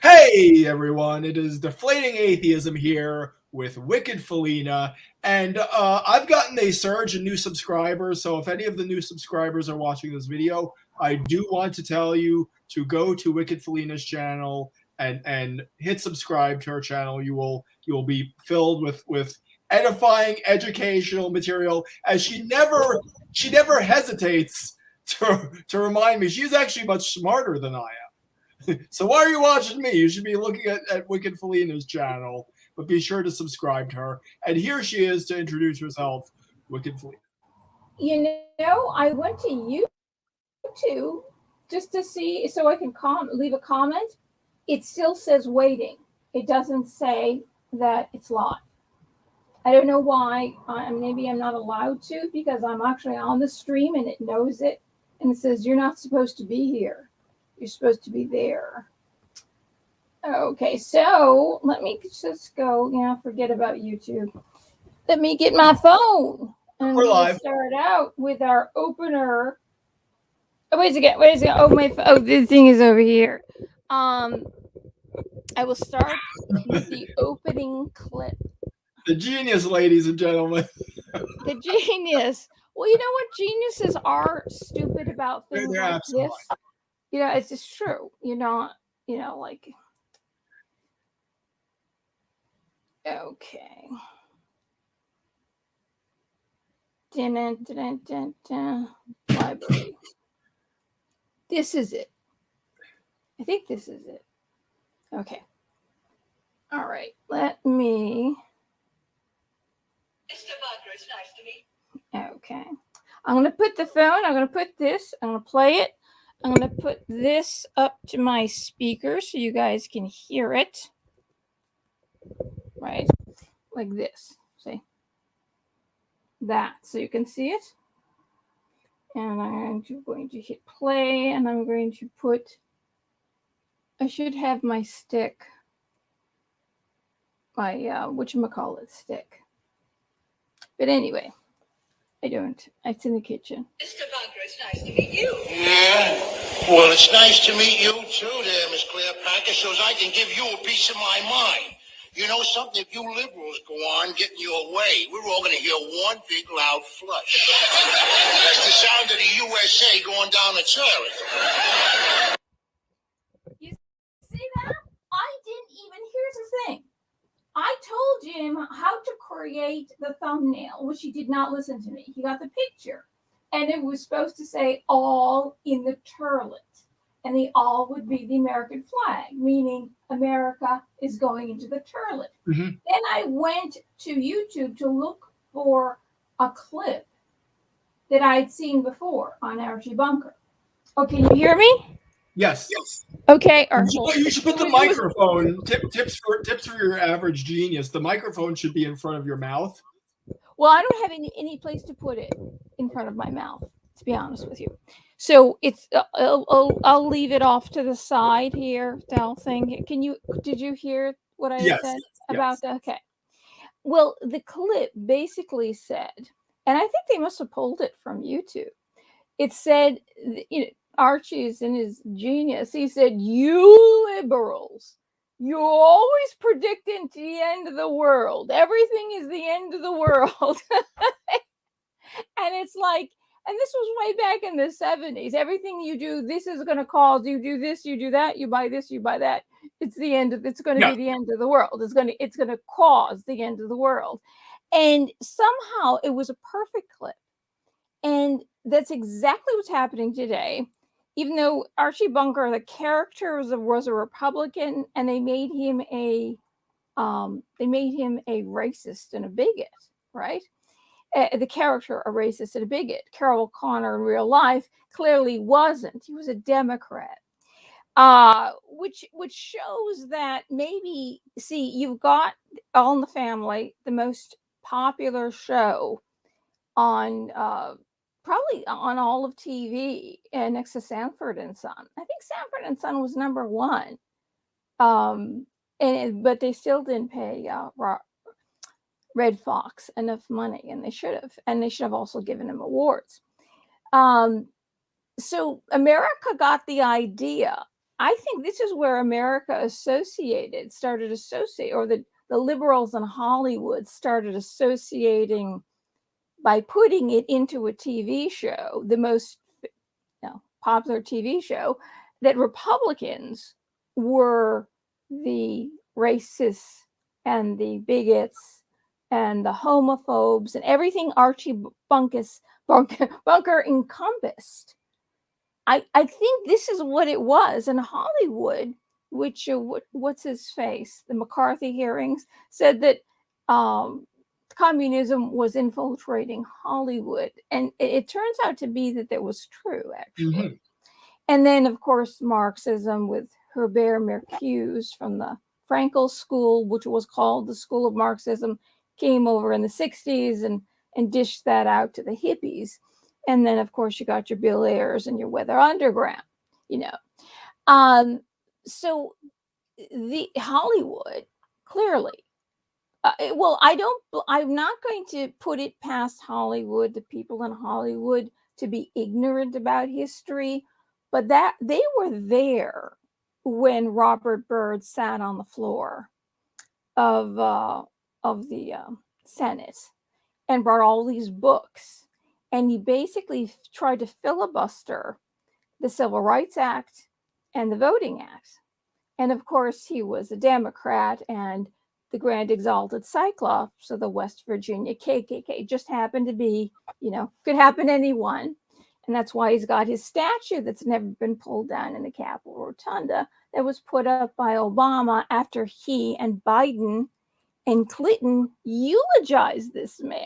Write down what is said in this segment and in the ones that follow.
Hey everyone, it is Deflating Atheism here with Wicked Felina, and I've gotten a surge in new subscribers, so if any of the new subscribers are watching this video, I do want to tell you to go to Wicked Felina's channel and hit subscribe to her channel. You will be filled with edifying educational material, as she never hesitates to remind me she's actually much smarter than I am. So why are you watching me? You should be looking at Wicked Felina's channel, but be sure to subscribe to her. And here she is to introduce herself, Wicked Felina. I went to YouTube just to see so I can leave a comment. It still says waiting. It doesn't say that it's live. I don't know why. Maybe I'm not allowed to because I'm actually on the stream and it knows it. And it says, you're not supposed to be here. You're supposed to be there. Okay, so let me just go, forget about YouTube. Let me get my phone. And We're live. Start out with our opener. Oh, wait a second. Oh, this thing is over here. I will start with the opening clip. The genius, ladies and gentlemen. The genius. Well, you know what? Geniuses are stupid about things They're like this. It's just true. Okay. Library. This is it. I think this is it. Okay. All right. Let me. Mr. Bunker, it's nice to meet. Okay. I'm going to put the phone. I'm going to put this. I'm going to play it. I'm going to put this up to my speaker so you guys can hear it. Right? Like this. See? That. So you can see it. And I'm going to hit play and I'm going to put. I should have my stick. My, whatchamacallit stick. But anyway. I don't. It's in the kitchen. Mr. Bunker, it's nice to meet you. Yeah. Well, it's nice to meet you too there, Miss Cleopatra, so as I can give you a piece of my mind. You know something? If you liberals go on getting your way, we're all going to hear one big loud flush. That's the sound of the USA going down the toilet. You see that? I didn't even. Here's the thing. I told him how to create the thumbnail, which he did not listen to me. He got the picture. And it was supposed to say all in the turlet. And the all would be the American flag, meaning America is going into the turlet. Mm-hmm. Then I went to YouTube to look for a clip that I'd seen before on Archie Bunker. Oh, can you hear me? Yes. Okay. You should put the microphone. Tips for your average genius. The microphone should be in front of your mouth. Well, I don't have any place to put it in front of my mouth, to be honest with you. So it's I'll leave it off to the side here. That thing. Did you hear what I said about that? Okay. Well, the clip basically said, and I think they must have pulled it from YouTube. It said, Archie's in his genius. He said, "You liberals, you're always predicting the end of the world. Everything is the end of the world." And it's like, and this was way back in the 70s. Everything you do, this is going to cause you do this, you do that, you buy this, you buy that. It's the end of. It's going to be the end of the world. It's going to cause the end of the world. And somehow it was a perfect clip. And that's exactly what's happening today. Even though Archie Bunker, the character was a Republican, and they made him a racist and a bigot, right? The character a racist and a bigot. Carol Connor in real life clearly wasn't. He was a Democrat, which shows that maybe you've got All in the Family, the most popular show on. Probably on all of TV, and next to Sanford and Son. I think Sanford and Son was number one. But they still didn't pay Red Fox enough money, and they should have. And they should have also given him awards. So America got the idea I think this is where America started associate, or the liberals in Hollywood started associating by putting it into a TV show, the most popular TV show, that Republicans were the racists and the bigots and the homophobes and everything Archie Bunker encompassed. I think this is what it was in Hollywood, which what's his face? The McCarthy hearings said that communism was infiltrating Hollywood, and it turns out to be that was true, actually. Mm-hmm. And then, of course, Marxism with Herbert Marcuse from the Frankel School, which was called the School of Marxism, came over in the 60s and dished that out to the hippies. And then, of course, you got your Bill Ayers and your Weather Underground, So the Hollywood, clearly, I'm not going to put it past Hollywood, the people in Hollywood, to be ignorant about history, but that they were there when Robert Byrd sat on the floor of the Senate and brought all these books, and he basically tried to filibuster the Civil Rights Act and the Voting Act. And of course, he was a Democrat, and the Grand Exalted Cyclops of the West Virginia KKK just happened to be, could happen to anyone. And that's why he's got his statue that's never been pulled down in the Capitol Rotunda, that was put up by Obama after he and Biden and Clinton eulogized this man.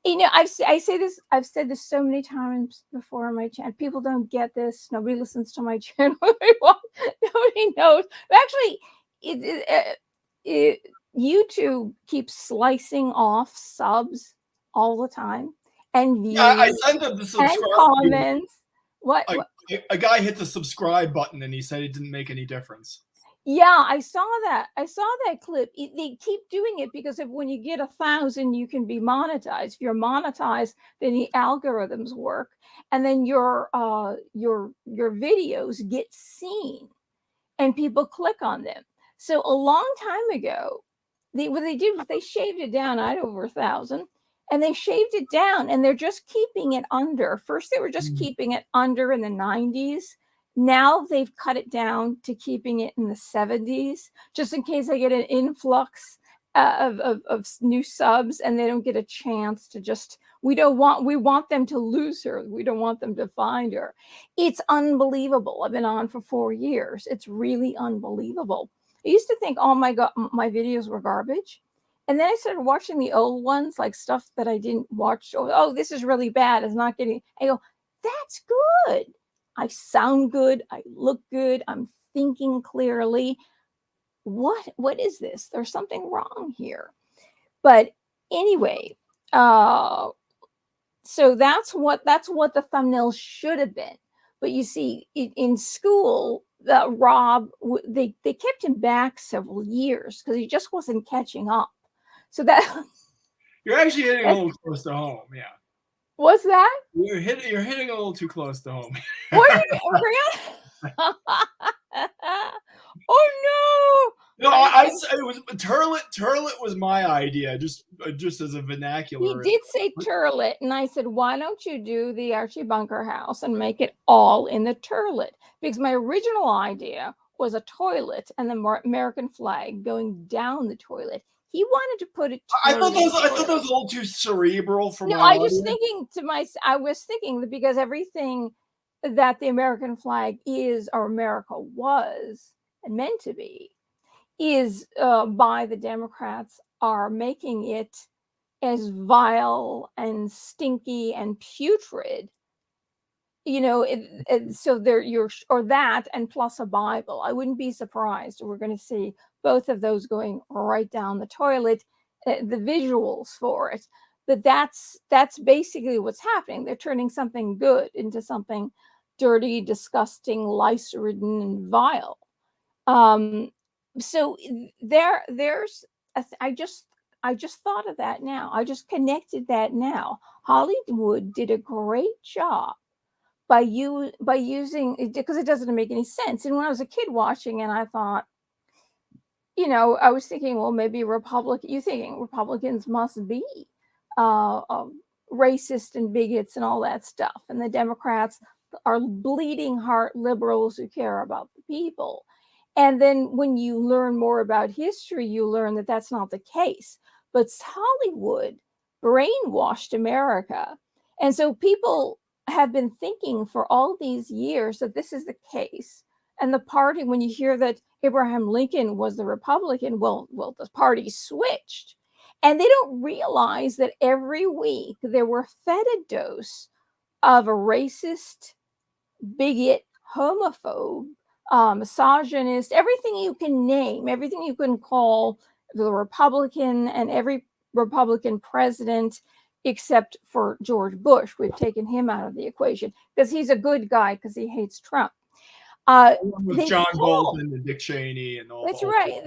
I've said this so many times before on my channel. People don't get this. Nobody listens to my channel. Nobody knows. Actually, YouTube keeps slicing off subs all the time, and views, I sent him the subscribe and comments. A guy hit the subscribe button and he said it didn't make any difference. Yeah, I saw that. I saw that clip. They keep doing it because when you get 1,000, you can be monetized. If you're monetized, then the algorithms work, and then your videos get seen, and people click on them. So a long time ago, they shaved it down. I had over 1,000, and they shaved it down, and they're just keeping it under. First, they were just keeping it under in the 90s. Now they've cut it down to keeping it in the 70s, just in case they get an influx of new subs and they don't get a chance to we want them to lose her. We don't want them to find her. It's unbelievable. I've been on for 4 years. It's really unbelievable. I used to think, oh my God, my videos were garbage. And then I started watching the old ones, like stuff that I didn't watch. Oh, this is really bad. It's not getting, I go, that's good. I sound good. I look good. I'm thinking clearly. What is this? There's something wrong here. But anyway, so that's what the thumbnail should have been. But you see, in school, Rob, they kept him back several years because he just wasn't catching up. So that you're actually hitting a little close to home. Yeah. What's that? You're hitting a little too close to home. What are you? Oh no! No, it was TERLET was my idea, just as a vernacular. He did say TERLET, and I said, why don't you do the Archie Bunker house and make it all in the TERLET? Because my original idea was a toilet and the American flag going down the toilet. He wanted to put it. I thought that was a little too cerebral for my. No, I was thinking that because everything that the American flag is, or America was and meant to be, is by the Democrats, are making it as vile and stinky and putrid. So that and plus a Bible. I wouldn't be surprised. We're going to see both of those going right down the toilet, the visuals for it. But that's basically what's happening. They're turning something good into something dirty, disgusting, lice-ridden, and vile. So there's I just thought of that now. I just connected that now. Hollywood did a great job by using it, because it doesn't make any sense. And when I was a kid watching it, I thought, I was thinking, well, maybe you thinking Republicans must be racist and bigots and all that stuff, and the Democrats are bleeding heart liberals who care about the people. And then when you learn more about history, you learn that that's not the case. But Hollywood brainwashed America. And so people have been thinking for all these years that this is the case. And the party, when you hear that Abraham Lincoln was the Republican, well, the party switched. And they don't realize that every week they were fed a dose of a racist, bigot, homophobe, misogynist, everything you can name, everything you can call the Republican, and every Republican president except for George Bush. We've taken him out of the equation because he's a good guy because he hates Trump. With John Bolton and Dick Cheney and all. That's right.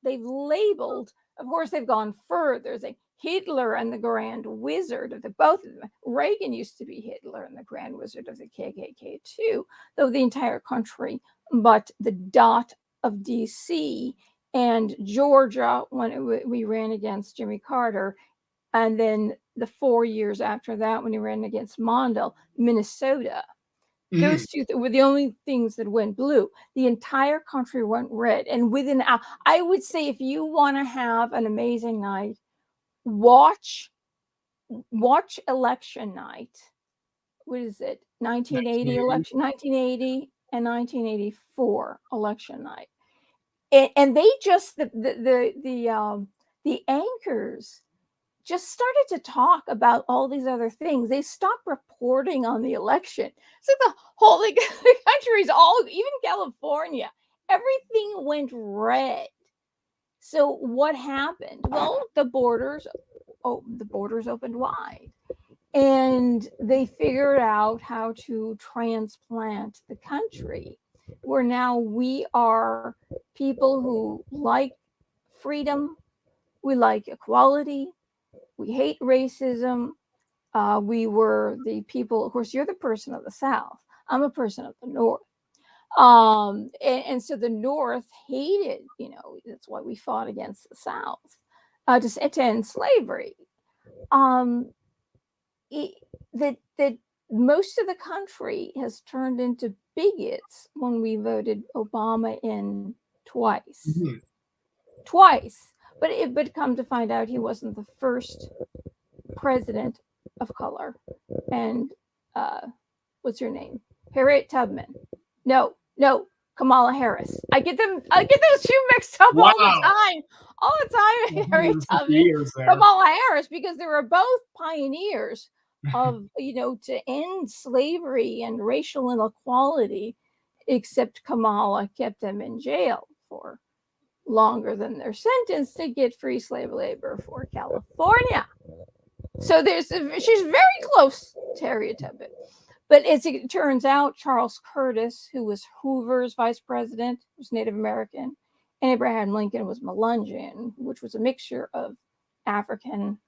They've labeled, of course, they've gone further. They Hitler and the Grand Wizard of both of them. Reagan used to be Hitler and the Grand Wizard of the KKK too, though the entire country, but the dot of DC and Georgia when we ran against Jimmy Carter, and then the 4 years after that when he ran against Mondale, Minnesota. Those two were the only things that went blue. The entire country went red. And I would say, if you want to have an amazing night, watch election night. What is it? 1980 election, 1980 and 1984 election night. And they just the anchors just started to talk about all these other things. They stopped reporting on the election. It's like the country's even California, everything went red. So what happened? Well, the borders opened wide, and they figured out how to transplant the country, where now we are people who like freedom, we like equality, we hate racism. We were the people, of course, you're the person of the South. I'm a person of the North. And so the North hated, that's why we fought against the South to end slavery. That most of the country has turned into bigots when we voted Obama in twice. Twice. But come to find out, he wasn't the first president of color. And what's her name? Harriet Tubman. No, Kamala Harris. I get those two mixed up all the time. Harriet Tubman, Kamala Harris, because they were both pioneers of to end slavery and racial inequality. Except Kamala kept them in jail for longer than their sentence to get free slave labor for California. So she's very close to Harriet Tubman. But as it turns out, Charles Curtis, who was Hoover's vice president, was Native American, and Abraham Lincoln was Melungeon, which was a mixture of African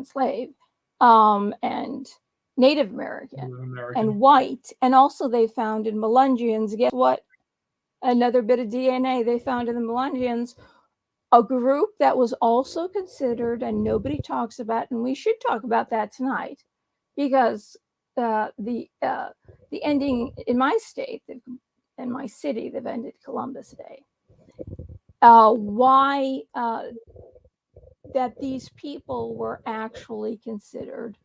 slave and Native American and white. And also they found in Melungeons, guess what? Another bit of DNA they found in the Melungeons, a group that was also considered, and nobody talks about, and we should talk about that tonight, because the ending in my state, in my city, they've ended Columbus Day. Why that these people were actually considered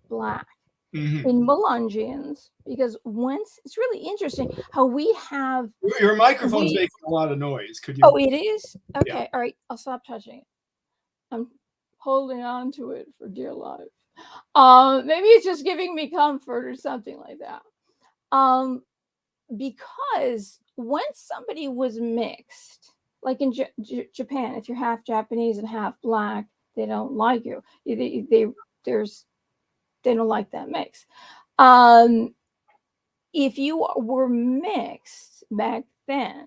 Black. In Melungeons, because once it's really interesting how we have your microphone's making a lot of noise. Could you? Oh, it is? Okay, yeah. All right, I'll stop touching it. I'm holding on to it for dear life. Maybe it's just giving me comfort or something like that. Because once somebody was mixed, like in Japan, if you're half Japanese and half Black, they don't like you. They don't like that mix. If you were mixed back then,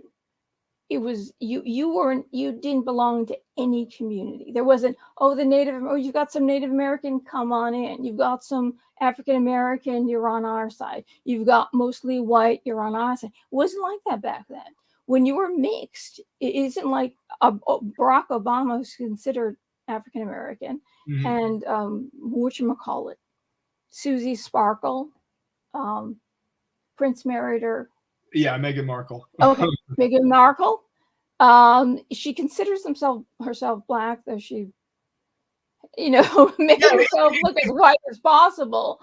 it was you didn't belong to any community. There wasn't, oh, you've got some Native American, come on in. You've got some African American, you're on our side. You've got mostly white, you're on our side. It wasn't like that back then. When you were mixed, it isn't like Barack Obama was considered African American, and whatchamacallit, Susie Sparkle, Prince married her. Yeah, Meghan Markle. Okay, Meghan Markle. She considers herself black, though she, made herself look as white as possible.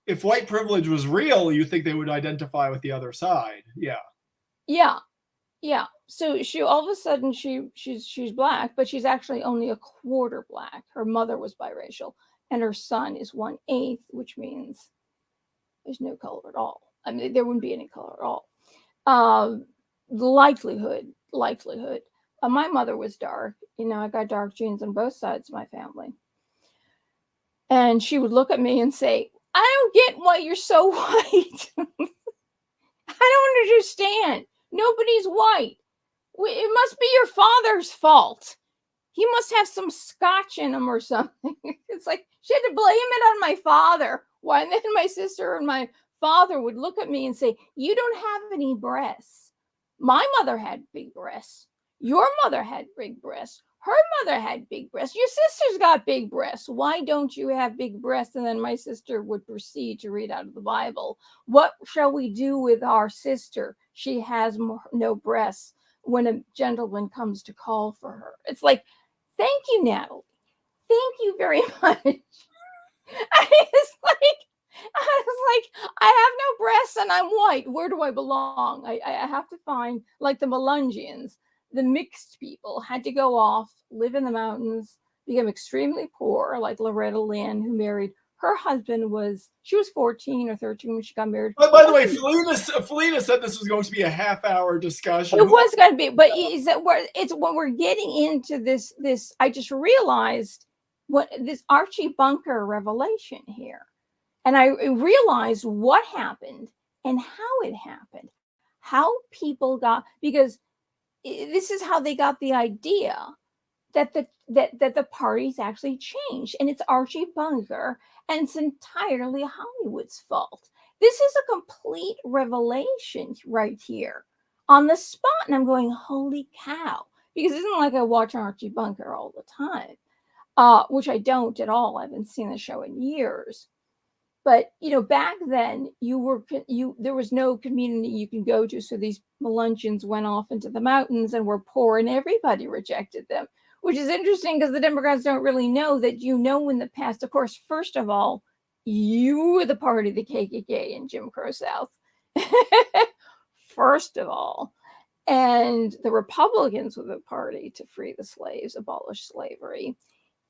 If white privilege was real, you think they would identify with the other side. Yeah. Yeah. So she all of a sudden she's black, but she's actually only a quarter black. Her mother was biracial, and her son is 1/8, which means there's no color at all. I mean, there wouldn't be any color at all. Likelihood. My mother was dark. I got dark genes on both sides of my family. And she would look at me and say, I don't get why you're so white. I don't understand. Nobody's white. It must be your father's fault. He must have some scotch in him or something. It's like she had to blame it on my father. Why? And then my sister and my father would look at me and say, you don't have any breasts. My mother had big breasts. Your mother had big breasts. Her mother had big breasts. Your sister's got big breasts. Why don't you have big breasts? And then my sister would proceed to read out of the Bible. What shall we do with our sister? She has no breasts when a gentleman comes to call for her. It's like, thank you, Natalie. Thank you very much. I was like, I have no breasts and I'm white. Where do I belong? I have to find, like the Melungians, the mixed people had to go off, live in the mountains, become extremely poor, like Loretta Lynn, who married, her husband she was 14 or 13 when she got married. But by the way, Felina said this was going to be a half-hour discussion. It was going to be, but it's when we're getting into this, I just realized this Archie Bunker revelation here. And I realized what happened and how it happened, how people got, because this is how they got the idea that the parties actually changed, and it's Archie Bunker, and it's entirely Hollywood's fault. This is a complete revelation right here on the spot, and I'm going, holy cow, because it isn't like I watch Archie Bunker all the time, which I don't at all. I haven't seen the show in years. But back then there was no community you can go to, so these Melungians went off into the mountains and were poor, and everybody rejected them, which is interesting because the Democrats don't really know that. In the past, of course, first of all, you were the party of the KKK in Jim Crow South, first of all, and the Republicans were the party to free the slaves, abolish slavery.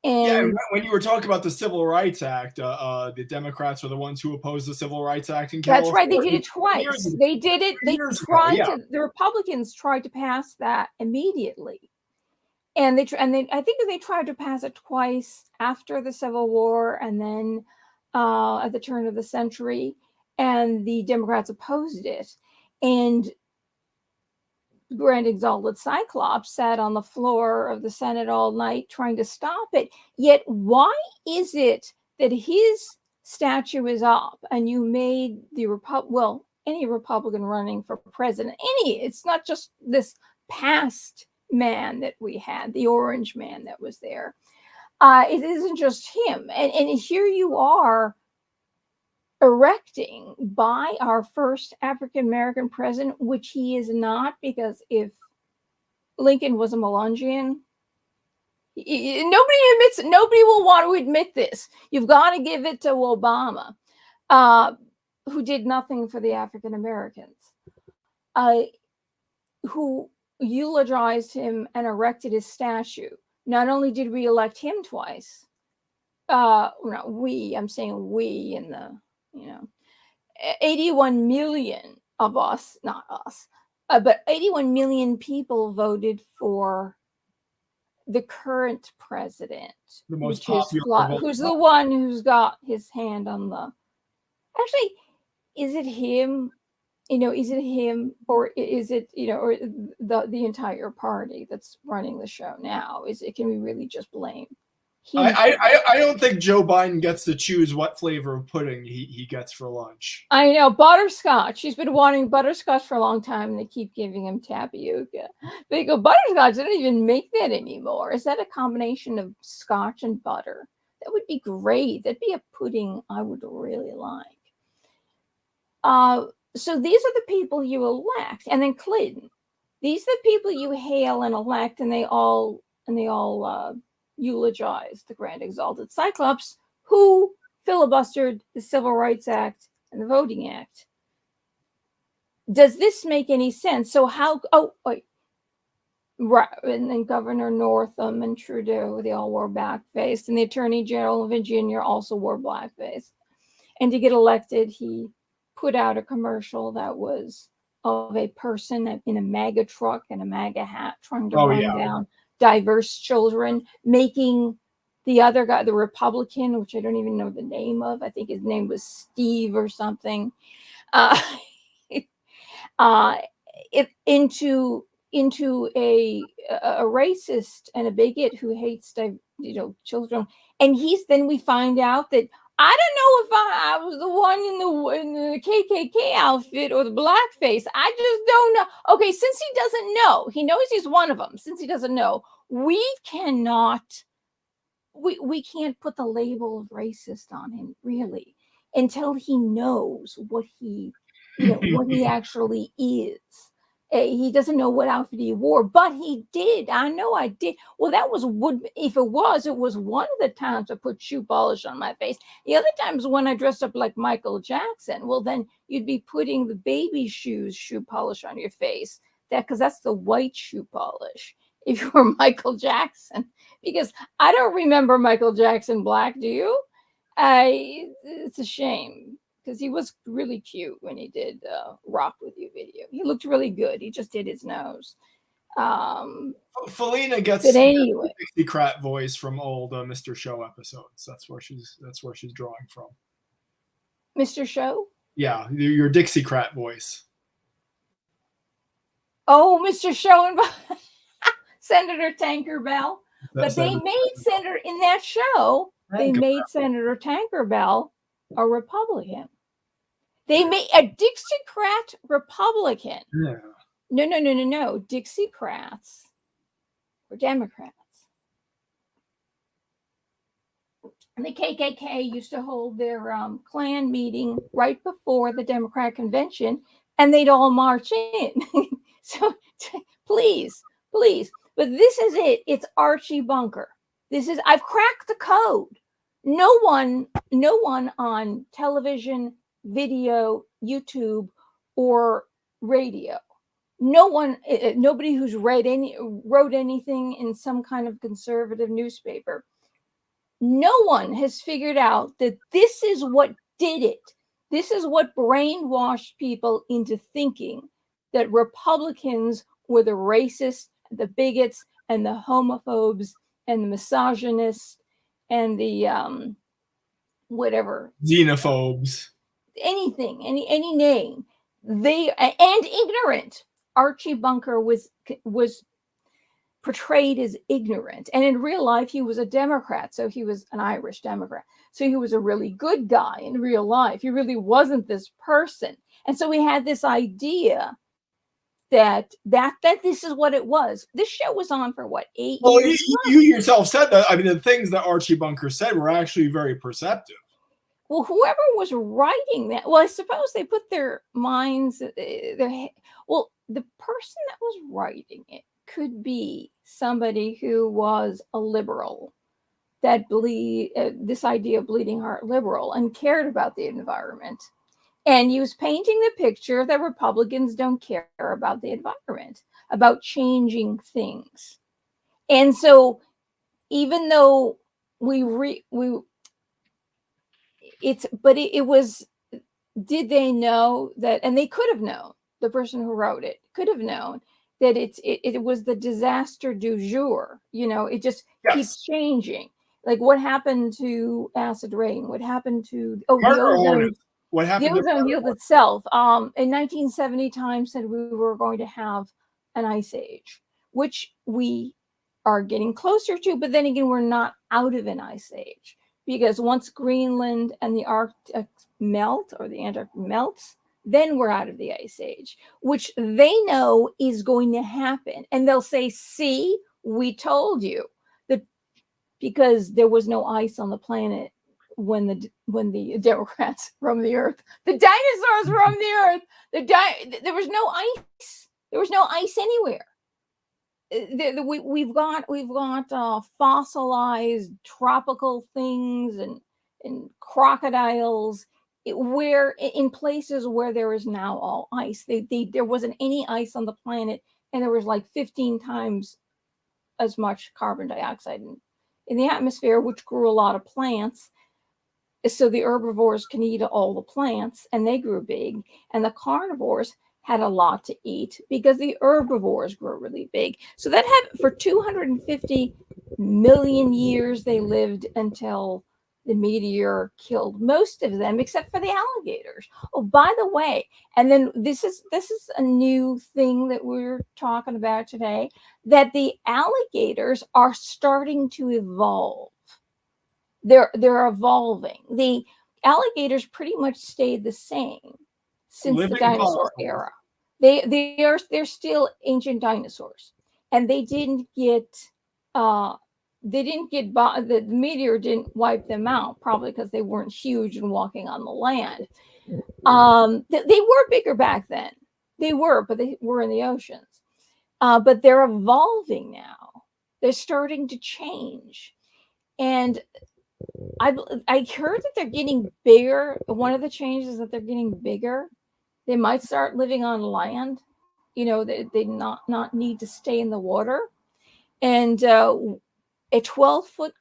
And when you were talking about the Civil Rights Act, the Democrats are the ones who opposed the Civil Rights Act in California. That's right. They did it twice. They did it. The Republicans tried to pass that immediately, and I think they tried to pass it twice after the Civil War, and then at the turn of the century, and the Democrats opposed it, and Grand Exalted Cyclops sat on the floor of the Senate all night trying to stop it. Yet why is it that his statue is up and you made any Republican running for president, it's not just this past man that we had, the orange man that was there. It isn't just him. And here you are erecting by our first African-American president, which he is not, because if Lincoln was a Melungian, nobody will want to admit this. You've got to give it to Obama, who did nothing for the African-Americans, who eulogized him and erected his statue. Not only did we elect him twice, I'm saying we in the 81 million of us, not us, but 81 million people voted for the current president, the most popular, who's the one who's got his hand on the. Actually, is it him? is it him, or is it, or the entire party that's running the show now? Can we really just blame him? I don't think Joe Biden gets to choose what flavor of pudding he gets for lunch. I know, butterscotch. She's been wanting butterscotch for a long time, and they keep giving him tapioca. They go, butterscotch, they don't even make that anymore. Is that a combination of scotch and butter? That would be great. That'd be a pudding I would really like. So these are the people you elect. And then Clinton. These are the people you hail and elect, and they all eulogize the grand exalted Cyclops, who filibustered the Civil Rights Act and the Voting Act. Does this make any sense? So right, and then Governor Northam and Trudeau, they all wore blackface, and the Attorney General of Virginia also wore blackface. And to get elected, he put out a commercial that was of a person in a MAGA truck and a MAGA hat trying to run down diverse children, making the other guy, the Republican, which I don't even know the name of, I think his name was Steve or something, into a racist and a bigot who hates children. And then we find out that I don't know if I was the one in the KKK outfit or the blackface. I just don't know. Okay, since he doesn't know, he knows he's one of them. Since he doesn't know, we can't put the label of racist on him, really, until he knows what he actually is. He doesn't know what outfit he wore, but he did. I know I did. Well, that was if it was one of the times I put shoe polish on my face. The other times when I dressed up like Michael Jackson. Well, then you'd be putting the baby shoe polish on your face. Because that's the white shoe polish. If you were Michael Jackson, because I don't remember Michael Jackson black. Do you? It's a shame. Because he was really cute when he did Rock With You video. He looked really good. He just did his nose. Felina gets anyway. the Dixiecrat voice from old Mr. Show episodes. That's where she's drawing from. Mr. Show? Yeah, your Dixiecrat voice. Oh, Mr. Show and Senator Tankerbell. But they made Senator in that show. They made Senator Tankerbell a Republican. They made a Dixiecrat Republican. Yeah. No. Dixiecrats were Democrats. And the KKK used to hold their Klan meeting right before the Democrat convention, and they'd all march in. So please. But this is it. It's Archie Bunker. I've cracked the code. No one on television, video, YouTube, or radio. Nobody who's wrote anything in some kind of conservative newspaper. No one has figured out that this is what did it. This is what brainwashed people into thinking that Republicans were the racists, the bigots, and the homophobes, and the misogynists, and the whatever, xenophobes, anything, any name, and ignorant. Archie Bunker was portrayed as ignorant, and in real life he was a Democrat, so he was an Irish Democrat, so he was a really good guy in real life. He really wasn't this person, and so we had this idea that this is what it was. This show was on for what, 8 years? You yourself said that. I mean, the things that Archie Bunker said were actually very perceptive. Well, whoever was writing that, well, I suppose they put their minds, the person that was writing it could be somebody who was a liberal, that this idea of bleeding heart liberal, and cared about the environment. And he was painting the picture that Republicans don't care about the environment, about changing things. And so even though it was, did they know that, and they could have known, the person who wrote it could have known that it was the disaster du jour. It just keeps changing. Like what happened to acid rain? What happened to the ozone? What The happened? ozone field itself, in 1970, Time said we were going to have an ice age, which we are getting closer to, but then again, we're not out of an ice age, because once Greenland and the Arctic melt, or the Antarctic melts, then we're out of the ice age, which they know is going to happen. And they'll say, see, we told you, that because there was no ice on the planet when the Democrats roamed the earth. The dinosaurs roamed the earth. There was no ice. There was no ice anywhere. We've got fossilized tropical things and crocodiles, where in places where there is now all ice. There wasn't any ice on the planet, and there was like 15 times as much carbon dioxide in the atmosphere, which grew a lot of plants. So the herbivores can eat all the plants, and they grew big, and the carnivores had a lot to eat because the herbivores grew really big. So that had, for 250 million years, they lived until the meteor killed most of them, except for the alligators. Oh, by the way, and then this is a new thing that we're talking about today, that the alligators are starting to evolve. They're evolving. The alligators pretty much stayed the same since the dinosaur era. They're still ancient dinosaurs, and they didn't get the meteor didn't wipe them out, probably because they weren't huge and walking on the land. They were bigger back then. They were, but they were in the oceans. But they're evolving now. They're starting to change, and I heard that they're getting bigger. One of the changes is that they're getting bigger. They might start living on land. They not need to stay in the water. And a 12-foot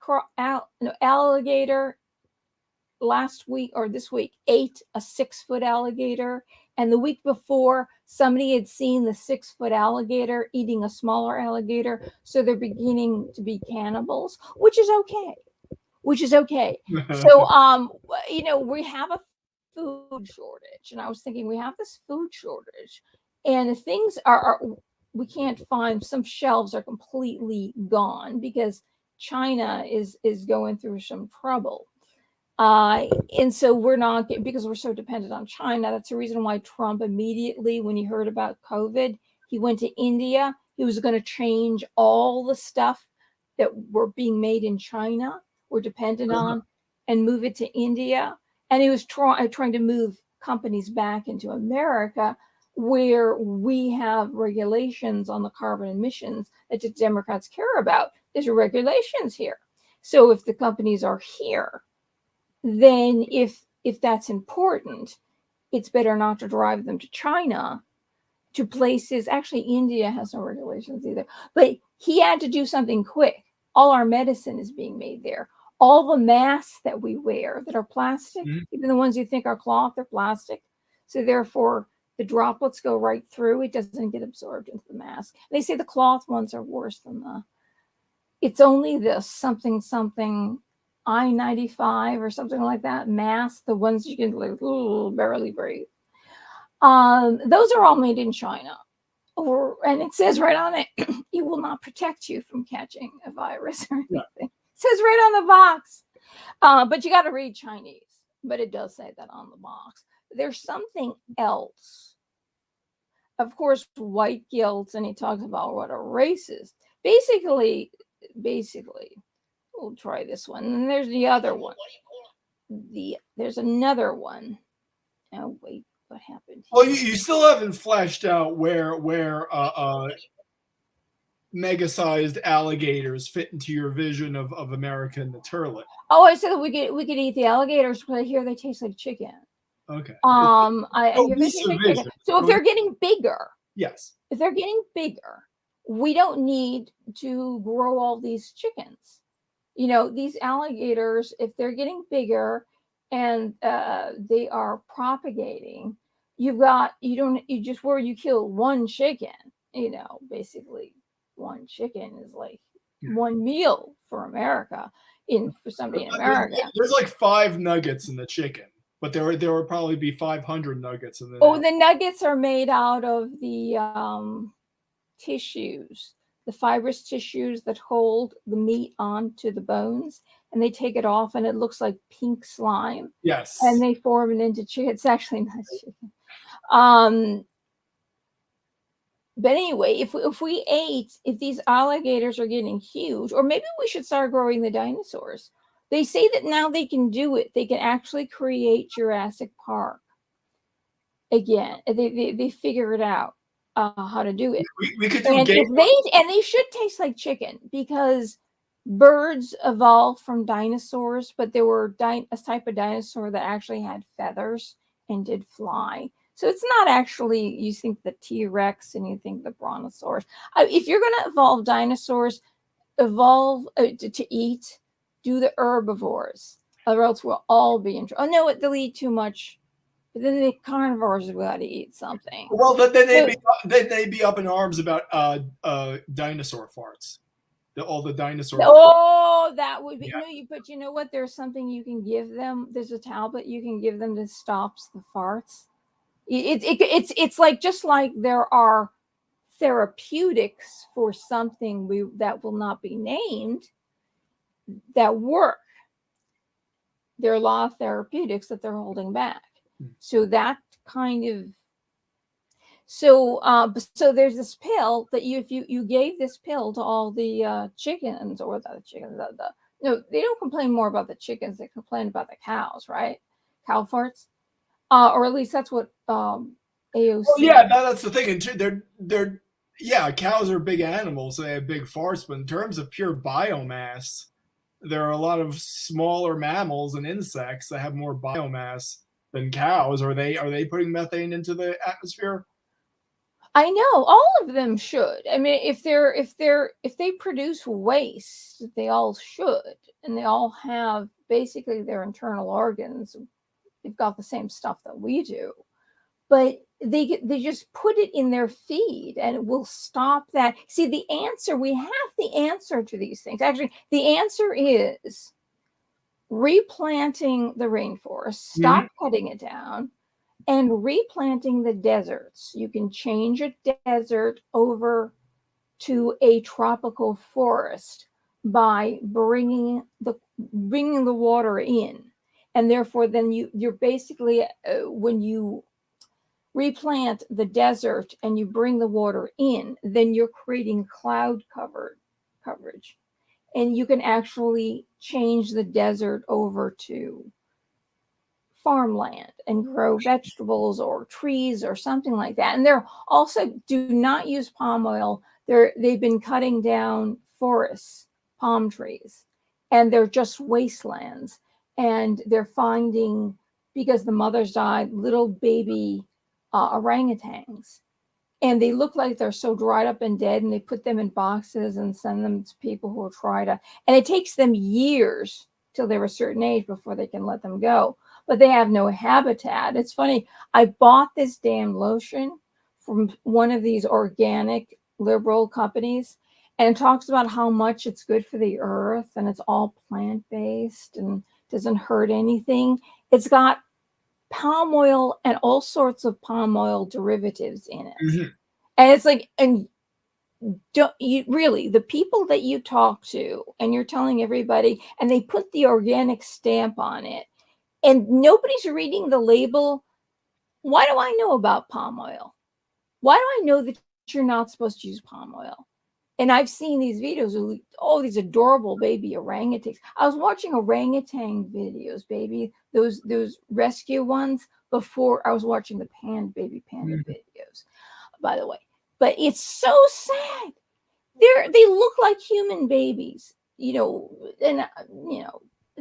alligator last week or this week ate a 6-foot alligator. And the week before, somebody had seen the 6-foot alligator eating a smaller alligator. So they're beginning to be cannibals, which is okay. So, we have a food shortage, and I was thinking, we have this food shortage, and things are we can't find. Some shelves are completely gone because China is going through some trouble, and so we're not, because we're so dependent on China. That's the reason why Trump immediately, when he heard about COVID, he went to India. He was going to change all the stuff that were being made in China, we're dependent on, and move it to India. And he was trying to move companies back into America, where we have regulations on the carbon emissions that the Democrats care about. There's regulations here. So if the companies are here, then if that's important, it's better not to drive them to China, to places. Actually, India has no regulations either. But he had to do something quick. All our medicine is being made there. All the masks that we wear that are plastic, even the ones you think are cloth, they're plastic. So therefore, the droplets go right through. It doesn't get absorbed into the mask. They say the cloth ones are worse than it's only the something I-95 or something like that mask, the ones you can like, barely breathe. Those are all made in China. And it says right on it, it will not protect you from catching a virus or anything. Yeah. It says right on the box. But you got to read Chinese. But it does say that on the box. There's something else. Of course, white guilt, and he talks about what a racist. Basically, we'll try this one. And there's the other one. There's another one. Oh, wait. What happened? Well, you still haven't fleshed out where mega-sized alligators fit into your vision of America and the Turlet. Oh, I said that we could eat the alligators, but I hear they taste like chicken. Okay. I hear they taste like chicken. So if they're getting bigger, yes. If they're getting bigger, we don't need to grow all these chickens. These alligators, if they're getting bigger and they are propagating, you just where you kill one chicken, basically one chicken is like one meal for America, for somebody in America. There's like 5 nuggets in the chicken. but there would probably be 500 nuggets in the Oh, net. the nuggets are made out of the tissues, the fibrous tissues that hold the meat onto the bones, and they take it off, and it looks like pink slime, Yes. and they form it into chicken. It's actually not chicken. But anyway, if these alligators are getting huge, or maybe we should start growing the dinosaurs. They say that now they can do it. They can actually create Jurassic Park again. They figure it out how to do it. We could do And they should taste like chicken, because birds evolved from dinosaurs, but there were a type of dinosaur that actually had feathers and did fly. So it's not actually, you think the T-Rex and you think the brontosaurus. If you're going to evolve dinosaurs, to eat, do the herbivores, or else we'll all be in trouble. Oh no, they'll eat too much. But then the carnivores have got to eat something. Well, then they'd be up in arms about dinosaur farts. All the dinosaurs. Oh, that would be Yeah. no. But you know what? There's something you can give them. There's a tablet you can give them that stops the farts. It's like, just like there are therapeutics for something that will not be named that work. There are a lot of therapeutics that they're holding back. So that kind of so there's this pill that if you gave this pill to all the chickens, or the chickens, no, they don't complain more about the chickens, they complain about the cows, right? Cow farts, or at least that's what AOC. Well, yeah, that's the thing. And they're cows are big animals, so they have big farts. But in terms of pure biomass, there are a lot of smaller mammals and insects that have more biomass than cows. Are they putting methane into the atmosphere? I know all of them should. I mean, if they produce waste, they all should, and they all have basically their internal organs. They've got the same stuff that we do, but they just put it in their feed, and it will stop that. See, we have the answer to these things. Actually, the answer is replanting the rainforest, stop cutting it down, and replanting the deserts. You can change a desert over to a tropical forest by bringing the water in, and therefore then you're basically when you replant the desert and you bring the water in, then you're creating cloud coverage, and you can actually change the desert over to farmland and grow vegetables or trees or something like that. And they're also, do not use palm oil. They've been cutting down forests, palm trees, and they're just wastelands. And they're finding, because the mothers died, little baby orangutans. And they look like they're so dried up and dead, and they put them in boxes and send them to people who will try to, and it takes them years till they're a certain age before they can let them go. But they have no habitat. It's funny. I bought this damn lotion from one of these organic liberal companies, and it talks about how much it's good for the earth, and it's all plant-based and doesn't hurt anything. It's got palm oil and all sorts of palm oil derivatives in it. And it's like, and don't you really, the people that you talk to and you're telling everybody, and they put the organic stamp on it, and nobody's reading the label. Why do I know about palm oil? Why do I know that you're not supposed to use palm oil? And I've seen these videos of these adorable baby orangutans. I was watching orangutan videos, baby, those rescue ones, before I was watching the baby panda videos, by the way. But it's so sad. They look like human babies, and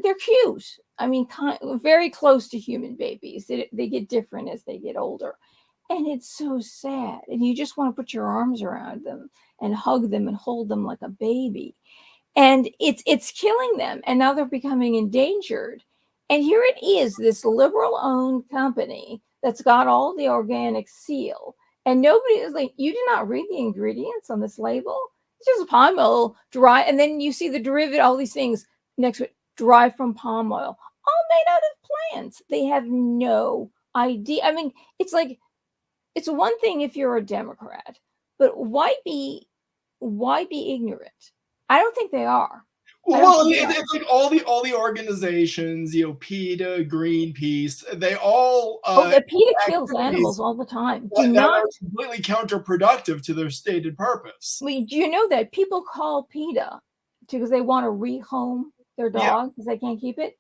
they're cute. I mean, very close to human babies. They get different as they get older. And it's so sad. And you just want to put your arms around them and hug them and hold them like a baby. And it's killing them. And now they're becoming endangered. And here it is, this liberal-owned company that's got all the organic seal. And nobody is like, you do not read the ingredients on this label. It's just palm oil, dry. And then you see the derivative, all these things next to it, derived from palm oil. all made out of plants. They have no idea. I mean, it's like, it's one thing if you're a Democrat, but why be ignorant? I don't think they are. Well, it's like all the organizations, PETA, Greenpeace, they all The PETA kills activities animals all the time. that are completely counterproductive to their stated purpose. Do you know that people call PETA because they want to rehome their dog because they can't keep it?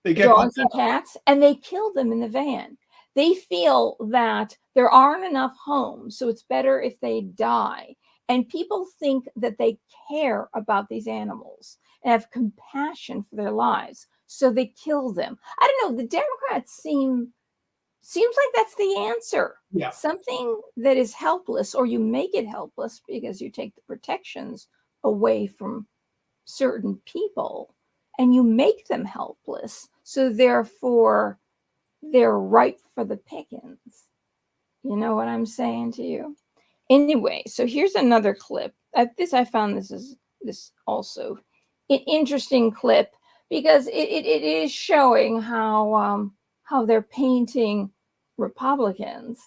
They get Dogs and cats, and they kill them in the van. They feel that there aren't enough homes, so it's better if they die. And people think that they care about these animals and have compassion for their lives, so they kill them. I don't know. The Democrats seems like that's the answer. Yeah. Something that is helpless, or you make it helpless because you take the protections away from certain people and you make them helpless. So therefore, they're ripe for the pickings. You know what I'm saying to you? Anyway, so here's another clip. I found this also an interesting clip because it is showing how they're painting Republicans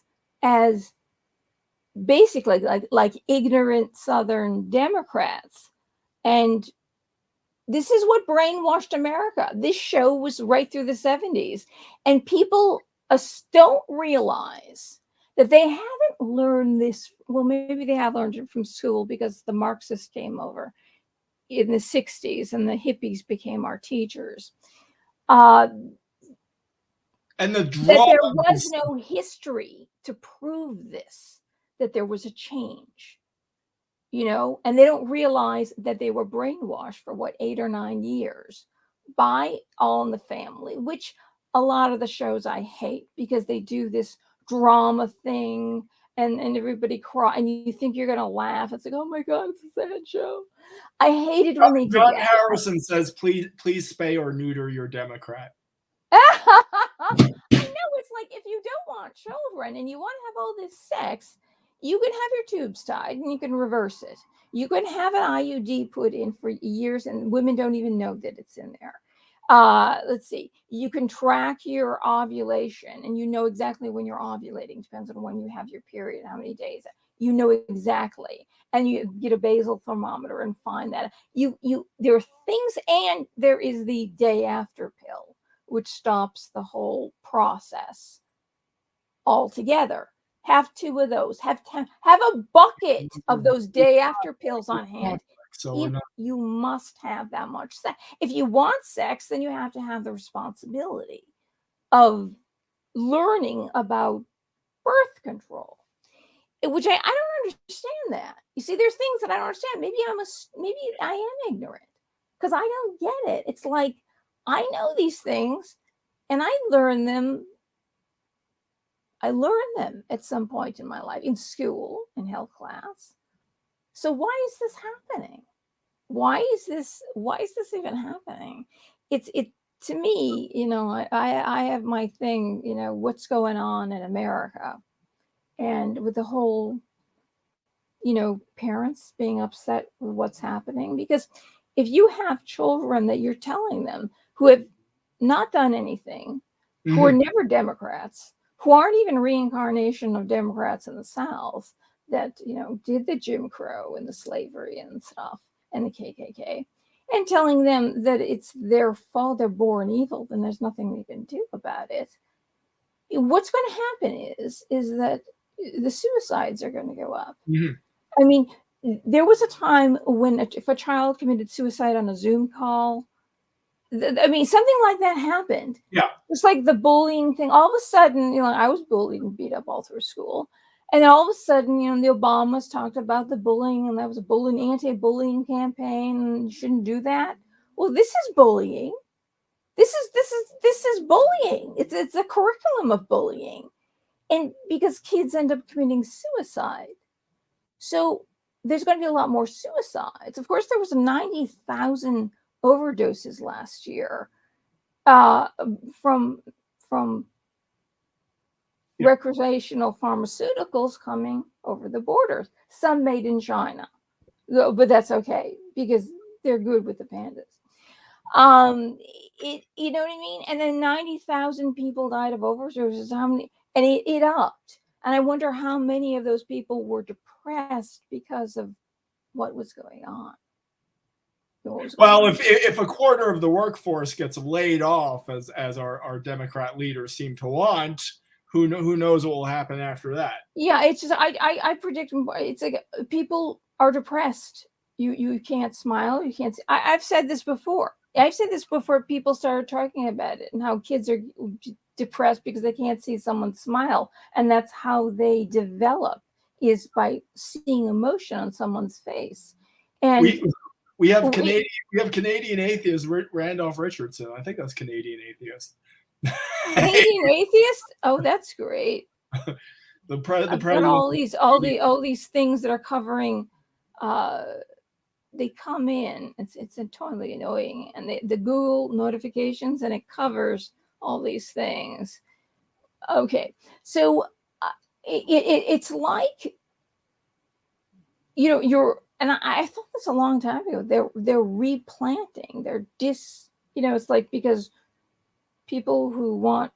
as basically like ignorant Southern Democrats. And this is what brainwashed America. This show was right through the 70s. And people don't realize that they haven't learned this. Well, maybe they have learned it from school because the Marxists came over in the 60s and the hippies became our teachers. And the that there was no history to prove this, that there was a change. And they don't realize that they were brainwashed for 8 or 9 years by All in the Family, which a lot of the shows I hate because they do this drama thing and everybody cry and you think you're gonna laugh. It's like, oh my God, it's a sad show. I hated when they did John that. Harrison says, please spay or neuter your Democrat. I know, it's like if you don't want children and you want to have all this sex, you can have your tubes tied and you can reverse it. You can have an IUD put in for years and women don't even know that it's in there. Let's see. You can track your ovulation and you know exactly when you're ovulating. Depends on when you have your period, how many days. You know exactly. And you get a basal thermometer and find that. There are things, and there is the day after pill, which stops the whole process altogether. Have 2 of those. Have a bucket of those day after pills on hand. So you must have that much sex. If you want sex, then you have to have the responsibility of learning about birth control, which I don't understand that. You see, there's things that I don't understand. Maybe I am ignorant because I don't get it. It's like I know these things and I learned them at some point in my life, in school, in health class. So why is this happening? Why is this even happening? It to me, I have my thing, what's going on in America, and with the whole, parents being upset with what's happening, because if you have children that you're telling them who have not done anything, who are never Democrats, who aren't even reincarnation of Democrats in the South, that, did the Jim Crow and the slavery and stuff and the KKK, and telling them that it's their fault, they're born evil, then there's nothing they can do about it. What's going to happen is that the suicides are going to go up. I mean, there was a time when if a child committed suicide on a Zoom call, something like that happened. Yeah. It's like the bullying thing. All of a sudden, I was bullied and beat up all through school. And then all of a sudden, the Obamas talked about the bullying, and that was a anti-bullying campaign, and you shouldn't do that. Well, this is bullying. This is bullying. It's a curriculum of bullying. And because kids end up committing suicide. So there's going to be a lot more suicides. Of course, there was 90,000 overdoses last year from recreational pharmaceuticals coming over the borders, some made in China, but that's okay because they're good with the pandas. You know what I mean? And then 90,000 people died of overdoses. How many? And it upped. And I wonder how many of those people were depressed because of what was going on. Well, if a quarter of the workforce gets laid off, as our Democrat leaders seem to want, who knows what will happen after that? Yeah, it's just I predict it's like people are depressed. You can't smile. You can't. I've said this before. I've said this before people started talking about it and how kids are depressed because they can't see someone smile, and that's how they develop, is by seeing emotion on someone's face. And we have Canadian atheist Randolph Richardson. I think that's Canadian atheist. Canadian atheist? Oh, that's great. the president. All these things that are covering. They come in. It's totally annoying, and the Google notifications, and it covers all these things. Okay, so it's like, you know, and I thought this a long time ago. They're replanting. You know, it's like, because people who want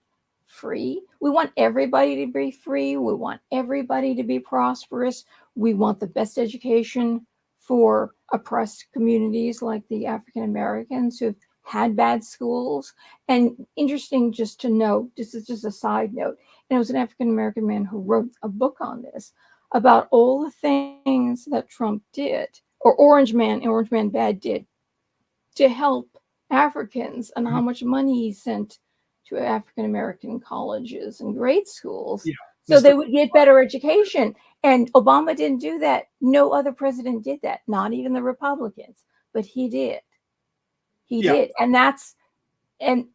free, we want everybody to be free. We want everybody to be prosperous. We want the best education for oppressed communities like the African Americans who've had bad schools. And interesting just to note, this is just a side note, and it was an African American man who wrote a book on this, about all the things that Trump did, or Orange Man Bad did, to help Africans, and how much money he sent to African American colleges and grade schools, so they would get better education. And Obama didn't do that. No other president did that, not even the Republicans, but he did. He did. And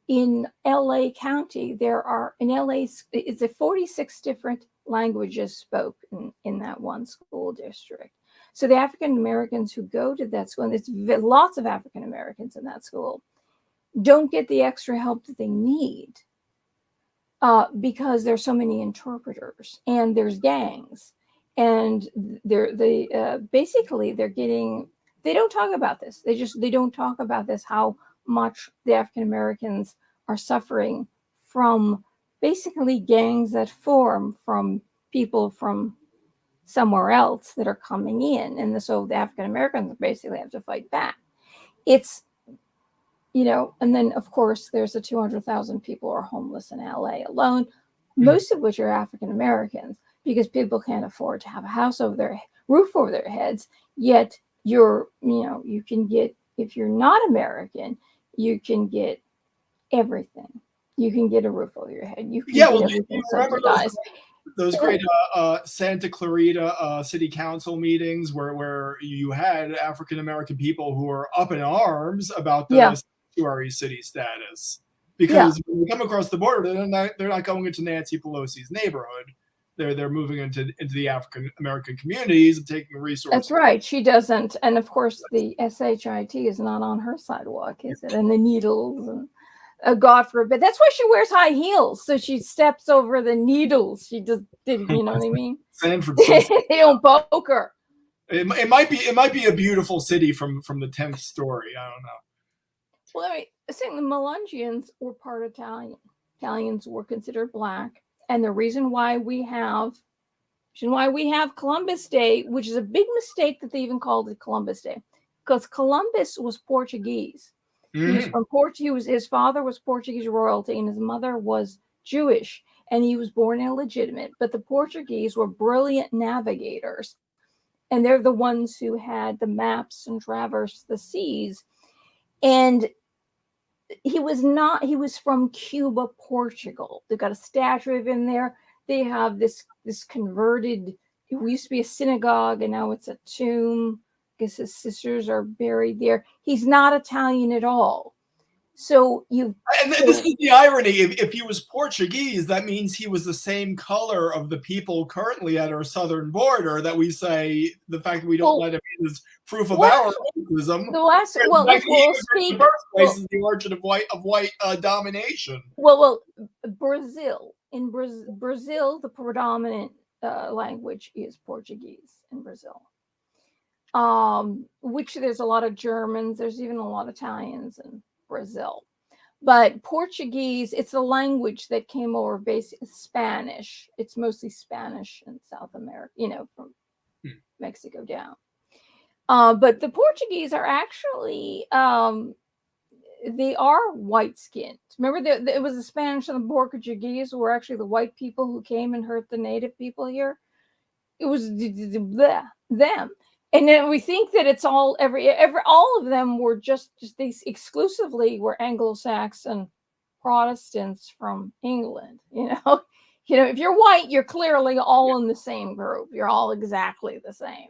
in LA County, it's a 46 different languages spoken in that one school district. So the African Americans who go to that school, and there's lots of African Americans in that school, don't get the extra help that they need, because there's so many interpreters, and there's gangs, and they don't talk about this. They don't talk about this, how much the African Americans are suffering from basically gangs that form from people from somewhere else that are coming in, and so the African Americans basically have to fight back. It's, you know, and then of course there's the 200,000 people who are homeless in LA alone, most of which are African Americans, because people can't afford to have a roof over their heads. Yet you can get, if you're not American, you can get everything. You can get a roof over your head. You can get everything subsidized. Those great Santa Clarita city council meetings where you had African American people who were up in arms about the sanctuary city status, because when they come across the border, they're not going into Nancy Pelosi's neighborhood. They're moving into the African American communities and taking resources. That's right. She doesn't, and of course the SHIT is not on her sidewalk, is it? And the needles, and God forbid. That's why she wears high heels, so she steps over the needles. She just did, you know what I mean? San Francisco. They don't poke her. It might be a beautiful city from the 10th story. I don't know. Well, I think the Melungians were part Italian. Italians were considered black. And the reason why we have Columbus Day, which is a big mistake that they even called it Columbus Day, because Columbus was Portuguese. He was from his father was Portuguese royalty, and his mother was Jewish, and he was born illegitimate. But the Portuguese were brilliant navigators, and they're the ones who had the maps and traversed the seas. And he was from Cuba, Portugal. They've got a statue of him there. They have this converted, it used to be a synagogue, and now it's a tomb. I guess his sisters are buried there. He's not Italian at all. So this is the irony. If he was Portuguese, that means he was the same color of the people currently at our southern border, that we say the fact that we don't let him in is proof of our racism. The first place is the origin of white domination. Brazil. In Brazil, the predominant language is Portuguese in Brazil. which there's a lot of Germans. There's even a lot of Italians in Brazil. But Portuguese, it's a language that came over basically Spanish. It's mostly Spanish in South America, from Mexico down. But the Portuguese are actually, they are white skinned. Remember, it was the Spanish and the Portuguese who were actually the white people who came and hurt the native people here. It was them. And then we think that it's all all of them were just these exclusively were Anglo-Saxon Protestants from England. If you're white, you're clearly all in the same group. You're all exactly the same.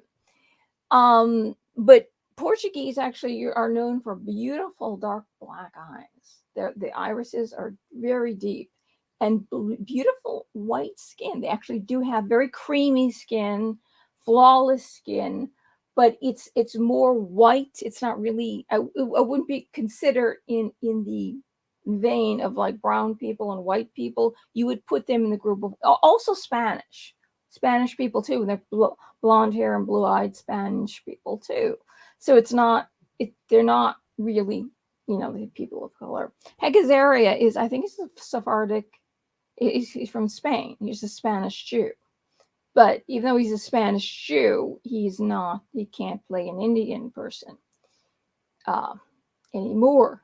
But Portuguese actually are known for beautiful dark black eyes. The irises are very deep and beautiful white skin. They actually do have very creamy skin, flawless skin. But it's more white. It's not really. I wouldn't be considered in the vein of like brown people and white people. You would put them in the group of also Spanish people too. They're blonde hair and blue-eyed Spanish people too. So it's not. They're not really the people of color. Hegezaria is, I think, he's a Sephardic. He's from Spain. He's a Spanish Jew. But even though he's a Spanish Jew, he can't play an Indian person anymore.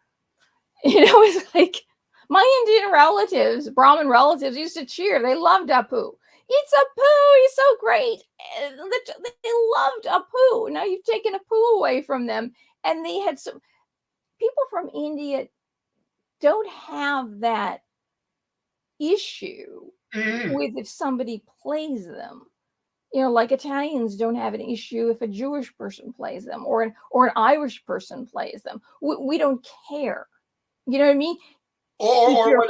It's like my Indian relatives, Brahmin relatives used to cheer. They loved Apu. It's Apu. He's so great. They loved Apu. Now you've taken Apu away from them. And they had some people from India don't have that issue with if somebody plays them. Like Italians don't have an issue if a Jewish person plays them or an Irish person plays them. We don't care. You know what I mean? Or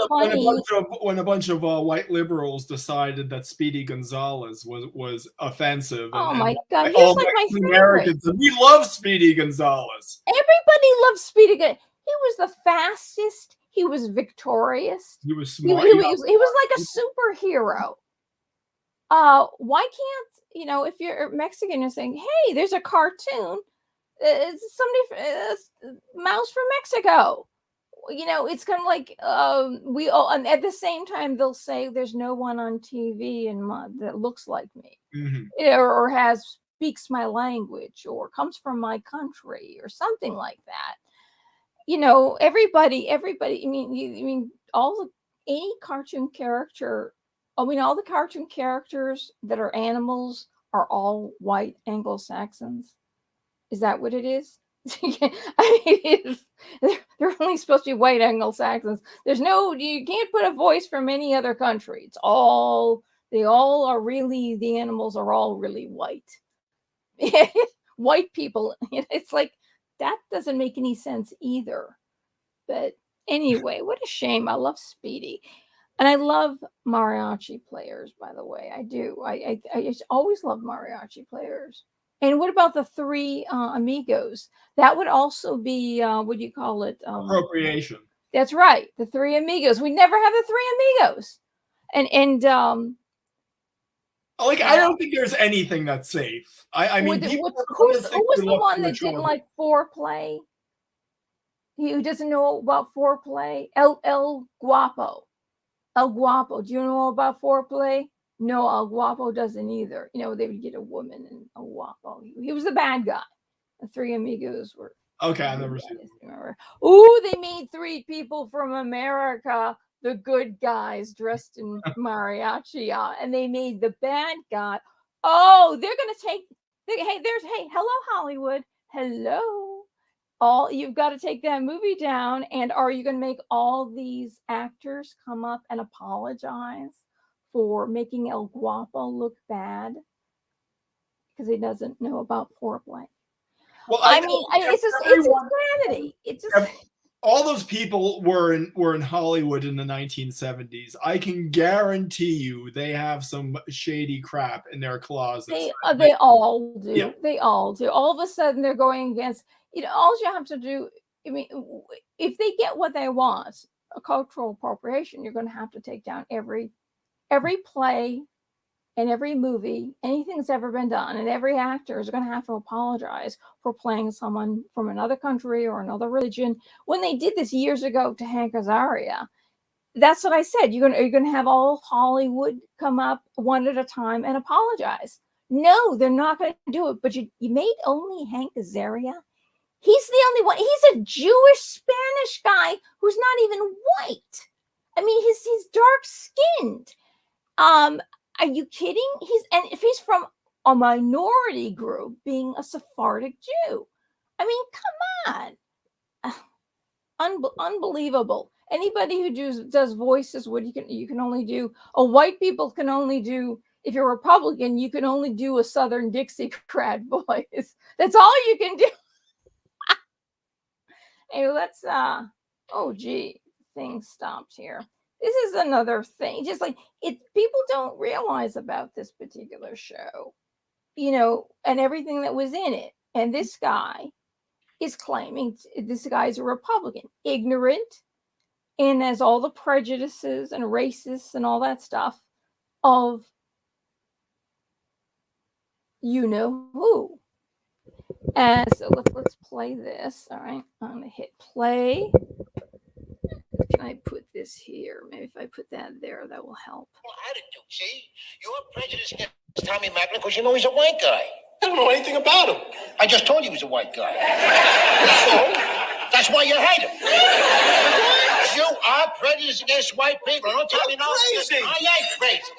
when a bunch of white liberals decided that Speedy Gonzalez was offensive. Oh my God, he's all like my Americans, and we love Speedy Gonzalez. Everybody loves Speedy Gonzalez. He was the fastest. He was victorious. He was smart. He was like a superhero. Why can't, if you're Mexican, you're saying, hey, there's a cartoon. It's Mouse from Mexico. It's kind of like we all, and at the same time, they'll say there's no one on TV that looks like me, or speaks my language, or comes from my country, or something like that. Everybody. I mean, any cartoon character. All the cartoon characters that are animals are all white Anglo-Saxons. Is that what it is? They're only supposed to be white Anglo-Saxons. You can't put a voice from any other country. The animals are all really white. White people. It's like, that doesn't make any sense either. But anyway, what a shame. I love Speedy. And I love mariachi players, by the way. I do. I always love mariachi players. And what about the three amigos? That would also be, what do you call it? Appropriation. That's right. The three amigos. We never have the three amigos. And I don't think there's anything that's safe. I mean, who was the one that didn't like foreplay? Who doesn't know about foreplay? El Guapo. El Guapo. Do you know about foreplay? No, El Guapo doesn't either. They would get a woman and El Guapo. He was the bad guy. The three amigos were. Okay, I've never seen it. Remember? Ooh, they made three people from America the good guys dressed in mariachi, and they made the bad guy. Oh, they're gonna take. Hello Hollywood. Hello. You've got to take that movie down, and are you going to make all these actors come up and apologize for making El Guapo look bad because he doesn't know about foreplay? Well, it's insanity. It's just all those people were in Hollywood in the 1970s. I can guarantee you they have some shady crap in their closets. They all do. Yeah. They all do. All of a sudden, they're going against. All you have to do. I mean, if they get what they want, a cultural appropriation, you're going to have to take down every play in every movie, anything that's ever been done, and every actor is going to have to apologize for playing someone from another country or another religion. When they did this years ago to Hank Azaria, that's what I said. You're going to have all Hollywood come up one at a time and apologize. No, they're not going to do it. But you made only Hank Azaria. He's the only one. He's a Jewish Spanish guy who's not even white. I mean, he's dark skinned. Are you kidding? And if he's from a minority group, being a Sephardic Jew, I mean, come on, unbelievable. Anybody who does voices, you can only do. White people can only do. If you're Republican, you can only do a Southern Dixiecrat voice. That's all you can do. Hey, let's. Oh, gee, thing stopped here. This is another thing. Just like people don't realize about this particular show, and everything that was in it. And this guy is claiming this guy's a Republican, ignorant, and has all the prejudices and racists and all that stuff of who. And so let's play this. All right, I'm gonna hit play. Can I put this here? Maybe if I put that there, that will help. Attitude, see? You're prejudiced against Tommy Macklin because you know he's a white guy. I don't know anything about him. I just told you he was a white guy. So, that's why you hate him. You are prejudiced against white people. Don't tell me no. Crazy. I ain't crazy.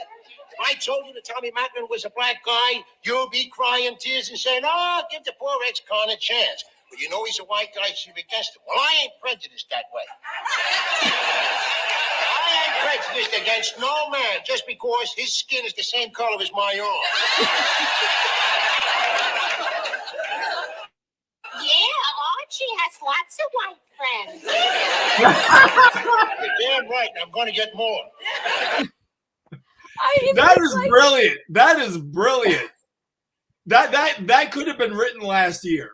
If I told you that Tommy Macklin was a black guy, you'll be crying tears and saying, give the poor ex-con a chance. But you know he's a white guy, so you're against him. Well, I ain't prejudiced that way. I ain't prejudiced against no man just because his skin is the same color as my own. Yeah, Archie has lots of white friends. You're damn right, and I'm going to get more. That is brilliant. That is brilliant. That could have been written last year.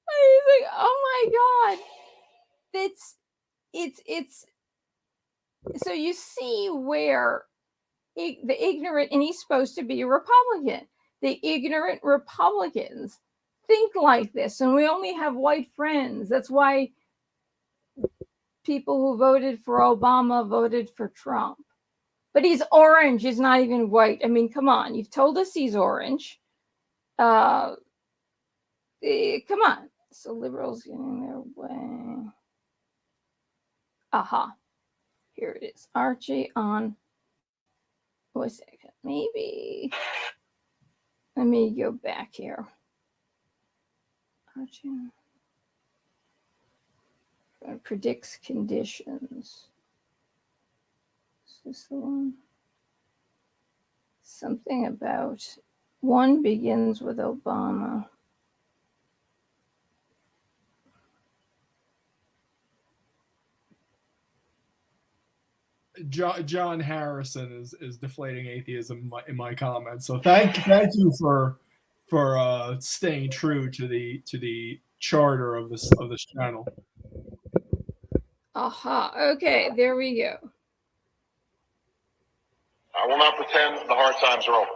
Like, oh my God. It's so you see where the ignorant, and he's supposed to be a Republican. The ignorant Republicans think like this, and we only have white friends. That's why people who voted for Obama voted for Trump. But he's orange. He's not even white. I mean, come on. You've told us he's orange. Come on. So liberals getting their way. Aha. Here it is. Archie on. Wait a second. Maybe. Let me go back here. Archie predicts conditions. Is this the one? Something about one begins with Obama. John Harrison is deflating atheism in my comments. So thank you for staying true to the charter of this channel. Aha. Okay, there we go. I will not pretend the hard times are over.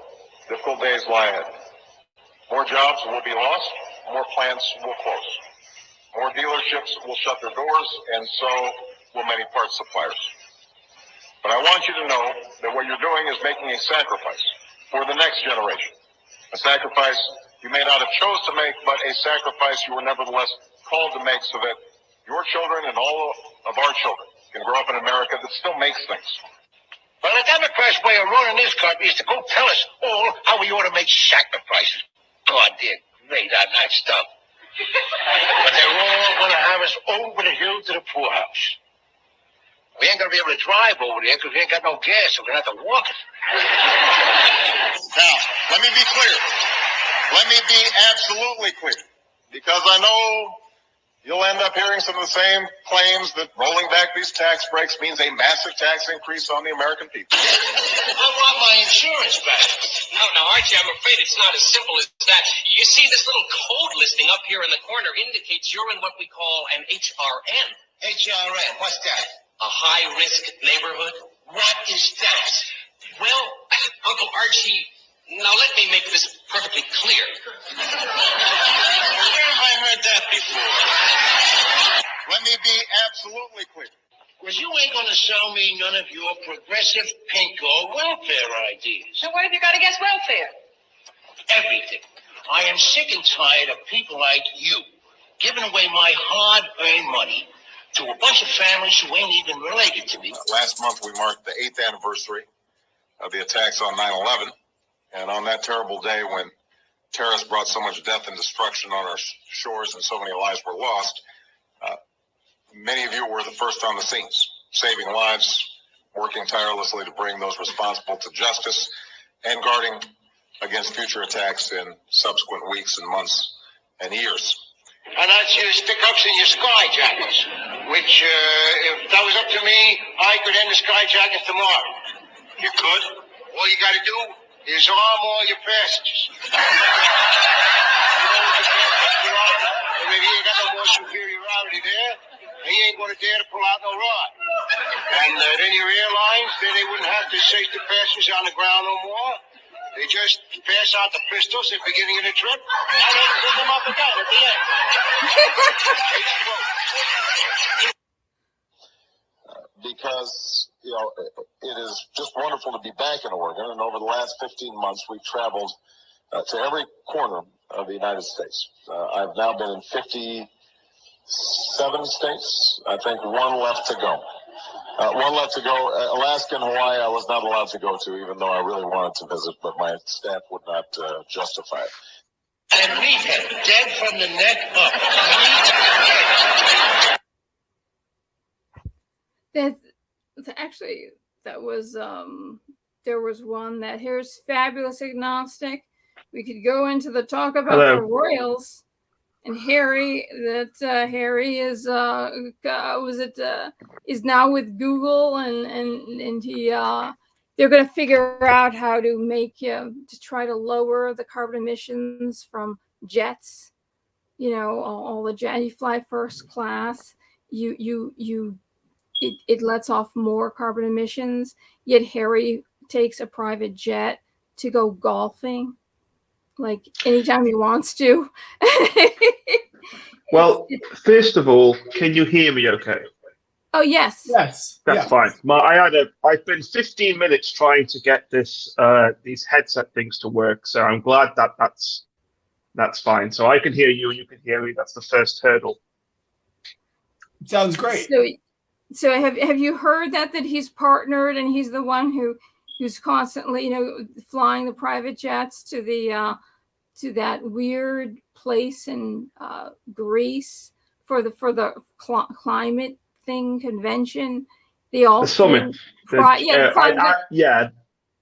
Difficult days lie ahead. More jobs will be lost. More plants will close. More dealerships will shut their doors, and so will many parts suppliers. But I want you to know that what you're doing is making a sacrifice for the next generation. A sacrifice you may not have chose to make, but a sacrifice you were nevertheless called to make so that your children and all of our children can grow up in America that still makes things. Well, the Democrats' way of running this country is to go tell us all how we ought to make sacrifices. God, they're great on that stuff. But they're all going to have us over the hill to the poorhouse. We ain't going to be able to drive over there because we ain't got no gas, so we're going to have to walk it. Now, let me be clear. Let me be absolutely clear. Because I know you'll end up hearing some of the same claims that rolling back these tax breaks means a massive tax increase on the American people. I want my insurance back. No, Archie, I'm afraid it's not as simple as that. You see, this little code listing up here in the corner indicates you're in what we call an HRN. HRN, what's that? A high-risk neighborhood. What is that? Well, Uncle Archie, now let me make this perfectly clear. Where have I heard that before? Let me be absolutely clear. Because you ain't going to sell me none of your progressive pinko welfare ideas. So what have you got against welfare? Everything. I am sick and tired of people like you giving away my hard-earned money to a bunch of families who ain't even related to me. Last month, we marked the 8th anniversary of the attacks on 9/11. And on that terrible day when terrorists brought so much death and destruction on our shores and so many lives were lost, many of you were the first on the scenes, saving lives, working tirelessly to bring those responsible to justice, and guarding against future attacks in subsequent weeks and months and years. And that's your stick-ups and your skyjackets, which, if that was up to me, I could end the skyjackets tomorrow. You could. All you got to do is arm all your passengers. Maybe you ain't got no more superiority there, and you ain't going to dare to pull out no rod. And then your airlines, then they wouldn't have to chase the passengers on the ground no more. They just pass out the pistols at the beginning of the trip, and they pick them up again at the end. Because, it is just wonderful to be back in Oregon. And over the last 15 months, we've traveled to every corner of the United States. I've now been in 57 states. I think one left to go. Alaska and Hawaii, I was not allowed to go to, even though I really wanted to visit, but my staff would not justify it. And meathead, dead from the neck up. That's actually, that was, there was one that, here's Fabulous Agnostic. We could go into the talk about the Royals. And Harry, Harry is is now with Google, and he they're going to figure out how to make to try to lower the carbon emissions from jets. All the jet, you fly first class, it lets off more carbon emissions. Yet Harry takes a private jet to go golfing, like anytime he wants to. Well, first of all, can you hear me okay? Oh, yes. Yes. That's fine. I've been 15 minutes trying to get these headset things to work, so I'm glad that's fine. So I can hear you and you can hear me. That's the first hurdle. Sounds great. So have you heard that he's partnered, and he's the one who's constantly, flying the private jets to the to that weird place in Greece for the climate thing convention. The summit.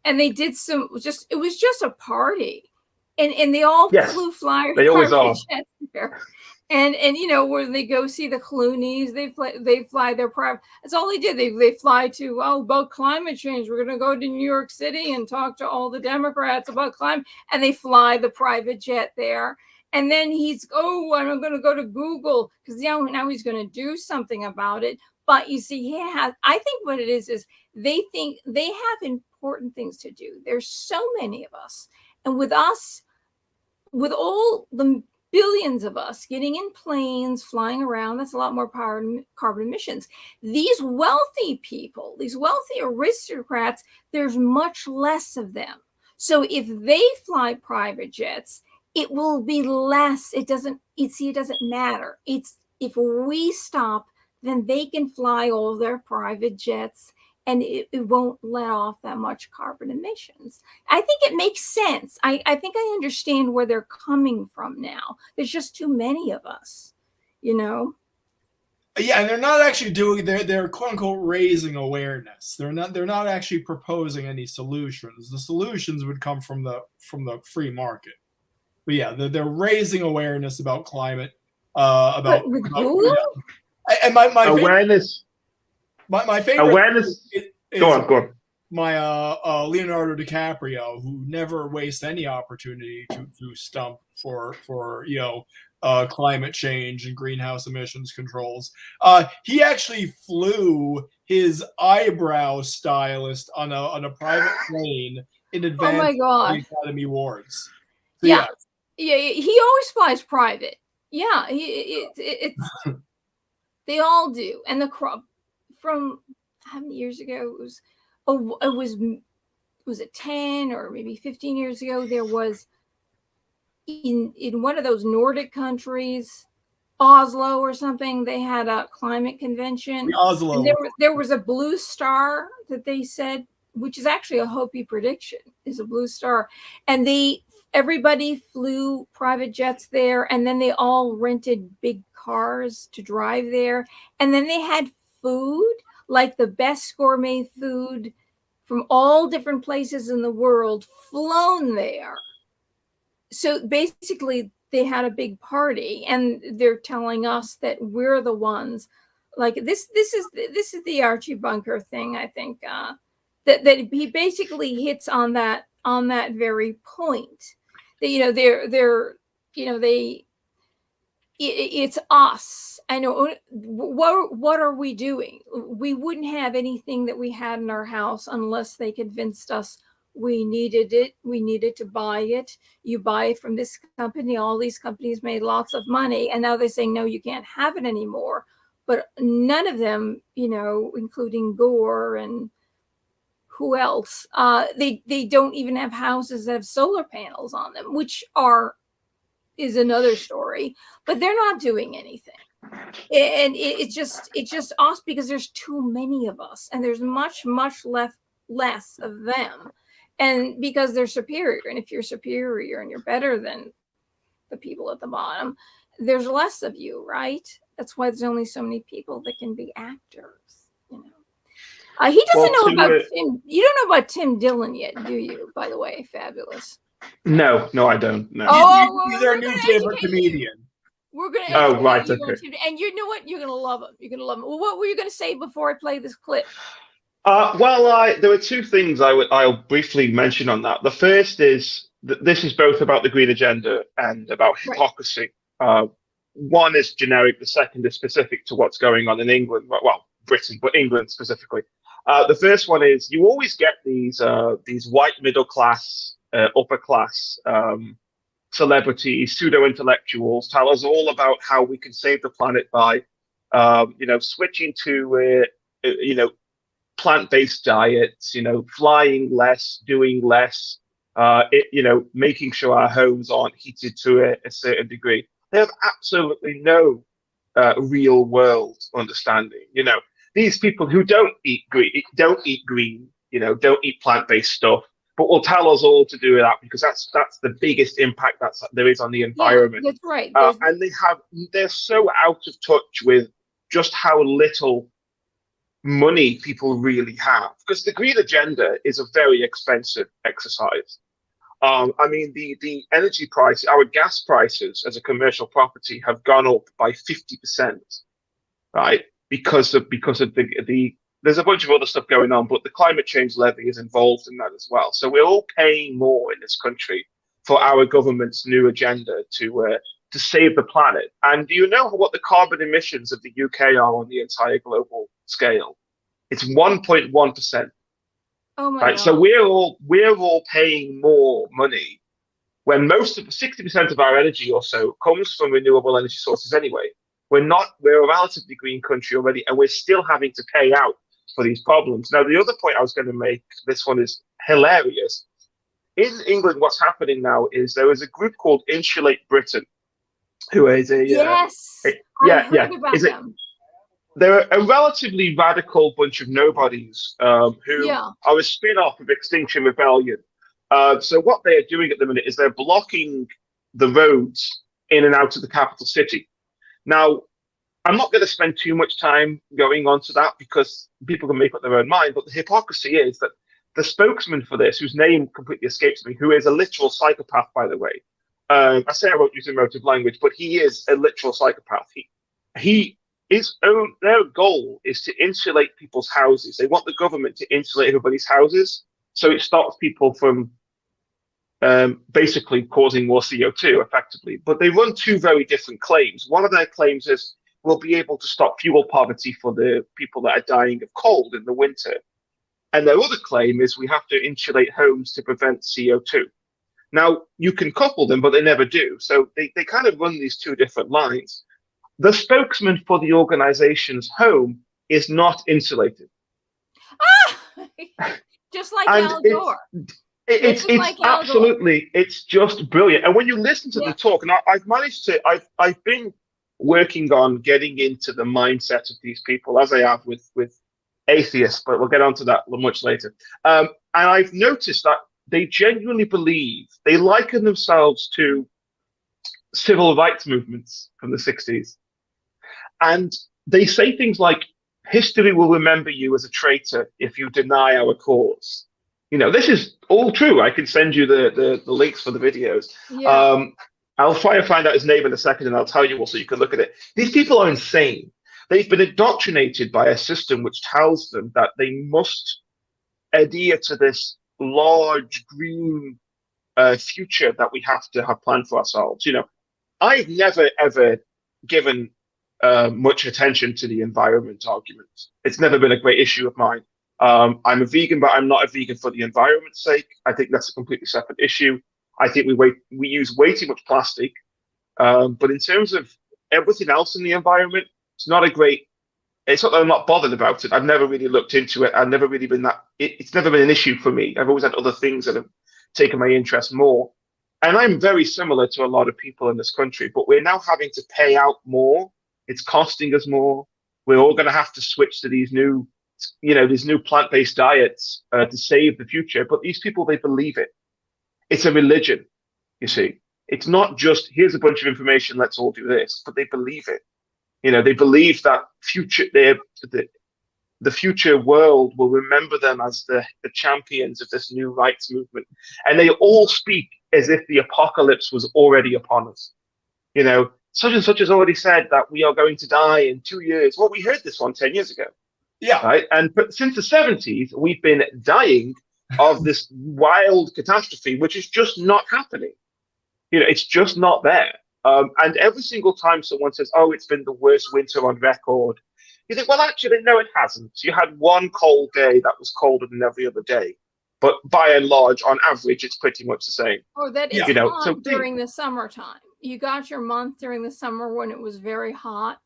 And they did it was just a party, and they all flew flyers. They always are. There. And where they go see the Clooney's, they fly their private. That's all they did. They fly to about climate change. We're going to go to New York City and talk to all the Democrats about climate, and they fly the private jet there. And then I'm going to go to Google because now he's going to do something about it. But you see, I think what it is they think they have important things to do. There's so many of us, and with us, with all the billions of us getting in planes, flying around, that's a lot more carbon emissions. These wealthy people, these wealthy aristocrats, there's much less of them. So if they fly private jets, it will be less. It doesn't matter. It's if we stop, then they can fly all their private jets, and it won't let off that much carbon emissions. I think it makes sense. I think I understand where they're coming from now. There's just too many of us, Yeah, and they're not actually doing. They're quote unquote raising awareness. They're not actually proposing any solutions. The solutions would come from the free market. But yeah, they're raising awareness about climate. About Google. And my awareness. My favorite awareness. Go on. My Leonardo DiCaprio, who never wastes any opportunity to stump for climate change and greenhouse emissions controls. He actually flew his eyebrow stylist on a private plane in Oh advance my of the God. Academy Awards. So, Yeah. Yeah, he always flies private. Yeah, it's they all do. And the from how many years ago was it 10 or maybe 15 years ago, there was in one of those Nordic countries, Oslo or something, they had a climate convention. the Oslo. And there was a blue star that they said, which is actually a Hopi prediction, is a blue star. And everybody flew private jets there, and then they all rented big cars to drive there. And then they had food, like the best gourmet food from all different places in the world flown there. So basically they had a big party, and they're telling us that we're the ones, like this is the Archie Bunker thing, I think, that he basically hits on that very point, that it's us. I know. What are we doing? We wouldn't have anything that we had in our house unless they convinced us we needed it. We needed to buy it. You buy it from this company. All these companies made lots of money, and now they're saying, no, you can't have it anymore. But none of them, including Gore and who else, they don't even have houses that have solar panels on them, which is another story. But they're not doing anything. And it's just us, because there's too many of us, and there's much less of them. And because they're superior, and if you're superior and you're better than the people at the bottom, there's less of you, right? That's why there's only so many people that can be actors. He doesn't know about Tim. You don't know about Tim Dillon yet, do you? By the way, Fabulous. No, I don't. No. He's our new favorite comedian. We're going to right, okay. And you know what? You're going to love him. You're going to love him. Well, what were you going to say before I play this clip? There were two things I'll briefly mention on that. The first is that this is both about the green agenda and about hypocrisy. Right. One is generic. The second is specific to what's going on in England. Well, Britain, but England specifically. The first one is you always get these white middle class, upper class celebrities, pseudo intellectuals tell us all about how we can save the planet by, switching to plant-based diets, flying less, doing less, making sure our homes aren't heated to a certain degree. They have absolutely no real world understanding. These people who don't eat green, don't eat plant-based stuff, but will tell us all to do that because that's the biggest impact there is on the environment. Yeah, that's right. And they're so out of touch with just how little money people really have, because the green agenda is a very expensive exercise. The energy price, our gas prices as a commercial property have gone up by 50%, right? Because of the there's a bunch of other stuff going on, but the climate change levy is involved in that as well. So we're all paying more in this country for our government's new agenda to save the planet. And do you know what the carbon emissions of the UK are on the entire global scale? It's 1.1%. Oh my God. So we're all paying more money when most of 60% of our energy or so comes from renewable energy sources anyway. We're a relatively green country already, and we're still having to pay out for these problems. Now, the other point I was going to make, this one is hilarious. In England, what's happening now is there is a group called Insulate Britain, who is a I heard about them. They're a relatively radical bunch of nobodies who are a spin-off of Extinction Rebellion. So what they are doing at the minute is they're blocking the roads in and out of the capital city. Now, I'm not going to spend too much time going on to that because people can make up their own mind, but the hypocrisy is that the spokesman for this, whose name completely escapes me, who is a literal psychopath, by the way. I say I won't use emotive language, but he is a literal psychopath. Their goal is to insulate people's houses. They want the government to insulate everybody's houses, so it stops people from basically causing more CO2 effectively. But they run two very different claims. One of their claims is we'll be able to stop fuel poverty for the people that are dying of cold in the winter. And their other claim is we have to insulate homes to prevent CO2. Now, you can couple them, but they never do. So they kind of run these two different lines. The spokesman for the organization's home is not insulated. Just like And Al Gore. It's like absolutely, it's just brilliant. And when you listen to the talk, and I've been working on getting into the mindset of these people, as I have with atheists, but we'll get onto that much later. And I've noticed that they genuinely believe, they liken themselves to civil rights movements from the 60s. And they say things like, history will remember you as a traitor if you deny our cause. You know, this is all true. I can send you the links for the videos. Yeah. I'll try to find out his name in a second, and I'll tell you also, you can look at it. These people are insane. They've been indoctrinated by a system which tells them that they must adhere to this large green future that we have to have planned for ourselves. You know, I've never, ever given much attention to the environment argument. It's never been a great issue of mine. I'm a vegan, but I'm not a vegan for the environment's sake. I think that's a completely separate issue. I think we use way too much plastic. But in terms of everything else in the environment, it's not that I'm not bothered about it. I've never really looked into it. I've never really been it's never been an issue for me. I've always had other things that have taken my interest more. And I'm very similar to a lot of people in this country, but we're now having to pay out more. It's costing us more. We're all going to have to switch to these new plant-based diets to save the future. But these people, they believe it. It's a religion, you see. It's not just, here's a bunch of information, let's all do this, but they believe it. You know, they believe that the future world will remember them as the champions of this new rights movement. And they all speak as if the apocalypse was already upon us. You know, such and such has already said that we are going to die in 2 years. Well, we heard this one 10 years ago. Yeah. Right. But since the 70s, we've been dying of this wild catastrophe, which is just not happening. You know, it's just not there. And every single time someone says, oh, it's been the worst winter on record, you think, well, actually, no, it hasn't. You had one cold day that was colder than every other day. But by and large, on average, it's pretty much the same. Or that it's hot during the summertime. You got your month during the summer when it was very hot.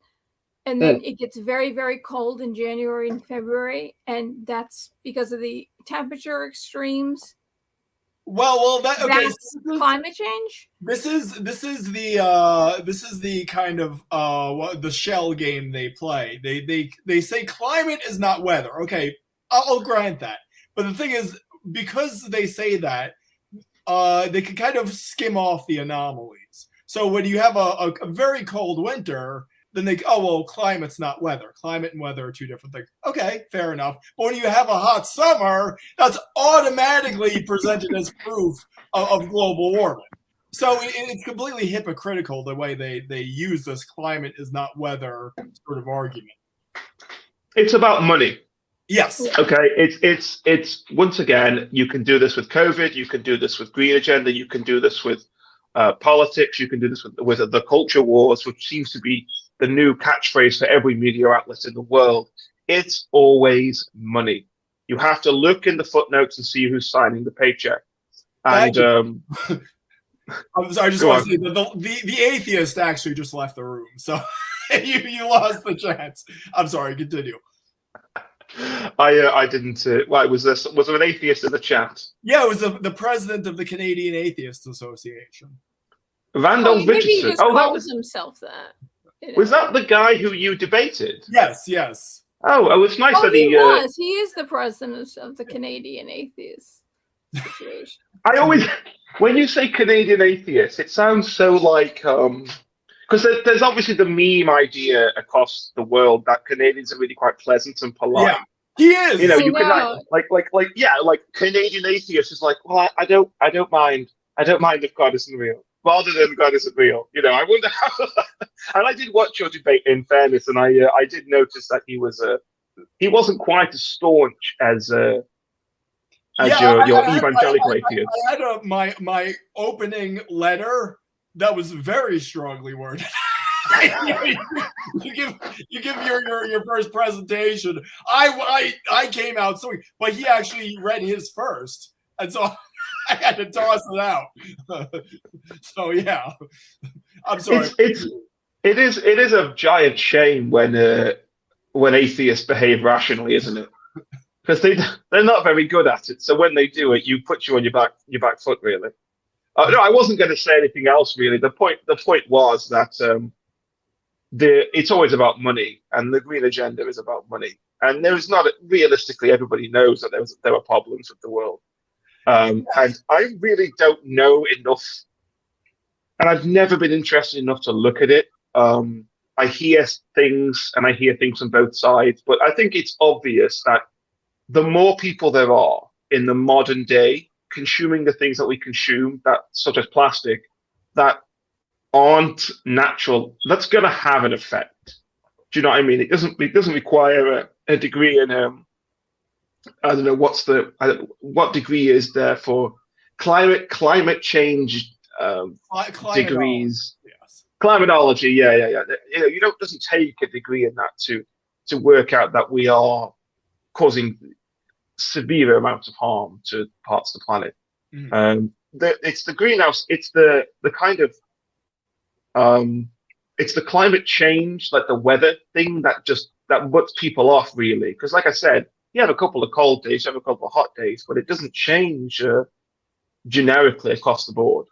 And then it gets very, very cold in January and February. And that's because of the temperature extremes. Well, that's climate change. This is the kind of the shell game they play. They say climate is not weather. Okay, I'll grant that. But the thing is, because they say that, they can kind of skim off the anomalies. So when you have a very cold winter, then climate's not weather. Climate and weather are two different things. Okay, fair enough. But when you have a hot summer, that's automatically presented as proof of global warming. So it's completely hypocritical the way they use this climate is not weather sort of argument. It's about money. Yes. Okay. It's once again, you can do this with COVID. You can do this with green agenda. You can do this with politics. You can do this with the culture wars, which seems to be the new catchphrase for every media outlet in the world. It's always money. You have to look in the footnotes and see who's signing the paycheck. And I'm sorry, I just want to say that the atheist actually just left the room, so you lost the chance. I'm sorry, continue. I didn't. Was there an atheist in the chat? Yeah, it was the president of the Canadian Atheists Association. Randall Richardson. Maybe he just calls himself that. Was that the guy who you debated? Yes. Oh, it's nice that he was. He is the president of the Canadian Atheists Association. I always, when you say Canadian atheists, it sounds so like because there's obviously the meme idea across the world that Canadians are really quite pleasant and polite. Yeah, he is. You know, you can like Canadian atheist is like, well, I don't mind if God isn't real, rather than God isn't real. You know, I wonder how. And I did watch your debate, in fairness, and I did notice that he wasn't quite as staunch as as Yeah, your evangelical atheist. I had my opening letter that was very strongly worded. you give your first presentation. I came out so, but he actually read his first, and so I had to toss it out. So yeah, I'm sorry. It is a giant shame when atheists behave rationally, isn't it? Because they're not very good at it. So when they do it, you put you on your back foot, really. No, I wasn't going to say anything else really. The point was that it's always about money, and the green agenda is about money. And there is not, realistically, everybody knows that there are problems with the world. And I really don't know enough, and I've never been interested enough to look at it. I hear things, and I hear things on both sides, but I think it's obvious that the more people there are in the modern day consuming the things that we consume, that such as plastic, that aren't natural, that's going to have an effect. Do you know what I mean? It doesn't require a degree in I don't know what degree is there for climate change degrees. Yes. Climatology, yeah. You know, it doesn't take a degree in that to work out that we are causing severe amounts of harm to parts of the planet. It's the greenhouse. It's the kind of it's the climate change, like the weather thing that puts people off, really. Because, like I said, you have a couple of cold days, you have a couple of hot days, but it doesn't change generically across the board.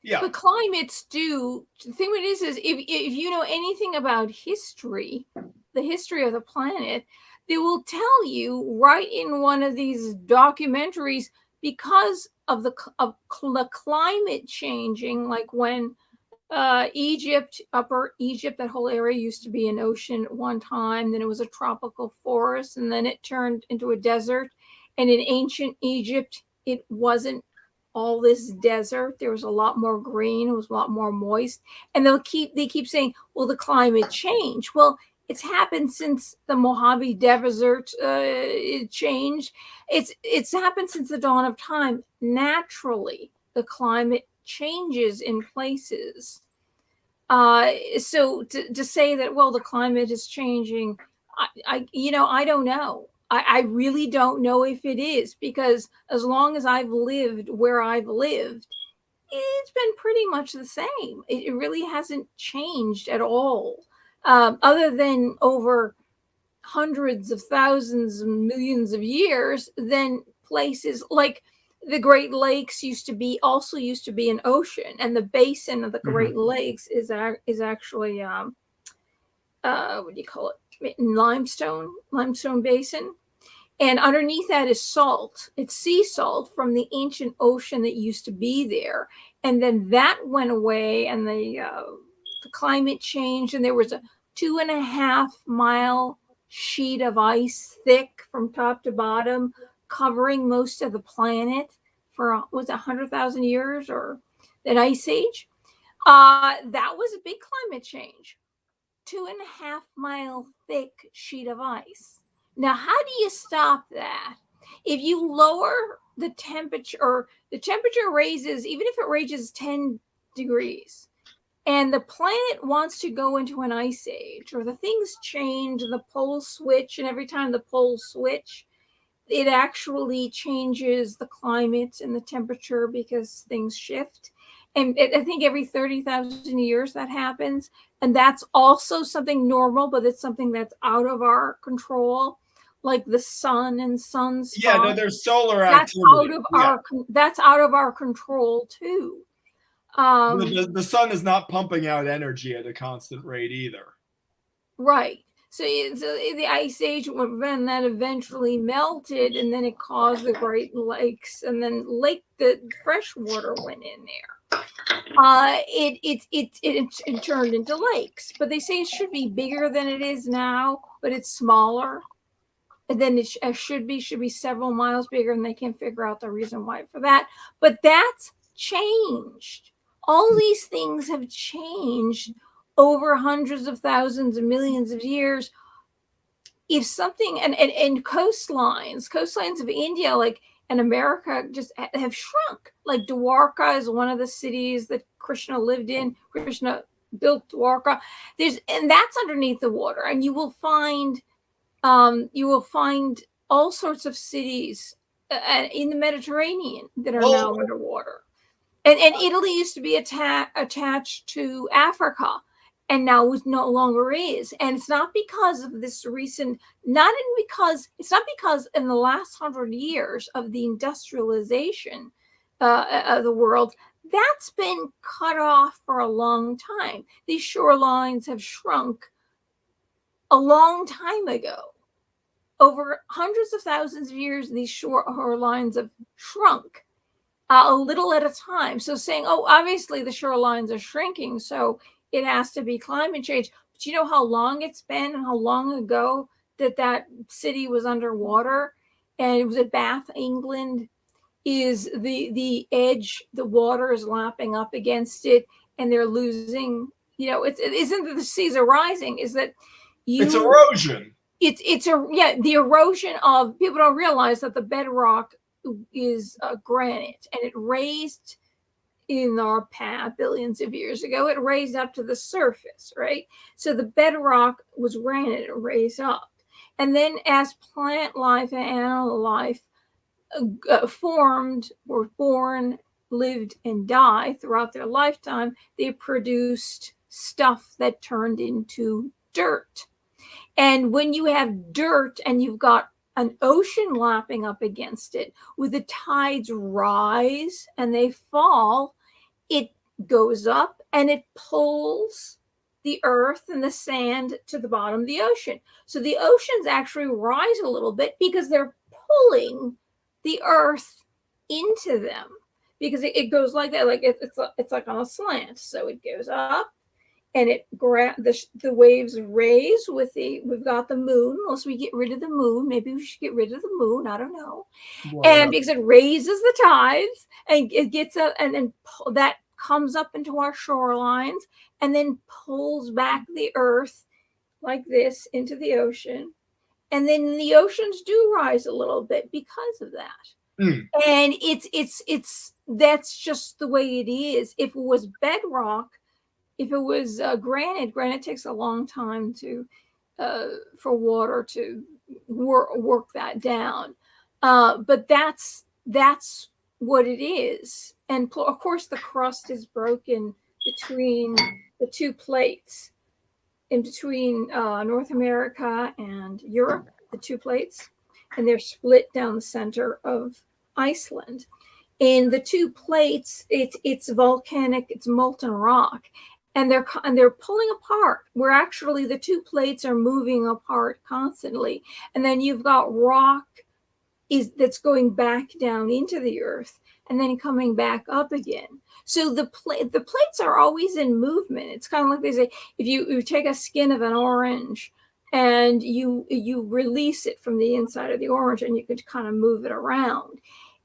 Yeah. But climates do. The thing with it is if you know anything about history, the history of the planet, they will tell you right in one of these documentaries, because of the climate changing, like when Egypt, Upper Egypt, that whole area used to be an ocean at one time, then it was a tropical forest, and then it turned into a desert. And in ancient Egypt, it wasn't all this desert. There was a lot more green, it was a lot more moist. And they keep saying, well, the climate changed. Well, it's happened since the Mojave Desert it changed. It's happened since the dawn of time. Naturally, the climate changes in places. So to say that, well, the climate is changing, I don't know. I really don't know if it is, because as long as I've lived where I've lived, it's been pretty much the same. It really hasn't changed at all, other than over hundreds of thousands and millions of years. Then places like the Great Lakes used to be an ocean, and the basin of the Great Lakes is actually what do you call it? Limestone basin. And underneath that is salt. It's sea salt from the ancient ocean that used to be there. And then that went away, and the climate changed, and there was a 2.5 mile sheet of ice, thick from top to bottom, covering most of the planet for 100,000 years, or an ice age. That was a big climate change. 2.5 mile thick sheet of ice. Now, how do you stop that? If you lower the temperature, or the temperature raises, even if it raises 10 degrees, and the planet wants to go into an ice age, or the things change, the poles switch, and every time the poles switch, it actually changes the climate and the temperature because things shift. And I think every 30,000 years that happens. And that's also something normal, but it's something that's out of our control, like the sun and sunspots. Yeah, no, there's solar activity. That's out of our control too. The sun is not pumping out energy at a constant rate either. Right. So the ice age, when that eventually melted, and then it caused the Great Lakes, and then the fresh water went in there. It turned into lakes, but they say it should be bigger than it is now, but it's smaller. And then it should be several miles bigger, and they can't figure out the reason why for that. But that's changed. All these things have changed over hundreds of thousands and millions of years. If something, and coastlines of India, like and America just have shrunk. Like Dwarka is one of the cities that Krishna lived in. Krishna built Dwarka. And that's underneath the water, and you will find all sorts of cities in the Mediterranean that are now underwater. And Italy used to be attached to Africa, and now it no longer is. And it's not because of this recent, it's not because in the last 100 years of the industrialization of the world, that's been cut off for a long time. These shorelines have shrunk a long time ago. Over hundreds of thousands of years, these shorelines have shrunk a little at a time. So saying, oh, obviously the shorelines are shrinking, so it has to be climate change. But you know how long it's been and how long ago that city was underwater? And it was at Bath, England. Is the edge, the water is lapping up against it, and they're losing, it isn't that the seas are rising, is that it's erosion. The erosion of, people don't realize that the bedrock is granite, and it raised in our past billions of years ago, it raised up to the surface, right? So the bedrock was granite, it raised up. And then as plant life and animal life formed, were born, lived, and died throughout their lifetime, they produced stuff that turned into dirt. And when you have dirt and you've got an ocean lapping up against it, with the tides rise and they fall, it goes up and it pulls the earth and the sand to the bottom of the ocean. So the oceans actually rise a little bit because they're pulling the earth into them, because it goes like that, like it's like on a slant. So it goes up, and the waves raise with we've got the moon. Unless we get rid of the moon, maybe we should get rid of the moon. I don't know. Wow. And because it raises the tides, and it gets up, and then that comes up into our shorelines, and then pulls back the earth like this into the ocean. And then the oceans do rise a little bit because of that. And that's just the way it is. If it was bedrock, if it was granite takes a long time for water to work that down. But that's what it is. And of course, the crust is broken between the two plates, in between North America and Europe, the two plates, and they're split down the center of Iceland. In the two plates, it's volcanic, it's molten rock, and they're pulling apart, where actually the two plates are moving apart constantly. And then you've got rock that's going back down into the earth and then coming back up again. So the plates are always in movement. It's kind of like they say, if you take a skin of an orange and you release it from the inside of the orange, and you could kind of move it around.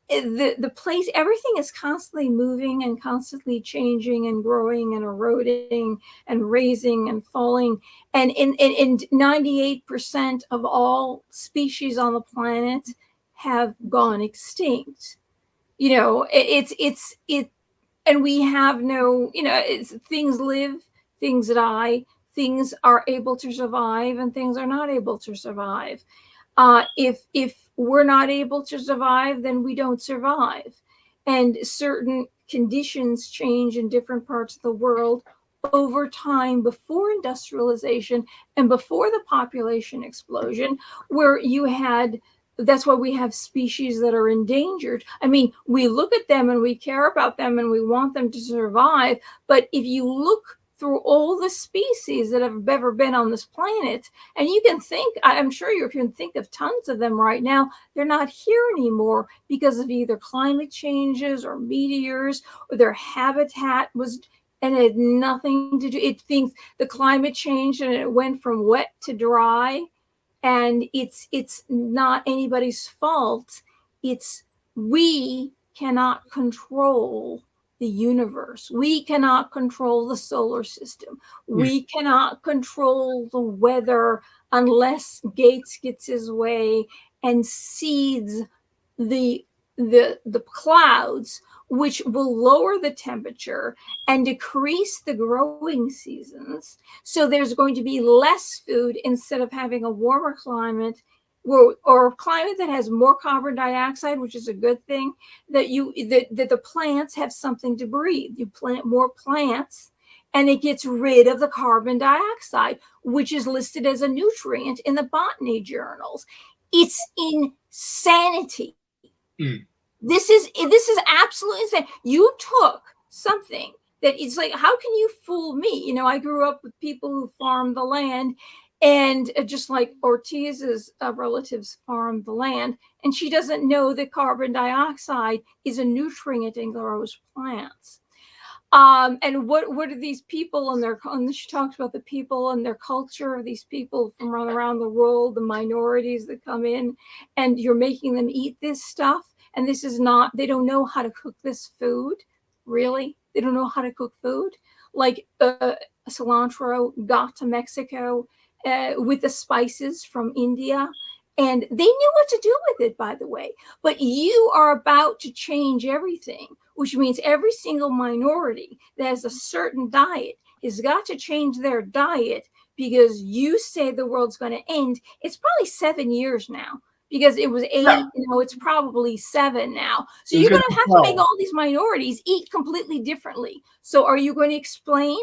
The place, everything is constantly moving and constantly changing and growing and eroding and raising and falling. And in 98% of all species on the planet have gone extinct. And we have no, things live, things die, things are able to survive, and things are not able to survive. If we're not able to survive, then we don't survive. And certain conditions change in different parts of the world over time, before industrialization and before the population explosion, where that's why we have species that are endangered. I mean, we look at them and we care about them and we want them to survive. But if you look through all the species that have ever been on this planet, and you can think, I'm sure you can think of tons of them right now, they're not here anymore because of either climate changes or meteors, or their habitat and it had nothing to do. It thinks the climate changed and it went from wet to dry. And it's not anybody's fault. We cannot control the universe. We cannot control the solar system. We cannot control the weather unless Gates gets his way and seeds the the clouds, which will lower the temperature and decrease the growing seasons. So there's going to be less food instead of having a warmer climate or a climate that has more carbon dioxide, which is a good thing, that the plants have something to breathe. You plant more plants and it gets rid of the carbon dioxide, which is listed as a nutrient in the botany journals. It's insanity. Mm. This is absolutely insane. You took something that it's like, how can you fool me? You know, I grew up with people who farmed the land, and just like Ortiz's relatives farmed the land, and she doesn't know that carbon dioxide is a nutrient in those plants. And what are these people and she talks about the people and their culture, these people from around the world, the minorities that come in, and you're making them eat this stuff. And this is not, they don't know how to cook this food. Really? They don't know how to cook food. Like cilantro got to Mexico with the spices from India. And they knew what to do with it, by the way. But you are about to change everything, which means every single minority that has a certain diet has got to change their diet because you say the world's going to end. It's probably 7 years now because it was 8. Yeah. You know, it's probably 7 now. So It's you're going gonna to be have 12. to make all these minorities eat completely differently. So are you going to explain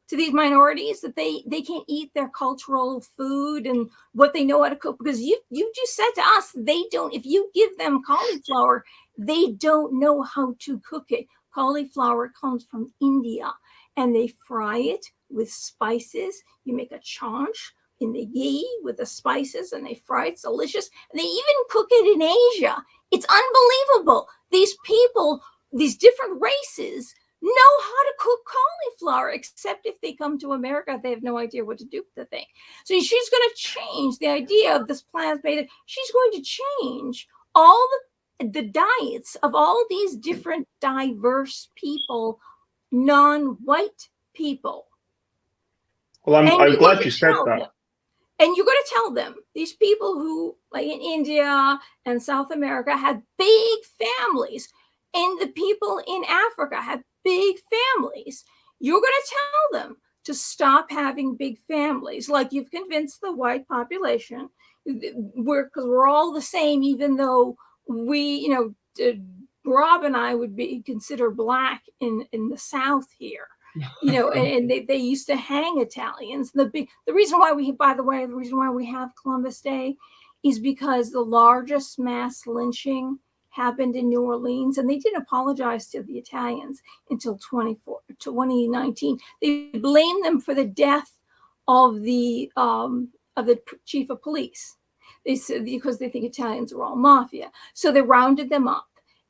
to these minorities that they can't eat their cultural food and what they know how to cook? Because you just said to us, they don't, if you give them cauliflower, they don't know how to cook it. Cauliflower comes from India and they fry it with spices. You make a chaunch in the ghee with the spices and they fry it. It's delicious. And they even cook it in Asia. It's unbelievable. These people, these different races, know how to cook cauliflower, except if they come to America, they have no idea what to do with the thing. So she's going to change the idea of this plant-based. She's going to change all the diets of all these different diverse people, non-white people. Well, I'm glad you said that. And you're going to tell them, these people who, like in India and South America, have big families, and the people in Africa have big families. You're going to tell them to stop having big families, like you've convinced the white population, because we're all the same, even though we, you know, Rob and I would be considered black in the South here. You know, and they used to hang Italians. The reason why we, by the way, the reason why we have Columbus Day is because the largest mass lynching happened in New Orleans, and they didn't apologize to the Italians until 2019. They blamed them for the death of the chief of police. They said because they think Italians are all mafia. So they rounded them up.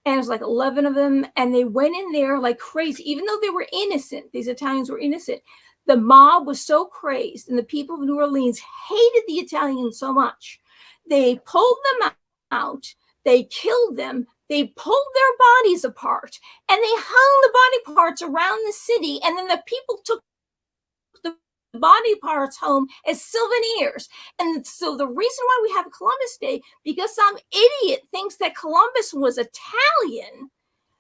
And it was like 11 of them. And they went in there like crazy, even though they were innocent. These Italians were innocent. The mob was so crazed, and the people of New Orleans hated the Italians so much. They pulled them out. They killed them. They pulled their bodies apart, and they hung the body parts around the city. And then the people took the body parts home as souvenirs. And so the reason why we have Columbus Day, because some idiot thinks that Columbus was Italian,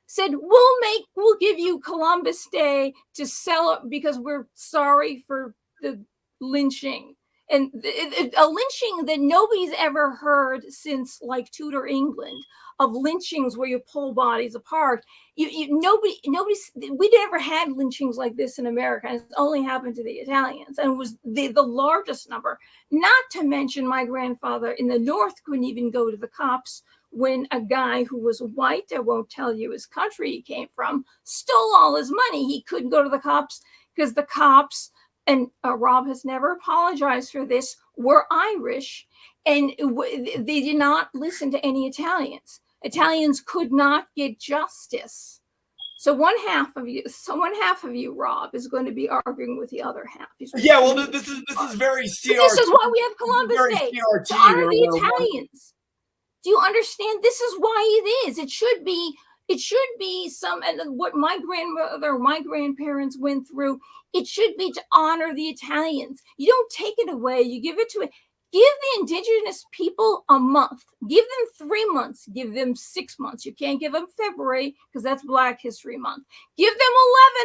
said, we'll give you Columbus Day to celebrate because we're sorry for the lynching. And a lynching that nobody's ever heard since like Tudor England, of lynchings where you pull bodies apart. Nobody, we never had lynchings like this in America. And it's only happened to the Italians, and it was the largest number. Not to mention my grandfather in the North couldn't even go to the cops when a guy who was white, I won't tell you his country he came from, stole all his money. He couldn't go to the cops because the cops, and Rob has never apologized for this, were Irish, and they did not listen to any Italians. Italians could not get justice. So one half of you, Rob, is going to be arguing with the other half. Yeah, well, this is very CRT. This is why we have Columbus Day, CRT, to honor the Italians. Do you understand? This is why it is. It should be some, and what my grandmother, my grandparents went through. It should be to honor the Italians. You don't take it away. You give it to it. Give the indigenous people a month. Give them 3 months. Give them 6 months. You can't give them February because that's Black History Month. Give them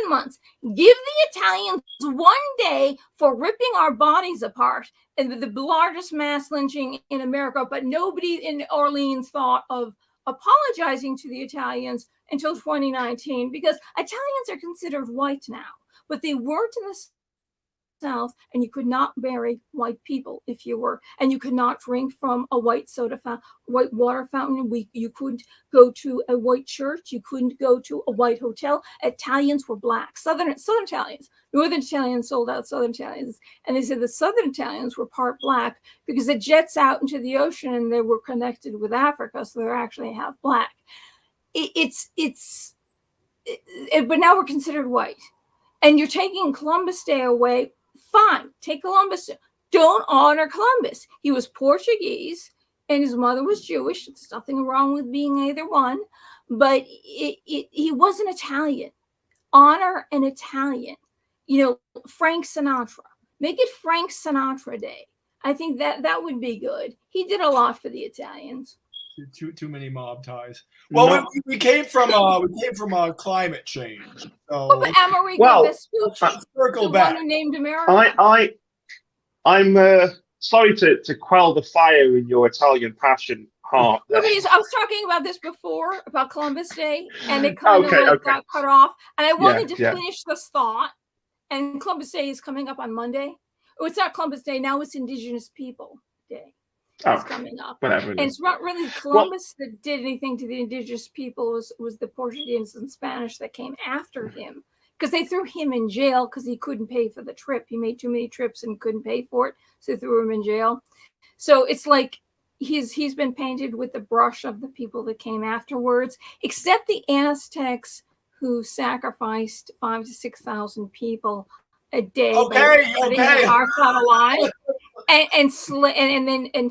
11 months. Give the Italians 1 day for ripping our bodies apart, and the largest mass lynching in America. But nobody in Orleans thought of apologizing to the Italians until 2019, because Italians are considered white now, but they weren't in the South, and you could not marry white people if you were, and you could not drink from a white white water fountain. You couldn't go to a white church. You couldn't go to a white hotel. Italians were Black. Southern Italians, Northern Italians sold out Southern Italians, and they said the Southern Italians were part Black because it jets out into the ocean, and they were connected with Africa, so they're actually half Black. But now we're considered white, and you're taking Columbus Day away. Fine, take Columbus. Don't honor Columbus. He was Portuguese and his mother was Jewish. There's nothing wrong with being either one, but he wasn't Italian. Honor an Italian. Frank Sinatra. Make it Frank Sinatra Day. I think that would be good. He did a lot for the Italians. Too many mob ties. Well, we came from climate change. So but Amerigo Vespucci, circle the back. one who named America. I'm sorry to quell the fire in your Italian passion heart. I was talking about this before, about Columbus Day, and it kind of got cut off. And I wanted to finish this thought. And Columbus Day is coming up on Monday. Oh, it's not Columbus Day now; it's Indigenous People Day. It's coming up. Whatever. And it's not really Columbus that did anything to the indigenous people. Was the Portuguese and Spanish that came after him, because they threw him in jail because he couldn't pay for the trip. He made too many trips and couldn't pay for it, so they threw him in jail. So it's like he's been painted with the brush of the people that came afterwards, except the Aztecs, who sacrificed 5,000 to 6,000 people a day. Okay. Hearts out alive. And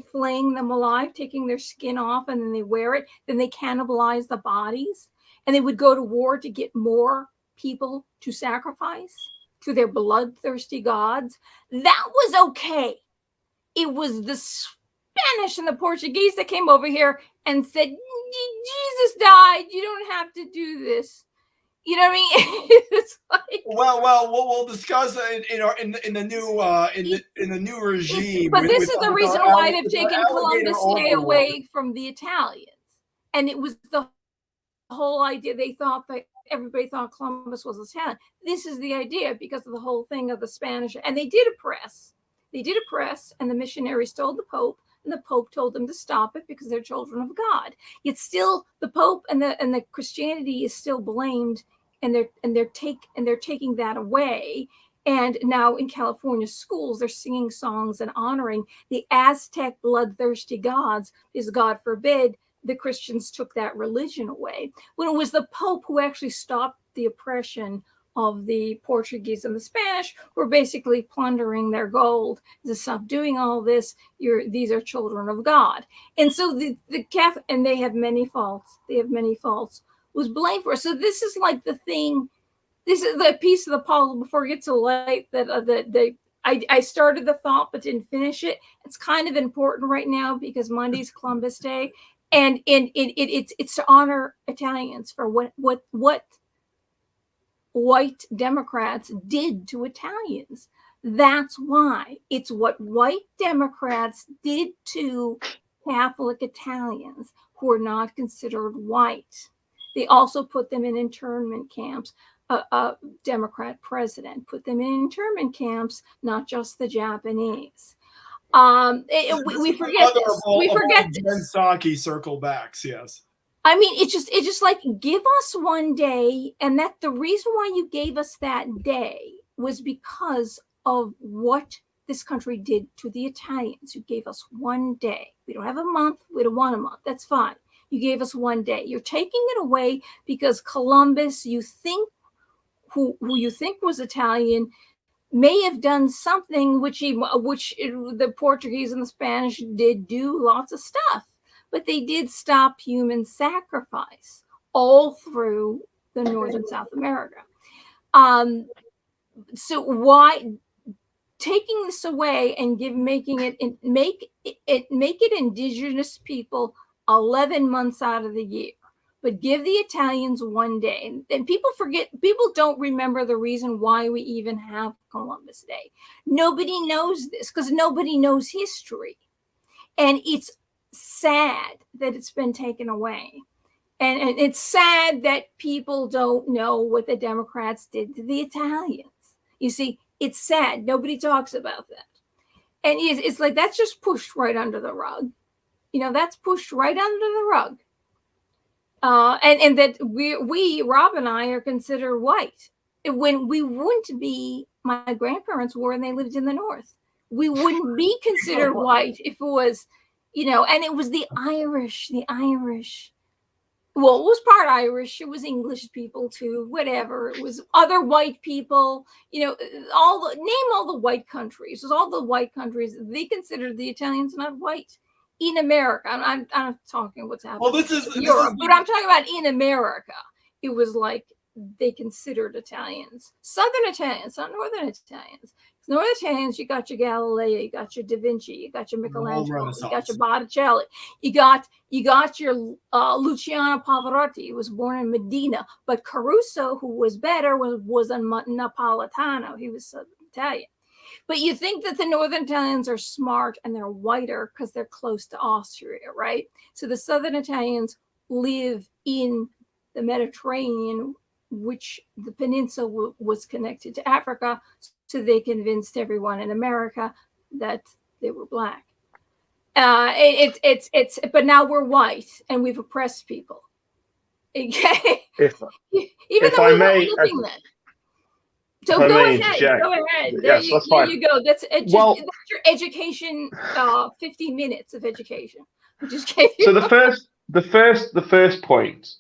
flaying them alive, taking their skin off, and then they wear it. Then they cannibalize the bodies, and they would go to war to get more people to sacrifice to their bloodthirsty gods. That was okay. It was the Spanish and the Portuguese that came over here and said, "Jesus died. You don't have to do this." You know what I mean? It's like, well, we'll discuss in the new regime. But this is the reason why they've taken Columbus Day away from the Italians, and it was the whole idea. They thought that everybody thought Columbus was Italian. This is the idea because of the whole thing of the Spanish, and they did oppress. And the missionaries told the Pope. And the Pope told them to stop it because they're children of God. Yet still, the Pope and the Christianity is still blamed, and they're taking that away. And now in California schools, they're singing songs and honoring the Aztec bloodthirsty gods, because God forbid the Christians took that religion away. When it was the Pope who actually stopped the oppression of the Portuguese and the Spanish, who were basically plundering their gold. To stop doing all this, these are children of God. And so the Catholic, and they have many faults. Was blamed for it. So this is like the thing. This is the piece of the puzzle before it gets so late that I started the thought but didn't finish it. It's kind of important right now because Monday's Columbus Day, and it's to honor Italians for what white Democrats did to Italians. That's why. It's what white Democrats did to Catholic Italians who are not considered white. They also put them in internment camps. A Democrat president put them in internment camps, not just the Japanese. We forget this. We forget this. Saki circle backs, yes. I mean, it's just like, give us 1 day, and that the reason why you gave us that day was because of what this country did to the Italians. You gave us 1 day. We don't have a month. We don't want a month. That's fine. You gave us 1 day. You're taking it away because Columbus, you think, who you think was Italian, may have done something which the Portuguese and the Spanish did do lots of stuff. But they did stop human sacrifice all through the North and South America. So why taking this away and make it indigenous people 11 months out of the year, but give the Italians one day. And people don't remember the reason why we even have Columbus Day. Nobody knows this because nobody knows history. And it's sad that it's been taken away. And it's sad that people don't know what the Democrats did to the Italians. You see, it's sad. Nobody talks about that. And it's like, that's just pushed right under the rug. That's pushed right under the rug. And that Rob and I are considered white. When we wouldn't be, my grandparents were, and they lived in the North. We wouldn't be considered white if it was, and it was the Irish. Well, it was part Irish. It was English people too, whatever. It was other white people, name all the white countries. It was all the white countries. They considered the Italians not white in America. I'm talking what's happening in Europe, but I'm talking about in America. It was like they considered Italians, Southern Italians, not Northern Italians. Northern Italians, you got your Galileo, you got your Da Vinci, you got your Michelangelo, you got your Botticelli, you got your Luciano Pavarotti, who was born in Medina, but Caruso, who was better, was a Napolitano. He was Southern Italian. But you think that the Northern Italians are smart and they're whiter because they're close to Austria, right? So the Southern Italians live in the Mediterranean, which the peninsula was connected to Africa. So they convinced everyone in America that they were black. But now we're white and we've oppressed people. Okay. Even though we weren't living then. So go ahead. There you go. That's your education. 50 minutes of education. I just gave you. So the first point.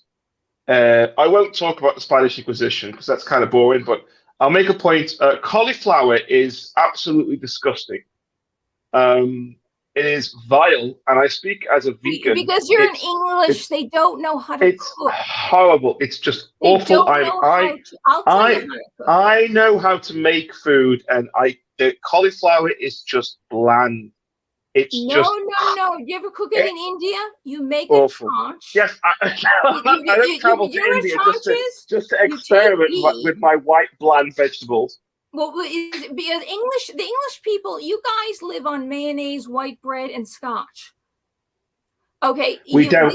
I won't talk about the Spanish Inquisition because that's kind of boring, but I'll make a point. Cauliflower is absolutely disgusting. It is vile, and I speak as a vegan. Because you're in English, they don't know how to cook. It's horrible. It's just awful. I know how to make food, and the cauliflower is just bland. It's no. You ever cook it in India? You make awful. a tranche. Yes, I don't travel to India just to experiment with my white bland vegetables. Well, because the English people, you guys live on mayonnaise, white bread, and scotch. Okay, we don't.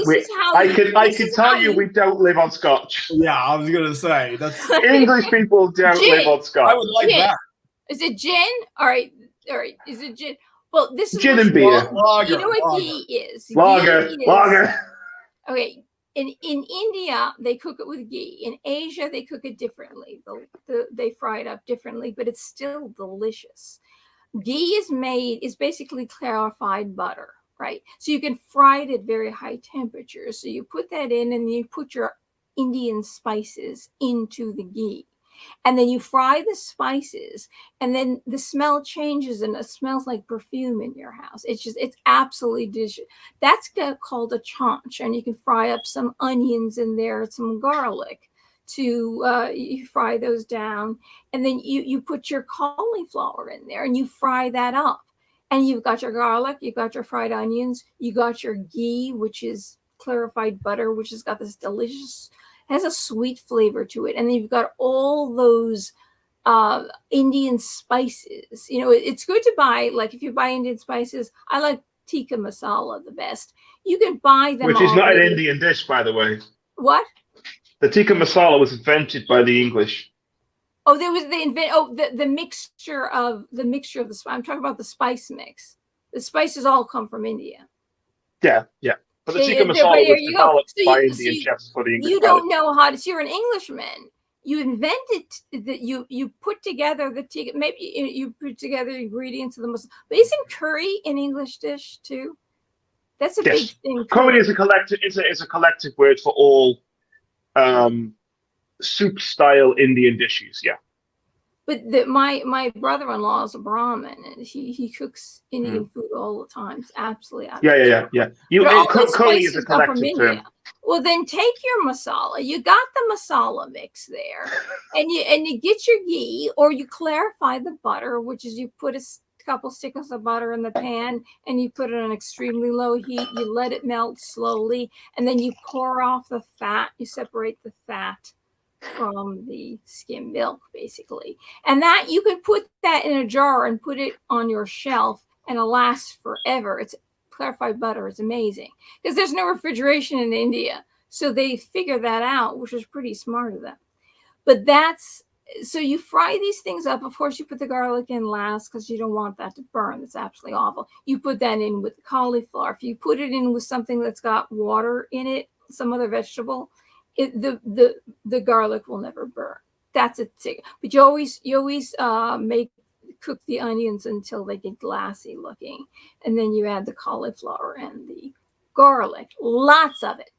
I can tell you, we don't live on scotch. Yeah, I was gonna say that's English people don't live on scotch. I would like that. Is it gin? All right. Is it gin? Well, this is gin and beer. Lager, you know what ghee is? Lager. Okay. In India, they cook it with ghee. In Asia, they cook it differently. They fry it up differently, but it's still delicious. Ghee is basically clarified butter, right? So you can fry it at very high temperatures. So you put that in and you put your Indian spices into the ghee. And then you fry the spices, and then the smell changes, and it smells like perfume in your house. It's absolutely delicious. That's called a chanch, and you can fry up some onions in there, some garlic, you fry those down, and then you put your cauliflower in there, and you fry that up, and you've got your garlic, you've got your fried onions, you got your ghee, which is clarified butter, which has got this delicious. Has a sweet flavor to it, and then you've got all those Indian spices. It's good to buy, like if you buy Indian spices, I like tikka masala the best. You can buy them, which is not an Indian dish, by the way. What? The tikka masala was invented by the English. Oh, there was the mixture of the spice. I'm talking about the spice mix. The spices all come from India. Yeah. But the tikka masala was developed by Indian chefs for the English. You don't know how to. So you're an Englishman. You invented that. You put together the tikka. Maybe you put together ingredients of the Muslim. But isn't curry an English dish too? That's a big thing. Curry is a collective. Is a collective word for all soup style Indian dishes. Yeah. But my brother-in-law is a Brahmin, and he cooks Indian food all the time. It's absolutely out of this world. You, But all these curry is a spices come from collective India. term. Well, then take your masala. You got the masala mix there, and you get your ghee, or you clarify the butter, which is you put a couple sticks of butter in the pan, and you put it on extremely low heat. You let it melt slowly, and then you pour off the fat. You separate the fat from the skim milk, basically. And that you could put that in a jar and put it on your shelf, and it'll last forever. It's clarified butter is amazing because there's no refrigeration in India. So they figure that out, which is pretty smart of them. But that's, so you fry these things up. Of course, you put the garlic in last because you don't want that to burn. That's absolutely awful. You put that in with the cauliflower. If you put it in with something that's got water in it, some other vegetable, the garlic will never burn. That's a thing. But you always cook the onions until they get glassy looking, and then you add the cauliflower and the garlic, lots of it,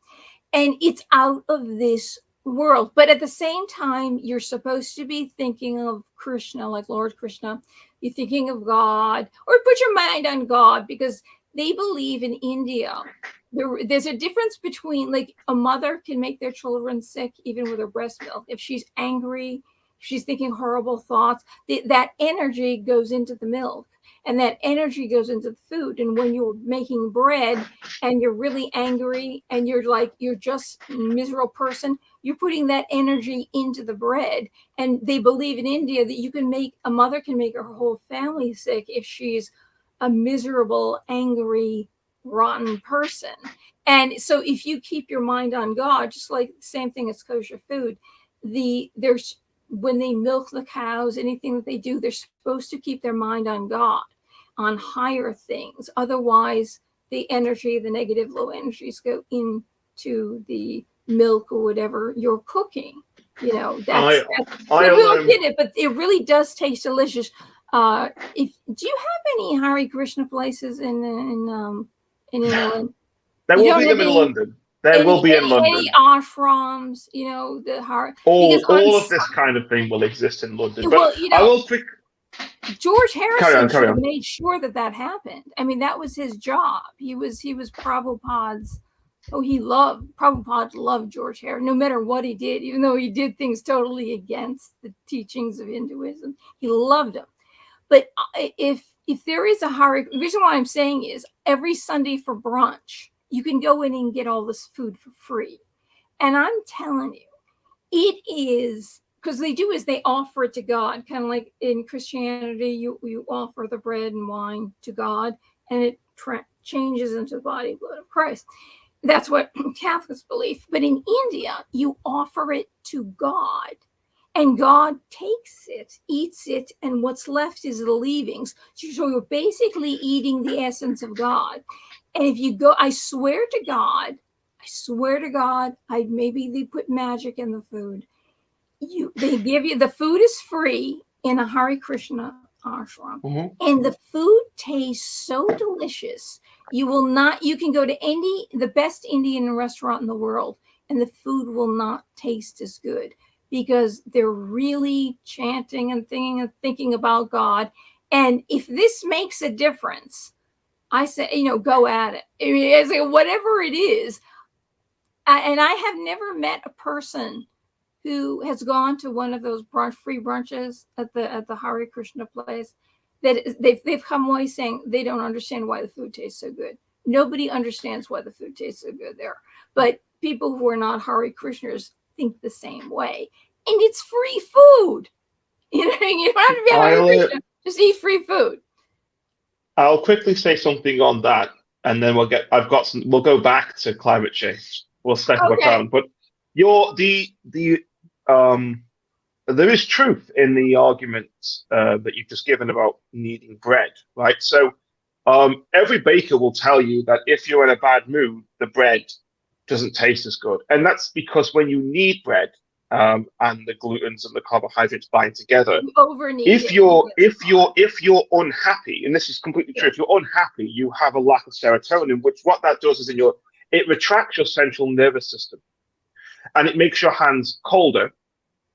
and it's out of this world. But at the same time, you're supposed to be thinking of Krishna, like Lord Krishna. You're thinking of God, or put your mind on God, because they believe in India. There's a difference between, like, a mother can make their children sick even with her breast milk. If she's angry, if she's thinking horrible thoughts, that energy goes into the milk, and that energy goes into the food. And when you're making bread and you're really angry and you're just a miserable person, you're putting that energy into the bread. And they believe in India that a mother can make her whole family sick if she's a miserable, angry, rotten person. And so if you keep your mind on God, just like the same thing as kosher food, when they milk the cows, anything that they do, they're supposed to keep their mind on God, on higher things. Otherwise, the negative low energies go into the milk or whatever you're cooking. We don't get it, but it really does taste delicious. Do you have any Hare Krishna places in England? There will be them in London. There will be in London. Any ashrams, all of this kind of thing will exist in London. Well, but I will quick. George Harrison carry on. made sure that happened. I mean, that was his job. He was Prabhupada's. Prabhupada loved George Harrison, no matter what he did, even though he did things totally against the teachings of Hinduism. He loved him. But if there is the reason why I'm saying is every Sunday for brunch, you can go in and get all this food for free. And I'm telling you, it is, because they offer it to God, kind of like in Christianity, you offer the bread and wine to God, and it changes into the body and blood of Christ. That's what Catholics believe. But in India, you offer it to God, and God takes it, eats it, and what's left is the leavings. So you're basically eating the essence of God. And if you go, I swear to God, maybe they put magic in the food. They give you, the food is free in a Hare Krishna ashram, and the food tastes so delicious. You can go to the best Indian restaurant in the world, and the food will not taste as good, because they're really chanting and thinking about God. And if this makes a difference, I say, go at it. I mean, I say, whatever it is. And I have never met a person who has gone to one of those free brunches at the Hare Krishna place that they've come away saying they don't understand why the food tastes so good. Nobody understands why the food tastes so good there. But people who are not Hare Krishners think the same way. And it's free food. You don't have to be Hare Krishna. Just eat free food. I'll quickly say something on that, and then we'll go back to climate change. We'll second around. But there is truth in the arguments that you've just given about needing bread, right? So every baker will tell you that if you're in a bad mood, the bread doesn't taste as good. And that's because when you need bread, and the glutens and the carbohydrates bind together, if you're unhappy, and this is completely true, if you're unhappy, you have a lack of serotonin, which what that does is it retracts your central nervous system, and it makes your hands colder,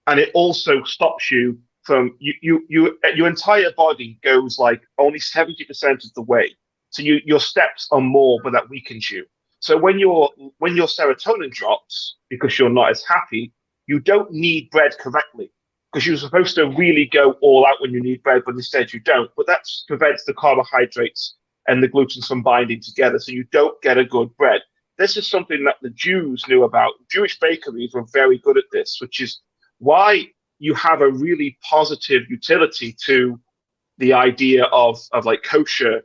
and it also stops you from your entire body goes like only 70% of the way. So your steps are more, but that weakens you. So when your serotonin drops because you're not as happy, you don't need bread correctly, because you're supposed to really go all out when you need bread, but instead you don't. But that prevents the carbohydrates and the gluten from binding together, so you don't get a good bread. This is something that the Jews knew about. Jewish bakeries were very good at this, which is why you have a really positive utility to the idea of like kosher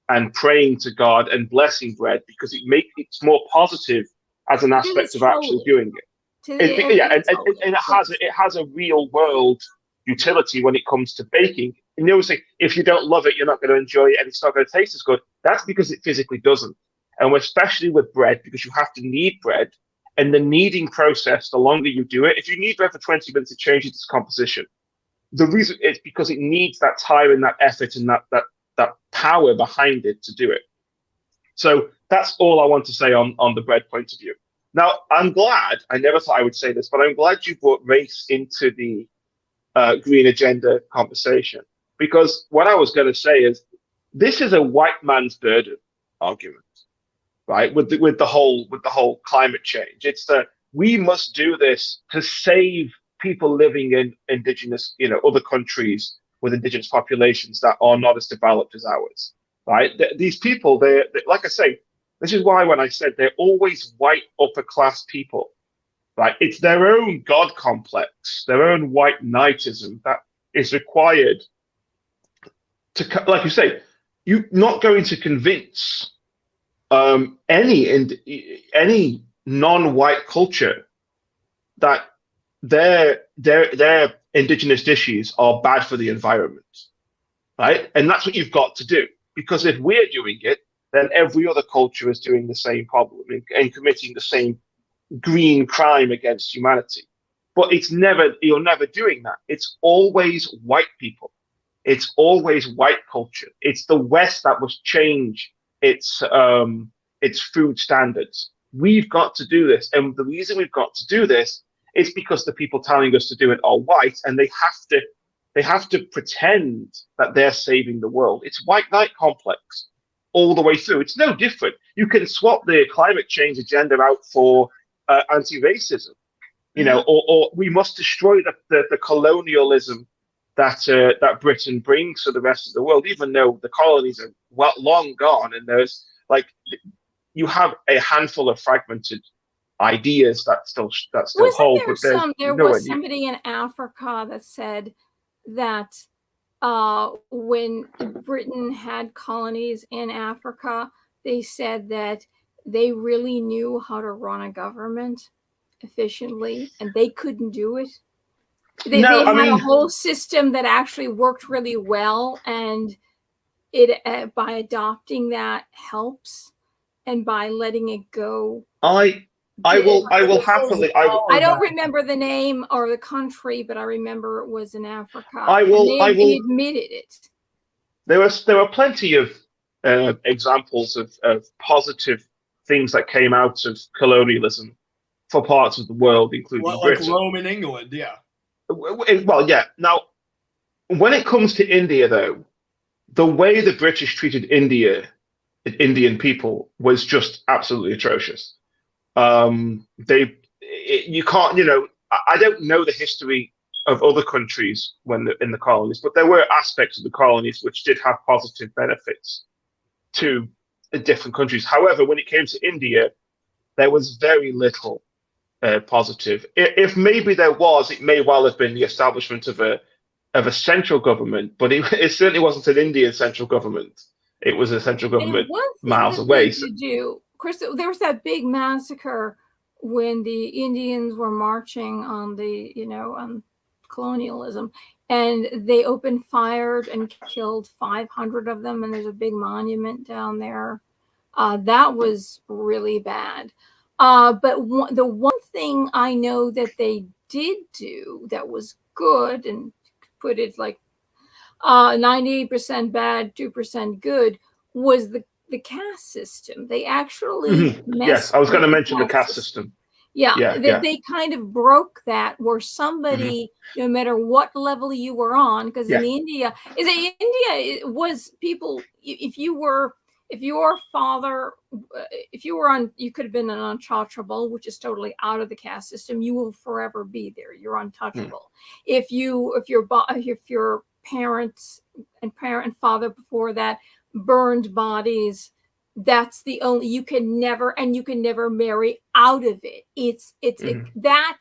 and praying to God and blessing bread, because it's more positive as an aspect of actually doing it. And it has a real world utility when it comes to baking. And you always say, if you don't love it, you're not going to enjoy it and it's not going to taste as good. That's because it physically doesn't. And especially with bread, because you have to knead bread, and the kneading process, the longer you do it, if you knead bread for 20 minutes, it changes its composition. The reason is because it needs that time and that effort and that power behind it to do it. So that's all I want to say on the bread point of view. Now, I'm glad, I never thought I would say this, but I'm glad you brought race into the green agenda conversation, because what I was going to say is this is a white man's burden argument, right? With the whole climate change. It's that we must do this to save people living in indigenous, other countries with indigenous populations that are not as developed as ours, right? These people, they're like I say, this is why when I said they're always white upper class people, right? It's their own God complex, their own white knightism that is required to, like you say, you're not going to convince any non-white culture that their indigenous dishes are bad for the environment, right? And that's what you've got to do, because if we're doing it, then every other culture is doing the same problem and committing the same green crime against humanity. But you're never doing that. It's always white people. It's always white culture. It's the West that must change its food standards. We've got to do this. And the reason we've got to do this is because the people telling us to do it are white, and they have to pretend that they're saving the world. It's white knight complex all the way through. It's no different. You can swap the climate change agenda out for anti-racism, or we must destroy the colonialism that Britain brings to the rest of the world, even though the colonies are long gone, and there's you have a handful of fragmented ideas that still hold. There was somebody in Africa that said that when Britain had colonies in Africa, they said that they really knew how to run a government efficiently, and they couldn't do it. They had a whole system that actually worked really well, and it by adopting that helps, and by letting it go. I will happily. I don't remember the name or the country, but I remember it was in Africa. They admitted it. There were plenty of examples of positive things that came out of colonialism for parts of the world, including Britain. Like Rome and England, yeah. Well, yeah. Now, when it comes to India, though, the way the British treated Indian people was just absolutely atrocious. You can't, I don't know the history of other countries in the colonies, but there were aspects of the colonies which did have positive benefits to the different countries. However, when it came to India, there was very little positive. If maybe there was, it may well have been the establishment of a central government, but it certainly wasn't an Indian central government. It was a central government miles away. Chris, there was that big massacre when the Indians were marching on on colonialism, and they opened fire and killed 500 of them, and there's a big monument down there. That was really bad. But the one thing I know that they did do that was good, and put it like 98% bad, 2% good, was the caste system. They actually yes, I was going to mention the caste system. Yeah, yeah. They kind of broke that, where somebody, no matter what level you were on, because in India, it was people. If your father, if you were on, you could have been an untouchable, which is totally out of the caste system. You will forever be there. You're untouchable. If your parents and father before that burned bodies, that's the only, you can never marry out of it. That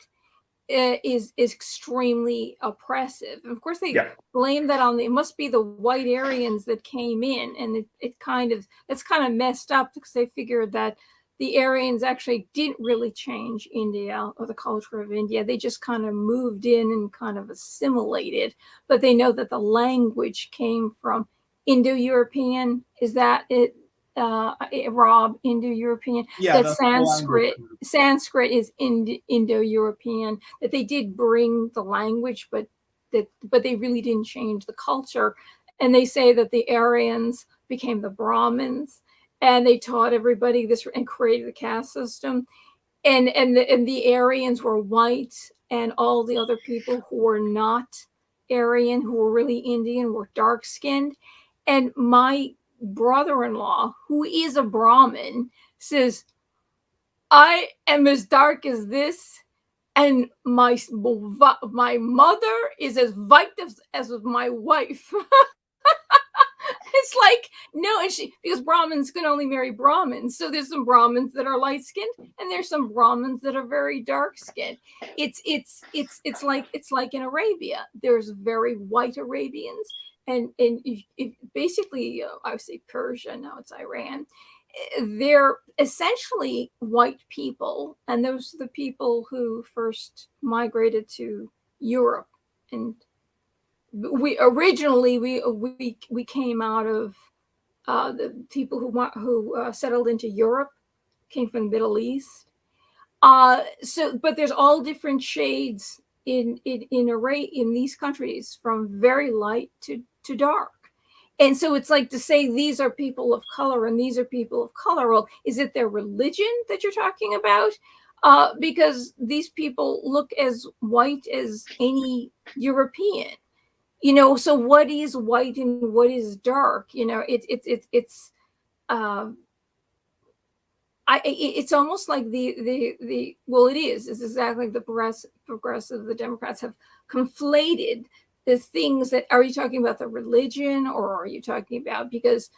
is extremely oppressive. And of course they blame that on it must be the white Aryans that came in, and it's kind of messed up, because they figured that the Aryans actually didn't really change India or the culture of India. They just kind of moved in and kind of assimilated, but they know that the language came from Indo-European. Is that it? Rob, Indo-European. Yeah, that Sanskrit is Indo-European. That they did bring the language, but they really didn't change the culture. And they say that the Aryans became the Brahmins, and they taught everybody this and created the caste system. And the Aryans were white, and all the other people who were not Aryan, who were really Indian, were dark skinned. And my brother-in-law, who is a Brahmin, says, I am as dark as this, and my mother is as white as my wife. It's like, no, and because Brahmins can only marry Brahmins. So there's some Brahmins that are light skinned, and there's some Brahmins that are very dark skinned. It's like in Arabia. There's very white Arabians, and basically, I would say Persia. Now it's Iran. They're essentially white people, and those are the people who first migrated to Europe. And we originally we came out of the people who settled into Europe came from the Middle East. But there's all different shades in these countries, from very light to dark. And so it's like to say these are people of color and these are people of color. Well, is it their religion that you're talking about? Because these people look as white as any European. So what is white and what is dark? It's almost like it's exactly the progressive, the Democrats have conflated the things that, are you talking about the religion, or are you talking about, because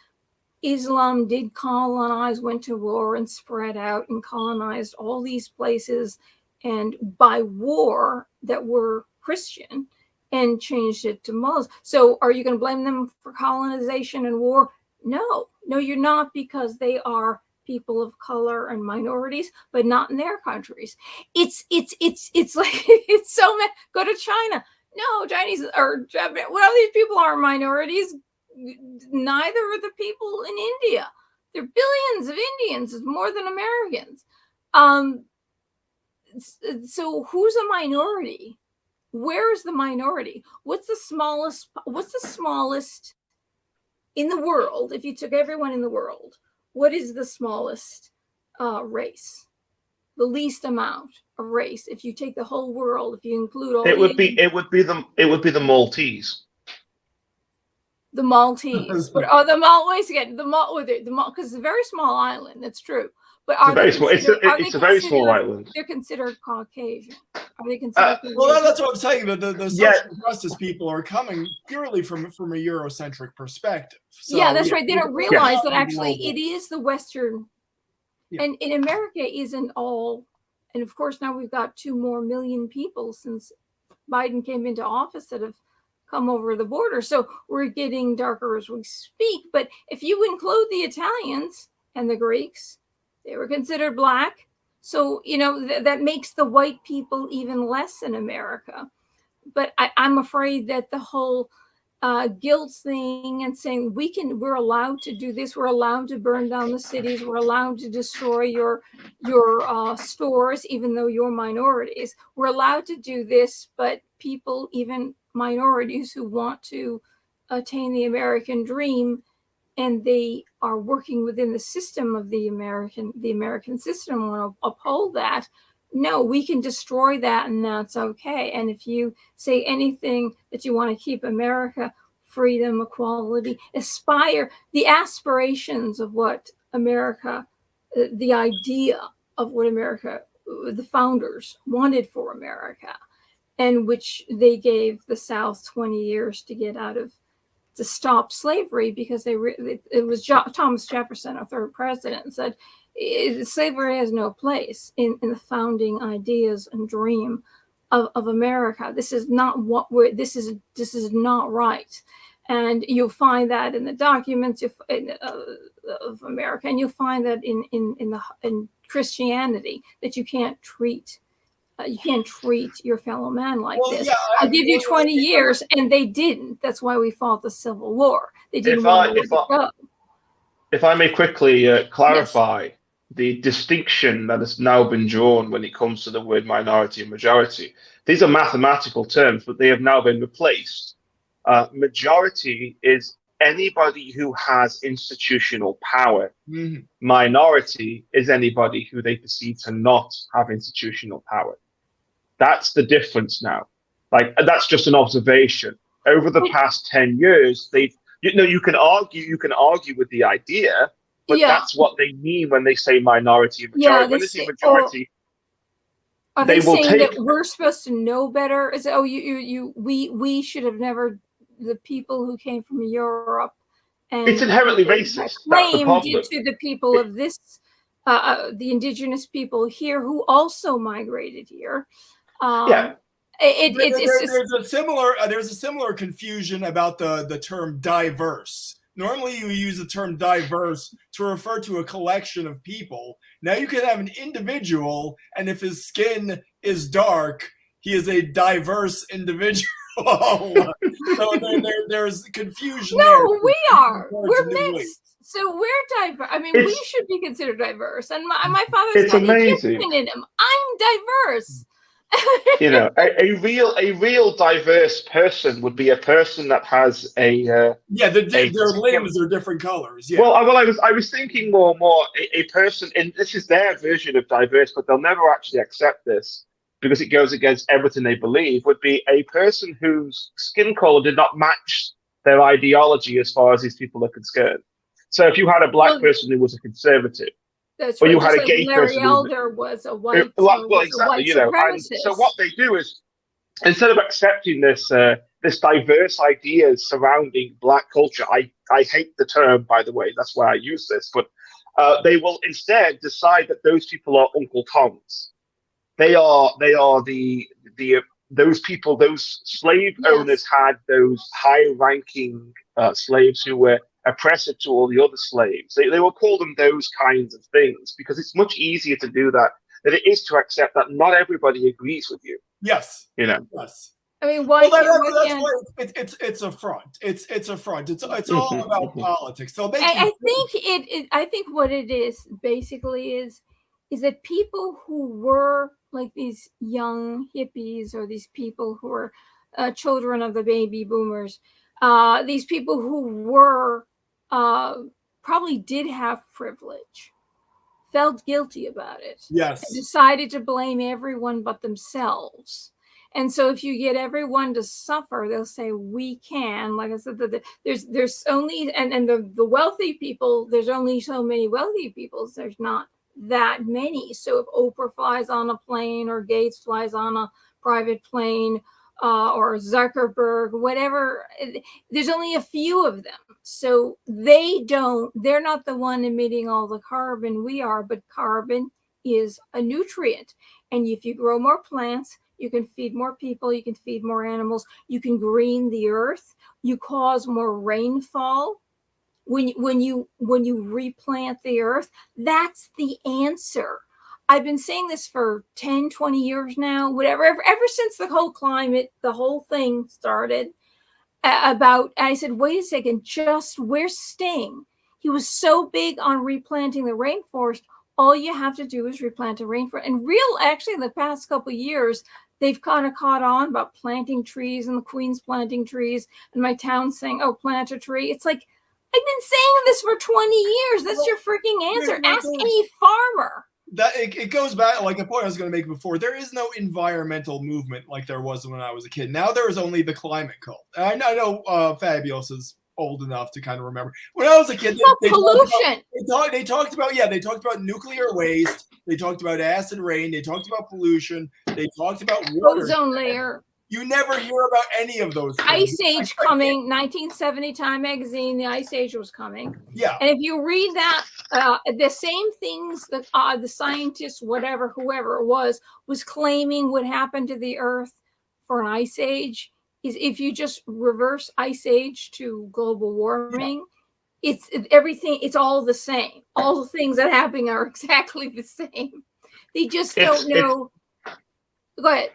Islam did colonize, went to war and spread out and colonized all these places, and by war that were Christian, and changed it to Muslims. So are you going to blame them for colonization and war? No, you're not, because they are people of color and minorities, but not in their countries. It's like, it's so mad. Go to China. No, Chinese or Japanese, well, these people are minorities. Neither are the people in India. There are billions of Indians. It's more than Americans. So who's a minority? Where is the minority? What's the smallest in the world? If you took everyone in the world, what is the smallest race? The least amount of race. If you take the whole world, if you include all, it would be the Maltese. The Maltese, but the Maltese again, because it's a very small island. That's true. But it's a very small island. They're considered Caucasian. Are they considered? Well, that's what I'm saying. The social justice people are coming purely from a Eurocentric perspective. So, that's right. They don't realize that actually it is the Western, and in America isn't all. And of course, now we've got 2 more million people since Biden came into office that have come over the border. So we're getting darker as we speak. But if you include the Italians and the Greeks, they were considered black. So, that makes the white people even less in America. But I'm afraid that the whole guilt thing and saying we're allowed to do this, we're allowed to burn down the cities, we're allowed to destroy your stores, even though you're minorities. We're allowed to do this, but people, even minorities who want to attain the American dream, and they are working within the system of the American system, want to uphold that, no, we can destroy that and that's okay. And if you say anything that you want to keep America, freedom, equality, aspire, the aspirations of what America, the idea of what America, the founders wanted for America, and which they gave the South 20 years to get out of, to stop slavery, because it was Thomas Jefferson, our third president, said slavery has no place in the founding ideas and dream of America. This is not what this is not right. And you'll find that in the documents of America, and you'll find that in Christianity, that you can't treat your fellow man like this. Yeah, I'll give you 20 years, and they didn't. That's why we fought the Civil War. They didn't want to let it go. If I may quickly clarify the distinction that has now been drawn when it comes to the word minority and majority. These are mathematical terms, but they have now been replaced. Majority is anybody who has institutional power. Mm-hmm. Minority is anybody who they perceive to not have institutional power. That's the difference now. Like, that's just an observation. Over the past 10 years, you can argue with the idea, but that's what they mean when they say minority and majority. When they say majority, are they saying that we're supposed to know better? Is it, we should have never, the people who came from Europe, and it's inherently racist. That's the problem. To the people of this, the indigenous people here who also migrated here. There's a similar confusion about the term diverse. Normally you use the term diverse to refer to a collection of people. Now you can have an individual, and if his skin is dark, he is a diverse individual. So there's confusion. No, we are. We're mixed. So we're diverse. I mean, we should be considered diverse. And my father's got Egyptian in him. I'm diverse. You know, a real diverse person would be a person that has their limbs are different colors. Yeah. Well, I was thinking more a person, and this is their version of diverse, but they'll never actually accept this because it goes against everything they believe. Would be a person whose skin color did not match their ideology as far as these people are concerned. So if you had a black person who was a conservative. That's or right. you had a gay Larry person. Elder was a white. Exactly. You know, and so what they do is, instead of accepting this diverse ideas surrounding black culture, I hate the term, by the way. That's why I use this. But they will instead decide that those people are Uncle Toms. They are those people. Those slave owners had those high-ranking slaves who were oppressor to all the other slaves. They will call them those kinds of things because it's much easier to do that than it is to accept that not everybody agrees with you. Yes. You know. Yes. I mean, why? That's why it's a front. It's a front. It's all about politics. So I think what it is basically is that people who were like these young hippies or these people who were children of the baby boomers, these people who were probably did have privilege, felt guilty about it. Yes. Decided to blame everyone but themselves. And so if you get everyone to suffer, they'll say, we can. Like I said, there's only, and the wealthy people, there's only so many wealthy people. So there's not that many. So if Oprah flies on a plane or Gates flies on a private plane, or Zuckerberg, whatever, there's only a few of them. So they're not the one emitting all the carbon we are, but carbon is a nutrient. And if you grow more plants, you can feed more people, you can feed more animals, you can green the earth, you cause more rainfall. When you replant the earth, that's the answer. I've been saying this for 10, 20 years now, whatever, ever since the whole thing started I said, wait a second, where's Sting? He was so big on replanting the rainforest. All you have to do is replant a rainforest. And actually, in the past couple of years, they've kind of caught on about planting trees, and the Queen's planting trees, and my town saying, oh, plant a tree. It's like, I've been saying this for 20 years. That's your freaking answer. Ask any farmer. that it goes back like a point I was going to make before. There is no environmental movement like there was when I was a kid. Now there is only the climate cult. And I know Fabulous is old enough to kind of remember. When I was a kid, they talked about nuclear waste. They talked about acid rain. They talked about pollution. They talked about water. Ozone layer. You never hear about any of those things. Ice Age coming, 1970 Time magazine, the Ice Age was coming. Yeah. And if you read that, the same things that the scientists, whoever it was claiming would happen to the Earth for an ice age, is if you just reverse ice age to global warming, it's everything, it's all the same. All the things that happen are exactly the same. They just don't know. Go ahead.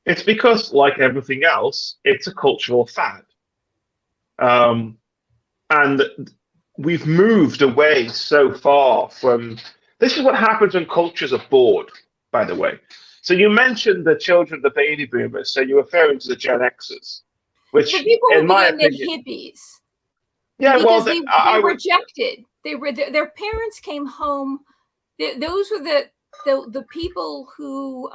It's because, like everything else, it's a cultural fad. And we've moved away so far from... This is what happens when cultures are bored, by the way. So you mentioned the children, the baby boomers, so you're referring to the Gen Xers, which, the people in my opinion, opinion... the hippies. Yeah, because well, they rejected. They were their parents came home. Those were the people who...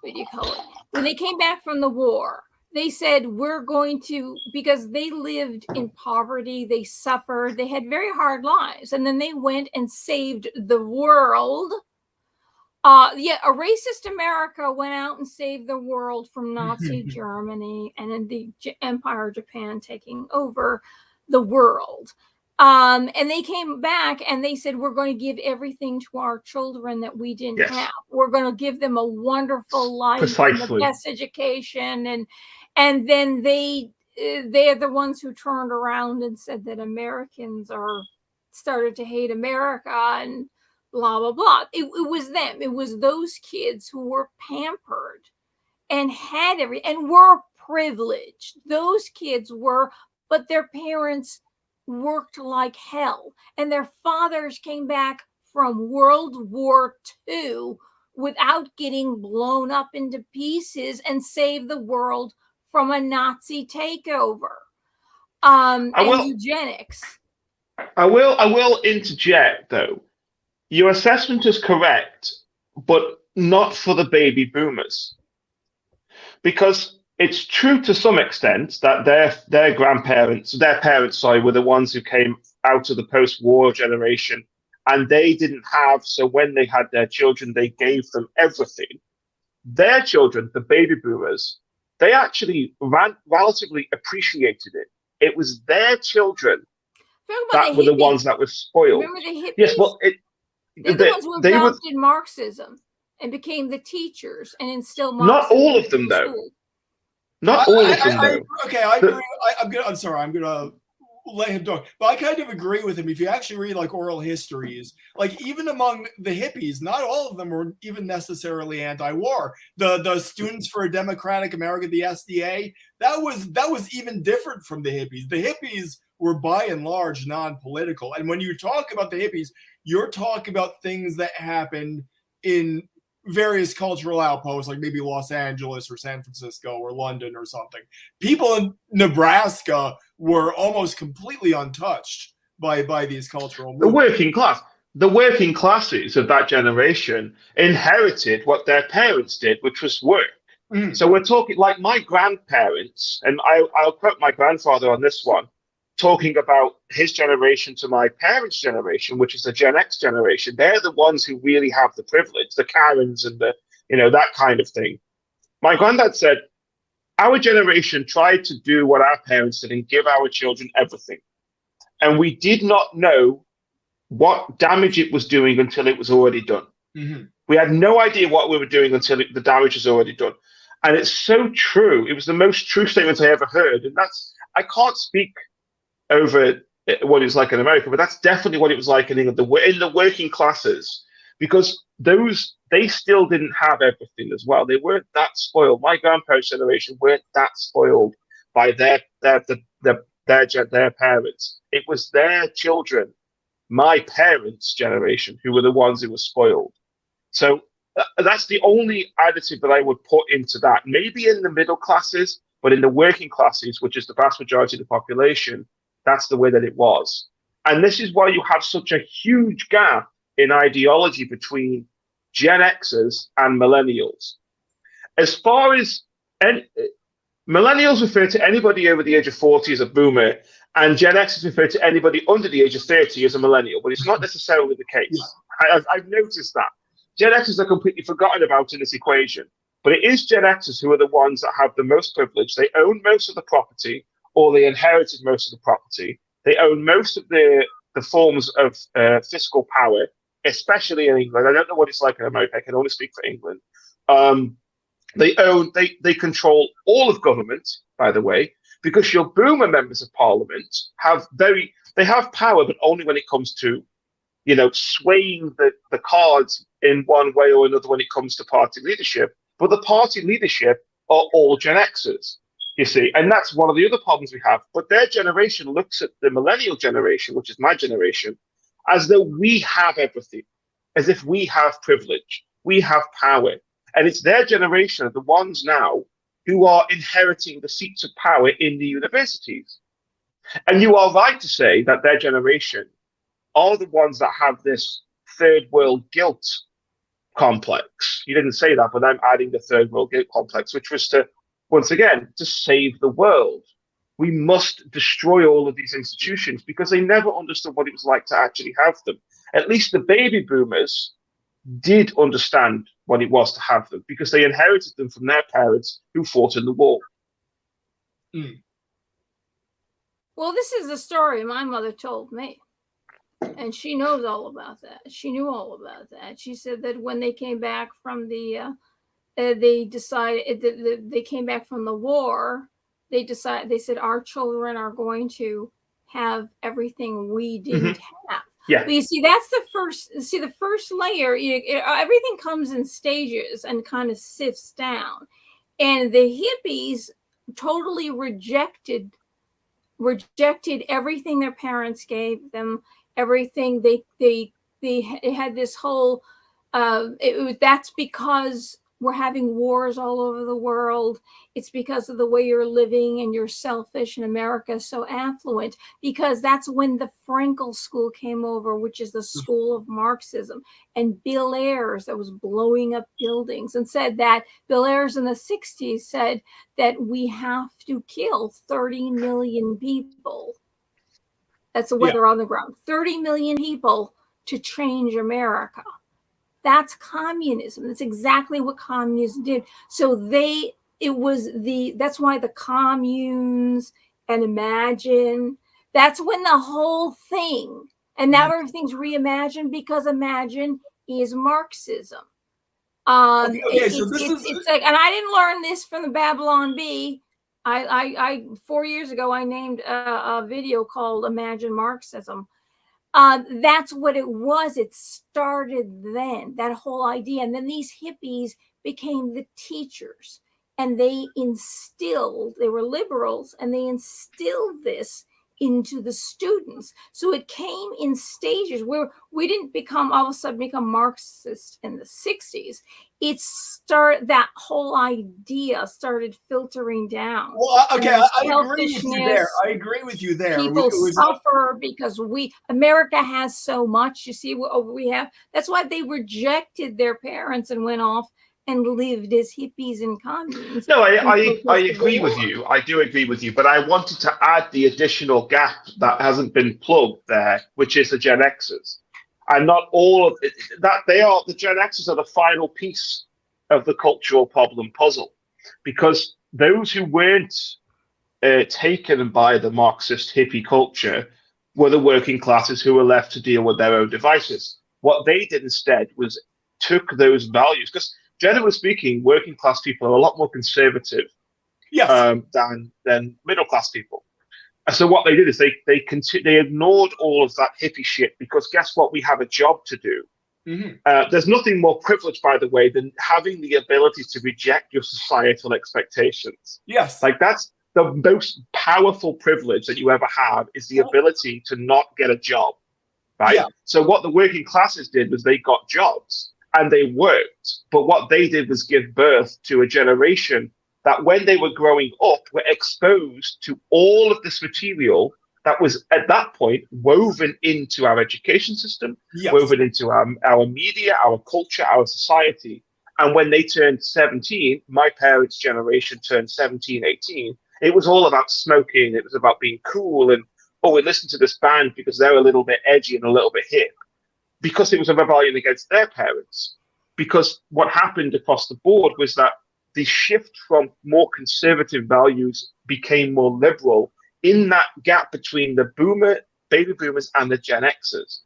what do you call it? When they came back from the war, they said, we're going to, because they lived in poverty, they suffered, they had very hard lives. And then they went and saved the world. A racist America went out and saved the world from Nazi Germany and then the Empire of Japan taking over the world. And they came back and they said, we're going to give everything to our children that we didn't have. We're going to give them a wonderful life and the best education. And then they're the ones who turned around and said that Americans started to hate America and blah, blah, blah. It was them. It was those kids who were pampered and had and were privileged. Those kids were, but their parents worked like hell, and their fathers came back from World War II without getting blown up into pieces and saved the world from a Nazi takeover and eugenics. I will interject though. Your assessment is correct, but not for the baby boomers, because it's true to some extent that their parents, were the ones who came out of the post-war generation, and they didn't have, so when they had their children, they gave them everything. Their children, the baby boomers, they actually relatively appreciated it. It was their children that were the ones that were spoiled. Remember the hippies? Yes, well, they're the ones who adopted Marxism and became the teachers and instilled Marxism. Not all of them, though. Not all of them, though. Okay, I agree. I'm sorry. I'm gonna let him talk, but I kind of agree with him. If you actually read like oral histories, like even among the hippies, not all of them were even necessarily anti-war. The Students for a Democratic America, the SDA, that was even different from the hippies. The hippies were by and large non-political, and when you talk about the hippies, you're talking about things that happened in various cultural outposts, like maybe Los Angeles or San Francisco or London or something. People in Nebraska were almost completely untouched by these cultural movements. The working classes of that generation inherited what their parents did, which was work. Mm. So we're talking like my grandparents, and I'll quote my grandfather on this one, talking about his generation to my parents' generation, which is the Gen X generation. They're the ones who really have the privilege, the Karens and the, that kind of thing. My granddad said, our generation tried to do what our parents did and give our children everything. And we did not know what damage it was doing until it was already done. Mm-hmm. We had no idea what we were doing until the damage was already done. And it's so true. It was the most true statement I ever heard. And I can't speak over what it was like in America, but that's definitely what it was like in England, in the working classes, because they still didn't have everything as well. They weren't that spoiled. My grandparents' generation weren't that spoiled by their parents. It was their children, my parents' generation, who were the ones who were spoiled. So that's the only additive that I would put into that. Maybe in the middle classes, but in the working classes, which is the vast majority of the population, that's the way that it was. And this is why you have such a huge gap in ideology between Gen Xers and millennials. As far as millennials refer to anybody over the age of 40 as a boomer, and Gen Xers refer to anybody under the age of 30 as a millennial, but it's not necessarily the case. Yeah. I've noticed that. Gen Xers are completely forgotten about in this equation, but it is Gen Xers who are the ones that have the most privilege. They own most of the property, or they inherited most of the property. They own most of the forms of fiscal power, especially in England. I don't know what it's like in America. I can only speak for England. They control all of government, by the way, because your boomer members of parliament have power, but only when it comes to, swaying the cards in one way or another when it comes to party leadership. But the party leadership are all Gen Xers, you see, and that's one of the other problems we have. But their generation looks at the millennial generation, which is my generation, as though we have everything, as if we have privilege, we have power. And it's their generation, the ones now who are inheriting the seats of power in the universities. And you are right to say that their generation are the ones that have this third world guilt complex. You didn't say that, but I'm adding the third world guilt complex, which was to, once again, to save the world. We must destroy all of these institutions because they never understood what it was like to actually have them. At least the baby boomers did understand what it was to have them because they inherited them from their parents who fought in the war. Mm. Well, this is the story my mother told me. And she knows all about that. She knew all about that. She said that when they came back from the, they came back from the war, they said, our children are going to have everything we didn't have. Yeah. But you see, that's the first layer, everything comes in stages and kind of sifts down. And the hippies totally rejected everything their parents gave them. Everything they had this whole that's because we're having wars all over the world. It's because of the way you're living and you're selfish, and America is so affluent, because that's when the Frankel school came over, which is the school of Marxism, and Bill Ayers that was blowing up buildings and said that Bill Ayers in the 60s said that we have to kill 30 million people. That's the weather on the ground. 30 million people to change America. That's communism. That's exactly what communists did. So that's why the communes and Imagine, that's when the whole thing, and now everything's reimagined because Imagine is Marxism. It's like, and I didn't learn this from the Babylon Bee. I 4 years ago, I named a video called Imagine Marxism. That's what it was. It started then, that whole idea. And then these hippies became the teachers, and they were liberals, and they instilled this into the students. So it came in stages where we didn't all of a sudden become Marxist in the 60s. That whole idea started filtering down. Well, okay, I agree with you there. People suffer because America has so much. You see what we have. That's why they rejected their parents and went off and lived as hippies and communes. No, I agree with you. I do agree with you. But I wanted to add the additional gap that hasn't been plugged there, which is the Gen Xers. And not all of it, the Gen Xers are the final piece of the cultural problem puzzle, because those who weren't taken by the Marxist hippie culture were the working classes who were left to deal with their own devices. What they did instead was took those values, because generally speaking, working class people are a lot more conservative than middle class people. So what they did is they ignored all of that hippie shit, because guess what? We have a job to do. Mm-hmm. There's nothing more privileged, by the way, than having the ability to reject your societal expectations. Yes. Like, that's the most powerful privilege that you ever have, is the ability to not get a job, right? Yeah. So what the working classes did was they got jobs and they worked. But what they did was give birth to a generation that when they were growing up were exposed to all of this material that was at that point woven into our education system, Yes. woven into our media, our culture, our society. And when they turned 17, my parents' generation turned 17, 18, it was all about smoking. It was about being cool. And, oh, we listened to this band because they're a little bit edgy and a little bit hip, because it was a rebellion against their parents. Because what happened across the board was that the shift from more conservative values became more liberal in that gap between the baby boomers and the Gen Xers.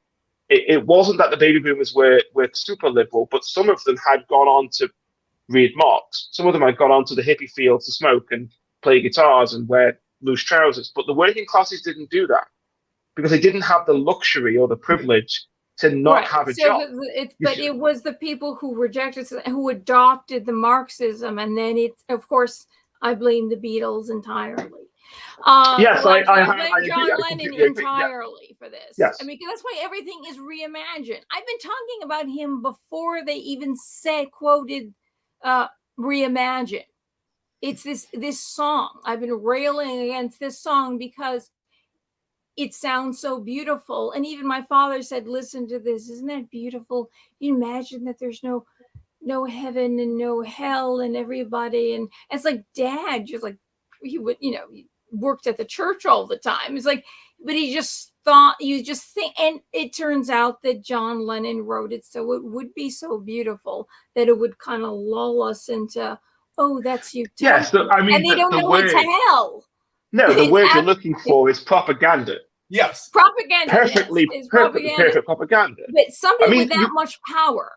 It wasn't that the baby boomers were super liberal, but some of them had gone on to read Marx. Some of them had gone on to the hippie fields to smoke and play guitars and wear loose trousers. But the working classes didn't do that because they didn't have the luxury or the privilege to not have a job. But it was the people who rejected, who adopted the Marxism, and then it's, of course, I blame the Beatles entirely. Yes, I blame John Lennon entirely for this. Yes. I mean, that's why everything is reimagined. I've been talking about him before they even quoted reimagine. It's this song. I've been railing against this song because it sounds so beautiful. And even my father said, listen to this. Isn't that beautiful? You imagine that there's no heaven and no hell and everybody. And it's like, Dad, just like, he would, he worked at the church all the time. It's like, but he just thought, you just think, and it turns out that John Lennon wrote it so it would be so beautiful that it would kind of lull us into, oh, that's utopia. Yes, I mean, and they don't know it's hell. No, the word you're looking for is propaganda. Yes. Propaganda. Perfect propaganda. But somebody with that much power,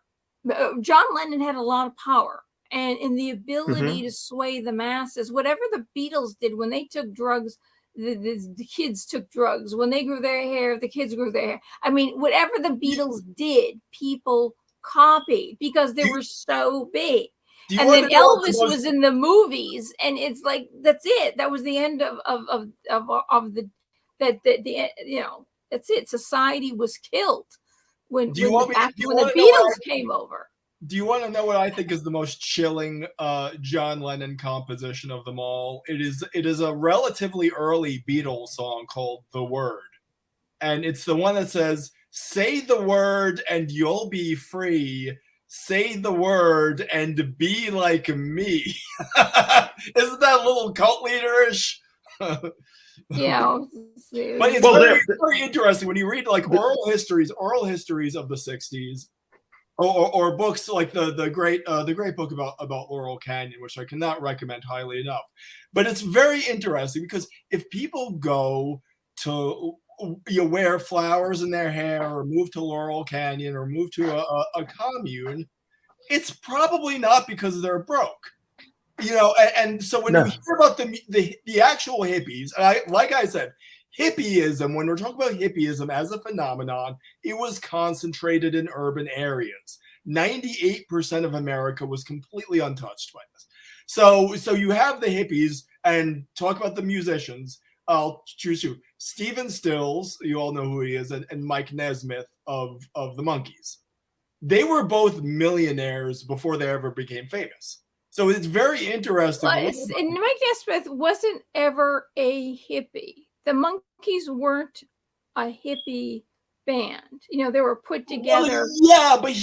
John Lennon had a lot of power and the ability to sway the masses. Whatever the Beatles did when they took drugs, the kids took drugs. When they grew their hair, the kids grew their hair. I mean, whatever the Beatles did, people copied because they were so big. And then Elvis was in the movies, and it's like, that's it. That was the end of the that's it. Society was killed when the Beatles came over. Do you want to know what I think is the most chilling John Lennon composition of them all? It is a relatively early Beatles song called "The Word," and it's the one that says, "Say the word and you'll be free. Say the word and be like me." Isn't that a little cult leaderish? Yeah. But it's very interesting when you read like oral histories of the 60s, or books like the great book about Laurel Canyon, which I cannot recommend highly enough. But it's very interesting because if people go to wear flowers in their hair or move to Laurel Canyon or move to a commune, it's probably not because they're broke. And so when you hear about the actual hippies, like I said, hippieism, when we're talking about hippieism as a phenomenon, it was concentrated in urban areas. 98% of America was completely untouched by this. So you have the hippies, and talk about the musicians. I'll choose you. Stephen Stills, you all know who he is, and Mike Nesmith of the Monkees. They were both millionaires before they ever became famous. So it's very interesting. And Mike Nesmith wasn't ever a hippie. The Monkees weren't a hippie band. They were put together. Well, yeah, but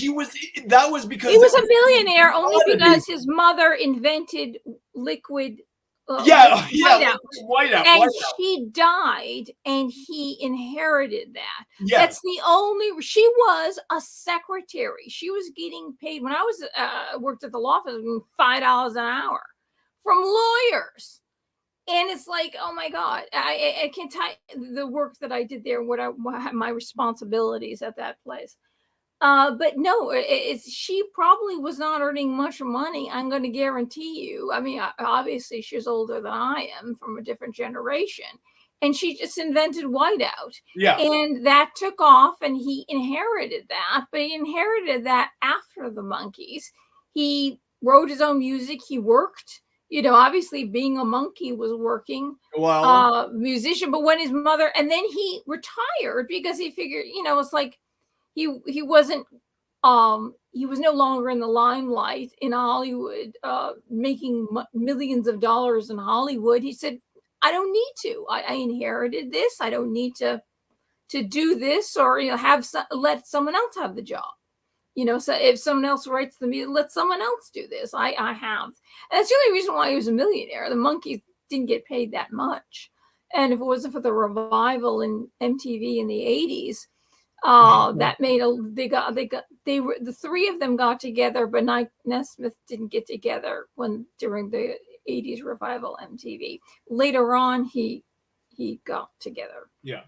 that was because he was a millionaire only because his mother invented liquid. Whiteout. And she died, and he inherited that. Yes. That's the only. She was a secretary. She was getting paid when I was worked at the law office, $5 an hour from lawyers. And it's like, oh my God, I can't tell you the work that I did there, what my responsibilities at that place. But no, she probably was not earning much money. I'm going to guarantee you. I mean, obviously she's older than I am, from a different generation. And she just invented whiteout. Yeah. And that took off, and he inherited that. But he inherited that after the Monkees. He wrote his own music. He worked. Obviously being a monkey was working. Wow. Musician. But when his mother, and then he retired because he figured, it's like, he wasn't he was no longer in the limelight in Hollywood, making millions of dollars in Hollywood. He said, I don't need to. I inherited this. I don't need to do this, or let someone else have the job. So if someone else writes the music, let someone else do this. I have. And that's the only reason why he was a millionaire. The Monkees didn't get paid that much. And if it wasn't for the revival in MTV in the 80s, that made the three of them got together, but Nesmith didn't get together during the 80s revival MTV. Later on, he got together. Yeah.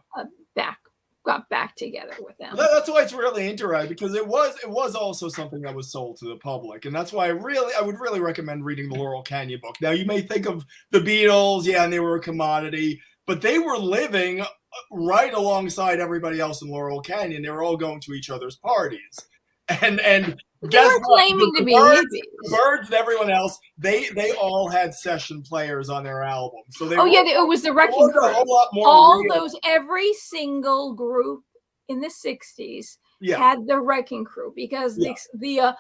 Got back together with them. That's why it's really interesting, because it was also something that was sold to the public, and that's why I would really recommend reading the Laurel Canyon book. Now, you may think of the Beatles, and they were a commodity, but they were living right alongside everybody else in Laurel Canyon. They were all going to each other's parties, and guess what? The Birds and everyone else, they all had session players on their albums. So it was the Wrecking Crew. Every single group in the 60s had the Wrecking Crew, because the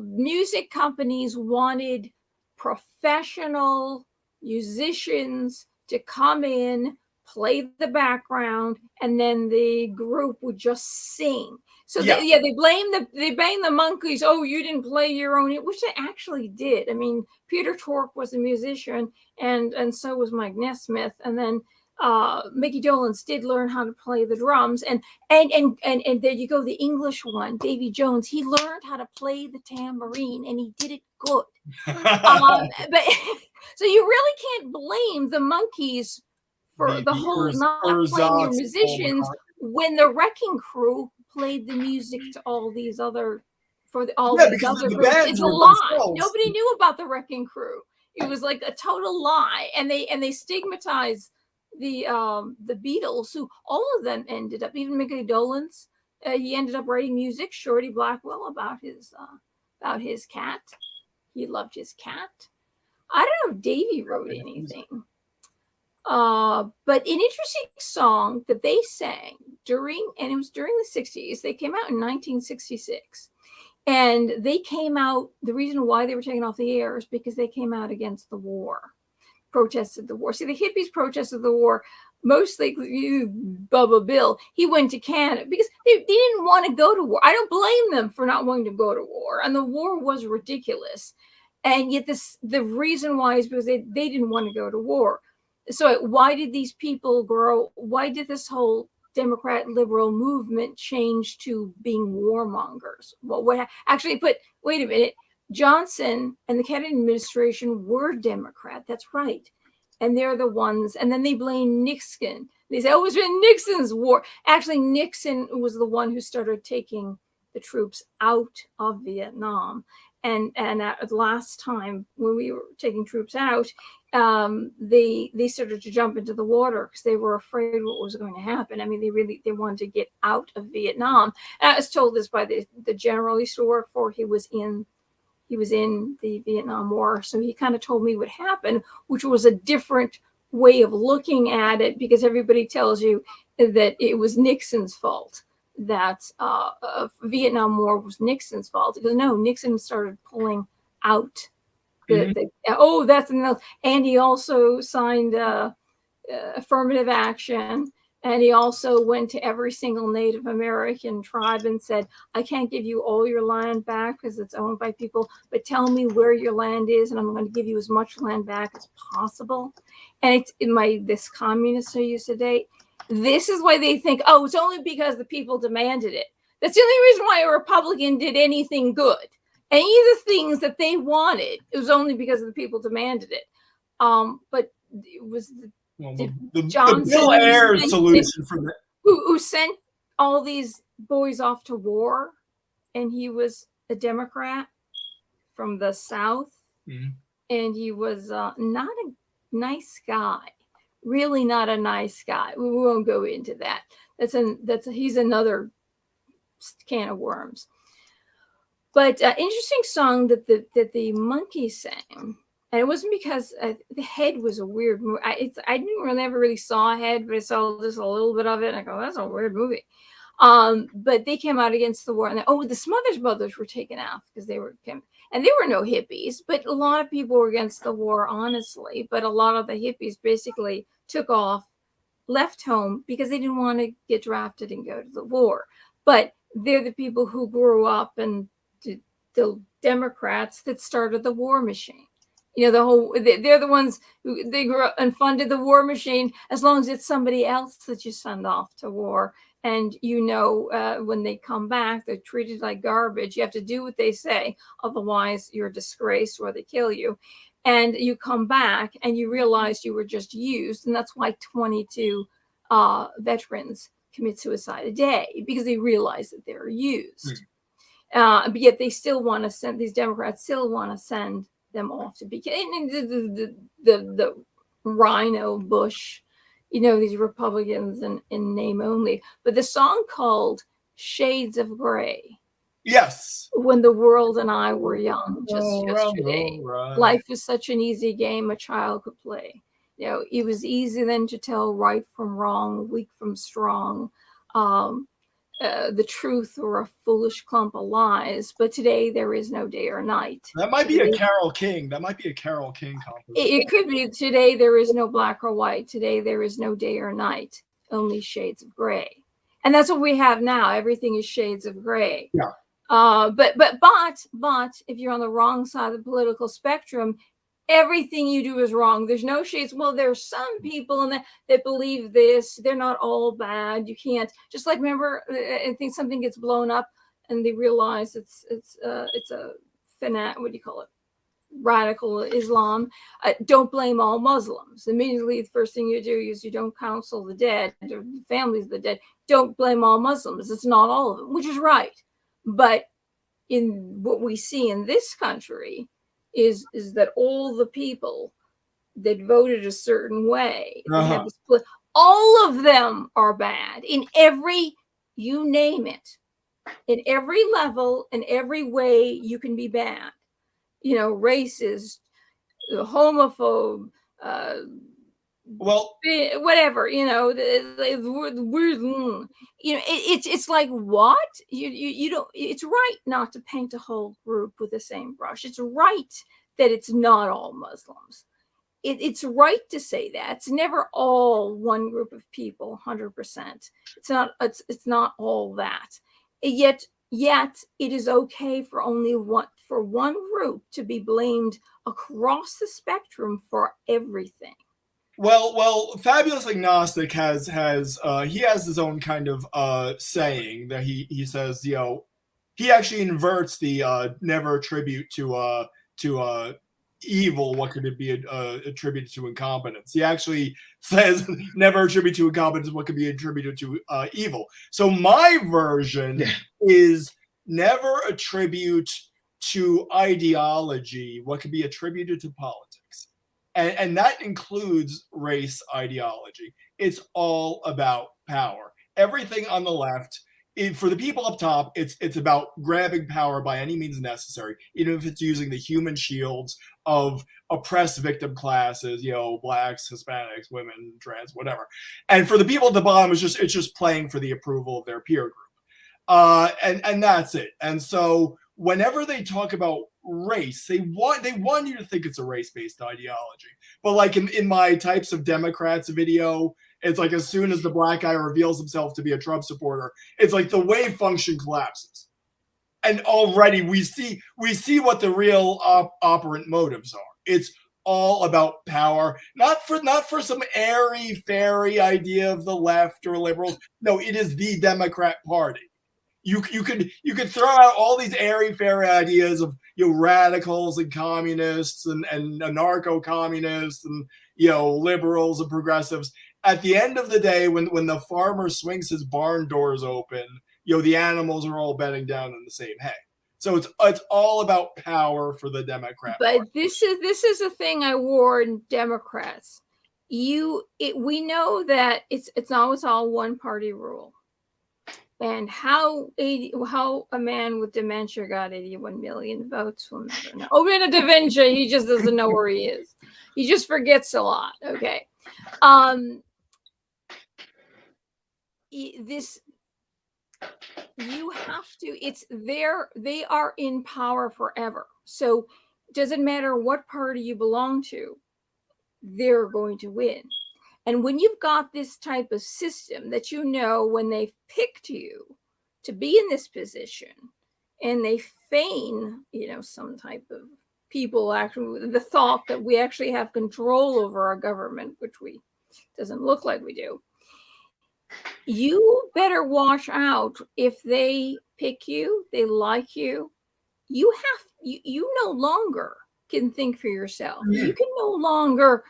music companies wanted professional musicians to come in, play the background, and then the group would just sing. So they blame the Monkees. Oh, you didn't play your own, which they actually did. I mean, Peter Tork was a musician, and so was Mike Nesmith, and then Mickey Dolenz did learn how to play the drums, and there you go, the English one, Davy Jones. He learned how to play the tambourine, and he did it good. But so you really can't blame the Monkees for the whole not playing your musicians when the Wrecking Crew played the music to all these other these other groups. It's a lie. Nobody knew about the Wrecking Crew. It was like a total lie, and they stigmatized the Beatles, who all of them ended up, even Mickey Dolenz, he ended up writing music, Shorty Blackwell, about his cat. He loved his cat. I don't know if Davy wrote anything. But an interesting song that they sang and it was during the 60s. They came out in 1966, and they came out, the reason why they were taken off the air is because they came out against the war, protested the war. See, the hippies protested the war, mostly Bubba Bill. He went to Canada because they didn't want to go to war. I don't blame them for not wanting to go to war, and the war was ridiculous. And yet the reason why is because they didn't want to go to war. So why did these people grow? Why did this whole Democrat liberal movement change to being warmongers? Well, wait a minute. Johnson and the Kennedy administration were Democrat. That's right. And they're the ones. And then they blame Nixon. They say, oh, it was Nixon's war. Actually, Nixon was the one who started taking the troops out of Vietnam. And at the last time when we were taking troops out, they started to jump into the water because they were afraid what was going to happen. I mean, they wanted to get out of Vietnam. And I was told this by the general I used to work for. He was in the Vietnam War, so he kind of told me what happened, which was a different way of looking at it, because everybody tells you that it was Nixon's fault. That Vietnam War was Nixon's fault. Because no, Nixon started pulling out that's enough. And he also signed affirmative action, and he also went to every single Native American tribe and said, I can't give you all your land back because it's owned by people, but tell me where your land is, and I'm going to give you as much land back as possible. And it's in this communist I used to date. This is why they think, oh, it's only because the people demanded it. That's the only reason why a Republican did anything good. Any of the things that they wanted, it was only because the people demanded it. But it was the Bill Ayers solution for that. Who sent all these boys off to war, and he was a Democrat from the South, and he was not a nice guy. Really not a nice guy. We won't go into that. He's another can of worms. But interesting song that the Monkees sang, and it wasn't because the Head was a weird movie. I never really saw Head, but I saw just a little bit of it, and I go, that's a weird movie. But they came out against the war, and the Smothers Brothers were taken out because they were. And there were no hippies, but a lot of people were against the war, honestly. But a lot of the hippies basically took off, left home because they didn't want to get drafted and go to the war. But they're the people who grew up and the Democrats that started the war machine. You know, they're the ones who they grew up and funded the war machine, as long as it's somebody else that you send off to war. And you know, when they come back, they're treated like garbage. You have to do what they say, otherwise you're disgraced or they kill you. And you come back and you realize you were just used. And that's why 22 veterans commit suicide a day, because they realize that they're used. But yet they still want to send, these Democrats still want to send them off to be the Rhino Bush, you know, these Republicans in name only. But the song called Shades of Gray. Yes. When the world and I were young, just yesterday. Right. Life is such an easy game a child could play. You know, it was easy then to tell right from wrong, weak from strong, the truth or a foolish clump of lies. But today there is no day or night. That might be a Carole King. That might be a Carole King composition. It could be. Today there is no black or white. Today there is no day or night. Only shades of gray. And that's what we have now. Everything is shades of gray. Yeah. But if you're on the wrong side of the political spectrum, everything you do is wrong. There's no shades. Well, there's some people that believe this. They're not all bad. You can't, just like, remember, I think something gets blown up and they realize it's a what do you call it? Radical Islam. Don't blame all Muslims. Immediately, the first thing you do is you don't counsel the dead, or the families of the dead. Don't blame all Muslims. It's not all of them, which is right. But in what we see in this country is that all the people that voted a certain way, have this split, all of them are bad in every, you name it, in every level, in every way you can be bad. You know, racist, homophobe, well, whatever, you know, you know, it's like, what you don't, it's right not to paint a whole group with the same brush. It's right that it's not all Muslims. It's right to say that it's never all one group of people 100%. It's not all that. Yet it is okay for only one group to be blamed across the spectrum for everything. Well, Fabulous Agnostic has he has his own kind of saying that he says, you know, he actually inverts the never attribute to evil what could it be attributed to incompetence. He actually says never attribute to incompetence what could be attributed to evil. So my version is never attribute to ideology what could be attributed to politics. And that includes race ideology. It's all about power. Everything on the left, for the people up top, it's about grabbing power by any means necessary, even if it's using the human shields of oppressed victim classes, you know, blacks, Hispanics, women, trans, whatever. And for the people at the bottom, it's just playing for the approval of their peer group. And that's it. And so whenever they talk about race, they want you to think it's a race-based ideology. But like in my Types of Democrats video, it's like as soon as the black guy reveals himself to be a Trump supporter, it's like the wave function collapses. And already we see what the real operant motives are. It's all about power, not for some airy-fairy idea of the left or liberals. No, it is the Democrat Party. You could throw out all these airy-fairy ideas of, you know, radicals and communists and anarcho-communists and, you know, liberals and progressives. At the end of the day, when the farmer swings his barn doors open, you know, the animals are all bedding down in the same hay. So it's all about power for the Democrat But Party. this is a thing I warn Democrats. We know that it's always all one party rule. And how a man with dementia got 81 million votes, we'll never know. Oh, in a dementia, he just doesn't know where he is. He just forgets a lot. Okay. You have to, they are in power forever. So it doesn't matter what party you belong to, they're going to win. And when you've got this type of system that you know when they've picked you to be in this position and they feign, some type of people actually, the thought that we actually have control over our government, which doesn't look like we do. You better watch out. If they pick you, they like you, you no longer can think for yourself. Mhm. You can no longer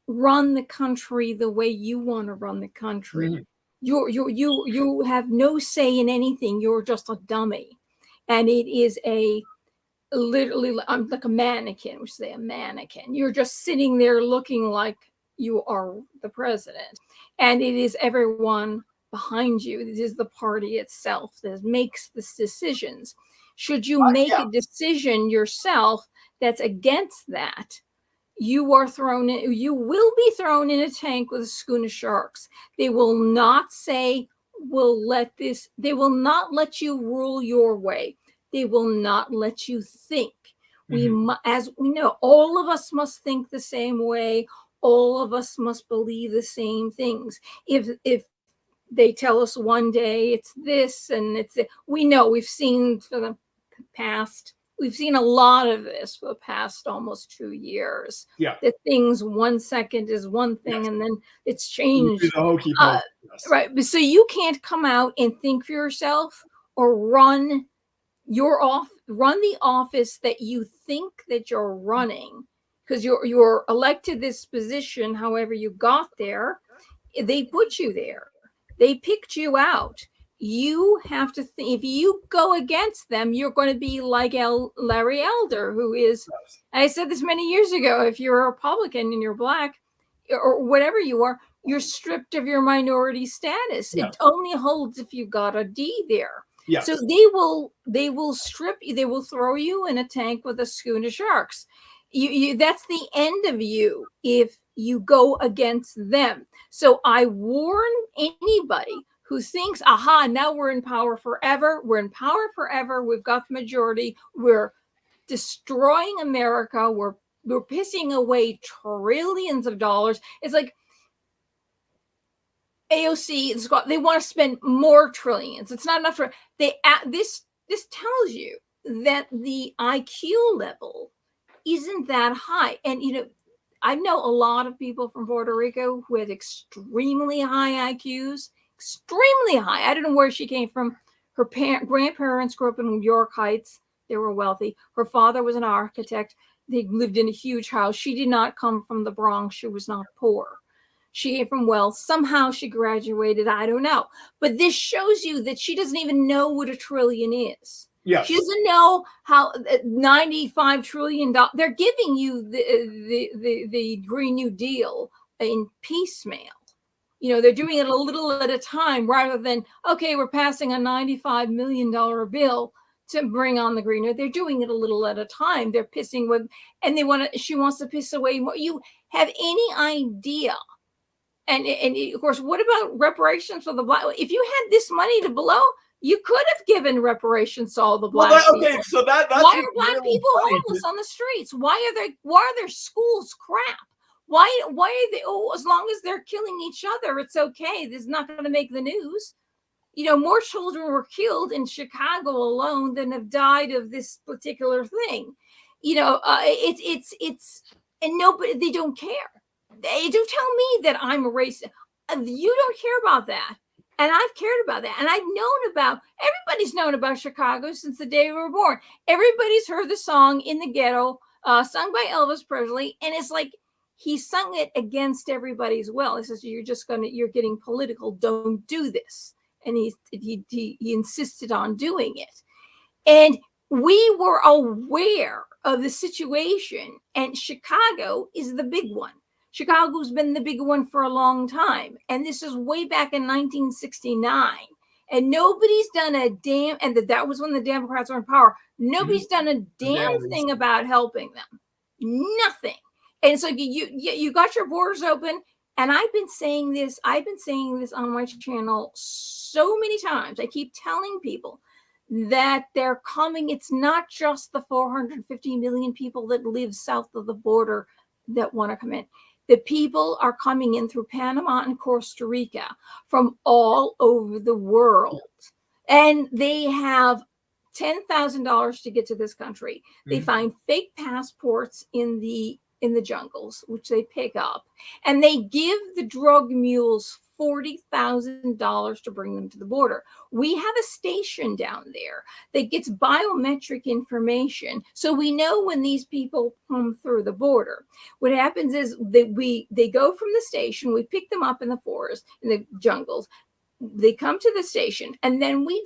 run the country the way you want to run the country. Mhm. You have no say in anything. You're just a dummy. And it is literally like a mannequin, we say a mannequin. You're just sitting there looking like you are the president. And it is everyone behind you. It is the party itself that makes the decisions. Should you make Yeah. a decision yourself that's against that, you will be thrown in a tank with a schoon of sharks. They will not say, they will not let you rule your way. They will not let you think. As we know, all of us must think the same way. All of us must believe the same things. If they tell us one day it's this and we know, we've seen for the past, we've seen a lot of this for the past almost 2 years. Yeah. That things 1 second is one thing, Yes. and then it's You changed. do the hokey pokey. Yes. Right. So you can't come out and think for yourself or run the office that you think that you're running, because you're elected this position. However you got there, they put you there. They picked you out. You have to think. If you go against them, you're going to be like Larry Elder, who is, I said this many years ago, if you're a Republican and you're black or whatever you are, you're stripped of your minority status. Yes. It only holds if you got a D there. Yes. So they will strip you. They will throw you in a tank with a schoon of sharks. That's the end of you if you go against them. So I warn anybody who thinks, aha, now we're in power forever. We're in power forever. We've got the majority. We're destroying America. We're pissing away trillions of dollars. It's like AOC, they want to spend more trillions. It's not enough for this tells you that the IQ level isn't that high. And I know a lot of people from Puerto Rico who had extremely high IQs, extremely high. I don't know where she came from. Her grandparents grew up in New York Heights. They were wealthy. Her father was an architect. They lived in a huge house. She did not come from the Bronx. She was not poor. She came from wealth. Somehow she graduated. I don't know. But this shows you that she doesn't even know what a trillion is. Yes. She doesn't know how $95 trillion. They're giving you the Green New Deal in piecemeal. They're doing it a little at a time rather than, okay, we're passing a $95 million bill to bring on the Green New. They're doing it a little at a time. They're pissing with, and she wants to piss away more. You have any idea? And of course, what about reparations for the black? If you had this money to blow, you could have given reparations to all the black people. Okay, so that's why are black people homeless on the streets? Why are their schools crap? Why are they? Oh, as long as they're killing each other, it's okay. This is not going to make the news. More children were killed in Chicago alone than have died of this particular thing. It's and nobody, they don't care. They don't tell me that I'm a racist. You don't care about that. And I've cared about that. And everybody's known about Chicago since the day we were born. Everybody's heard the song In the Ghetto, sung by Elvis Presley. And it's like, he sung it against everybody's will. He says, you're getting political. Don't do this. And he insisted on doing it. And we were aware of the situation. And Chicago is the big one. Chicago's been the big one for a long time. And this is way back in 1969. And nobody's done a damn, and that was when the Democrats were in power. Nobody's done a damn thing about helping them. Nothing. And so you got your borders open. And I've been saying this on my channel so many times. I keep telling people, that they're coming. It's not just the 450 million people that live south of the border that want to come in. The people are coming in through Panama and Costa Rica from all over the world. And they have $10,000 to get to this country. They find fake passports in the jungles, which they pick up, and they give the drug mules $40,000 to bring them to the border. We have a station down there that gets biometric information, so we know when these people come through the border. What happens is they go from the station, we pick them up in the forest, in the jungles. They come to the station, and then we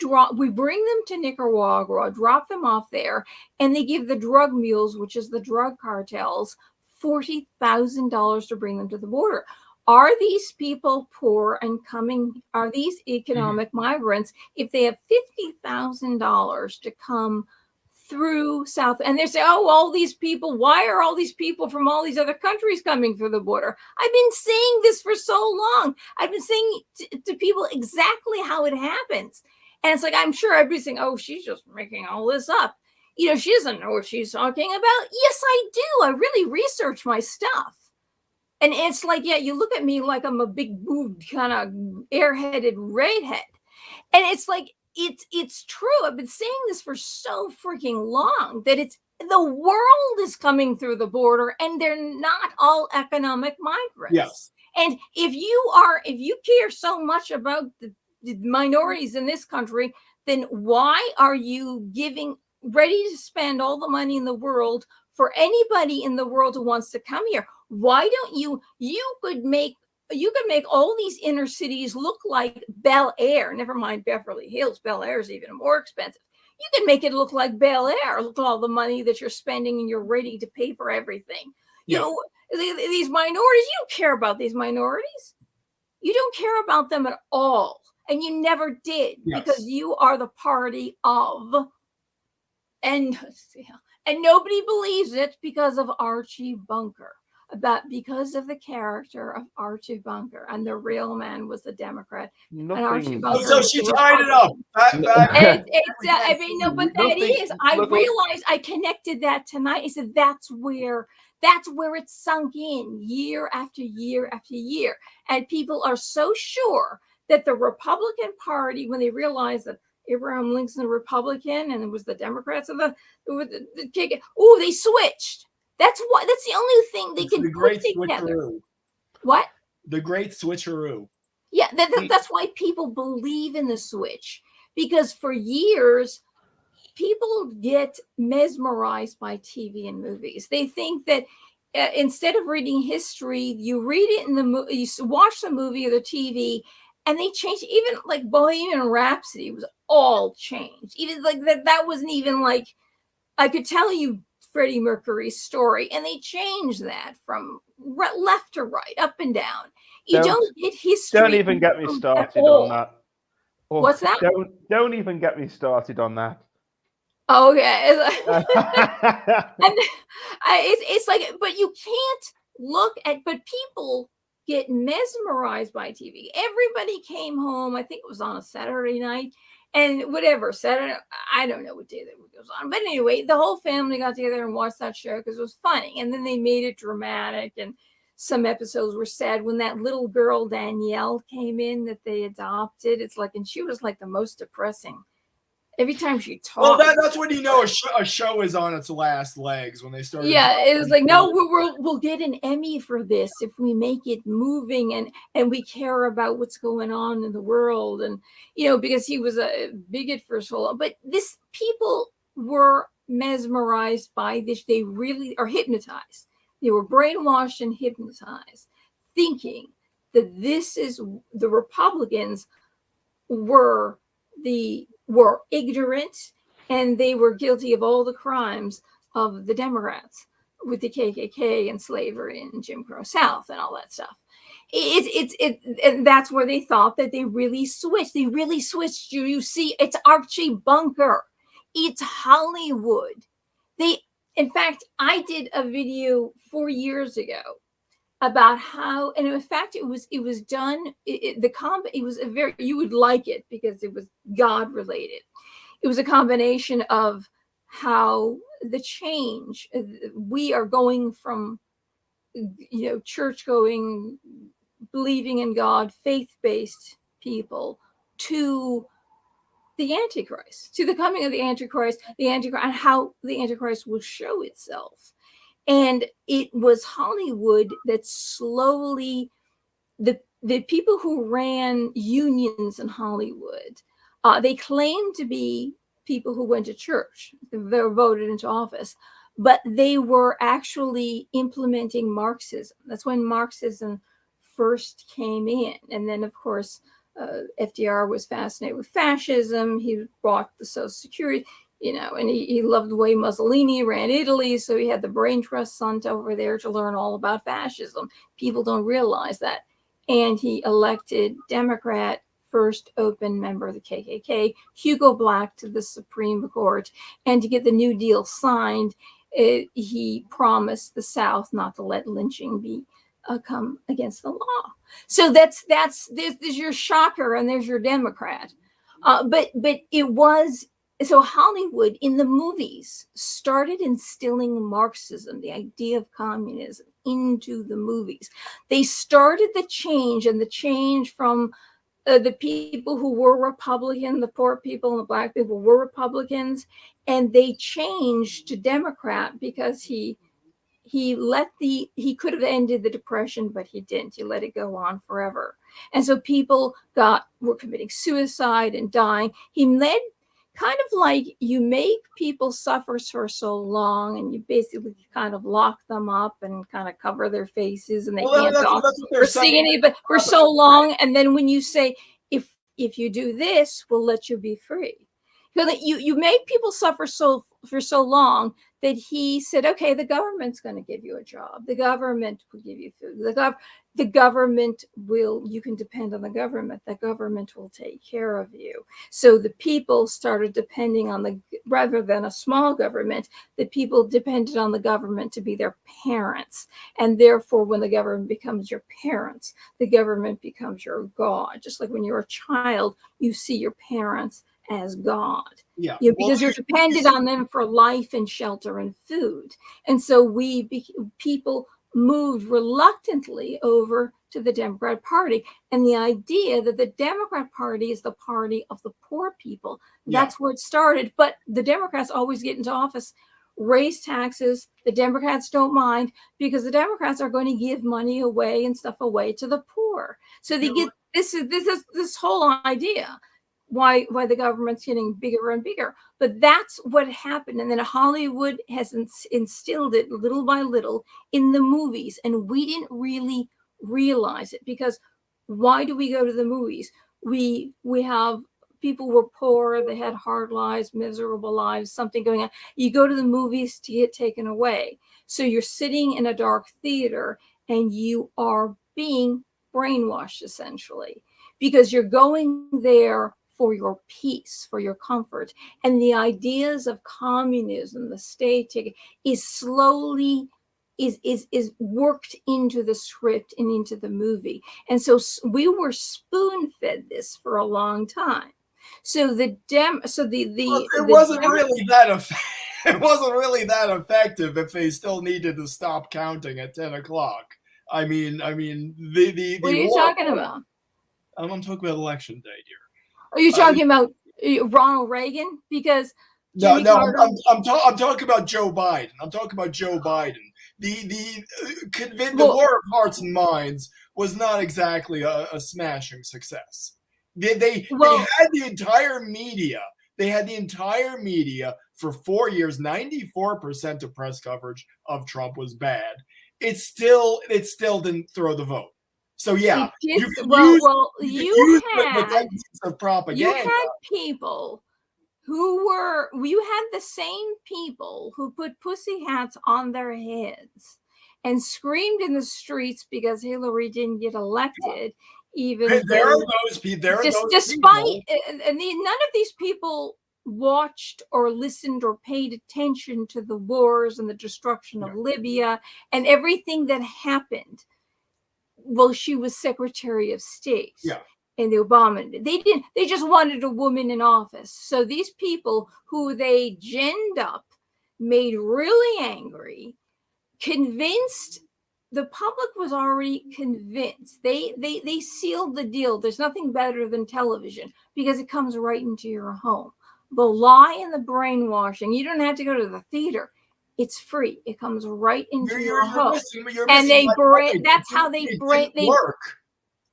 bring them to Nicaragua, drop them off there, and they give the drug mules, which is the drug cartels, $40,000 to bring them to the border. Are these people poor and coming? Are these economic migrants? If they have $50,000 to come through South, and they say, oh, all these people, why are all these people from all these other countries coming through the border? I've been saying this for so long. I've been saying to people exactly how it happens. And it's like, I'm sure everybody's saying, oh, she's just making all this up. You know, she doesn't know what she's talking about. Yes, I do. I really research my stuff. And it's like, yeah, you look at me like I'm a big boobed kind of airheaded redhead. And it's like, it's true. I've been saying this for so freaking long that the world is coming through the border, and they're not all economic migrants. Yes. And if you care so much about the minorities in this country, then why are you ready to spend all the money in the world for anybody in the world who wants to come here? Why don't you could make all these inner cities look like Bel Air. Never mind Beverly Hills. Bel Air is even more expensive. You can make it look like Bel Air. Look at all the money that you're spending, and you're ready to pay for everything. You know, these minorities, you don't care about these minorities. You don't care about them at all. And you never did, because you are the party of. And nobody believes it because of Archie Bunker. Because of the character of Archie Bunker, and the real man was the Democrat. And Archie Bunker. So she tied it up. I mean, no, but that is. I realized I connected that tonight. I said that's where it sunk in year after year after year, and people are so sure that the Republican Party, when they realized that Abraham Lincoln's a Republican and it was the Democrats of they switched. That's the only thing they can put together. Switcheroo. What? The great switcheroo. Yeah, that's why people believe in the switch, because for years people get mesmerized by TV and movies. They think that instead of reading history, you read it in the movie, you watch the movie or the TV, and they change. Even like Bohemian Rhapsody was all changed. Even like that wasn't even like, I could tell you Freddie Mercury's story, and they changed that from left to right, up and down. You don't get history. Don't even get me started on that. What's that? Don't even get me started on that. Okay. And it's like, but you can't look at, but people get mesmerized by TV. Everybody came home, I think it was on a Saturday night, and whatever, Saturday, I don't know what day that goes on. But anyway, the whole family got together and watched that show because it was funny. And then they made it dramatic, and some episodes were sad. When that little girl, Danielle, came in that they adopted, it's like, and she was like the most depressing. Every time she talked. Well, that's when you know a show is on its last legs, when they start. Yeah, it was like, no, we'll get an Emmy for this if we make it moving and we care about what's going on in the world. And, you know, because he was a bigot for so long. But people were mesmerized by this. They really are hypnotized. They were brainwashed and hypnotized, thinking that the Republicans were ignorant, and they were guilty of all the crimes of the Democrats with the KKK and slavery and Jim Crow South and all that stuff. And that's where they thought that they really switched. They really switched. You see, it's Archie Bunker. It's Hollywood. In fact, I did a video 4 years ago about how, and in fact, it was done. It was you would like it because it was God related. it was a combination of how the change, we are going from, church going, believing in God, faith-based people, to the Antichrist, to the coming of the Antichrist, and how the Antichrist will show itself. And it was Hollywood that slowly, the people who ran unions in Hollywood, they claimed to be people who went to church. They were voted into office, but they were actually implementing Marxism. That's when Marxism first came in. And then, of course, FDR was fascinated with fascism. He brought the Social Security, and he loved the way Mussolini ran Italy. So he had the brain trust sent over there to learn all about fascism. People don't realize that. And he elected Democrat first open member of the KKK, Hugo Black, to the Supreme Court. And to get the New Deal signed, he promised the South not to let lynching be come against the law. So there's your shocker, and there's your Democrat. But it was, so Hollywood in the movies started instilling Marxism, the idea of communism, into the movies. They started the change from the people who were Republican, the poor people and the black people were Republicans, and they changed to Democrat because he could have ended the Depression, but he didn't. He let it go on forever. And so people were committing suicide and dying. He led kind of like, you make people suffer for so long, and you basically kind of lock them up and kind of cover their faces, and they can't talk or see anybody for so long. And then when you say, if you do this, we'll let you be free. Because you make people suffer for so long that he said, okay, the government's going to give you a job. The government will give you food. The government you can depend on the government. The government will take care of you. So the people started depending on rather than a small government, the people depended on the government to be their parents. And therefore, when the government becomes your parents, the government becomes your God. Just like when you're a child, you see your parents as God. Yeah. Because you're dependent on them for life and shelter and food. And so people moved reluctantly over to the Democrat Party. And the idea that the Democrat Party is the party of the poor people, that's where it started. But the Democrats always get into office, raise taxes. The Democrats don't mind, because the Democrats are going to give money away and stuff away to the poor. So they get this whole idea. Why the government's getting bigger and bigger. But that's what happened. And then Hollywood has instilled it little by little in the movies. And we didn't really realize it, because why do we go to the movies? We have people who were poor, they had hard lives, miserable lives, something going on. You go to the movies to get taken away. So you're sitting in a dark theater and you are being brainwashed, essentially, because you're going there for your peace, for your comfort. And the ideas of communism, the state is slowly is worked into the script and into the movie. And so we were spoon-fed this for a long time. So it wasn't really that effective if they still needed to stop counting at 10 o'clock. I mean, what are you talking about? I'm talking about election day here. Are you talking about Ronald Reagan? Because I'm talking about Joe Biden. I'm talking about Joe Biden. The War of Hearts and Minds was not exactly a smashing success. They had the entire media. They had the entire media for 4 years. 94% of press coverage of Trump was bad. It still didn't throw the vote. So yeah, you had people you had the same people who put pussy hats on their heads and screamed in the streets because Hillary didn't get elected. Even there are those people. Despite none of these people watched or listened or paid attention to the wars and the destruction of Libya and everything that happened. Well, she was Secretary of State. Yeah. and the Obama, they just wanted a woman in office. So these people who they ginned up, made really angry, convinced, the public was already convinced. They sealed the deal. There's nothing better than television because it comes right into your home. The lie and the brainwashing, you don't have to go to the theater. It's free. It comes right into your home. And they that's how they work.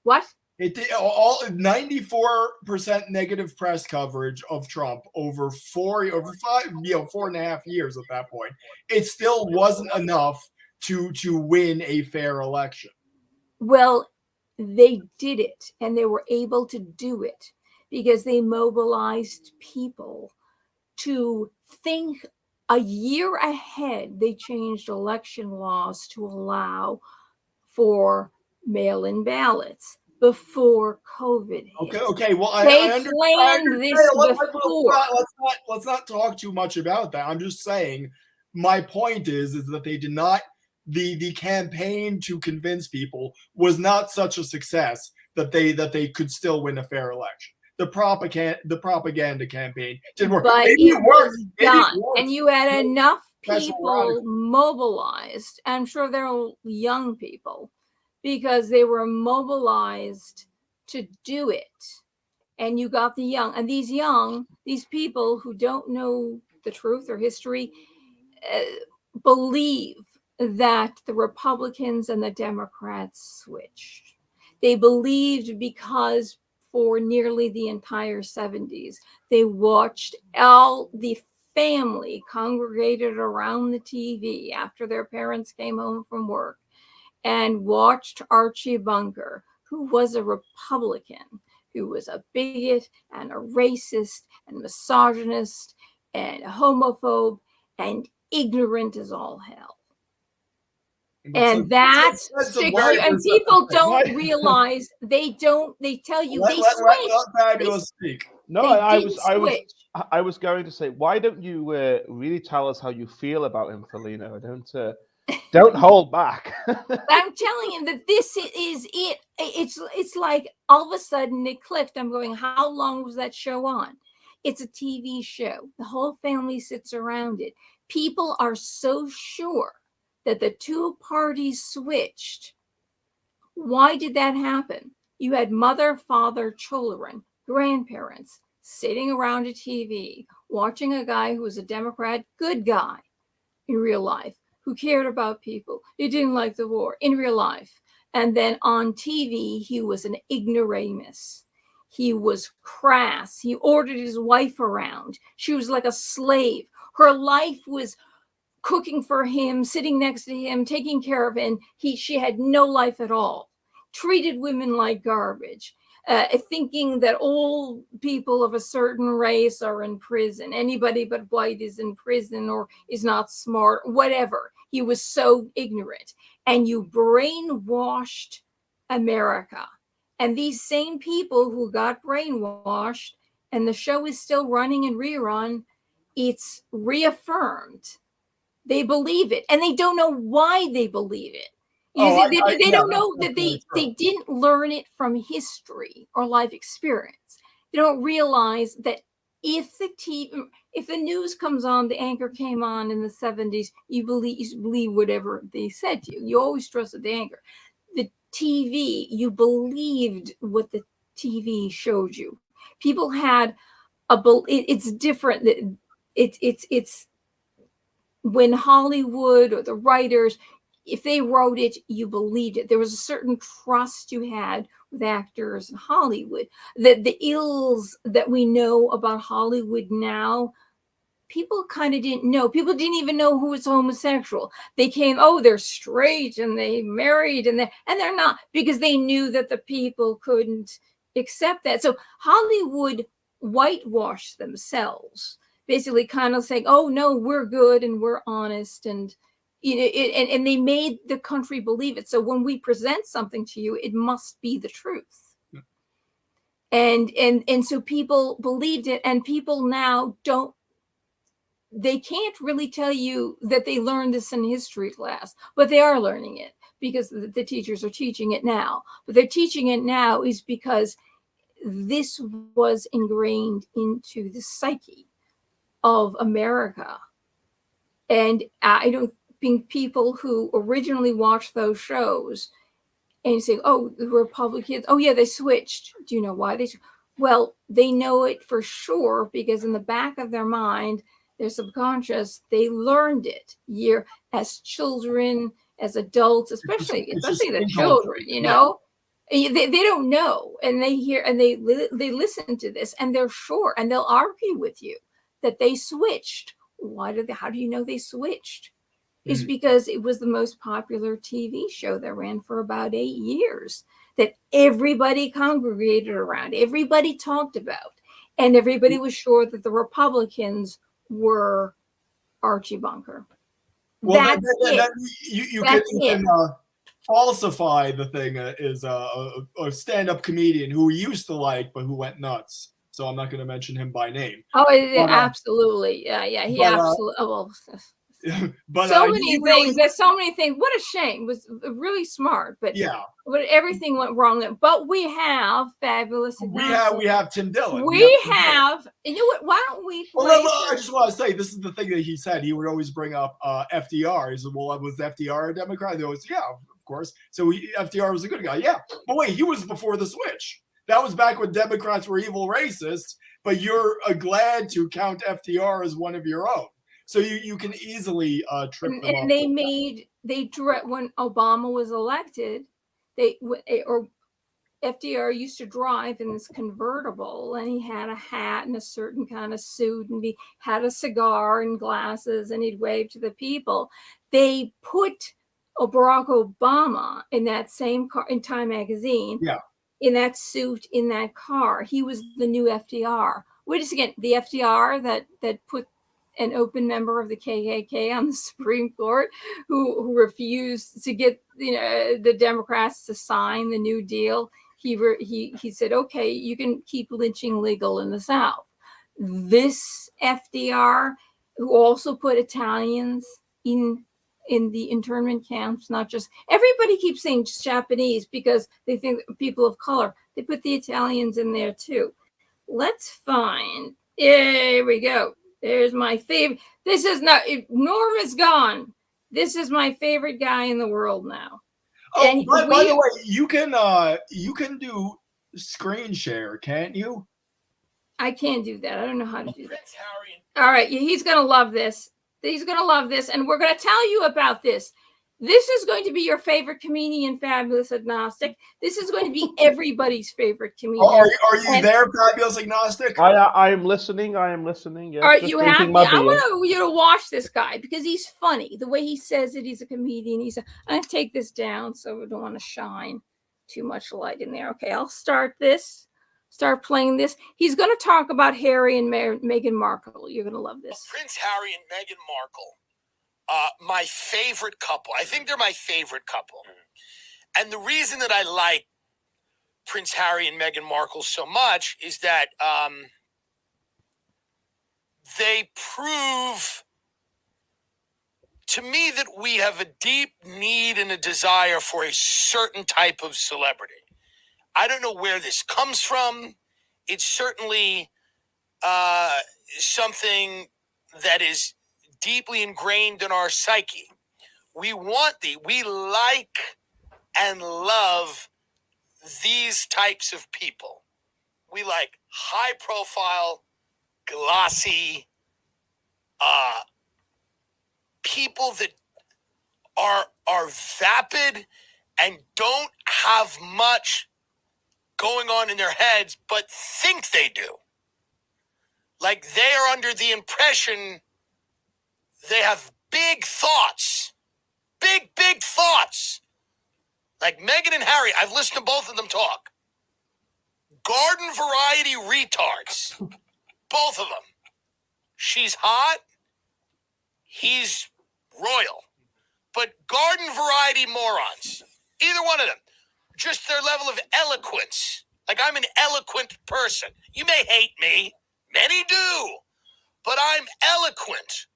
What? It did all 94% negative press coverage of Trump over 4.5 years at that point. It still wasn't enough to win a fair election. Well, they did it, and they were able to do it because they mobilized people to think a year ahead. They changed election laws to allow for mail-in ballots before COVID hit. Okay. Well, they planned this before. Let's not talk too much about that. I'm just saying, my point is that they did not. The campaign to convince people was not such a success that they could still win a fair election. The propaganda campaign didn't work. But Maybe it was done, worked. and you had enough people mobilized. I'm sure they're young people, because they were mobilized to do it. And you got the young, and these people who don't know the truth or history believe that the Republicans and the Democrats switched. They believed because for nearly the entire 70s, they watched all the family congregated around the TV after their parents came home from work and watched Archie Bunker, who was a Republican, who was a bigot and a racist and misogynist and a homophobe and ignorant as all hell. And that's and people don't realize, they tell you they switched. Fabulous speak. No, I was going to say, why don't you really tell us how you feel about him, Felina? Don't hold back. I'm telling you that this is it. It's like all of a sudden it clicked. I'm going, how long was that show on? It's a TV show. The whole family sits around it. People are so sure that the two parties switched. Why did that happen? You had mother, father, children, grandparents sitting around a TV, watching a guy who was a Democrat, good guy in real life, who cared about people. He didn't like the war in real life. And then on TV, he was an ignoramus. He was crass. He ordered his wife around. She was like a slave. Her life was cooking for him, sitting next to him, taking care of him. She had no life at all. Treated women like garbage. Thinking that all people of a certain race are in prison. Anybody but white is in prison or is not smart, whatever. He was so ignorant. And you brainwashed America. And these same people who got brainwashed, and the show is still running in rerun, it's reaffirmed. They believe it. And they don't know why they believe it. They don't know that they didn't learn it from history or life experience. They don't realize that if the news comes on, the anchor came on in the 70s, you believe whatever they said to you. You always trusted the anchor. The TV, you believed what the TV showed you. People had it's different. It's when Hollywood or the writers, if they wrote it, you believed it. There was a certain trust you had with actors in Hollywood. That the ills that we know about Hollywood now, people kind of didn't know. People didn't even know who was homosexual. They came, they're straight and they married and they're not, because they knew that the people couldn't accept that. So Hollywood whitewashed themselves, basically kind of saying, oh no, we're good and we're honest, and and they made the country believe it. So when we present something to you, it must be the truth. And so people believed it, and people now they can't really tell you that they learned this in history class, but they are learning it because the teachers are teaching it now. But they're teaching it now is because this was ingrained into the psyche of America. And I don't think people who originally watched those shows and say, oh, the Republicans, oh yeah, they switched. Do you know why they switched? Well, they know it for sure because in the back of their mind, their subconscious, they learned it as children, as adults, especially the children, you know. They don't know, and they hear and they listen to this, and they're sure, and they'll argue with you that they switched. How do you know they switched? It's because it was the most popular TV show that ran for about 8 years that everybody congregated around, everybody talked about, and everybody was sure that the Republicans were Archie Bunker. Well, That's it. You can falsify the thing is a stand-up comedian who we used to like, but who went nuts. So I'm not going to mention him by name. Oh, absolutely. Yeah, he absolutely. But so many things. There's so many things. What a shame. It was really smart, but everything went wrong. But we have fabulous. We have Tim Dillon. We have. You know what? Why don't we? I just want to say this is the thing that he said. He would always bring up FDR. He said, "Well, was FDR a Democrat?" And they always, yeah, of course. So FDR was a good guy. Yeah, but wait, he was before the switch. That was back when Democrats were evil racists. But you're glad to count FDR as one of your own. So you can easily trip them up. And when Obama was elected, FDR used to drive in this convertible, and he had a hat and a certain kind of suit, and he had a cigar and glasses, and he'd wave to the people. They put Barack Obama in that same car in Time magazine. Yeah. In that suit, in that car. He was the new FDR. Wait a second, the FDR that put an open member of the KKK on the Supreme Court who refused to get the Democrats to sign the New Deal. He said, okay, you can keep lynching legal in the South. This FDR, who also put Italians in the internment camps, not just everybody keeps saying Japanese because they think people of color. They put the Italians in there too. Let's find. Here we go. There's my favorite. This is not. Norm is gone. This is my favorite guy in the world now. Oh, by the way, you can do screen share, can't you? I can't do that. I don't know how to do that. All right, he's gonna love this. He's gonna love this, and we're gonna tell you about this. This is going to be your favorite comedian, Fabulous Agnostic. This is going to be everybody's favorite comedian. Are you there, Fabulous Agnostic? I am listening. I am listening. Yes, are you happy? I want you to watch this guy because he's funny. The way he says it, he's a comedian. I'm going to take this down so we don't want to shine too much light in there. Okay, I'll start playing this. He's going to talk about Harry and Meghan Markle. You're going to love this. Prince Harry and Meghan Markle. My favorite couple. I think they're my favorite couple. And the reason that I like Prince Harry and Meghan Markle so much is that they prove to me that we have a deep need and a desire for a certain type of celebrity. I don't know where this comes from. It's certainly something that is deeply ingrained in our psyche. We like and love these types of people. We like high profile, glossy, people that are vapid and don't have much going on in their heads, but think they do. Like they are under the impression they have big thoughts. Big thoughts. Like Meghan and Harry, I've listened to both of them talk. Garden variety retards. Both of them. She's hot. He's royal. But garden variety morons. Either one of them. Just their level of eloquence. Like I'm an eloquent person. You may hate me. Many do. But I'm eloquent.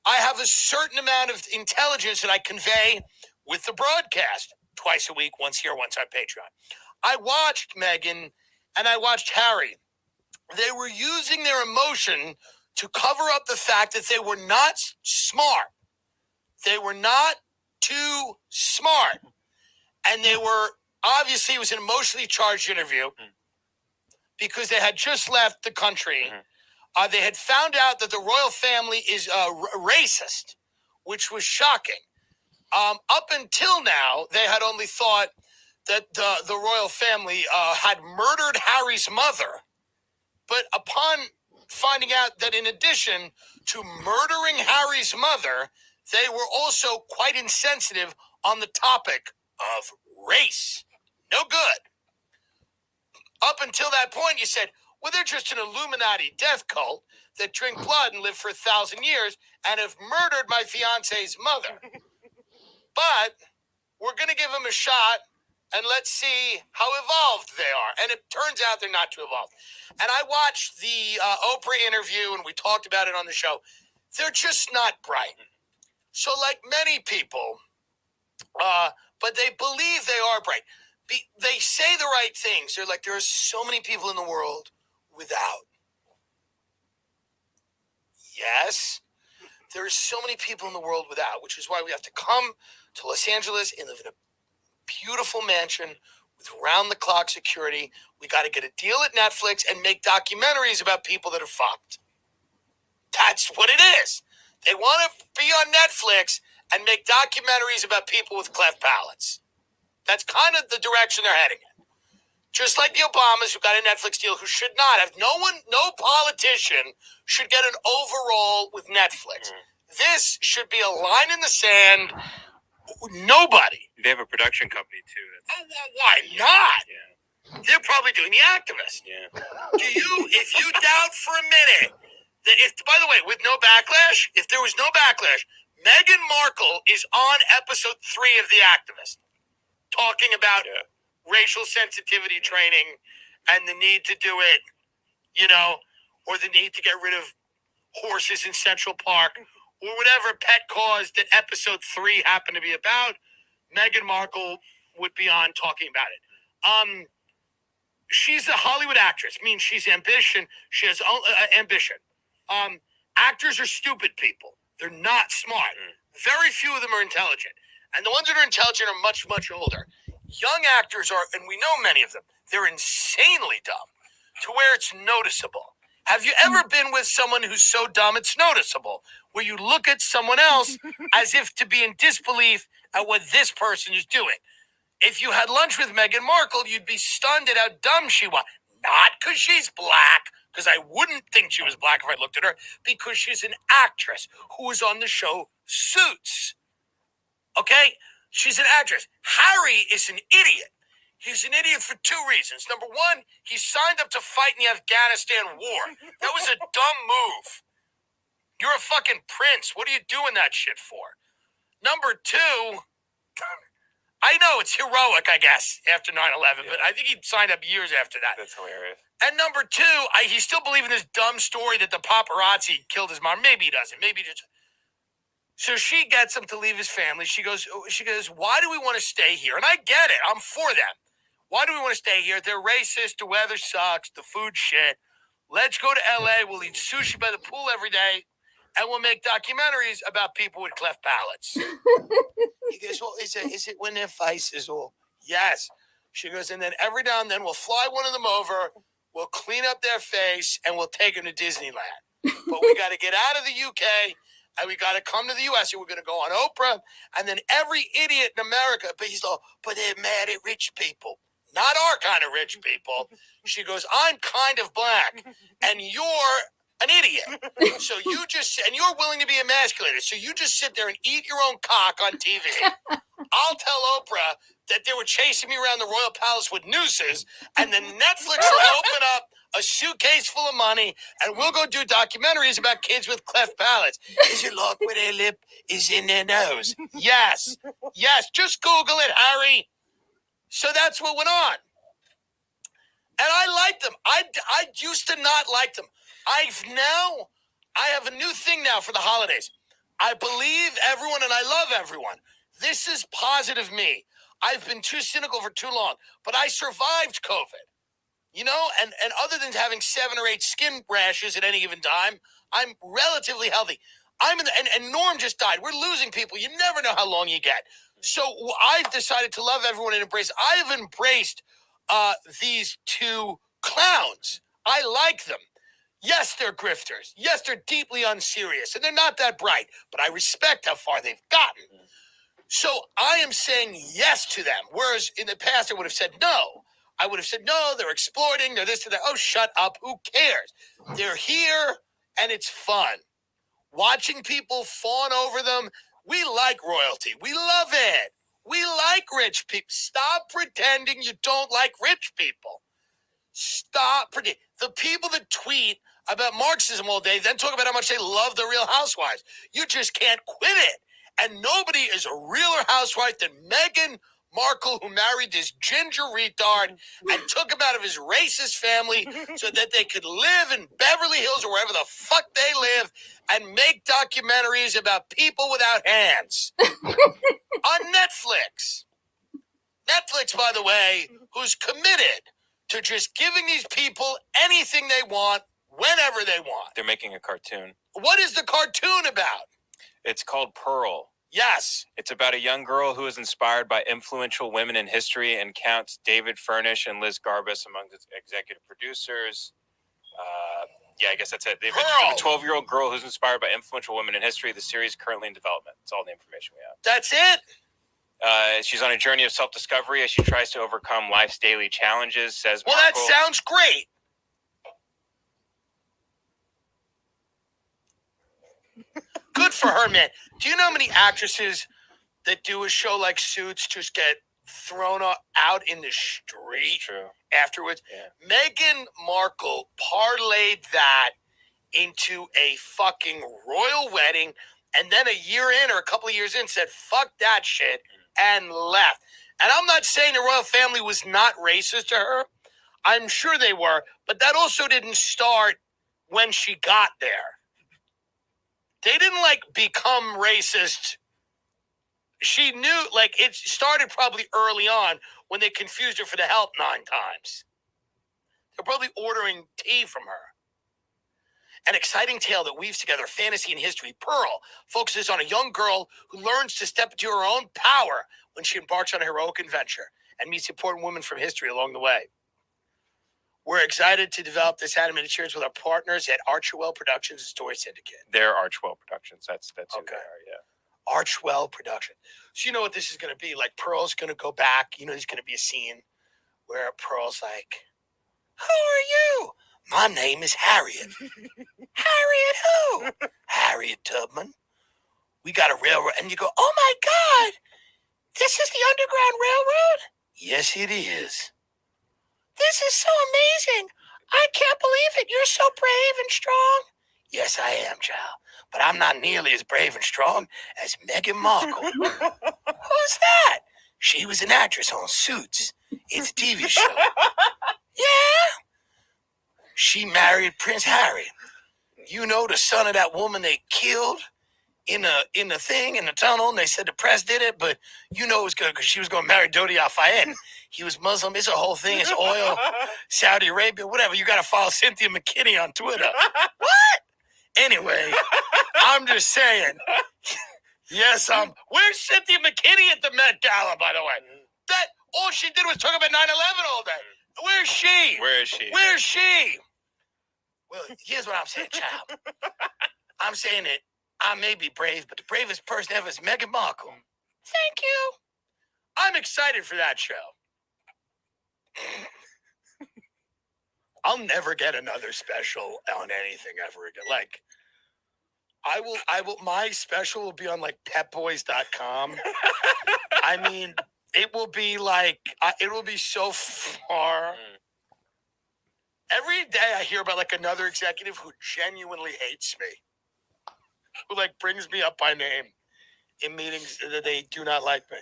I have a certain amount of intelligence that I convey with the broadcast. Twice a week, once here, once on Patreon. I watched Meghan and I watched Harry. They were using their emotion to cover up the fact that they were not smart. They were not too smart. And they were, obviously, it was an emotionally charged interview because they had just left the country. They had found out that the royal family is racist, which was shocking. Up until now, they had only thought that the royal family had murdered Harry's mother. But upon finding out that in addition to murdering Harry's mother, they were also quite insensitive on the topic of race. No good. Up until that point, you said, well, they're just an Illuminati death cult that drink blood and live for 1,000 years and have murdered my fiance's mother. But we're going to give them a shot and let's see how evolved they are. And it turns out they're not too evolved. And I watched the Oprah interview, and we talked about it on the show. They're just not bright. So like many people, but they believe they are bright. They say the right things. They're like, there are so many people in the world without. Yes, there are so many people in the world without, which is why we have to come to Los Angeles and live in a beautiful mansion with round-the-clock security. We got to get a deal at Netflix and make documentaries about people that are fucked. That's what it is. They want to be on Netflix and make documentaries about people with cleft palates. That's kind of the direction they're heading in. Just like the Obamas who got a Netflix deal who should not have. No politician should get an overall with Netflix. This should be a line in the sand. Nobody. They have a production company too. Oh, well, why not? Yeah. They're probably doing The Activist. Yeah. If you doubt for a minute that by the way, with no backlash, if there was no backlash, Meghan Markle is on episode 3 of The Activist, talking about racial sensitivity training and the need to do it, or the need to get rid of horses in Central Park, or whatever pet cause that episode 3 happened to be about. Meghan Markle would be on talking about it. She's a Hollywood actress, means she's ambition. She has ambition. Actors are stupid people. They're not smart. Very few of them are intelligent. And the ones that are intelligent are much, much older. Young actors are, and we know many of them, they're insanely dumb to where it's noticeable. Have you ever been with someone who's so dumb it's noticeable? Where you look at someone else as if to be in disbelief at what this person is doing. If you had lunch with Meghan Markle, you'd be stunned at how dumb she was. Not because she's black, because I wouldn't think she was black if I looked at her, because she's an actress who was on the show Suits. Okay? She's an actress. Harry is an idiot. He's an idiot for 2 reasons. Number one, he signed up to fight in the Afghanistan war. That was a dumb move. You're a fucking prince. What are you doing that shit for? Number 2, I know it's heroic, I guess, after 9/11, but I think he signed up years after that. That's hilarious. And number 2, he still believes in this dumb story that the paparazzi killed his mom. Maybe he doesn't. Maybe he just. So she gets him to leave his family. She goes, why do we want to stay here? And I get it. I'm for them. Why do we want to stay here? They're racist. The weather sucks. The food shit. Let's go to LA. We'll eat sushi by the pool every day. And we'll make documentaries about people with cleft palates. He goes, well, is it when their face is all? Yes. She goes, and then every now and then we'll fly one of them over. We'll clean up their face and we'll take them to Disneyland. But we got to get out of the UK. And we got to come to the U.S. and we're going to go on Oprah. And then every idiot in America, but they're mad at rich people. Not our kind of rich people. She goes, I'm kind of black. And you're an idiot. So you and you're willing to be emasculated. So you just sit there and eat your own cock on TV. I'll tell Oprah that they were chasing me around the Royal Palace with nooses. And then Netflix will open up a suitcase full of money, and we'll go do documentaries about kids with cleft palates. Is it like where their lip is in their nose? Yes. Yes. Just Google it, Harry. So that's what went on. And I liked them. I used to not like them. I have a new thing now for the holidays. I believe everyone and I love everyone. This is positive me. I've been too cynical for too long, but I survived COVID. You know, and other than having 7 or 8 skin rashes at any given time, I'm relatively healthy. And Norm just died. We're losing people. You never know how long you get. So I've decided to love everyone and embrace. I've embraced these 2 clowns. I like them. Yes, they're grifters. Yes, they're deeply unserious, and they're not that bright, but I respect how far they've gotten. So I am saying yes to them, whereas in the past I would have said no. I would have said, no, they're exploiting, they're this, they're that. Oh, shut up, who cares? They're here, and it's fun. Watching people fawn over them, we like royalty. We love it. We like rich people. Stop pretending you don't like rich people. Stop pretending. The people that tweet about Marxism all day, then talk about how much they love the Real Housewives. You just can't quit it. And nobody is a realer housewife than Meghan Markle, who married this ginger retard and took him out of his racist family so that they could live in Beverly Hills or wherever the fuck they live and make documentaries about people without hands on Netflix. Netflix, by the way, who's committed to just giving these people anything they want, whenever they want. They're making a cartoon. What is the cartoon about? It's called Pearl. Yes. It's about a young girl who is inspired by influential women in history and counts David Furnish and Liz Garbus among its executive producers. Yeah, I guess that's it. They've a 12-year-old girl who's inspired by influential women in history. The series is currently in development. That's all the information we have. That's it? She's on a journey of self-discovery as she tries to overcome life's daily challenges, says Well, Markle. that sounds great. Good for her, man. Do you know how many actresses that do a show like Suits just get thrown out in the street afterwards? Yeah. Meghan Markle parlayed that into a fucking royal wedding, and then a year in or a couple of years in said, fuck that shit, and left. And I'm not saying the royal family was not racist to her. I'm sure they were, but that also didn't start when she got there. They didn't, like, become racist. She knew, like, it started probably early on when they confused her for the help 9 times. They're probably ordering tea from her. An exciting tale that weaves together fantasy and history, Pearl focuses on a young girl who learns to step into her own power when she embarks on a heroic adventure and meets important women from history along the way. We're excited to develop this animated series with our partners at Archwell Productions and Story Syndicate. They're Archwell Productions. That's who Okay. they are, yeah. Archwell Production. So you know what this is going to be? Like, Pearl's going to go back. You know, there's going to be a scene where Pearl's like, who are you? My name is Harriet. Harriet who? Harriet Tubman. We got a railroad. And you go, oh my God, this is the Underground Railroad? Yes, it is. This is so amazing. I can't believe it. You're so brave and strong. Yes, I am, child. But I'm not nearly as brave and strong as Meghan Markle. Who's that? She was an actress on Suits. It's a TV show. Yeah? She married Prince Harry. You know, the son of that woman they killed in the thing, in the tunnel, and they said the press did it, but you know it was good because she was going to marry Dodi Al-Fayed. He was Muslim. It's a whole thing. It's oil, Saudi Arabia, whatever. You got to follow Cynthia McKinney on Twitter. What? Anyway, I'm just saying. Yes, where's Cynthia McKinney at the Met Gala, by the way? That all she did was talk about 9/11 all day. Where's she? Where is she? Where's she? Well, here's what I'm saying, child. I'm saying that I may be brave, but the bravest person ever is Meghan Markle. Thank you. I'm excited for that show. I'll never get another special on anything ever again. Like, I will, my special will be on like petboys.com. I mean, it will be like, it will be so far. Every day I hear about like another executive who genuinely hates me, who like brings me up by name in meetings that they do not like me.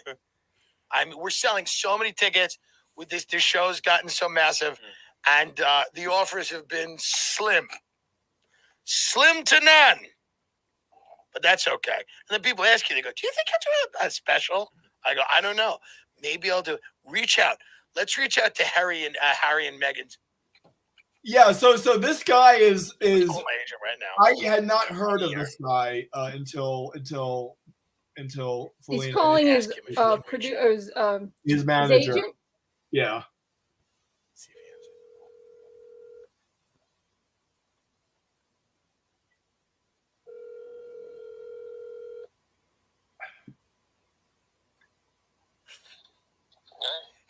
I mean, we're selling so many tickets with this show's gotten so massive, and the offers have been slim to none. But that's okay. And then people ask you, they go, do you think you'll do a special? I go, I don't know. Maybe I'll do it. Reach out. Let's reach out to Harry and Meghan's Yeah, so this guy is Call my agent right now. I had not heard of this guy until He's Felina- calling his Ask him if he's free chat. his his manager. agent. Yeah. See if he answers.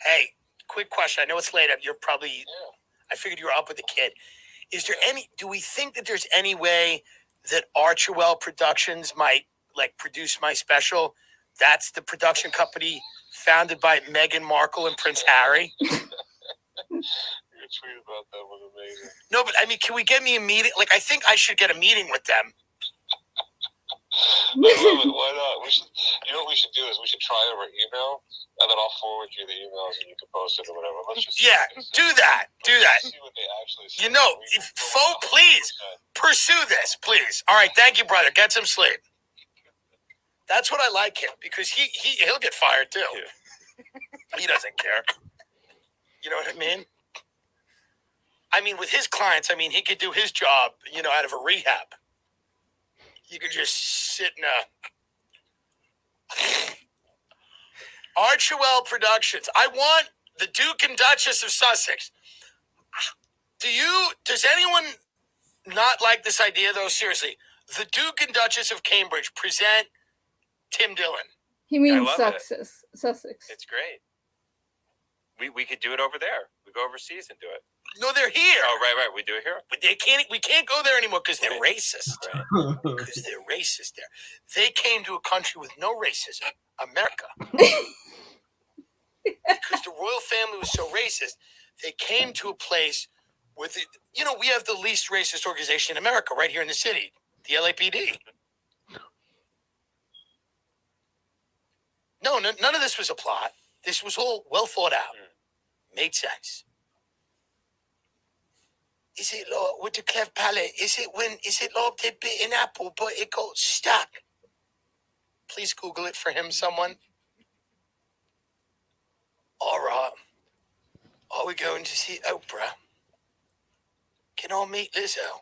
Hey, quick question. I know it's late. You're probably. I figured you were up with the kid. Is there any? Do we think that there's any way that Archewell Productions might like produce my special? That's the production company founded by Meghan Markle and Prince Harry. Your tweet about that was amazing. No, but I mean, can we get me a meeting? Like, I think I should get a meeting with them. I love it. Why not? We should. You know what we should do is we should try over email, and then I'll forward you the emails, and you can post it or whatever. Let's just Do that. Do that. See what they actually say. You know, please pursue this, please. All right, thank you, brother. Get some sleep. That's what I like him because he'll get fired too. He doesn't care. You know what I mean? I mean, with his clients, I mean, he could do his job, you know, out of a rehab. You could just sit in a Archewell Productions. I want the Duke and Duchess of Sussex. Does anyone not like this idea though? Seriously, the Duke and Duchess of Cambridge present Tim Dillon. He means love Sussex. Sussex. It's great. We could do it over there. We go overseas and do it. No, they're here. Oh, right. We do it here. But we can't go there anymore because they're racist. Right. Because they're racist there. They came to a country with no racism, America. Because the royal family was so racist, they came to a place where, we have the least racist organization in America right here in the city, the LAPD. No, none of this was a plot. This was all well thought out. Made sense. Is it like with the cleft palate? Is it like they bit an apple but it got stuck? Please Google it for him, someone. All right. Are we going to see Oprah? Can I meet Lizzo?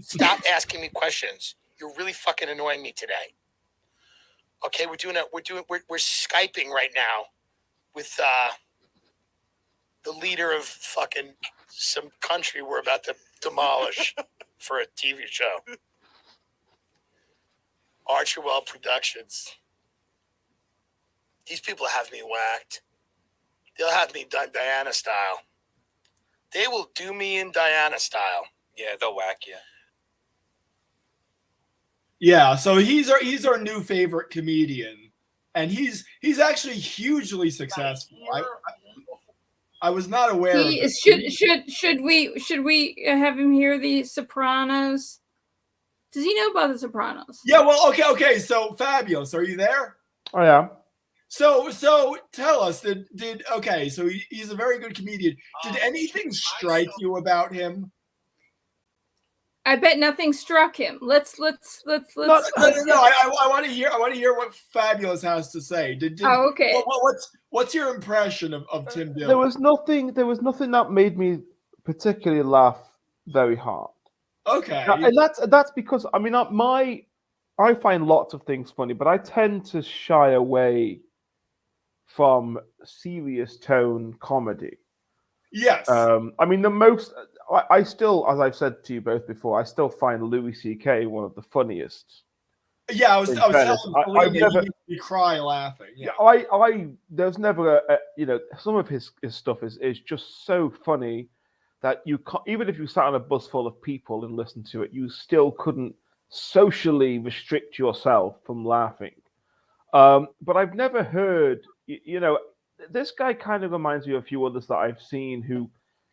Stop asking me questions. You're really fucking annoying me today. Okay, we're Skyping right now with the leader of fucking some country we're about to demolish for a TV show. Archewell Productions. These people have me whacked. They'll have me done Diana style. They will do me in Diana style. Yeah, they'll whack you. Yeah, so he's our new favorite comedian, and he's actually hugely successful. I was not aware of it. Should we have him hear the Sopranos? Does he know about the Sopranos? Yeah, well, okay. So Fabulous, are you there? I am. So tell us, so he's a very good comedian. Did anything strike you about him? I bet nothing struck him. Let's. No. I want to hear what Fabulous has to say. Okay. What's your impression of Tim Dillon? There was nothing that made me particularly laugh very hard. Okay. And that's because I find lots of things funny, but I tend to shy away from serious tone comedy. Yes. I still, as I've said to you both before, I still find Louis C.K. one of the funniest. Yeah, I was telling you cry laughing. Yeah. There's never some of his stuff is just so funny that you can't, even if you sat on a bus full of people and listened to it, you still couldn't socially restrict yourself from laughing. But I've never heard, this guy kind of reminds me of a few others that I've seen who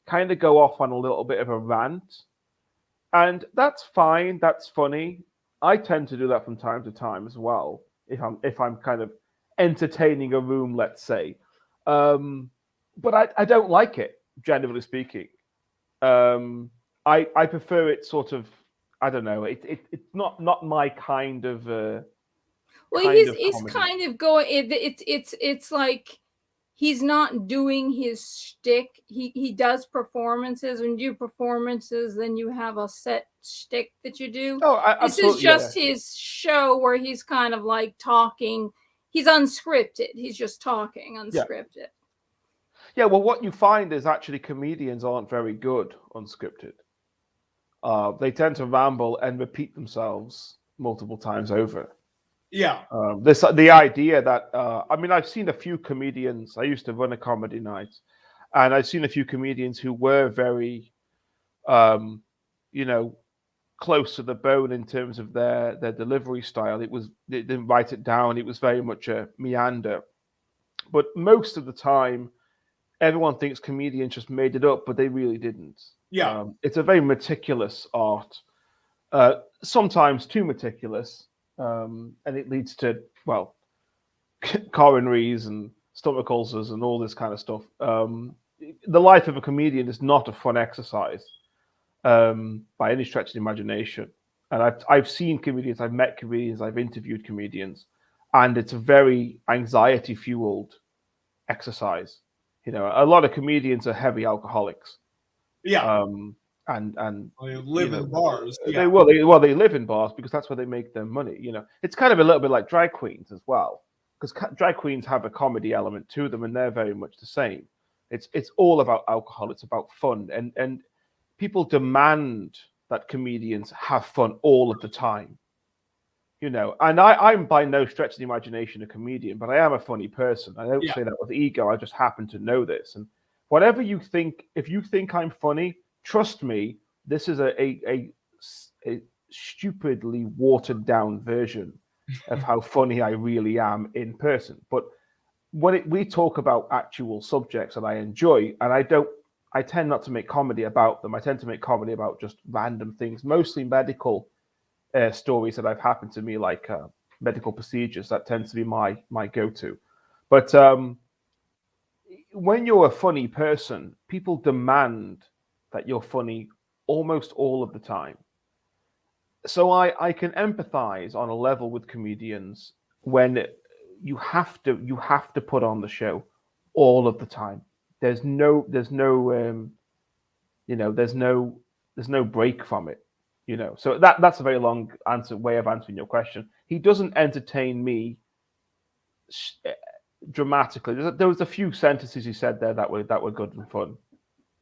kind of go off on a little bit of a rant, and that's fine. That's funny. I tend to do that from time to time as well, if I'm kind of entertaining a room, let's say. But I don't like it, generally speaking. I prefer it sort of. I don't know. It's not my kind of. Well, he's kind of going. It's like he's not doing his shtick. He does performances. When you do performances, then you have a set shtick that you do. Oh, This is absolutely, just yeah. his show where he's kind of like talking. He's unscripted. He's just talking unscripted. Yeah, well, what you find is actually comedians aren't very good unscripted. They tend to ramble and repeat themselves multiple times over. Yeah. The idea that I mean, I've seen a few comedians. I used to run a comedy night, and I've seen a few comedians who were very, you know, close to the bone in terms of their delivery style. They didn't write it down. It was very much a meander. But most of the time, everyone thinks comedians just made it up, but they really didn't. Yeah. It's a very meticulous art, sometimes too meticulous, and it leads to, well, coronaries and stomach ulcers and all this kind of stuff. The life of a comedian is not a fun exercise by any stretch of the imagination. And I've seen comedians, I've met comedians, I've interviewed comedians, and it's a very anxiety-fueled exercise. You know, a lot of comedians are heavy alcoholics. Yeah. And they live in bars. Yeah. They live in bars because that's where they make their money. You know, it's kind of a little bit like drag queens as well, because drag queens have a comedy element to them, and they're very much the same. It's all about alcohol. It's about fun, and people demand that comedians have fun all of the time. You know, and I'm by no stretch of the imagination a comedian, but I am a funny person. I don't say that with ego. I just happen to know this. And whatever you think, if you think I'm funny, trust me, this is a stupidly watered down version of how funny I really am in person. But when we talk about actual subjects that I enjoy, and I tend not to make comedy about them. I tend to make comedy about just random things, mostly medical stories that have happened to me, like medical procedures. That tends to be my go-to. But when you're a funny person, people demand that you're funny almost all of the time. So I can empathize on a level with comedians when you have to put on the show all of the time. There's no break from it. You know, so that's a very long way of answering your question. He doesn't entertain me dramatically. There was a few sentences he said there that were good and fun,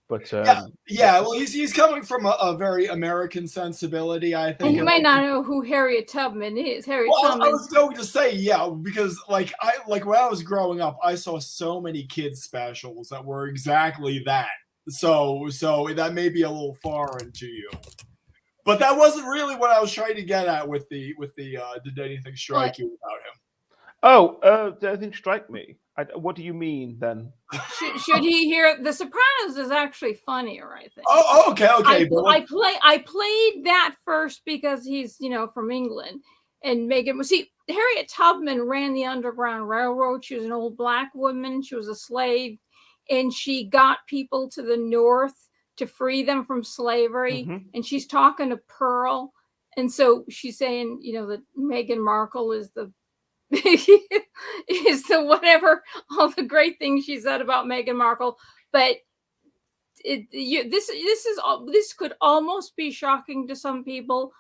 but well, he's coming from a very American sensibility, I think. And you might not know who Harriet Tubman is. Harriet Tubman. I was going to say, because like when I was growing up, I saw so many kids specials that were exactly that. So that may be a little foreign to you. But that wasn't really what I was trying to get at with the did anything strike you about him? Oh, did anything strike me? What do you mean then? Should he hear The Sopranos is actually funnier, I think. Oh, okay. I played that first because he's from England, and Megan. See, Harriet Tubman ran the Underground Railroad. She was an old black woman. She was a slave, and she got people to the North to free them from slavery. Mm-hmm. And she's talking to Pearl, and so she's saying, that Meghan Markle is the whatever, all the great things she said about Meghan Markle, but this could almost be shocking to some people.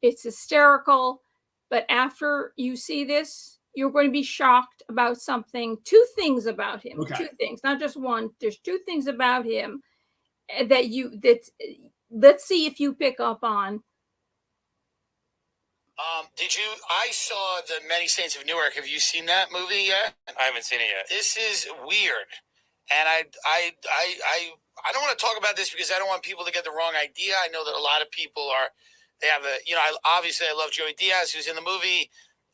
It's hysterical, but after you see this, you're going to be shocked about something. Two things about him. Okay. Two things, not just one. There's two things about him that let's see if you pick up on. I saw the Many Saints of Newark. Have you seen that movie yet? I haven't seen it yet. This is weird, and I don't want to talk about this because I don't want people to get the wrong idea. I know that a lot of people obviously I love Joey Diaz, who's in the movie,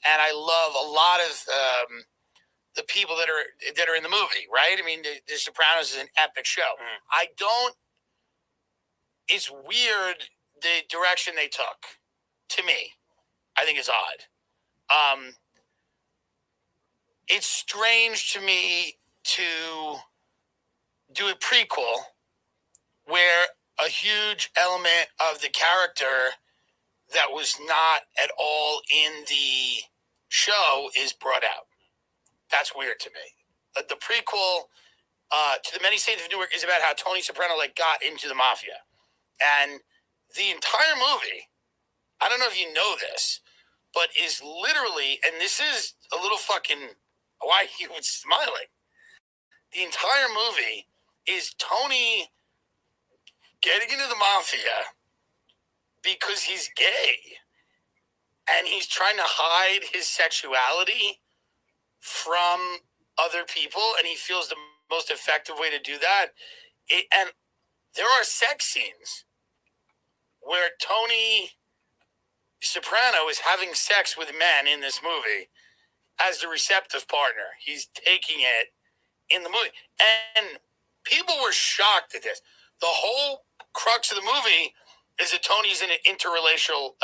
and I love a lot of the people that are in the movie, right? I mean, The Sopranos is an epic show. Mm. It's weird the direction they took. To me, I think it's odd. It's strange to me to do a prequel where a huge element of the character that was not at all in the show is brought out. That's weird to me. the prequel to The Many Saints of Newark is about how Tony Soprano like got into the mafia, and the entire movie, I don't know if you know this, but is literally, and this is a little fucking, why he was smiling. The entire movie is Tony getting into the mafia because he's gay, and he's trying to hide his sexuality from other people, and he feels the most effective way to do that. And there are sex scenes where Tony Soprano is having sex with men in this movie as the receptive partner. He's taking it in the movie. And people were shocked at this. The whole crux of the movie is that Tony's in an interracial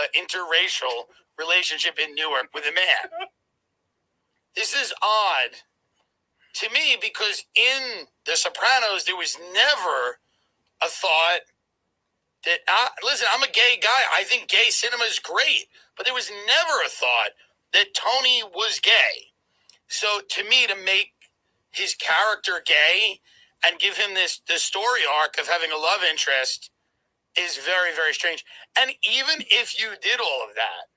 relationship in Newark with a man. This is odd to me because in The Sopranos, there was never a thought that, listen, I'm a gay guy. I think gay cinema is great. But there was never a thought that Tony was gay. So to me, to make his character gay and give him this story arc of having a love interest is very, very strange. And even if you did all of that,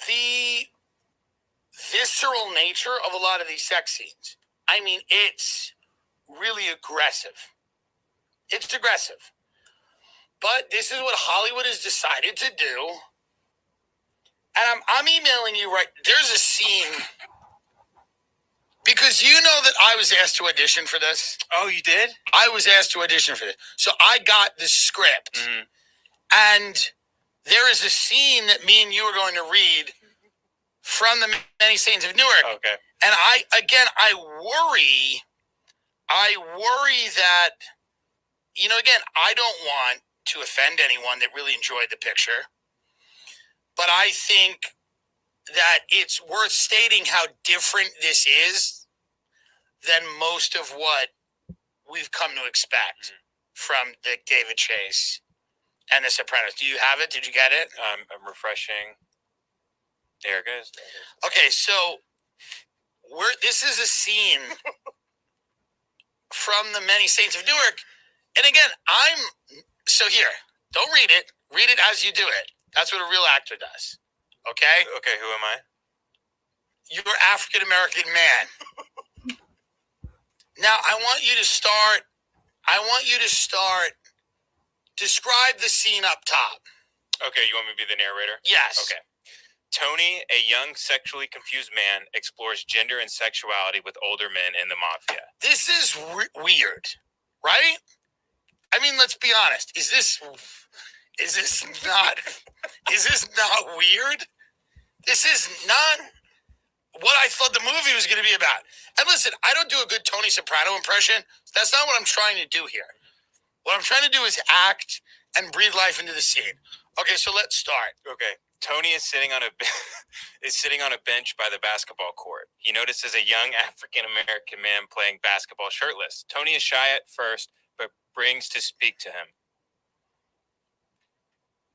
the visceral nature of a lot of these sex scenes, I mean, it's really aggressive. It's aggressive. But this is what Hollywood has decided to do. And I'm emailing you right. There's a scene. Because you know that I was asked to audition for this. Oh, you did? I was asked to audition for this. So I got the script. Mm-hmm. And there is a scene that me and you are going to read from The Many Saints of Newark. Okay. And I worry that, again, I don't want to offend anyone that really enjoyed the picture. But I think that it's worth stating how different this is than most of what we've come to expect from the David Chase and The Sopranos. Do you have it? Did you get it? I'm refreshing. There it goes. Okay, so this is a scene from The Many Saints of Newark. And again, here, don't read it. Read it as you do it. That's what a real actor does. Okay? Okay, who am I? You're an African-American man. Now, I want you to start, describe the scene up top. Okay, you want me to be the narrator? Yes. Okay. Tony, a young sexually confused man, explores gender and sexuality with older men in the mafia. This is weird, right? I mean, let's be honest. Is this not weird? This is not what I thought the movie was going to be about. And listen, I don't do a good Tony Soprano impression. That's not what I'm trying to do here. What I'm trying to do is act and breathe life into the scene. Okay, so let's start. Okay. Tony is sitting on a bench by the basketball court. He notices a young African-American man playing basketball shirtless. Tony is shy at first, but brings to speak to him.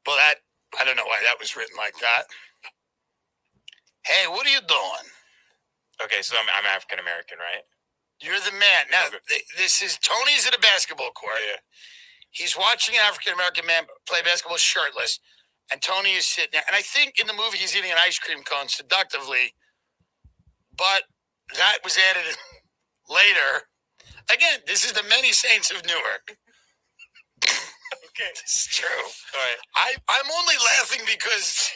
Well, I don't know why that was written like that. Hey, what are you doing? Okay, so I'm African-American, right? You're the man. Now, Okay. Tony's at a basketball court. Yeah. He's watching an African-American man play basketball shirtless, and Tony is sitting there. And I think in the movie he's eating an ice cream cone seductively, but that was added later. Again, this is The Many Saints of Newark. Okay. It's true. All right. I'm only laughing because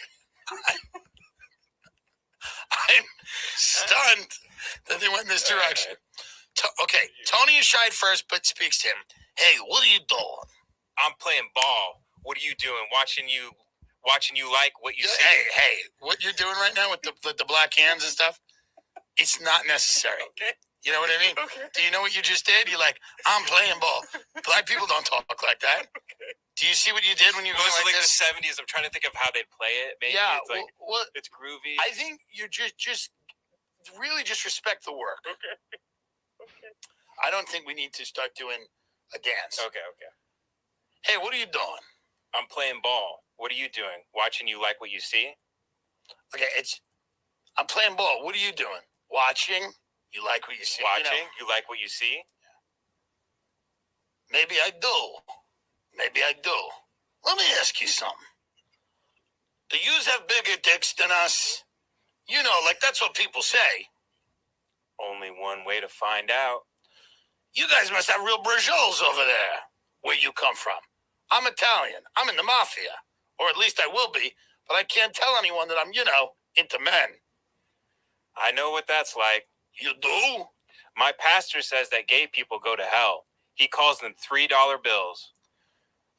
I'm stunned that they went in this direction. Okay, Tony is shy at first, but speaks to him. Hey, what are you doing? I'm playing ball. What are you doing? Watching you like what you see. Hey, what you're doing right now with the black hands and stuff, it's not necessary. Okay. You know what I mean? Okay. Do you know what you just did? You're like, I'm playing ball. Black people don't talk like that. Okay. Do you see what you did when you It go was like like this? the 70s. I'm trying to think of how they'd play it. Maybe Yeah, it's like well, it's groovy. I think you're just really just respect the work. Okay. I don't think we need to start doing a dance. Okay. Hey, what are you doing? I'm playing ball. What are you doing? Watching you like what you see. Okay, I'm playing ball. What are you doing? Watching. You like what you see. Watching, you like what you see? Maybe I do. Maybe I do. Let me ask you something. Do yous have bigger dicks than us? You know, like that's what people say. Only one way to find out. You guys must have real brajoles over there, where you come from. I'm Italian. I'm in the mafia. Or at least I will be, but I can't tell anyone that I'm, into men. I know what that's like. You do? My pastor says that gay people go to hell. He calls them $3 bills.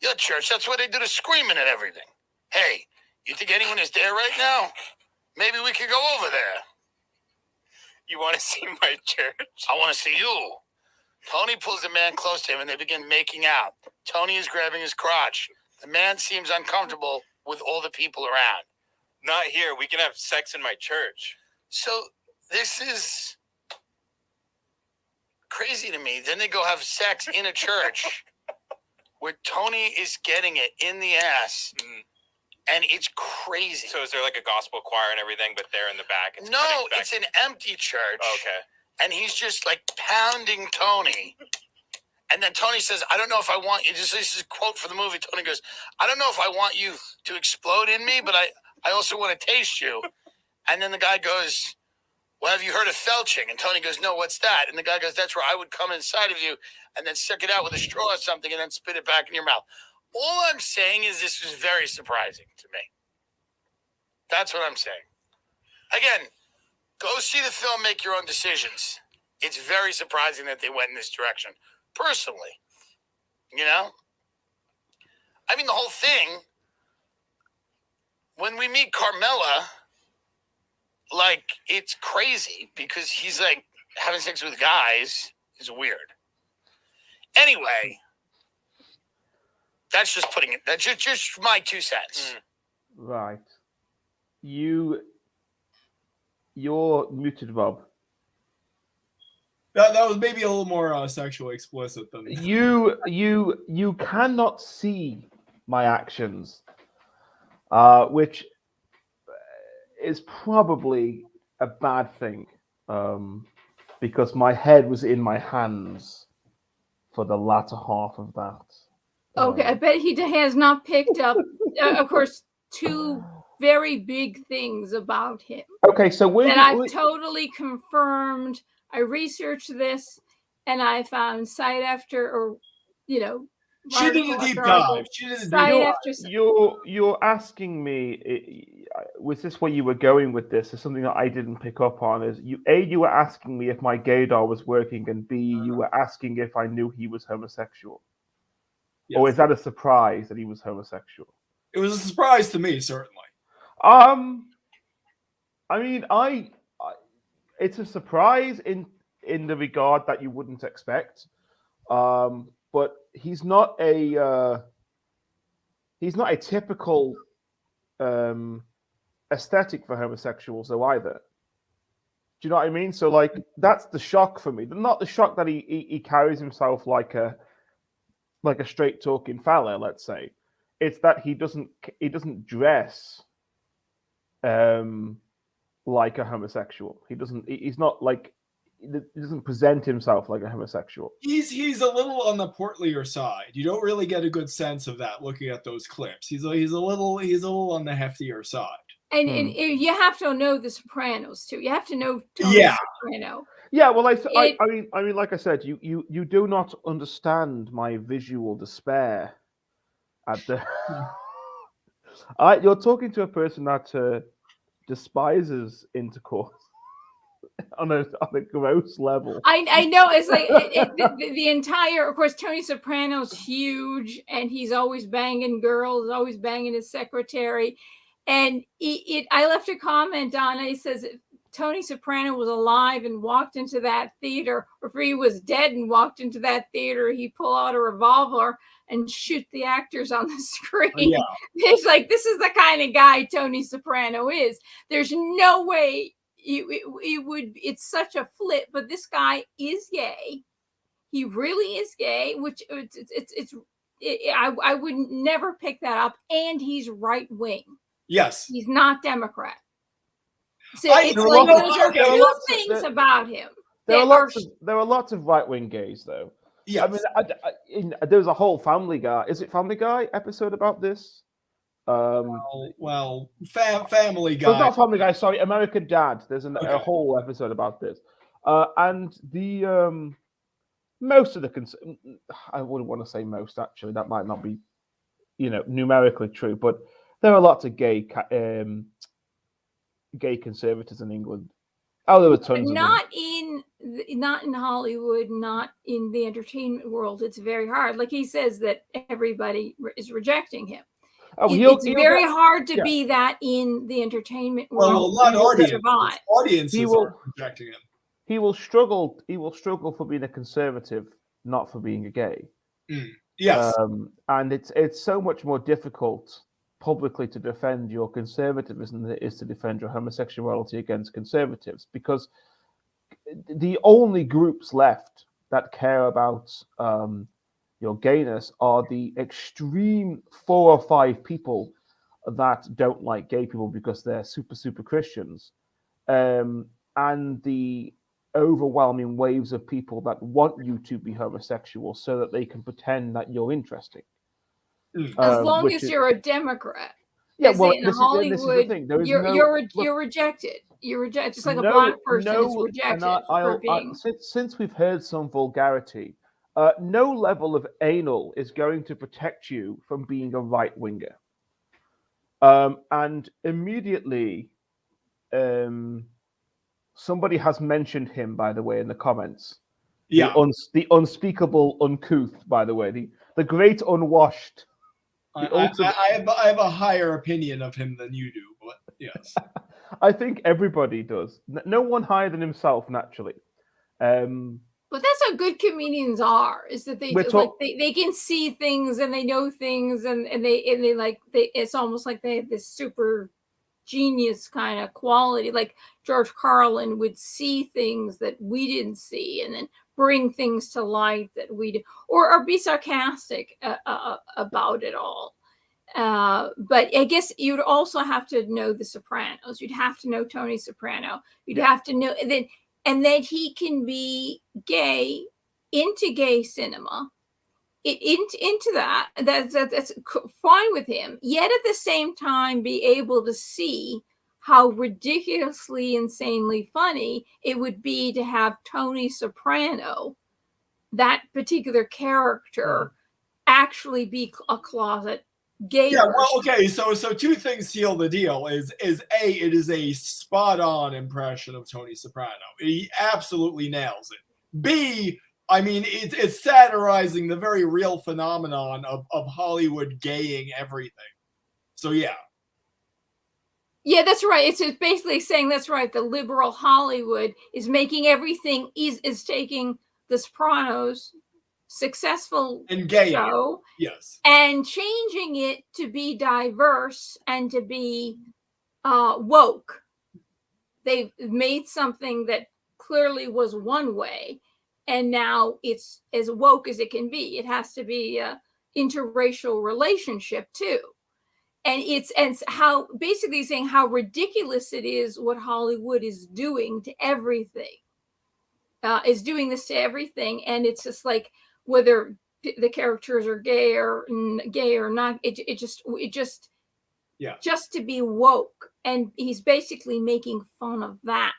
Your church, that's why they do the screaming and everything. Hey, you think anyone is there right now? Maybe we could go over there. You want to see my church? I want to see you. Tony pulls the man close to him and they begin making out. Tony is grabbing his crotch. The man seems uncomfortable with all the people around. Not here. We can have sex in my church. So this is crazy to me. Then they go have sex in a church where Tony is getting it in the ass. Mm. And it's crazy. So is there like a gospel choir and everything, but they're in the back? No, it's an empty church. Okay. And he's just like pounding Tony. And then Tony says, I don't know if I want you. This is a quote for the movie. Tony goes, I don't know if I want you to explode in me, but I also want to taste you. And then the guy goes, well, have you heard of felching? And Tony goes, no, what's that? And the guy goes, that's where I would come inside of you and then suck it out with a straw or something and then spit it back in your mouth. All I'm saying is this was very surprising to me. That's what I'm saying. Again, go see the film, make your own decisions. It's very surprising that they went in this direction. Personally, I mean, the whole thing, when we meet Carmela, like, it's crazy because he's like having sex with guys is weird. Anyway, that's just putting it, that's just my 2 cents. Right. You're muted, Bob. That was maybe a little more sexually explicit than You cannot see my actions, which is probably a bad thing, because my head was in my hands for the latter half of that. Okay, I bet he has not picked up, of course, 2 very big things about him. Okay, so I've totally confirmed. I researched this, and I found site after, she did a deep dive. You're asking me, was this where you were going with this? Is something that I didn't pick up on? Is you were asking me if my gaydar was working, and B, you were asking if I knew he was homosexual. Yes. Or is that a surprise that he was homosexual? It was a surprise to me, certainly. I mean, it's a surprise in the regard that you wouldn't expect, but he's not a typical aesthetic for homosexuals, though, either. Do you know what I mean? So, like, that's the shock for me. Not the shock that he carries himself like a straight talking fella, let's say. It's that he doesn't dress like a homosexual. He doesn't present himself like a homosexual. He's a little on the portlier side. You don't really get a good sense of that looking at those clips. He's a little on the heftier side. And you have to know The Sopranos too. You have to know Tony Soprano. Yeah, well, I mean, like I said, you do not understand my visual despair at the. You're talking to a person that despises intercourse on a gross level. I know, it's like the entire. Of course, Tony Soprano's huge, and he's always banging girls, always banging his secretary. And I left a comment on it. He says, if Tony Soprano was alive and walked into that theater, or if he was dead and walked into that theater, he'd pull out a revolver and shoot the actors on the screen. Yeah. It's like, this is the kind of guy Tony Soprano is. There's no way it would. It's such a flip, but this guy is gay. He really is gay, which I would never pick that up. And he's right wing. Yes. He's not Democrat. So it's There are like lots of- those are there are two lots of- things there- about him. There are that lots of right wing gays though. Yes. I mean, there was a whole Family Guy. Is it Family Guy episode about this? Family So Guy. not Family Guy. Sorry, American Dad. There's a Okay. whole episode about this, and the most of the I wouldn't want to say most actually. That might not be, numerically true, but there are lots of gay conservatives in England. Oh, there were tons of them. Not in Hollywood, not in the entertainment world. It's very hard. Like he says that everybody is rejecting him. It's very hard to be that in the entertainment world. Well, a lot of audiences will are rejecting him. He will struggle. He will struggle for being a conservative, not for being a gay. Yes. And it's so much more difficult publicly to defend your conservatism than it is to defend your homosexuality against conservatives, because the only groups left that care about your gayness are the extreme 4 or 5 people that don't like gay people because they're super Christians, and the overwhelming waves of people that want you to be homosexual so that they can pretend that you're interesting. As long as you're a Democrat. Yeah, well, in Hollywood, this is the thing. You're rejected. You're rejected, just like a black person is rejected. Since we've heard some vulgarity, no level of anal is going to protect you from being a right winger. And immediately, somebody has mentioned him, by the way, in the comments. Yeah. The unspeakable uncouth, by the way, the great unwashed. I have a higher opinion of him than you do, but yes. I think everybody does. No one higher than himself, naturally. But that's how good comedians are, is that they they can see things and they know things and it's almost like they have this super genius kind of quality. Like George Carlin would see things that we didn't see and then bring things to light that we do, or be sarcastic about it all. But I guess you'd also have to know The Sopranos. You'd have to know Tony Soprano. You'd have to know and then he can be gay, into gay cinema, into that's fine with him. Yet at the same time, be able to see how ridiculously, insanely funny it would be to have Tony Soprano, that particular character, actually be a closet gay. Yeah, well, okay, so 2 things seal the deal. Is A, it is a spot-on impression of Tony Soprano. He absolutely nails it. B, I mean, it's satirizing the very real phenomenon of Hollywood gaying everything. So yeah. Yeah, that's right. It's basically saying that's right. The liberal Hollywood is making everything is taking The Sopranos, successful and gay show, yes, and changing it to be diverse and to be woke. They've made something that clearly was one way, and now it's as woke as it can be. It has to be an interracial relationship too. And it's how basically saying how ridiculous it is what Hollywood is doing to everything. Is doing this to everything, and it's just like whether the characters are gay or not, it just to be woke, and he's basically making fun of that.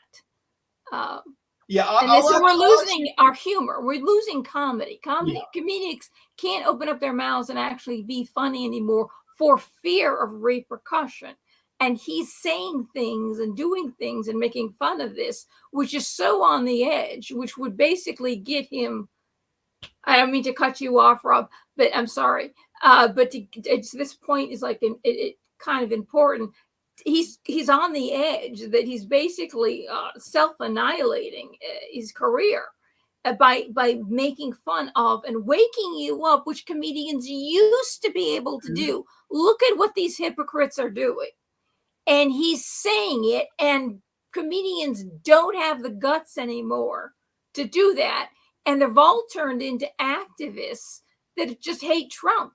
So we're losing our humor. We're losing comedy. Comedians can't open up their mouths and actually be funny anymore for fear of repercussion. And he's saying things and doing things and making fun of this, which is so on the edge, which would basically get him. I don't mean to cut you off, Rob, but I'm sorry. But this point is like it kind of important. He's on the edge that he's basically self-annihilating his career by making fun of and waking you up, which comedians used to be able to do. Look at what these hypocrites are doing. And he's saying it, and comedians don't have the guts anymore to do that. And they've all turned into activists that just hate Trump.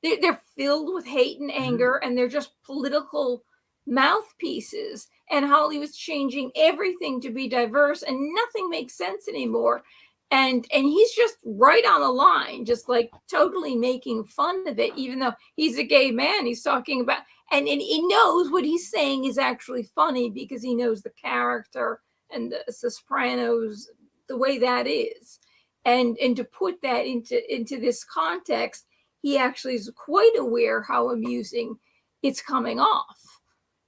They're filled with hate and anger, and they're just political mouthpieces, and Hollywood's changing everything to be diverse, and nothing makes sense anymore. And he's just right on the line, just like totally making fun of it, even though he's a gay man. He's talking about, and he knows what he's saying is actually funny because he knows the character and the Sopranos, the way that is. And to put that into this context, he actually is quite aware how amusing it's coming off,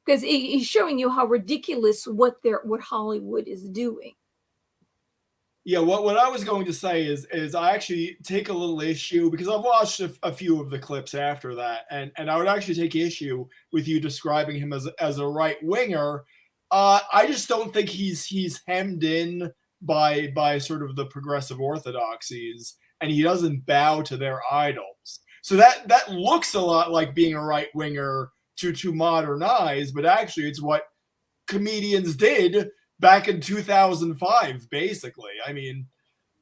because he's showing you how ridiculous what Hollywood is doing. Yeah, what I was going to say is I actually take a little issue, because I've watched a few of the clips after that, and I would actually take issue with you describing him as a right winger. I just don't think he's hemmed in by sort of the progressive orthodoxies, and he doesn't bow to their idols. So that looks a lot like being a right winger to modernize, but actually it's what comedians did back in 2005, basically. I mean,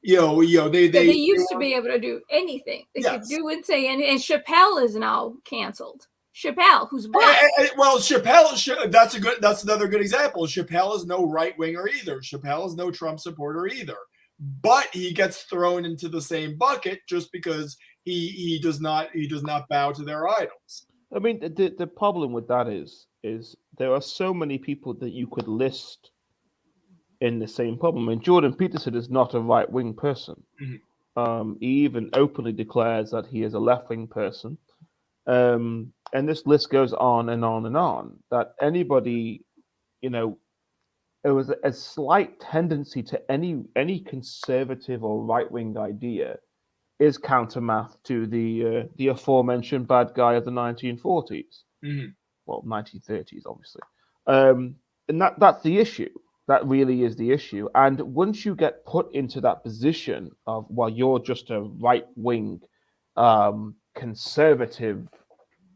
they used to be able to do anything. They could do and say, and Chappelle is now canceled. Chappelle, who's black. Well, Chappelle, that's another good example. Chappelle is no right winger either. Chappelle is no Trump supporter either. But he gets thrown into the same bucket just because he does not bow to their idols. I mean, the problem with that is there are so many people that you could list in the same problem. I mean, Jordan Peterson is not a right-wing person. Mm-hmm. He even openly declares that he is a left-wing person. And this list goes on and on and on. That anybody, there was a slight tendency to any conservative or right-wing idea is countermath to the aforementioned bad guy of the 1940s. Mm-hmm. Well, 1930s, obviously. And that's the issue. That really is the issue. And once you get put into that position of, well, you're just a right-wing conservative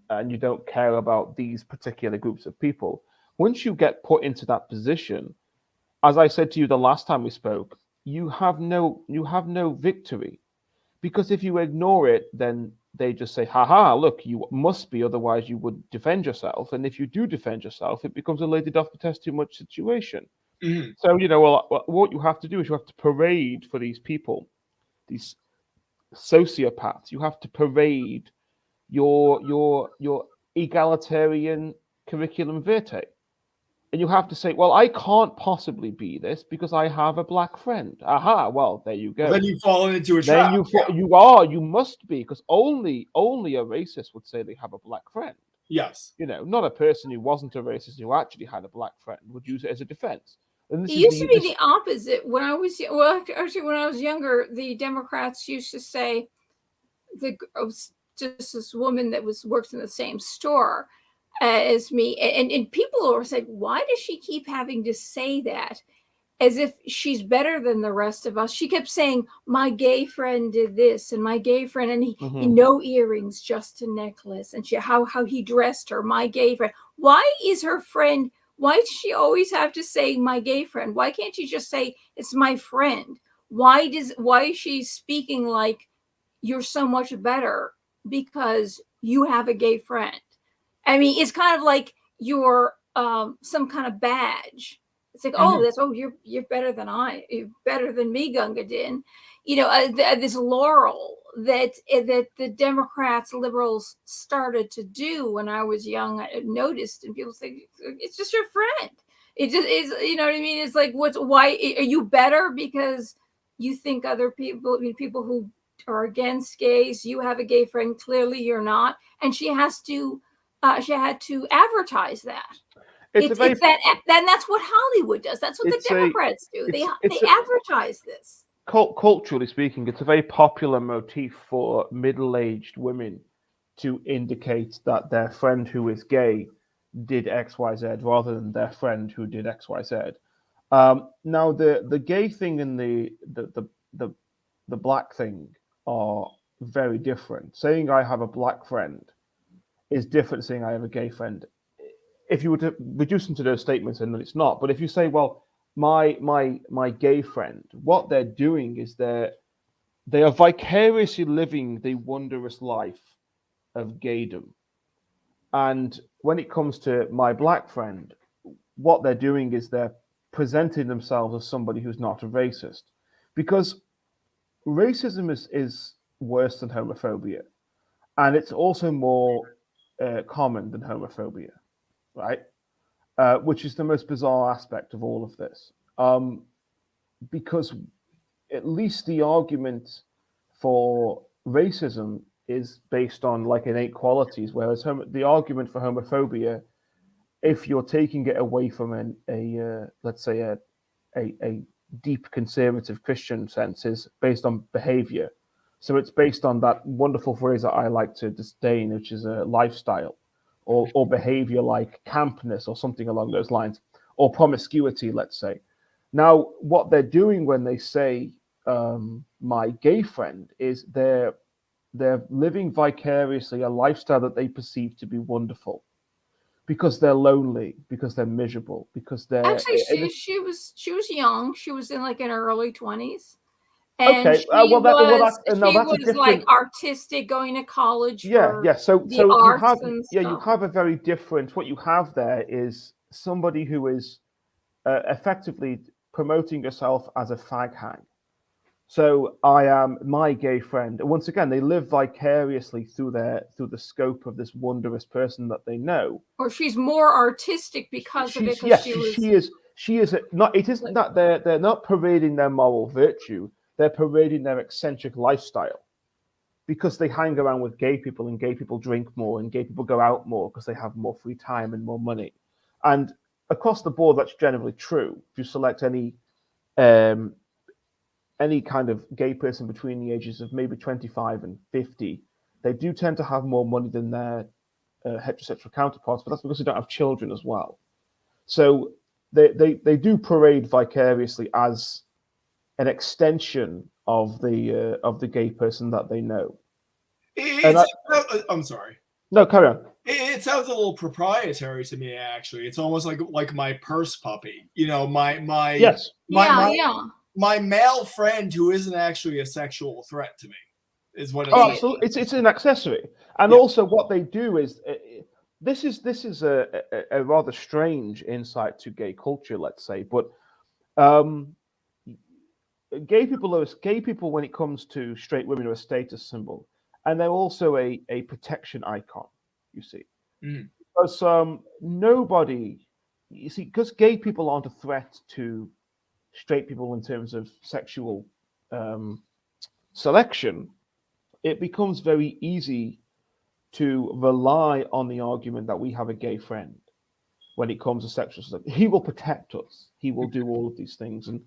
and you don't care about these particular groups of people, once you get put into that position, as I said to you the last time we spoke, you have no victory. Because if you ignore it, then they just say, haha, look, you must be, otherwise you would defend yourself. And if you do defend yourself, it becomes a lady doth protest too much situation. Mm-hmm. So, what you have to do is you have to parade for these people, these sociopaths. You have to parade your egalitarian curriculum vitae. And you have to say, well, I can't possibly be this because I have a black friend. Aha, well, there you go. Well, then you've fallen into a trap. You must be, because only a racist would say they have a black friend. Yes. Not a person who wasn't a racist who actually had a black friend would use it as a defense. It used to be the opposite. When I was younger, the Democrats used to say, just this woman that works in the same store as me, and people were saying, why does she keep having to say that as if she's better than the rest of us? She kept saying, my gay friend did this, and my gay friend, and he no earrings, just a necklace, and how he dressed her, my gay friend. Why does she always have to say my gay friend? Why can't she just say it's my friend? Why is she speaking like you're so much better because you have a gay friend? I mean, it's kind of like you're some kind of badge. It's like, you're better than you're better than me, Gunga Din. This laurel that the Democrats, liberals started to do when I was young. I noticed, and people say, it's just your friend. It just is, you know what I mean? It's like, why are you better because you think other people, people who are against gays, you have a gay friend, clearly you're not. And she had to advertise that. That's what Hollywood does. That's what the Democrats do. They advertise this. Culturally speaking, it's a very popular motif for middle-aged women to indicate that their friend who is gay did XYZ rather than their friend who did XYZ. Now, the gay thing and the black thing are very different. Saying I have a black friend is different than saying I have a gay friend. If you were to reduce them to those statements, and then it's not. But if you say, well, my gay friend, what they're doing is they are vicariously living the wondrous life of gaydom. And when it comes to my black friend, what they're doing is they're presenting themselves as somebody who's not a racist, because racism is worse than homophobia, and it's also more common than homophobia, right? Which is the most bizarre aspect of all of this, because at least the argument for racism is based on like innate qualities, whereas the argument for homophobia, if you're taking it away from let's say a deep conservative Christian sense, is based on behavior. So it's based on that wonderful phrase that I like to disdain, which is a lifestyle, or behavior like campness or something along those lines, or promiscuity, let's say. Now, what they're doing when they say my gay friend is they're living vicariously a lifestyle that they perceive to be wonderful, because they're lonely, because they're miserable, because they're Actually, she was young. She was in like in her early 20s. And okay. she was different... like artistic, going to college for So the arts and stuff. you have a very different. What you have there is somebody who is effectively promoting herself as a fag hag. So I am my gay friend. Once again, they live vicariously through the scope of this wondrous person that they know. Or she's more artistic because of it. Yes, she is not. It isn't that they're not parading their moral virtue. They're parading their eccentric lifestyle, because they hang around with gay people, and gay people drink more, and gay people go out more because they have more free time and more money. And across the board, that's generally true. If you select any kind of gay person between the ages of maybe 25 and 50, they do tend to have more money than their heterosexual counterparts, but that's because they don't have children as well. So they do parade vicariously as an extension of the gay person that they know. I'm sorry. No, carry on. It sounds a little proprietary to me, actually. It's almost like my purse puppy. You know, my male friend who isn't actually a sexual threat to me is what it's. Oh, absolutely. It's an accessory, and also what they do is this is a rather strange insight to gay culture, let's say, but gay people when it comes to straight women are a status symbol, and they're also a protection icon. You see, because because gay people aren't a threat to straight people in terms of sexual selection, it becomes very easy to rely on the argument that we have a gay friend when it comes to sexual selection. He will protect us. He will do all of these things, and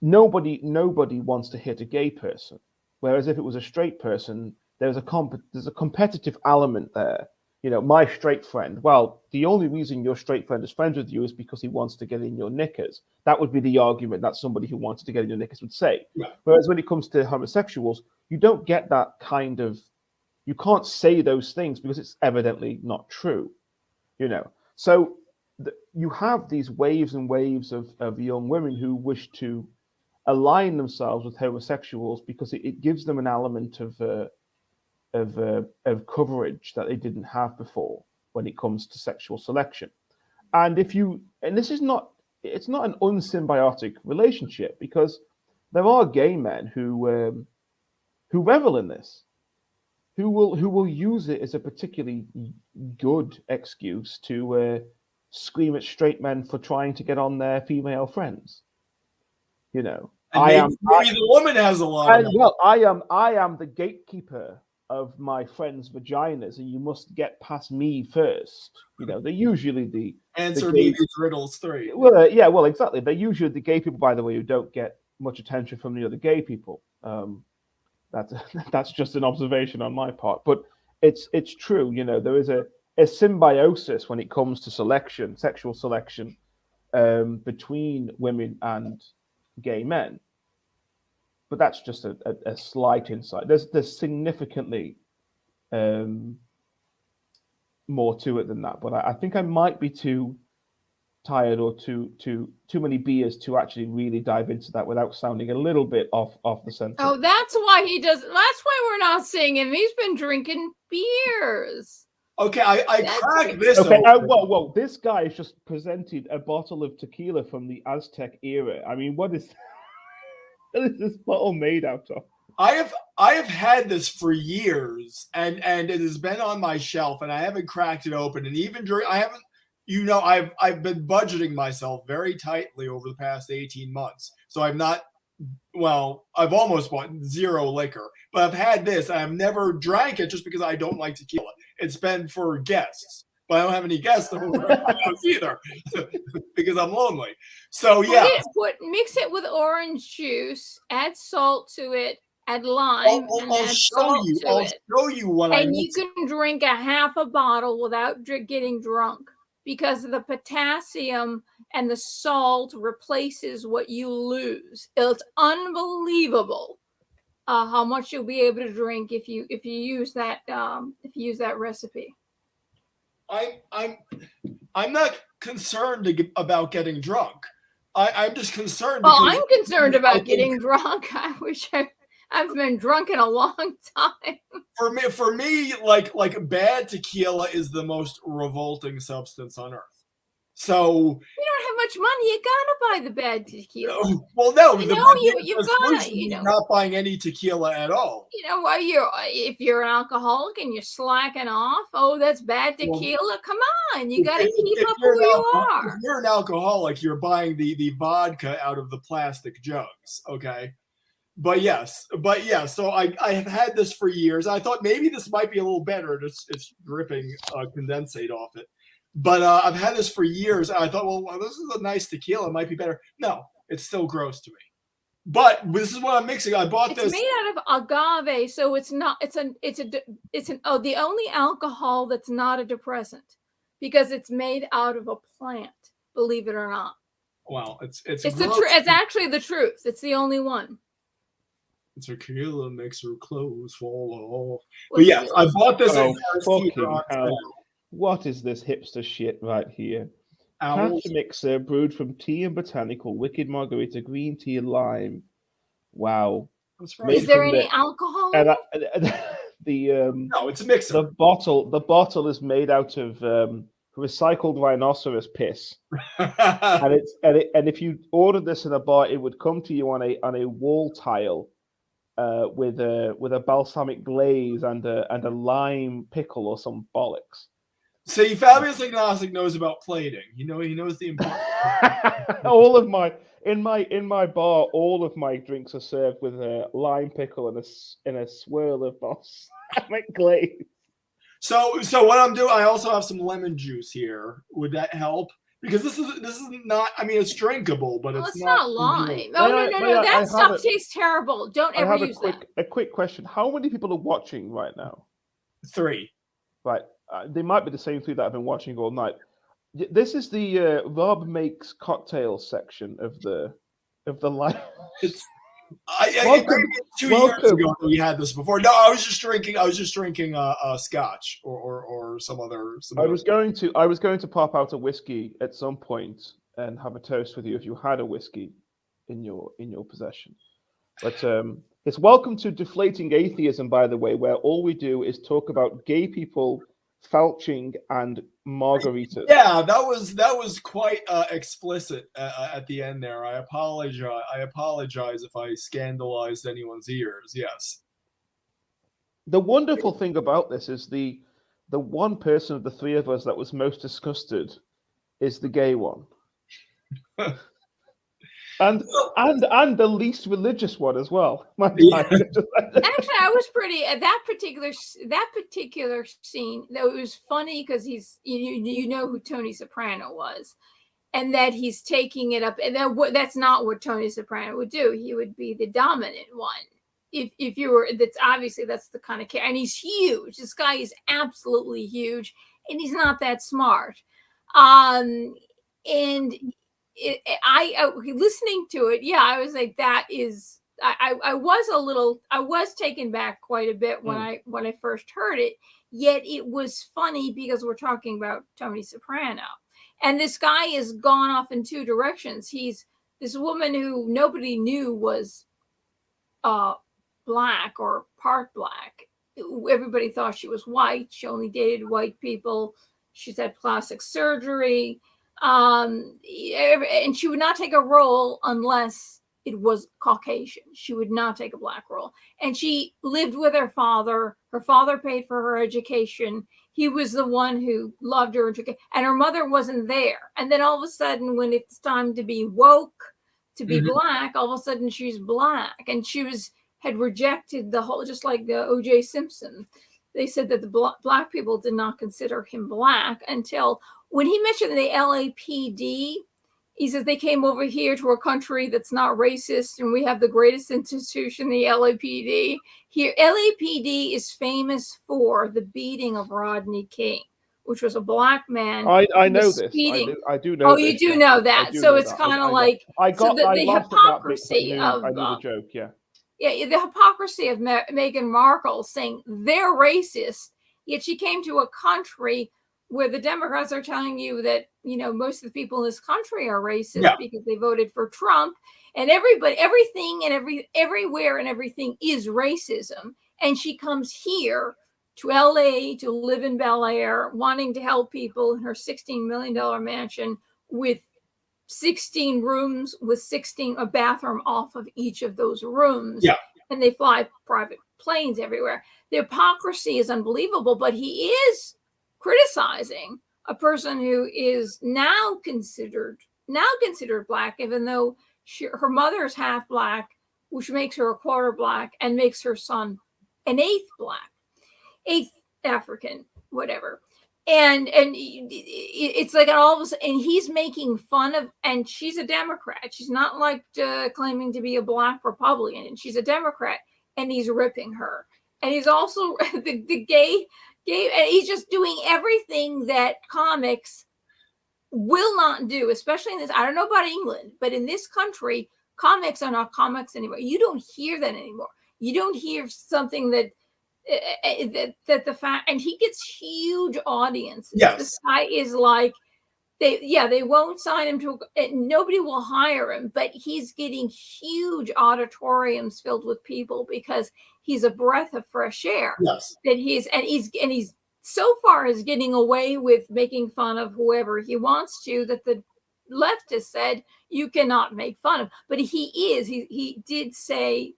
nobody wants to hit a gay person. Whereas if it was a straight person, there's a competitive element there. You know, my straight friend. Well, the only reason your straight friend is friends with you is because he wants to get in your knickers. That would be the argument that somebody who wanted to get in your knickers would say. Yeah. Whereas when it comes to homosexuals, you don't get that kind of. You can't say those things because it's evidently not true. You know, so you have these waves and waves of young women who wish to align themselves with homosexuals because it gives them an element of coverage that they didn't have before when it comes to sexual selection. And it's not an unsymbiotic relationship, because there are gay men who revel in this, who will use it as a particularly good excuse to scream at straight men for trying to get on their female friends. You know, and maybe the woman has a lot of money. Well, I am the gatekeeper of my friends' vaginas, and you must get past me first. You know, they're usually the answer me these riddles 3. Well, yeah, well, exactly. They're usually the gay people, by the way, who don't get much attention from the other gay people. That's just an observation on my part, but it's true. You know, there is a symbiosis when it comes to selection, sexual selection, between women and gay men. But that's just a slight insight. There's significantly more to it than that. But I think I might be too tired or too many beers to actually really dive into that without sounding a little bit off the center. Oh, that's why he does. That's why we're not seeing him. He's been drinking beers. Okay, I That's cracked this Okay, open. whoa! This guy has just presented a bottle of tequila from the Aztec era. I mean, what is this bottle made out of? I have had this for years, and it has been on my shelf, and I haven't cracked it open. And even during, I haven't, I've been budgeting myself very tightly over the past 18 months. So I'm not, well, I've almost bought zero liquor, but I've had this. I've never drank it just because I don't like tequila. It's been for guests, but I don't have any guests over at my house either because I'm lonely. So yeah, Mix it with orange juice, add salt to it, add lime, and I'll add show salt you. to I'll it. show you what I And you mix. can drink a half a bottle without getting drunk because the potassium and the salt replaces what you lose. It's unbelievable how much you'll be able to drink if you use that recipe. I'm not concerned about getting drunk. I'm just concerned. Well, because I'm concerned I about think getting drunk. I wish I've been drunk in a long time. for me, like bad tequila is the most revolting substance on earth. So You don't have much money. You gotta buy the bad tequila. well, no, You the know, the you've solution gotta, you is know. not buying any tequila at all. You know, if you're an alcoholic and you're slacking off, oh, that's bad Well, tequila. Come on, you got to If keep up you're who an you alcoholic, are. if you're an alcoholic, you're buying the vodka out of the plastic jugs. Okay. But yeah, so I have had this for years. I thought maybe this might be a little better. It's dripping condensate off it. But I've had this for years. And I thought, well, this is a nice tequila. It might be better. No, it's still gross to me. But this is what I'm mixing. I bought It's this. made out of agave, so it's not. The only alcohol that's not a depressant because it's made out of a plant. Believe it or not. Well, it's It's gross. It's actually the truth. It's the only one. Tequila makes her clothes fall off. But yes, I bought this. Oh, fucking hell. What is this hipster shit right here? Craft mixer brewed from tea and botanical, wicked margarita, green tea, and lime. Wow. Is there any alcohol in it? No, it's a mixer. The bottle is made out of recycled rhinoceros piss. and if you order this in a bar, it would come to you on a wall tile with a balsamic glaze and a lime pickle or some bollocks. See, Fabius Agnostic knows about plating. He knows the importance. In my bar, all of my drinks are served with a lime pickle and a swirl of balsamic glaze. So what I'm doing, I also have some lemon juice here. Would that help? Because this is not. I mean, it's drinkable, but it's not lime. Oh no! That stuff tastes terrible. Don't ever use that. A quick question: how many people are watching right now? 3. Right. They might be the same 3 that I've been watching all night. This is the Rob makes cocktails section of the live. Maybe 2 years ago we had this before. No, I was just drinking scotch or some other. I was going to pop out a whiskey at some point and have a toast with you if you had a whiskey in your possession. But it's welcome to Deflating Atheism, by the way, where all we do is talk about gay people felching and margaritas. Yeah, that was quite explicit at the end there. I apologize if I scandalized anyone's ears. Yes. The wonderful thing about this is the one person of the 3 of us that was most disgusted is the gay one. And the least religious one as well. Actually, I was pretty at that particular scene. Though it was funny because he's you know who Tony Soprano was, and that he's taking it up. And that's not what Tony Soprano would do. He would be the dominant one. If you were, that's the kind of character. And he's huge. This guy is absolutely huge, and he's not that smart. Listening to it, I was like, that is. I was taken back quite a bit when I first heard it. Yet it was funny because we're talking about Tony Soprano, and this guy has gone off in 2 directions. He's this woman who nobody knew was black or part black, everybody thought she was white. She only dated white people. She's had plastic surgery. And she would not take a role unless it was Caucasian. She would not take a black role. And she lived with her father. Her father paid for her education. He was the one who loved her, and her mother wasn't there. And then all of a sudden, when it's time to be woke, to be black, all of a sudden she's black. And she had rejected the whole, just like the O.J. Simpson. They said that the black people did not consider him black until when he mentioned the LAPD. He says they came over here to a country that's not racist, and we have the greatest institution, the LAPD. Here, LAPD is famous for the beating of Rodney King, which was a black man. I know this. I do know. Oh, this, you do know that. So it's kind of like the hypocrisy of I knew the joke. Yeah. Yeah, the hypocrisy of Meghan Markle saying they're racist, yet she came to a country where the Democrats are telling you that, most of the people in this country are racist because they voted for Trump, and everything and everywhere and everything is racism. And she comes here to LA to live in Bel Air, wanting to help people in her $16 million mansion with 16 rooms with a bathroom off of each of those rooms. Yeah. And they fly private planes everywhere. The hypocrisy is unbelievable, but he is criticizing a person who is now considered black, even though her mother is half black, which makes her a quarter black and makes her son an eighth African, whatever. And it's like all of a sudden, and he's making fun of, and she's a Democrat. She's not like claiming to be a black Republican, and she's a Democrat, and he's ripping her. And he's also the gay, and he's just doing everything that comics will not do, especially in this. I don't know about England, but in this country, comics are not comics anymore. You don't hear that anymore. You don't hear something that the fact, and he gets huge audiences. Yes. This guy is like, they won't sign him to, nobody will hire him, but he's getting huge auditoriums filled with people because he's a breath of fresh air. Yes. That he's so far is getting away with making fun of whoever he wants to, that the left has said you cannot make fun of. But he did say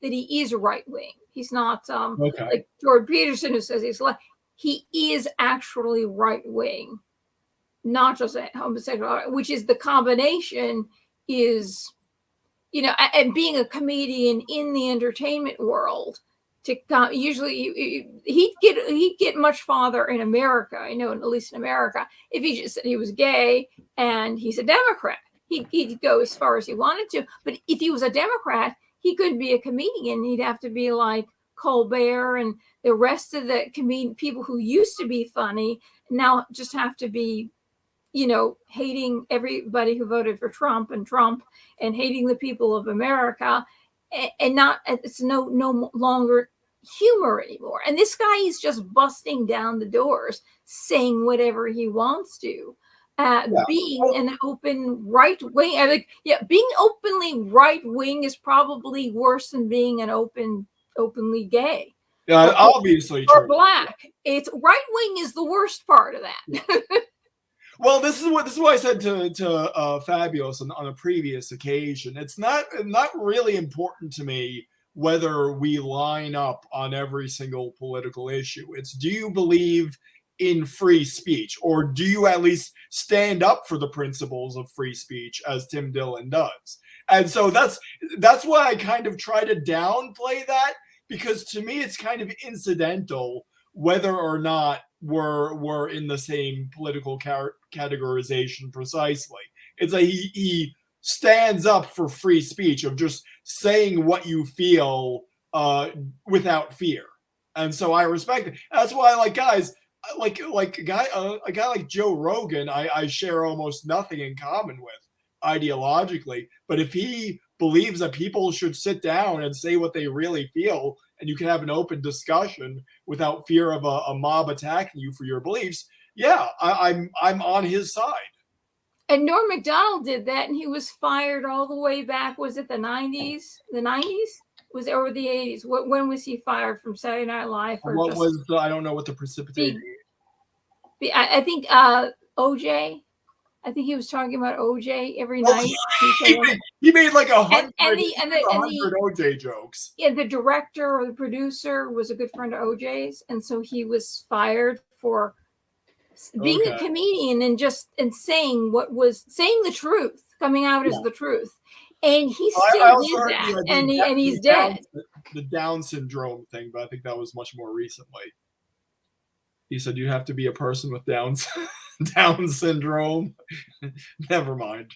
that he is right wing. He's not like Jordan Peterson, who says he's left. He is actually right wing, not just a homosexual, which is the combination is, and being a comedian in the entertainment world, usually he'd get much farther in America. I know, at least in America, if he just said he was gay and he's a Democrat, he'd go as far as he wanted to. But if he was a Democrat, he couldn't be a comedian. He'd have to be like Colbert and the rest of the people who used to be funny now just have to be, hating everybody who voted for Trump and hating the people of America, and not, it's no longer humor anymore. And this guy is just busting down the doors, saying whatever he wants to. Being an open right wing, being openly right wing is probably worse than being an openly gay. Yeah, obviously or true. Black. It's right wing is the worst part of that. Well, this is what I said to Fabulous on a previous occasion. It's not really important to me whether we line up on every single political issue. It's, do you believe in free speech, or do you at least stand up for the principles of free speech, as Tim Dillon does? And so that's why I kind of try to downplay that, because to me it's kind of incidental whether or not we're in the same political categorization precisely. It's like he stands up for free speech, of just saying what you feel without fear. And so I respect it. That's why, like, guys, like a guy like Joe Rogan, I share almost nothing in common with ideologically. But if he believes that people should sit down and say what they really feel, and you can have an open discussion without fear of a mob attacking you for your beliefs, I'm on his side. And Norm Macdonald did that, and he was fired all the way back. Was it the 90s? The 90s? It was over the 80s. When was he fired from Saturday Night Live? Or What just was the, I don't know what the precipitating. I think OJ. I think he was talking about OJ every Oh, night. he made like 100 and the OJ jokes. Yeah, the director or the producer was a good friend of OJ's, and so he was fired for being a comedian and saying the truth, coming out as the truth. And he still did that, and he's dead. The Down syndrome thing, but I think that was much more recently. He said you have to be a person with Down syndrome. Never mind.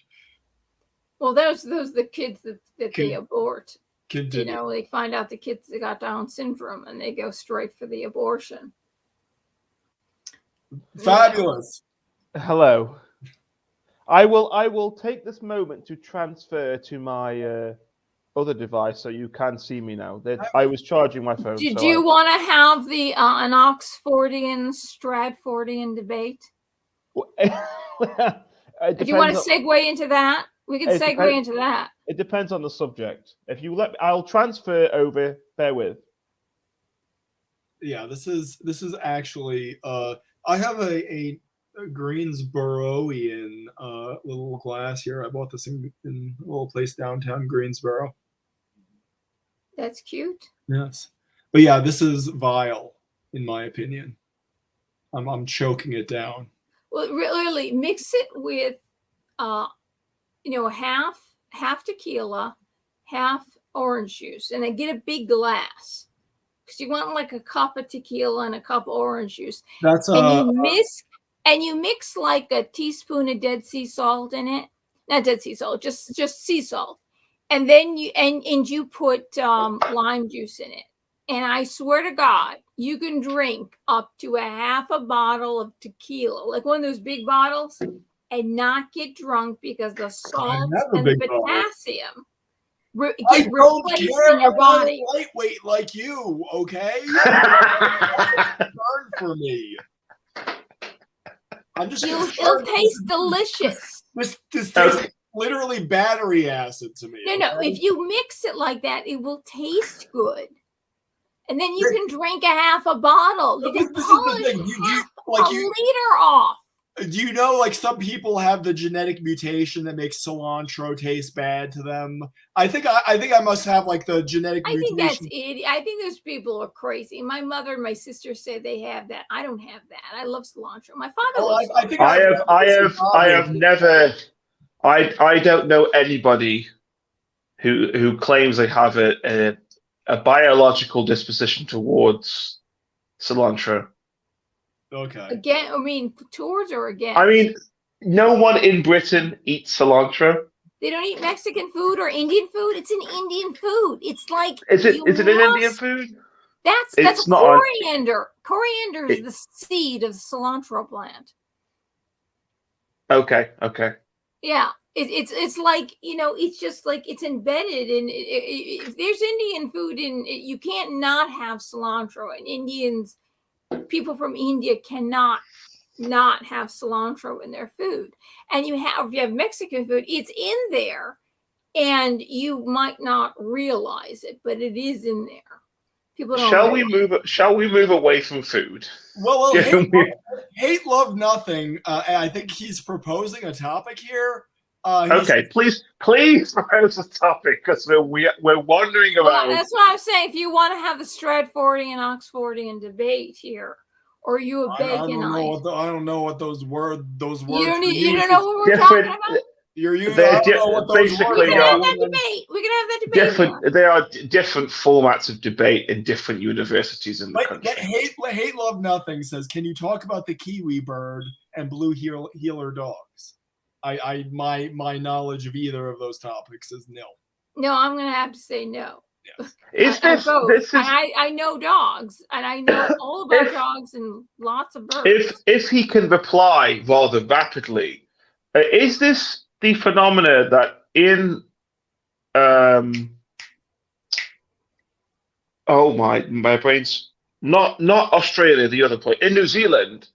Well, those the kids that they abort. Continue. You know, they find out the kids that got Down syndrome, and they go straight for the abortion. Fabulous. Hello. I will take this moment to transfer to my other device so you can see me now. I was charging my phone. Did you want to have the an Oxfordian Stratfordian debate? Do you want to segue into that? We can segue into that. It depends on the subject. If you let me, I'll transfer over. Bear with. Yeah, this is actually I have a Greensboroian little glass here. I bought this in a little place downtown Greensboro. That's cute. Yes, but yeah, this is vile in my opinion. I'm choking it down. Well, really, mix it with, half tequila, half orange juice, and then get a big glass because you want like a cup of tequila and a cup of orange juice. That's and you mix like a teaspoon of dead sea salt in it. Not dead sea salt, just sea salt. And then you put lime juice in it. And I swear to God, you can drink up to a half a bottle of tequila, like one of those big bottles, and not get drunk because the salt and the potassium get replaced in your body. Lightweight like you, okay? Burn for me. I'm just. It'll taste delicious. This tastes literally battery acid to me. No. If you mix it like that, it will taste good. And then you can drink a half a bottle. You can polish a liter off. Do you know, like, some people have the genetic mutation that makes cilantro taste bad to them? I think I must have like the genetic mutation. I think that's it. I think those people are crazy. My mother and my sister say they have that. I don't have that. I love cilantro. My father loves cilantro. I have never. I don't know anybody who claims they have a biological disposition towards cilantro. Okay. Again, I mean, towards or against? I mean, no one in Britain eats cilantro. They don't eat Mexican food or Indian food. It's an Indian food. It's like is it an Indian food? That's coriander. Coriander is the seed of the cilantro plant. Okay. Yeah, it's like, it's just like it's embedded in. If there's Indian food in, you can't not have cilantro. And people from India cannot not have cilantro in their food. And if you have Mexican food, it's in there, and you might not realize it, but it is in there. People don't. Shall we move away from food? Well, hate love nothing. I think he's proposing a topic here. Okay, please propose a topic because we're wondering about. Well, that's what I'm saying. If you want to have the Stratfordian Oxfordian debate here, or you a Baconite, I don't know what those words. You don't know what we're talking about. Basically, we can have that debate. We can have that debate. Different. There are different formats of debate in different universities in the country. Hate love nothing says, can you talk about the kiwi bird and blue heeler dogs? My knowledge of either of those topics is nil. No, I'm going to have to say no. Yes. I know dogs, and I know all about dogs and lots of birds. If he can reply rather rapidly, is this the phenomena that in my brain's not Australia, the other point, in New Zealand,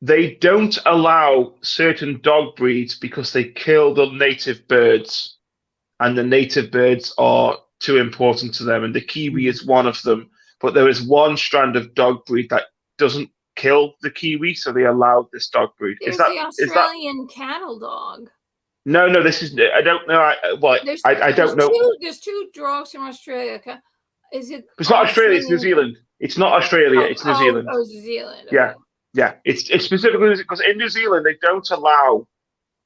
they don't allow certain dog breeds because they kill the native birds, and the native birds are too important to them, and the Kiwi is one of them. But there is one strand of dog breed that doesn't kill the Kiwi, so they allowed this dog breed. There's the Australian cattle dog. No, this is. I don't know. I don't know. There's two dogs from Australia. Is it? It's not Australia. It's New Zealand. It's not Australia. It's New Zealand. Oh, New Zealand. Okay. Yeah. It's specifically because in New Zealand they don't allow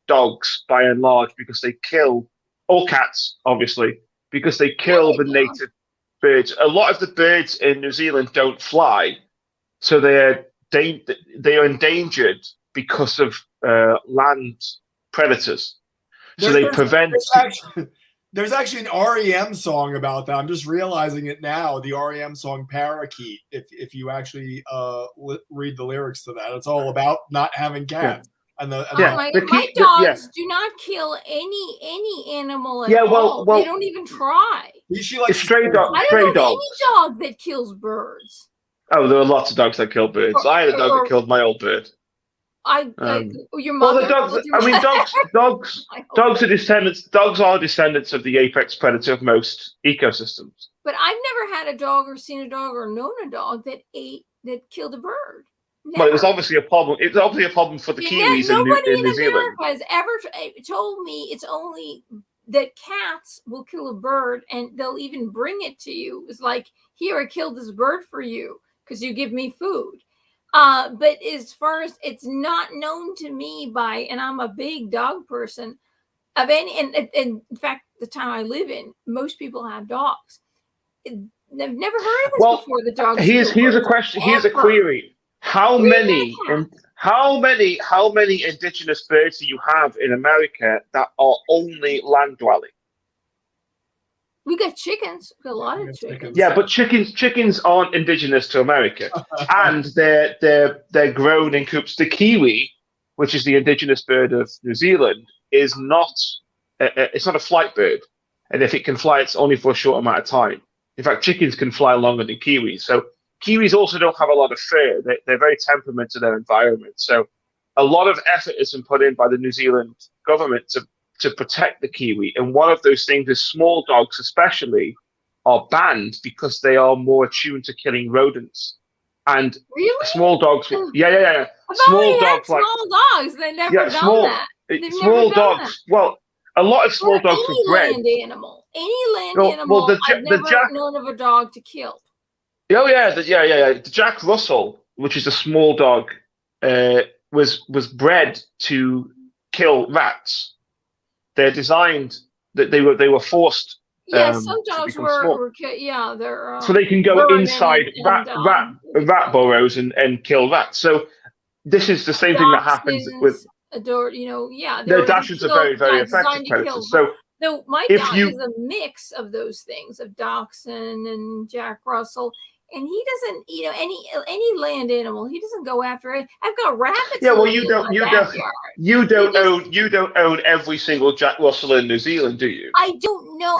dogs by and large because they kill all cats, obviously, because they kill the native birds. A lot of the birds in New Zealand don't fly, so they are endangered because of land predators. So they prevent. There's actually an REM song about that. I'm just realizing it now. The REM song "Parakeet." If you actually read the lyrics to that, it's all about not having cats. Yeah. My dogs do not kill any animal at all. They don't even try. She likes stray dogs. I don't know any dog that kills birds. Oh, there are lots of dogs that kill birds. I had a dog that killed my old bird. Your mother. Well, dogs are descendants. Dogs are descendants of the apex predator of most ecosystems. But I've never had a dog or seen a dog or known a dog that killed a bird. Never. Well, it was obviously a problem. It was obviously a problem for the Kiwis in New Zealand. America has ever told me it's only that cats will kill a bird and they'll even bring it to you. It's like, here, I killed this bird for you because you give me food. But as far as it's not known to me and I'm a big dog person, of any, and in fact, the town I live in, most people have dogs. I've never heard of this before. The dogs. Here's a question. Here's a query. How many indigenous birds do you have in America that are only land dwelling? We got chickens. We got a lot of chickens. Yeah, but chickens aren't indigenous to America, and they're grown in coops. The kiwi, which is the indigenous bird of New Zealand, is not. It's not a flight bird, and if it can fly, it's only for a short amount of time. In fact, chickens can fly longer than kiwis. So kiwis also don't have a lot of fur. They're very temperament to their environment. So a lot of effort has been put in by the New Zealand government to protect the kiwi. And one of those things is small dogs especially are banned because they are more attuned to killing rodents. And really? Small dogs, yeah. Small dogs, they never done that. Small dogs, well, a lot of small dogs were bred. Any land animal, I've never known of a dog to kill. Oh yeah, the Jack Russell, which is a small dog, was bred to kill rats. They're designed that they were forced. Yeah, some dogs were they're so they can go inside rat burrows and kill rats. So this is the same thing that happens with. The Dachshunds are very, very effective predators. So my dog is a mix of those things, of Dachshund and Jack Russell. And he doesn't, any land animal. He doesn't go after it. I've got rabbits. Yeah, well, you don't own every single Jack Russell in New Zealand, do you? I don't know.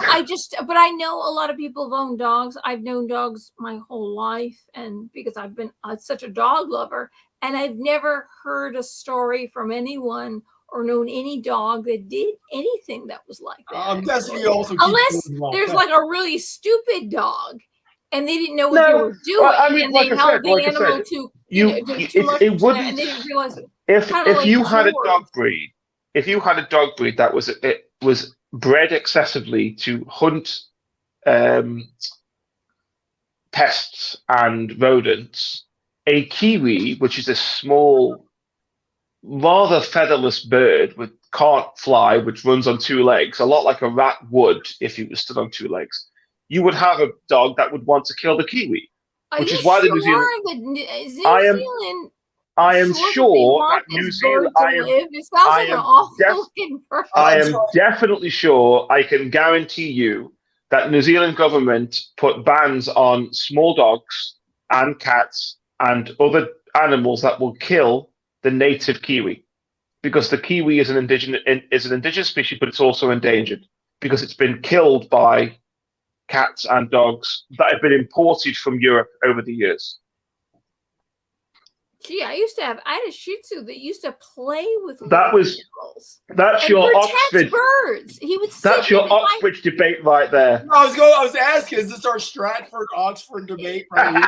But I know a lot of people have owned dogs. I've known dogs my whole life, and because I've been such a dog lover, and I've never heard a story from anyone or known any dog that did anything that was like that. Unless there's like a really stupid dog. And they didn't know what they were doing. Well, I mean, and they held the animal to it wouldn't. And they didn't realize if you had a dog breed, that was bred excessively to hunt pests and rodents, a kiwi, which is a small, rather featherless bird which can't fly, which runs on two legs, a lot like a rat would if he was stood on two legs. You would have a dog that would want to kill the kiwi, which is why the New Zealand. I am sure that New Zealand. I am definitely sure. I can guarantee you that New Zealand government put bans on small dogs and cats and other animals that will kill the native kiwi, because the kiwi is an indigenous species, but it's also endangered because it's been killed by cats and dogs that have been imported from Europe over the years. Gee, I had a Shih Tzu that used to play with That's and your protect Oxford. birds. He would sit That's your in my- Oxford debate right there. I was asking, is this our Stratford Oxford debate right here?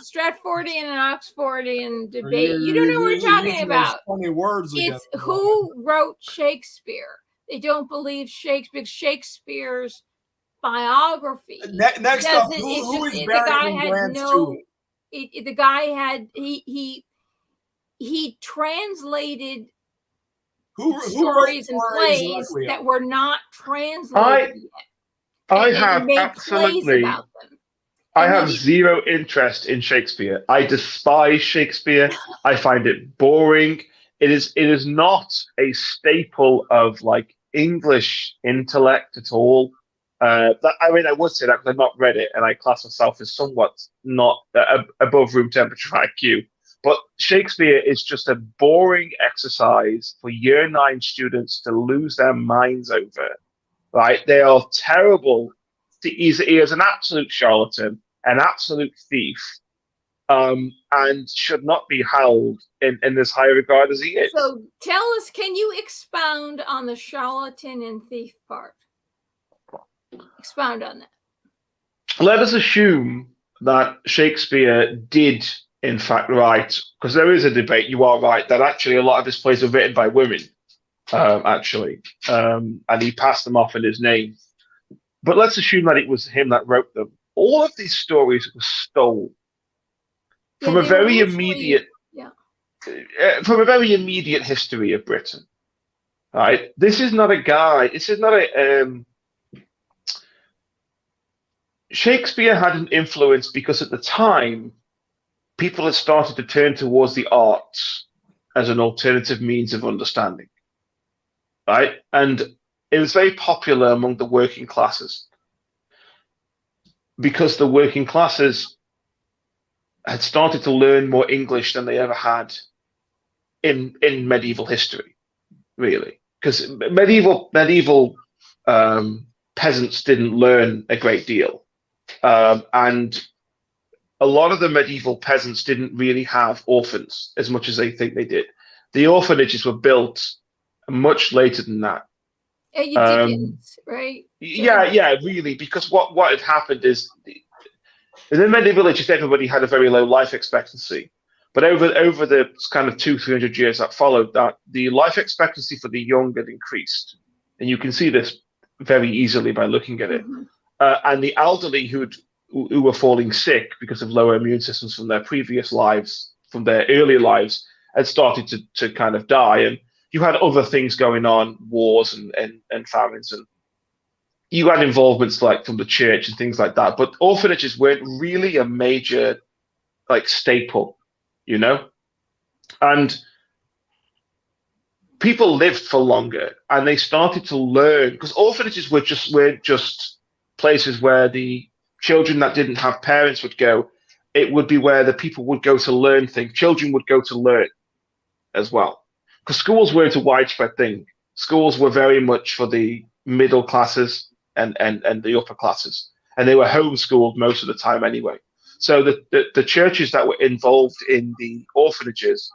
Stratfordian and Oxfordian debate. You don't know what we're talking about. Funny words again. It's who wrote Shakespeare. They don't believe Shakespeare's biography. Next up, who is Barrington Grant's student? The guy had he translated stories and plays that were not translated yet. I have absolutely. I have zero interest in Shakespeare. I despise Shakespeare. I find it boring. It is not a staple of like English intellect at all. I would say that because I've not read it, and I class myself as somewhat not above room temperature IQ. But Shakespeare is just a boring exercise for Year 9 students to lose their minds over. Right? They are terrible. He is an absolute charlatan, an absolute thief, and should not be held in this high regard as he is. So tell us, can you expound on the charlatan and thief part? Expound on that. Let us assume that Shakespeare did, in fact, write, because there is a debate, you are right, that actually a lot of his plays were written by women, and he passed them off in his name. But let's assume that it was him that wrote them. All of these stories were stolen from a very immediate, from a very immediate history of Britain. Right? This is not a guy. This is not a. Shakespeare had an influence because at the time, people had started to turn towards the arts as an alternative means of understanding. Right? And it was very popular among the working classes because the working classes had started to learn more English than they ever had in medieval history, really. Because medieval peasants didn't learn a great deal. And a lot of the medieval peasants didn't really have orphans as much as they think they did. The orphanages were built much later than that. Dickens, right? Yeah, really, because what had happened is in the medieval ages, everybody had a very low life expectancy. But over the kind of 200-300 years that followed that, the life expectancy for the young had increased. And you can see this very easily by looking at it. Mm-hmm. And the elderly who were falling sick because of lower immune systems from their previous lives, from their earlier lives, had started to kind of die. And you had other things going on, wars and famines, and you had involvements like from the church and things like that. But orphanages weren't really a major like staple, you know? And people lived for longer and they started to learn, because orphanages weren't just places where the children that didn't have parents would go. It would be where the people would go to learn things. Children would go to learn as well. Because schools weren't a widespread thing. Schools were very much for the middle classes and the upper classes. And they were homeschooled most of the time anyway. So the churches that were involved in the orphanages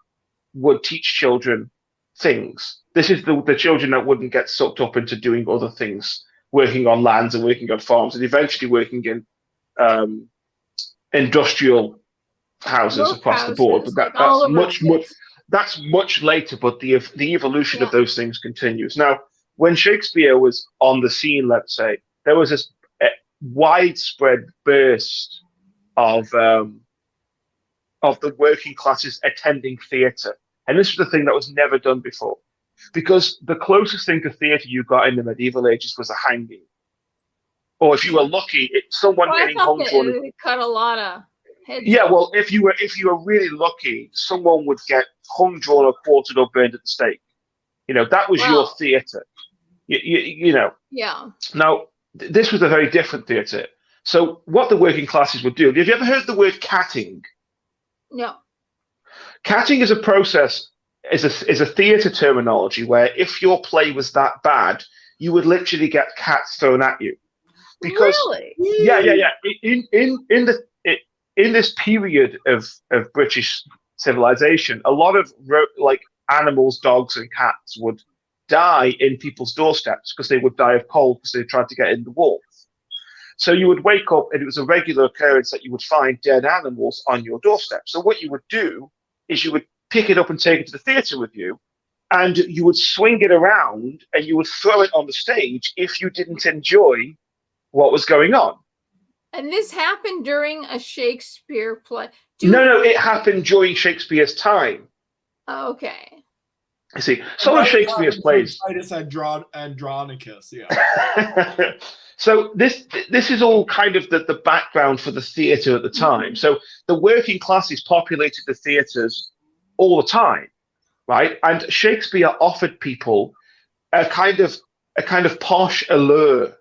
would teach children things. This is the children that wouldn't get sucked up into doing other things, working on lands and working on farms and eventually working in industrial houses across the board. But that's much later, but the evolution of those things continues. Now, when Shakespeare was on the scene, let's say, there was this widespread burst of the working classes attending theatre. And this was the thing that was never done before. Because the closest thing to theatre you got in the medieval ages was a hanging. Or if you were lucky, someone getting hung drawn. They cut a lot of heads. Yeah, well, if you were really lucky, someone would get hung, drawn, or quartered or burned at the stake. You know, that was your theatre. You know. Yeah. Now, this was a very different theatre. So what the working classes would do, have you ever heard the word catting? No. Catting is a process, is a theatre terminology where if your play was that bad, you would literally get cats thrown at you. Because, really? Yeah. In this period of British civilization, a lot of like animals, dogs, and cats would die in people's doorsteps because they would die of cold because they tried to get in the warmth. So you would wake up, and it was a regular occurrence that you would find dead animals on your doorstep. So what you would do is you would pick it up and take it to the theatre with you, and you would swing it around and you would throw it on the stage if you didn't enjoy what was going on. And this happened during a Shakespeare play. No, it happened during Shakespeare's time. Okay. You see, some of Shakespeare's plays. Titus Andronicus, yeah. So this is all kind of the background for the theatre at the time. So the working classes populated the theatres all the time, right? And Shakespeare offered people a kind of posh allure.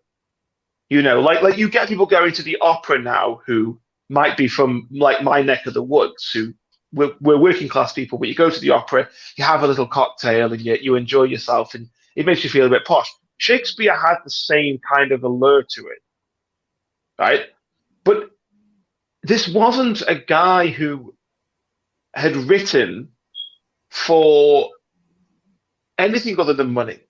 You know, like you get people going to the opera now who might be from like my neck of the woods, who we're working class people, but you go to the opera, you have a little cocktail, and you enjoy yourself, and it makes you feel a bit posh. Shakespeare had the same kind of allure to it, right? But this wasn't a guy who had written for anything other than money.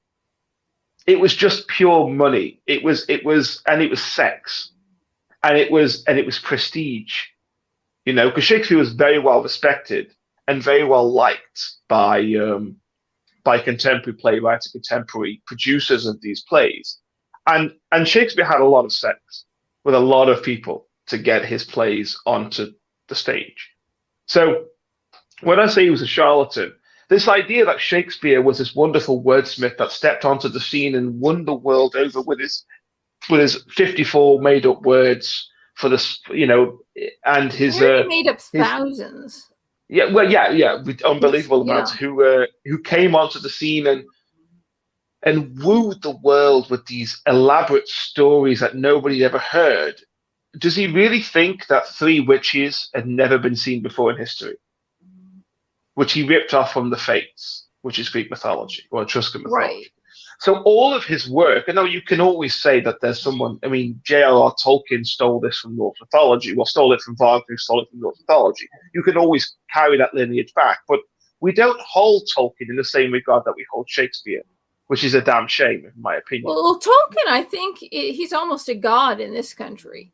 It was just pure money. It was sex, and it was prestige, you know, because Shakespeare was very well respected and very well liked by contemporary playwrights and contemporary producers of these plays, and Shakespeare had a lot of sex with a lot of people to get his plays onto the stage. So when I say he was a charlatan, this idea that Shakespeare was this wonderful wordsmith that stepped onto the scene and won the world over with his 54 made up words for this, you know, and his he made up thousands. Yeah, well, yeah, with unbelievable amounts who came onto the scene and wooed the world with these elaborate stories that nobody ever heard. Does he really think that 3 witches had never been seen before in history? Which he ripped off from the Fates, which is Greek mythology or Etruscan mythology. Right. So all of his work, I know you can always say that there's someone, I mean, J.R.R. Tolkien stole this from Norse mythology, well, stole it from Wagner, stole it from Norse mythology. You can always carry that lineage back, but we don't hold Tolkien in the same regard that we hold Shakespeare, which is a damn shame, in my opinion. Well, Tolkien, I think he's almost a god in this country.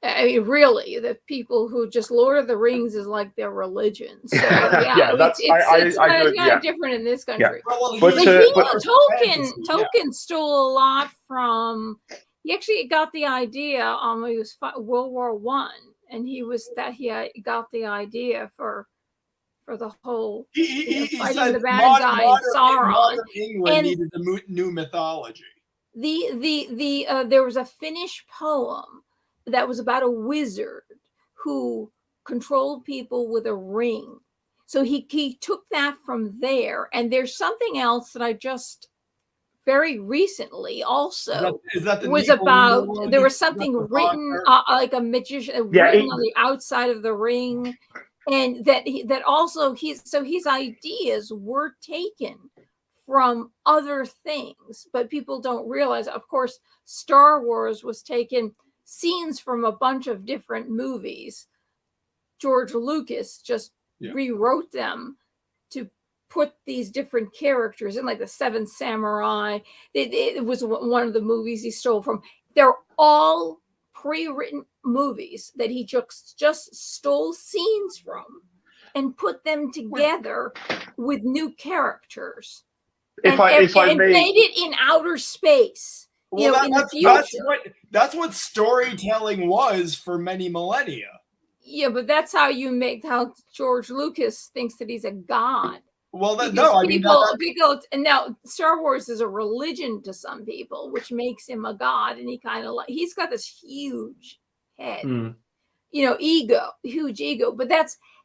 I mean, really, the people who just Lord of the Rings is like their religion. So, yeah, it's kind of different in this country. Yeah. Well, Tolkien stole a lot from. He actually got the idea. He was World War I, and he got the idea for the whole fighting the bad guy Sauron. Modern England needed a new mythology. There was a Finnish poem that was about a wizard who controlled people with a ring. So he took that from there. And there's something else that I just very recently also was about. There was something written like a magician written on the outside of the ring, and that also his ideas were taken from other things, but people don't realize. Of course, Star Wars was taken. Scenes from a bunch of different movies. George Lucas just rewrote them to put these different characters in, like the Seven Samurai. It was one of the movies he stole from. They're all pre-written movies that he just stole scenes from and put them together with new characters. And made it in outer space. Well, that's what storytelling was for many millennia. Yeah, but that's how how George Lucas thinks that he's a god. Well, people, and now Star Wars is a religion to some people, which makes him a god, and he's got this huge head, huge ego. But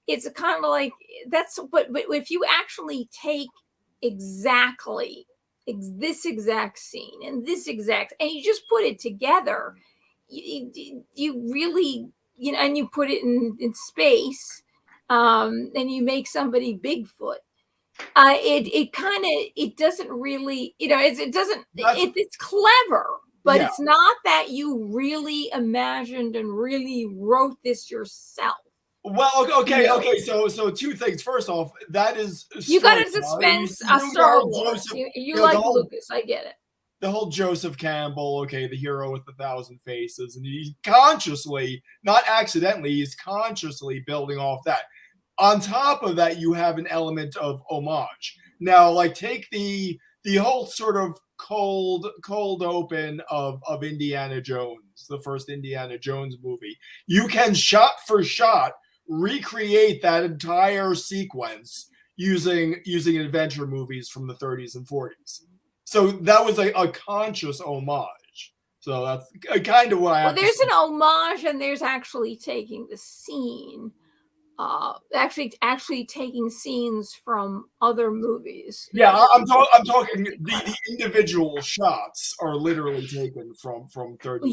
it's kind of like that's. But if you actually take exactly this exact scene and this exact, and you just put it together, you really, and you put it in space, and you make somebody Bigfoot. It doesn't really, it's clever, but it's not that you really imagined and really wrote this yourself. Well, okay. So two things. First off, that is You got to storytelling. suspense You a do the Star whole Wars. Joseph- You you know, like the whole- Lucas. I get it. The whole Joseph Campbell, the hero with 1,000 faces, and he's consciously, not accidentally, he's consciously building off that. On top of that, you have an element of homage. Now, like, take the whole sort of cold open of Indiana Jones, the first Indiana Jones movie. You can shot for shot recreate that entire sequence using adventure movies from the 30s and 40s. So that was a conscious homage. So that's kind of what I have Well, there's an homage, and there's actually taking the scene, actually taking scenes from other movies. Yeah, I'm talking the individual shots are literally taken from 30.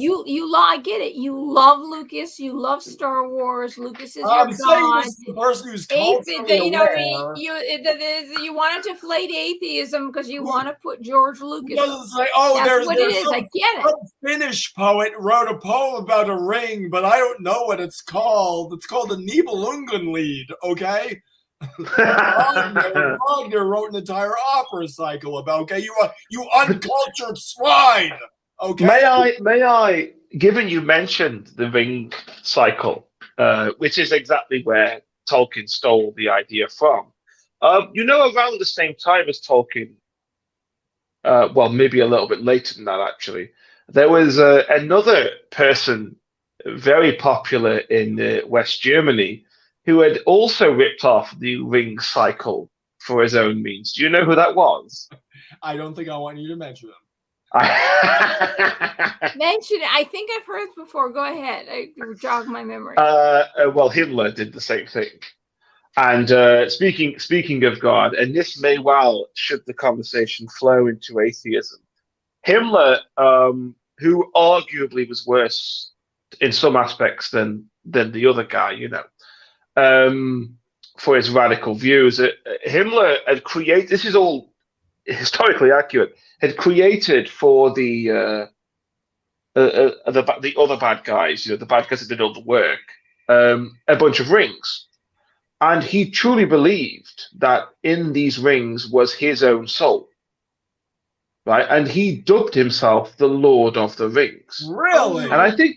I get it. You love Lucas. You love Star Wars. Lucas is your I'm saying god. this is the person who's You know, aware. you want to deflate atheism because you want to put George Lucas. Doesn't say, oh, That's what it there's is. some, I get it. some Finnish poet wrote a poem about a ring, but I don't know what it's called. It's called the Nibelungenlied, okay? Wagner wrote an entire opera cycle about, okay, you uncultured swine, okay? May I, given you mentioned the ring cycle, which is exactly where Tolkien stole the idea from. Around the same time as Tolkien, well, maybe a little bit later than that, actually, there was another person very popular in West Germany who had also ripped off the ring cycle for his own means. Do you know who that was? I don't think I want you to mention him. Mention it. I think I've heard it before. Go ahead. I jog my memory. Well, Himmler did the same thing. And speaking of God, and this may well, should the conversation flow into atheism, Himmler, who arguably was worse in some aspects than the other guy, for his radical views, Himmler had created. This is all historically accurate. Had created for the other bad guys, the bad guys that did all the work, a bunch of rings. And he truly believed that in these rings was his own soul, right? And he dubbed himself the Lord of the Rings. Really? And I think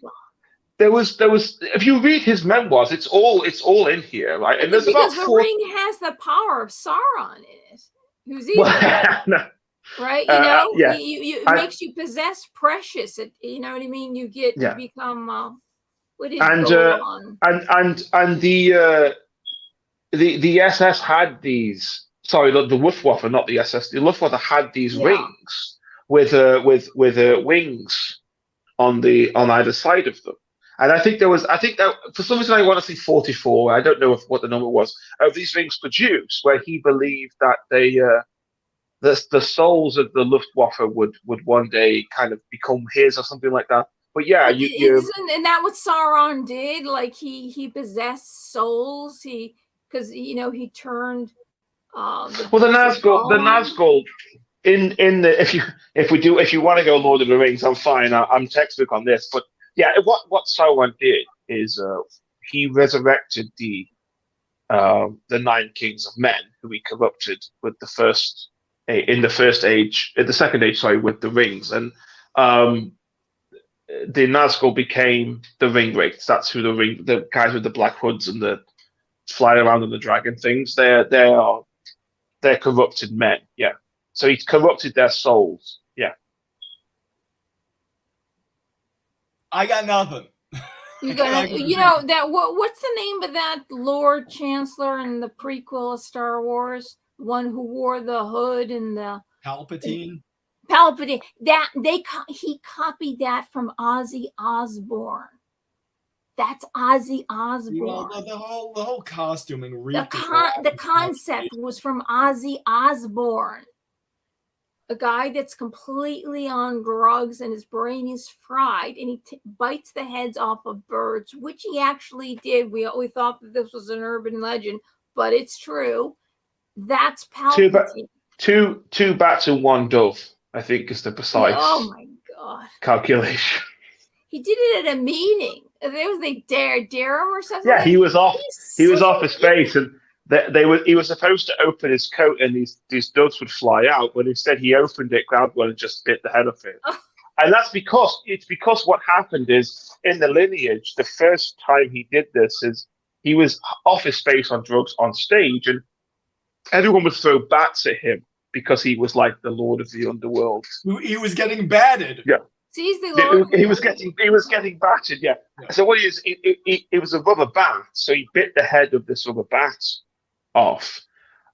there was. If you read his memoirs, it's all in here, right? And there's because about the ring has the power of Sauron in it, who's evil. no. Right? Yeah. It makes you possess precious. You know what I mean? You become. What did go on? And the SS had these. Sorry, the Luftwaffe, not the SS. The Luftwaffe had these rings with wings on either side of them. And I think that for some reason I want to say 44. I don't know what the number was of these rings produced, where he believed that the souls of the Luftwaffe would one day kind of become his or something like that. But yeah, isn't that what Sauron did? Like he possessed souls. Because he turned. The Nazgul in the if you want to go Lord of the Rings, I'm fine. I'm textbook on this, but yeah, what Sauron did is he resurrected the 9 kings of men who he corrupted with the second age, with the rings, and the Nazgul became the ring wraiths. That's who the guys with the black hoods and the fly around on the dragon things. They're corrupted men. Yeah. So he's corrupted their souls. Yeah. I got nothing. You got that. What's the name of that Lord Chancellor in the prequel of Star Wars? One who wore the hood and the Palpatine. He copied that from Ozzy Osbourne. That's Ozzy Osbourne. Well, the whole costuming. The concept was from Ozzy Osbourne, a guy that's completely on drugs and his brain is fried, and he bites the heads off of birds, which he actually did. We thought that this was an urban legend, but it's true. That's Palpatine. Two bats and one dove, I think, is the precise oh my God. calculation. He did it at a meeting. was they dare him or something. Yeah, he was off. He was such off his face, and he was supposed to open his coat, and these doves would fly out, but instead he opened it, grabbed one, and just bit the head off it. And that's because what happened is in the lineage, the first time he did this is he was off his face on drugs on stage, and everyone would throw bats at him because he was like the Lord of the Underworld. He was getting batted. Yeah. He's the Lord. He was getting battered. Yeah. So what it is, it was a rubber bat. So he bit the head of this rubber bat off,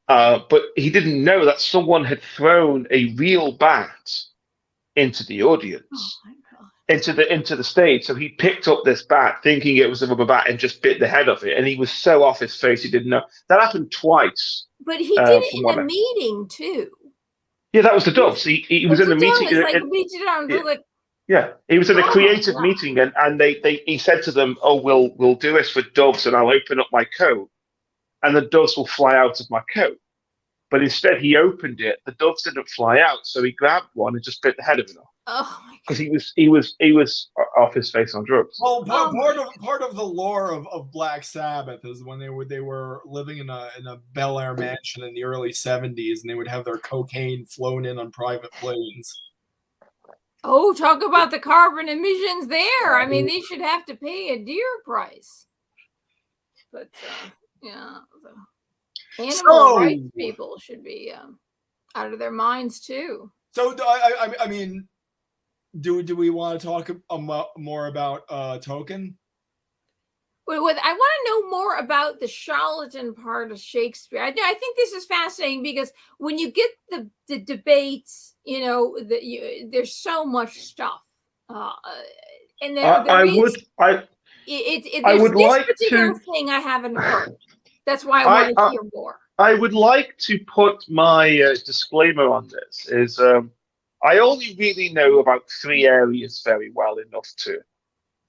but he didn't know that someone had thrown a real bat into the audience, into the stage. So he picked up this bat, thinking it was a rubber bat, and just bit the head off it. And he was so off his face, he didn't know. That happened twice. But he did it in a meeting too. Yeah, that was the doves. He was in the meeting. Yeah, he was in a creative meeting, and he said to them, "Oh, we'll do this for doves, and I'll open up my coat, and the doves will fly out of my coat." But instead, he opened it. The doves didn't fly out, so he grabbed one and just bit the head of it off. Oh my God! Because he was off his face on drugs. Well, part of the lore of Black Sabbath is when they were living in a Bel Air mansion in the early '70s, and they would have their cocaine flown in on private planes. Oh, talk about the carbon emissions there. I mean, they should have to pay a dear price. But yeah, the animal rights people should be out of their minds too. So I mean, do we want to talk more about Token? I want to know more about the charlatan part of Shakespeare. I think this is fascinating because when you get the debates, there's so much stuff, and I would like to thing I haven't heard. That's why I want to hear more. I would like to put my disclaimer on this. Is I only really know about 3 areas very well enough to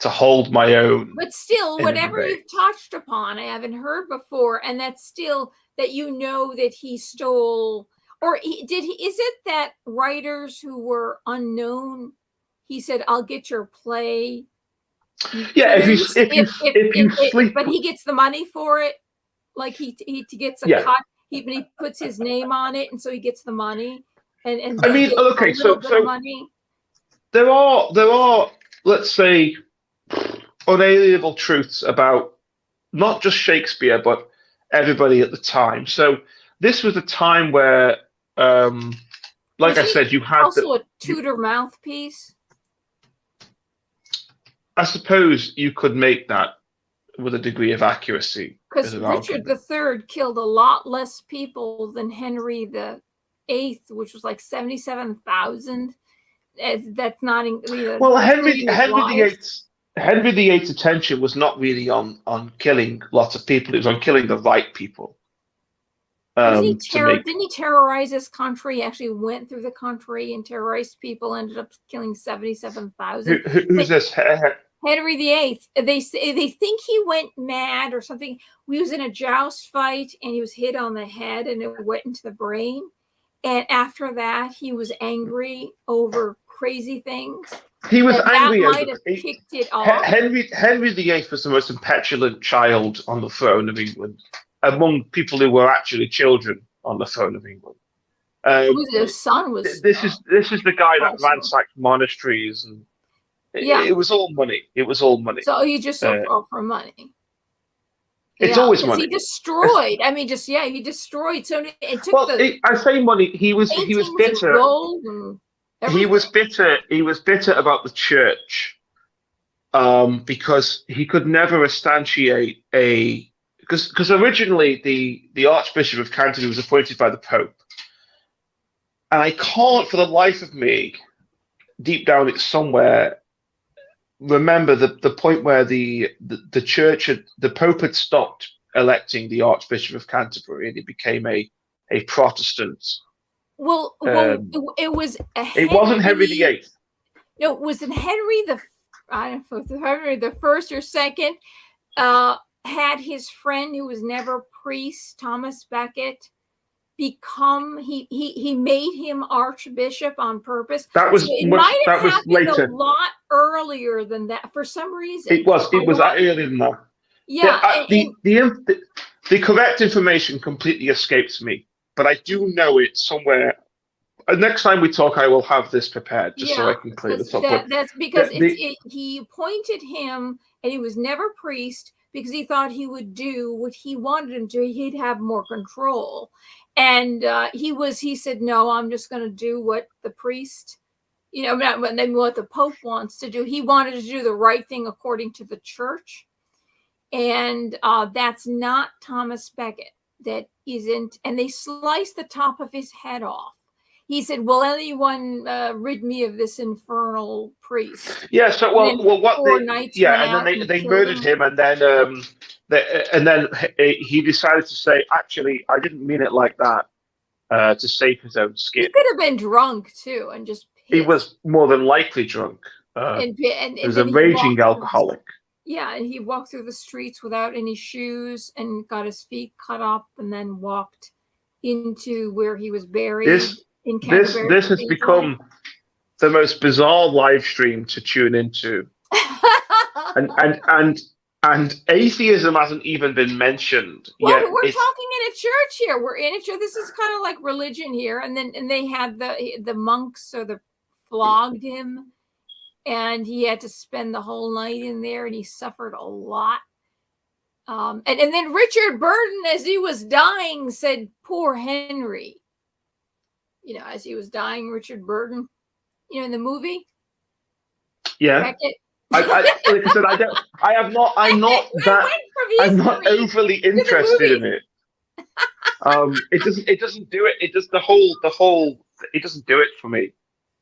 hold my own. But still, whatever you've touched upon, I haven't heard before, and that's still that that he stole, or is it that writers who were unknown, he said, "I'll get your play." Yeah, if you sleep, but he gets the money for it. Like he gets a cut. He puts his name on it, and so he gets the money. And I mean, okay, so money. There are, let's say, unalienable truths about not just Shakespeare but everybody at the time. So this was a time where, like I said, you had also a Tudor mouthpiece. I suppose you could make that with a degree of accuracy. Because Richard III killed a lot less people than Henry VIII, which was like 77,000. That's not well, Henry VIII's attention was not really on killing lots of people. It was on killing the right people. Didn't he terrorize this country? He actually went through the country and terrorized people. Ended up killing 77,000. Who's this? Henry VIII. They think he went mad or something. He was in a joust fight and he was hit on the head and it went into the brain. And after that, he was angry over crazy things. He was angry. That might have kicked it off. Henry VIII was the most petulant child on the throne of England, among people who were actually children on the throne of England. His son was. This is the guy that ransacked monasteries, and it was all money. It was all money. So he just fell for money. It's always money. He destroyed. I mean, he destroyed. So it took I say money. He was bitter. He was bitter. He was bitter about the church, because he could never instantiate because originally the Archbishop of Canterbury was appointed by the Pope, and I can't for the life of me, deep down it's somewhere, remember the point where the church the Pope had stopped electing the Archbishop of Canterbury and it became a Protestant. Well, it was. It wasn't Henry VIII. No, it was Henry Henry the First or Second. Had his friend who was never priest, Thomas Becket, become he made him archbishop on purpose. That was So it much. might have That was happened later. a lot earlier than that for some reason. It was earlier than that. Yeah. The correct information completely escapes me, but I do know it somewhere. Next time we talk, I will have this prepared just so I can clear this up. That's because he appointed him, and he was never priest because he thought he would do what he wanted him to. He'd have more control, and he said, "No, I'm just going to do what the priest, not what the Pope wants to do." He wanted to do the right thing according to the church, and that's not Thomas Becket. That isn't, and they sliced the top of his head off. He said, "Will anyone rid me of this infernal priest?" Yeah. So and then they murdered him, and then he decided to say, "Actually, I didn't mean it like that," to save his own skin. He could have been drunk too, and just pissed. He was more than likely drunk. He was a raging alcoholic. Yeah, and he walked through the streets without any shoes and got his feet cut up, and then walked into where he was buried. This has become the most bizarre live stream to tune into, and atheism hasn't even been mentioned. Well, we're talking in a church here. We're in a church. This is kind of like religion here, and they had the monks flogged him, and he had to spend the whole night in there, and he suffered a lot. And then Richard Burton, as he was dying, said, "Poor Henry." As he was dying, Richard Burton, in the movie. Yeah. Like I said, I'm not overly interested in it. It doesn't do it. It does the whole. It doesn't do it for me.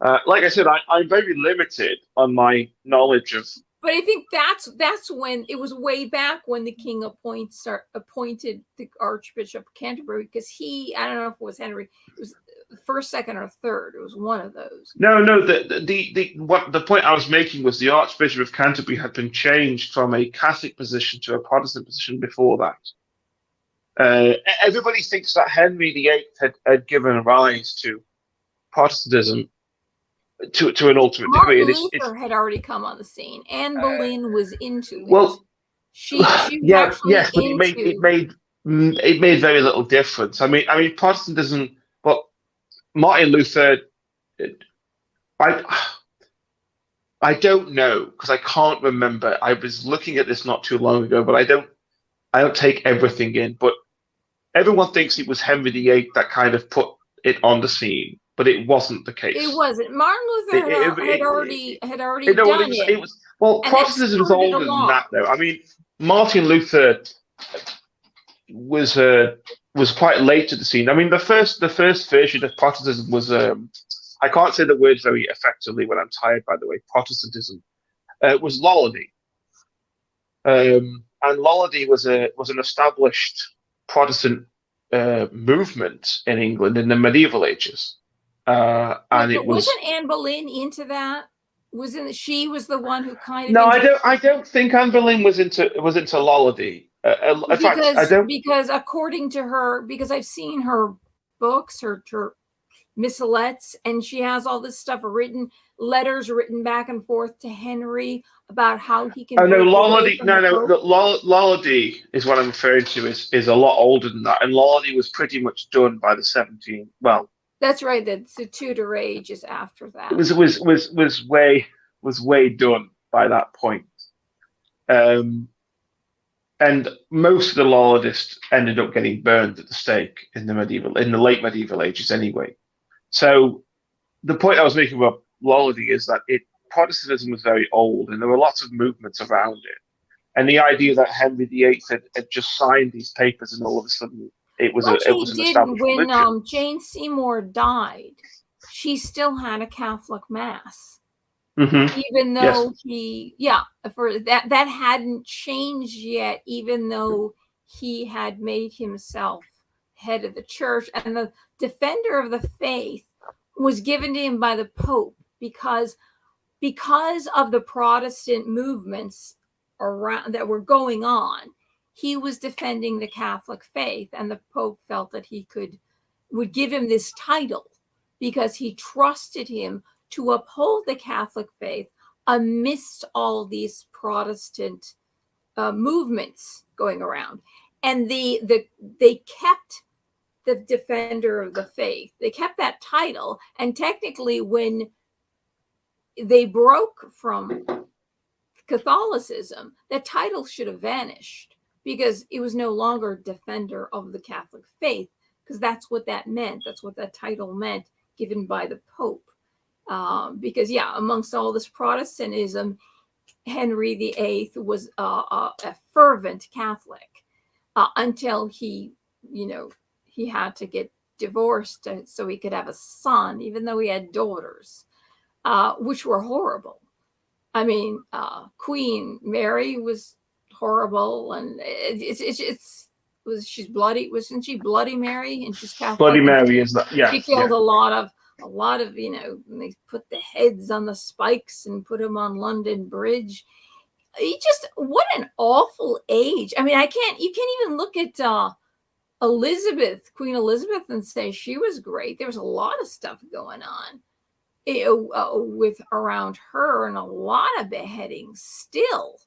Like I said, I'm very limited on my knowledge of. But I think that's when it was way back when the king appointed the Archbishop of Canterbury, because I don't know if it was Henry. It was first, second, or third. It was one of those. No. The point I was making was the Archbishop of Canterbury had been changed from a Catholic position to a Protestant position before that. Everybody thinks that Henry VIII had given rise to Protestantism to an ultimate degree. Luther had already come on the scene. Anne Boleyn was into it. Well, yes, but it made very little difference. I mean, Protestantism. Well, Martin Luther. I don't know, because I can't remember. I was looking at this not too long ago, but I don't take everything in. But everyone thinks it was Henry VIII that kind of put it on the scene. But it wasn't the case. It wasn't. Martin Luther had already done it. Protestantism is older than that, though. I mean, Martin Luther was quite late to the scene. I mean, the first version of Protestantism was I can't say the word very effectively when I'm tired. By the way, Protestantism was Lollardy, and Lollardy was an established Protestant movement in England in the medieval ages. Wasn't Anne Boleyn into that? She was the one who kind of. No, I don't think Anne Boleyn was into Lollardy. Because according to her, because I've seen her books, her missalettes, and she has all this stuff letters written back and forth to Henry about how he can. Oh no, Lollardy! Lollardy is what I'm referring to. Is a lot older than that, and Lollardy was pretty much done by the 17th. Well. That's right. The Tudor age is after that. It was way done by that point, and most of the Lollardists ended up getting burned at the stake in the late medieval ages anyway. So the point I was making about Lollardy is that Protestantism was very old, and there were lots of movements around it, and the idea that Henry VIII had just signed these papers and all of a sudden. It was an established religion. When Jane Seymour died, she still had a Catholic mass, even though that hadn't changed yet. Even though he had made himself head of the church, and the defender of the faith was given to him by the Pope because of the Protestant movements around that were going on. He was defending the Catholic faith, and the Pope felt that he could would give him this title because he trusted him to uphold the Catholic faith amidst all these Protestant movements going around. And they kept the defender of the faith. They kept that title. And technically, when they broke from Catholicism, that title should have vanished because it was no longer defender of the Catholic faith, because that's what that meant. That's what that title meant, given by the Pope. Because, yeah, amongst all this Protestantism, Henry VIII was a fervent Catholic until he had to get divorced so he could have a son, even though he had daughters, which were horrible. I mean, Queen Mary was horrible, and she's bloody. Wasn't she Bloody Mary? And she's Catholic. Bloody Mary is that? Yeah. She killed a lot of they put the heads on the spikes and put them on London Bridge. What an awful age. I mean, you can't even look at Queen Elizabeth, and say she was great. There was a lot of stuff going on with around her, and a lot of beheadings still.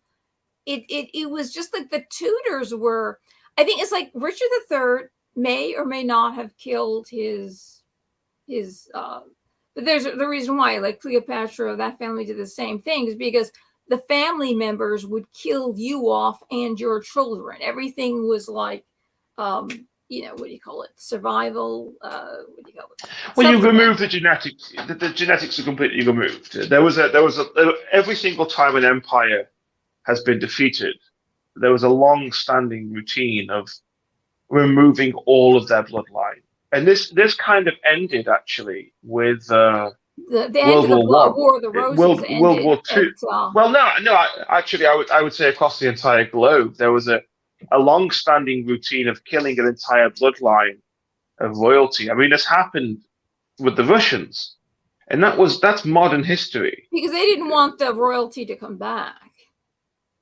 It was just like the Tudors were, I think it's like Richard III may or may not have killed his but there's the reason why, like Cleopatra, that family did the same things, because the family members would kill you off and your children. Everything was like, what do you call it? Survival. What do you call it? Well, you remove the genetics. The genetics are completely removed. There was every single time an empire has been defeated, there was a long-standing routine of removing all of their bloodline. And this kind of ended actually with the end World of the War of the Roses. World War II. Well, no. Actually, I would say across the entire globe there was a long-standing routine of killing an entire bloodline of royalty. I mean, this happened with the Russians, and that's modern history. Because they didn't want the royalty to come back.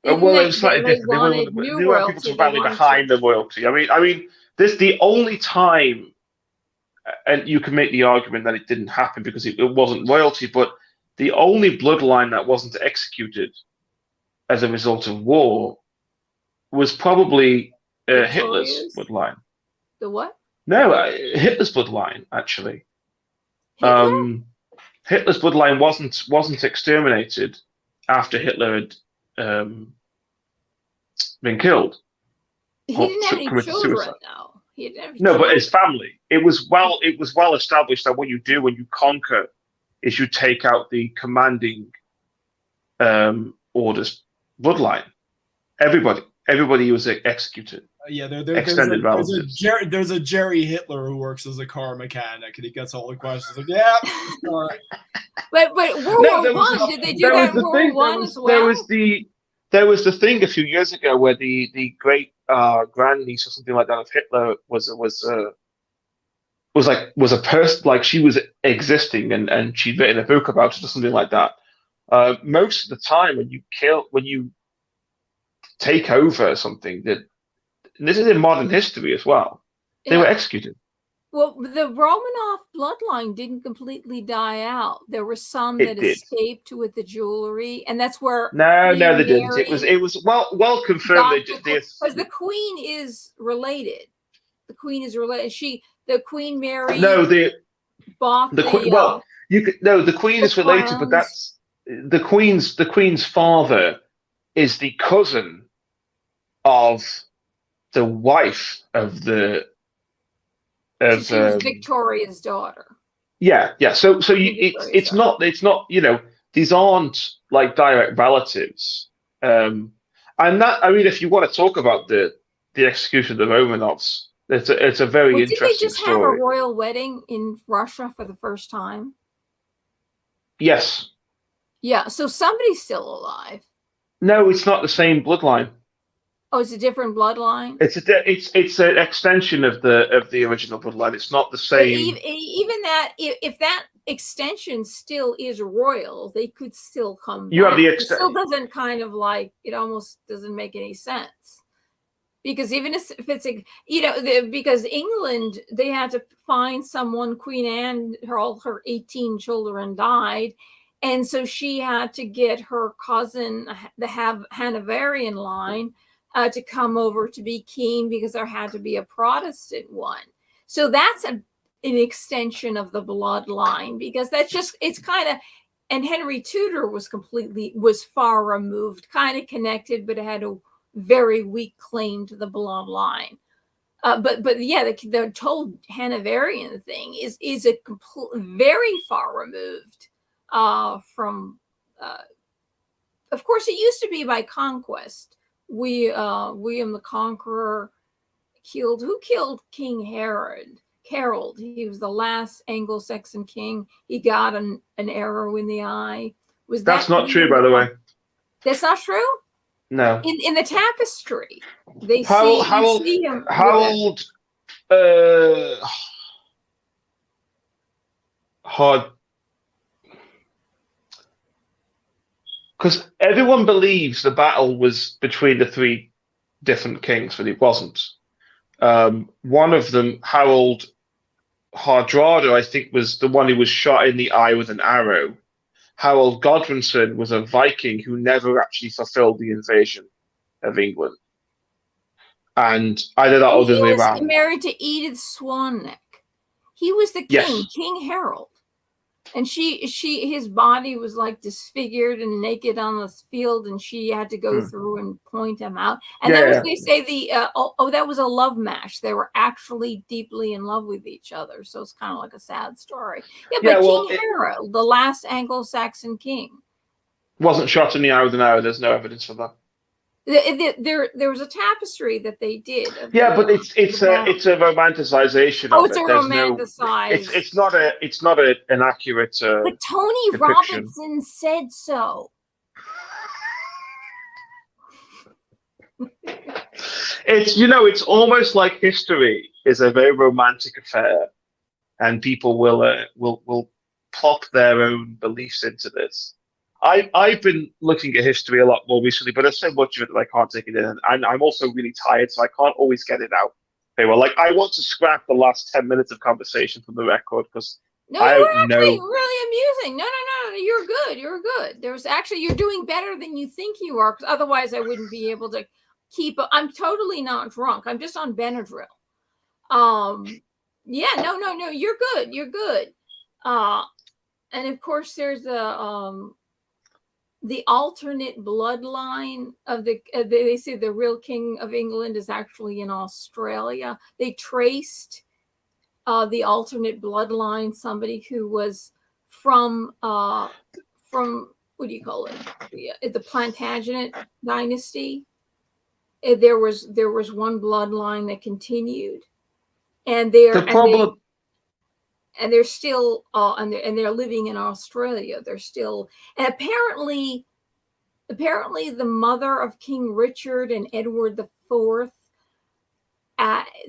Well, it was slightly different. They wanted people to rally behind the royalty. I mean, this the only time. And you can make the argument that it didn't happen because it wasn't royalty, but the only bloodline that wasn't executed as a result of war was probably Hitler's bloodline. The what? No, Hitler's bloodline, actually. Hitler? Hitler's bloodline wasn't exterminated after Hitler had been killed. He didn't have any children, though. No, but his family. It was well established that what you do when you conquer is you take out the commanding order's bloodline. Everybody was executed. Yeah, there's a Jerry Hitler who works as a car mechanic, and he gets all the questions like, yeah, all right. But World War One, did they do that in World War One as well? There was the thing a few years ago where the great grandniece or something like that of Hitler was a person, like she was existing and she'd written a book about it or something like that. Most of the time when you take over something, this is in modern history as well, they were executed. Well, the Romanov bloodline didn't completely die out. There were some that escaped with the jewelry, and that's where no, they didn't. It was well confirmed. Because the Queen is related. The Queen is related. The Queen Mary. No, bought the Queen. Well, the Queen is related, crowns. But that's the Queen's father is the cousin of the wife of the. She was Victoria's daughter. Yeah. So it's not these aren't like direct relatives, and that if you want to talk about the execution of the Romanovs, it's a very interesting story. Did they just have a royal wedding in Russia for the first time? Yes. Yeah. So somebody's still alive. No, it's not the same bloodline. Oh, it's a different bloodline. It's an extension of the original bloodline. It's not the same. Even that, if that extension still is royal, they could still come. You back. have the It still doesn't it almost doesn't make any sense. because even if it's because England, they had to find someone. Queen Anne, all her 18 children died, and so she had to get her cousin, the Hanoverian line, to come over to be king, because there had to be a Protestant one. So that's an extension of the bloodline, because it's kind of. And Henry Tudor was far removed, kind of connected, but it had a very weak claim to the bloodline. But yeah, the whole Hanoverian thing is a very far removed from. Of course, it used to be by conquest. William the Conqueror killed King Harold. He was the last Anglo-Saxon king. He got an arrow in the eye. That's not true, by the way. That's not true? No. In the tapestry, they see him. Harold hard, because everyone believes the battle was between the three different kings, but it wasn't. One of them, Harold Hardrada, I think, was the one who was shot in the eye with an arrow. Harold Godwinson was a Viking who never actually fulfilled the invasion of England. And either that or the other way around. He was married to Edith Swanneck. He was the king, yes. King Harold. And his body was like disfigured and naked on the field, and she had to go through and point him out. And they say that was a love match. They were actually deeply in love with each other. So it's kind of like a sad story. Yeah, but King Harold, the last Anglo-Saxon king, wasn't shot in the eye with an arrow. There's no evidence for that. There was a tapestry that they did. But it's a romanticization. Oh, it's a romanticized. It's not an accurate. But Tony depiction. Robinson said so. It's almost like history is a very romantic affair, and people will plop their own beliefs into this. I've been looking at history a lot more recently, but there's so much of it that I can't take it in. And I'm also really tired, so I can't always get it out. They were like, I want to scrap the last 10 minutes of conversation from the record because I don't know. Really amusing. No. You're good. You're good. You're doing better than you think you are, because otherwise I wouldn't be able to keep. I'm totally not drunk. I'm just on Benadryl. Yeah, no. You're good. You're good. And of course, there's the alternate bloodline of they say the real king of England is actually in Australia. They traced the alternate bloodline, somebody who was from what do you call it? The Plantagenet dynasty. There was one bloodline that continued, and they're still and they're living in Australia. They're still, and apparently the mother of King Richard and Edward IV,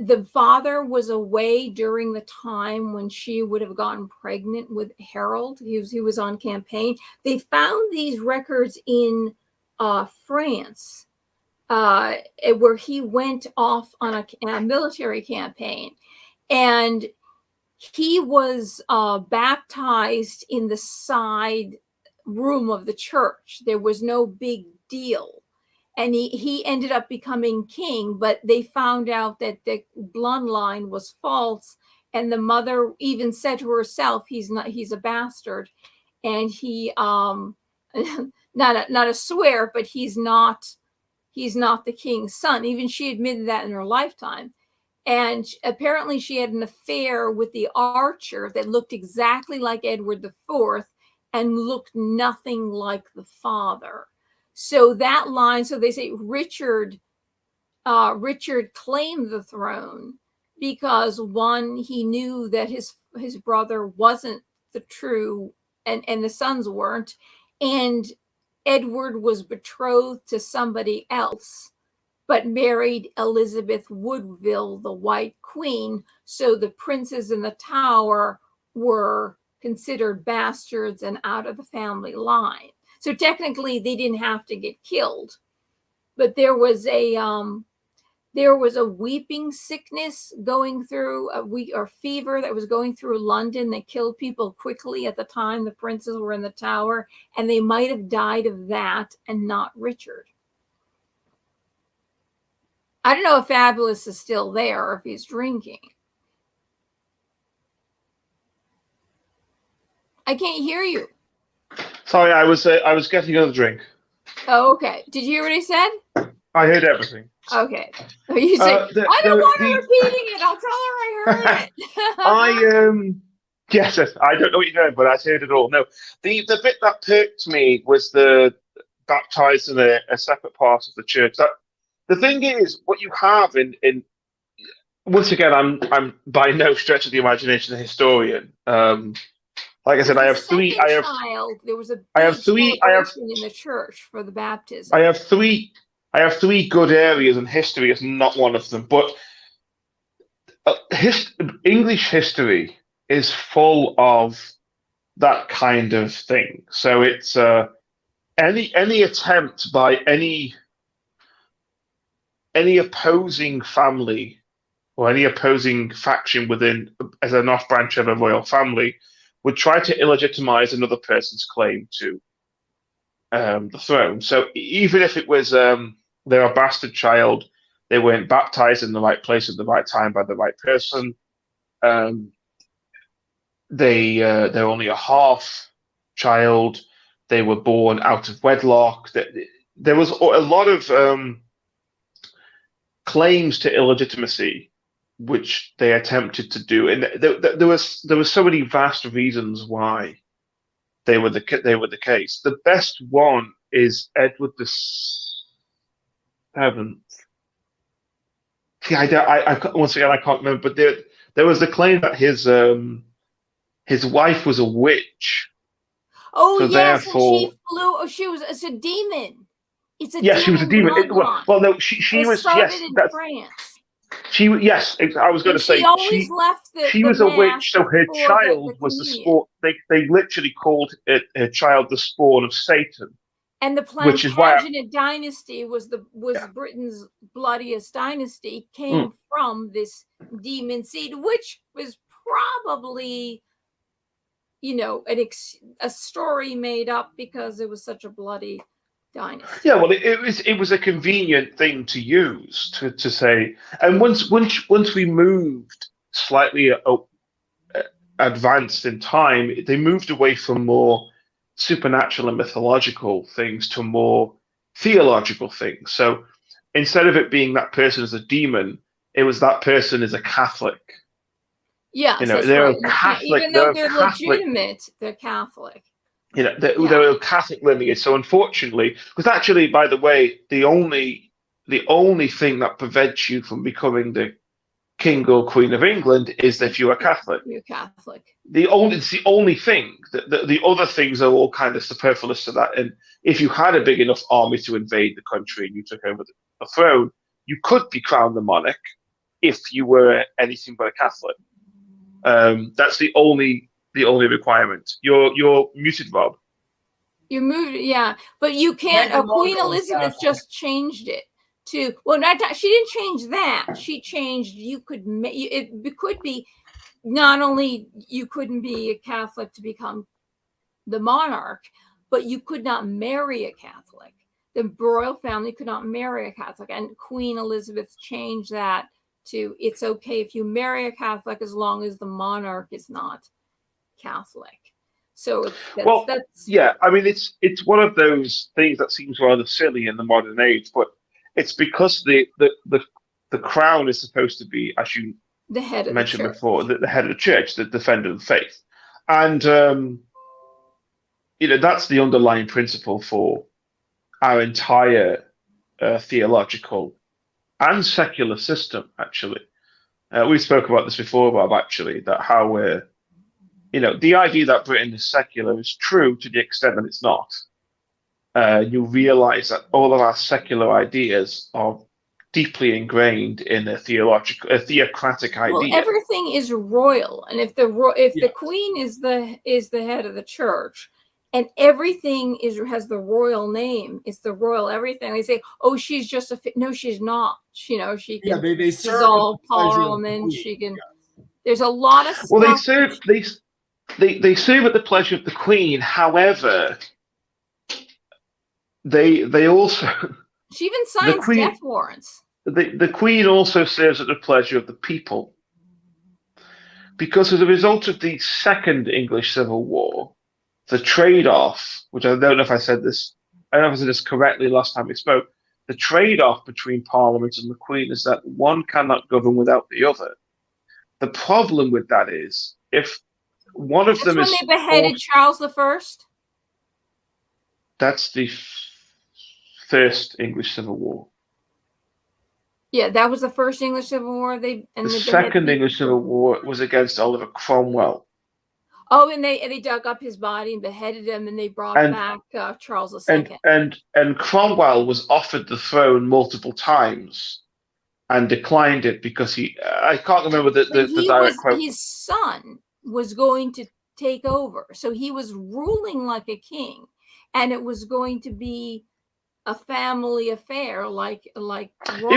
the father was away during the time when she would have gotten pregnant with Harold. He was on campaign. They found these records in France, where he went off on a military campaign, and he was baptized in the side room of the church. There was no big deal. And he ended up becoming king, but they found out that the bloodline was false. And the mother even said to herself, he's a bastard. And he, not a swear, but he's not the king's son. Even she admitted that in her lifetime. And apparently she had an affair with the archer that looked exactly like Edward IV and looked nothing like the father. So that line, so they say Richard claimed the throne because, one, he knew that his brother wasn't the true, and the sons weren't, and Edward was betrothed to somebody else, but married Elizabeth Woodville, the White Queen. So the princes in the Tower were considered bastards and out of the family line. So technically they didn't have to get killed, but there was there was a weeping sickness going through or fever that was going through London. They killed people quickly at the time the princes were in the Tower, and they might have died of that and not Richard. I don't know if Fabulous is still there or if he's drinking. I can't hear you. Sorry, I was getting another drink. Oh, okay. Did you hear what I said? I heard everything. Okay. You say, I don't want her repeating it. I'll tell her I heard it. Yes, I don't know what you're doing, but I heard it all. No, the bit that perked me was the baptized in a separate part of the church. That the thing is, what you have in once again, I'm by no stretch of the imagination a historian. Like I said, I have three. There was a I have three. I have in the church for the baptism. I have three good areas, and history is not one of them. But English history is full of that kind of thing. So it's any attempt by any opposing family or any opposing faction within as an off branch of a royal family would try to illegitimize another person's claim to the throne. So even if it was they're a bastard child, they weren't baptized in the right place at the right time by the right person. They're only a half child. They were born out of wedlock. There was a lot of claims to illegitimacy, which they attempted to do, and there was so many vast reasons why they were the case. The best one is Edward the Seventh. Once again I can't remember, but there was the claim that his wife was a witch. Oh so yes, therefore, and she flew. Oh, it's a demon. It's a yes, she was a demon. Well, no, she was. Yes, in France. She yes, I was going to say she was a witch, so her child was the spawn. They literally called her child the spawn of Satan. And the Plantagenet dynasty was Britain's bloodiest dynasty, came from this demon seed, which was probably, a story made up because it was such a bloody dynasty. Yeah, well, it was a convenient thing to use to say. And once we moved slightly advanced in time, they moved away from more supernatural and mythological things to more theological things. So instead of it being that person is a demon, it was that person is a Catholic. Yeah, they're a Catholic. Even though they're legitimate, they're Catholic. They're a Catholic lineage. So unfortunately, because actually, by the way, the only thing that prevents you from becoming the King or Queen of England is if you are Catholic. You're Catholic. It's the only thing. The other things are all kind of superfluous to that. And if you had a big enough army to invade the country and you took over the throne, you could be crowned the monarch if you were anything but a Catholic. That's the only requirement. You're muted, Rob. You're muted, yeah, but you can't. Queen Elizabeth just changed it to she didn't change that. She changed it could be not only you couldn't be a Catholic to become the monarch, but you could not marry a Catholic. The royal family could not marry a Catholic, and Queen Elizabeth changed that to it's okay if you marry a Catholic as long as the monarch is not Catholic. So yeah, I mean it's one of those things that seems rather silly in the modern age, but it's because the crown is supposed to be, as you the head of mentioned the before, the head of the church, the defender of the faith, and that's the underlying principle for our entire theological and secular system. Actually, we spoke about this before, Bob. Actually, that how we're the idea that Britain is secular is true to the extent that it's not. You realize that all of our secular ideas are deeply ingrained in a theocratic idea. Well, everything is royal, and if the Queen is the head of the church, and everything has the royal name. It's the royal everything. They say, "Oh, she's just no, she's not." You know, she can they dissolve parliament. She can. There's a lot of stuff. Well, they serve at the pleasure of the Queen. However, they also She even signs death warrants. The Queen also serves at the pleasure of the people, because as a result of the Second English Civil War, the trade-off, which I don't know if I said this correctly last time we spoke, the trade-off between Parliament and the Queen is that one cannot govern without the other. The problem with that is if one of them is when they beheaded Charles I. That's the First English Civil War. Yeah, that was the First English Civil War. The Second English Civil War was against Oliver Cromwell. Oh, and they dug up his body and beheaded him, and they brought back Charles II. And Cromwell was offered the throne multiple times and declined it because I can't remember the direct quote. His son was going to take over, so he was ruling like a king, and it was going to be a family affair, like it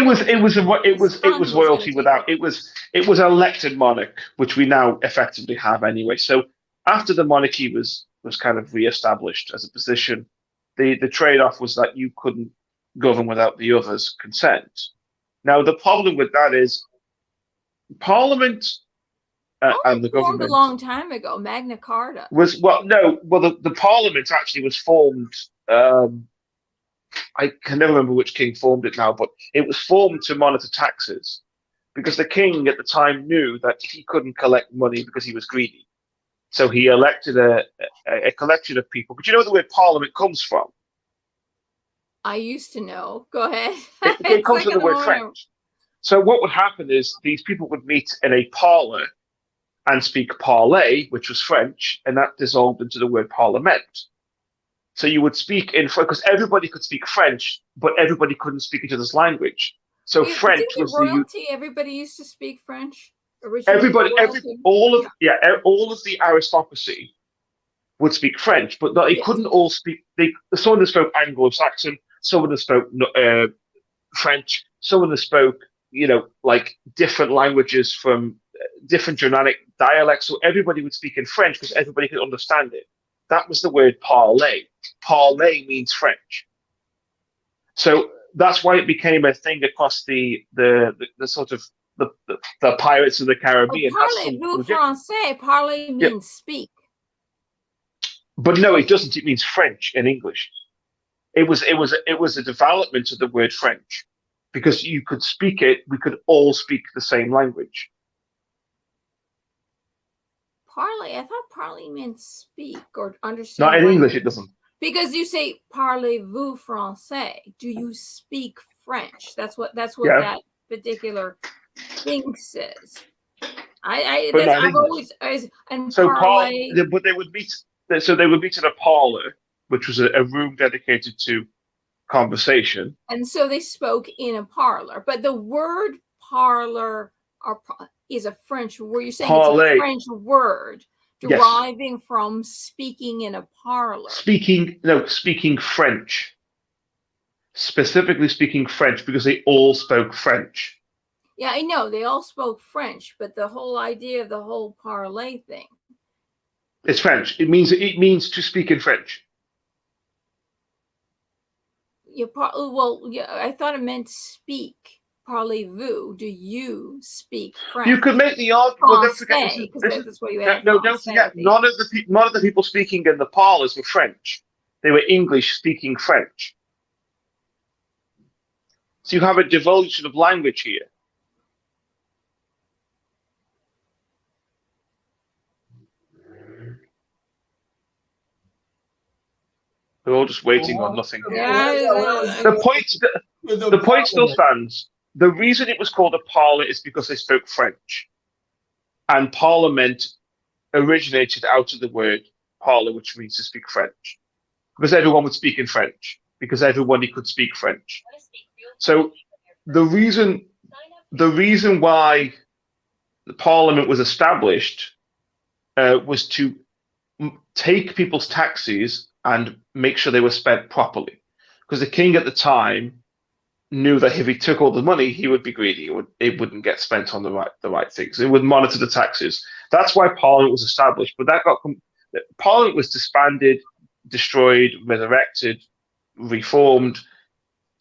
was royalty without it was elected monarch, which we now effectively have anyway. So after the monarchy was kind of reestablished as a position, the trade-off was that you couldn't govern without the other's consent. Now the problem with that is Parliament and the government formed a long time ago. Magna Carta the Parliament actually was formed. I can never remember which king formed it now, but it was formed to monitor taxes because the king at the time knew that he couldn't collect money because he was greedy. So he elected a collection of people. But you know where the word parliament comes from? I used to know. Go ahead. It comes from the word French. So what would happen is these people would meet in a parlor and speak parler, which was French, and that dissolved into the word parliament. So you would speak in French because everybody could speak French, but everybody couldn't speak each other's language. So French was royalty. Everybody used to speak French. All of the aristocracy would speak French, but they couldn't all speak. Some of them spoke Anglo-Saxon, some of them spoke French, some of them spoke, like different languages from different Germanic dialects. So everybody would speak in French because everybody could understand it. That was the word parler. Parler means French. So that's why it became a thing across the sort of the Pirates of the Caribbean. Parlez-vous français? Parler means speak. But no, it doesn't. It means French in English. It was a development of the word French because you could speak it. We could all speak the same language. Parler. I thought parler meant speak or understand. Not in English, it doesn't. Because you say parlez-vous français? Do you speak French? That's what that particular thing says. I've always but they would meet. So they would meet in a parlor, which was a room dedicated to conversation. And so they spoke in a parlor. But the word parlor is a French word. You're saying it's a French word deriving from speaking in a parlor. Speaking French. Specifically speaking French because they all spoke French. Yeah, I know. They all spoke French, but the whole idea of the whole parler thing. It's French. It means to speak in French. I thought it meant speak. Parlez-vous? Do you speak French? You could make the argument. Well, don't forget. That's what you have. No, don't forget. None of the people speaking in the parlors were French. They were English-speaking French. So you have a devolution of language here. We're all just waiting on nothing. The point still stands. The reason it was called a parlor is because they spoke French. And parliament originated out of the word parlor, which means to speak French. Because everyone would speak in French. Because everybody could speak French. So the reason why the parliament was established was to take people's taxes and make sure they were spent properly. Because the king at the time knew that if he took all the money, he would be greedy. It wouldn't get spent on the right things. It would monitor the taxes. That's why Parliament was established. But Parliament was disbanded, destroyed, resurrected, reformed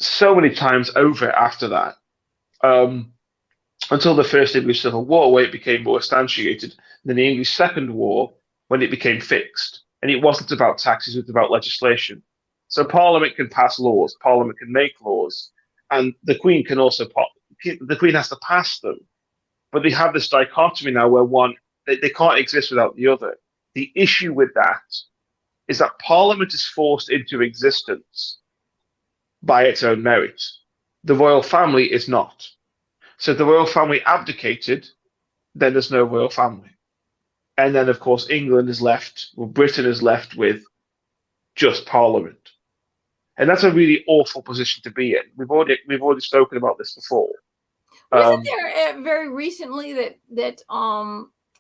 so many times over after that, until the First English Civil War, where it became more instantiated. Then the English Second War, when it became fixed, and it wasn't about taxes; it was about legislation. So Parliament can pass laws, Parliament can make laws, and the Queen can also the Queen has to pass them. But they have this dichotomy now where they can't exist without the other. The issue with that is that Parliament is forced into existence by its own merit. The royal family is not. So if the royal family abdicated, then there's no royal family. And then, of course, England is left, or Britain is left with just Parliament. And that's a really awful position to be in. We've already spoken about this before. Wasn't there very recently that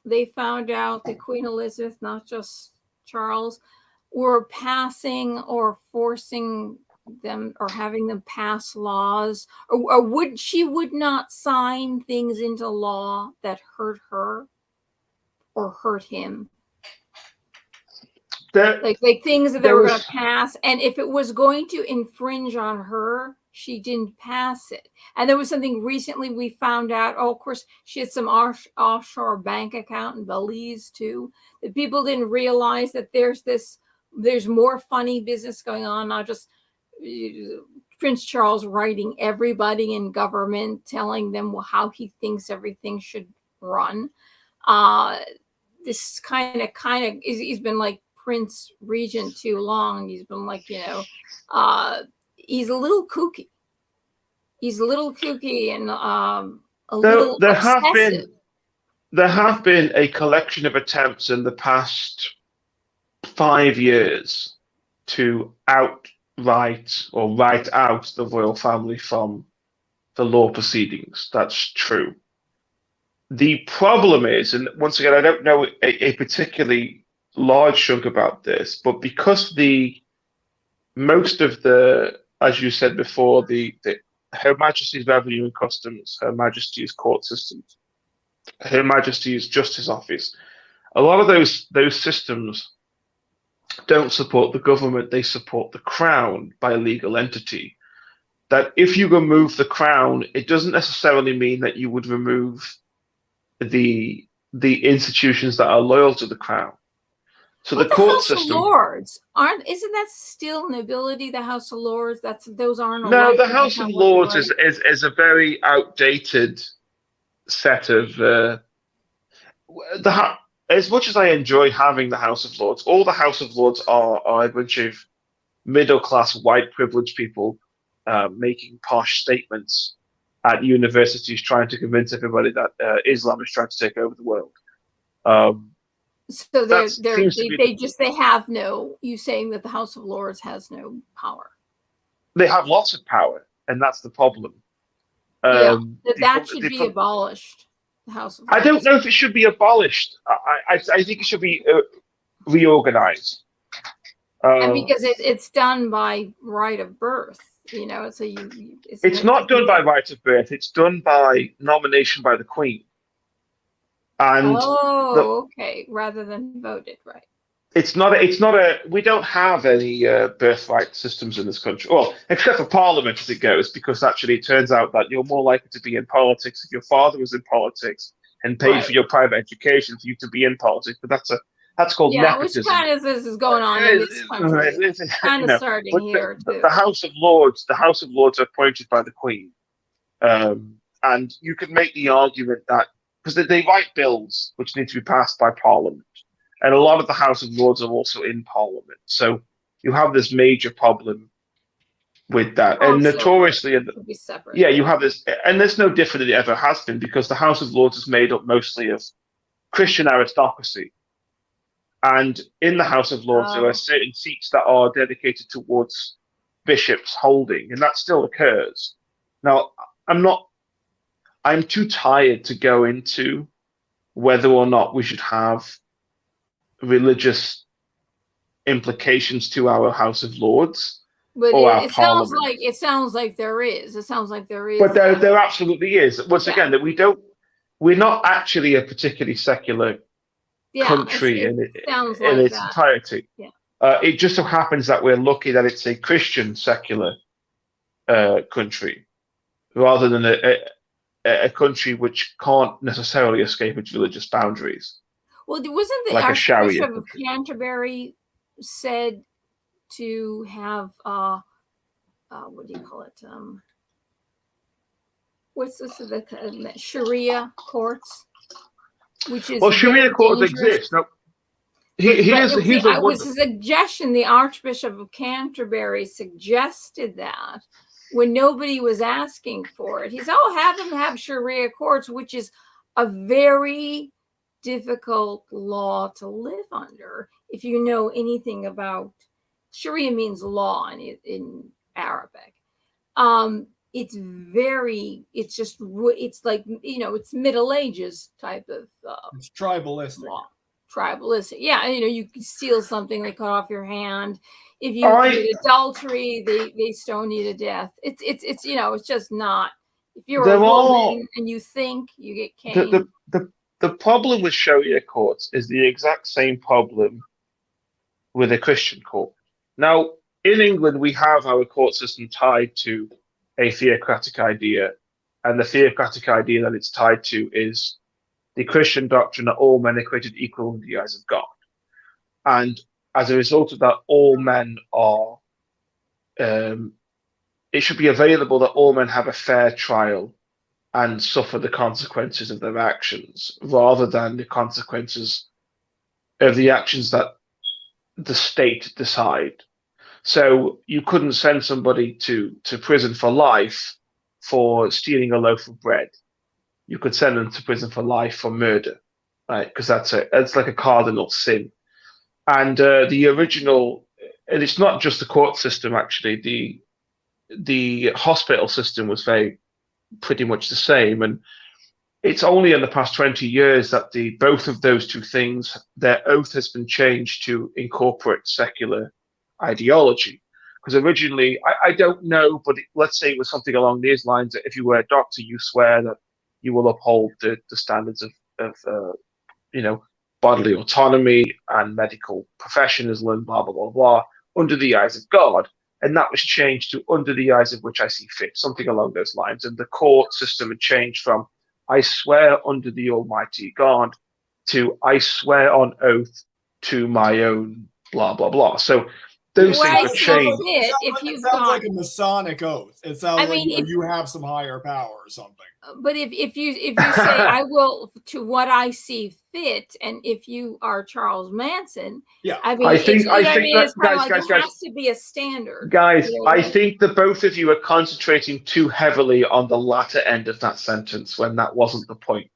they found out that Queen Elizabeth, not just Charles, were passing or forcing them or having them pass laws, or she would not sign things into law that hurt her or hurt him, like things that they were going to pass, and if it was going to infringe on her, she didn't pass it. And there was something recently we found out. Oh, of course, she had some offshore bank account in Belize too. That people didn't realize that there's more funny business going on, not just Prince Charles writing everybody in government, telling them how he thinks everything should run. This kind of he's been like Prince Regent too long. He's been like, he's a little kooky. He's a little kooky and a little obsessive. There have been a collection of attempts in the past 5 years to write out the royal family from the law proceedings. That's true. The problem is, and once again, I don't know a particularly large chunk about this, but because most of the, as you said before, the Her Majesty's Revenue and Customs, Her Majesty's Court Systems, Her Majesty's Justice Office, a lot of those systems don't support the government, they support the crown by a legal entity. That if you remove the crown, it doesn't necessarily mean that you would remove the institutions that are loyal to the crown. So the court House system. Of Lords isn't that still nobility? The House of Lords, those aren't. No, the House of Lords is a very outdated set of as much as I enjoy having the House of Lords, all the House of Lords are a bunch of middle-class, white, privileged people making posh statements at universities, trying to convince everybody that Islam is trying to take over the world. So they have no. You saying that the House of Lords has no power? They have lots of power, and that's the problem. That should be abolished. The House of Lords. I don't know if it should be abolished. I think it should be reorganized. And because it's done by right of birth, so it's not done by right of birth. It's done by nomination by the Queen. And okay, rather than voted, right? It's not a. We don't have any birthright systems in this country, well, except for Parliament as it goes, because actually it turns out that you're more likely to be in politics if your father was in politics and paid for your private education for you to be in politics. But that's called nepotism. Which kind of this is going on in this country. It's kind of starting here too. The House of Lords are appointed by the Queen, and you can make the argument that because they write bills which need to be passed by Parliament. And a lot of the House of Lords are also in Parliament. So you have this major problem with that. And notoriously, you have this, and it's no different than it ever has been, because the House of Lords is made up mostly of Christian aristocracy. And in the House of Lords, there are certain seats that are dedicated towards bishops holding, and that still occurs. Now, I'm too tired to go into whether or not we should have religious implications to our House of Lords But or our it sounds Parliament. like there is. It sounds like there is. But there absolutely is. Once Yeah. again, that we're not actually a particularly secular country in sounds like its that. entirety. Yeah. It just so happens that we're lucky that it's a Christian secular country, rather than a country which can't necessarily escape its religious boundaries. Well, wasn't the Like a Sharia Archbishop of country. Canterbury said to have what do you call it? What's this? The Sharia courts, which is Sharia courts dangerous. exist. Now, here's a was a suggestion. The Archbishop of Canterbury suggested that when nobody was asking for it. He said, "Oh, have them have Sharia courts," which is a very difficult law to live under. If you know anything about Sharia, means law in Arabic. It's like, it's Middle Ages type of It's tribalistic. law. Tribalistic. Yeah, and you can steal something, they cut off your hand. If you commit adultery, they stone you to death. It's just not. If you're a woman and you think, you get caned. The problem with Sharia courts is the exact same problem with a Christian court. Now, in England, we have our court system tied to a theocratic idea, and the theocratic idea that it's tied to is the Christian doctrine that all men are created equal in the eyes of God. And as a result of that, all men are, it should be available that all men have a fair trial and suffer the consequences of their actions, rather than the consequences of the actions that the state decide. So you couldn't send somebody to prison for life for stealing a loaf of bread. You could send them to prison for life for murder, right? Because it's like a cardinal sin. And the original, and it's not just the court system, actually, the hospital system was pretty much the same. And it's only in the past 20 years that both of those two things, their oath has been changed to incorporate secular ideology. Because originally, I don't know, but let's say it was something along these lines, that if you were a doctor, you swear that you will uphold the standards of bodily autonomy and medical professionalism, blah, blah, blah, blah, under the eyes of God. And that was changed to under the eyes of which I see fit, something along those lines. And the court system had changed from I swear under the Almighty God to I swear on oath to my own blah, blah, blah. So those things have changed. It sounds like a Masonic oath. It sounds like you have some higher power or something. But if you say I will to what I see fit, and if you are Charles Manson, yeah, I think it has to be a standard. Guys, I think that both of you are concentrating too heavily on the latter end of that sentence when that wasn't the point.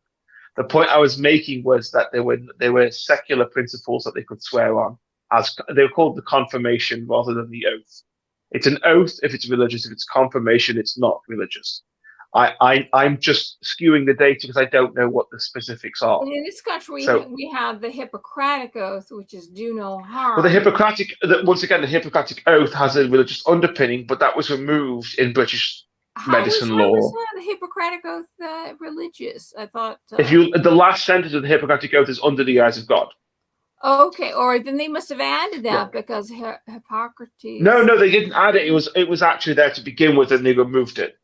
The point I was making was that there were secular principles that they could swear on, as they were called the confirmation rather than the oath. It's an oath if it's religious. If it's confirmation, it's not religious. I'm just skewing the data because I don't know what the specifics are. And in this country, we have the Hippocratic Oath, which is do no harm. Well, once again, the Hippocratic Oath has a religious underpinning, but that was removed in British medicine law. How is the Hippocratic Oath religious? I thought. The last sentence of the Hippocratic Oath is under the eyes of God. Okay, or then they must have added that because Hippocrates. No, they didn't add it. It was actually there to begin with, and they removed it.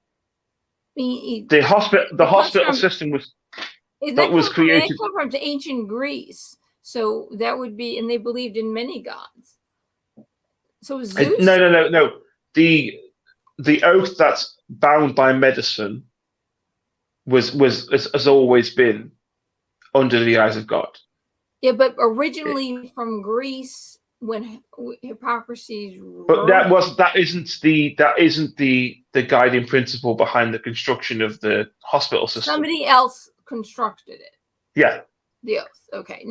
The hospital system was created. They come from ancient Greece, so that would be, and they believed in many gods. So Zeus. No. The oath that's bound by medicine has always been under the eyes of God. Yeah, but originally from Greece, when Hippocrates wrote, but that isn't the guiding principle behind the construction of the hospital system. Somebody else constructed it. Yeah. The oath. Okay,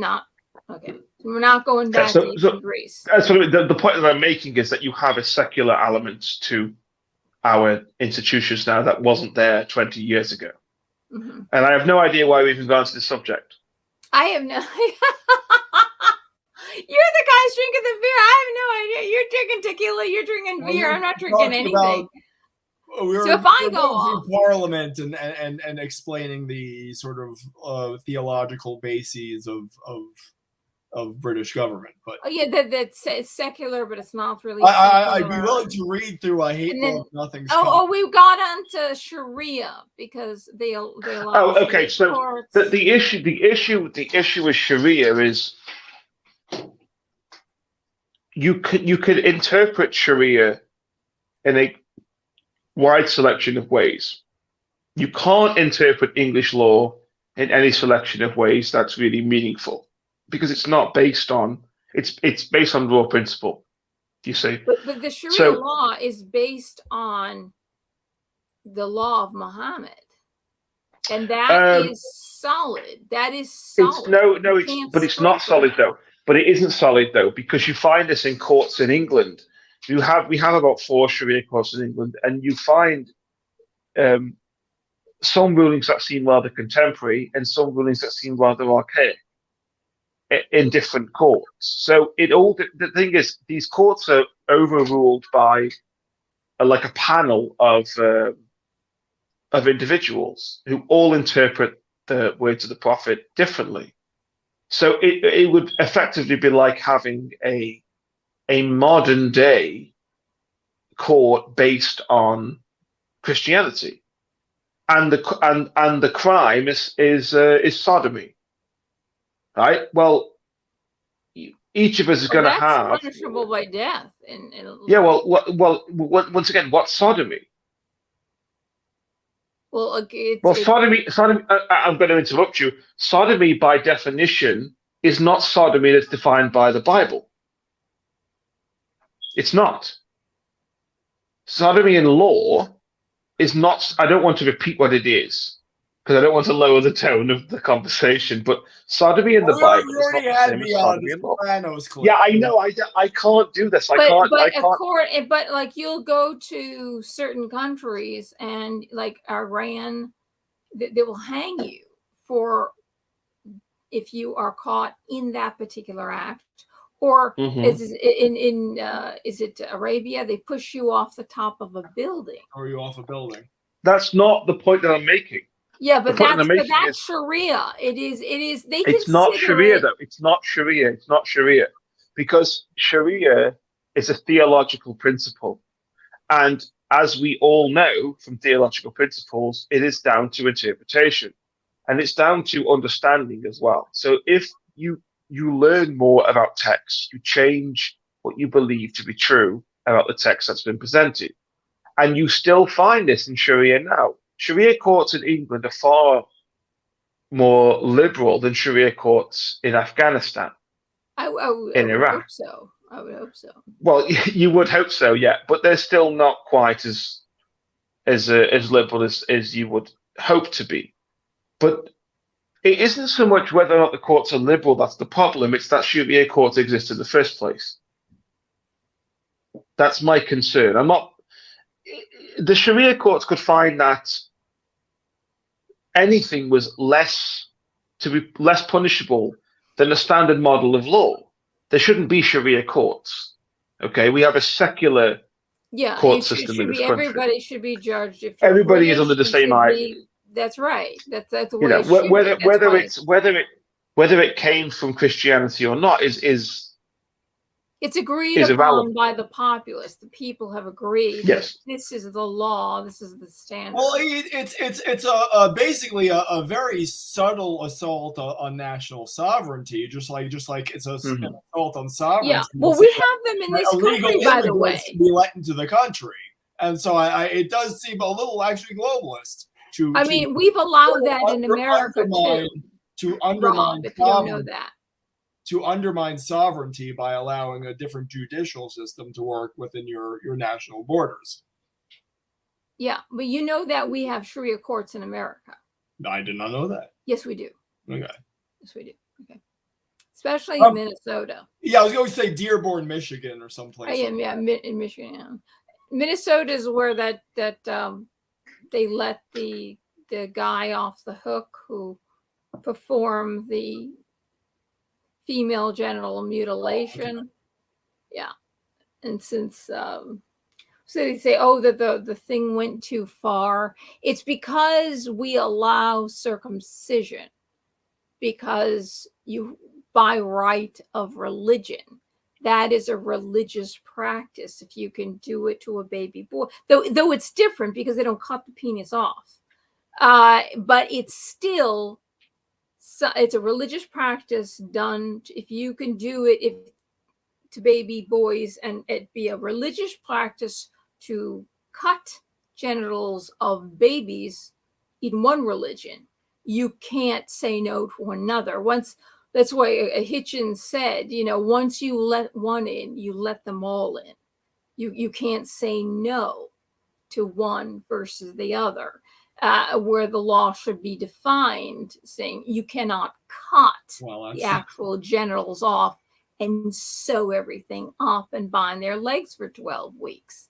we're not going back to Greece. That's what the point that I'm making is that you have a secular element to our institutions now that wasn't there 20 years ago. Mm-hmm. And I have no idea why we even gone to this subject. I have no. You're the guys drinking the beer. I have no idea. You're drinking tequila. You're drinking Well, beer. we're I'm not drinking talking anything. about- So if I we're go going off- through Parliament and explaining the sort of theological bases of British government, but Oh yeah, it's secular, but it's not really. I'd be secular. willing to read through a hateful if nothing's. Oh, we got onto Sharia because they allow. Oh, okay. So courts. the issue with Sharia is you could interpret Sharia in a wide selection of ways. You can't interpret English law in any selection of ways that's really meaningful because it's not based on it's based on raw principle. You see, but the Sharia law is based on the law of Muhammad, and that is solid. That is solid. It's not solid though. But it isn't solid though because you find this in courts in England. We have about 4 Sharia courts in England, and you find some rulings that seem rather contemporary and some rulings that seem rather archaic in different courts. So the thing is, these courts are overruled by a panel of individuals who all interpret the words of the Prophet differently. So it would effectively be like having a modern day court based on Christianity, and the crime is sodomy, right? Well, each of us is going to have punishable by death. Yeah. Well. Once again, what's sodomy? Well, sodomy. I'm going to interrupt you. Sodomy, by definition, is not sodomy that's defined by the Bible. It's not. Sodomy in law is not. I don't want to repeat what it is because I don't want to lower the tone of the conversation. But sodomy in the Bible is not the same as sodomy in law. Yeah, I know. I can't do this. I can't. But like you'll go to certain countries and like Iran, they will hang you for if you are caught in that particular act. Or is it Arabia? They push you off the top of a building. Or you off a building. That's not the point that I'm making. Yeah, but that's Sharia. It is. It's not Sharia though. It's not Sharia. It's not Sharia, because Sharia is a theological principle, and as we all know from theological principles, it is down to interpretation, and it's down to understanding as well. So if you learn more about text, you change what you believe to be true about the text that's been presented. And you still find this in Sharia now. Sharia courts in England are far more liberal than Sharia courts in Afghanistan, in Iraq. Hope so. I would hope so. Well, you would hope so, yeah. But they're still not quite as liberal as you would hope to be. But it isn't so much whether or not the courts are liberal that's the problem. It's that Sharia courts exist in the first place. That's my concern. The Sharia courts could find that anything was less punishable than a standard model of law. There shouldn't be Sharia courts. Okay, we have a secular court system in this country. Everybody should be judged. If everybody is under the same eye. That's right. That's the way. Whether it came from Christianity or not is it's agreed upon by the populace. The people have agreed. Yes, this is the law. This is the standard. Well, it's basically a very subtle assault on national sovereignty, just like it's an assault on sovereignty. Yeah. Well, we have them in this country, by the way. To be let into the country, and so it does seem a little actually globalist. We've allowed that in America too. To undermine if you don't know that. To undermine sovereignty by allowing a different judicial system to work within your national borders. Yeah, but you know that we have Sharia courts in America. I did not know that. Yes, we do. Okay. Yes, we do. Okay. Especially in Minnesota. Yeah, I was going to say Dearborn, Michigan, or someplace. In Michigan. Yeah. Minnesota is where that they let the guy off the hook who performed the female genital mutilation. Yeah. And since so they say, oh, that the thing went too far. It's because we allow circumcision, because you, by right of religion, that is a religious practice. If you can do it to a baby boy, though it's different because they don't cut the penis off, but it's still, it's a religious practice done. If you can do it, if to baby boys, and it be a religious practice to cut genitals of babies in one religion, you can't say no to another. Once, that's why Hitchens said, you know, once you let one in, you let them all in. You can't say no to one versus the other, where the law should be defined, saying you cannot cut the actual genitals off and sew everything up and bind their legs for 12 weeks.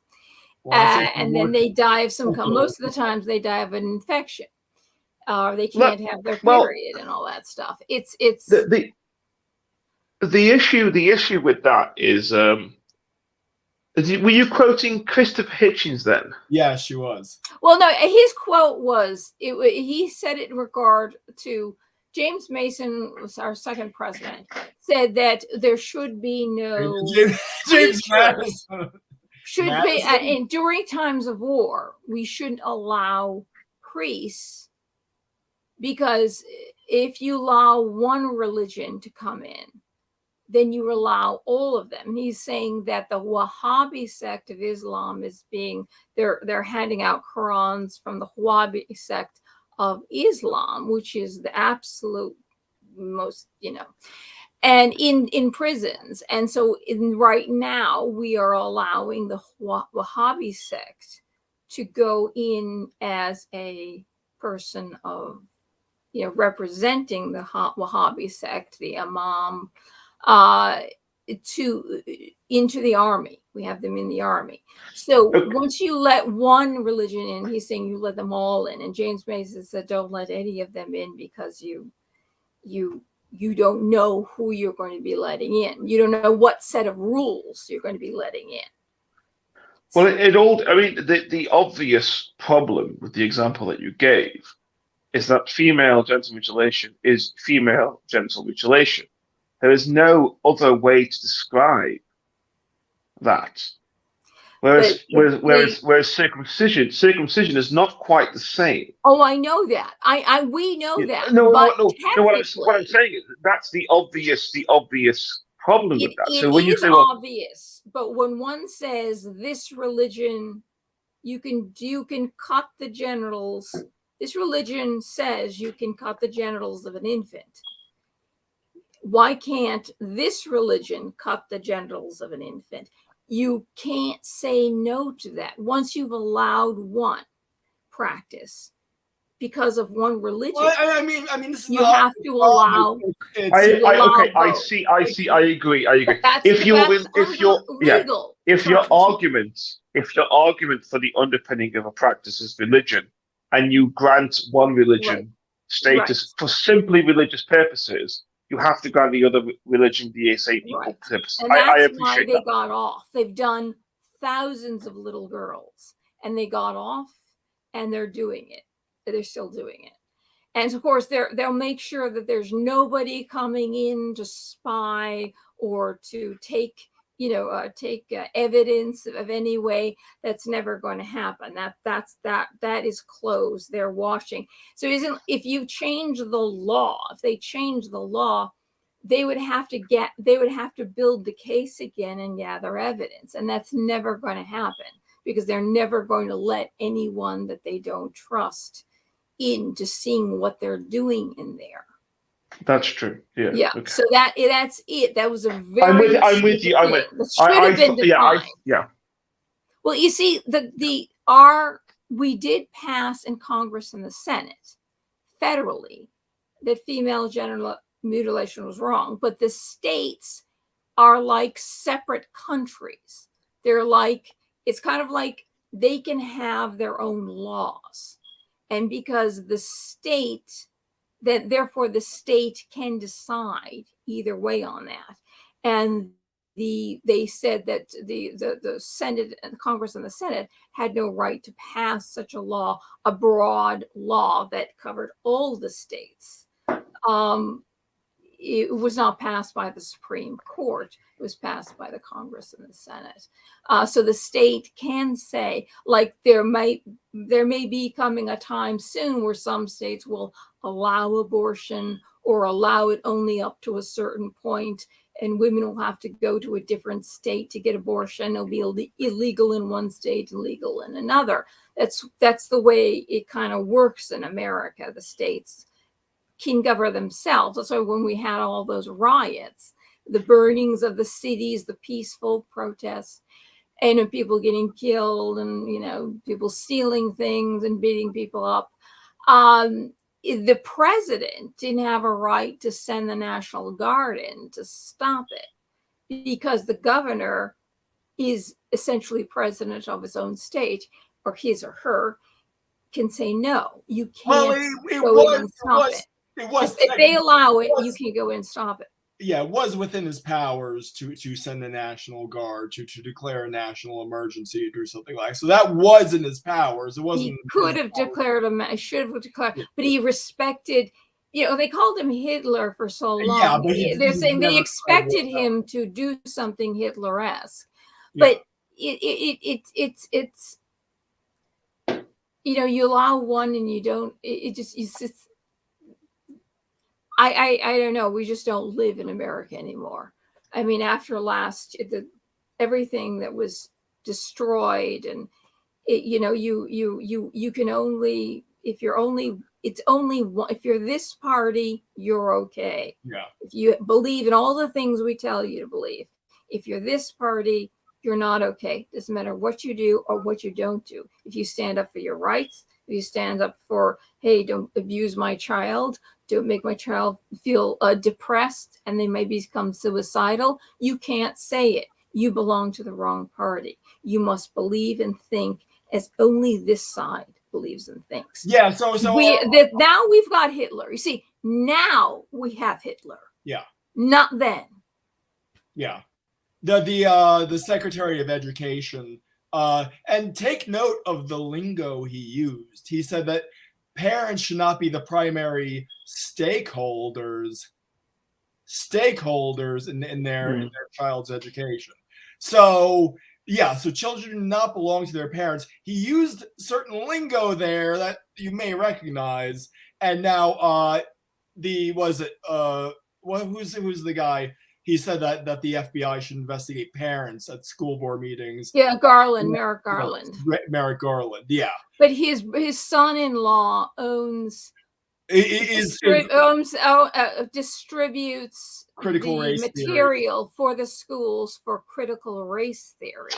And then they die of some kind. Most of the times they die of an infection, or they can't have their period and all that stuff. It's the issue with that is, were you quoting Christopher Hitchens then? Yeah, she was. Well, no, his quote was, he said it in regard to James Mason, was our second president, said that there should be no James Madison. Should be, and during times of war, we shouldn't allow priests, because if you allow one religion to come in, then you allow all of them. And he's saying that the Wahhabi sect of Islam is being, they're handing out Qurans from the Wahhabi sect of Islam, which is the absolute most, you know, and in prisons. And so right now we are allowing the Wahhabi sect to go in as a person of, you know, representing the Wahhabi sect, the Imam, into the army. We have them in the army. So once you let one religion in, he's saying you let them all in. And James Mason said, don't let any of them in, because you don't know who you're going to be letting in. You don't know what set of rules you're going to be letting in. Well, I mean, the obvious problem with the example that you gave is that female genital mutilation is female genital mutilation. There is no other way to describe that. Whereas circumcision is not quite the same. Oh, I know that. We know that. No. What I'm saying is that's the obvious problem with that. So when you say, well, obvious, but when one says this religion, you can cut the genitals. This religion says you can cut the genitals of an infant. Why can't this religion cut the genitals of an infant? You can't say no to that. Once you've allowed one practice because of one religion, well, I mean, this is you have to allow. I see. I agree. If your argument for the underpinning of a practice is religion, and you grant one religion status for simply religious purposes, you have to grant the other religion the same equal purpose. And that's I appreciate why they that. got off. They've done thousands of little girls, and they got off, and they're doing it. They're still doing it. And of course, they'll make sure that there's nobody coming in to spy or to take evidence of any way. That's never going to happen. That is closed. They're watching. So if you change the law, if they change the law, they would have to build the case again and gather evidence. And that's never going to happen, because they're never going to let anyone that they don't trust into seeing what they're doing in there. That's true. Yeah. Yeah. Okay. So that's it. That was a very. I'm with you. Yeah. Well, you see, we did pass in Congress and the Senate federally that female genital mutilation was wrong, but the states are like separate countries. They're like, it's kind of like they can have their own laws, and because the state, therefore the state can decide either way on that. And they said that the Senate and the Congress and the Senate had no right to pass such a law, a broad law that covered all the states. It was not passed by the Supreme Court. It was passed by the Congress and the Senate. So the state can say, like, there may be coming a time soon where some states will allow abortion or allow it only up to a certain point, and women will have to go to a different state to get abortion. It'll be illegal in one state and legal in another. That's the way it kind of works in America. The states can govern themselves. That's why when we had all those riots, the burnings of the cities, the peaceful protests, and people getting killed, and people stealing things and beating people up, the president didn't have a right to send the National Guard in to stop it, because the governor is essentially president of his own state, or his or her can say, no, you can't go in and stop it. If they allow it, you can go in and stop it. Yeah, it was within his powers to send the National Guard to declare a national emergency or something like. So that was in his powers. It wasn't. He could have declared should have declared, but he respected. They called him Hitler for so long. Yeah, they're saying they expected him to do something Hitler-esque, but it's you allow one and you don't. I don't know. We just don't live in America anymore. I mean, after everything that was destroyed, and you can only, if you're this party, you're okay. Yeah. If you believe in all the things we tell you to believe, if you're this party, you're not okay. Doesn't matter what you do or what you don't do. If you stand up for your rights, if you stand up for, hey, don't abuse my child, don't make my child feel depressed and they may become suicidal, you can't say it. You belong to the wrong party. You must believe and think as only this side believes and thinks. Yeah, so now we've got Hitler. You see, now we have Hitler. Yeah. Not then. Yeah. The Secretary of Education, and take note of the lingo he used. He said that parents should not be the primary stakeholders in their child's education. So so children do not belong to their parents. He used certain lingo there that you may recognize, and now who's the guy? He said that the FBI should investigate parents at school board meetings. Yeah, Merrick Garland. Merrick Garland, yeah. But his son-in-law distributes critical race material for the schools for critical race theory.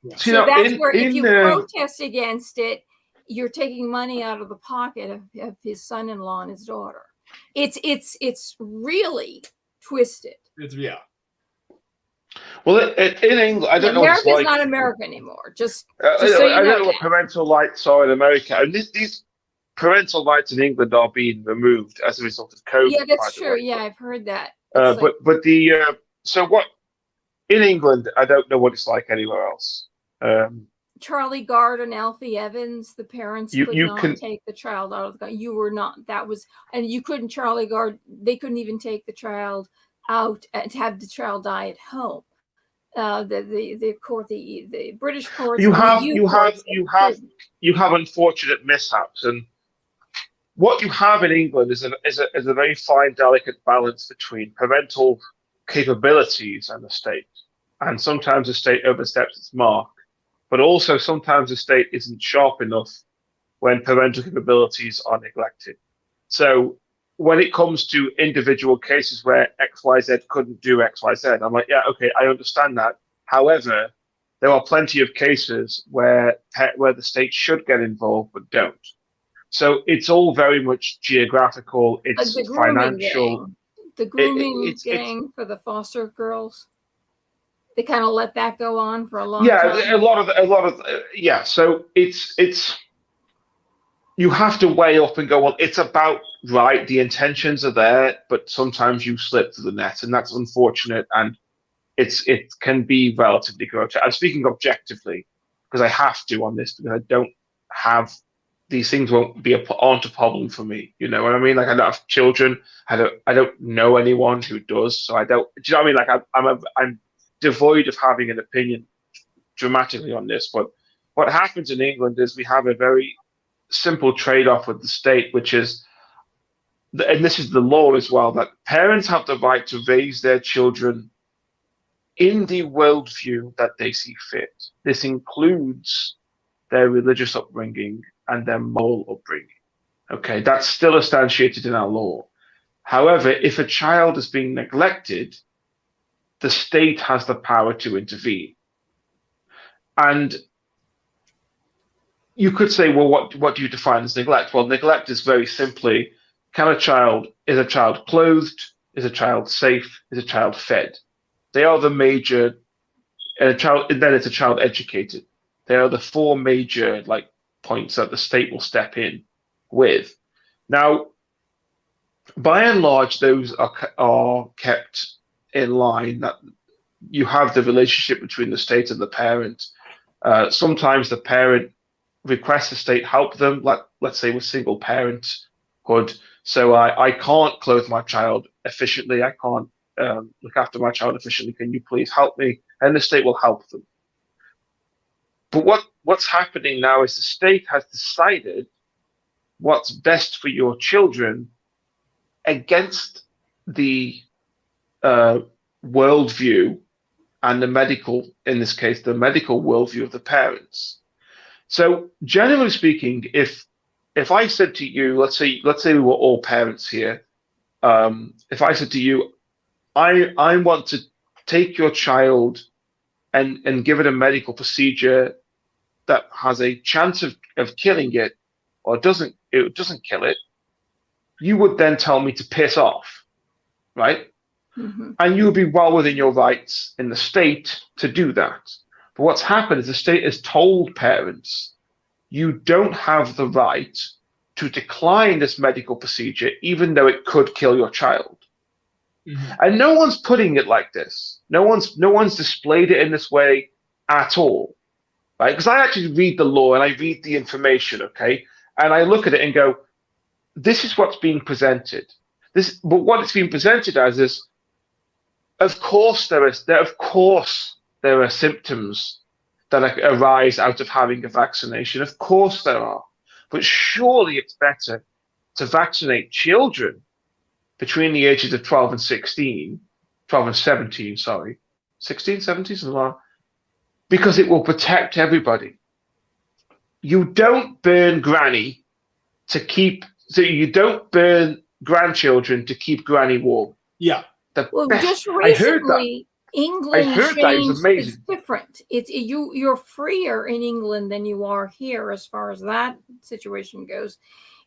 Yeah. So that's where if you protest against it, you're taking money out of the pocket of his son-in-law and his daughter. It's really twisted. Well, in England, I don't know. America's not America anymore. Just so I don't know what parental rights are in America. And these parental rights in England are being removed as a result of COVID. Yeah, that's true. Yeah, I've heard that. So what in England? I don't know what it's like anywhere else. Charlie Gard and Alfie Evans, the parents could not take the child out of the gun. You were not. That was, and you couldn't. Charlie Gard. They couldn't even take the child out and have the child die at home. The British courts. You have unfortunate mishaps, and what you have in England is a very fine, delicate balance between parental capabilities and the state, and sometimes the state oversteps its mark, but also sometimes the state isn't sharp enough when parental capabilities are neglected. So when it comes to individual cases where XYZ couldn't do XYZ, I'm like, yeah, okay, I understand that. However, there are plenty of cases where the state should get involved but don't. So it's all very much geographical. It's the financial. Gang. The grooming gang for the foster girls. They kind of let that go on for a long time. Yeah, a lot of. So it's you have to weigh up and go, well, it's about right. The intentions are there, but sometimes you slip through the net, and that's unfortunate. And it can be relatively grotesque. I'm speaking objectively because I have to on this, because I don't have these things aren't a problem for me. You know what I mean? Like, I don't have children. I don't know anyone who does. So I don't. Do you know what I mean? Like, I'm devoid of having an opinion dramatically on this. But what happens in England is we have a very simple trade-off with the state, which is, and this is the law as well, that parents have the right to raise their children in the worldview that they see fit. This includes their religious upbringing and their moral upbringing. Okay, that's still instantiated in our law. However, if a child is being neglected, the state has the power to intervene. And you could say, well, what do you define as neglect? Well, neglect is very simply, is a child clothed? Is a child safe? Is a child fed? They are the major, and then it's a child educated. They are the four major points that the state will step in with. Now, by and large, those are kept in line. That you have the relationship between the state and the parent. Sometimes the parent requests the state help them, let's say with single parenthood. So I can't clothe my child efficiently. I can't look after my child efficiently. Can you please help me? And the state will help them. But what's happening now is the state has decided what's best for your children against the worldview and in this case, the medical worldview of the parents. So generally speaking, if I said to you, let's say we were all parents here, if I said to you, I want to take your child and give it a medical procedure that has a chance of killing it, or it doesn't kill it, you would then tell me to piss off, right? Mm-hmm. And you would be well within your rights in the state to do that. But what's happened is the state has told parents, you don't have the right to decline this medical procedure, even though it could kill your child. Mm-hmm. And no one's putting it like this. No one's displayed it in this way at all, right? Because I actually read the law and I read the information, okay? And I look at it and go, this is what's being presented. But what it's being presented as is, of course there are symptoms that arise out of having a vaccination. Of course there are. But surely it's better to vaccinate children between the ages of 12 and 17, sorry. 16, 17, something like that, because it will protect everybody. You don't burn granny you don't burn grandchildren to keep granny warm. Yeah. Just recently, England changed. It's different. You're freer in England than you are here as far as that situation goes.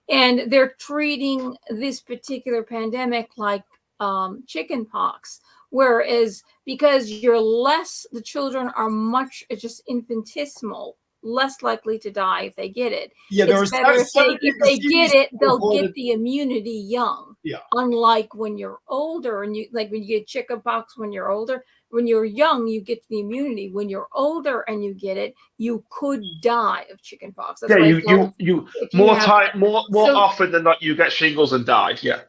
And they're treating this particular pandemic like chicken pox, whereas because the children are much just infinitesimal, less likely to die if they get it. Yeah, it's better if they get it, they'll get the immunity young. Yeah. Unlike when you're older, and when you get chicken pox when you're older, when you're young, you get the immunity. When you're older and you get it, you could die of chicken pox. That's you more often than not, you get shingles and die. Yeah.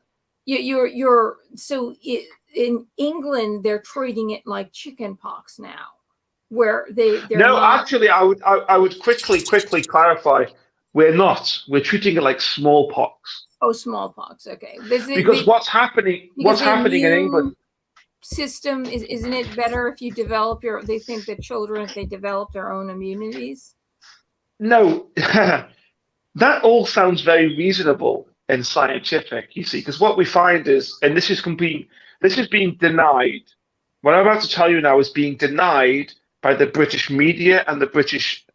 In England, they're treating it like chicken pox now, where actually, I would quickly clarify. We're not. We're treating it like smallpox. Oh, smallpox. Okay. Because what's happening in England? System isn't it better if you develop they think that children, if they develop their own immunities? No, that all sounds very reasonable and scientific, you see, because what we find is, and this is being denied. What I'm about to tell you now is being denied by the British media and the British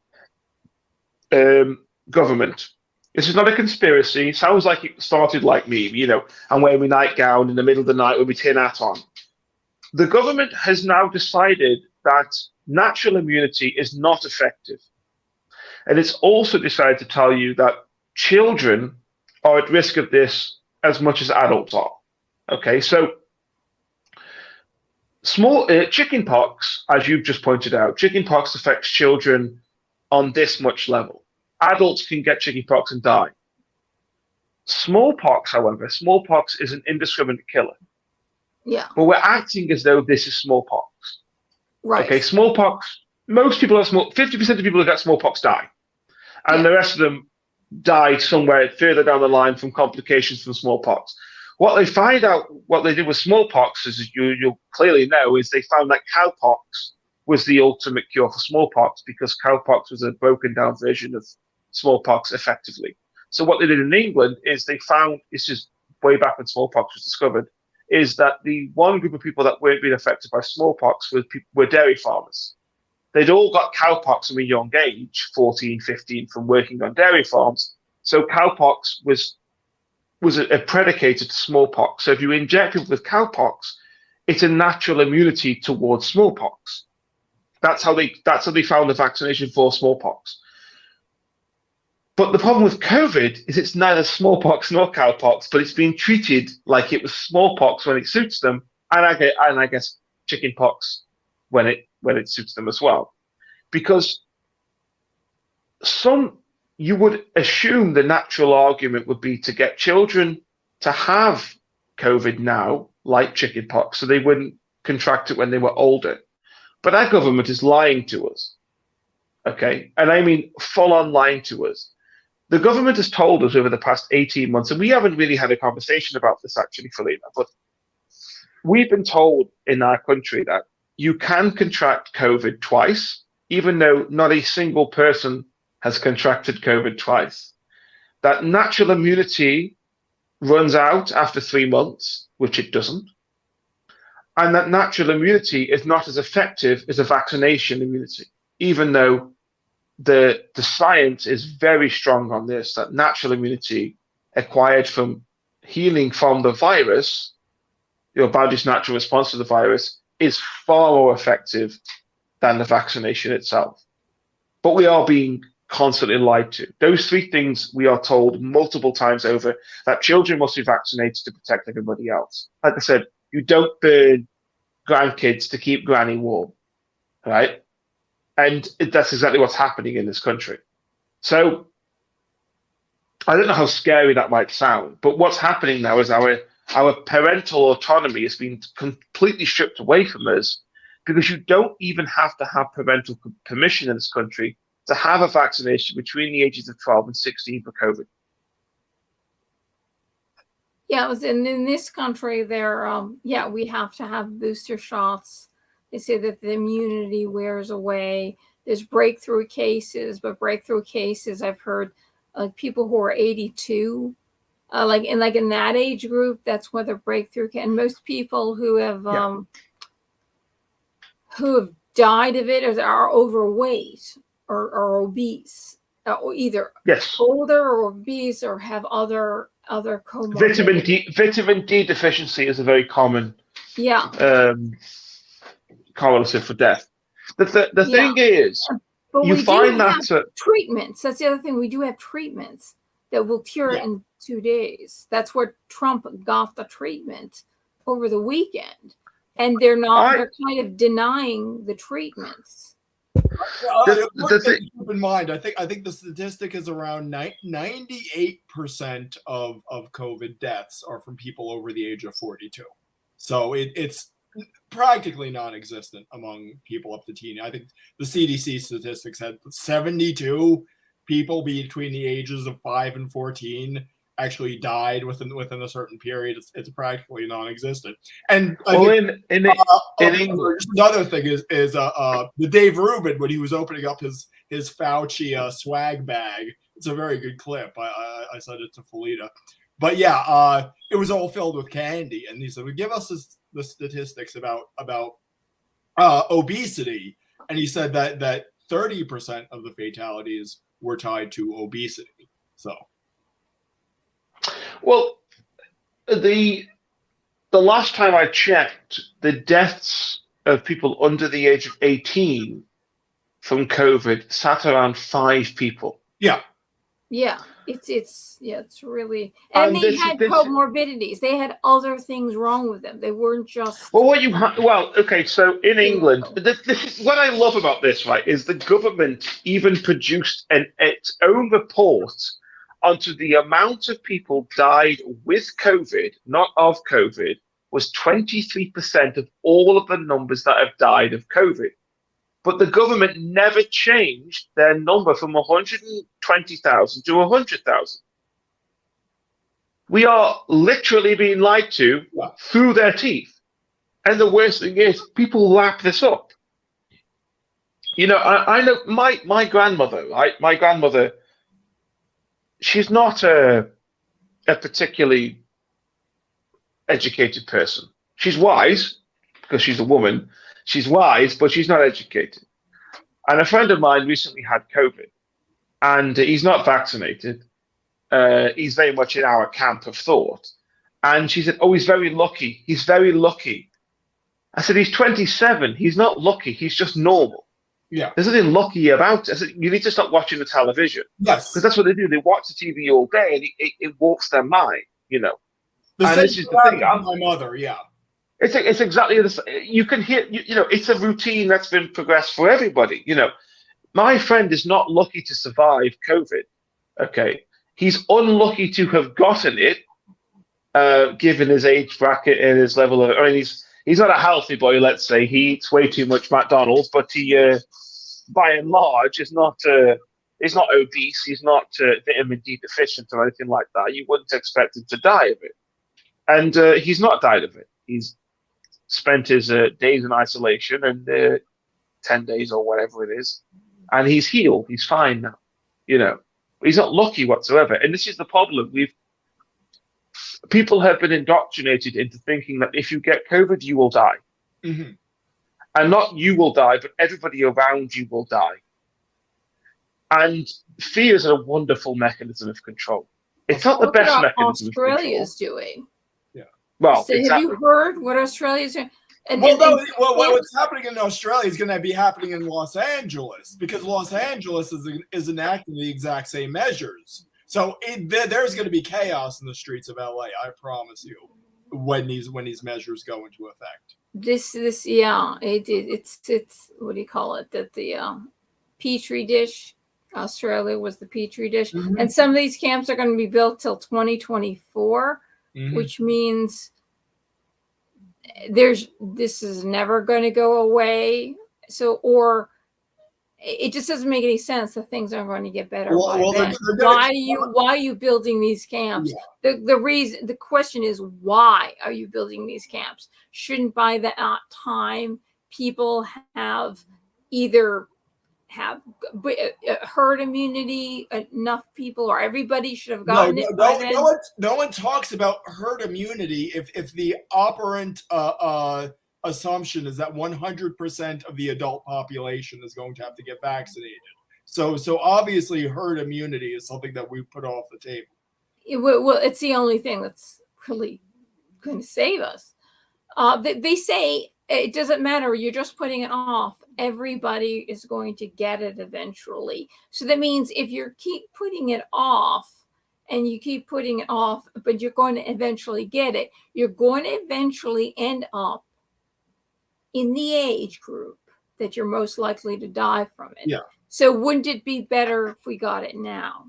government. This is not a conspiracy. It sounds like it started like me, I'm wearing my nightgown in the middle of the night with my tin hat on. The government has now decided that natural immunity is not effective. And it's also decided to tell you that children are at risk of this as much as adults are. Okay, so small chickenpox, as you've just pointed out, chickenpox affects children on this much level. Adults can get chickenpox and die. Smallpox, however, smallpox is an indiscriminate killer. Yeah. But we're acting as though this is smallpox. Right. Okay, smallpox, most people have 50% of people who get smallpox die. And the rest of them die somewhere further down the line from complications from smallpox. What they find out, what they did with smallpox, as you'll clearly know, is they found that cowpox was the ultimate cure for smallpox, because cowpox was a broken down version of smallpox effectively. So what they did in England is they found, this is way back when smallpox was discovered, is that the one group of people that weren't being affected by smallpox were dairy farmers. They'd all got cowpox from a young age, 14, 15, from working on dairy farms. So cowpox was a predicator to smallpox. So if you inject people with cowpox, it's a natural immunity towards smallpox. That's how they found the vaccination for smallpox. But the problem with COVID is it's neither smallpox nor cowpox, but it's being treated like it was smallpox when it suits them, and I guess chickenpox when it suits them as well. Because you would assume the natural argument would be to get children to have COVID now, like chickenpox, so they wouldn't contract it when they were older. But our government is lying to us. Okay? And I mean full-on lying to us. The government has told us over the past 18 months, and we haven't really had a conversation about this actually, Felina, but we've been told in our country that you can contract COVID twice, even though not a single person has contracted COVID twice. That natural immunity runs out after 3 months, which it doesn't. And that natural immunity is not as effective as a vaccination immunity, even though the science is very strong on this, that natural immunity acquired from healing from the virus, your body's natural response to the virus, is far more effective than the vaccination itself. But we are being constantly lied to. Those three things we are told multiple times over, that children must be vaccinated to protect everybody else. Like I said, you don't burn grandkids to keep granny warm, right? And that's exactly what's happening in this country. So I don't know how scary that might sound, but what's happening now is our parental autonomy has been completely stripped away from us, because you don't even have to have parental permission in this country to have a vaccination between the ages of 12 and 16 for COVID. Yeah, it was in this country there, we have to have booster shots. They say that the immunity wears away. There's breakthrough cases, but breakthrough cases, I've heard people who are 82, like in that age group, that's where the breakthrough can. And most people who have died of it are overweight or obese, or either older or obese or have other comorbidities. Vitamin D deficiency is a very common correlative for death. The thing is, but you find that treatments. That's the other thing. We do have treatments that will cure in 2 days. That's where Trump got the treatment over the weekend, and they're kind of denying the treatments. Keep in mind, I think the statistic is around 98% of COVID deaths are from people over the age of 42. So it's practically non-existent among people up to teen. I think the CDC statistics had 72 people between the ages of 5 and 14 actually died within a certain period. It's practically non-existent. And another thing is the Dave Rubin, when he was opening up his Fauci swag bag. It's a very good clip. I sent it to Felina. But yeah, it was all filled with candy, and he said, "Well, give us the statistics about obesity." And he said that 30% of the fatalities were tied to obesity. So, well, the last time I checked, the deaths of people under the age of 18 from COVID sat around 5 people. Yeah. Yeah, it's really, and And they this, had this, comorbidities. They had other things wrong with them. They weren't just, well, okay. So in you England, know. this is what I love about this, right? Is the government even produced its own report onto the amount of people died with COVID, not of COVID, was 23% of all of the numbers that have died of COVID. But the government never changed their number from 120,000 to 100,000. We are literally being lied to through their teeth. And the worst thing is, people lap this up. You know, I know my grandmother, right? My grandmother, she's not a particularly educated person. She's wise because she's a woman. She's wise, but she's not educated. And a friend of mine recently had COVID, and he's not vaccinated. He's very much in our camp of thought. And she said, "Oh, he's very lucky. He's very lucky." I said, "He's 27. He's not lucky. He's just normal. Yeah. There's nothing lucky about it." I said, "You need to stop watching the television." Yes. Because that's what they do. They watch the TV all day, and it warps their mind, you know. And this is the thing. My mother, yeah. It's exactly the same. You can hear, you know, it's a routine that's been progressed for everybody. You know, my friend is not lucky to survive COVID. Okay. He's unlucky to have gotten it, given his age bracket and his level of, I mean, he's not a healthy boy, let's say. He eats way too much McDonald's, but he, by and large, is not obese. He's not vitamin D deficient or anything like that. You wouldn't expect him to die of it. And he's not died of it. He's spent his days in isolation and 10 days or whatever it is. And he's healed. He's fine now, you know. He's not lucky whatsoever. And this is the problem. People have been indoctrinated into thinking that if you get COVID, you will die. Mm-hmm. And not you will die, but everybody around you will die. And fear is a wonderful mechanism of control. It's not the best mechanism Australia's of control. doing. Yeah. Well, so exactly. Have you heard what Australia's doing? What's happening in Australia is going to be happening in Los Angeles, because Los Angeles is enacting the exact same measures. So there's going to be chaos in the streets of LA. I promise you, when these measures go into effect. It's What do you call it? That the petri dish. Australia was the petri dish, mm-hmm. And some of these camps are going to be built till 2024, mm-hmm. which means this is never going to go away. So, or it just doesn't make any sense that things aren't going to get better. Why are you building these camps? Yeah. The question is, why are you building these camps? Shouldn't by that time people have either have herd immunity, enough people, or everybody should have gotten it by then? No one talks about herd immunity if the operant assumption is that 100% of the adult population is going to have to get vaccinated. So obviously herd immunity is something that we put off the table. Well, it's the only thing that's really going to save us. They say it doesn't matter. You're just putting it off. Everybody is going to get it eventually. So that means if you keep putting it off and you keep putting it off, but you're going to eventually get it, you're going to eventually end up in the age group that you're most likely to die from it. Yeah. So wouldn't it be better if we got it now?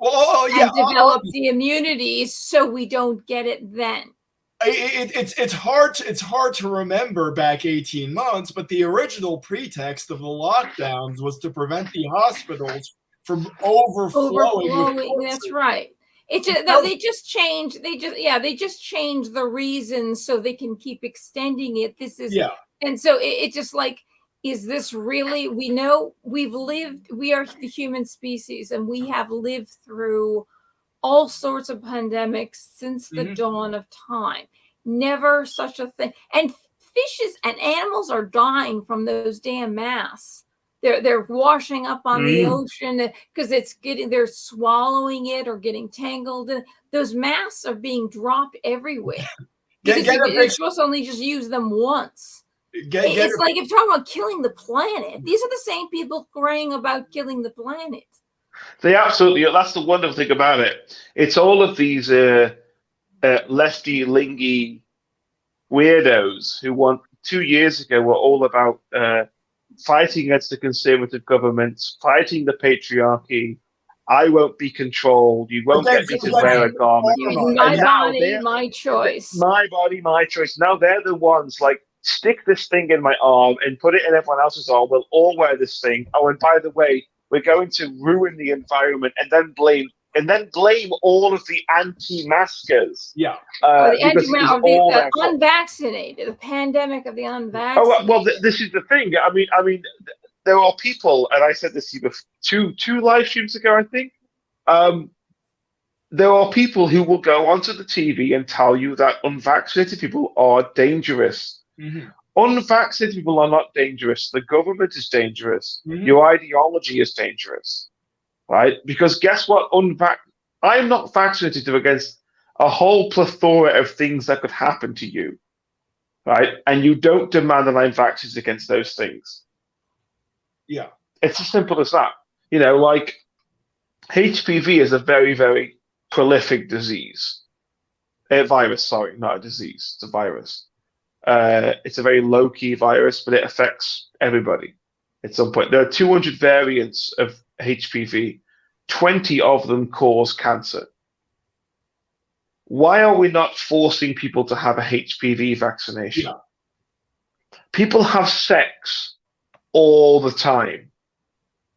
And develop the immunities so we don't get it then. It's hard to remember back 18 months, but the original pretext of the lockdowns was to prevent the hospitals from overflowing. That's right. They just changed the reasons so they can keep extending it. And so it's just like, is this really? We know we are the human species, and we have lived through all sorts of pandemics since the dawn of time. Never such a thing. And fishes and animals are dying from those damn masks. They're washing up on the ocean because they're swallowing it or getting tangled. Those masks are being dropped everywhere. You're supposed to only just use them once. It's like if you're talking about killing the planet, these are the same people praying about killing the planet. They absolutely. That's the wonderful thing about it. It's all of these lefty lingy weirdos who 2 years ago were all about fighting against the conservative governments, fighting the patriarchy. I won't be controlled. You won't get me to wear a garment. My And now body, my choice. My body, my choice. Now they're the ones like stick this thing in my arm and put it in everyone else's arm. We'll all wear this thing. Oh, and by the way, we're going to ruin the environment and then blame all of the anti-maskers. Yeah. The unvaccinated, the pandemic of the unvaccinated. Oh well, this is the thing. I mean, there are people, and I said this to you two live streams ago, I think. There are people who will go onto the TV and tell you that unvaccinated people are dangerous. Mm-hmm. Unvaccinated people are not dangerous. The government is dangerous. Mm-hmm. Your ideology is dangerous, right? Because guess what? I'm not vaccinated against a whole plethora of things that could happen to you, right? And you don't demand that I'm vaccinated against those things. Yeah. It's as simple as that. You know, like HPV is a very, very prolific disease. Virus, sorry, not a disease. It's a virus. It's a very low-key virus, but it affects everybody at some point. There are 200 variants of HPV. 20 of them cause cancer. Why are we not forcing people to have a HPV vaccination? Yeah. People have sex all the time.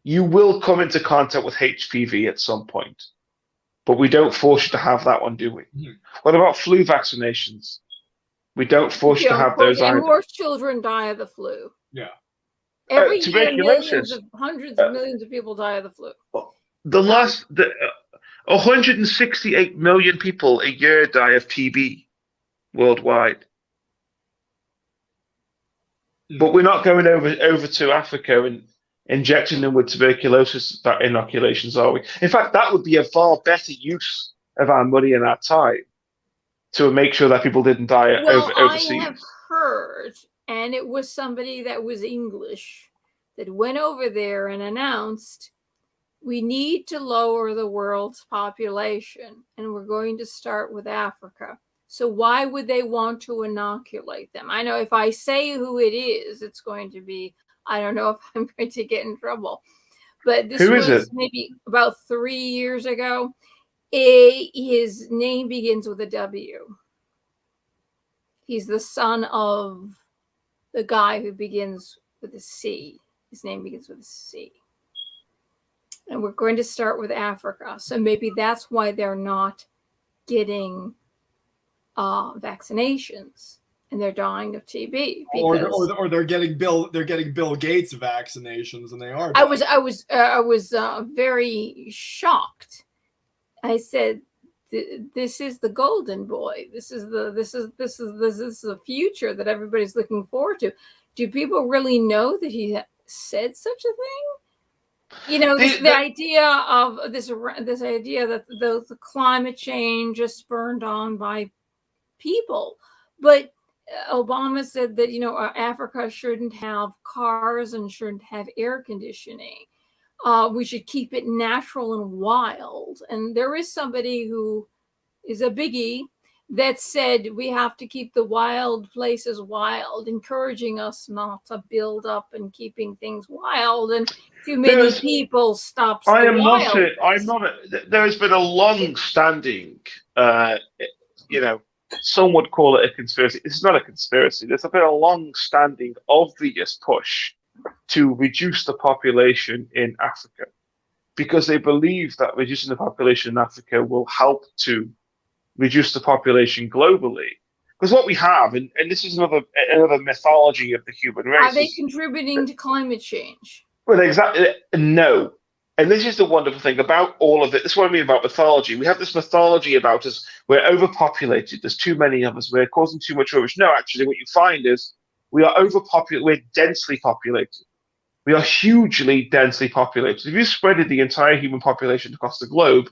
You will come into contact with HPV at some point, but we don't force you to have that one, do we? Mm-hmm. What about flu vaccinations? We don't force you to have those either. And more children die of the flu. Yeah. Every year, hundreds of millions of people die of the flu. The 168 million people a year die of TB worldwide. But we're not going over to Africa and injecting them with tuberculosis inoculations, are we? In fact, that would be a far better use of our money and our time to make sure that people didn't die overseas. I have heard, and it was somebody that was English that went over there and announced, we need to lower the world's population, and we're going to start with Africa. So why would they want to inoculate them? I know if I say who it is, it's going to be, I don't know if I'm going to get in trouble. But this was maybe about 3 years ago. His name begins with a W. He's the son of the guy who begins with a C. His name begins with a C. And we're going to start with Africa. So maybe that's why they're not getting vaccinations and they're dying of TB. Or they're getting Bill Gates vaccinations, and they are. I was very shocked. I said, "This is the golden boy. This is the future that everybody's looking forward to." Do people really know that he said such a thing? You know, the idea of this idea that the climate change is spurned on by people, but Obama said that, you know, Africa shouldn't have cars and shouldn't have air conditioning. We should keep it natural and wild. And there is somebody who is a biggie that said we have to keep the wild places wild, encouraging us not to build up and keeping things wild. And too many people stops the wild. There has been a long-standing, you know, some would call it a conspiracy. It's not a conspiracy. There's been a long-standing, obvious push to reduce the population in Africa because they believe that reducing the population in Africa will help to reduce the population globally. Because what we have, and this is another mythology of the human race. Are they contributing to climate change? Well, exactly. No. And this is the wonderful thing about all of it. This is what I mean about mythology. We have this mythology about us. We're overpopulated. There's too many of us. We're causing too much rubbish. No, actually, what you find is we are overpopulated. We're densely populated. We are hugely densely populated. If you spreaded the entire human population across the globe,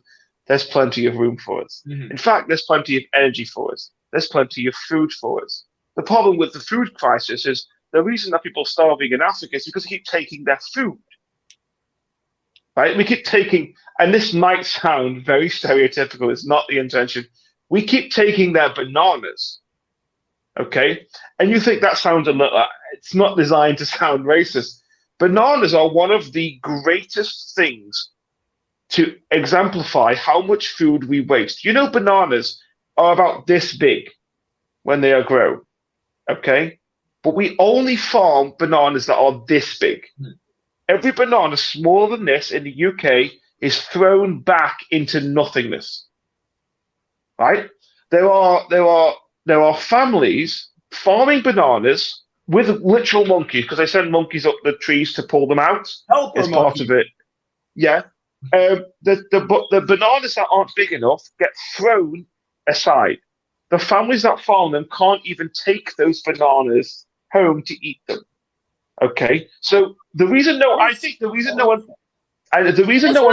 there's plenty of room for us. Mm-hmm. In fact, there's plenty of energy for us. There's plenty of food for us. The problem with the food crisis is the reason that people are starving in Africa is because they keep taking their food. right? We keep taking, and this might sound very stereotypical, it's not the intention. We keep taking their bananas, okay? And you think that sounds a little, it's not designed to sound racist. Bananas are one of the greatest things to exemplify how much food we waste. You know, bananas are about this big when they are grown, okay? But we only farm bananas that are this big. Every banana smaller than this in the UK is thrown back into nothingness, right? There are families farming bananas with literal monkeys, because they send monkeys up the trees to pull them out Helper as part monkey. of it. Yeah. The bananas that aren't big enough get thrown aside. The families that farm them can't even take those bananas home to eat them. Okay, so the reason no one That's talks one of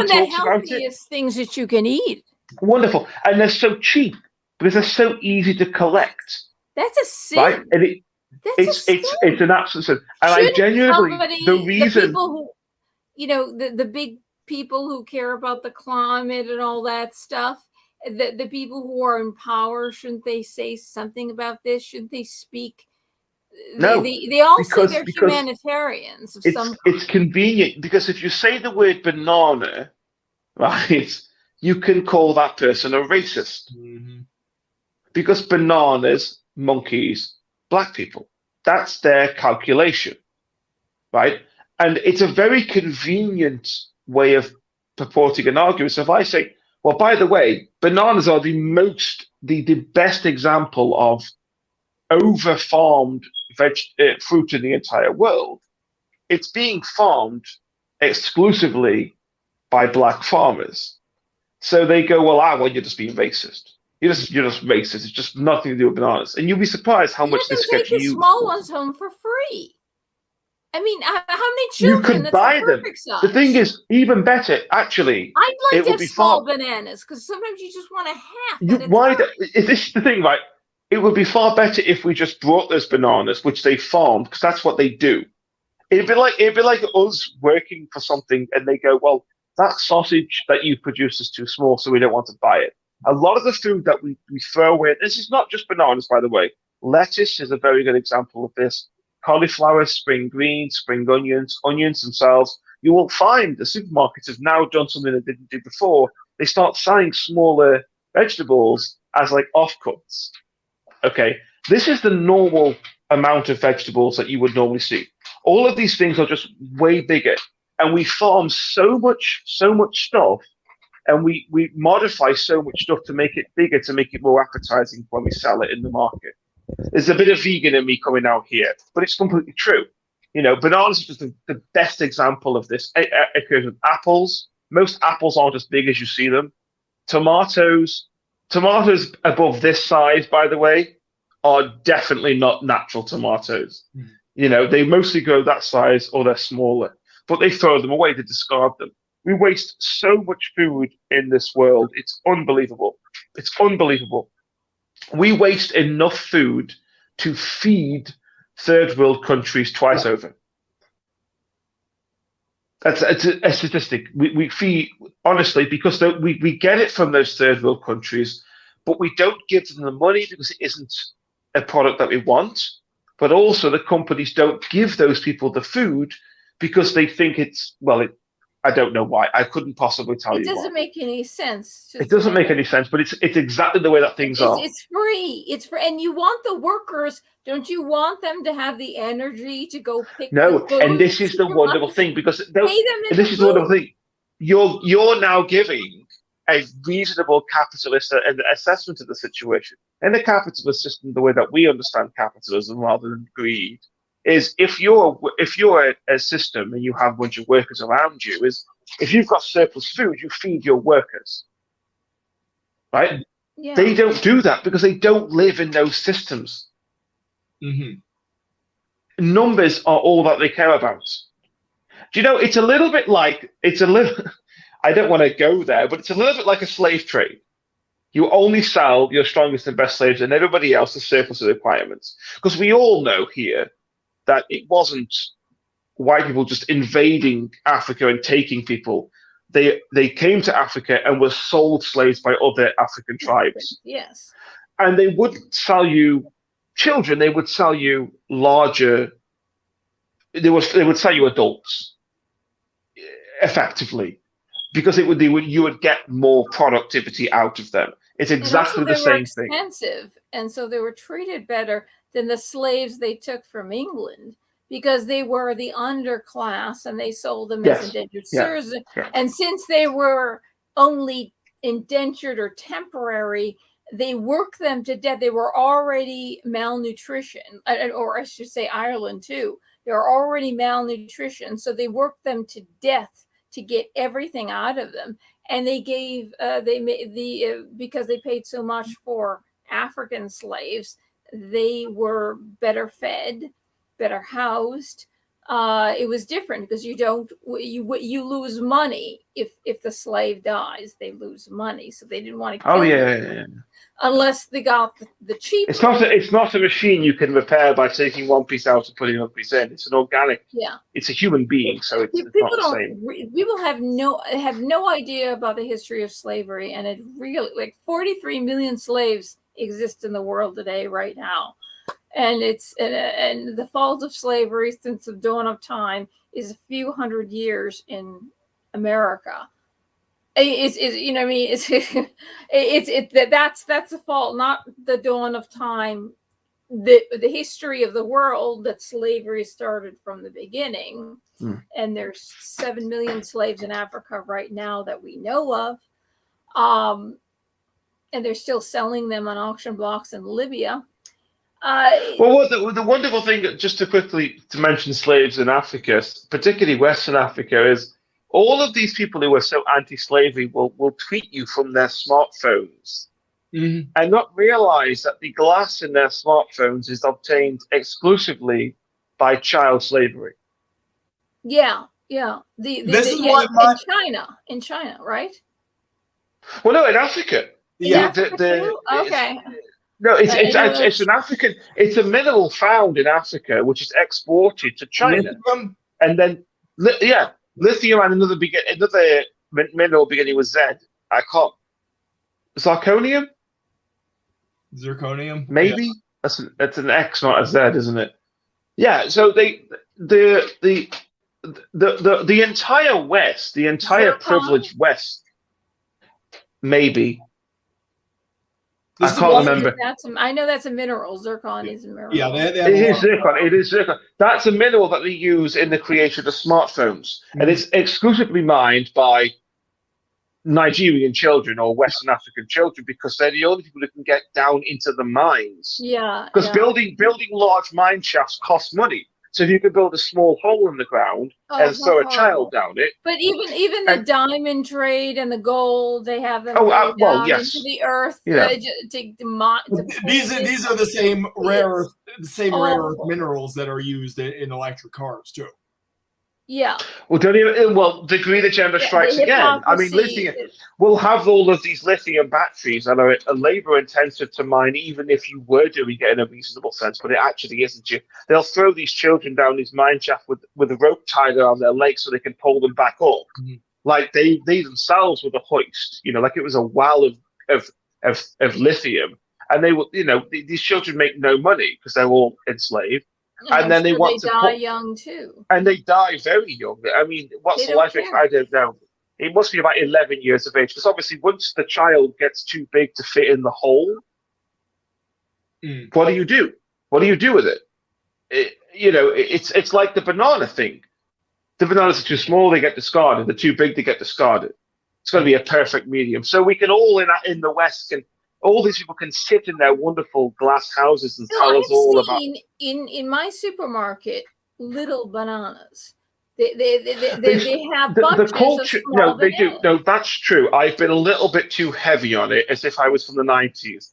the about it, healthiest things that you can eat. wonderful, and they're so cheap because they're so easy to collect, That's a sin. right? And That's it's an absolute sin. And I Shouldn't genuinely somebody, the reason people who, you know, the big people who care about the climate and all that stuff, the people who are in power, shouldn't they say something about this? Shouldn't they speak? no, They all say they're because humanitarians of some kind. it's convenient, because if you say the word banana, right, you can call that person a racist. Mm-hmm. Because bananas, monkeys, black people. That's their calculation, right? And it's a very convenient way of purporting an argument. So if I say, well, by the way, bananas are the best example of over-farmed fruit in the entire world, it's being farmed exclusively by black farmers. So they go, well, you're just being racist. You're just racist. It's just nothing to do with bananas. And you'll be surprised how much this gets used. You can take the small ones home for free. I mean, how many You children? could buy them. Size. The thing is, even better, actually. I'd like to have small far... bananas, because sometimes you just want a half. This is the thing, right? It would be far better if we just brought those bananas, which they farmed, because that's what they do. It'd be like us working for something, and they go, well, that sausage that you produce is too small, so we don't want to buy it. A lot of the food that we throw away, this is not just bananas, by the way. Lettuce is a very good example of this. Cauliflower, spring greens, spring onions themselves. You will find the supermarkets have now done something they didn't do before. They start selling smaller vegetables as like offcuts. Okay, this is the normal amount of vegetables that you would normally see. All of these things are just way bigger, and we farm so much stuff, and we modify so much stuff to make it bigger, to make it more appetizing when we sell it in the market. There's a bit of vegan in me coming out here, but it's completely true. You know, bananas is just the best example of this. It occurs with apples. Most apples aren't as big as you see them. Tomatoes above this size, by the way, are definitely not natural tomatoes. Mm. You know, they mostly grow that size or they're smaller, but they throw them away, they discard them. We waste so much food in this world. It's unbelievable. It's unbelievable. We waste enough food to feed third world countries twice over. That's a statistic. We feed, honestly, because we get it from those third world countries, but we don't give them the money because it isn't a product that we want. But also the companies don't give those people the food because they think I don't know why. I couldn't possibly tell you why. It doesn't make any sense. It doesn't make any sense, but it's exactly the way that things are. It's free. It's free. And you want the workers, don't you want them to have the energy to go pick No, and this is the wonderful thing, because this is the wonderful thing. You're now giving a reasonable capitalist assessment of the situation. In the capitalist system, the way that we understand capitalism rather than greed, is if you're a system and you have a bunch of workers around you, is if you've got surplus food, you feed your workers, right? Yeah. They don't do that because they don't live in those systems. Mm-hmm. Numbers are all that they care about. Do you know, it's a little bit like, I don't want to go there, but it's a little bit like a slave trade. You only sell your strongest and best slaves, and everybody else is surplus of requirements. Because we all know here that it wasn't white people just invading Africa and taking people. they came to Africa and were sold slaves by other African tribes. Yes. And they wouldn't sell you children; they would sell you larger. They would sell you adults, effectively, because you would get more productivity out of them. It's exactly the same thing. Expensive, and so they were treated better than the slaves they took from England, because they were the underclass and they sold them as indentured servants. And since they were only indentured or temporary, they worked them to death. They were already malnutrition, or I should say Ireland too. They were already malnutrition, so they worked them to death to get everything out of them. And they gave because they paid so much for African slaves, they were better fed, better housed. It was different because you lose money if the slave dies. They lose money, so they didn't want to kill them unless they got the cheap. It's not a machine you can repair by taking one piece out and putting another piece in. It's an organic. Yeah. It's a human being, so it's not the same. People have no idea about the history of slavery, and it really, like 43 million slaves exist in the world today right now. And and the fault of slavery since the dawn of time is a few hundred years in America. It's you know what I mean, that's the fault, not the dawn of time. The history of the world, that slavery started from the beginning, and there's 7 million slaves in Africa right now that we know of, and they're still selling them on auction blocks in Libya. Well, the wonderful thing, just to mention slaves in Africa, particularly Western Africa, is all of these people who are so anti-slavery will tweet you from their smartphones and not realize that the glass in their smartphones is obtained exclusively by child slavery. Yeah. In China, right? Well, no, in Africa. Yeah. Okay. No, it's an African. It's a mineral found in Africa, which is exported to China, and then lithium and another mineral beginning with Z. I can't. Zirconium. Maybe that's an X, not a Z, isn't it? Yeah. So the entire West, the entire privileged West, maybe. I can't remember. I know that's a mineral. Zircon is a mineral. Yeah, it is zircon. It is zircon. That's a mineral that they use in the creation of smartphones, and it's exclusively mined by Nigerian children or Western African children because they're the only people who can get down into the mines. Yeah. Because building large mine shafts costs money. So if you could build a small hole in the ground and throw a child down it. But even the diamond trade and the gold, they have them down into the earth. Yeah. These are the same rare minerals that are used in electric cars too. Yeah. Well, degree the gender strikes again. I mean, lithium. We'll have all of these lithium batteries that are labor intensive to mine, even if you were doing it in a reasonable sense, but it actually isn't. They'll throw these children down these mine shafts with a rope tied around their legs so they can pull them back up, like they themselves were the hoist. Like it was a well of lithium, and they will. These children make no money because they're all enslaved. And then they die young too. And they die very young. I mean, what's the life expectancy? I don't know. It must be about 11 years of age, because obviously once the child gets too big to fit in the hole, what do you do? What do you do with it? It's like the banana thing. The bananas are too small, they get discarded. They're too big, they get discarded. It's going to be a perfect medium. So we can all in the West all these people can sit in their wonderful glass houses and tell us all about. In my supermarket, little bananas. They have bunches the culture. Of small they bananas. do. No, that's true. I've been a little bit too heavy on it, as if I was from the 90s.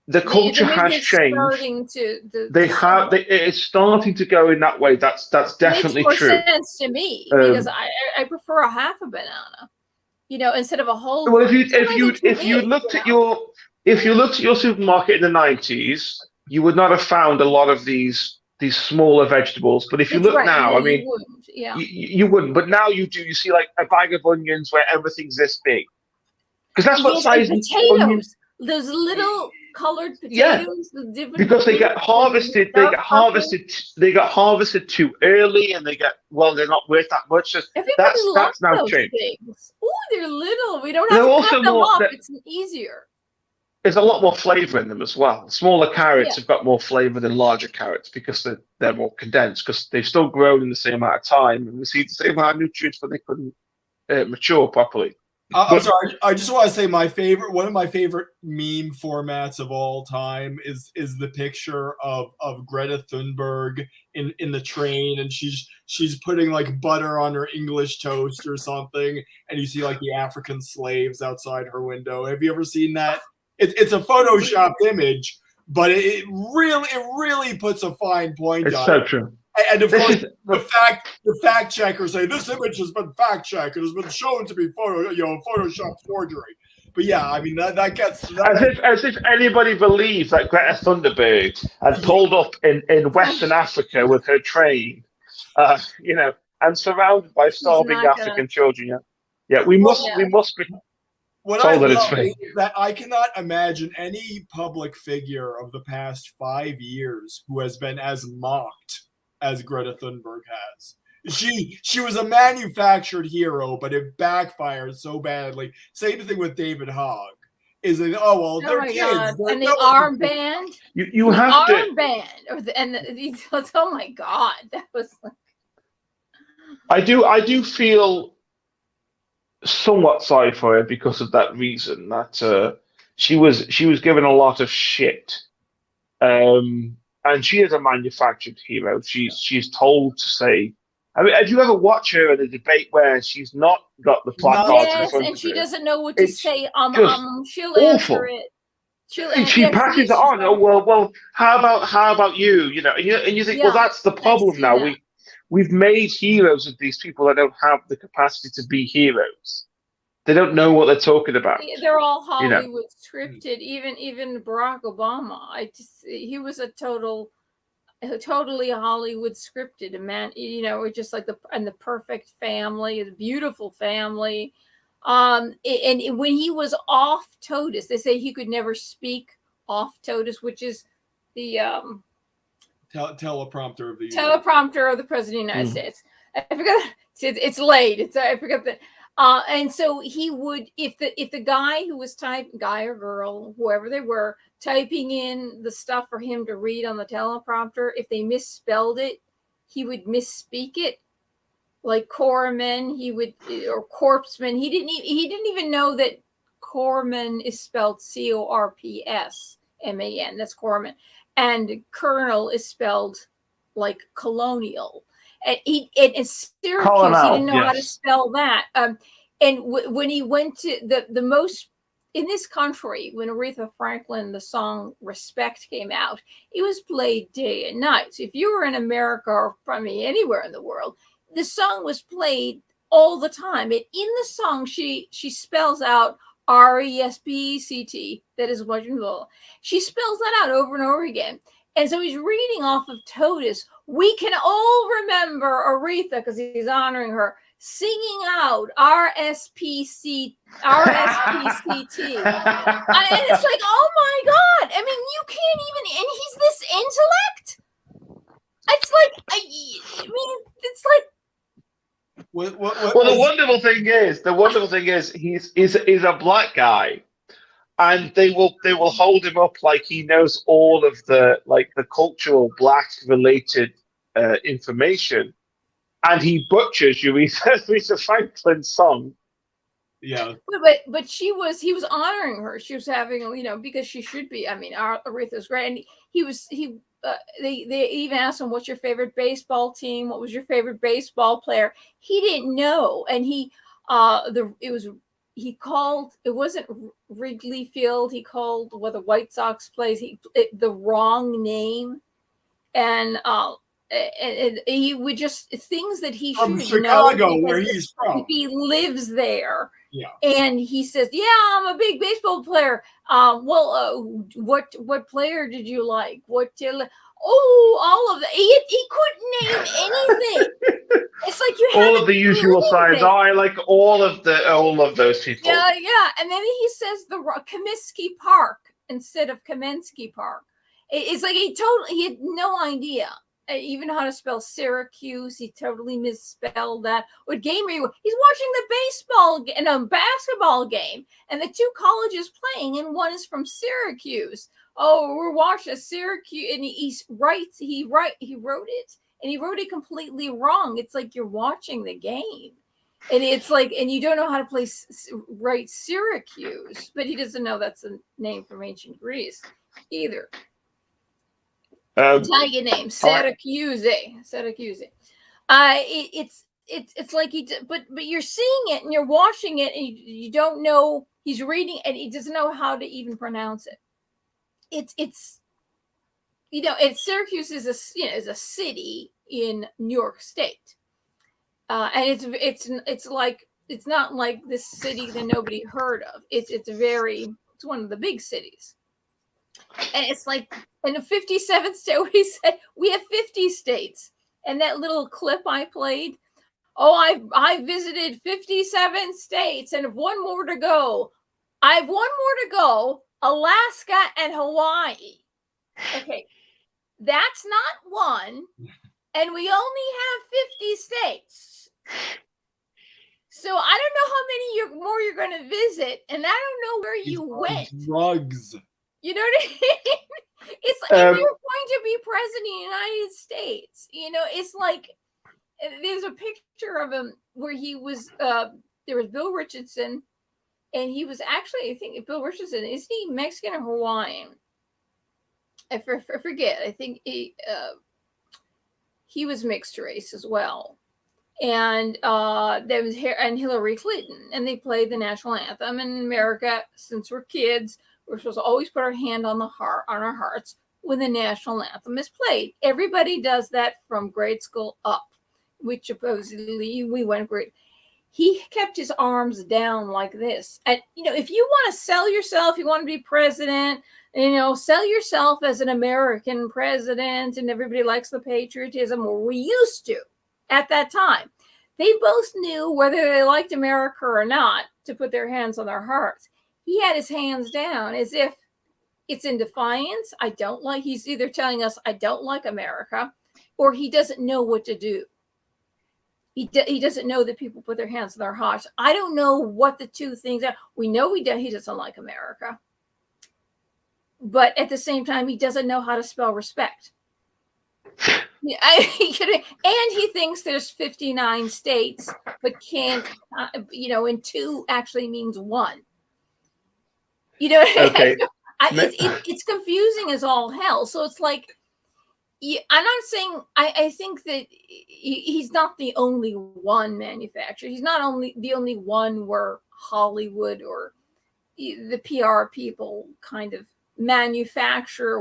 The culture has changed. It's starting to go in that way. That's definitely true. Makes more sense to me because I prefer a half a banana. Instead of a whole. Well, if you looked at your supermarket in the 90s, you would not have found a lot of these these smaller vegetables. But if you That's look right. now, Yeah, I mean, you wouldn't. Yeah. you wouldn't. But now you do. You see like a bag of onions where everything's this big, because that's what Yes, and size onion. potatoes. Those little colored Yeah, potatoes, the different because they get pinks and harvested. They dark get purple. harvested. They get harvested too early, and they're not worth that much. Everybody loves That's now those changed. things. Oh, they're little. We don't They're have to also cut them more. up. It's easier. There's a lot more flavor in them as well. Smaller carrots Yeah. have got more flavor than larger carrots because they're more condensed, because they've still grown in the same amount of time and received the same amount of nutrients, but they couldn't mature properly. I'm sorry. I just want to say one of my favorite meme formats of all time is the picture of Greta Thunberg in the train, and she's putting like butter on her English toast or something, and you see like the African slaves outside her window. Have you ever seen that? It's a photoshopped image, but it really puts a fine point It's on so it. true. And of course, the fact checkers say this image has been fact checked. It has been shown to be Photoshop forgery. But yeah, I mean that gets as if anybody believes that Greta Thunberg had pulled up in Western Africa with her train, and surrounded by starving African children. Yeah, we must be told that it's fake. That I cannot imagine any public figure of the past 5 years who has been as mocked as Greta Thunberg has. She was a manufactured hero, but it backfired so badly. Same thing with David Hogg. Is it? Oh well, they're kids. And the armband. You have to armband, oh my god, that was like. I do feel somewhat sorry for her because of that reason, that she was given a lot of shit, and she is a manufactured hero. She's told to say. I mean, have you ever watched her in a debate where she's not got the placards in front of her? And she doesn't know what to say. She'll awful. Answer it. She passes it on. Oh well. How about you? And you think, well, that's the problem now. We've made heroes of these people that don't have the capacity to be heroes. They don't know what they're talking about. They're all Hollywood scripted. Even Barack Obama. He was a totally Hollywood scripted. A man, just like the perfect family, the beautiful family. And when he was off TOTUS, they say he could never speak off TOTUS, which is the teleprompter of the President of the United States. I forgot. It's late. I forgot that. And so he would, if the guy who was guy or girl, whoever they were, typing in the stuff for him to read on the teleprompter, if they misspelled it, he would misspeak it. Like corpsman, or corpsman. He didn't even know that corpsman is spelled CORPSMAN. That's corpsman. And colonel is spelled like colonial. And in Syracuse, he didn't know how to spell that. And when he went to the most in this country, when Aretha Franklin, the song "Respect" came out, it was played day and night. So if you were in America or anywhere in the world, the song was played all the time. And in the song, she spells out RESPECT. That is what you know. She spells that out over and over again. And so he's reading off of TOTUS. We can all remember Aretha, because he's honoring her, singing out RSPCT. And it's like, oh my God. I mean, you can't even, and he's this intellect. It's like, it's like. Well, the wonderful thing is he's a black guy. And they will hold him up like he knows all of the cultural black related information, and he butchers Aretha Franklin's song. Yeah, but he was honoring her. She was having because she should be. I mean, Aretha's great, and they even asked him, "What's your favorite baseball team? What was your favorite baseball player?" He didn't know, and he called, it wasn't Wrigley Field. He called where the White Sox plays. The wrong name, and he would just things that he from should Chicago, know where he's from. He lives there. Yeah, and he says, "Yeah, I'm a big baseball player." What player did you like? all of the he couldn't name anything. It's like you all haven't of the usual done signs. anything. I like all of those people. Yeah, and then he says the Comiskey Park instead of Kamensky Park. It's like he had no idea even how to spell Syracuse. He totally misspelled that. What game are you? He's watching the baseball and a basketball game, and the two colleges playing, and one is from Syracuse. Oh, we're watching Syracuse, and he wrote it, and he wrote it completely wrong. It's like you're watching the game. And it's like, and you don't know how to write Syracuse, but he doesn't know that's a name from ancient Greece either. Italian name, Syracuse. It's like but you're seeing it and you're watching it and you don't know, he's reading and he doesn't know how to even pronounce it. It's Syracuse is a city in New York State. And it's not like this city that nobody heard of. It's one of the big cities. And it's like in the 57th state, he said we have 50 states. And that little clip I played, I visited 57 states and have one more to go. I have one more to go, Alaska and Hawaii. Okay, that's not one. And we only have 50 states. So I don't know how many more you're going to visit. And I don't know where you went. Drugs. You know what I mean? It's like if you're going to be president of the United States, it's like there's a picture of him where he was, there was Bill Richardson, and he was actually, I think Bill Richardson, is he Mexican or Hawaiian? I forget. I think he was mixed race as well. And there was Hillary Clinton, and they played the national anthem. And in America, since we're kids, we're supposed to always put our hand on our hearts when the national anthem is played. Everybody does that from grade school up, which supposedly we went great. He kept his arms down like this. And, if you want to sell yourself, you want to be president, sell yourself as an American president, and everybody likes the patriotism, or we used to at that time. They both knew whether they liked America or not to put their hands on their hearts. He had his hands down as if it's in defiance. He's either telling us, I don't like America, or he doesn't know what to do. He doesn't know that people put their hands on their hearts. I don't know what the two things are. We know he doesn't like America. But at the same time, he doesn't know how to spell respect. And he thinks there's 59 states, but can't, and two actually means one. Okay. It's confusing as all hell. So it's like, I'm not saying, I think that he's not the only one manufacturer. He's not the only one where Hollywood or the PR people kind of manufacture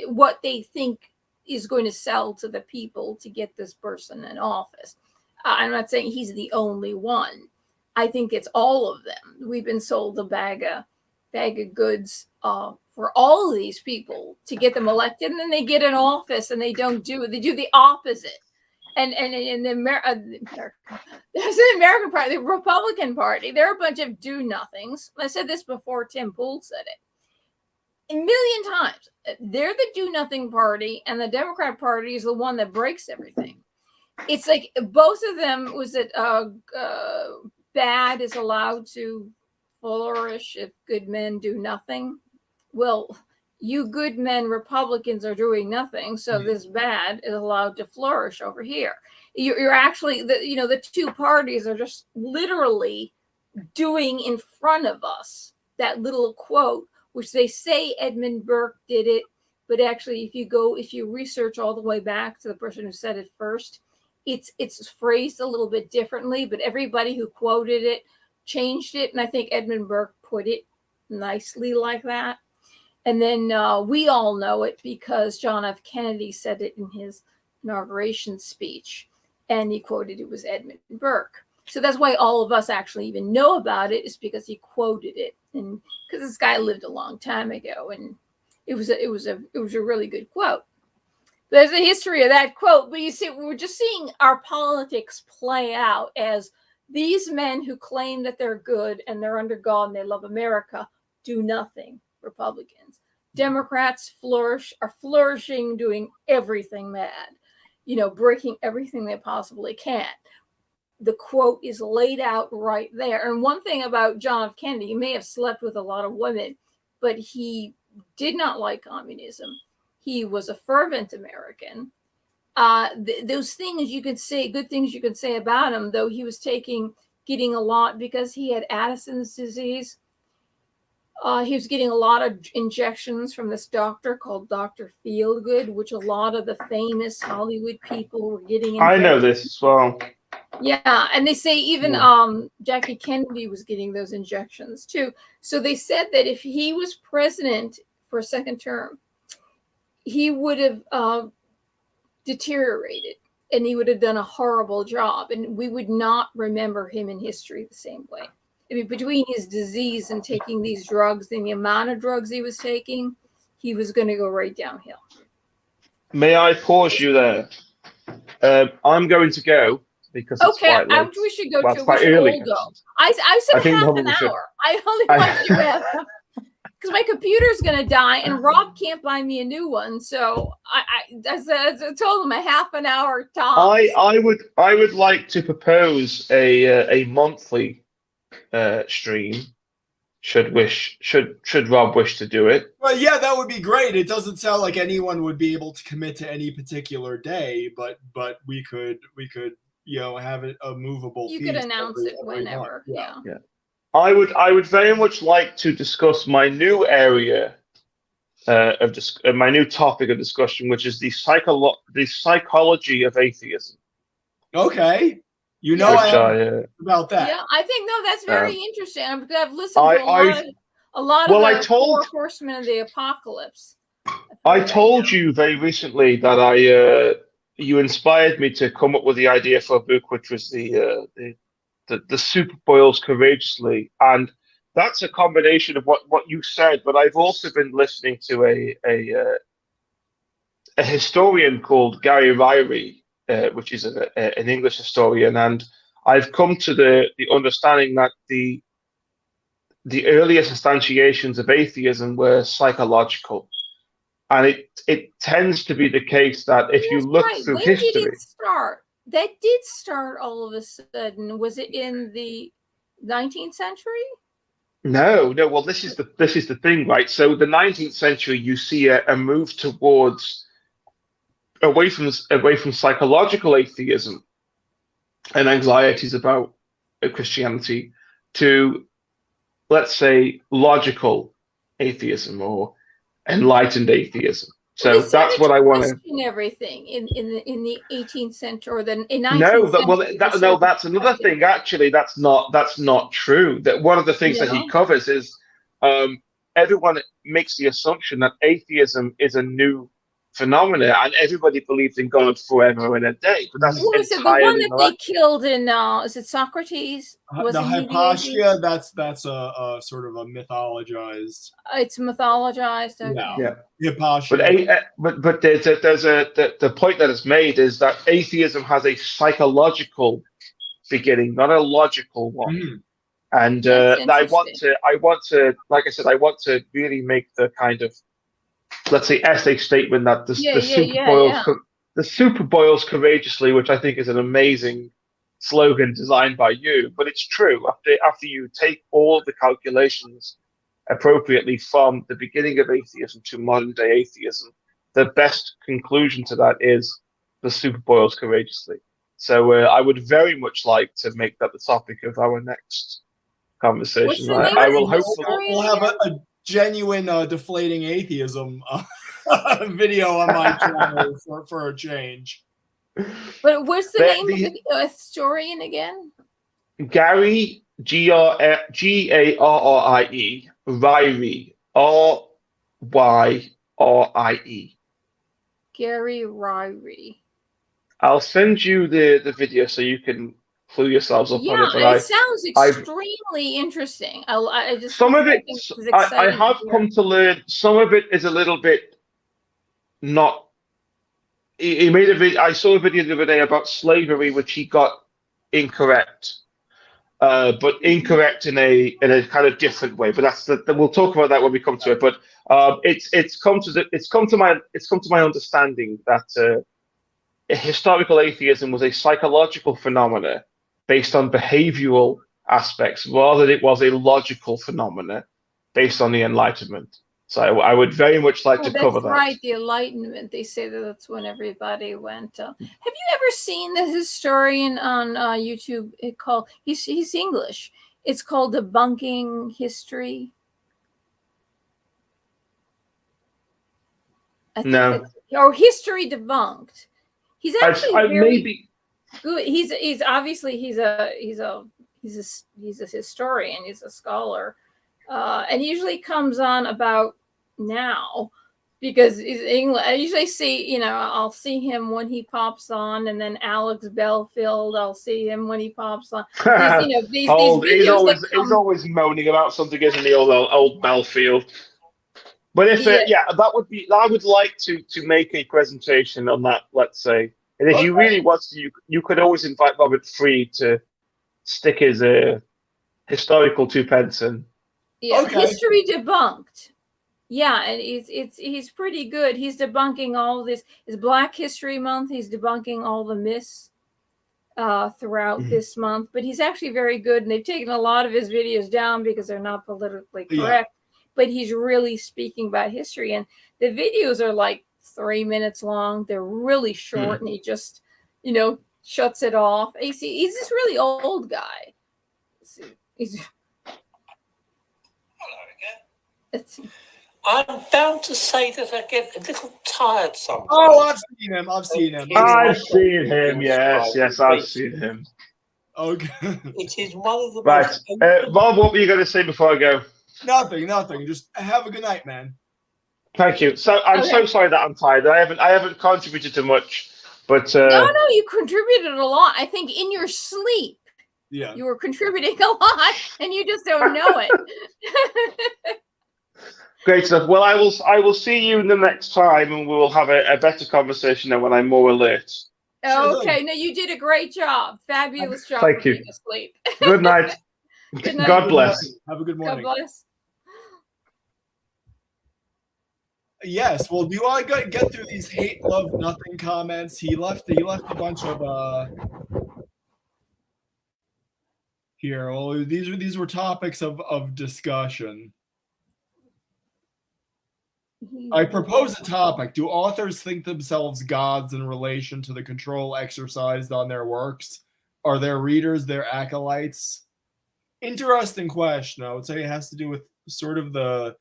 what they think is going to sell to the people to get this person in office. I'm not saying he's the only one. I think it's all of them. We've been sold a bag of goods for all of these people to get them elected, and then they get in office and they don't do it. They do the opposite. And in there's an American Party, the Republican Party, they're a bunch of do-nothings. I said this before Tim Pool said it. A million times. They're the do-nothing party, and the Democrat Party is the one that breaks everything. It's like both of them, was it bad is allowed to flourish if good men do nothing? Well, you good men Republicans are doing nothing, so this bad is allowed to flourish over here. You're actually, the two parties are just literally doing in front of us that little quote, which they say Edmund Burke did it, but actually if you research all the way back to the person who said it first, it's phrased a little bit differently, but everybody who quoted it changed it, and I think Edmund Burke put it nicely like that. And then we all know it because John F. Kennedy said it in his inauguration speech, and he quoted it was Edmund Burke. So that's why all of us actually even know about it, is because he quoted it, and because this guy lived a long time ago, and it was a really good quote. There's a history of that quote, but you see, we're just seeing our politics play out as these men who claim that they're good and they're under God and they love America do nothing. Republicans. Democrats are flourishing, doing everything bad, breaking everything they possibly can. The quote is laid out right there. And one thing about John F. Kennedy, he may have slept with a lot of women, but he did not like communism. He was a fervent American. Those things you could say, good things you could say about him, though he was getting a lot because he had Addison's disease. He was getting a lot of injections from this doctor called Dr. Feelgood, which a lot of the famous Hollywood people were getting. I know this as well. Yeah, and they say even Jackie Kennedy was getting those injections too. So they said that if he was president for a second term, he would have deteriorated and he would have done a horrible job, and we would not remember him in history the same way. I mean, between his disease and taking these drugs and the amount of drugs he was taking, he was going to go right downhill. May I pause you there? I'm going to go because it's quite late. We should go. Well, it's quite early. Go. I said half an hour. I only want you to have because my computer's going to die and Rob can't buy me a new one. So I told him a half an hour tops. I would like to propose a monthly stream. Should Rob wish to do it? Well, yeah, that would be great. It doesn't sound like anyone would be able to commit to any particular day, but we could have it a movable. You could announce it whenever. Yeah. I would very much like to discuss my new area my new topic of discussion, which is the psychology of atheism. Okay. About that. Yeah, I think that's very interesting. I've listened to a lot of the four horsemen of the apocalypse. I told you very recently that you inspired me to come up with the idea for a book, which was the Superboils Courageously, and that's a combination of what you said. But I've also been listening to a historian called Gary Ryrie, which is an English historian, and I've come to the understanding that the earliest instantiations of atheism were psychological, and it tends to be the case that if you look through history, when did it start? That did start all of a sudden. Was it in the 19th century? No. Well, this is the thing, right? So the 19th century, you see a move towards away from psychological atheism and anxieties about Christianity to, let's say, logical atheism or enlightened atheism. So that's what I want to question everything in the 18th century or in 19th century. No, that's another thing. Actually, that's not true. That one of the things that he covers is everyone makes the assumption that atheism is a new phenomena and everybody believes in God forever and a day. But that's what was it? The one that they killed in is it Socrates? The Hypatia. That's a sort of a mythologized. It's mythologized. Okay. Yeah. Hypatia. But there's the point that is made is that atheism has a psychological beginning, not a logical one. Mm. And I want to, like I said, I want to really make the kind of, let's say, essay statement that the Superboils Courageously, which I think is an amazing slogan designed by you, but it's true. After you take all the calculations appropriately from the beginning of atheism to modern day atheism, the best conclusion to that is the Superboils Courageously. So I would very much like to make that the topic of our next conversation. I will hopefully we'll have a genuine deflating atheism video on my channel for a change. But what's the name of the historian again? Gary, Garrie, Ryrie, Ryrie. Gary Ryrie. I'll send you the video so you can clue yourselves up on it. But it sounds extremely interesting. I just some of it I have come to learn. Some of it is a little bit not he made a video. I saw a video the other day about slavery, which he got incorrect, but incorrect in a kind of different way. But we'll talk about that when we come to it. But it's come to my understanding that historical atheism was a psychological phenomena based on behavioral aspects, rather than it was a logical phenomena based on the Enlightenment. So I would very much like to cover that. That's right, the Enlightenment. They say that that's when everybody went. Have you ever seen the historian on YouTube? He's English. It's called Debunking History. No. Or History Debunked. He's actually very maybe good. He's obviously he's a historian. He's a scholar, and he usually comes on about now because he's English. I usually see, I'll see him when he pops on, and then Alex Belfield, I'll see him when he pops on. These videos he's always moaning about something, isn't he? Old Belfield. But if that would be, I would like to make a presentation on that, let's say. And if you really want to, you could always invite Robert Freed to stick his historical 2 pence in. Yeah, History Debunked. Yeah, and he's pretty good. He's debunking all this. It's Black History Month. He's debunking all the myths throughout this month. But he's actually very good, and they've taken a lot of his videos down because they're not politically correct. But he's really speaking about history, and the videos are like 3 minutes long. They're really short, and he just, shuts it off. He's this really old guy. I'm bound to say that I get a little tired sometimes. Oh, I've seen him. I've seen him. Yes, I've seen him. Okay. It is one of the right. Bob, what were you going to say before I go? Nothing. Just have a good night, man. Thank you. So I'm so sorry that I'm tired. I haven't contributed to much, but no, you contributed a lot. I think in your sleep, you were contributing a lot, and you just don't know it. Great stuff. Well, I will see you the next time, and we will have a better conversation then when I'm more alert. Okay. No, you did a great job. Fabulous job. Thank you. Being asleep. Good night. Good night. God bless. Have a good morning. God bless. Yes. Well, do you want to get through these hate, love, nothing comments? He left a bunch of here. Well, these were topics of discussion. I propose a topic. Do authors think themselves gods in relation to the control exercised on their works? Are their readers their acolytes? Interesting question. I would say it has to do with sort of the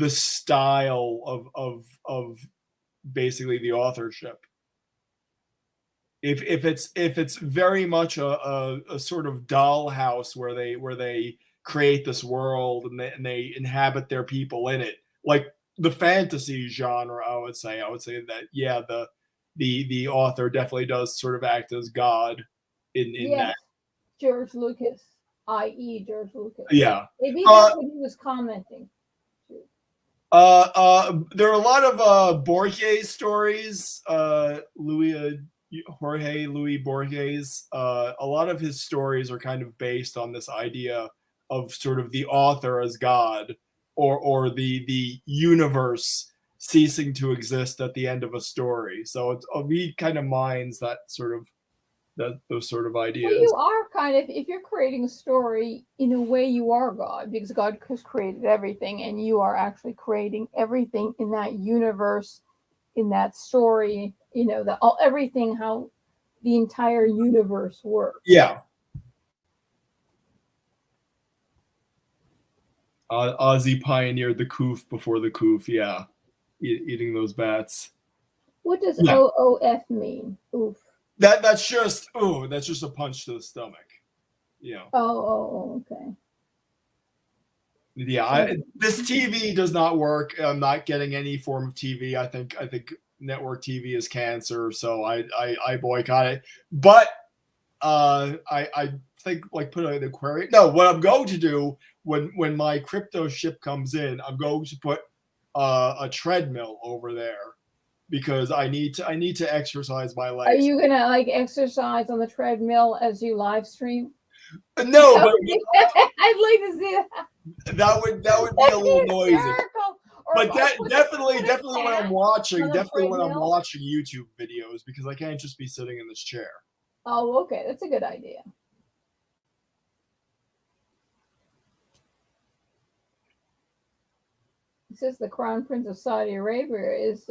style of basically the authorship. If it's very much a sort of dollhouse where they create this world and they inhabit their people in it, like the fantasy genre, I would say that the author definitely does sort of act as God in that. George Lucas, i.e. George Lucas. Yeah. Maybe that's what he was commenting. There are a lot of Borges stories. Jorge Luis Borges. A lot of his stories are kind of based on this idea of sort of the author as God, or the universe ceasing to exist at the end of a story. So he kind of mines that sort of those sort of ideas. Well, you are kind of, if you're creating a story, in a way you are God, because God has created everything, and you are actually creating everything in that universe, in that story, everything, how the entire universe works. Yeah. Ozzy pioneered the coof before the coof, yeah. Eating those bats. What does OOF mean? Oof. That's just a punch to the stomach. Yeah. Oh, okay. Yeah, this TV does not work. I'm not getting any form of TV. I think network TV is cancer, so I boycott it. But I think, like, put it in the aquarium. No, what I'm going to do when my crypto ship comes in, I'm going to put a treadmill over there, because I need to exercise my Are legs. you gonna like exercise on the treadmill as you live stream? No, but I'd like to see that. that would be a little noisy. Hysterical. Or But definitely put a when I'm cat watching, on the treadmill. YouTube videos, because I can't just be sitting in this chair. Oh, okay, that's a good idea. It says the Crown Prince of Saudi Arabia is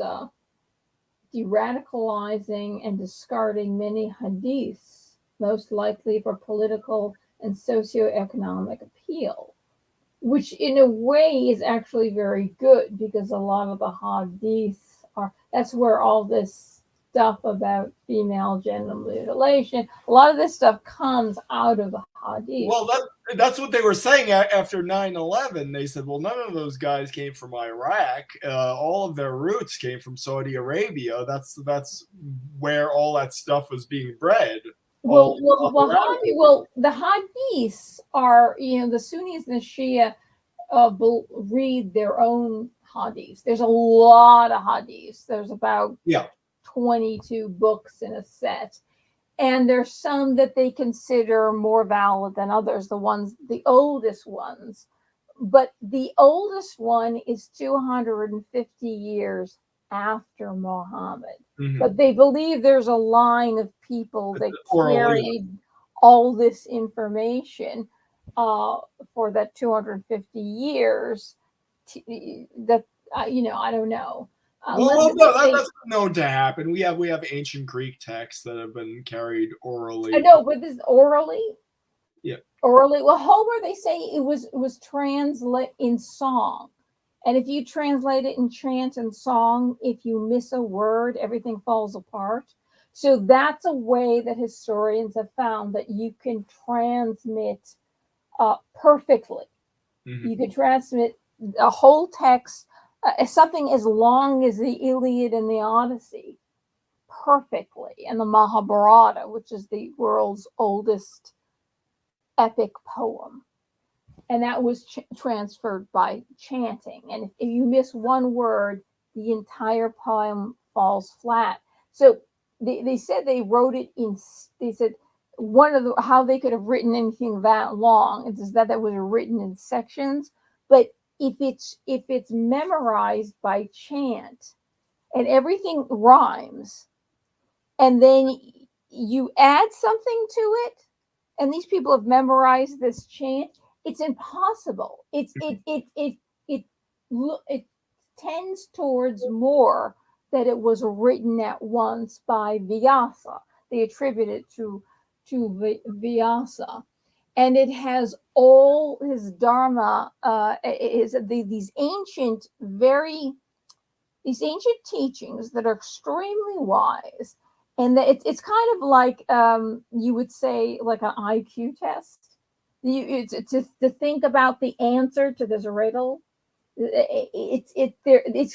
de-radicalizing and discarding many hadiths, most likely for political and socioeconomic appeal, which in a way is actually very good, because a lot of the hadiths that's where all this stuff about female genital mutilation, a lot of this stuff comes out of the hadith. Well, that's what they were saying after 9/11. They said, well, none of those guys came from Iraq. All of their roots came from Saudi Arabia. That's where all that stuff was being bred. Well, the hadiths are, the Sunnis and the Shia read their own hadiths. There's a lot of hadiths. There's about 22 books in a set. And there's some that they consider more valid than others, the oldest ones. But the oldest one is 250 years after Muhammad. Mm-hmm. But they believe there's a line of people that carried all this information for that 250 years. I don't know. That's known to happen. We have ancient Greek texts that have been carried orally. I know, but this orally. Yeah. Orally. Well, Homer, they say it was translated in song, and if you translate it in chant and song, if you miss a word, everything falls apart. So that's a way that historians have found that you can transmit perfectly. Mm-hmm. You can transmit a whole text. Something as long as the Iliad and the Odyssey perfectly, and the Mahabharata, which is the world's oldest epic poem. And that was transferred by chanting. And if you miss one word, the entire poem falls flat. So they said they wrote it they said one of how they could have written anything that long is that was written in sections. But if it's memorized by chant and everything rhymes, and then you add something to it, and these people have memorized this chant, it's impossible. It tends towards more that it was written at once by Vyasa. They attribute it to Vyasa. And it has all his dharma, these ancient teachings that are extremely wise, and it's kind of like you would say like an IQ test. To think about the answer to this riddle. It's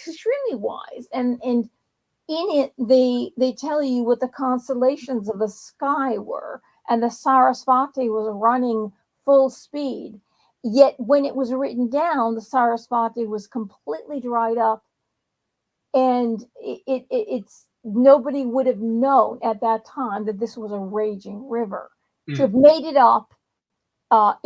extremely wise, and in it they tell you what the constellations of the sky were. And the Sarasvati was running full speed. Yet when it was written down, the Sarasvati was completely dried up. And it's nobody would have known at that time that this was a raging river. To have made it up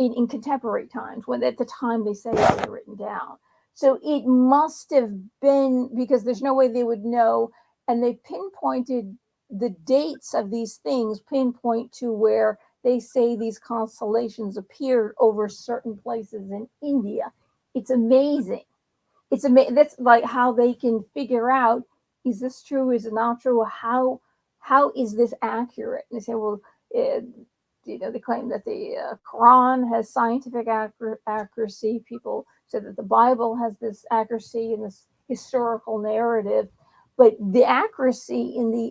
in contemporary times, when at the time they say it was written down. So it must have been, because there's no way they would know. And they pinpointed the dates of these things, pinpoint to where they say these constellations appeared over certain places in India. It's amazing. It's amazing. That's like how they can figure out, is this true? Is it not true? How is this accurate? And they say, well, they claim that the Quran has scientific accuracy. People say that the Bible has this accuracy and this historical narrative. But the accuracy in the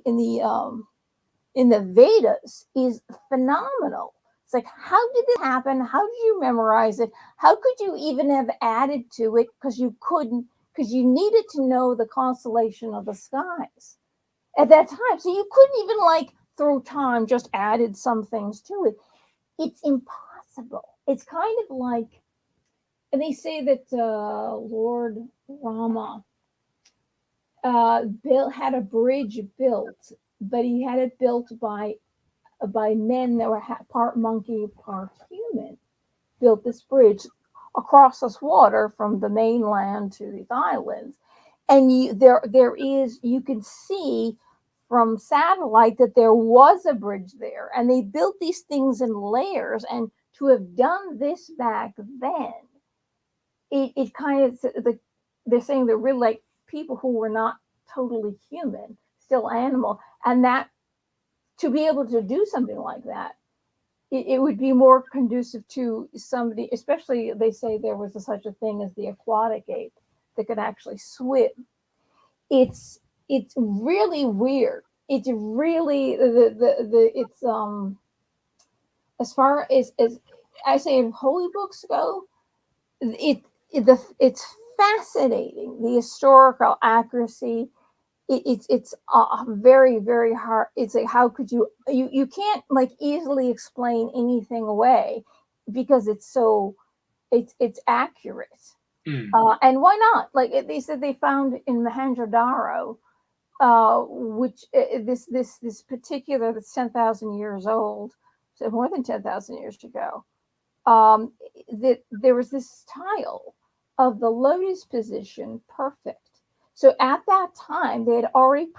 Vedas is phenomenal. It's like, how did this happen? How did you memorize it? How could you even have added to it? Because you couldn't, because you needed to know the constellation of the skies at that time. So you couldn't even through time just added some things to it. It's impossible. It's kind of like, and they say that Lord Rama had a bridge built, but he had it built by men that were part monkey, part human. Built this bridge across this water from the mainland to these islands, and you can see from satellite that there was a bridge there, and they built these things in layers. And to have done this back then, it kind of they're saying they're really like people who were not totally human, still animal, and that to be able to do something like that, it would be more conducive to somebody, especially they say there was such a thing as the aquatic ape that could actually swim. It's really weird. It's really it's as far as I say in holy books go, it's fascinating, the historical accuracy. It's very, very hard. It's like, how could you can't like easily explain anything away because it's accurate. And why not? Like they said they found in Mohenjo-daro, which this particular, that's 10,000 years old, so more than 10,000 years ago, that there was this tile of the lotus position perfect. So at that time, they had already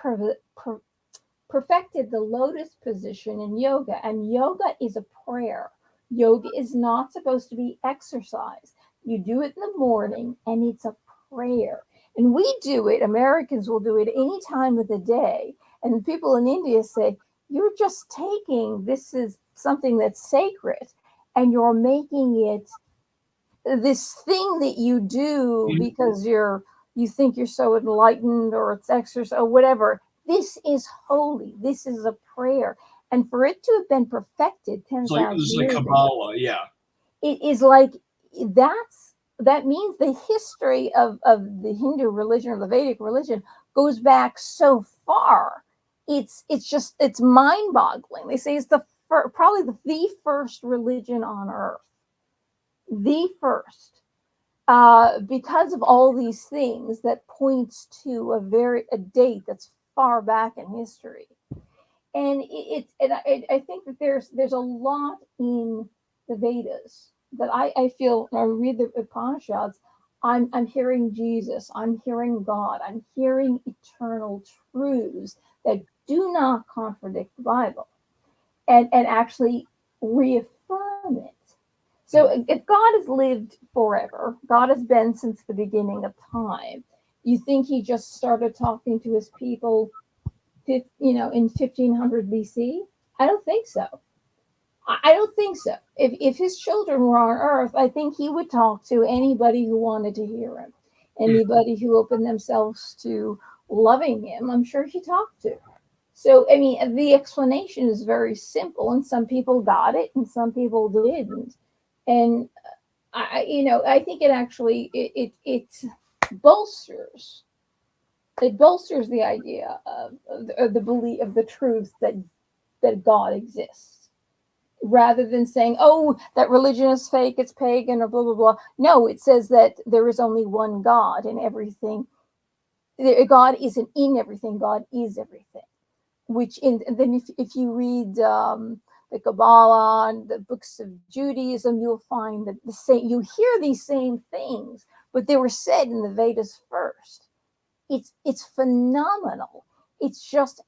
perfected the lotus position in yoga, and yoga is a prayer. Yoga is not supposed to be exercise. You do it in the morning, and it's a prayer. And we do it, Americans will do it any time of the day. And people in India say, you're just taking, this is something that's sacred, and you're making it this thing that you do because you think you're so enlightened, or it's exercise or whatever. This is holy. This is a prayer. And for it to have been perfected 10,000 years like Kabbalah, ago, it is like that means the history of the Hindu religion or the Vedic religion goes back so far. It's mind-boggling. They say it's probably the first religion on earth. The first. Because of all these things that points to a date that's far back in history. And I think that there's a lot in the Vedas that I feel when I read the Upanishads, I'm hearing Jesus, I'm hearing God, I'm hearing eternal truths that do not contradict the Bible and actually reaffirm it. So if God has lived forever, God has been since the beginning of time, you think he just started talking to his people, in 1500 BC? I don't think so. I don't think so. If his children were on earth, I think he would talk to anybody who wanted to hear him. Anybody who opened themselves to loving him, I'm sure he talked to. So, I mean, the explanation is very simple, and some people got it and some people didn't. And I think it actually it bolsters the idea of the belief of the truth that God exists, rather than saying, oh, that religion is fake, it's pagan, or blah blah blah. No, it says that there is only one God, and everything. God isn't in everything. God is everything. Then if you read the Kabbalah and the books of Judaism, you'll find that you hear these same things, but they were said in the Vedas first. It's phenomenal. It's just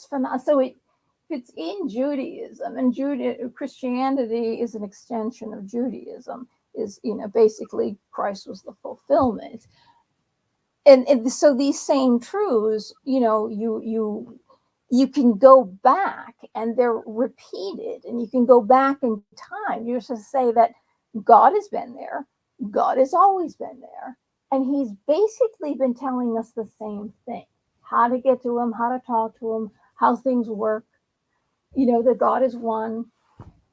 phenomenal. So it's in Judaism, and Christianity is an extension of Judaism. Is basically Christ was the fulfillment, and so these same truths, you can go back and they're repeated, and you can go back in time. You just say that God has been there. God has always been there. And he's basically been telling us the same thing, how to get to him, how to talk to him, how things work, that God is one.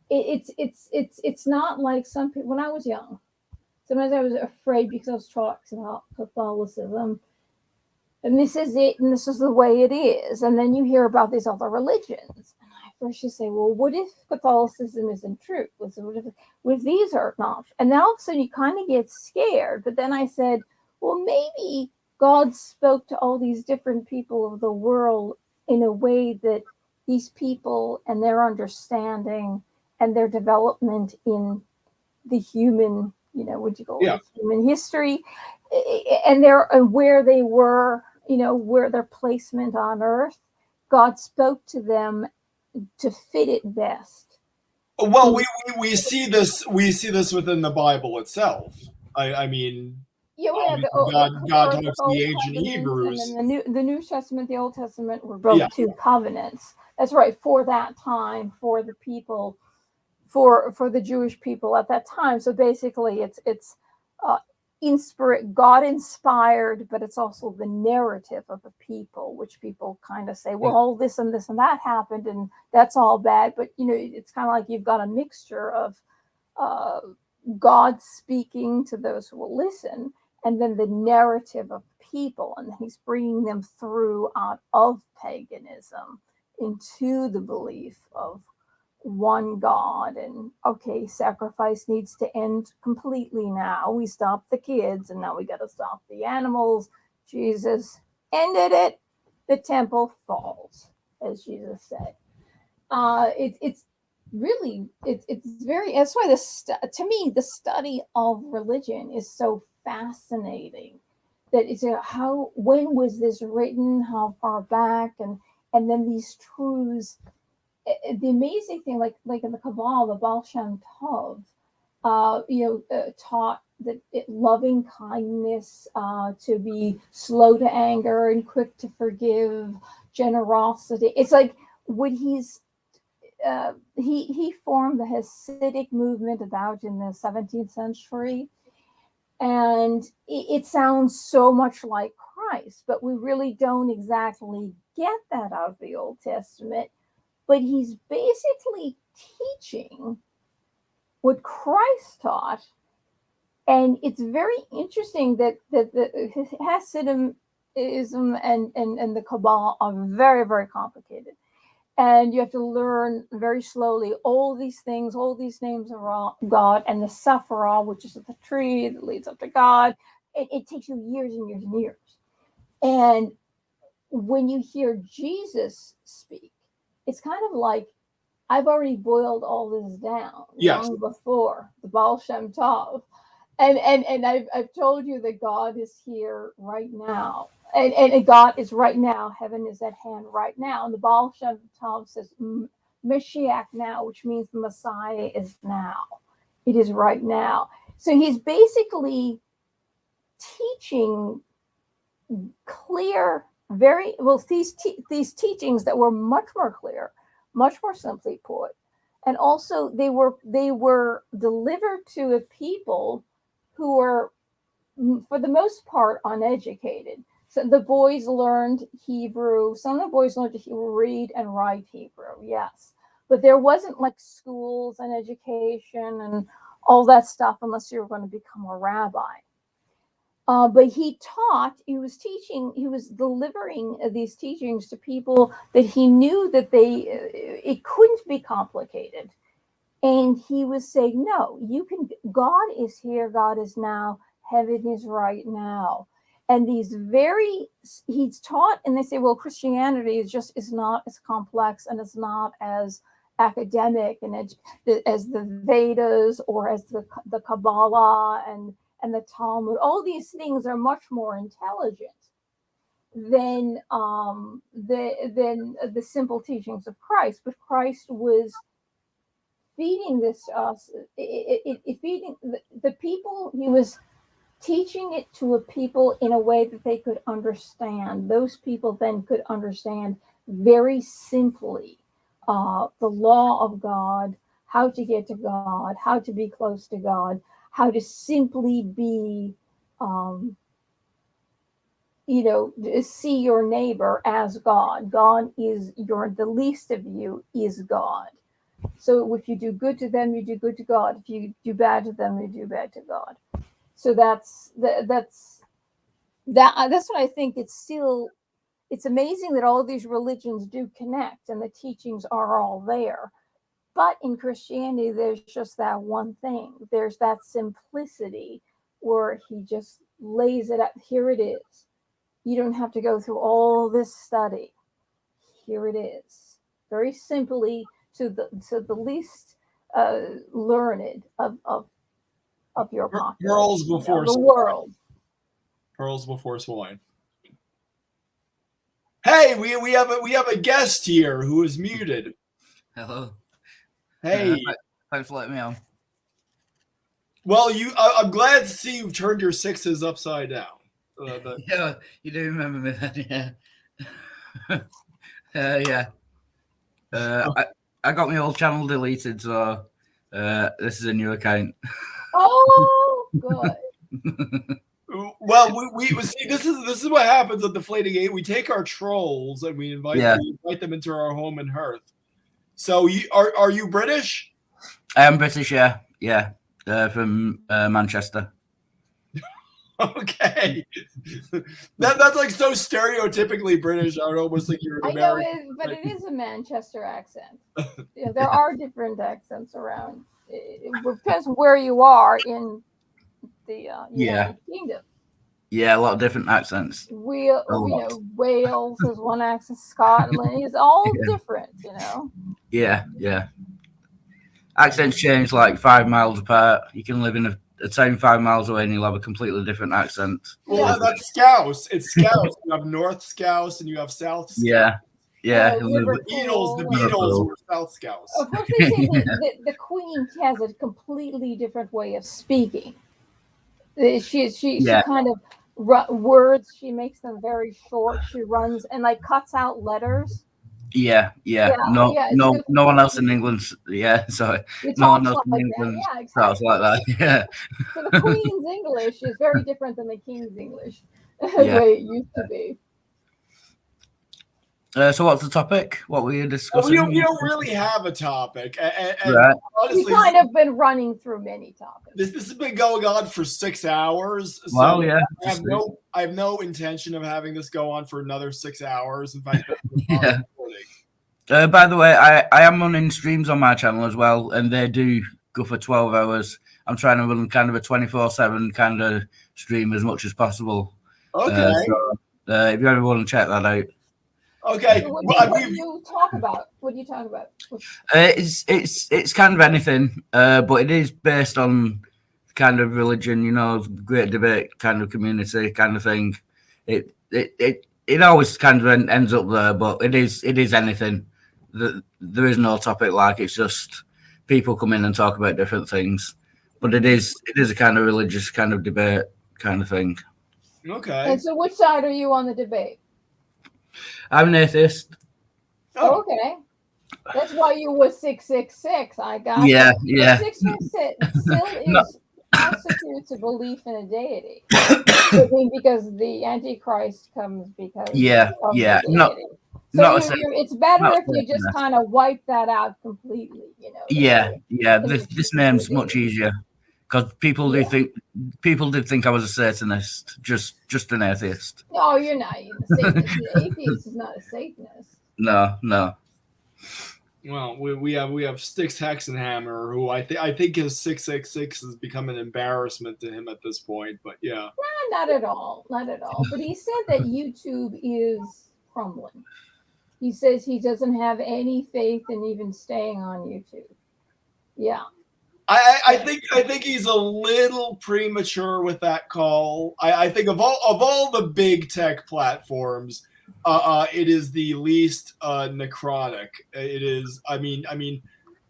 It's not like some people, when I was young, sometimes I was afraid because I was taught about Catholicism. And this is it, and this is the way it is. And then you hear about these other religions. And I first you say, well, what if Catholicism isn't true? What if these are not? And then all of a sudden you kind of get scared. But then I said, well, maybe God spoke to all these different people of the world in a way that these people and their understanding and their development in the human, what you call Yeah. it, human history, and where they were, where their placement on earth, God spoke to them to fit it best. Well, we see this within the Bible itself. I mean, Yeah, God the talks to Old the ancient Covenant and Hebrews. then the New Testament, the Old Testament were Yeah. both two covenants. That's right, for that time, for the people, for the Jewish people at that time. So basically, it's God inspired, but it's also the narrative of the people, which people kind of say, well, this and this and that happened, and that's all bad. But it's kind of like you've got a mixture of God speaking to those who will listen, and then the narrative of people, and he's bringing them through out of paganism into the belief of one God. And okay, sacrifice needs to end completely now. We stopped the kids, and now we got to stop the animals. Jesus ended it. The temple falls, as Jesus said. It's really it's very, that's why to me the study of religion is so fascinating. That it's when was this written, how far back, and then these truths. The amazing thing, like in the Kabbalah, the Baal Shem Tov, taught that loving kindness, to be slow to anger and quick to forgive, generosity. It's like when he formed the Hasidic movement about in the 17th century, and it sounds so much like Christ, but we really don't exactly get that out of the Old Testament. But he's basically teaching what Christ taught. And it's very interesting that the Hasidism and the Kabbalah are very, very complicated. And you have to learn very slowly all these things, all these names of God, and the Sephirah, which is the tree that leads up to God. It takes you years and years and years. And when you hear Jesus speak, it's kind of like, I've already boiled all this down long before the Baal Shem Tov. And I've told you that God is here right now. And God is right now. Heaven is at hand right now. And the Baal Shem Tov says, Mashiach now, which means the Messiah is now. It is right now. So he's basically teaching clear, these teachings that were much more clear, much more simply put, and also they were delivered to a people who were, for the most part, uneducated. So the boys learned Hebrew. Some of the boys learned to read and write Hebrew, yes, but there wasn't like schools and education and all that stuff unless you were going to become a rabbi. But he was delivering these teachings to people that he knew that it couldn't be complicated. And he was saying, no, God is here, God is now, heaven is right now. And he's taught, and they say, well, Christianity is not as complex and it's not as academic and as the Vedas or as the Kabbalah and the Talmud. All these things are much more intelligent than the simple teachings of Christ. But Christ was feeding this to us, feeding the people. He was teaching it to a people in a way that they could understand. Those people then could understand very simply the law of God, how to get to God, how to be close to God, how to simply be, see your neighbor as God. God is the least of you is God. So if you do good to them, you do good to God. If you do bad to them, you do bad to God. So that's what I think. It's amazing that all these religions do connect and the teachings are all there. But in Christianity, there's just that one thing. There's that simplicity where he just lays it out. Here it is. You don't have to go through all this study. Here it is, very simply to the least learned of your population, Pearls before the swine. world. Pearls before swine. Hey, we have a guest here who is muted. Hello. Hey. Thanks for letting me on. Well, I'm glad to see you've turned your sixes upside down. Yeah, you do remember me then, yeah. I got my old channel deleted, so this is a new account. Oh, good. Well, we see this is what happens at Deflating Eight. We take our trolls and we invite them into our home and hearth. So are you British? I am British, yeah, from Manchester. Okay, that's like so stereotypically British. I would almost think you're an American. I know, but it is a Manchester accent. There are different accents around. It depends where you are in the United Kingdom. Yeah, a lot of different accents. Wales has one accent. Scotland is all different. Yeah. Accents change like 5 miles apart. You can live in a town 5 miles away and you'll have a completely different accent. Well, that's Scouse. It's Scouse. You have North Scouse and you have South Scouse. Yeah. The Beatles were South Scouse. Of course, they say the Queen has a completely different way of speaking. She kind of words. She makes them very short. She runs and like cuts out letters. Yeah. No one else in England. Yeah, sorry. No one else in England talks like that. Yeah. So the Queen's English is very different than the King's English, the way it used to be. So what's the topic? What were you discussing? Well, you don't really have a topic. And right. Honestly, we've kind of been running through many topics. This has been going on for 6 hours. So well, yeah. I have no intention of having this go on for another 6 hours. In fact, by the way, I am running streams on my channel as well, and they do go for 12 hours. I'm trying to run kind of a 24/7 kind of stream as much as possible. Okay. If you ever want to check that out. Okay. So what do you talk about? What do you talk about? It's kind of anything, but it is based on kind of religion, great debate kind of community kind of thing. It always kind of ends up there, but it is anything. There is no topic like it's just people come in and talk about different things, but it is a kind of religious kind of debate kind of thing. Okay. And so, which side are you on the debate? I'm an atheist. Oh, okay. That's why you were 666. I got yeah. 666 still constitutes a belief in a deity. Because the Antichrist comes because of the deity. It's better if you just kind of wipe that out completely. This name's much easier because people did think I was a Satanist, just an atheist. No, you're not. The atheist is not a Satanist. No. Well, we have Styx Hexenhammer, who I think his 666 has become an embarrassment to him at this point. But yeah, no, not at all. But he said that YouTube is crumbling. He says he doesn't have any faith in even staying on YouTube. Yeah. I think he's a little premature with that call. I think of all the big tech platforms, it is the least necrotic. It is. I mean,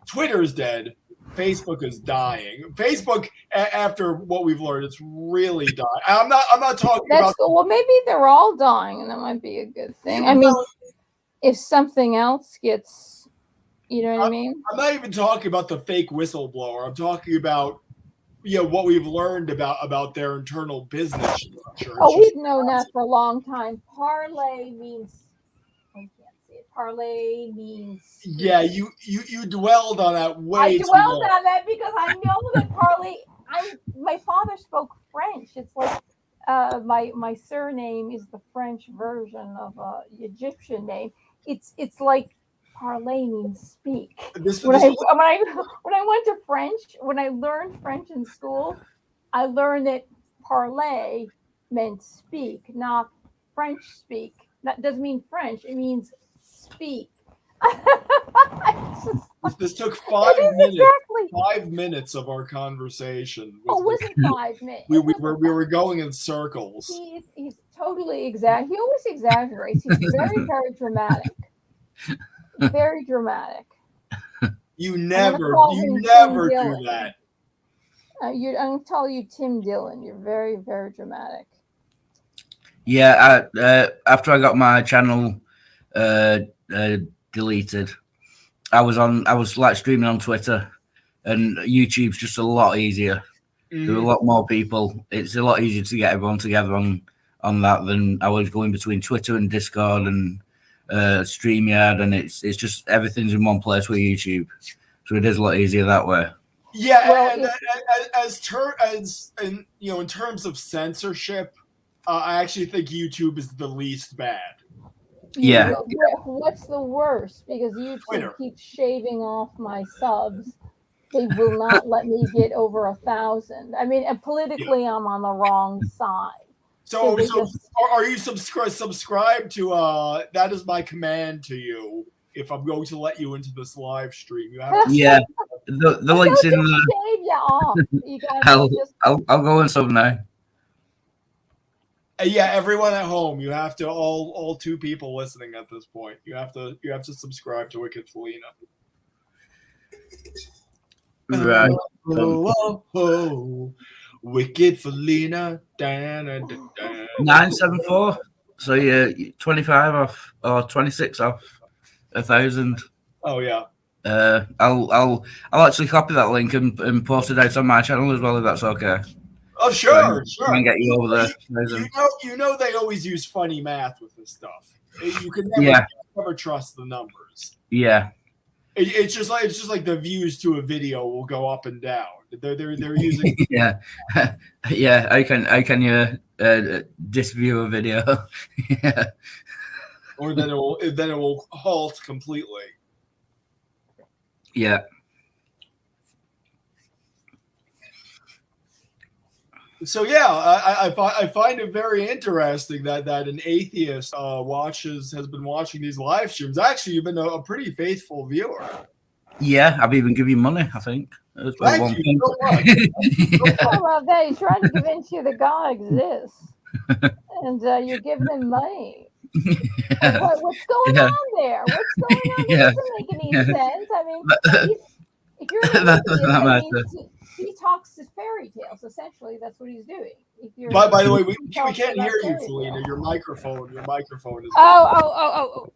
Twitter's dead. Facebook is dying. Facebook, after what we've learned, it's really dying. I'm not talking about. Well, maybe they're all dying, and that might be a good thing. I mean, if something else gets. You know what I mean? I'm not even talking about the fake whistleblower. I'm talking about, what we've learned about their internal business structure. Oh, we've known that for a long time. Parlay means, I can't say it. Parlay means. Yeah, you dwelled on that way. I dwelled on that because I know that parlay. My father spoke French. It's like my surname is the French version of Egyptian name. It's like. Parlay means speak. When I went to French, when I learned French in school, I learned that parlay meant speak, not French speak. That doesn't mean French. It means speak. This took 5 minutes. Exactly. 5 minutes of our conversation. Oh, it wasn't 5 minutes. We were going in circles. He's totally exact. He always exaggerates. He's very, very dramatic. Very dramatic. You never do that. I'm going to tell you, Tim Dillon. You're very, very dramatic. Yeah, after I got my channel deleted, I was like streaming on Twitter, and YouTube's just a lot easier. There are a lot more people. It's a lot easier to get everyone together on that than I was going between Twitter and Discord and StreamYard, and it's just everything's in one place with YouTube, so it is a lot easier that way. Yeah, Well, and in terms of censorship, I actually think YouTube is the least bad. Yeah. What's the worst? Because YouTube Twitter. keeps shaving off my subs. They will not let me get over 1,000. I mean, politically, I'm on the wrong side. So are you subscribed to that is my command to you if I'm going to let you into this live stream. You have to the link's in the shave you off. You gotta I'll go and sub now. Yeah, everyone at home, you have to all 2 people listening at this point. You have to subscribe to Wicked Felina. Right. Wicked Felina. 974. So yeah, 25 off or 26 off 1,000. Oh yeah. I'll actually copy that link and post it out on my channel as well if that's okay. Oh sure. Try and get you over there. You know they always use funny math with this stuff. You can never trust the numbers. Yeah. It's just like the views to a video will go up and down. They're using yeah. How can you disview a video? Yeah. Or then it will halt completely. Yeah. So yeah, I find it very interesting that an atheist has been watching these live streams. Actually, you've been a pretty faithful viewer. Yeah, I've even given you money, I think. Thank you so much. I love that. He's trying to convince you that God exists, and you're giving him money. Yeah. What's going on there? What's going on? It doesn't make any sense. I mean, if you're an atheist, he talks to fairy tales. Essentially, that's what he's doing. By the way, we can't hear you, Felina. Your microphone is. Oh.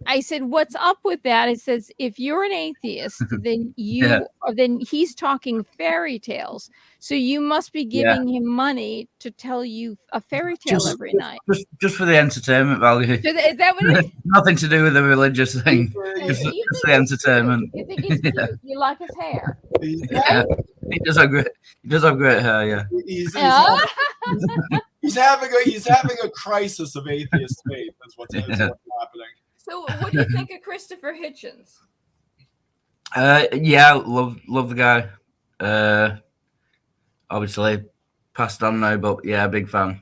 I said, what's up with that? It says, if you're an atheist, then then he's talking fairy tales. So you must be giving him money to tell you a fairy tale every night. Just for the entertainment value. Is that what it is? Nothing to do with the religious thing. Just the entertainment. You think he's cute? You like his hair? Yeah. He does have great hair. Yeah. He's having a crisis of atheist faith. That's what's happening. So, what do you think of Christopher Hitchens? Yeah, love the guy. Obviously, passed on now, but yeah, big fan.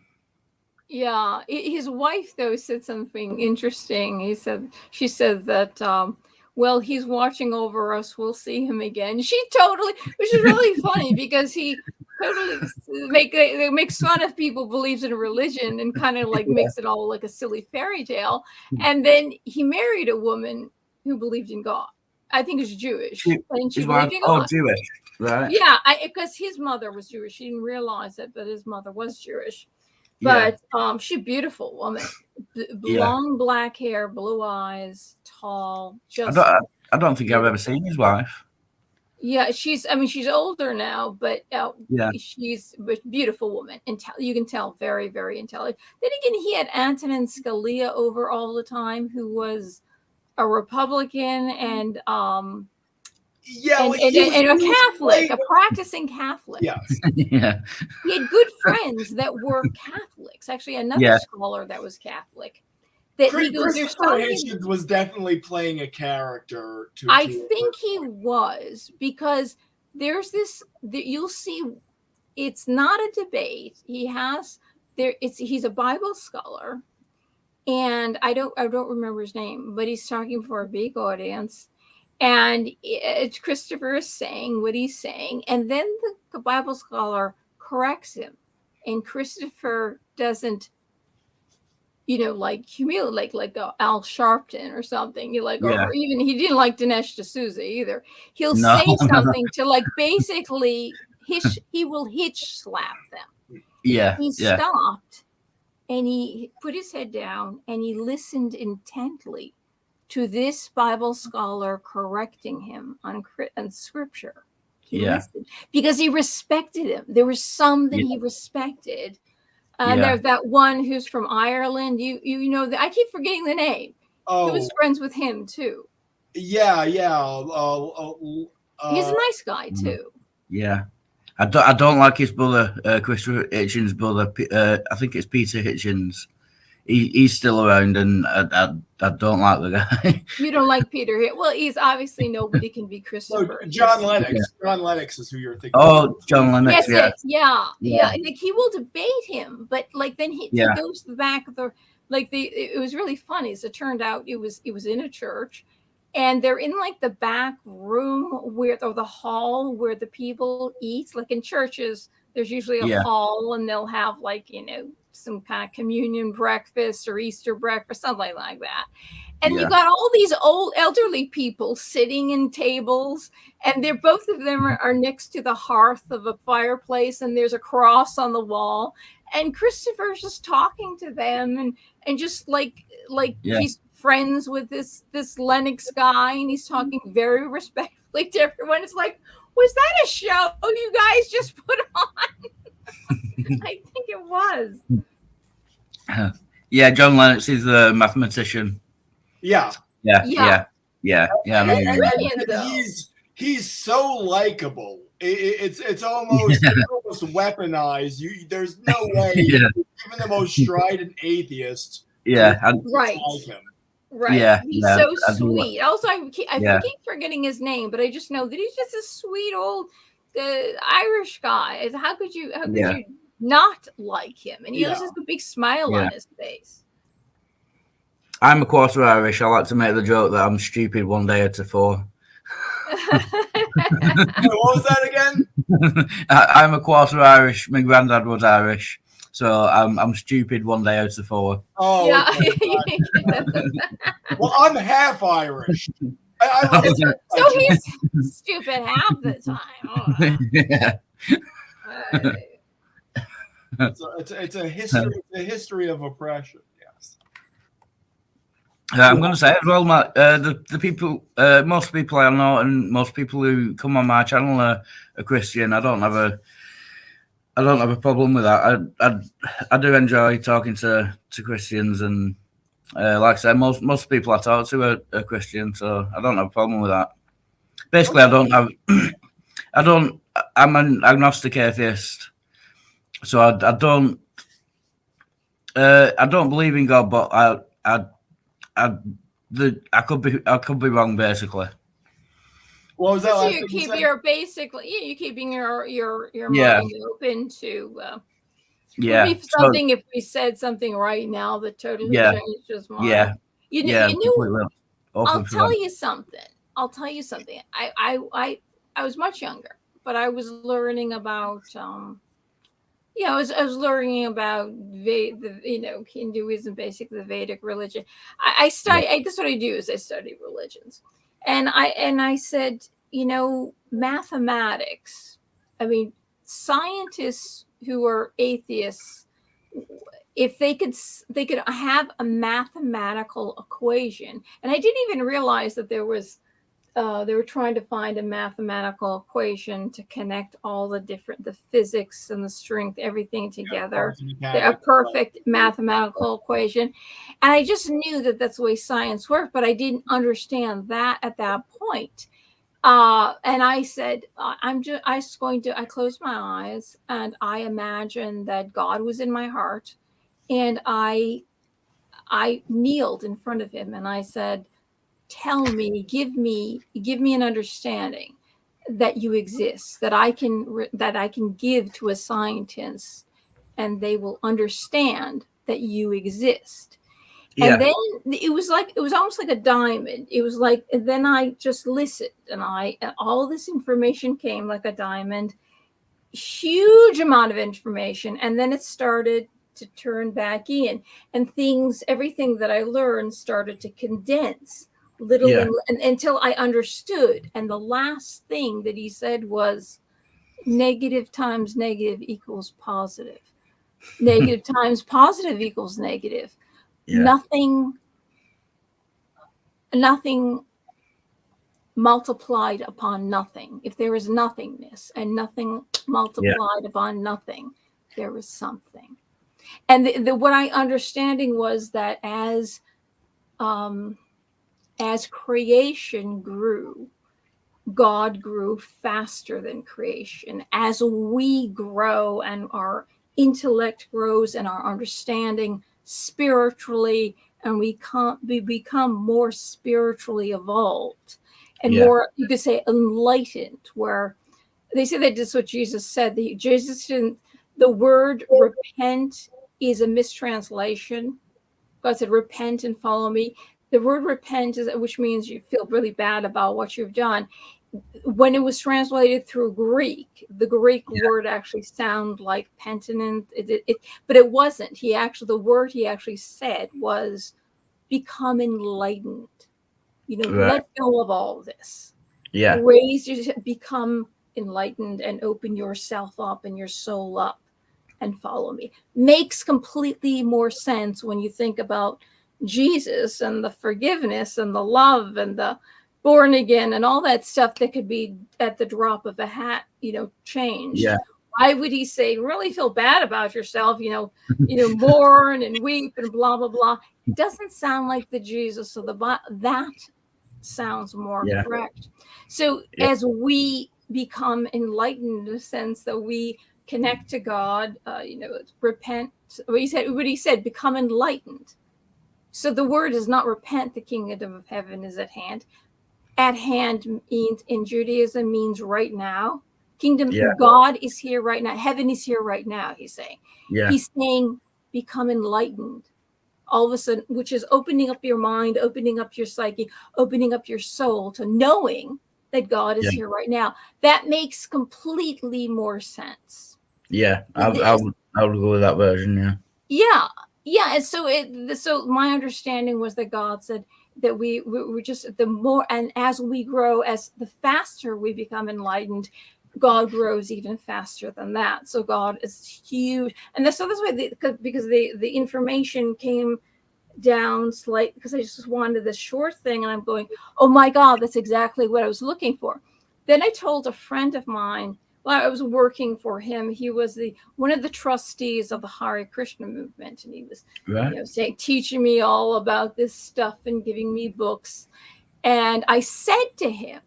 Yeah, his wife though said something interesting. She said that well, he's watching over us. We'll see him again. Which is really funny because he totally makes fun of people who believes in a religion and kind of like makes it all like a silly fairy tale. And then he married a woman who believed in God. I think is Jewish. She believed in God. Jewish, right? Yeah, because his mother was Jewish. She didn't realize it, but his mother was Jewish. But she's a beautifbeautif's woman. Long black hair, blue eyes, tall. I don't think I've ever seen his wife. Yeah, she's older now, but she's a beautiful woman. You can tell, very, very intelligent. Then again, he had Antonin Scalia over all the time, who was a Republican and a Catholic, a practicing Catholic. Yes. Yeah. He had good friends that were Catholics. Actually, another scholar that was Catholic. Christopher Hitchens was definitely playing a character. I think he was, because there's this. You'll see, it's not a debate. He's a Bible scholar. and I don't remember his name, but he's talking for a big audience, and Christopher is saying what he's saying, and then the Bible scholar corrects him, and Christopher doesn't, like humiliate, like Al Sharpton or something. Or even he didn't like Dinesh D'Souza either. He'll say something to basically he will hitch slap them. Yeah. He stopped and he put his head down and he listened intently to this Bible scholar correcting him on scripture. He listened because he respected him. There was some that he respected. There's that one who's from Ireland. You know that I keep forgetting the name. Oh, he was friends with him too. Yeah. He's a nice guy too. Yeah, I don't like his brother, Christopher Hitchens' brother. I think it's Peter Hitchens. He's still around, and I don't like the guy. You don't like Peter? Well, he's obviously nobody can be Christopher. No, John Lennox. Yeah. John Lennox is who you're thinking. Oh, John Lennox. Yeah. Like he will debate him, but then he goes to the back of the it was really funny. As it turned out, it was in a church, and they're in the back room or the hall where the people eat. Like in churches, there's usually a hall, and they'll have some kind of communion breakfast or Easter breakfast, something like that. And you got all these old elderly people sitting in tables, and both of them are next to the hearth of a fireplace, and there's a cross on the wall. And Christopher's just talking to them and just he's friends with this Lennox guy, and he's talking very respectfully to everyone. It's like, was that a show you guys just put on? I think it was. Yeah, John Lennox is the mathematician. Yeah. He's so likable. It's almost weaponized. There's no way even the most strident atheist. Right. Like him. Right. Yeah. He's so sweet. Also, I keep forgetting his name, but I just know that he's just a sweet old Irish guy. How could you not like him? And he has this big smile on his face. I'm a quarter Irish. I like to make the joke that I'm stupid one day out of 4. What was that again? I'm a quarter Irish. My granddad was Irish, so I'm stupid one day out of 4. Oh, yeah. Well, I'm half Irish. So he's stupid half the time. It's a history. It's a history of oppression. Yes. I'm going to say as well, Matt. The people, most people I know, and most people who come on my channel are Christian. I don't have a problem with that. I do enjoy talking to Christians, and like I said, most people I talk to are Christian, so I don't have a problem with that. Basically, I'm an agnostic atheist, so I don't believe in God, but I could be wrong, basically. What was that? So you keep your you're keeping your mind open to be something. If we said something right now that totally changes mind. I'll tell you something. I was much younger, but I was learning about I was learning about Hinduism, basically the Vedic religion. I study. That's what I do is I study religions, and I said, mathematics. I mean, scientists who are atheists, if they could have a mathematical equation, and I didn't even realize that there was. They were trying to find a mathematical equation to connect all the physics and the strength, everything together. A perfect mathematical equation. And I just knew that that's the way science worked, but I didn't understand that at that point. And I said, I closed my eyes and I imagined that God was in my heart. And I kneeled in front of him and I said, tell me, give me an understanding that you exist, that I can give to a scientist, and they will understand that you exist. Yeah. And then it was almost like a diamond. It was like, and then I just listened, and all this information came like a diamond, huge amount of information. And then it started to turn back in, and everything that I learned started to condense little until I understood. And the last thing that he said was negative times negative equals positive. Negative times positive equals negative. Yeah. Nothing multiplied upon nothing. If there is nothingness and nothing multiplied upon nothing, there is something. And what I understanding was that as creation grew, God grew faster than creation. As we grow and our intellect grows and our understanding spiritually, and we become more spiritually evolved and more, you could say, enlightened, where they say that this is what Jesus said. The word repent is a mistranslation. God said, repent and follow me. The word repent which means you feel really bad about what you've done. When it was translated through Greek, the Greek word actually sounded like penitent, but it wasn't. The word he actually said was become enlightened. Let go of all this. Become enlightened and open yourself up and your soul up and follow me. Makes completely more sense when you think about Jesus and the forgiveness and the love and the born again and all that stuff that could be at the drop of a hat, changed. Why would he say, really feel bad about yourself, mourn and weep and blah, blah, blah? It doesn't sound like the Jesus of that sounds more correct. So as we become enlightened, in a sense that we connect to God, repent. What he said, become enlightened. So the word is not repent, the kingdom of heaven is at hand. At hand means in Judaism means right now. Kingdom, God is here right now. Heaven is here right now, he's saying. He's saying become enlightened. All of a sudden, which is opening up your mind, opening up your psyche, opening up your soul to knowing that God is here right now. That makes completely more sense. I would go with that version. And so my understanding was that God said that we just, the more, and as we grow, as the faster we become enlightened, God grows even faster than that. So God is huge. And that's why because the information came down slightly, because I just wanted this short thing, and I'm going, oh my God, that's exactly what I was looking for. Then I told a friend of mine, well, I was working for him. He was one of the trustees of the Hare Krishna movement, and he was teaching me all about this stuff and giving me books. And I said to him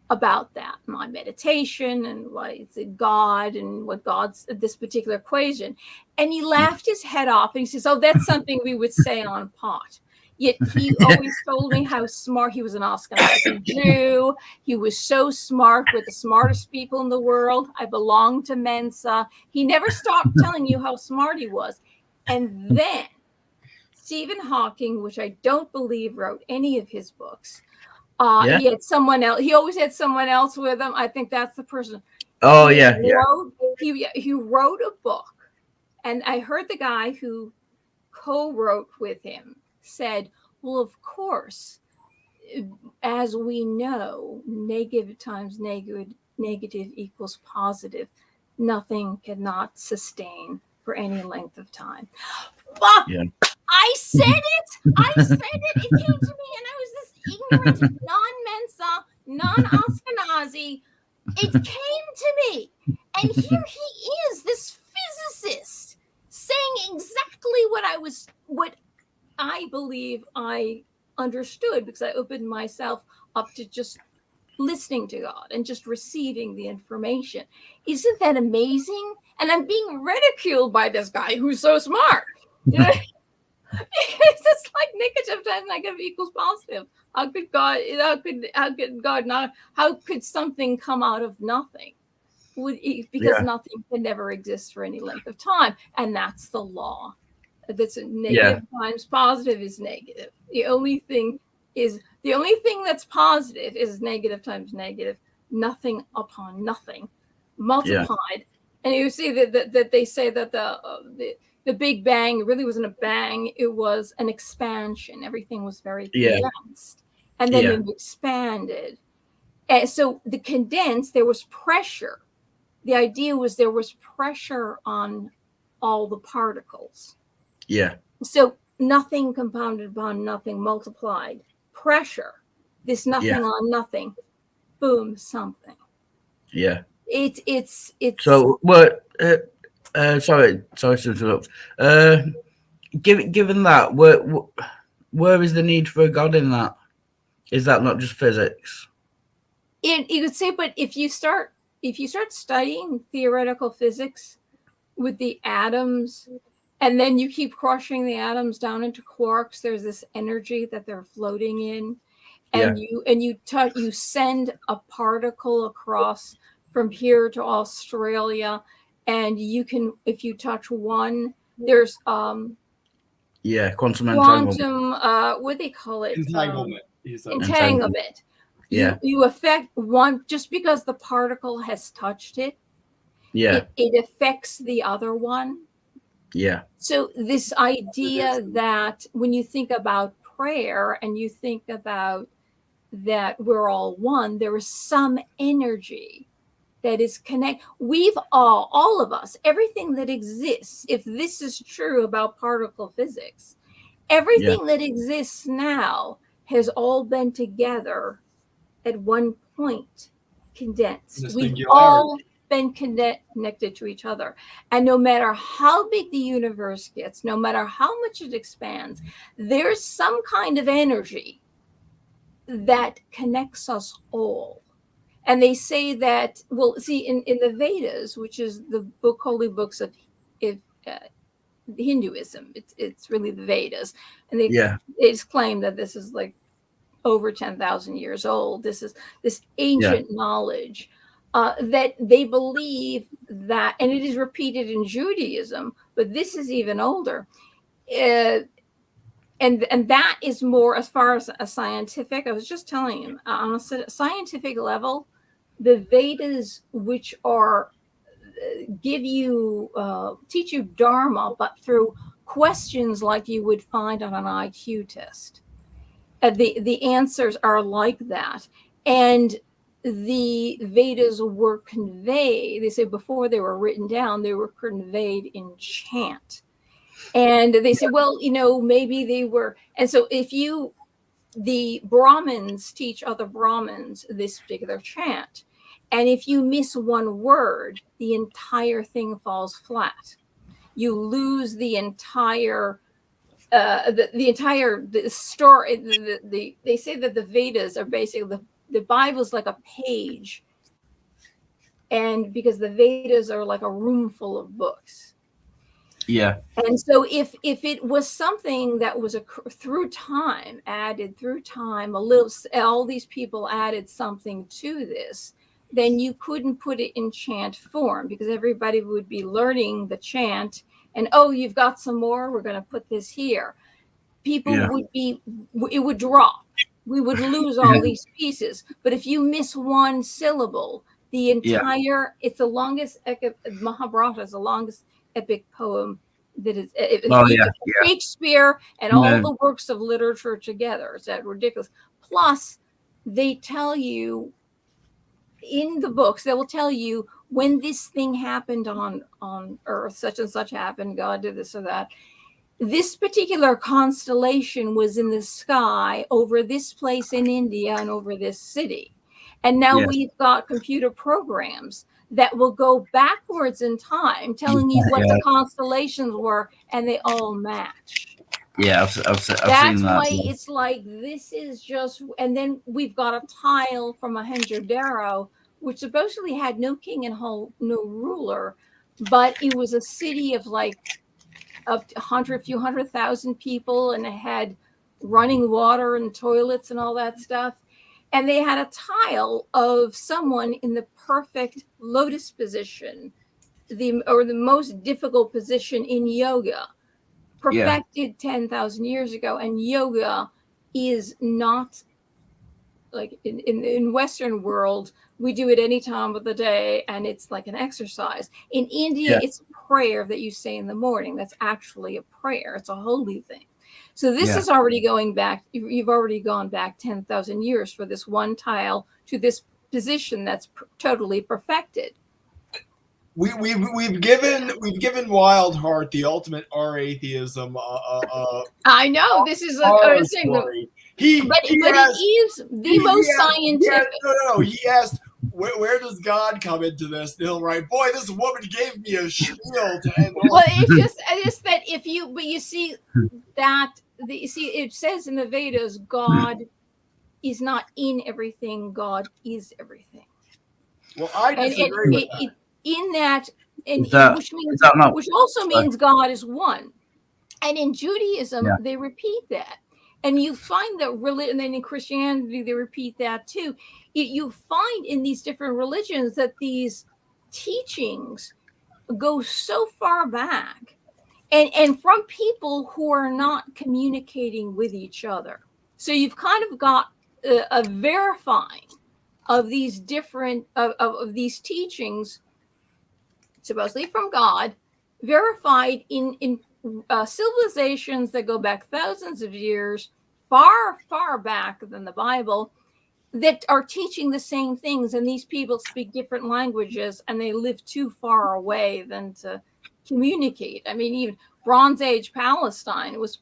about that, my meditation and what it's God and what God's this particular equation. And he laughed his head off and he says, oh, that's something we would say on pot. Yet he always told me how smart he was. An Ashkenazi Jew. He was so smart, with the smartest people in the world. I belonged to Mensa. He never stopped telling you how smart he was. And then Stephen Hawking, which I don't believe wrote any of his books, he had someone else. He always had someone else with him. I think that's the person. He wrote a book, and I heard the guy who co-wrote with him said, well, of course, as we know, negative times negative equals positive. Nothing cannot sustain for any length of time. But I said it. It came to me, and I was this ignorant, non-Mensa, non-Ashkenazi. It came to me, and here he is, this physicist, saying exactly what I believe I understood, because I opened myself up to just listening to God and just receiving the information. Isn't that amazing? And I'm being ridiculed by this guy who's so smart. Because it's like negative times negative equals positive. How could something come out of nothing? Because nothing can never exist for any length of time, and that's the law. That's negative times positive is negative. The only thing that's positive is negative times negative, nothing upon nothing, multiplied. And you see that they say that the Big Bang really wasn't a bang; it was an expansion. Everything was very condensed, and then it expanded. And so the condensed, there was pressure. The idea was there was pressure on all the particles. Yeah. So nothing compounded upon nothing multiplied. Pressure. This nothing on nothing. Boom, something. Yeah. It's So what? Sorry to interrupt. Given that, where is the need for a god in that? Is that not just physics? You could say, but if you start studying theoretical physics with the atoms, and then you keep crushing the atoms down into quarks, there's this energy that they're floating in, and you send a particle across from here to Australia, and you can, if you touch one, there's quantum entanglement. What do they call it? Entanglement. Entanglement. You affect one just because the particle has touched it. It affects the other one. So this idea that when you think about prayer and you think about that we're all one, there is some energy that is connect. We've all of us, everything that exists, if this is true about particle physics, everything that exists now has all been together at one point, condensed. We've all been connected to each other. And no matter how big the universe gets, no matter how much it expands, there's some kind of energy that connects us all. And they say that, well, see, in the Vedas, which is the holy books of Hinduism, it's really the Vedas. And they just claim that this is like over 10,000 years old. This is this ancient knowledge that they believe that, and it is repeated in Judaism, but this is even older. And that is more as far as a scientific. I was just telling him on a scientific level, the Vedas, which are teach you Dharma, but through questions like you would find on an IQ test. The answers are like that. And the Vedas were conveyed, they say before they were written down, they were conveyed in chant. And they say, well, maybe they were. And so the Brahmins teach other Brahmins this particular chant. And if you miss one word, the entire thing falls flat. You lose the entire the story. They say that the Vedas are basically the Bible is like a page, and because the Vedas are like a room full of books. And so if it was something that was added through time, all these people added something to this, then you couldn't put it in chant form because everybody would be learning the chant. And you've got some more, we're going to put this here. People it would drop. We would lose all these pieces. But if you miss one syllable, the entire, it's the longest, Mahabharata is the longest epic poem that is, Shakespeare and all the works of literature together. Is that ridiculous? Plus, they tell you in the books, they will tell you when this thing happened on Earth, such and such happened, God did this or that. This particular constellation was in the sky over this place in India and over this city. And now we've got computer programs that will go backwards in time, telling you what the constellations were, and they all match. I've seen that. That's why it's like, this is just, and then we've got a tile from Mohenjo-Daro, which supposedly had no king and no ruler, but it was a city of like a few hundred thousand people, and it had running water and toilets and all that stuff. And they had a tile of someone in the perfect lotus position, the most difficult position in yoga. perfected 10,000 years ago, and yoga is not like in Western world, we do it any time of the day, and it's like an exercise. In India, it's a prayer that you say in the morning. That's actually a prayer. It's a holy thing. So this is already going back. You've already gone back 10,000 years for this one tile to this position that's totally perfected. We've given Wildheart the ultimate atheism. I know this is a story. But he is the most scientific. He asked, where does God come into this? And he'll write, boy, this woman gave me a spiel to end all. Well, it's just that you see that it says in the Vedas, God is not in everything. God is everything. Well, I disagree with that. In that, which also means God is one. And in Judaism, they repeat that. And you find that and then in Christianity, they repeat that too. You find in these different religions that these teachings go so far back and from people who are not communicating with each other. So you've kind of got a verifying of these different, of these teachings, supposedly from God, verified in civilizations that go back thousands of years, far, far back than the Bible, that are teaching the same things. And these people speak different languages and they live too far away than to communicate. I mean, even Bronze Age Palestine was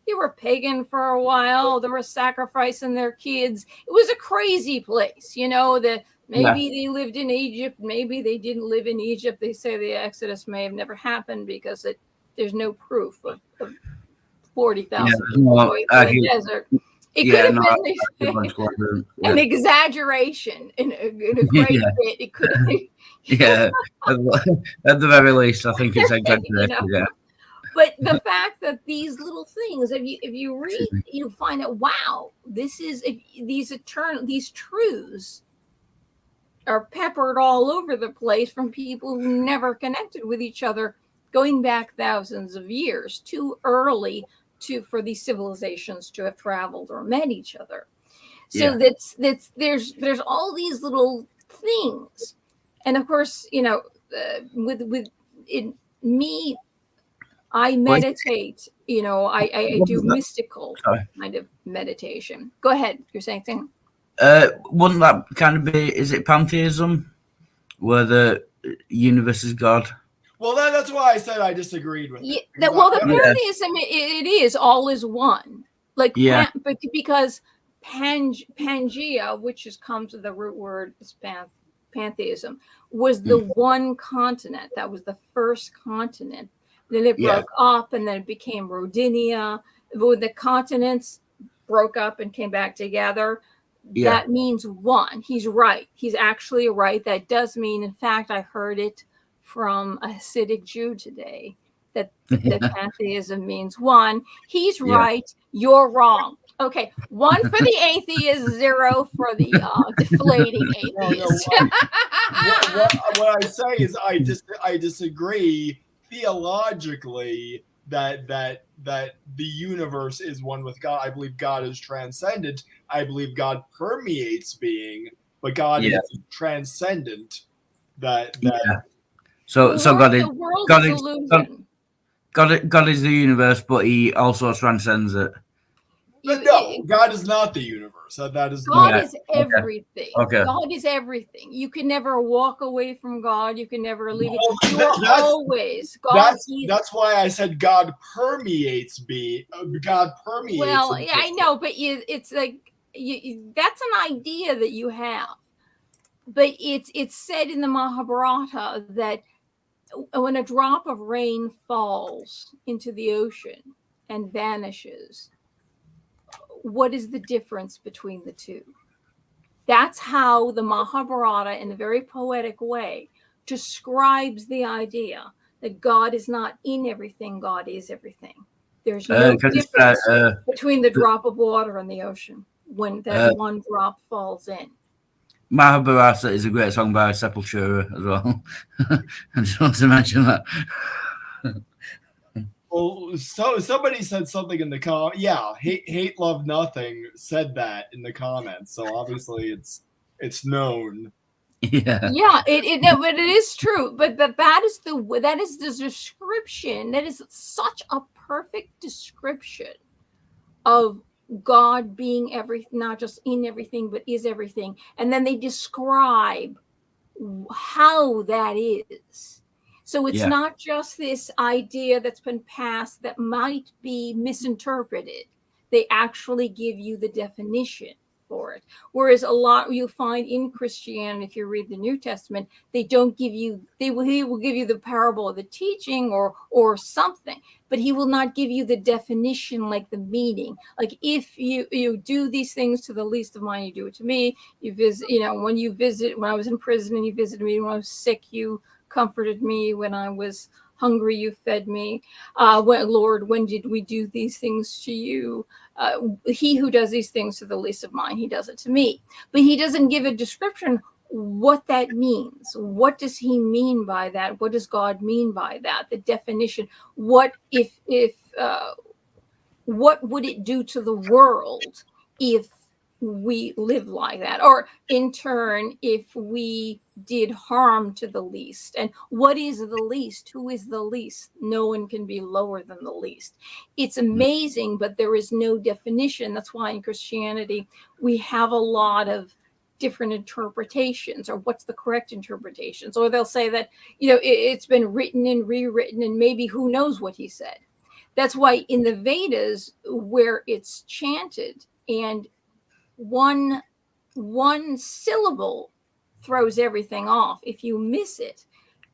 they were pagan for a while. They were sacrificing their kids. It was a crazy place, that maybe they lived in Egypt. Maybe they didn't live in Egypt. They say the Exodus may have never happened because there's no proof of 40,000 people going through the desert. It could have been an exaggeration in a great bit. It could have. At the very least, I think it's exaggerated. But the fact that these little things, if you read, you find out, wow, these truths are peppered all over the place from people who never connected with each other, going back thousands of years, too early for these civilizations to have traveled or met each other. So there's all these little things, and of course, with me, I meditate. I do mystical kind of meditation. Go ahead. You're saying something. Wouldn't that kind of be? Is it pantheism, where the universe is God? Well, that's why I said I disagreed with it. The pantheism, it is all is one. Because Pangea, which has come to the root word is pantheism, was the one continent. That was the first continent. Then it broke up, and then it became Rodinia. When the continents broke up and came back together, that means one. He's right. He's actually right. That does mean, in fact, I heard it from a Hasidic Jew today, that pantheism means one. He's right. You're wrong. Okay, 1 for the atheist, 0 for the deflating atheist. What I say is I disagree theologically that the universe is one with God. I believe God is transcendent. I believe God permeates being, but God is transcendent. So God is the universe, but He also transcends it. But no, God is not the universe. That is God is everything. Okay. God is everything. You can never walk away from God. You can never leave it. You are always God. That's why I said God permeates being. God permeates. Well, I know, but it's like that's an idea that you have. But it's said in the Mahabharata that when a drop of rain falls into the ocean and vanishes, what is the difference between the two? That's how the Mahabharata, in a very poetic way, describes the idea that God is not in everything, God is everything. There's no difference between the drop of water and the ocean when that one drop falls in. Mahabharata is a great song by Sepultura as well. I just want to mention that. Well, so somebody said something in the yeah, hate love nothing said that in the comments. So obviously it's known. Yeah, no, but it is true. But that is the description. That is such a perfect description of God being everything, not just in everything, but is everything. And then they describe how that is. So it's not just this idea that's been passed that might be misinterpreted. They actually give you the definition for it. Whereas a lot you find in Christianity, if you read the New Testament, they don't give you, he will give you the parable of the teaching or something, but he will not give you the definition, like the meaning. Like, if you do these things to the least of mine, you do it to me. You visit, when I was in prison and you visited me, when I was sick, you comforted me. When I was hungry, you fed me. Lord, when did we do these things to you? He who does these things to the least of mine, he does it to me. But he doesn't give a description what that means. What does he mean by that? What does God mean by that? The definition. What what would it do to the world if we live like that? Or in turn, if we did harm to the least? And what is the least? Who is the least? No one can be lower than the least. It's amazing, but there is no definition. That's why in Christianity, we have a lot of different interpretations, or what's the correct interpretations. Or they'll say that, it's been written and rewritten, and maybe who knows what he said. That's why in the Vedas, where it's chanted and one syllable throws everything off. If you miss it,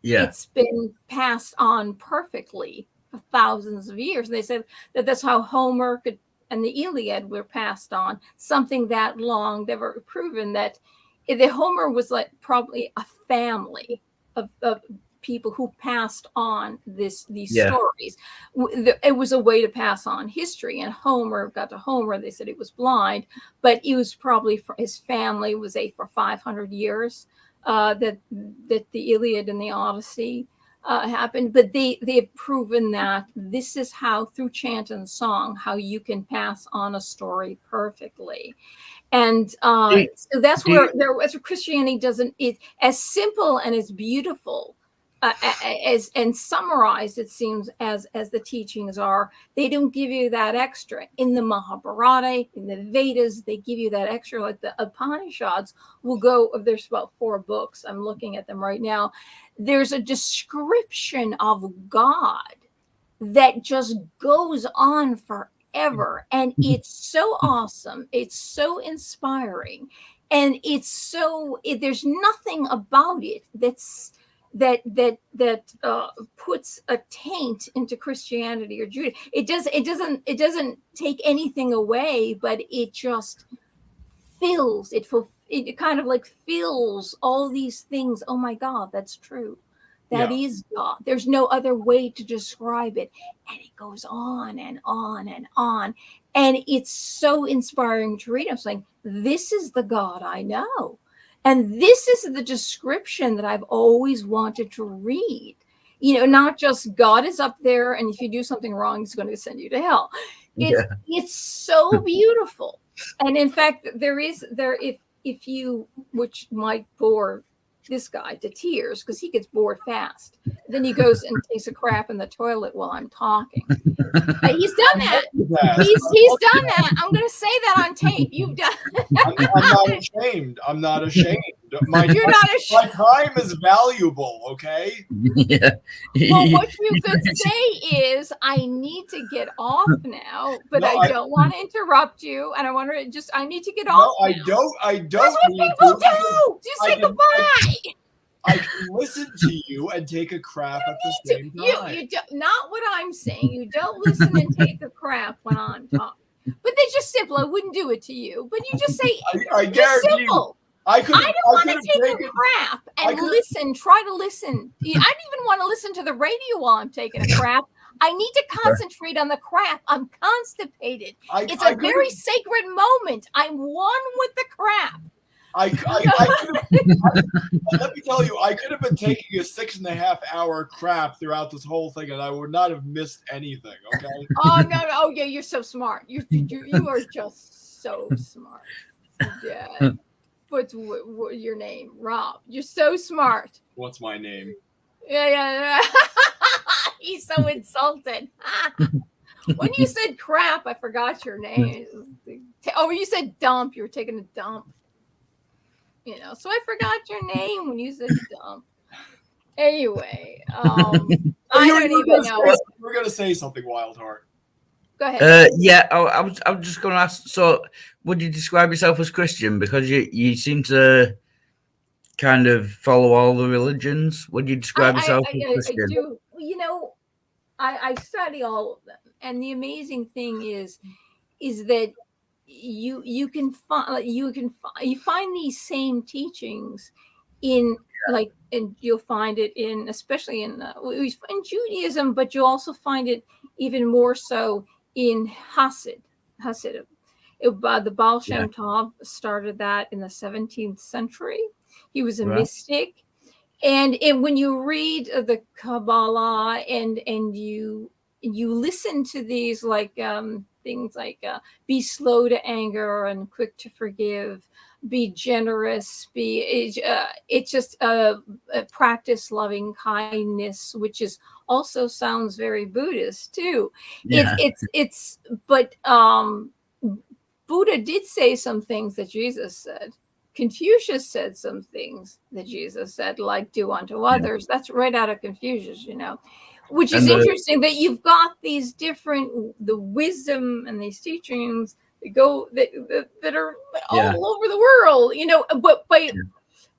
it's been passed on perfectly for thousands of years. And they said that that's how Homer and the Iliad were passed on. Something that long, they've proven that the Homer was like probably a family of people who passed on these stories. It was a way to pass on history. And Homer got to Homer, they said he was blind, but it was probably for his family was for 500 years that the Iliad and the Odyssey happened. But they've proven that this is how, through chant and song, how you can pass on a story perfectly. And so that's where Christianity doesn't, it as simple and as beautiful and summarized, it seems, as the teachings are. They don't give you that extra. In the Mahabharata, in the Vedas, they give you that extra. Like the Upanishads will go, there's about 4 books, I'm looking at them right now. There's a description of God that just goes on forever, and it's so awesome, it's so inspiring, and it's so, there's nothing about it that puts a taint into Christianity or Judaism. It doesn't take anything away, but it just fills it kind of like fills all these things. Oh my God, that's true. That is God. There's no other way to describe it. And it goes on and on and on. And it's so inspiring to read. I'm saying, this is the God I know. And this is the description that I've always wanted to read. Not just God is up there, and if you do something wrong, he's going to send you to hell. It's so beautiful. And in fact, if you, which might bore this guy to tears, because he gets bored fast. Then he goes and takes a crap in the toilet while I'm talking. He's done that. He's done that. I'm going to say that on tape. You've done. I'm not ashamed. My time is valuable. Okay. Well, what you could say is, I need to get off now, but I don't want to interrupt you, and I need to get off. No, I don't. That's what people do. Just say goodbye. I can listen to you and take a crap at the same time. You don't, not what I'm saying. You don't listen and take a crap when I'm talking. But they just simple. I wouldn't do it to you. But you just say, I guarantee you. I don't want to take a crap and listen. Try to listen. I don't even want to listen to the radio while I'm taking a crap. I need to concentrate on the crap. I'm constipated. It's a very sacred moment. I'm one with the crap. let me tell you, I could have been taking a 6.5 hour crap throughout this whole thing, and I would not have missed anything. Okay. Oh no! Oh yeah, you're so smart. You are just so smart. Yeah. What's your name, Rob? You're so smart. What's my name? Yeah. He's so insulted. When you said crap, I forgot your name. Oh, you said dump. You were taking a dump. You know, so I forgot your name when you said dump. Anyway, I don't even know. We're gonna say something, Wildheart. Go ahead. Yeah, I was just going to ask. So, would you describe yourself as Christian? Because you seem to kind of follow all the religions. Would you describe yourself as Christian? I do. You know, I study all of them, and the amazing thing is that you find these same teachings in and you'll find it in, especially in Judaism, but you also find it even more so in Hasidism. The Baal Shem Tov started that in the 17th century. He was a mystic. And when you read the Kabbalah and you listen to these things like be slow to anger and quick to forgive, be generous, it's just practice loving kindness, which is also sounds very Buddhist too. Yeah. But Buddha did say some things that Jesus said. Confucius said some things that Jesus said, like do unto others. That's right out of Confucius, you know, which is interesting that you've got these the wisdom and these teachings that are all over the world, you know, but by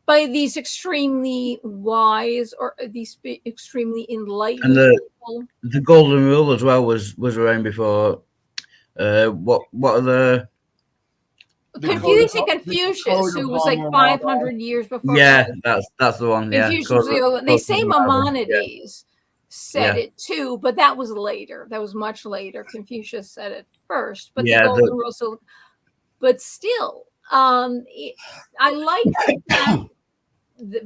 these extremely wise or these extremely enlightened people. The golden rule as well was around before. What are the Confucius, who was like 500 years before. Yeah, that's the one. Yeah, they say Maimonides said it too, but that was later. That was much later. Confucius said it first, but the golden rule. So, but still, I like the fact,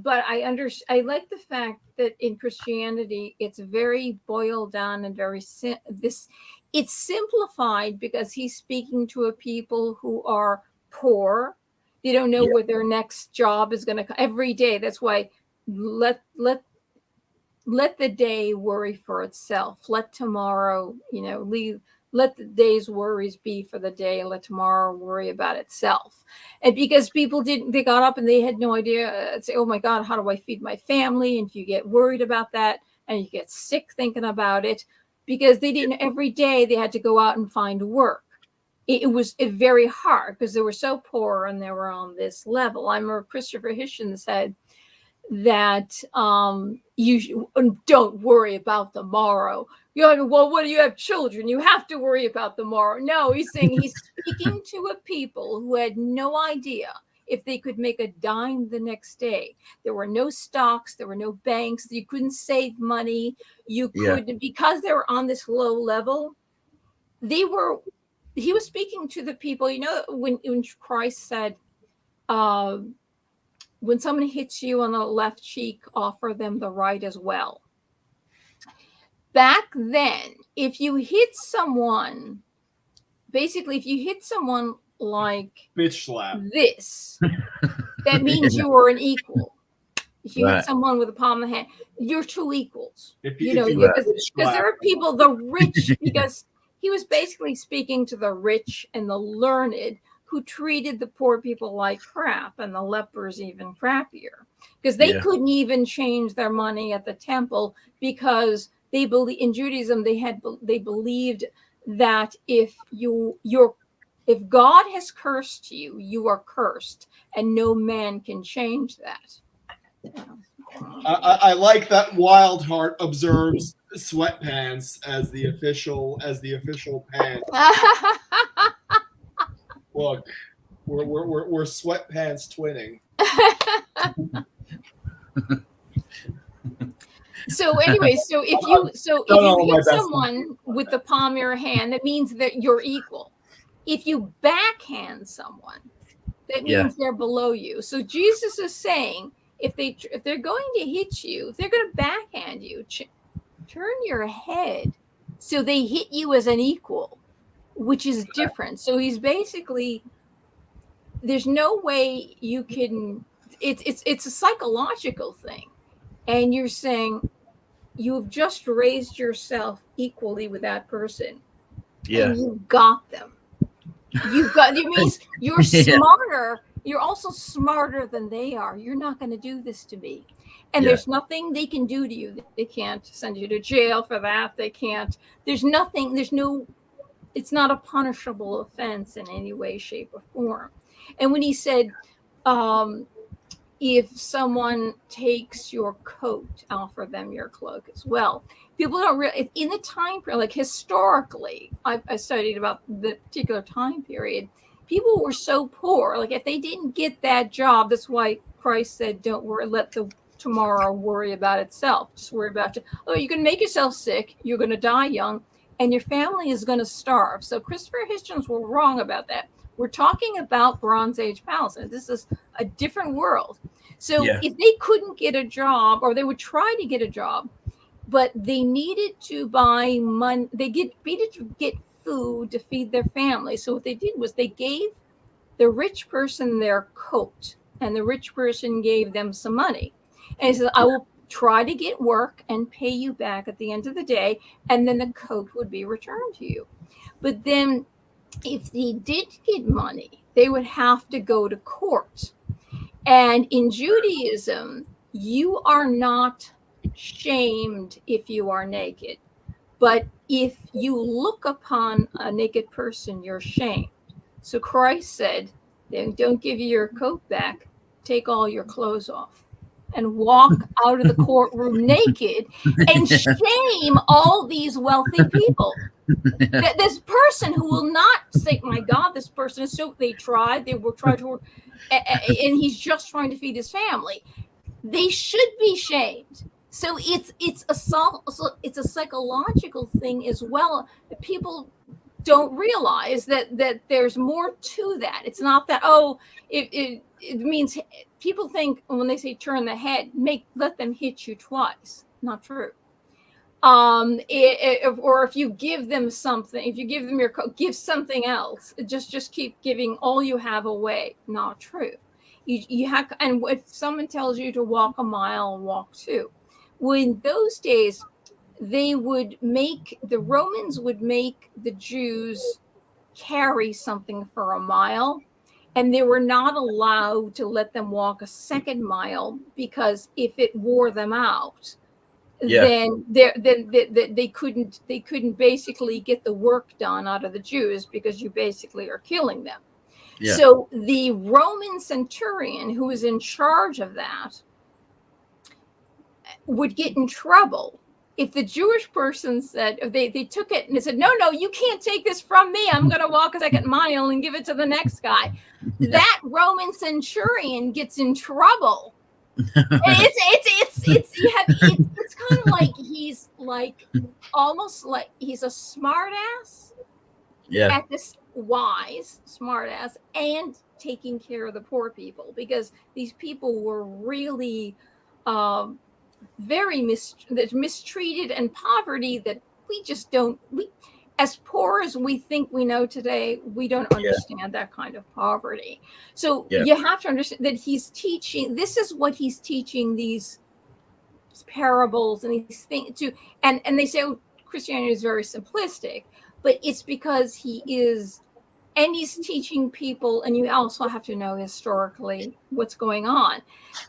but I like the fact that in Christianity, it's very boiled down and very it's simplified because he's speaking to a people who are poor. They don't know where their next job is going to come every day. That's why let the day worry for itself. Let tomorrow, you know, let the day's worries be for the day and let tomorrow worry about itself. And because people they got up and they had no idea, say, oh my God, how do I feed my family? And if you get worried about that and you get sick thinking about it, because they didn't, every day they had to go out and find work. It was very hard because they were so poor and they were on this level. I remember Christopher Hitchens said that you don't worry about tomorrow. You know, well, what do you have children? You have to worry about tomorrow. No, he's saying he's speaking to a people who had no idea if they could make a dime the next day. There were no stocks, there were no banks, you couldn't save money. You could, because they were on this low level, he was speaking to the people, you know, when Christ said, when someone hits you on the left cheek, offer them the right as well. Back then, if you hit someone, basically, if you hit someone like bitch slap this, that means you are an equal. If you hit someone with the palm of the hand, you're two equals. Because there are people, the rich, because he was basically speaking to the rich and the learned who treated the poor people like crap and the lepers even crappier, because they couldn't even change their money at the temple because they believe in Judaism. They believed that if God has cursed you, you are cursed, and no man can change that. I like that Wildheart observes sweatpants as the official pants. Look, we're sweatpants twinning. So anyway, if you hit someone with the palm of your hand, that means that you're equal. If you backhand someone, That Yeah. means they're below you. So Jesus is saying, if they're going to hit you, if they're going to backhand you, turn your head so they hit you as an equal, which is different. So he's basically, there's no way you can. It's a psychological thing, and you're saying you've just raised yourself equally with that person, Yeah. and you've got them. You've got, it means you're Yeah. smarter. You're also smarter than they are. You're not going to do this to me. And Yeah. there's nothing they can do to you. They can't send you to jail for that. They can't, there's nothing, there's no, it's not a punishable offense in any way, shape, or form. And when he said, if someone takes your coat, offer them your cloak as well. People don't really, in the time period, like historically, I studied about the particular time period, people were so poor, like if they didn't get that job, that's why Christ said, don't worry, let the tomorrow worry about itself. Just worry about it. Oh, you're going to make yourself sick, you're going to die young, and your family is going to starve. So Christopher Hitchens were wrong about that. We're talking about Bronze Age Palestine. This is a different world. So if they couldn't get a job, or they would try to get a job, but they needed to buy money, needed to get food to feed their family. So what they did was they gave the rich person their coat, and the rich person gave them some money. And he said, I will try to get work and pay you back at the end of the day, and then the coat would be returned to you. But then if they did get money, they would have to go to court. And in Judaism, you are not shamed if you are naked. But if you look upon a naked person, you're shamed. So Christ said, don't give you your coat back, take all your clothes off and walk out of the courtroom naked and shame all these wealthy people. This person who will not say, my God, this person is so, they will try to, and he's just trying to feed his family. They should be shamed. So it's a psychological thing as well. People don't realize that there's more to that. It's not that, it means, people think when they say turn the head, let them hit you twice. Not true. Or if you give them something, if you give them your coat, give something else. Just keep giving all you have away. Not true. You have, and if someone tells you to walk a mile, walk two. Well, in those days, the Romans would make the Jews carry something for a mile, and they were not allowed to let them walk a second mile, because if it wore them out, then they couldn't basically get the work done out of the Jews, because you basically are killing them. Yeah. So the Roman centurion who was in charge of that would get in trouble if the Jewish person said, they took it and they said, no, you can't take this from me. I'm going to walk a second mile and give it to the next guy. Yeah. That Roman centurion gets in trouble. It's kind of like he's like almost like he's a smart ass. Yeah. At this wise smart ass and taking care of the poor people, because these people were really very mistreated, and poverty that we just don't, as poor as we think we know today, we don't understand that kind of poverty. So you have to understand that he's teaching, this is what he's teaching, these parables and these things to, and they say, oh, Christianity is very simplistic, but it's because he is, and he's teaching people, and you also have to know historically what's going on.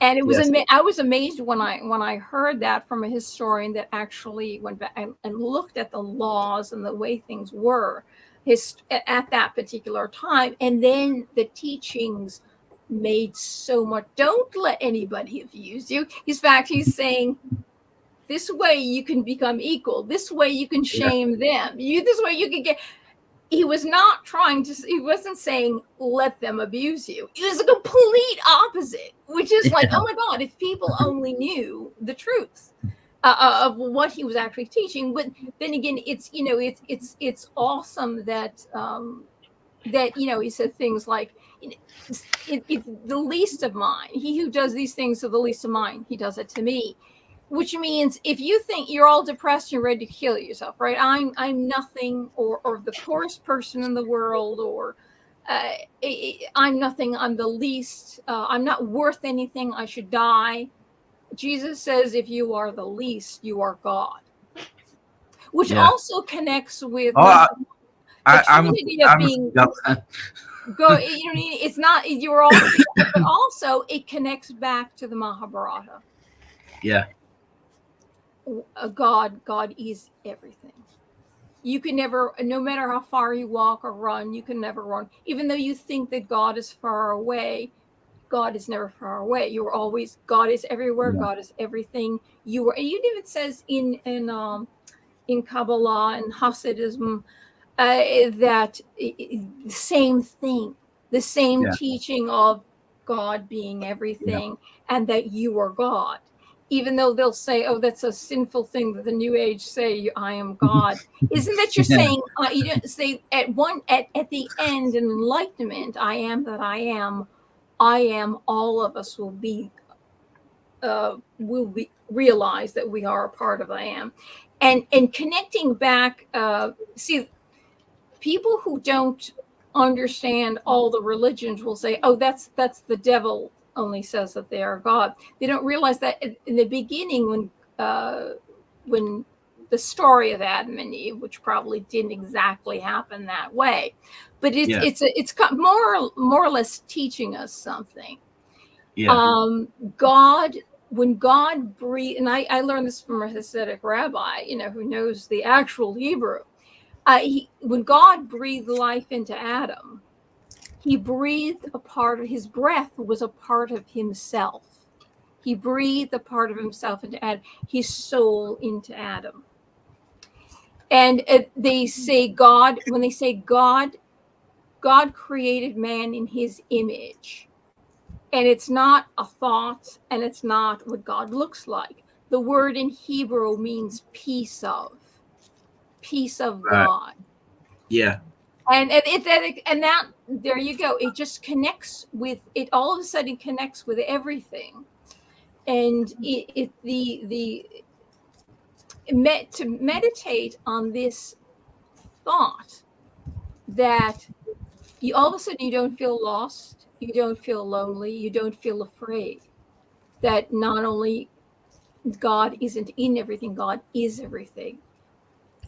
And it was, I was amazed when I heard that from a historian that actually went back and looked at the laws and the way things were at that particular time. And then the teachings made so much, don't let anybody abuse you. In fact, he's saying, this way you can become equal. This way you can shame them. This way you can get. He was not trying to, he wasn't saying, let them abuse you. It was a complete opposite, which is like, oh my God, if people only knew the truth of what he was actually teaching. But then again, it's, it's awesome that that, you know, he said things like, the least of mine, he who does these things to the least of mine, he does it to me. Which means if you think you're all depressed, you're ready to kill yourself, right? I'm nothing, or the poorest person in the world, or I'm nothing, I'm the least, I'm not worth anything, I should die. Jesus says, if you are the least, you are God. Which also connects with the Trinity of being go. You know, it's not you're all, but also it connects back to the Mahabharata. Yeah. God is everything. You can never, no matter how far you walk or run, you can never run. Even though you think that God is far away, God is never far away. You're always, God is everywhere. Yeah. God is everything. You are. And even says in Kabbalah and Hasidism that the same thing, the same teaching of God being everything, and that you are God. Even though they'll say, "Oh, that's a sinful thing that the New Age say, I am God." Isn't that you're saying? You didn't say at the end in enlightenment, I am that I am. I am. All of us will be realize that we are a part of I am, and connecting back. See, people who don't understand all the religions will say, "Oh, that's the devil only says that they are God." They don't realize that in the beginning, when the story of Adam and Eve, which probably didn't exactly happen that way, but it's more or less teaching us something. God, when God breathed, and I learned this from a Hasidic rabbi, you know, who knows the actual Hebrew. When God breathed life into Adam, he breathed a part of his breath was a part of himself. He breathed a part of himself into Adam, his soul into Adam. And they say God, when they say God created man in his image. And it's not a thought, and it's not what God looks like. The word in Hebrew means piece of God. Yeah. And that there you go. It just connects with it. All of a sudden, connects with everything. And to meditate on this thought that you all of a sudden you don't feel lost, you don't feel lonely, you don't feel afraid. That not only God isn't in everything, God is everything.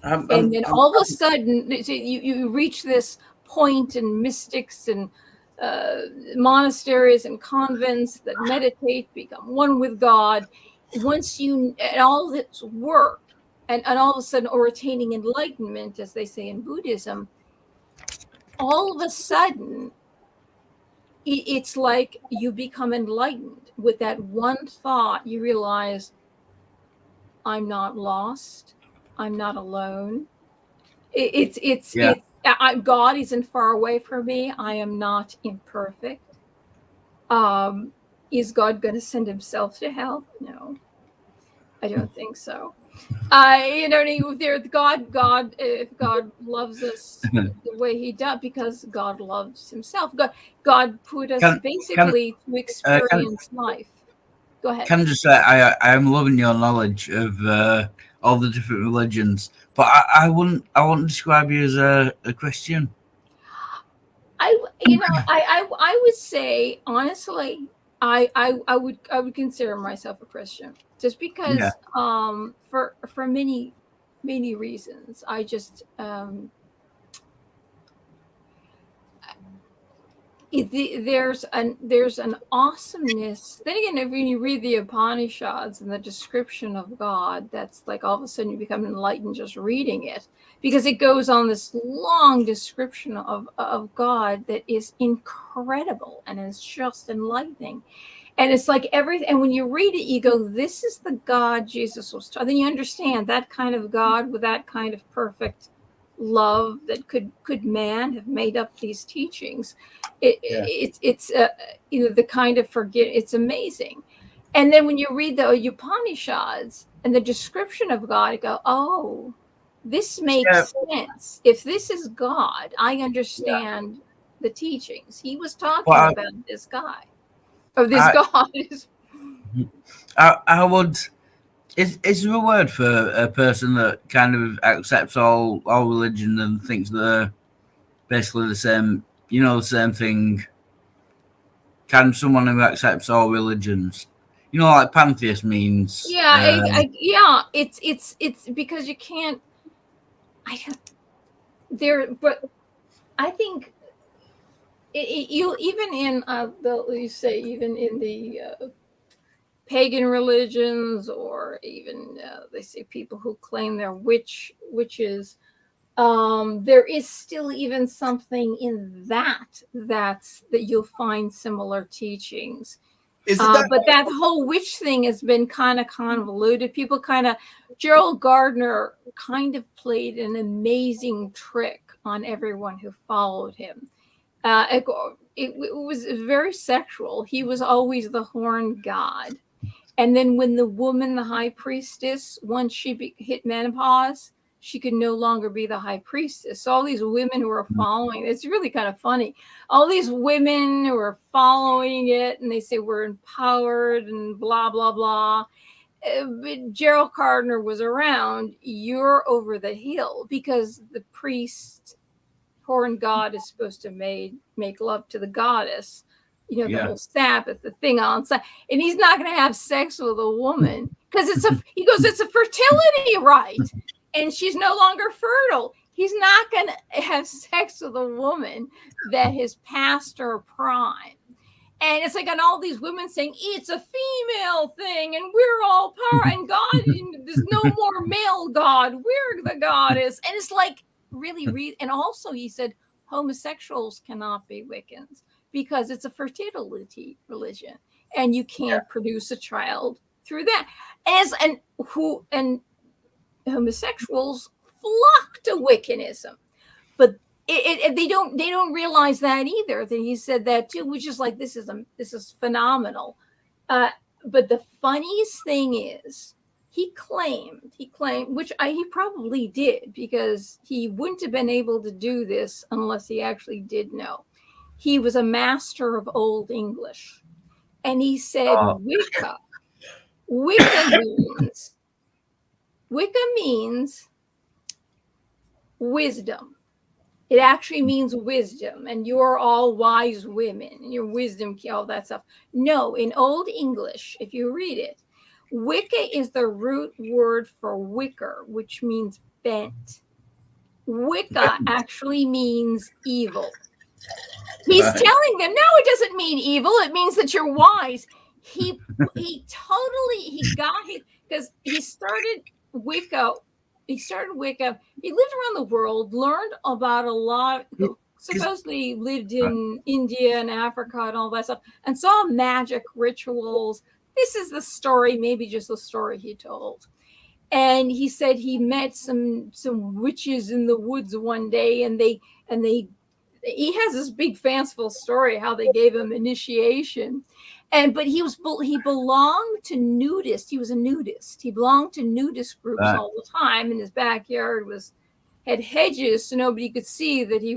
And then all of a sudden you reach this point in mystics and monasteries and convents that meditate, become one with God. Once you, and all this work, and all of a sudden, or attaining enlightenment, as they say in Buddhism, all of a sudden, it's like you become enlightened with that one thought. You realize, I'm not lost. I'm not alone. God isn't far away from me. I am not imperfect. Is God going to send himself to hell? No, I don't think so. If God loves us the way he does, because God loves himself. God put us basically to experience life. Go ahead. Can I just say I am loving your knowledge of all the different religions, but I wouldn't describe you as a Christian. I would say honestly, I would consider myself a Christian, just because for many reasons. I just there's an awesomeness. Then again, when you read the Upanishads and the description of God, that's like all of a sudden you become enlightened just reading it, because it goes on this long description of God that is incredible and is just enlightening. And it's like everything. And when you read it, you go, "This is the God Jesus was taught." Then you understand that kind of God with that kind of perfect love, that could man have made up these teachings? It's the kind of it's amazing. And then when you read the Upanishads and the description of God, you go, "Oh, This makes sense. If this is God, I understand the teachings. He was talking about this guy, or this God. I would. Is there a word for a person that kind of accepts all religion and thinks they're basically the same? You know, the same thing. Kind of someone who accepts all religions. You know, like pantheist means. Yeah, it's because you can't. But I think you even in even in the pagan religions, or even they say people who claim they're witches. There is still even something in that you'll find similar teachings. But that whole witch thing has been kind of convoluted. People Gerald Gardner kind of played an amazing trick on everyone who followed him. It was very sexual. He was always the horned god. And then when the woman, the high priestess, once she hit menopause, she could no longer be the high priestess. So all these women who were following, it's really kind of funny. All these women who are following it, and they say we're empowered and blah, blah, blah. But Gerald Gardner was around, you're over the hill, because the priest, horned god, is supposed to make love to the goddess. You know, the whole Sabbath, the thing on Sabbath, and he's not going to have sex with a woman because it's a fertility rite, and she's no longer fertile. He's not going to have sex with a woman that has passed her prime. And it's like, on all these women saying it's a female thing, and we're all power, and God, there's no more male God, we're the goddess. And it's like, really, and also he said homosexuals cannot be Wiccans, because it's a fertility religion, and you can't produce a child through that. And homosexuals flock to Wiccanism, but they don't realize that either. That he said that too, which is like, this is phenomenal. But the funniest thing is, he claimed, which he probably did, because he wouldn't have been able to do this unless he actually did know. He was a master of Old English, and he said Wicca means wisdom. It actually means wisdom, and you're all wise women, and your wisdom, all that stuff. No, in Old English, if you read it, Wicca is the root word for wicker, which means bent. Wicca actually means evil. He's telling them, no, it doesn't mean evil. It means that you're wise. He got it, because he started Wicca. He lived around the world, learned about a lot, supposedly lived in India and Africa and all that stuff, and saw magic rituals. This is the story, maybe just the story he told. And he said he met some witches in the woods one day, and he has this big fanciful story how they gave him initiation. But he belonged to nudists. He was a nudist. He belonged to nudist groups all the time, and his backyard had hedges so nobody could see that they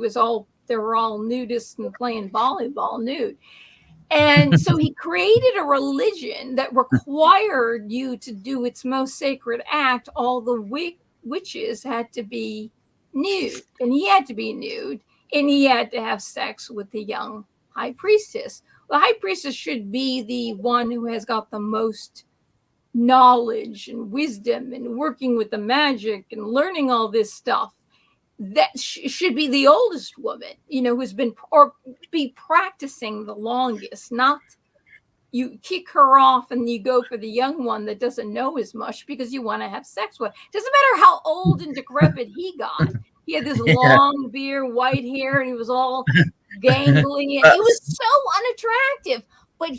were all nudists and playing volleyball nude. And so he created a religion that required you to do its most sacred act. All the witches had to be nude, and he had to be nude, and he had to have sex with the young high priestess. The high priestess should be the one who has got the most knowledge and wisdom and working with the magic and learning all this stuff. That should be the oldest woman, who's been or be practicing the longest. Not you kick her off and you go for the young one that doesn't know as much because you want to have sex with. Doesn't matter how old and decrepit he got. He had this long beard, white hair, and he was all gangly, and it was so unattractive. But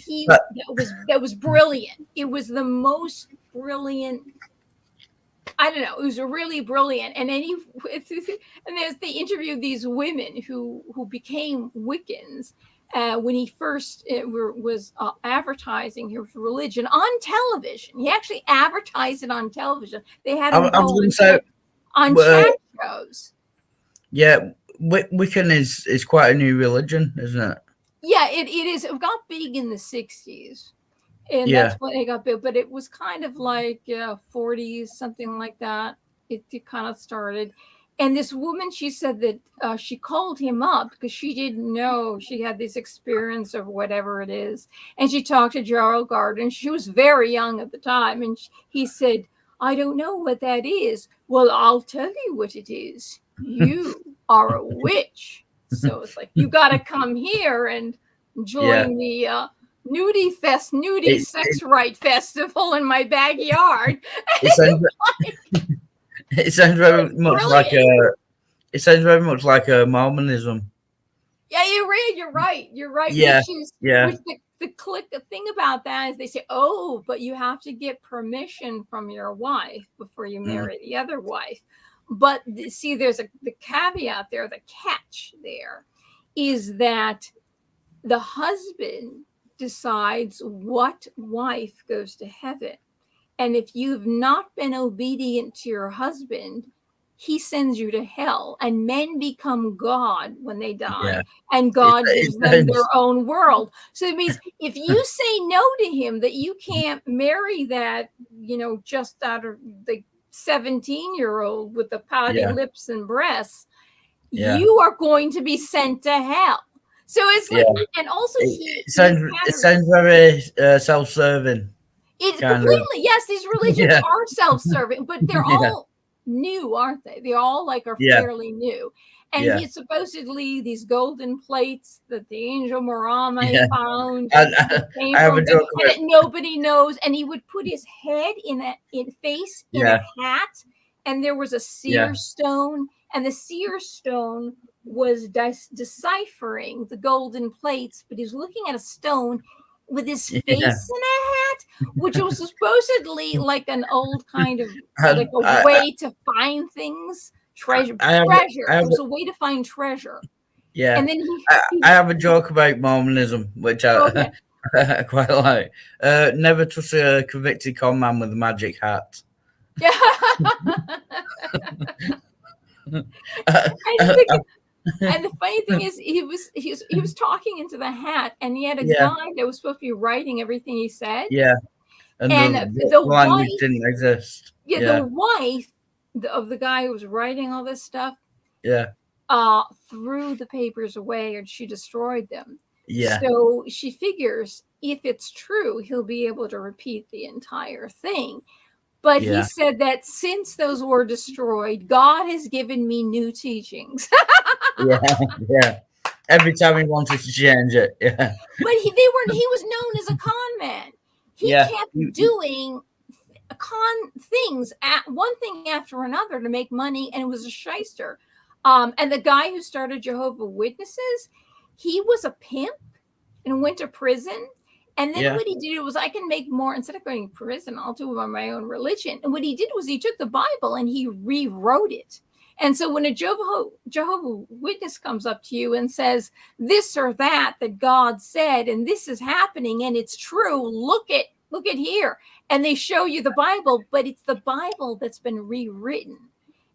that was brilliant. It was the most brilliant. I don't know. It was really brilliant. And then they interviewed these women who became Wiccans when he first was advertising his religion on television. He actually advertised it on television. They had him on Well, chat shows. Yeah, Wiccan is quite a new religion, isn't it? Yeah, it is. It got big in the 60s. And Yeah. that's when it got big. But it was kind of like 40s, something like that. It kind of started. And this woman, she said that she called him up because she didn't know she had this experience of whatever it is. And she talked to Gerald Gardner. She was very young at the time. And he said, I don't know what that is. Well, I'll tell you what it is. You are a witch. So it's like, you got to come here and join the nudie sex right festival in my backyard. It sounds very much like a Mormonism. Yeah, you're right. Yeah, The thing about that is they say, oh, but you have to get permission from your wife before you marry the other wife. But see, there's the caveat there, the catch there is that the husband decides what wife goes to heaven. And if you've not been obedient to your husband, he sends you to hell, and men become God when they die, and God gives them their own world. So it means if you say no to him, that you can't marry that, just out of the 17-year-old with the pouty lips and breasts, you are going to be sent to hell. So it's like, and also it sounds very self-serving. It's completely, yes, these religions are self-serving, but they're all new, aren't they? They all are fairly new. And he supposedly these golden plates that the angel Morame found, I have a joke and that nobody knows. And he would put his head in a hat, and there was a seer stone, and the seer stone was deciphering the golden plates, but he was looking at a stone with his face in a hat, which was supposedly like an old kind of like a way to find things, treasure. It was a way to find treasure. Yeah. And then I have a joke about Mormonism, which I quite like. Never trust a convicted con man with a magic hat. Yeah. And the funny thing is, he was talking into the hat, and he had a guy that was supposed to be writing everything he said. Yeah, and the language didn't exist. The wife of the guy who was writing all this stuff, threw the papers away, and she destroyed them. Yeah. So she figures if it's true, he'll be able to repeat the entire thing. But he said that since those were destroyed, God has given me new teachings. Every time he wanted to change it. Yeah. But he was known as a con man. He kept doing con things, one thing after another, to make money, and it was a shyster. And the guy who started Jehovah's Witnesses, he was a pimp and went to prison. And then what he did was, I can make more, instead of going to prison, I'll do it on my own religion. And what he did was he took the Bible and he rewrote it. And so when a Jehovah's Witness comes up to you and says this or that God said, and this is happening and it's true, look at here. And they show you the Bible, but it's the Bible that's been rewritten.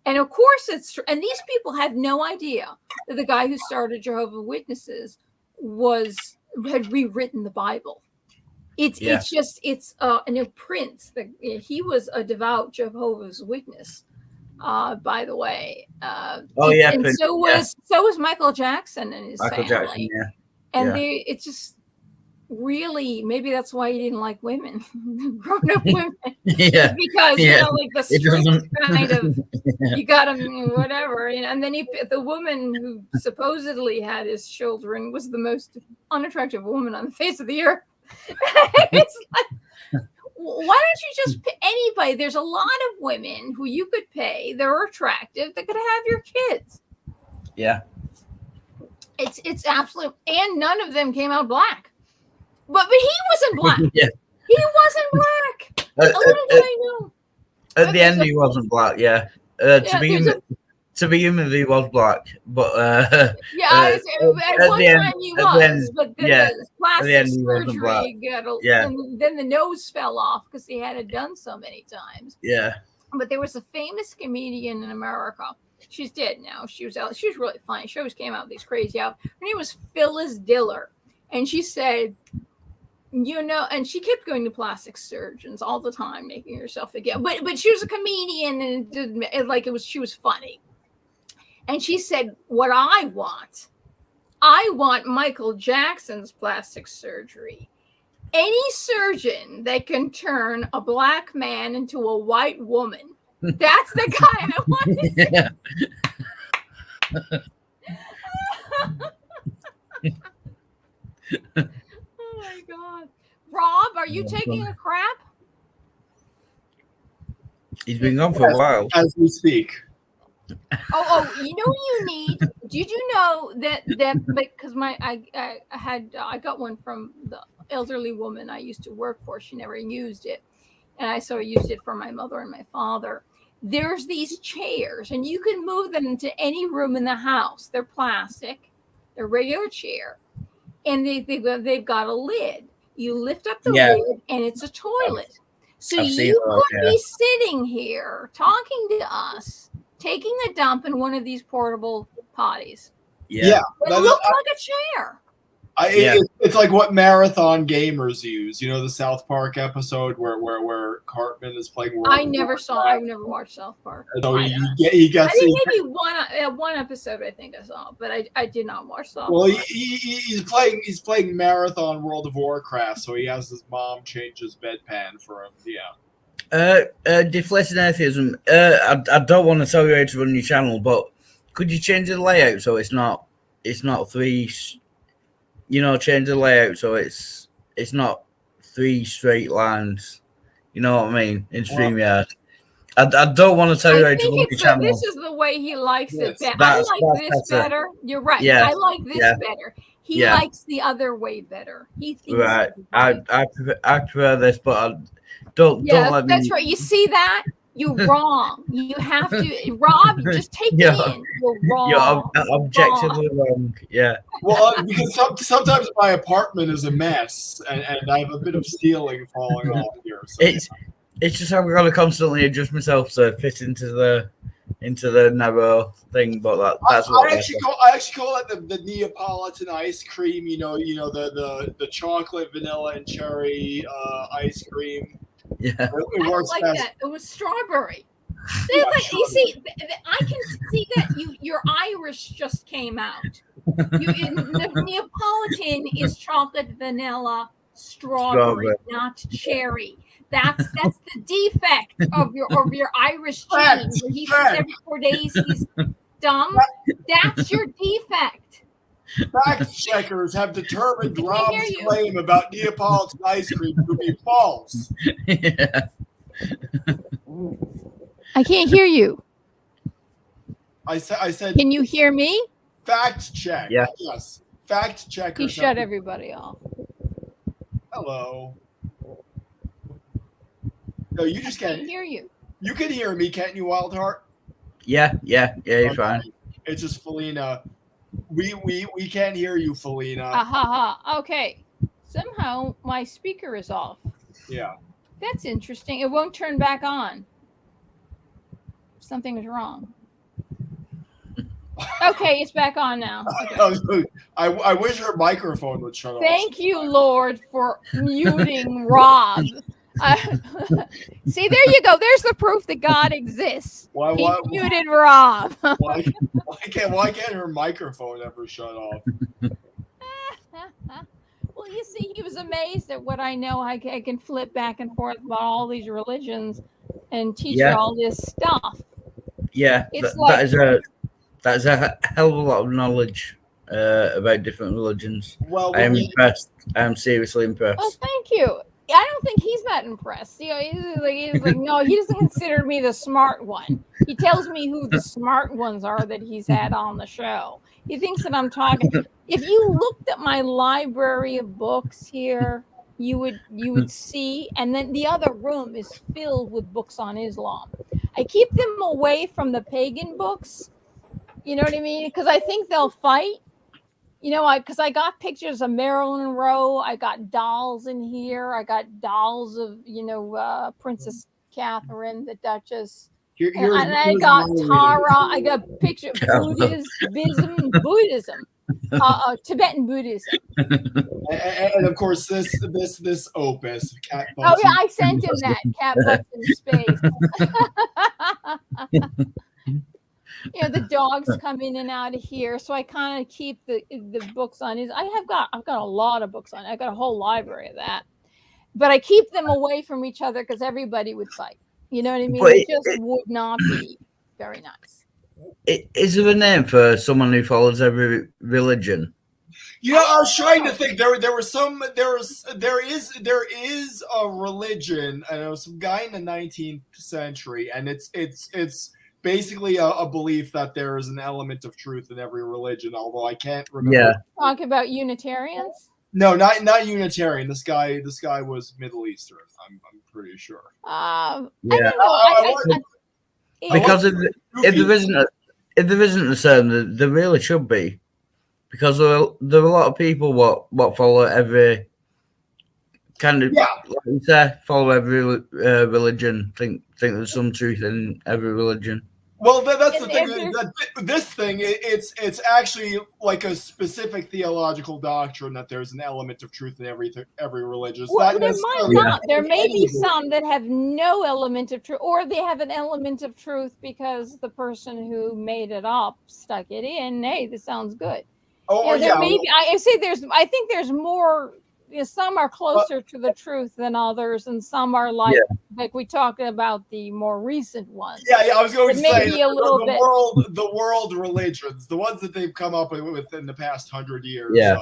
And of course it's true. And these people had no idea that the guy who started Jehovah's Witnesses had rewritten the Bible. It's an prince that he was a devout Jehovah's Witness, by the way. And so was Michael Jackson and his family. And it's just really, maybe that's why he didn't like women, grown-up women. Because like the streets kind of you got him, whatever. And then the woman who supposedly had his children was the most unattractive woman on the face of the earth. It's like, why don't you just pick anybody? There's a lot of women who you could pay, they're attractive, that could have your kids. Yeah. It's absolute, and none of them came out black. But he wasn't black. He wasn't black. Little did I know. At the end, he wasn't black. To begin with, he was black, but at one time he was, but then the plastic surgery and then the nose fell off because he had it done so many times. Yeah. but there was a famous comedian in America. She's dead now. She was really funny. She always came out with these crazy out. Her name was Phyllis Diller, and she said, and she kept going to plastic surgeons all the time, making herself again. But she was a comedian, and she was funny. And she said, "What I want Michael Jackson's plastic surgery. Any surgeon that can turn a black man into a white woman, that's the guy I want to see." Oh my God. Rob, are you taking a crap? He's been gone for a while. As we speak. Oh, you know what you need? Did you know that because I got one from the elderly woman I used to work for. She never used it. And I used it for my mother and my father. There's these chairs, and you can move them into any room in the house. They're plastic. They're regular chair. And they've got a lid. You lift up the lid, and it's a toilet. So you could be sitting here talking to us, taking a dump in one of these portable potties. Yeah. It looks like a chair. It's like what marathon gamers use. You know the South Park episode where Cartman is playing World I've never watched South Park. So he gets. I think maybe one episode I think I saw, but I did not watch South Park. Well, he's playing marathon World of Warcraft, so he has his mom change his bedpan for him. Yeah. Deflating Atheism. I don't want to tell you how to run your channel, but could you change the layout so it's not three? Change the layout so it's not three straight lines. You know what I mean? In StreamYard. I don't want to tell you how to run your channel. This is the way he likes it. I like this better. You're right. Yeah. I like this better. He likes the other way better. He thinks right. I prefer this, but don't let me. That's right. You see that? You're wrong. You have to, Rob. Just take it in. You're wrong. You're objectively wrong. Yeah. Well, because sometimes my apartment is a mess, and I have a bit of ceiling falling off here. So it's just I've got to constantly adjust myself to fit into the narrow thing. But that's what I actually call it the Neapolitan ice cream. The chocolate, vanilla, and cherry ice cream. Yeah, it works like best. That. It was strawberry. You see, I can see that your Irish just came out. The Neapolitan is chocolate, vanilla, strawberry, not cherry. That's the defect of your Irish gene. He says every 4 days he's dumb. That's your defect. Fact checkers have determined Rob's claim about Neapolitan ice cream to be false. Yeah. I can't hear you. I said. Can you hear me? Fact check. Yeah. Yes. Fact checkers. He shut everybody off. Hello. No, you just can't hear you. You can hear me, can't you, Wildheart? Yeah, you're fine. It's just Felina. We can't hear you, Felina. Okay. Somehow my speaker is off. Yeah. That's interesting. It won't turn back on. Something is wrong. Okay, it's back on now. Okay. I wish her microphone would shut off. Thank you, Lord, for muting Rob. See, there you go. There's the proof that God exists. He muted Rob. Why can't her microphone ever shut off? Well, you see, he was amazed at what I know. I can flip back and forth about all these religions and teach you all this stuff. Yeah, that is a hell of a lot of knowledge about different religions. Well, I am impressed. I am seriously impressed. Oh, thank you. I don't think he's that impressed. He's like, no, he doesn't consider me the smart one. He tells me who the smart ones are that he's had on the show. He thinks that I'm talking. If you looked at my library of books here, you would see, and then the other room is filled with books on Islam. I keep them away from the pagan books. You know what I mean? Because I think they'll fight. Because I got pictures of Marilyn Monroe. I got dolls in here. I got dolls of, Princess Catherine, the Duchess. Here's And I got Tara. I got a picture of Buddhism, Tibetan Buddhism. And of course, this opus, Cat Oh Butts yeah, in- I sent him that Cat Butts in Space. The dogs come in and out of here, so I kind of keep the books on his. I've got a lot of books on. I got a whole library of that, but I keep them away from each other because everybody would fight. You know what I mean? But It just would not be very nice. Is there a name for someone who follows every religion? I was trying to think. There is a religion. I know some guy in the 19th century, and it's basically a belief that there is an element of truth in every religion. Although I can't remember. Yeah. Talk about Unitarians. No, not Unitarian. This guy was Middle Eastern. I'm pretty sure. Yeah. I don't know. Because if there isn't a certain, there really should be, because there are a lot of people what follow every kind of, like you say, follow every religion. Think there's some truth in every religion. Well, that's the thing. This thing, it's actually like a specific theological doctrine that there's an element of truth in every religion. Well, there might not. There may be some that have no element of truth, or they have an element of truth because the person who made it up stuck it in. Hey, this sounds good. Oh, there may be. I say I think there's more. Some are closer to the truth than others, and some are like we talked about the more recent ones. Yeah, I was going to say maybe a little bit. The world religions, the ones that they've come up with in the past 100 years. Yeah,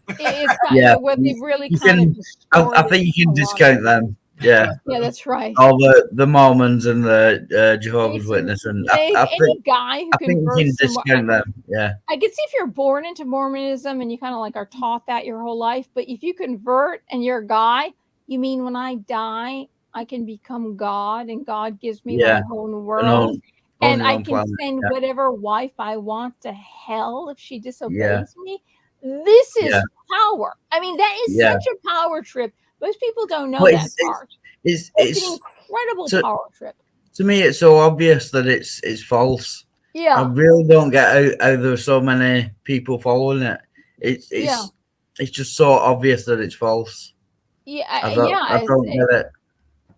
it's kind of where they really kind of. I think you can discount them. Yeah, that's right. All the Mormons and the Jehovah's Witness, and I think guy who I think you can discount them. Yeah, I could see if you're born into Mormonism and you kind of like are taught that your whole life, but if you convert and you're a guy, you mean when I die, I can become God, and God gives me my own world, and I can send whatever wife I want to hell if she disobeys me. This is power. I mean, that is such a power trip. Most people don't know that part. It's an incredible power trip. To me, it's so obvious that it's false. Yeah, I really don't get how there's so many people following it. It's just so obvious that it's false. I don't get it.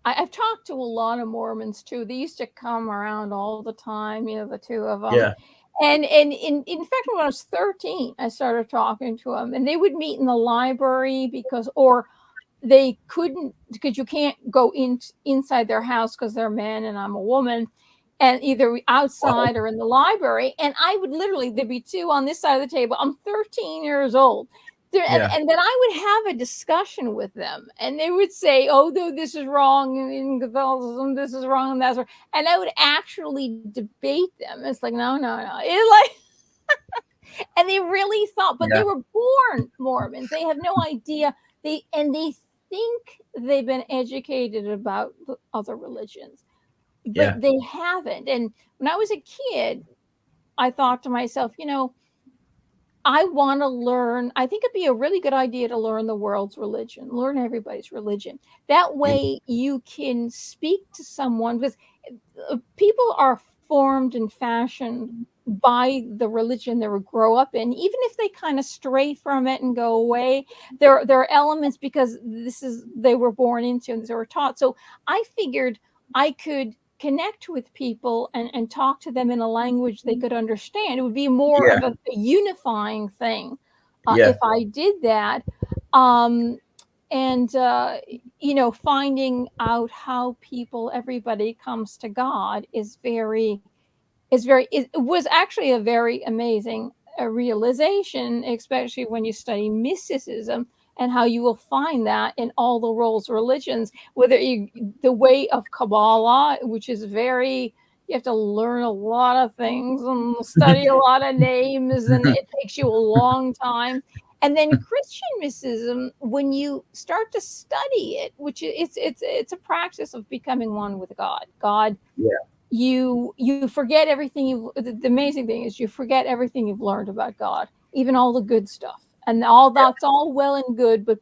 I've talked to a lot of Mormons too. They used to come around all the time. The two of them. Yeah. And in fact, when I was 13, I started talking to them, and they would meet in the library or they couldn't, because you can't go inside their house because they're men and I'm a woman, and either outside or in the library. And I would literally, there'd be two on this side of the table. I'm 13 years old. And then I would have a discussion with them, and they would say, "Oh, no, this is wrong in Catholicism. This is wrong, and that's wrong." And I would actually debate them. It's like, no. It's like, and they really thought, but they were born Mormons. They have no idea. They think they've been educated about other religions, but they haven't. And when I was a kid, I thought to myself, I want to learn. I think it'd be a really good idea to learn the world's religion, learn everybody's religion. That way you can speak to someone, because people are formed and fashioned by the religion they grow up in. Even if they kind of stray from it and go away, there are elements because they were born into and they were taught. So I figured I could connect with people and talk to them in a language they could understand. It would be more of a unifying thing if I did that. Finding out how everybody comes to God it was actually a very amazing realization, especially when you study mysticism, and how you will find that in all the world's religions, the way of Kabbalah, which is you have to learn a lot of things and study a lot of names, and it takes you a long time. And then Christian mysticism, when you start to study it, which it's a practice of becoming one with God. You forget everything. The amazing thing is you forget everything you've learned about God, even all the good stuff. And all that's all well and good, but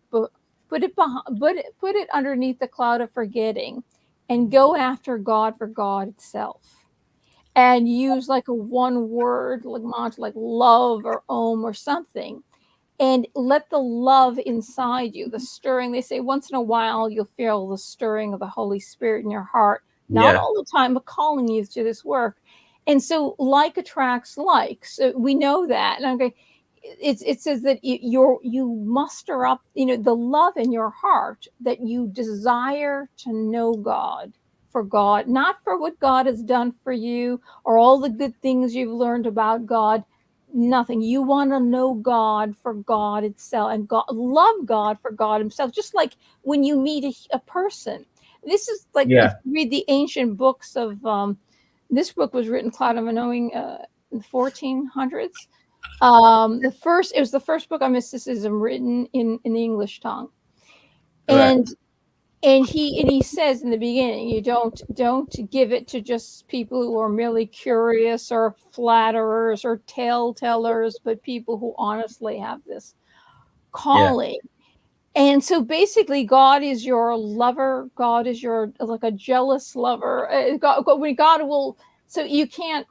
put it underneath the cloud of forgetting, and go after God for God itself, and use like a one word like mantra, like love or om or something, and let the love inside you, the stirring. They say once in a while you'll feel the stirring of the Holy Spirit in your heart, not Yeah. all the time, but calling you to this work. And so like attracts like. So we know that. And okay, it says that you muster up, the love in your heart, that you desire to know God, for God, not for what God has done for you or all the good things you've learned about God. Nothing. You want to know God for God itself, and love God for God himself. Just like when you meet a person. This is like if you read the ancient books of this book was written, Cloud of Unknowing, in the 1400s. It was the first book on mysticism written in the English tongue. And he says in the beginning, you don't give it to just people who are merely curious or flatterers or tale tellers, but people who honestly have this calling. And so basically, God is your lover. God is your, like, a jealous lover. God will. So you can't,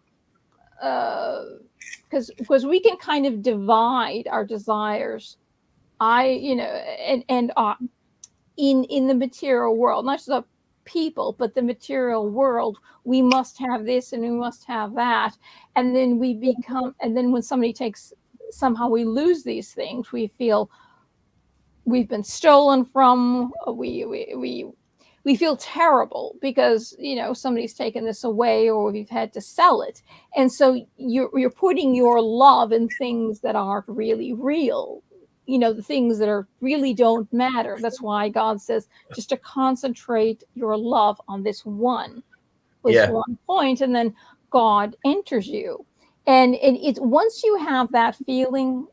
because we can kind of divide our desires. In the material world, not just the people, but the material world, we must have this and we must have that. And then when somebody somehow we lose these things, we feel we've been stolen from. We feel terrible because somebody's taken this away, or we've had to sell it. And so you're putting your love in things that aren't really real, the things that really don't matter. That's why God says just to concentrate your love on this one point, and then God enters you. And it's once you have that feeling,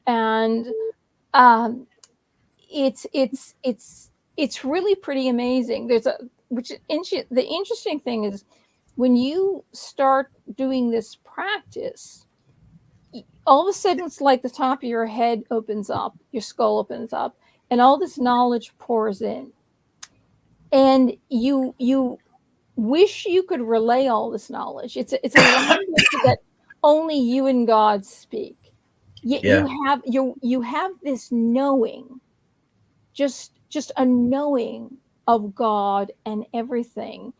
and it's really pretty amazing. The interesting thing is, when you start doing this practice, all of a sudden it's like the top of your head opens up, your skull opens up, and all this knowledge pours in. And you wish you could relay all this knowledge. It's a language that only you and God speak. Yet you have this knowing, just a knowing of God and everything.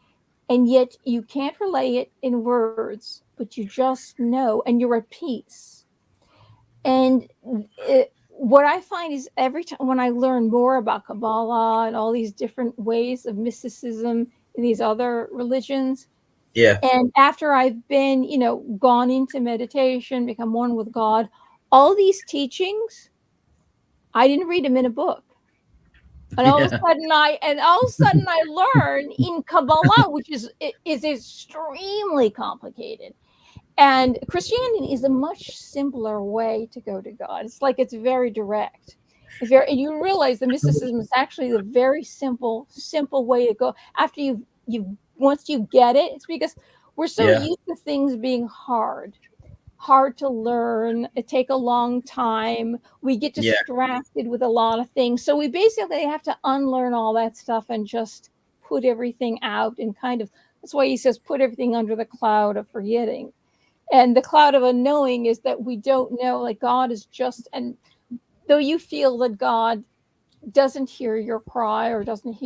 And yet you can't relay it in words, but you just know, and you're at peace. And what I find is, every time when I learn more about Kabbalah and all these different ways of mysticism in these other religions, and after I've been, gone into meditation, become one with God, all these teachings, I didn't read them in a book. And all of a sudden I learn in Kabbalah, which is extremely complicated. And Christianity is a much simpler way to go to God. It's like it's very direct. And you realize the mysticism is actually the very simple way to go. After once you get it, it's because we're so used to things being hard to learn. It take a long time. We get distracted with a lot of things. So we basically have to unlearn all that stuff and just put everything out, and that's why he says, put everything under the cloud of forgetting. And the cloud of unknowing is that we don't know, like God is just, and though you feel that God doesn't hear your cry or doesn't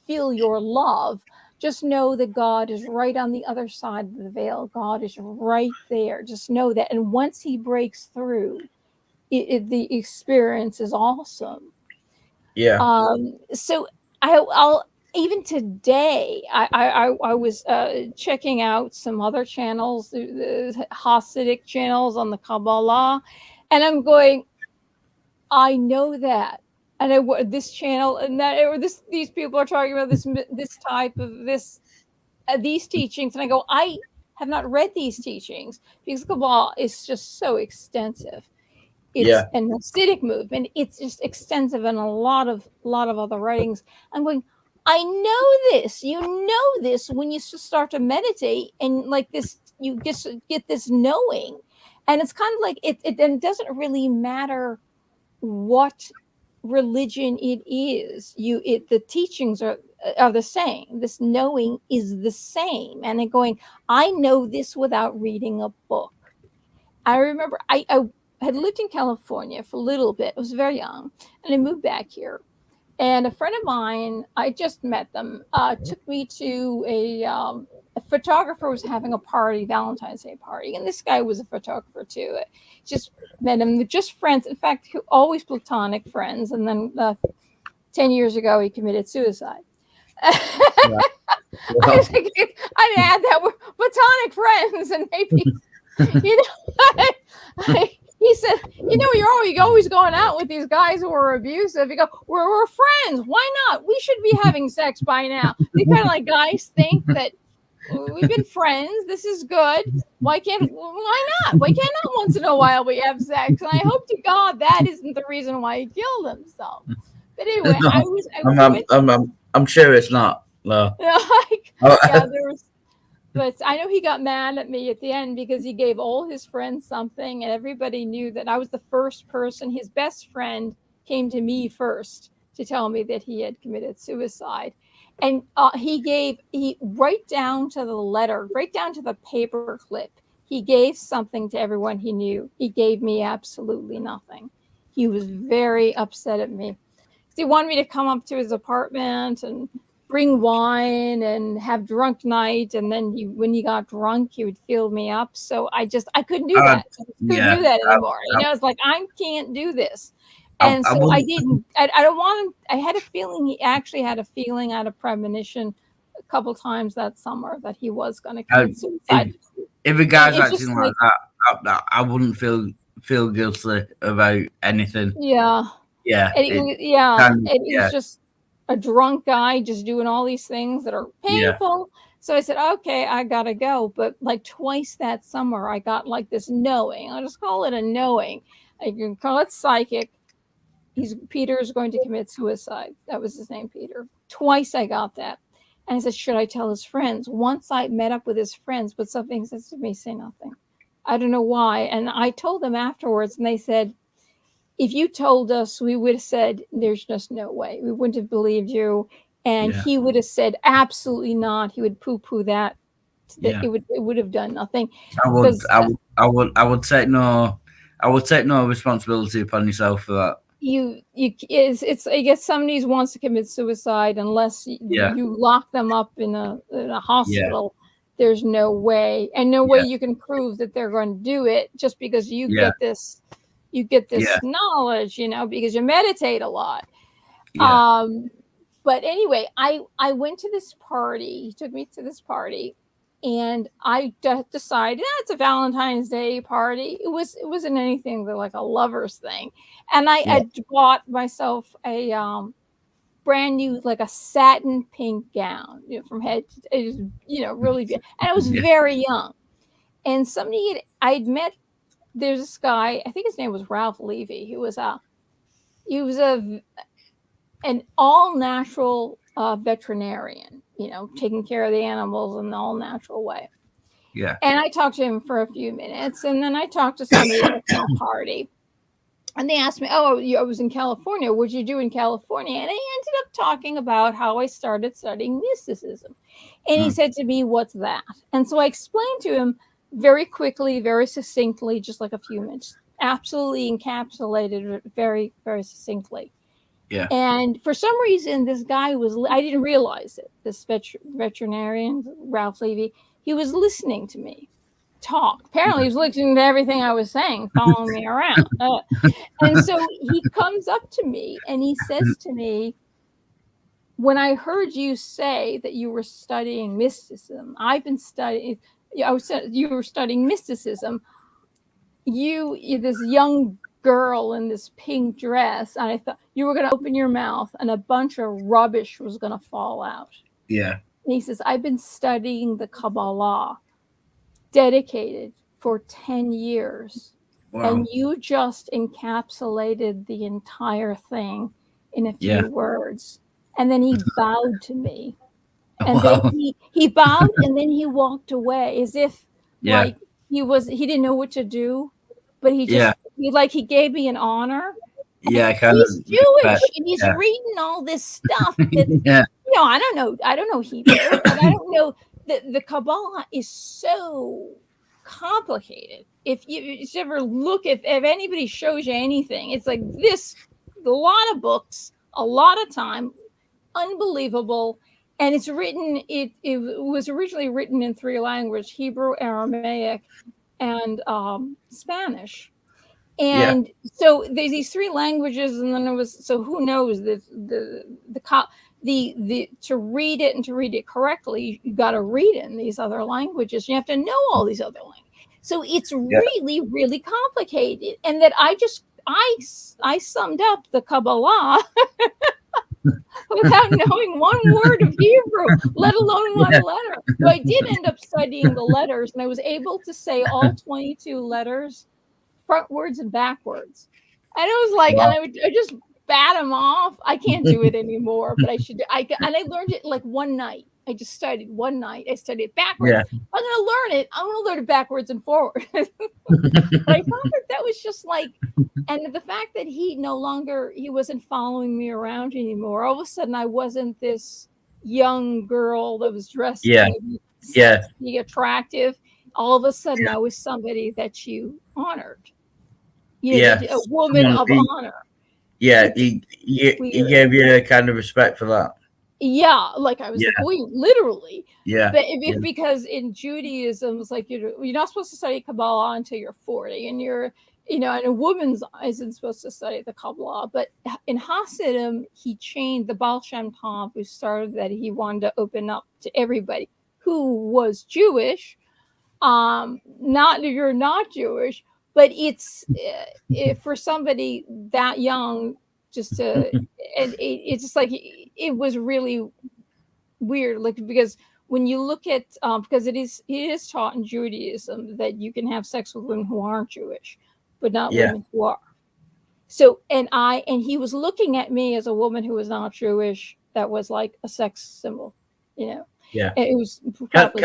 feel your love, just know that God is right on the other side of the veil. God is right there. Just know that. And once he breaks through, the experience is awesome. So I'll even today, I was checking out some other channels, the Hasidic channels on the Kabbalah, and I'm going, I know that. And this channel and that, or these people are talking about this type of these teachings, and I go, I have not read these teachings, because Kabbalah is just so extensive. It's an Hasidic movement. It's just extensive, and a lot of other writings. I'm going, I know this. You know this when you start to meditate, and like this, you just get this knowing, and it's kind of like it. Then doesn't really matter what religion it is. The teachings are are the same. This knowing is the same. And then going, I know this without reading a book. I remember I had lived in California for a little bit. I was very young, and I moved back here. And a friend of mine, I just met them, took me to a photographer was having a party, Valentine's Day party, and this guy was a photographer too. Just met him, just friends. In fact, always platonic friends. And then 10 years ago, he committed suicide. Yeah. I was like, I'd add that we're platonic friends, and maybe, you know, he said, you know, you're always going out with these guys who are abusive. You go, we're friends. Why not? We should be having sex by now. They kind of like guys think that we've been friends. This is good. Why not? Why can't not once in a while we have sex? And I hope to God that isn't the reason why he killed himself. But anyway, I'm sure it's not. No. Yeah, but I know he got mad at me at the end because he gave all his friends something, and everybody knew that I was the first person. His best friend came to me first to tell me that he had committed suicide. And he right down to the letter, right down to the paper clip, he gave something to everyone he knew. He gave me absolutely nothing. He was very upset at me. He wanted me to come up to his apartment and bring wine and have drunk night, and then when he got drunk, he would fill me up. So I couldn't do that. I couldn't do that anymore. You know, it's like, I can't do this. And so I didn't. I don't want him. I had a feeling he actually had a premonition a couple times that summer that he was going to commit suicide. If a guy's acting like that, I wouldn't feel guilty about anything. Yeah. Yeah. It was just a drunk guy just doing all these things that are painful. Yeah. So I said, okay, I gotta go. But like twice that summer, I got like this knowing. I'll just call it a knowing. I can call it psychic. Peter is going to commit suicide. That was his name, Peter. Twice I got that. And I said, should I tell his friends? Once I met up with his friends, but something says to me, say nothing. I don't know why. And I told them afterwards, and they said, if you told us, we would have said, there's just no way. We wouldn't have believed you. And he would have said, absolutely not. He would poo-poo that. Yeah. It would have done nothing. I would take no responsibility upon yourself for that. I guess somebody wants to commit suicide unless you lock them up in a hospital. Yeah. There's no way, and no way you can prove that they're going to do it just because you get this. You get this knowledge, you know, because you meditate a lot. Yeah. But anyway, I went to this party. He took me to this party, and I decided it's a Valentine's Day party. It wasn't anything like a lover's thing, and I had bought myself a brand new, like a satin pink gown, you know, from head to, it was, you know, really beautiful. And I was very young, and I'd met. There's this guy, I think his name was Ralph Levy. He was an all natural veterinarian, you know, taking care of the animals in the all natural way. Yeah. And I talked to him for a few minutes, and then I talked to somebody at a party, and they asked me, "Oh, I was in California. What'd you do in California?" And I ended up talking about how I started studying mysticism, and he said to me, "What's that?" And so I explained to him very quickly, very succinctly, just like a few minutes, absolutely encapsulated it very, very succinctly. Yeah. And for some reason, this guy I didn't realize it, this veterinarian, Ralph Levy, he was listening to me talk. Apparently, he was listening to everything I was saying, following me around. And so he comes up to me and he says to me, when I heard you say that you were studying mysticism, you were studying mysticism. You this young girl in this pink dress, and I thought you were going to open your mouth and a bunch of rubbish was going to fall out. Yeah. And he says, I've been studying the Kabbalah, dedicated for 10 years. Wow. And you just encapsulated the entire thing in a few words. And then he bowed to me. And then he bowed and then he walked away as if like he didn't know what to do, but he just he gave me an honor. Yeah, he's Jewish and he's reading all this stuff. No, I don't know. I don't know Hebrew, but I don't know. The Kabbalah is so complicated. If you ever look, if anybody shows you anything, it's like this, a lot of books, a lot of time, unbelievable. And it's written, it was originally written in 3 languages, Hebrew, Aramaic, and Spanish. And so there's these 3 languages, and then it was, so who knows, the to read it and to read it correctly, you got to read it in these other languages. You have to know all these other languages. So it's really, really complicated. And that I summed up the Kabbalah without knowing one word of Hebrew, let alone one letter. So I did end up studying the letters, and I was able to say all 22 letters, frontwards and backwards. And it was like, and I just bat them off. I can't do it anymore, but I should. And I learned it like one night. I just studied one night. I studied it backwards. I'm going to learn it. I'm going to learn it backwards and forward. But I thought that was just like, and the fact that he wasn't following me around anymore. All of a sudden, I wasn't this young girl that was dressed sexy, attractive. All of a sudden, I was somebody that you honored. A woman of honor. Yeah, he gave you a kind of respect for that. Yeah, like I was a queen, literally. Yeah. But because in Judaism, it's like you're not supposed to study Kabbalah until you're 40, and and a woman isn't supposed to study the Kabbalah. But in Hasidim, he changed the Baal Shem Tov, who started that he wanted to open up to everybody who was Jewish. Not you're not Jewish, but it's for somebody that young. Just to, and it's just like it was really weird, like because when you look at because it is taught in Judaism that you can have sex with women who aren't Jewish, but not women who are. So and he was looking at me as a woman who was not Jewish. That was like a sex symbol, And it was probably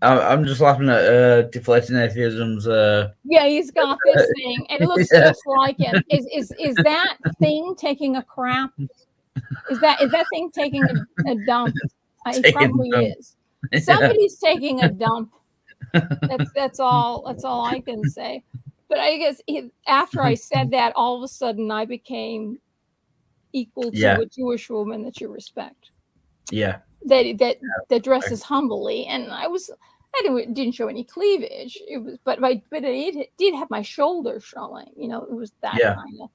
I'm just laughing at Deflating Atheism's. He's got this thing, and it looks just like him. Is that thing taking a crap? Is that thing taking a dump? It probably is. Somebody's taking a dump. That's all I can say. But I guess after I said that, all of a sudden I became equal to a Jewish woman that you respect. Yeah. That dresses humbly, and I didn't show any cleavage. It was, but I did have my shoulders showing. It was that kind of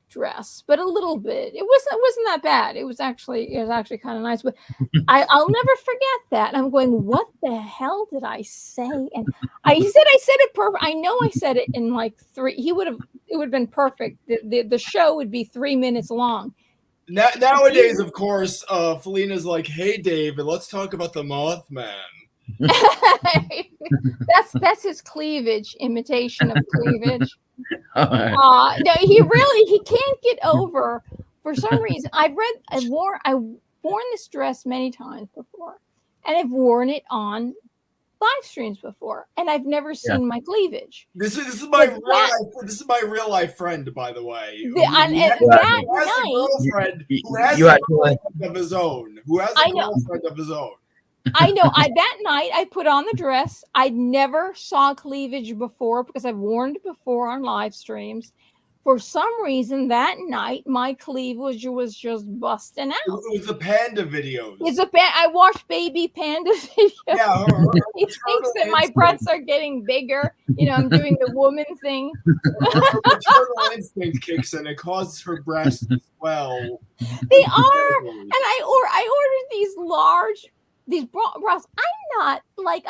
dress, but a little bit. It wasn't that bad. It was actually kind of nice. But I'll never forget that. I'm going, what the hell did I say? And I said it perfect. I know I said it in like 3. It would have been perfect. The show would be 3 minutes long. Nowadays, of course, Felina's like, "Hey, David, let's talk about the Mothman." That's his cleavage, imitation of cleavage. No, he can't get over. For some reason, I've worn this dress many times before, and I've worn it on live streams before, and I've never seen my cleavage. This is my real life friend, by the way. Who has a girlfriend who has a girlfriend of his own. I know. That night I put on the dress. I never saw cleavage before because I've worn it before on live streams. For some reason, that night my cleavage was just busting out. It was the panda videos. I watched baby panda videos. Yeah, he thinks that my breasts are getting bigger. I'm doing the woman thing. Her maternal instinct kicks in. It causes her breasts to swell. They are, and I ordered these bras. I'm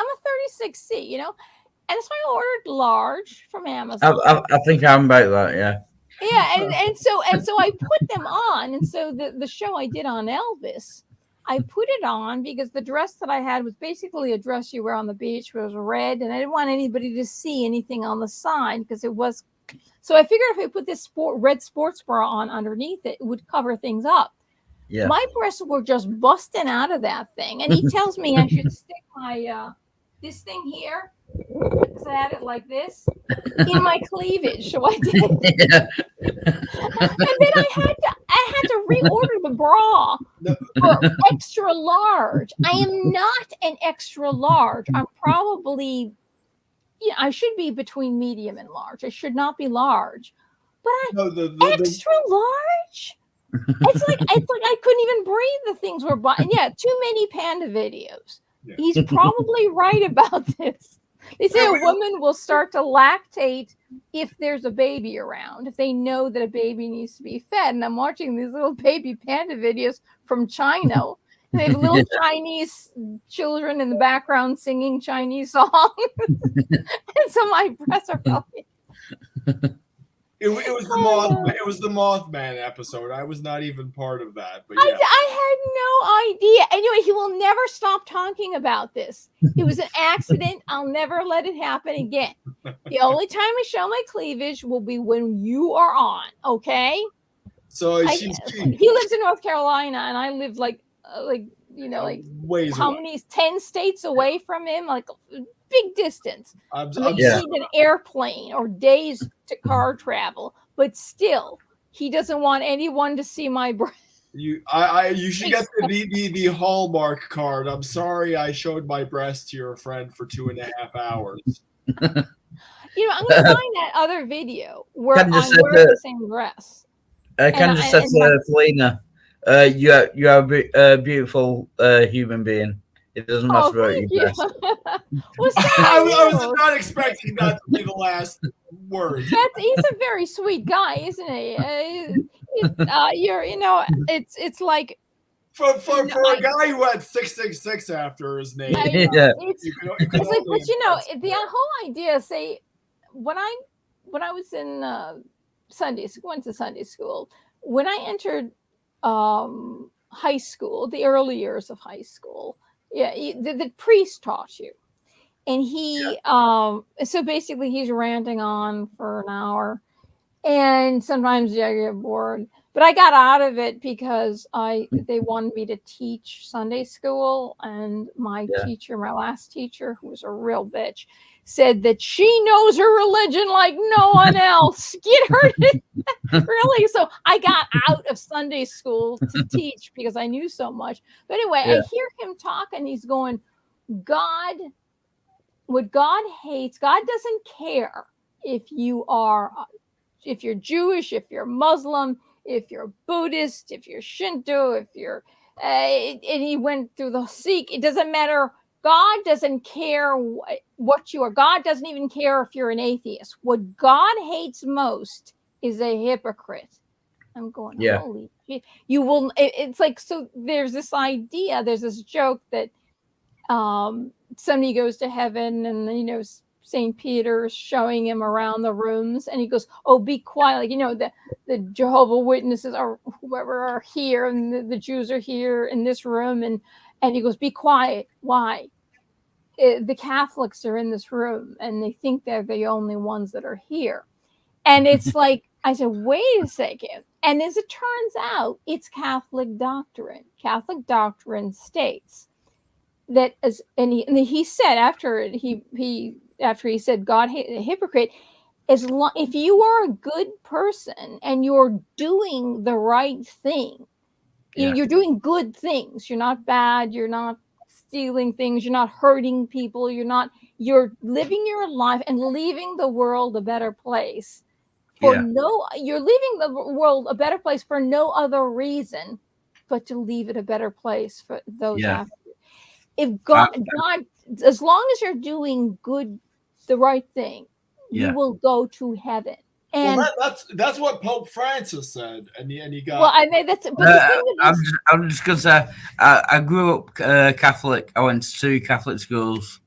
a 36C, and so I ordered large from Amazon. I think I'm about that, and so I put them on, and so the show I did on Elvis, I put it on because the dress that I had was basically a dress you wear on the beach. It was red, and I didn't want anybody to see anything on the side because it was. So I figured if I put this red sports bra on underneath it, it would cover things up. Yeah. My breasts were just busting out of that thing, and he tells me I should stick my this thing here because I had it like this in my cleavage, so I did. Yeah. And then I had to reorder the bra for extra large. I am not an extra large. I'm probably, I should be between medium and large. I should not be large, but extra large. It's like I couldn't even breathe. The things were too many panda videos. Yeah. He's probably right about this. They say a woman will start to lactate if there's a baby around, if they know that a baby needs to be fed. And I'm watching these little baby panda videos from China. And they have little Chinese children in the background singing Chinese songs. And so my breasts are probably... It was the Mothman. It was the Mothman episode. I was not even part of that. But yeah. I had no idea. Anyway, he will never stop talking about this. It was an accident. I'll never let it happen again. The only time I show my cleavage will be when you are on. Okay. So he lives in North Carolina, and I live like ways how away. many 10 states away from him, like big distance. You yeah. need an airplane or days to car travel, but still, he doesn't want anyone to see my breast. You should get the Hallmark card. I'm sorry I showed my breast to your friend for 2.5 hours. I'm going to find that other video where I'm wearing the same dress. Can just say to Felina, you are a beautiful human being. It doesn't matter about your dress. I was not expecting that to be the last word. He's a very sweet guy, isn't he? It's like for a guy who had 666 after his name. It's like, but the whole idea. Say, when I was in went to Sunday school, when I entered high school, the early years of high school. Yeah, the priest taught you, and he so basically he's ranting on for an hour, and sometimes I get bored. But I got out of it because they wanted me to teach Sunday school, and my last teacher, who was a real bitch, said that she knows her religion like no one else. Get her to really. So I got out of Sunday school to teach because I knew so much. But anyway, I hear him talk, and he's going, what God hates, God doesn't care if you're Jewish, if you're Muslim, if you're Buddhist, if you're Shinto, if you're and he went through the Sikh. It doesn't matter. God doesn't care what you are. God doesn't even care if you're an atheist. What God hates most is a hypocrite. I'm going, holy shit. You will. It's like, so there's this idea, there's this joke that somebody goes to heaven, and St. Peter's showing him around the rooms, and he goes, oh, be quiet. Like, the Jehovah Witnesses or whoever are here, and the Jews are here in this room, and he goes, be quiet. Why? The Catholics are in this room, and they think they're the only ones that are here. And it's like, I said, wait a second. And as it turns out, it's Catholic doctrine. Catholic doctrine states that, he said after he said God hates a hypocrite, if you are a good person and you're doing the right thing, you're doing good things. You're not bad. You're not stealing things. You're not hurting people. You're living your life and leaving the world a better place. You're leaving the world a better place for no other reason but to leave it a better place for those after you. If God, as long as you're doing the right thing, you will go to heaven. And that's what Pope Francis said, and he got. Well, I mean that's. But the thing I'm just gonna say, I grew up Catholic. I went to 2 Catholic schools,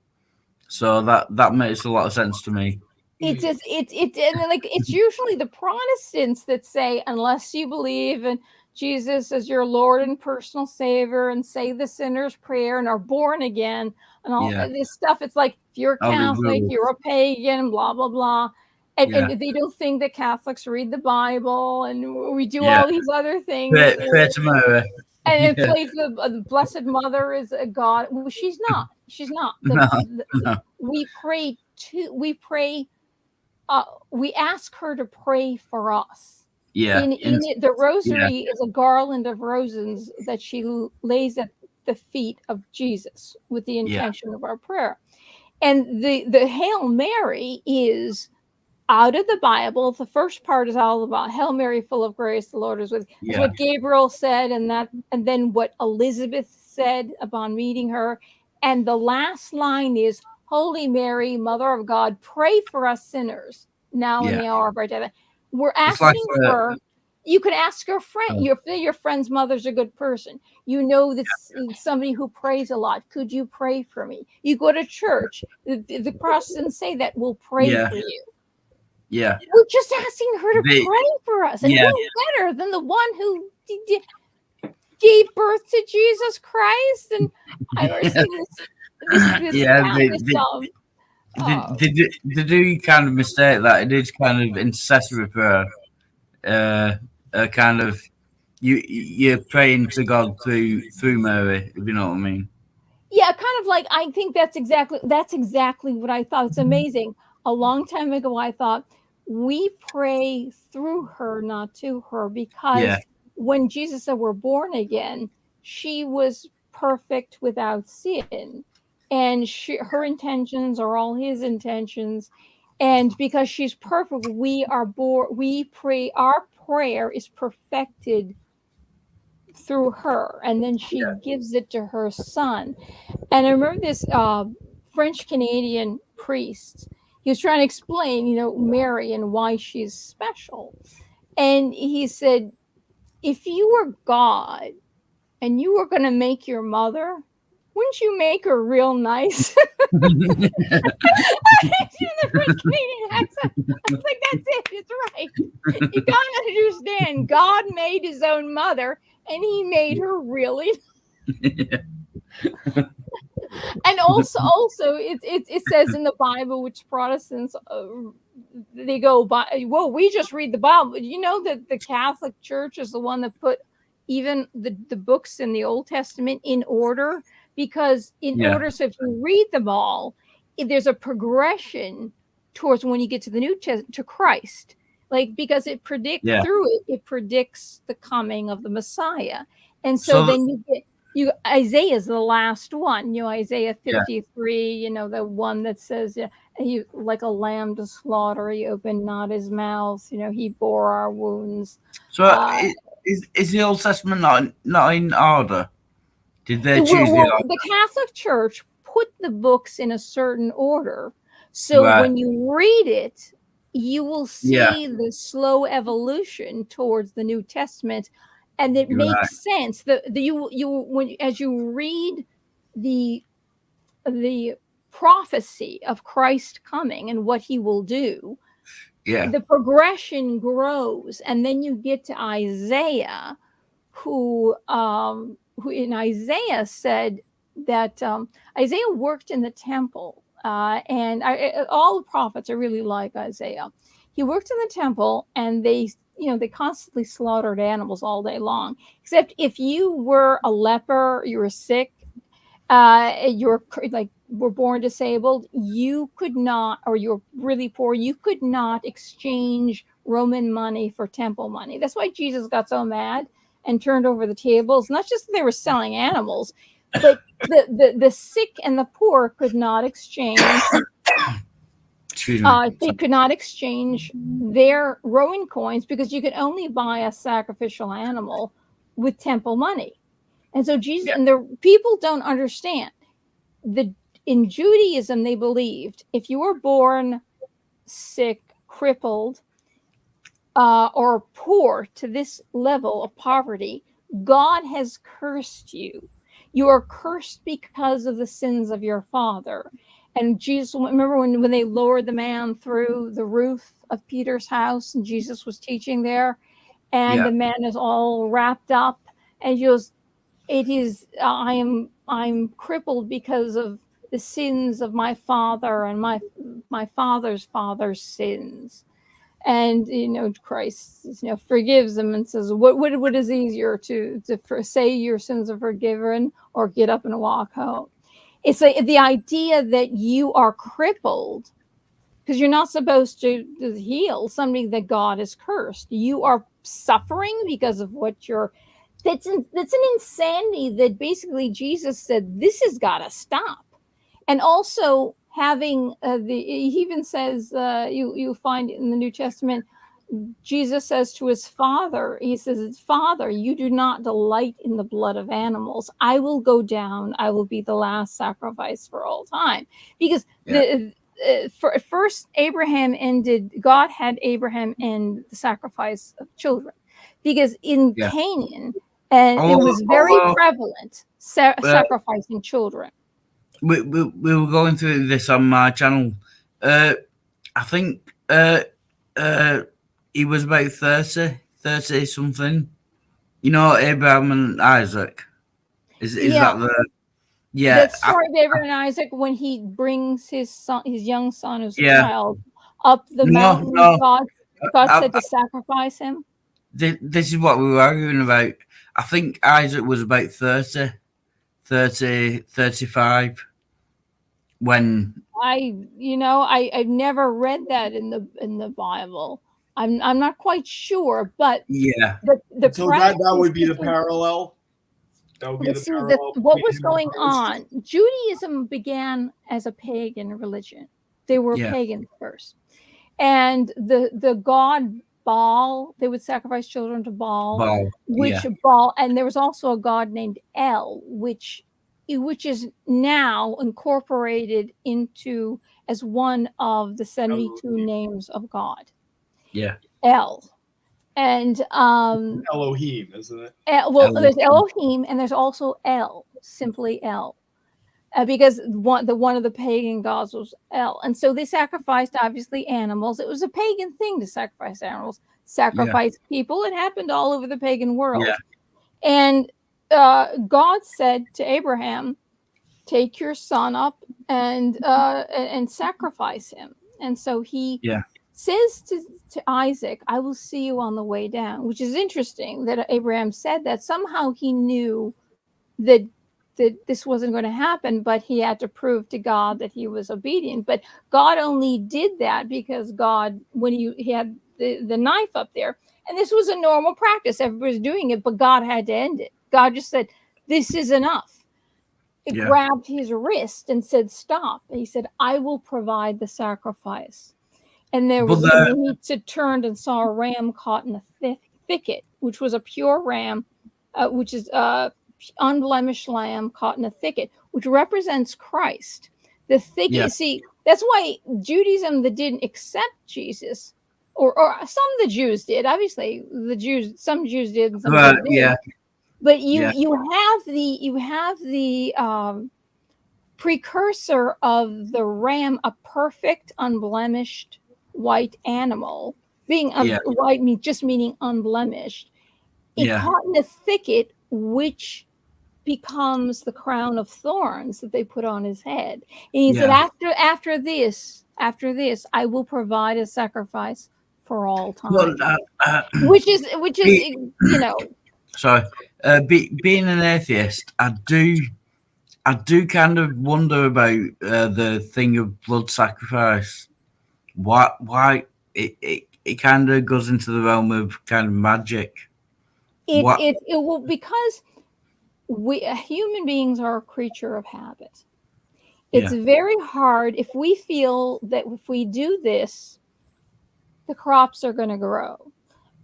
so that makes a lot of sense to me. It's usually the Protestants that say, unless you believe in Jesus as your Lord and personal Savior, and say the sinner's prayer, and are born again, and all this stuff. It's like, if you're Catholic, you're a pagan, blah blah blah. And they don't think that Catholics read the Bible, and we do all these other things. Pray to Mary. And it plays the Blessed Mother is a God. Well, she's not. She's not. No. We pray we ask her to pray for us. Yeah. In it, the rosary is a garland of roses that she lays at the feet of Jesus with the intention of our prayer. And the Hail Mary is out of the Bible. The first part is all about Hail Mary, full of grace, the Lord is with you. That's what Gabriel said, and then what Elizabeth said upon meeting her. And the last line is, Holy Mary, Mother of God, pray for us sinners now in the hour of our death. We're asking her. You could ask your friend. Your friend's mother's a good person. You know that's somebody who prays a lot. Could you pray for me? You go to church. The Protestants say that we'll pray for you. Yeah. We're just asking her to pray for us. And who better than the one who gave birth to Jesus Christ? And I always think they do kind of mistake that. It is kind of intercessory prayer. Kind of you're praying to God through Mary, if you know what I mean. Yeah, kind of like, I think that's exactly what I thought. It's amazing. A long time ago, I thought we pray through her, not to her, because when Jesus said we're born again, she was perfect without sin, and her intentions are all his intentions, and because she's perfect, we pray. Our prayer is perfected through her, and then she gives it to her son. And I remember this French Canadian priest. He was trying to explain, Mary and why she's special. And he said, if you were God and you were going to make your mother, wouldn't you make her real nice? The French Canadian accent. I was like, that's it. It's right. You got to understand, God made his own mother, and he made her really. And also it says in the Bible, which Protestants they go by, well, we just read the Bible. You know that the Catholic Church is the one that put even the books in the Old Testament in order, because in order, so if you read them all, there's a progression towards when you get to the New Testament, to Christ, like, because it predicts through it predicts the coming of the Messiah. And so then you get Isaiah is the last one, Isaiah 53, the one that says, he like a lamb to slaughter, he opened not his mouth, he bore our wounds. So is the Old Testament not in order? Did they choose the order? The Catholic Church put the books in a certain order. So when you read it, you will see the slow evolution towards the New Testament. And it makes sense that as you read the prophecy of Christ coming and what he will do, the progression grows, and then you get to Isaiah, who in Isaiah said that Isaiah worked in the temple, and all the prophets are really like Isaiah. He worked in the temple, and they constantly slaughtered animals all day long. Except if you were a leper, you were sick, were born disabled, you could not, or you're really poor, you could not exchange Roman money for temple money. That's why Jesus got so mad and turned over the tables. Not just that they were selling animals, but the sick and the poor could not exchange. They could not exchange their Roman coins, because you could only buy a sacrificial animal with temple money. And so Jesus and the people don't understand. In Judaism, they believed if you were born sick, crippled, or poor to this level of poverty, God has cursed you. You are cursed because of the sins of your father. And Jesus, remember when they lowered the man through the roof of Peter's house, and Jesus was teaching there, and the man is all wrapped up, and he goes, I'm crippled because of the sins of my father and my father's sins. And Christ forgives them and says, what is easier to say your sins are forgiven, or get up and walk home? It's like the idea that you are crippled because you're not supposed to heal somebody that God has cursed. You are suffering because of what you're. That's an insanity that basically Jesus said this has got to stop. And also having he even says you find in the New Testament, Jesus says to his father, he says, "Father, you do not delight in the blood of animals. I will go down. I will be the last sacrifice for all time." Because first God had Abraham end the sacrifice of children, because in Canaan, and it was very prevalent sacrificing children. We were going through this on my channel. I think he was about 30 something. You know, Abraham and Isaac. Is that the? Yeah, that story of Abraham and Isaac, when he brings his son, his young son, who's a child, up the mountain. God said to sacrifice him. This is what we were arguing about. I think Isaac was about 30, 35 when I've never read that in the Bible. I'm not quite sure, but so that would be the parallel. That would be the parallel. What was going on? Judaism began as a pagan religion. They were pagan first, and the god Baal, they would sacrifice children to Baal, Baal, and there was also a god named El, which is now incorporated into as one of the 72 names of God. Yeah. El. And Elohim, isn't it? There's Elohim, and there's also El, simply El. Because one of the pagan gods was El. And so they sacrificed, obviously, animals. It was a pagan thing to sacrifice animals, sacrifice people. It happened all over the pagan world. Yeah. And God said to Abraham, take your son up and sacrifice him. And so he says to Isaac, I will see you on the way down, which is interesting that Abraham said that. Somehow he knew that this wasn't going to happen, but he had to prove to God that he was obedient. But God only did that because God, when he had the knife up there, and this was a normal practice, everybody's doing it, but God had to end it. God just said, this is enough. It grabbed his wrist and said, stop. And he said, I will provide the sacrifice. And there was, and he turned and saw a ram caught in a thicket, which was a pure ram, which is unblemished lamb caught in a thicket, which represents Christ. The thicket, see, that's why Judaism that didn't accept Jesus, or some of the Jews did. Obviously, some Jews did, and some didn't. Yeah. But you have the precursor of the ram, a perfect, unblemished white animal, being white just meaning unblemished. It caught in a thicket, which becomes the crown of thorns that they put on his head. And he said, after this, I will provide a sacrifice for all time. Well, which is Sorry, being an atheist, I do kind of wonder about the thing of blood sacrifice. Why it kind of goes into the realm of kind of magic. It will, because human beings are a creature of habit. It's very hard if we feel that if we do this, the crops are going to grow.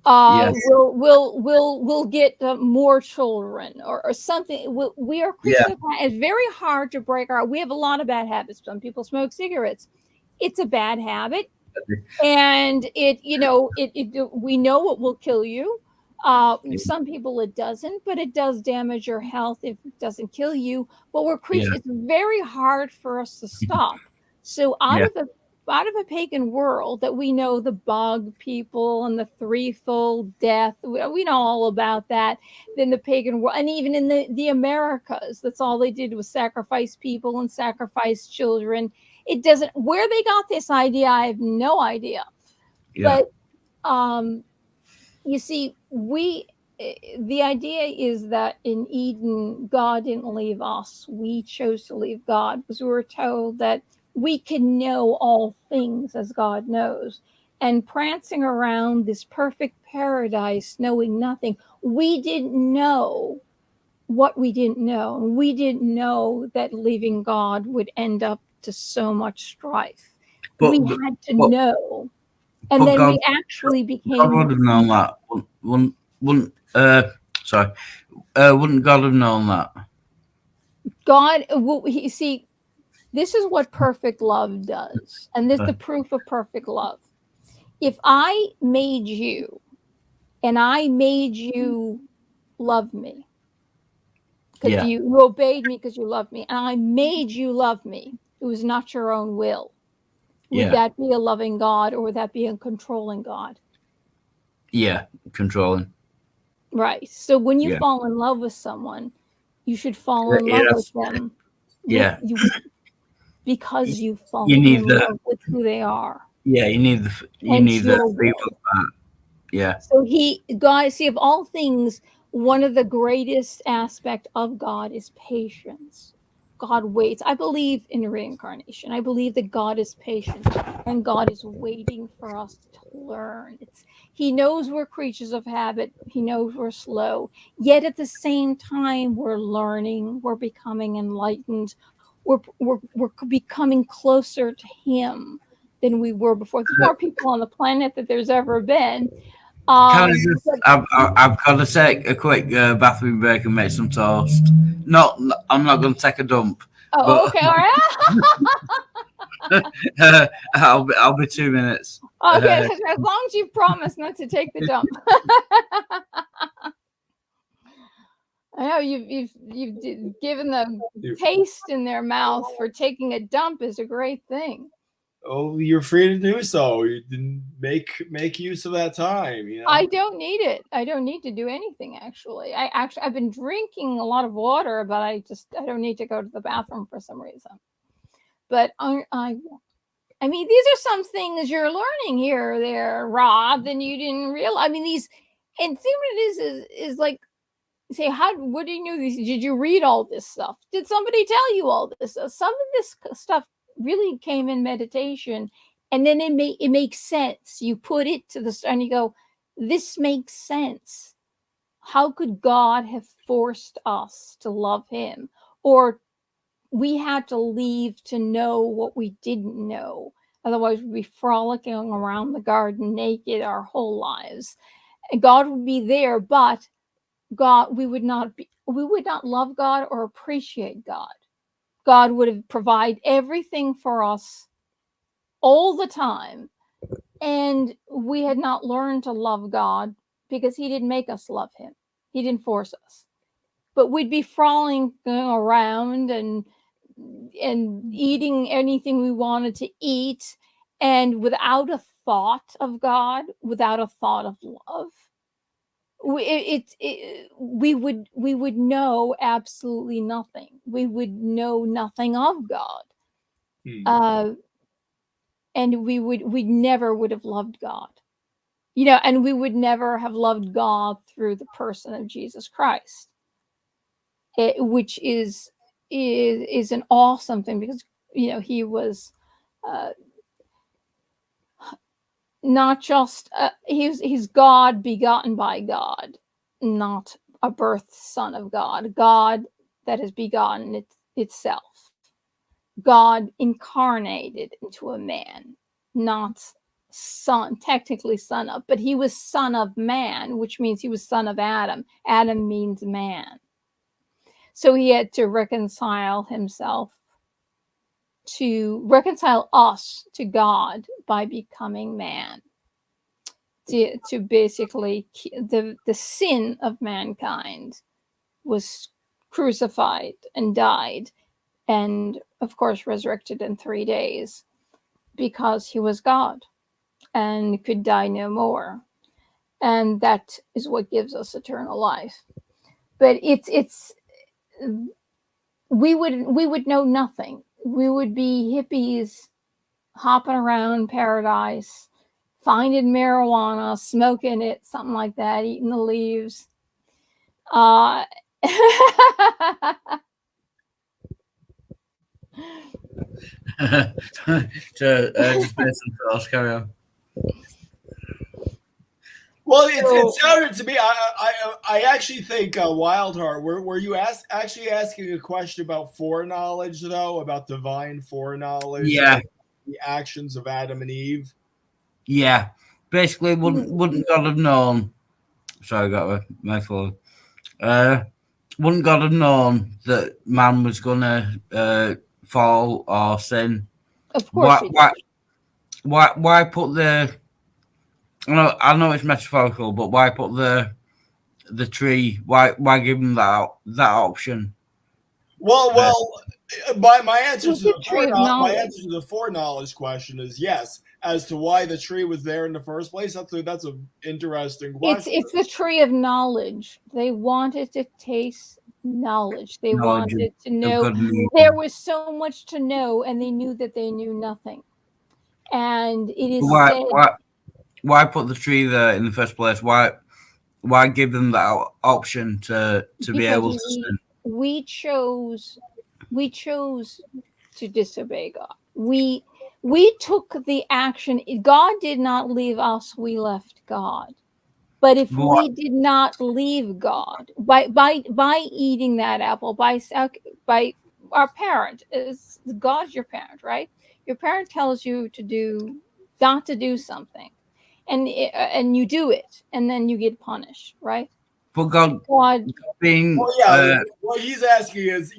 We'll get more children or something. We are creatures of habit. It's very hard to break we have a lot of bad habits. Some people smoke cigarettes. It's a bad habit, and we know it will kill you. Some people it doesn't, but it does damage your health if it doesn't kill you. But we're creatures. It's very hard for us to stop. So out of a pagan world that we know, the bug people and the threefold death, we know all about that. Then the pagan world, and even in the Americas, that's all they did was sacrifice people and sacrifice children. It doesn't, where they got this idea, I have no idea. But you see, the idea is that in Eden, God didn't leave us. We chose to leave God, because we were told that we can know all things as God knows. And prancing around this perfect paradise, knowing nothing, we didn't know what we didn't know. We didn't know that leaving God would end up to so much strife. We had to know. And then God, we actually became. God would have known that. Wouldn't God have known that? God, see, this is what perfect love does. And this is the proof of perfect love. If I made you and I made you love me, because you obeyed me because you loved me, and I made you love me, it was not your own will. Would that be a loving God, or would that be a controlling God? Yeah, controlling. Right. So when you fall in love with someone, you should fall in love with them. Because you've fallen in love with who they are. Yeah, you need the feel of that. Yeah. So God, see, of all things, one of the greatest aspect of God is patience. God waits. I believe in reincarnation. I believe that God is patient and God is waiting for us to learn. He knows we're creatures of habit. He knows we're slow. Yet at the same time, we're learning. We're becoming enlightened. We're becoming closer to Him than we were before. There's more people on the planet that there's ever been. Can I just? I've got to take a quick bathroom break and make some toast. I'm not going to take a dump. Oh, okay, all right. I'll be 2 minutes. Okay, as long as you've promised not to take the dump. I know you've given the taste in their mouth for taking a dump is a great thing. Oh, you're free to do so. You didn't make use of that time. You know? I don't need it. I don't need to do anything. Actually, I've been drinking a lot of water, but I don't need to go to the bathroom for some reason. But I mean, these are some things you're learning here or there, Rob, and you didn't realize. I mean, and see what it is like. Say, what do you know? Did you read all this stuff? Did somebody tell you all this stuff? Some of this stuff really came in meditation, and then it makes sense. You put it to the start and you go, this makes sense. How could God have forced us to love Him? Or we had to leave to know what we didn't know. Otherwise, we'd be frolicking around the garden naked our whole lives. And God would be there, but God, we would not love God or appreciate God. God would have provided everything for us all the time. And we had not learned to love God because He didn't make us love Him. He didn't force us. But we'd be frolicking around and eating anything we wanted to eat, and without a thought of God, without a thought of love. We would know absolutely nothing. We would know nothing of God, and we never would have loved God, and we would never have loved God through the person of Jesus Christ, which is an awesome thing, because He was not just he's God begotten by God, not a birth son of God, God that has begotten itself, God incarnated into a man, not technically son of, but He was son of man, which means He was son of Adam. Adam means man. So He had to reconcile us to God by becoming man. To basically, the sin of mankind was crucified and died, and of course resurrected in 3 days, because He was God and could die no more, and that is what gives us eternal life. But we would know nothing. We would be hippies hopping around paradise, finding marijuana, smoking it, something like that, eating the leaves. Just based on thoughts, carry on. Well, it sounded to me. I actually think Wildheart. Were you actually asking a question about foreknowledge, though, about divine foreknowledge? Yeah. The actions of Adam and Eve. Yeah, basically, wouldn't God have known? Sorry, I got my phone. Wouldn't God have known that man was gonna fall or sin? Of course he did. Why put the? I know it's metaphorical, but why put the tree? Why give him that option? Well, my answer It's to a tree of knowledge. the foreknowledge question is yes. As to why the tree was there in the first place, that's an interesting question. It's the tree of knowledge. They wanted to taste knowledge. They wanted to know. There was so much to know, and they knew that they knew nothing. And it is said. Why put the tree there in the first place? Why give them that option to be able to sin? We chose to disobey God. We took the action. God did not leave us, we left God. But if we did not leave God by eating that apple, by our parent, is God's your parent, right? Your parent tells you not to do something, and you do it, and then you get punished, right? But God being what he's asking is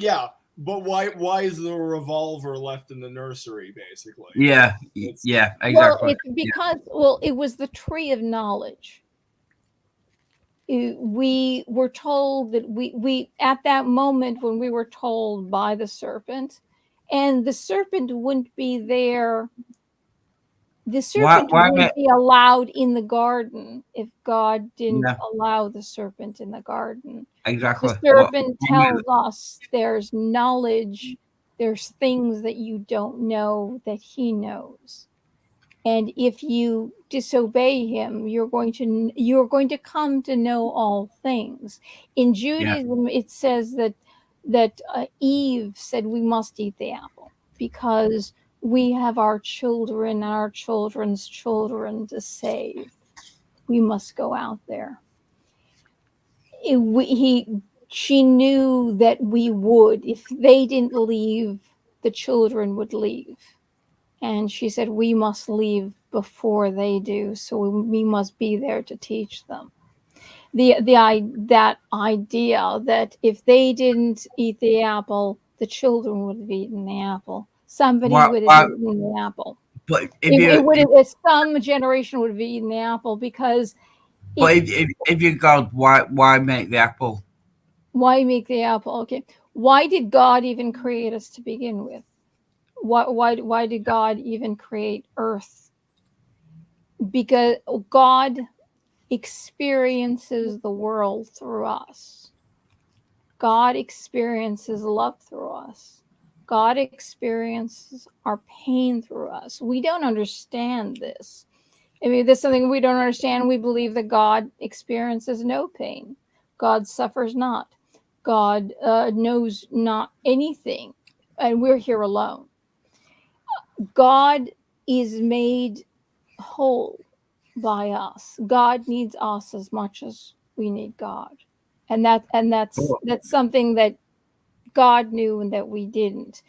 but why is the revolver left in the nursery, basically? Yeah, exactly. Well, it's because it was the tree of knowledge. We were told that we at that moment when we were told by the serpent, and the serpent wouldn't be there. The serpent wouldn't be allowed in the garden if God didn't allow the serpent in the garden. Exactly. The serpent tells us there's knowledge, there's things that you don't know that he knows. And if you disobey him, you're going to come to know all things. In Judaism, it says that Eve said we must eat the apple because we have our children, our children's children to save. We must go out there. She knew that we would. If they didn't leave, the children would leave. And she said, we must leave before they do. So we must be there to teach them. That idea that if they didn't eat the apple, the children would have eaten the apple. Somebody would have eaten the apple. But some generation would have eaten the apple because. But if you're God, why make the apple? Why make the apple? Okay. Why did God even create us to begin with? Why did God even create Earth? Because God experiences the world through us. God experiences love through us. God experiences our pain through us. We don't understand this. I mean, there's something we don't understand. We believe that God experiences no pain. God suffers not. God knows not anything. And we're here alone. God is made whole by us. God needs us as much as we need God. And that's something that God knew and that we didn't.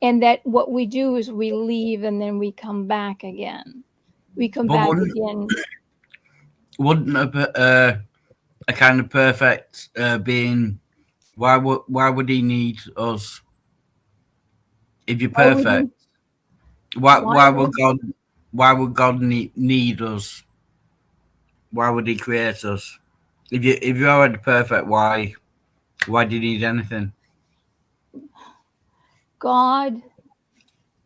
And that what we do is we leave and then we come back again. We come back again. Wouldn't a kind of perfect being? Why would he need us? If you're perfect, why would God need us? Why would he create us? If you're already perfect, why do you need anything? God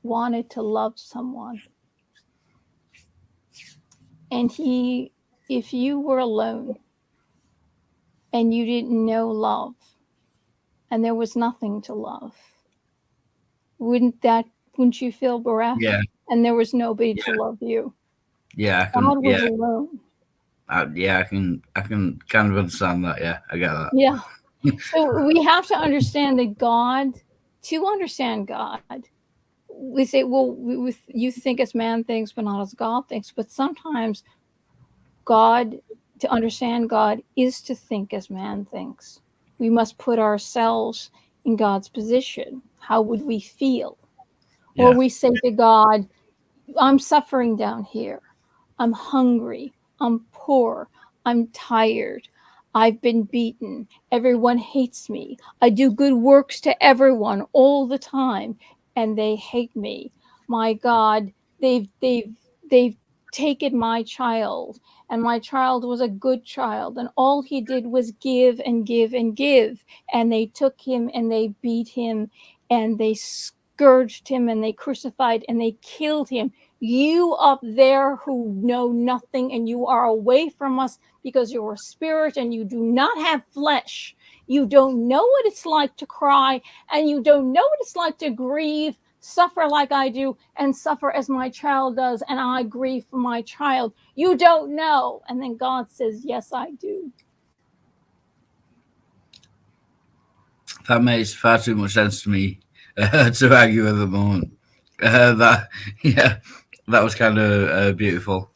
wanted to love someone. And if you were alone and you didn't know love and there was nothing to love, wouldn't you feel bereft? Yeah. And there was nobody to love you. Yeah, God was alone. I can kind of understand that. Yeah, I get that. Yeah. So we have to understand that to understand God, we say, well, you think as man thinks, but not as God thinks. But sometimes God, to understand God, is to think as man thinks. We must put ourselves in God's position. How would we feel? Or we say to God, I'm suffering down here. I'm hungry. I'm poor. I'm tired. I've been beaten. Everyone hates me. I do good works to everyone all the time, and they hate me. My God, they've taken my child, and my child was a good child, and all he did was give and give and give, and they took him and they beat him and they scourged him and they crucified and they killed him. You up there who know nothing, and you are away from us because you're a spirit and you do not have flesh. You don't know what it's like to cry, and you don't know what it's like to grieve, suffer like I do, and suffer as my child does, and I grieve for my child. You don't know. And then God says, yes, I do. That makes far too much sense to me to argue at the moment. That was kind of beautiful.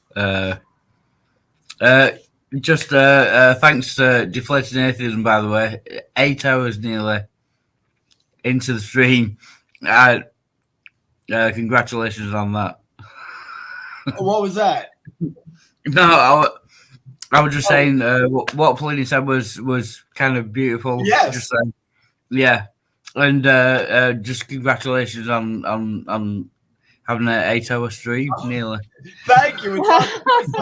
Just thanks to Deflating Atheism, by the way. 8 hours nearly into the stream. Congratulations on that. What was that? No, I was just saying what Felina said was kind of beautiful. Yes. Just yeah, and just congratulations on having an 8-hour stream nearly. Thank you. It's not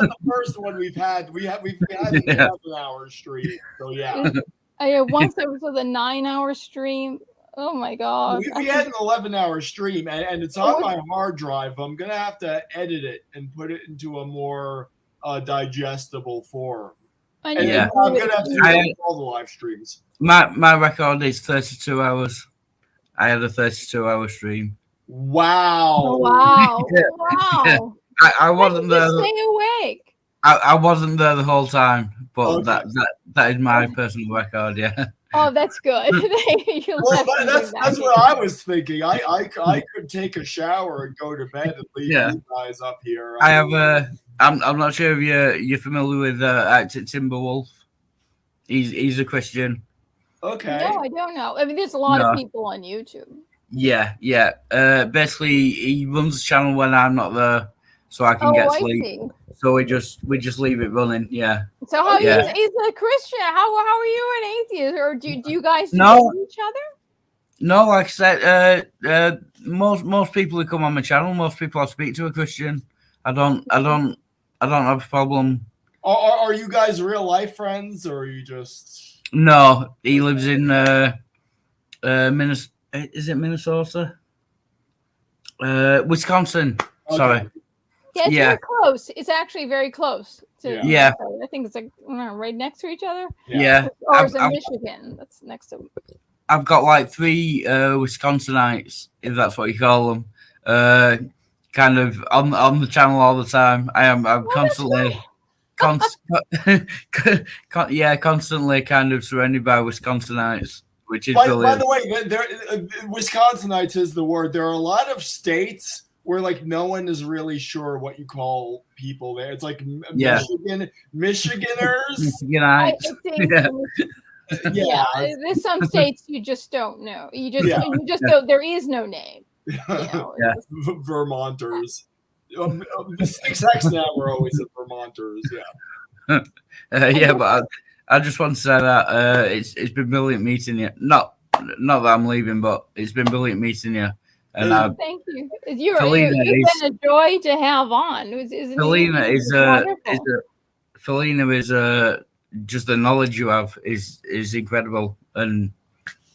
the first one we've had. We've had an 11-hour stream. So yeah. Once it was a 9-hour stream. Oh my God. We had an 11-hour stream, and it's on my hard drive. I'm gonna have to edit it and put it into a more digestible form. And I'm gonna have to do all the live streams. My record is 32 hours. I had a 32-hour stream. Wow! Wow! Yeah. Wow! I wasn't there. Stay awake. I wasn't there the whole time, but that is my personal record. Yeah. Oh, that's good. Well, that's what I was thinking. I could take a shower and go to bed and leave you guys up here. I have I'm not sure if you're familiar with actor Timberwolf. He's a Christian. Okay. No, I don't know. I mean, there's a lot of people on YouTube. Yeah. Basically, he runs the channel when I'm not there, so I can get sleep. See. So we just leave it running. Yeah. So how he's a Christian? How are you an atheist, or do you guys know each other? No, like I said, most people who come on my channel, most people I speak to are Christian. I don't have a problem. Are you guys real life friends, or are you just? No, he lives in Minnesota. Is it Minnesota? Wisconsin. Okay. Sorry. Yeah, it's very close. It's actually very close to. Yeah. I think it's like right next to each other. Yeah. Or is it Michigan? That's next to. I've got like 3 Wisconsinites, if that's what you call them, kind of on the channel all the time. I'm constantly. Constantly kind of surrounded by Wisconsinites, which is brilliant. By the way, Wisconsinites is the word. There are a lot of states where like no one is really sure what you call people there. It's like Michiganers. Michigonites. Yeah, there's some states you just don't know. You just don't. There is no name. Vermonters. 6X now we're always at Vermonters. Yeah. But I just want to say that it's been brilliant meeting you. Not that I'm leaving, but it's been brilliant meeting you. And thank you. You've been a joy to have on. Felina is just the knowledge you have is incredible, and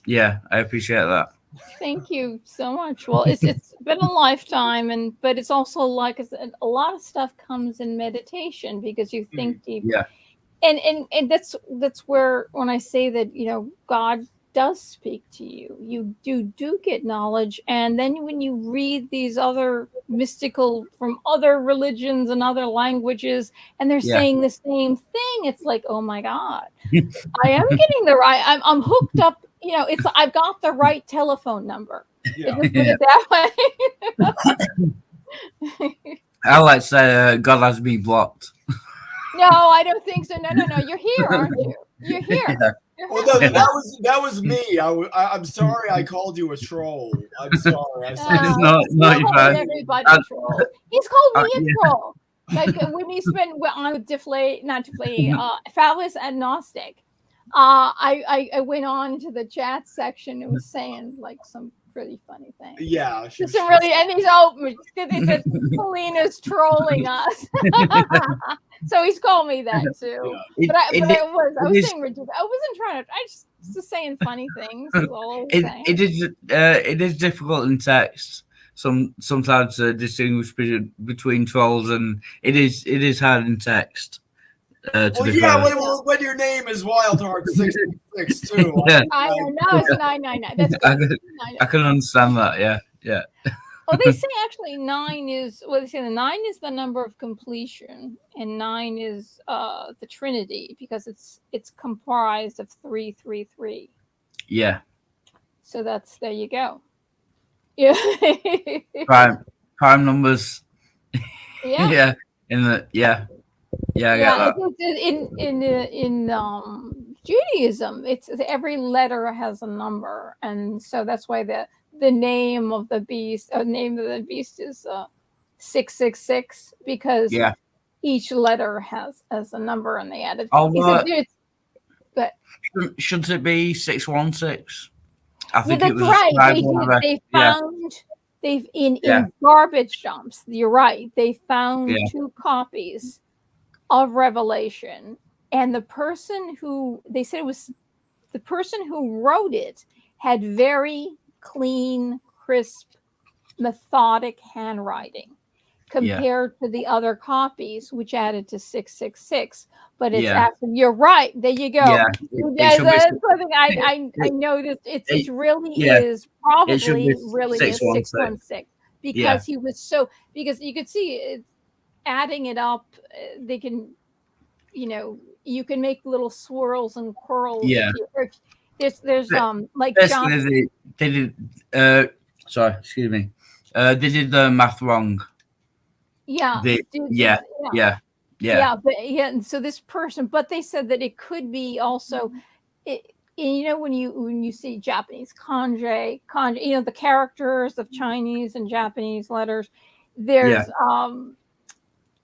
I appreciate that. Thank you so much. Well, it's been a lifetime, but it's also like a lot of stuff comes in meditation because you think deep. Yeah. And that's where when I say that God does speak to you, you do get knowledge, and then when you read these other mystical from other religions and other languages, and they're saying the same thing, it's like, oh my God, I am getting the right. I'm hooked up. I've got the right telephone number. Just put it that way. I like to say God has me blocked. No, I don't think so. No. You're here, aren't you? You're here. Yeah. You're Well, here. that was me. I'm sorry I called you a troll. I'm sorry. I said It's not He's not called bad. everybody trolls. He's called me a Yeah. troll. Like when he spent on Fabulous Agnostic, I went on to the chat section and was saying like some pretty funny things. yeah. Some really, and he's they said Felina's trolling us. So he's called me that too. Yeah. I was saying ridiculous. I wasn't trying to. I just saying funny things. Is all I was saying. It is difficult in text. Sometimes to distinguish between trolls, and it is hard in text. Well, yeah, when your name is Wildheart 666 too. Yeah. I don't know. It's 999. That's good. I can understand that. Yeah. Well, they say actually 9 is. Well, they say the 9 is the number of completion, and 9 is the Trinity because it's comprised of 333. Yeah. So there you go. Yeah. Prime numbers. Yeah. Yeah. I get that. In Judaism, it's every letter has a number, and so that's why the name of the beast is 666 because each letter has a number, and they added. Shouldn't it be 616? I think that's it was right. They found they've in garbage dumps. You're right. They found 2 copies of Revelation, and the person who wrote it had very clean, crisp, methodic handwriting compared to the other copies, which added to 666. But it's actually, you're right. There you go. Yeah, that's something I noticed. It really is probably really is 616 because he was because you could see it, adding it up. They can, you can make little swirls and curls. Yeah. There's like basically they did. Sorry, excuse me. They did the math wrong. Yeah. And so this person, but they said that it could be also, when you see Japanese kanji, the characters of Chinese and Japanese letters, there's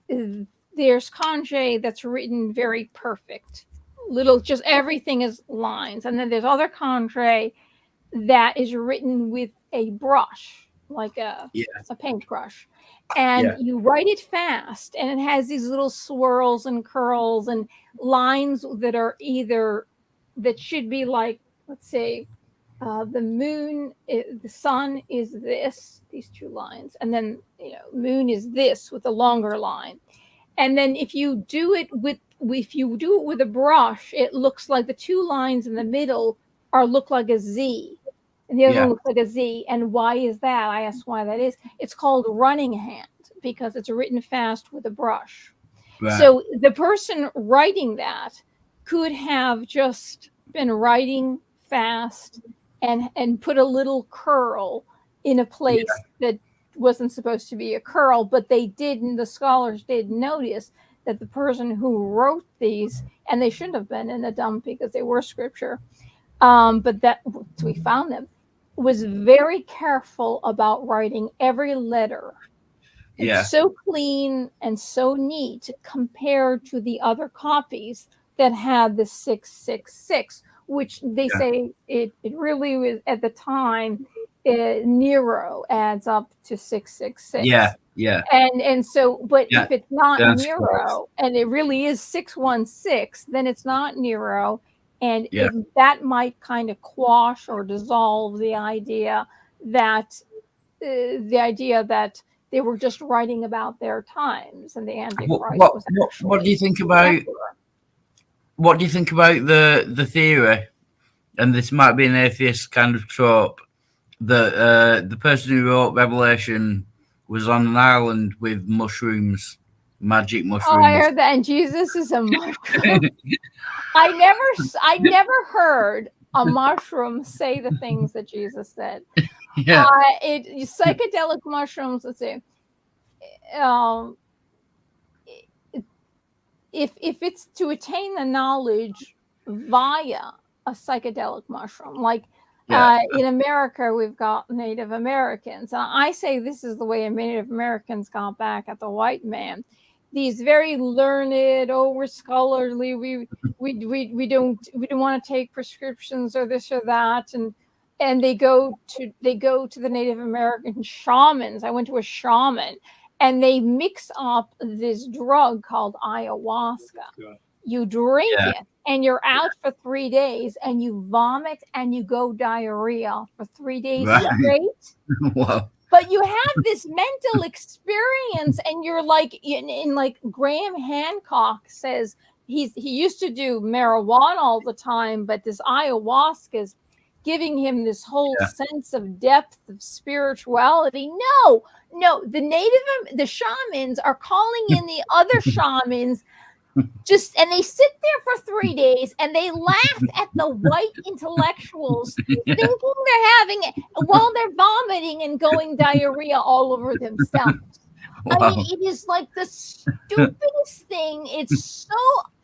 kanji that's written very perfect. Just everything is lines, and then there's other kanji that is written with a brush, like a paintbrush. And you write it fast, and it has these little swirls and curls and lines that are that should be like, let's say, the moon, the sun is these 2 lines, and then moon is this with a longer line. And then if you do it with a brush, it looks like the 2 lines in the middle look like a Z. And the other one looks like a Z. And why is that? I asked why that is. It's called running hand because it's written fast with a brush. Right. So the person writing that could have just been writing fast and put a little curl in a place that wasn't supposed to be a curl, but the scholars did notice that the person who wrote these, and they shouldn't have been in a dump because they were scripture, but that we found them, was very careful about writing every letter. It's so clean and so neat compared to the other copies that had the 666, which they say it really was at the time. Nero adds up to 666. And so, but if it's not Nero and it really is 616, then it's not Nero. And that might kind of quash or dissolve the idea that they were just writing about their times and the Antichrist. What do you think about? What do you think about the theory? And this might be an atheist kind of trope that the person who wrote Revelation was on an island with mushrooms, magic mushrooms. Oh, I heard that. And Jesus is a mushroom. I never heard a mushroom say the things that Jesus said. Yeah. Psychedelic mushrooms. Let's see. Um, if it's to attain the knowledge via a psychedelic mushroom, like in America, we've got Native Americans. And I say this is the way Native Americans got back at the white man. These very learned, we're scholarly. We don't want to take prescriptions or this or that, and they go to the Native American shamans. I went to a shaman, and they mix up this drug called ayahuasca. You drink it, and you're out for 3 days, and you vomit and you go diarrhea for 3 days straight. Wow. But you have this mental experience, and you're like, in like Graham Hancock says, he used to do marijuana all the time, but this ayahuasca is giving him this whole sense of depth of spirituality. No, the shamans are calling in the other shamans, and they sit there for 3 days and they laugh at the white intellectuals thinking they're having it while they're vomiting and going diarrhea all over themselves. Wow. I mean, it is like the stupidest thing. It's so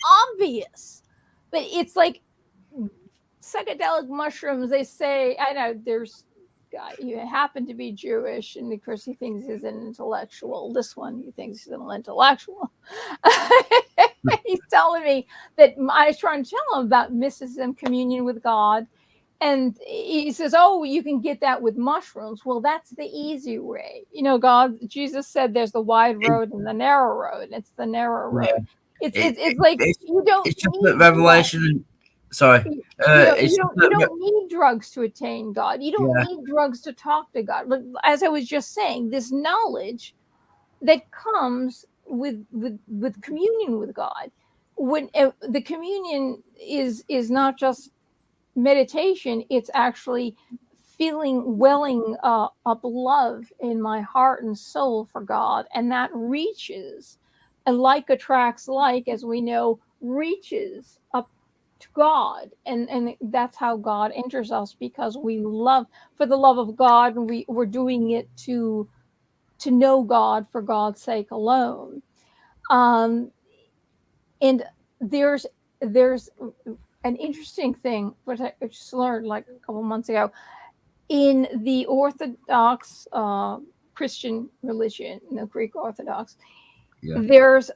obvious, but it's like psychedelic mushrooms. They say, I know there's you happen to be Jewish, and of course he thinks he's an intellectual. This one, he thinks he's an intellectual. He's telling me that I was trying to tell him about mysticism, communion with God, and he says, "Oh, you can get that with mushrooms." Well, that's the easy way. Jesus said there's the wide road and the narrow road. It's the narrow road. It's like you don't. It's just that revelation. Sorry. You don't need drugs to attain God. You don't need drugs to talk to God. But as I was just saying, this knowledge that comes with communion with God, when the communion is not just meditation, it's actually welling up love in my heart and soul for God, and that reaches, and like attracts like, as we know, reaches up to God, and that's how God enters us, because we love for the love of God, and we're doing it to know God for God's sake alone. And there's an interesting thing which I just learned like a couple months ago in the Orthodox Christian religion, the Greek Orthodox. There's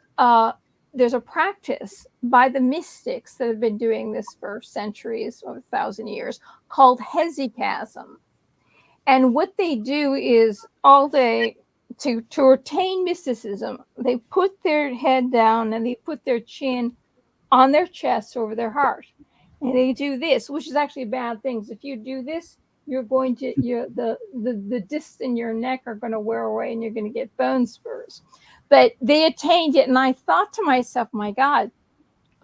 a practice by the mystics that have been doing this for centuries or 1,000 years called hesychasm. And what they do is all day to attain mysticism, they put their head down and they put their chin on their chest over their heart. And they do this, which is actually a bad thing. If you do this, you're going to, the discs in your neck are going to wear away and you're going to get bone spurs. But they attained it. And I thought to myself, my God,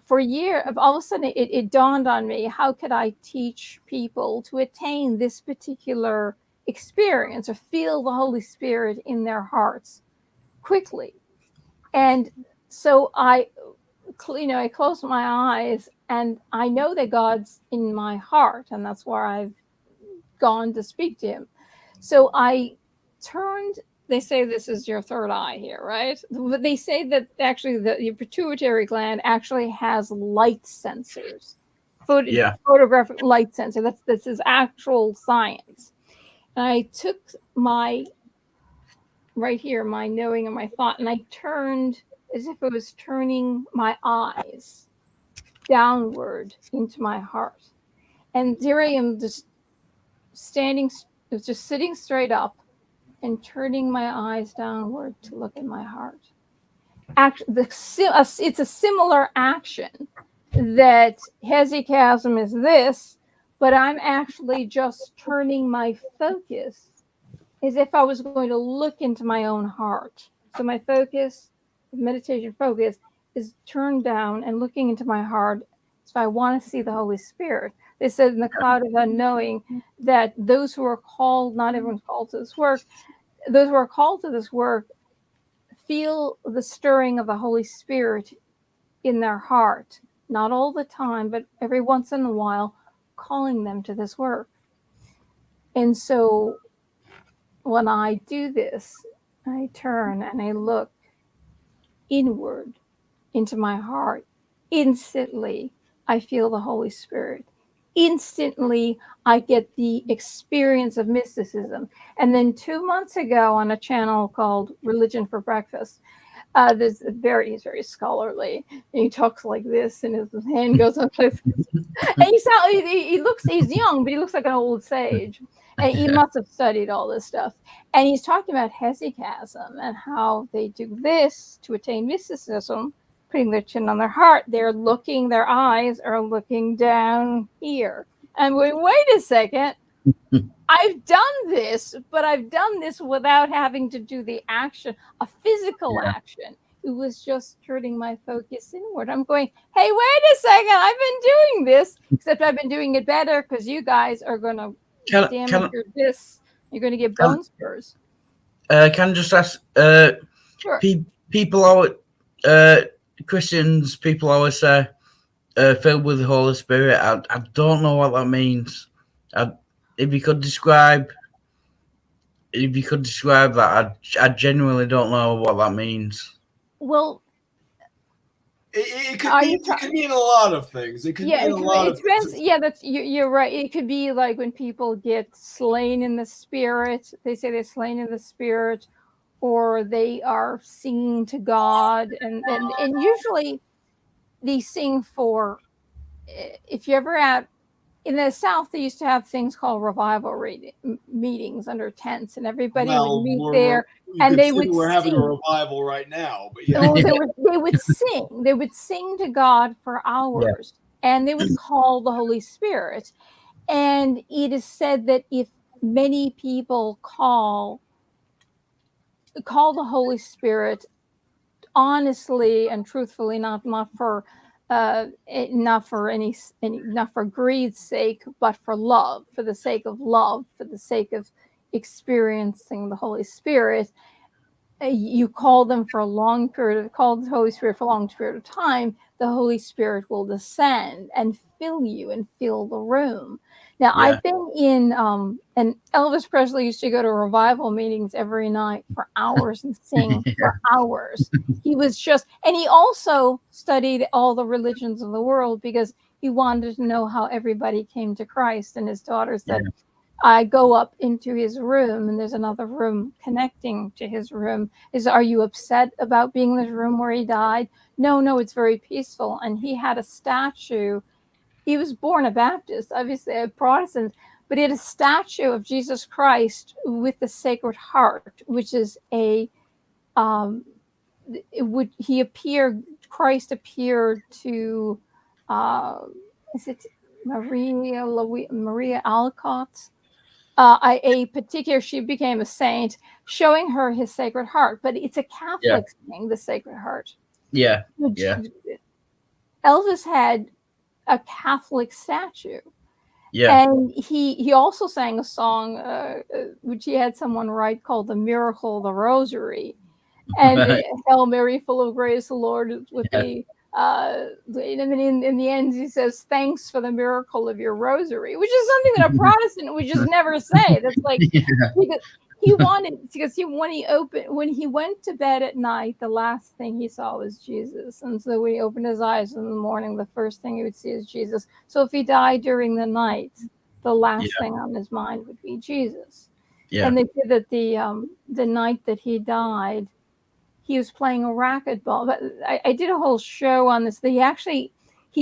for a year, all of a sudden it dawned on me, how could I teach people to attain this particular experience or feel the Holy Spirit in their hearts quickly? And so I closed my eyes, and I know that God's in my heart, and that's where I've gone to speak to him. So I turned. They say this is your third eye here, right? But they say that actually your pituitary gland actually has light sensors, photographic light sensor. This is actual science. And I took my knowing and my thought, and I turned as if it was turning my eyes downward into my heart. And there I am, just sitting straight up and turning my eyes downward to look in my heart. It's a similar action that hesychasm is this, but I'm actually just turning my focus as if I was going to look into my own heart. So my focus, meditation focus, is turned down and looking into my heart. So I want to see the Holy Spirit. They said in the cloud of unknowing that those who are called, not everyone's called to this work, those who are called to this work feel the stirring of the Holy Spirit in their heart, not all the time, but every once in a while, calling them to this work. And so when I do this, I turn and I look inward into my heart. Instantly, I feel the Holy Spirit. Instantly, I get the experience of mysticism. And then 2 months ago on a channel called Religion for Breakfast, he's very scholarly. And he talks like this, and his hand goes up like this. And he's young, but he looks like an old sage. And he must have studied all this stuff. And he's talking about hesychasm and how they do this to attain mysticism, putting their chin on their heart. Their eyes are looking down here. And wait a second. I've done this, but I've done this without having to do the action, a physical action. It was just turning my focus inward. I'm going, hey, wait a second. I've been doing this, except I've been doing it better because you guys are going to damage your discs. You're going to get bone spurs. Can I just ask, Sure. people always, Christians, people always say, filled with the Holy Spirit. I don't know what that means. If you could describe that, I genuinely don't know what that means. Well, it could mean a lot of things. It could mean a lot of things. Yeah, you're right. It could be like when people get slain in the spirit. They say they're slain in the spirit, or they are singing to God, and usually they sing for. If you're ever at in the South, they used to have things called revival meetings under tents, and everybody would meet there, and they would we're having a sing. revival right now, but yeah. Well, they would sing. They would sing to God for hours, and they would call the Holy Spirit. And it is said that if many people call the Holy Spirit honestly and truthfully, not for greed's sake, but for love, for the sake of love, for the sake of experiencing the Holy Spirit, you call them for a long period, call the Holy Spirit for a long period of time, the Holy Spirit will descend and fill you and fill the room. Now, I've been in, and Elvis Presley used to go to revival meetings every night for hours and sing for hours. He was and he also studied all the religions of the world because he wanted to know how everybody came to Christ. And his daughter said, I go up into his room, and there's another room connecting to his room. Are you upset about being in this room where he died? No, it's very peaceful. And he had a statue. He was born a Baptist, obviously a Protestant, but he had a statue of Jesus Christ with the Sacred Heart, which is Christ appeared to, is it Maria Alcott? She became a saint, showing her his Sacred Heart, but it's a Catholic thing, the Sacred Heart. Yeah. Elvis had a Catholic statue. Yeah. And he also sang a song, which he had someone write, called The Miracle of the Rosary. And Hail Mary, full of grace, the Lord is with thee. And then in the end, he says, thanks for the miracle of your rosary, which is something that a Protestant would just never say. That's like, because when he went to bed at night, the last thing he saw was Jesus. And so when he opened his eyes in the morning, the first thing he would see is Jesus. So if he died during the night, the last thing on his mind would be Jesus. Yeah. And they said that the night that he died, he was playing a racquetball. But I did a whole show on this. He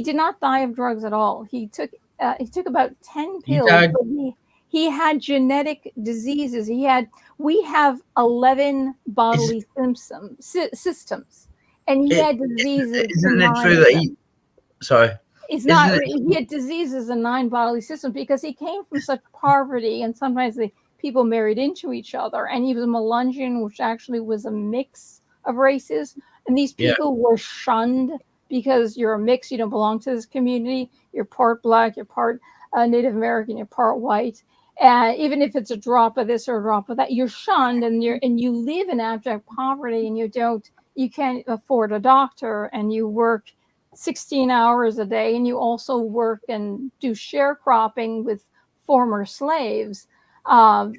did not die of drugs at all. He took about 10 pills. But he had genetic diseases. We have 11 bodily systems, and he had diseases. Isn't it true that sorry? It's not. He had diseases in 9 bodily systems because he came from such poverty, and sometimes people married into each other. And he was a Melungeon, which actually was a mix of races, and these people were shunned because you're a mix. You don't belong to this community. You're part black. You're part Native American. You're part white. And even if it's a drop of this or a drop of that, you're shunned, and you live in abject poverty, and you can't afford a doctor, and you work 16 hours a day, and you also work and do sharecropping with former slaves.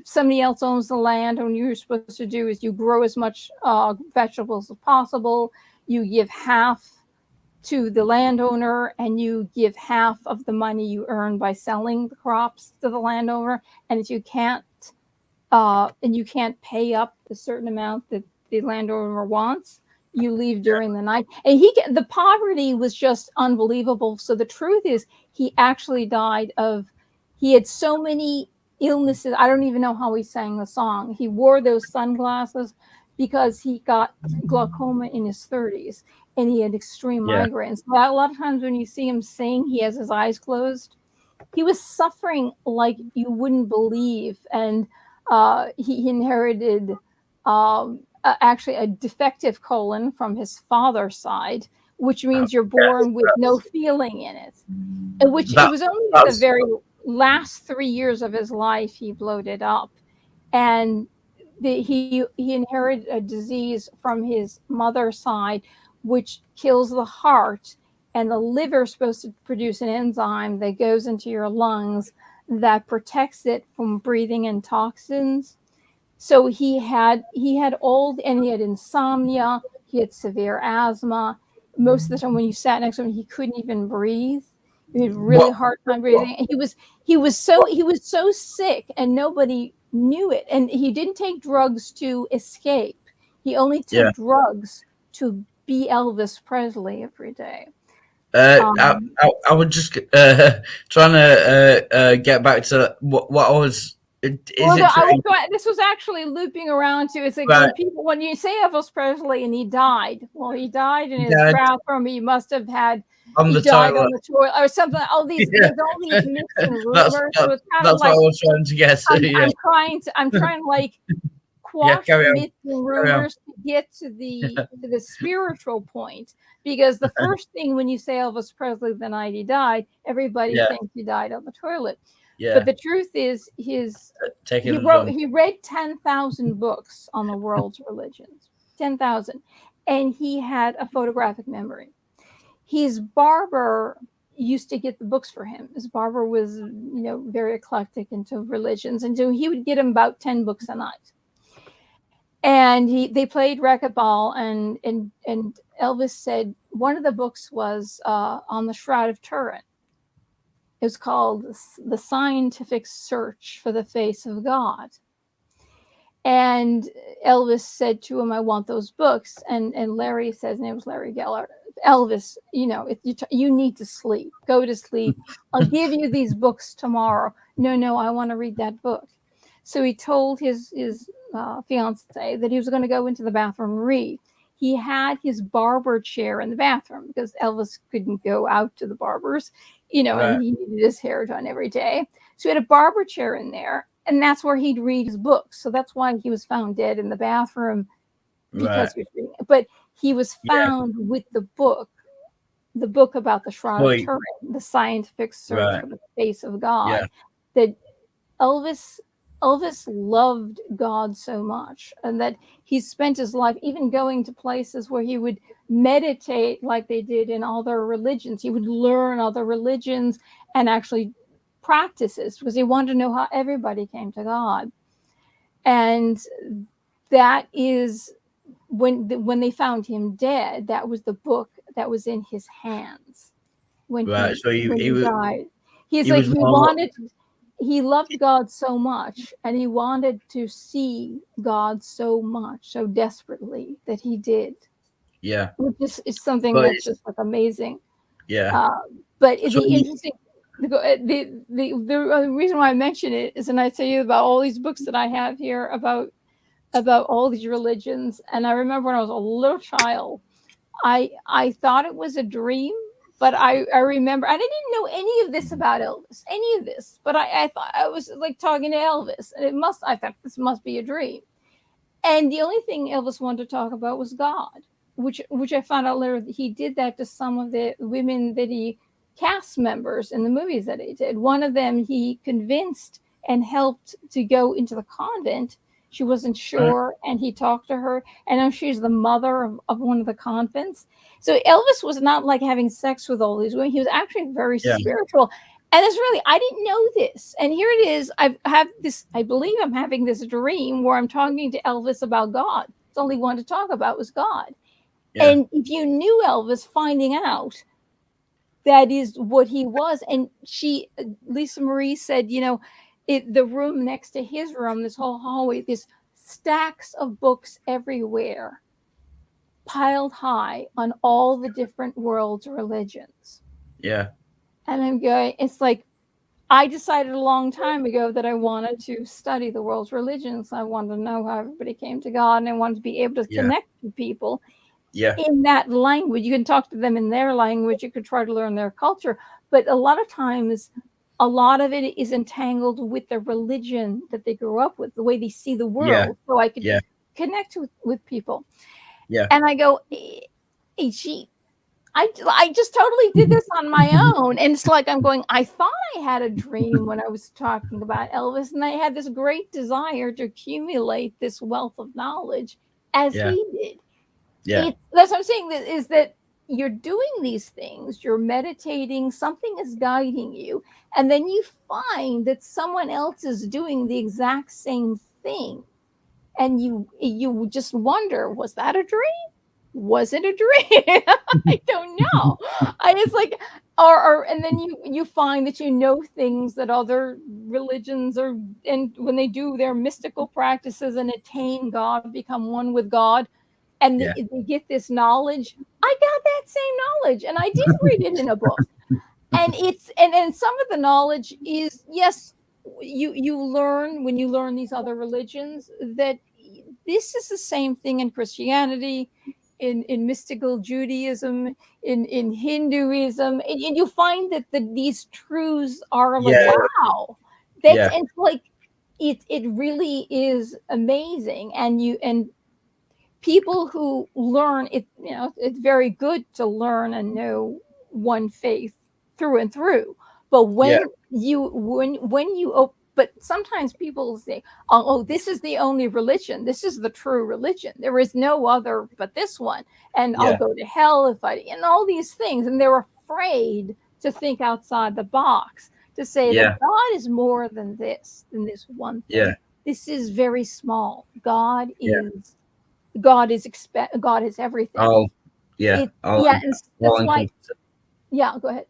Somebody else owns the land, and what you're supposed to do is you grow as much vegetables as possible. You give half to the landowner, and you give half of the money you earn by selling the crops to the landowner. And if you can't pay up the certain amount that the landowner wants, you leave during the night. And the poverty was just unbelievable. So the truth is, he actually died he had so many illnesses. I don't even know how he sang the song. He wore those sunglasses because he got glaucoma in his 30s, and he had extreme migraines. So a lot of times when you see him sing, he has his eyes closed. He was suffering like you wouldn't believe. And he inherited actually a defective colon from his father's side, which means you're born with no feeling in it. It was only the very last 3 years of his life he bloated up. And he inherited a disease from his mother's side, which kills the heart, and the liver is supposed to produce an enzyme that goes into your lungs that protects it from breathing in toxins. So he had insomnia, he had severe asthma. Most of the time when you sat next to him, he couldn't even breathe. He had really hard time breathing. He was so sick, and nobody knew it. And he didn't take drugs to escape. He only took drugs to be Elvis Presley every day. I was just trying to get back to what I was. This was actually looping around to. It's like when you say Elvis Presley and he died. Well, he died in his bathroom. He must have had. On the died toilet on the toilet or something. All these myths and rumors. So it's kind of like what I was trying to guess. I'm trying to like quash myths and rumors to get to the spiritual point. Because the first thing when you say Elvis Presley the night he died, everybody thinks he died on the toilet. But the truth is, he read 10,000 books on the world's religions, 10,000, and he had a photographic memory. His barber used to get the books for him. His barber was, very eclectic into religions, and so he would get him about 10 books a night. And they played racquetball, and Elvis said one of the books was on the Shroud of Turin. It was called The Scientific Search for the Face of God. And Elvis said to him, I want those books. And Larry says, and it was Larry Geller, Elvis, you need to sleep. Go to sleep. I'll give you these books tomorrow. No, I want to read that book. So he told his fiance that he was going to go into the bathroom and read. He had his barber chair in the bathroom because Elvis couldn't go out to the barbers, and he needed his hair done every day. So he had a barber chair in there, and that's where he'd read his books. So that's why he was found dead in the bathroom, because he was reading it. But he was found with the book about the Shroud of Turin, the scientific search for the face of God. That Elvis loved God so much, and that he spent his life even going to places where he would meditate like they did in other religions. He would learn other religions and actually practices because he wanted to know how everybody came to God. And that is when they found him dead, that was the book that was in his hands when he died. He loved God so much, and he wanted to see God so much, so desperately, that he did. Yeah. Which is something that's just like amazing. Yeah. But the interesting, the reason why I mention it is, and I tell you about all these books that I have here about all these religions. And I remember when I was a little child, I thought it was a dream. But I remember, I didn't know any of this about Elvis, but I thought I was like talking to Elvis, and I thought this must be a dream. And the only thing Elvis wanted to talk about was God, which I found out later that he did that to some of the women that he cast members in the movies that he did. One of them he convinced and helped to go into the convent. She wasn't sure, and he talked to her, and now she's the mother of one of the convents. So Elvis was not like having sex with all these women. He was actually very spiritual. And it's really, I didn't know this. And here it is. I believe I'm having this dream where I'm talking to Elvis about God. It's all he wanted to talk about was God. Yeah. And if you knew Elvis, finding out that is what he was. And Lisa Marie said, the room next to his room, this whole hallway, there's stacks of books everywhere, piled high on all the different world's religions. Yeah. And I'm going, it's like, I decided a long time ago that I wanted to study the world's religions. I wanted to know how everybody came to God, and I wanted to be able to connect to people in that language. You can talk to them in their language. You could try to learn their culture. But a lot of times, a lot of it is entangled with the religion that they grew up with, the way they see the world. Yeah. So I could connect with people. Yeah. And I go, hey, I just totally did this on my own. And it's like I'm going, I thought I had a dream when I was talking about Elvis, and I had this great desire to accumulate this wealth of knowledge as he did. Yeah. That's what I'm saying, is that you're doing these things, you're meditating, something is guiding you, and then you find that someone else is doing the exact same thing. And you just wonder, was that a dream? Was it a dream? I don't know. It's like, and then you find that you know things that other religions are, and when they do their mystical practices and attain God, become one with God, and they get this knowledge. I got that same knowledge, and I did read it in a book. And and some of the knowledge is, yes, you learn when you learn these other religions that this is the same thing in Christianity, in mystical Judaism, in Hinduism, and you find that these truths are like, wow, it's like it really is amazing. And people who learn it, it's very good to learn and know one faith through and through. But when you but sometimes people say, oh, this is the only religion. This is the true religion. There is no other but this one. And I'll go to hell if and all these things. And they're afraid to think outside the box, to say that God is more than this one thing. Yeah. This is very small. God is everything. Oh, yeah. And that's why. Yeah, go ahead.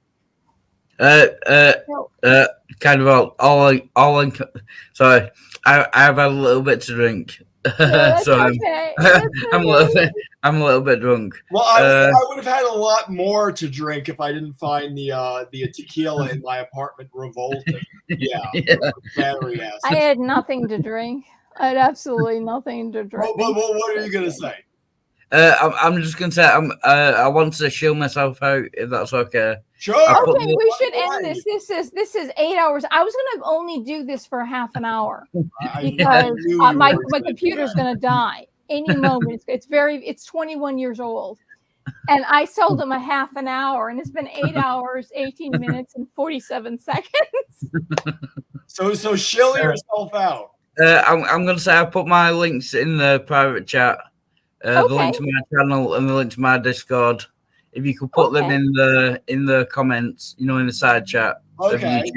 Kind of sorry, I have had a little bit to drink. So okay. I'm a little bit drunk. Well, I would have had a lot more to drink if I didn't find the tequila in my apartment revolting. Yeah. Battery acid. I had nothing to drink. I had absolutely nothing to drink. What are you gonna say? I'm just gonna say I want to show myself out, if that's okay. Sure. Okay, we should end this. This is 8 hours. I was gonna only do this for half an hour because my computer's gonna die any moment. It's 21 years old, and I sold them a half an hour, and it's been 8 hours, 18 minutes, and 47 seconds. So shill yourself out. I'm gonna say I put my links in the private chat. The link to my channel and the link to my Discord. If you could put them in the comments, in the side chat. Okay.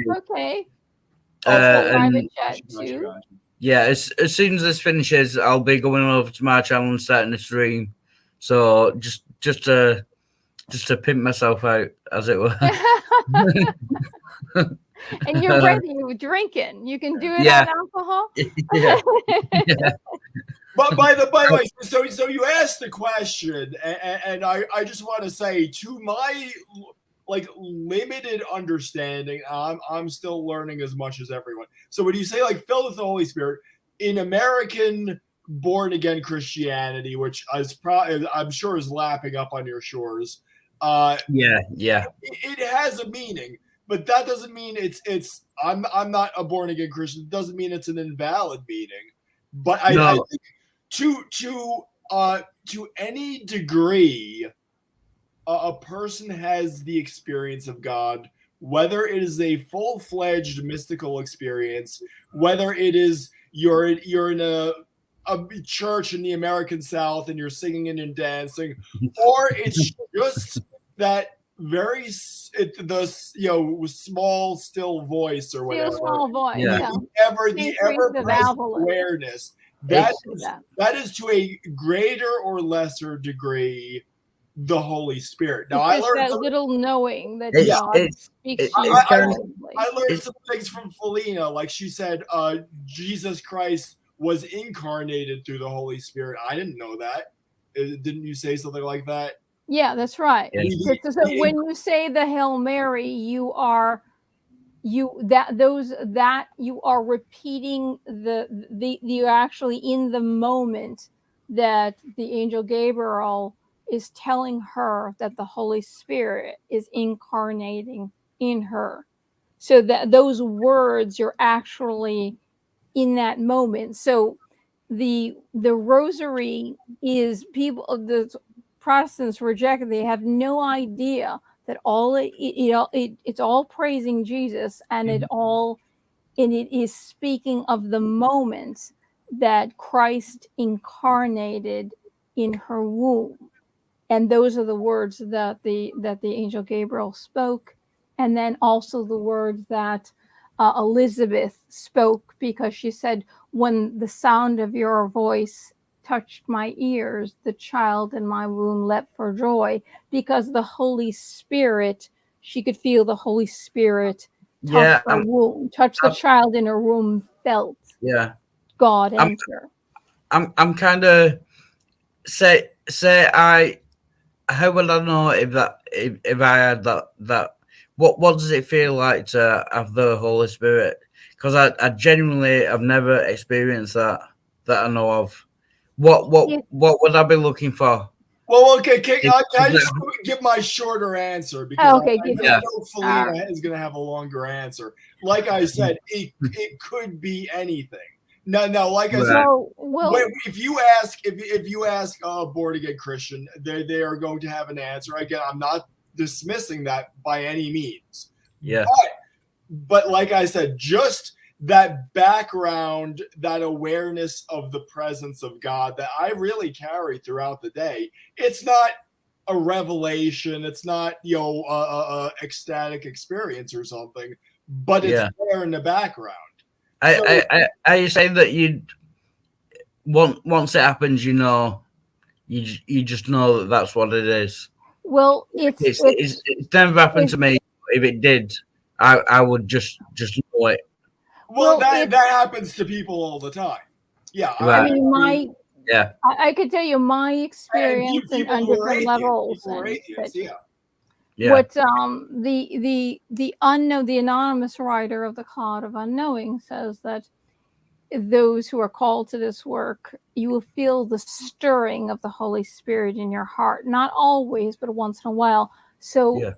Private chat too. Yeah, as soon as this finishes, I'll be going over to my channel and starting the stream. So just to pimp myself out, as it were. And you're ready with drinking. You can do it on alcohol. Yeah. But by the way, so you asked the question, and I just want to say, to my limited understanding, I'm still learning as much as everyone. So when you say filled with the Holy Spirit in American born again Christianity, which I'm sure is lapping up on your shores, it has a meaning. But that doesn't mean it's I'm not a born again Christian. It doesn't mean it's an invalid meaning. But I think to any degree, a person has the experience of God, whether it is a full-fledged mystical experience, whether it is you're in a church in the American South and you're singing and dancing, or it's just that very the small still voice or whatever. Small voice. Yeah. Yeah. The Increase ever the present vowel. awareness. That It's- that is to a greater or lesser degree the Holy Spirit. Now It's I just learned that little knowing that It's- God it's- speaks it's to you kind of- audibly. I learned It's- some things from Felina, like she said, Jesus Christ was incarnated through the Holy Spirit. I didn't know that. Didn't you say something like that? Yeah, that's right. Yeah. So when you say the Hail Mary, you are repeating you're actually in the moment that the angel Gabriel is telling her that the Holy Spirit is incarnating in her. So that those words, you're actually in that moment. So the rosary is the Protestants reject it. They have no idea that it's all praising Jesus, and it is speaking of the moment that Christ incarnated in her womb. And those are the words that the angel Gabriel spoke, and then also the words that Elizabeth spoke, because she said, when the sound of your voice touched my ears, the child in my womb leapt for joy, because the Holy Spirit, she could feel the Holy Spirit touch her womb, touch the child in her womb, felt God enter. I'm kind of say how would I know if I had that what does it feel like to have the Holy Spirit? Because I genuinely have never experienced that I know of. What would I be looking for? Well, okay, I just give my shorter answer, because I know Felina is going to have a longer answer. Like I said, it could be anything. No, like I said, if you ask a born again Christian, they are going to have an answer. Again, I'm not dismissing that by any means. Yeah. But like I said, just that background, that awareness of the presence of God that I really carry throughout the day. It's not a revelation. It's not a ecstatic experience or something, but it's there in the background. Are you saying that you once it happens, you just know that that's what it is? Well, it's never happened to me. If it did, I would just know it. Well, that happens to people all the time. Yeah, right. I mean, I could tell you my experience on different levels. What the unknown, the anonymous writer of the Cloud of Unknowing says that those who are called to this work, you will feel the stirring of the Holy Spirit in your heart. Not always, but once in a while. So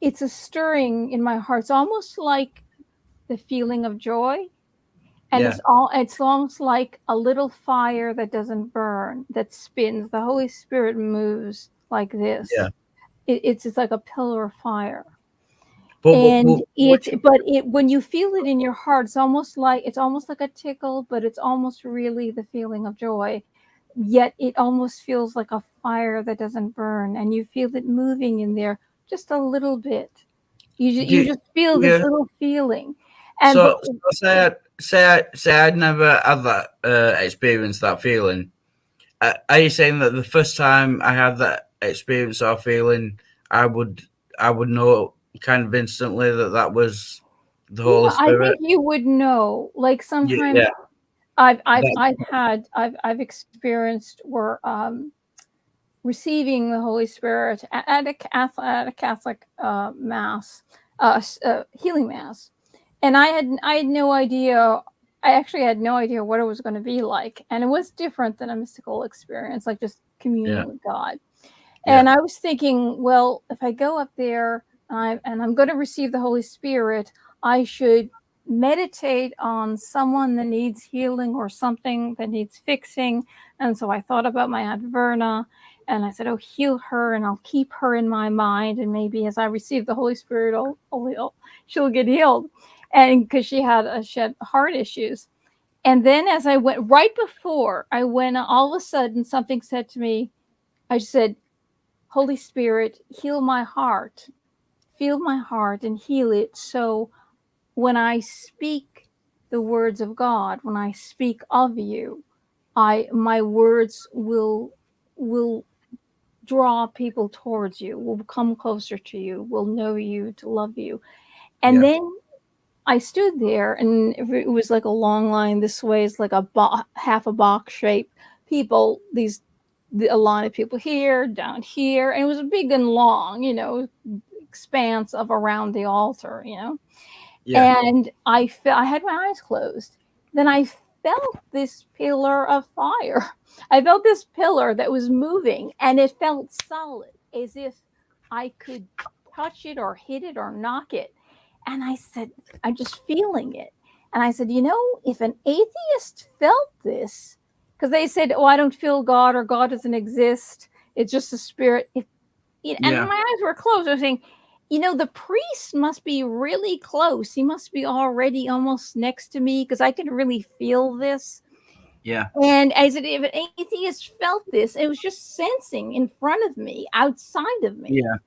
it's a stirring in my heart. It's almost like the feeling of joy. And it's almost like a little fire that doesn't burn, that spins. The Holy Spirit moves like this. Yeah. It's like a pillar of fire. When you feel it in your heart, it's almost like a tickle, but it's almost really the feeling of joy. Yet it almost feels like a fire that doesn't burn, and you feel it moving in there just a little bit. You just feel this little feeling. And say I'd never had that experience, that feeling. Are you saying that the first time I had that experience or feeling, I would know kind of instantly that was the Holy Spirit? I think you would know. Like sometimes I've experienced where receiving the Holy Spirit at a Catholic mass, healing mass, and I had no idea. I actually had no idea what it was going to be like, and it was different than a mystical experience, like just communion with God. And I was thinking, well, if I go up there and I'm going to receive the Holy Spirit, I should meditate on someone that needs healing or something that needs fixing. And so I thought about my Aunt Verna, and I said, oh, heal her, and I'll keep her in my mind. And maybe as I receive the Holy Spirit, she'll get healed. And because she had heart issues. And then as I went, right before I went, all of a sudden something said to me, I said, Holy Spirit, heal my heart, feel my heart and heal it. So when I speak the words of God, when I speak of you, my words will draw people towards you, will come closer to you, will know you, to love you. And Yeah. then I stood there, and it was like a long line this way. It's like half a box shape. People, a line of people here, down here, and it was big and long, expanse of around the altar, Yeah. And I had my eyes closed. Then I felt this pillar of fire. I felt this pillar that was moving, and it felt solid, as if I could touch it or hit it or knock it. And I said, I'm just feeling it. And I said, if an atheist felt this, because they said, oh, I don't feel God, or God doesn't exist, it's just a spirit. And Yeah. my eyes were closed. I was saying, the priest must be really close. He must be already almost next to me, because I can really feel this. Yeah. And I said, if an atheist felt this, it was just sensing in front of me, outside of me. Yeah.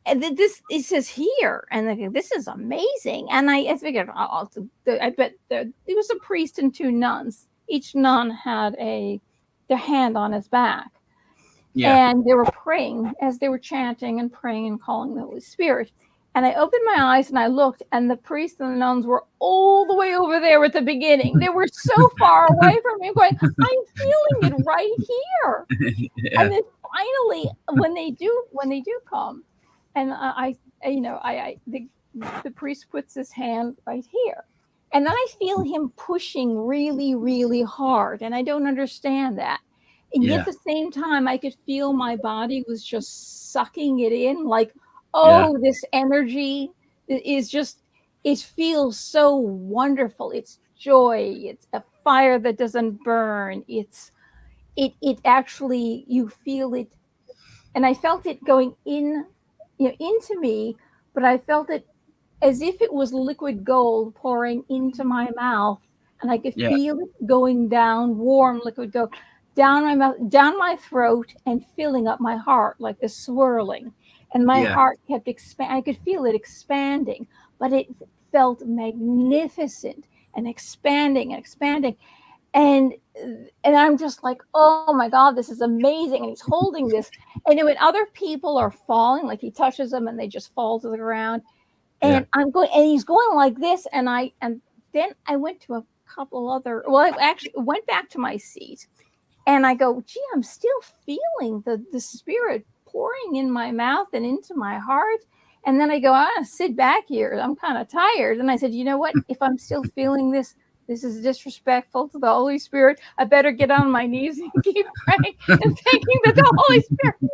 And it says here, and I think this is amazing. And I figured, I bet there was a priest and two nuns. Each nun had their hand on his back. Yeah. And they were praying as they were chanting and praying and calling the Holy Spirit. And I opened my eyes and I looked, and the priests and the nuns were all the way over there at the beginning. They were so far away from me, going, I'm feeling it right here. Yeah. And then finally, when they do come, and the priest puts his hand right here, and then I feel him pushing really, really hard, and I don't understand that. And yet at the same time, I could feel my body was just sucking it in, like, this energy is just, it feels so wonderful. It's joy. It's a fire that doesn't burn. It actually, you feel it. And I felt it going in, into me, but I felt it as if it was liquid gold pouring into my mouth. And I could feel it going down, warm liquid gold, down my mouth, down my throat, and filling up my heart, like the swirling. And my heart kept expanding. I could feel it expanding, but it felt magnificent and expanding and expanding. And I'm just like, oh my God, this is amazing. And he's holding this. And when other people are falling, like he touches them and they just fall to the ground. And I'm going, and he's going like this. And then I went to a couple other, well, I actually went back to my seat, and I go, gee, I'm still feeling the spirit pouring in my mouth and into my heart. And then I go, I'm going to sit back here. I'm kind of tired. And I said, you know what? If I'm still feeling this is disrespectful to the Holy Spirit. I better get on my knees and keep praying and thanking the Holy Spirit. And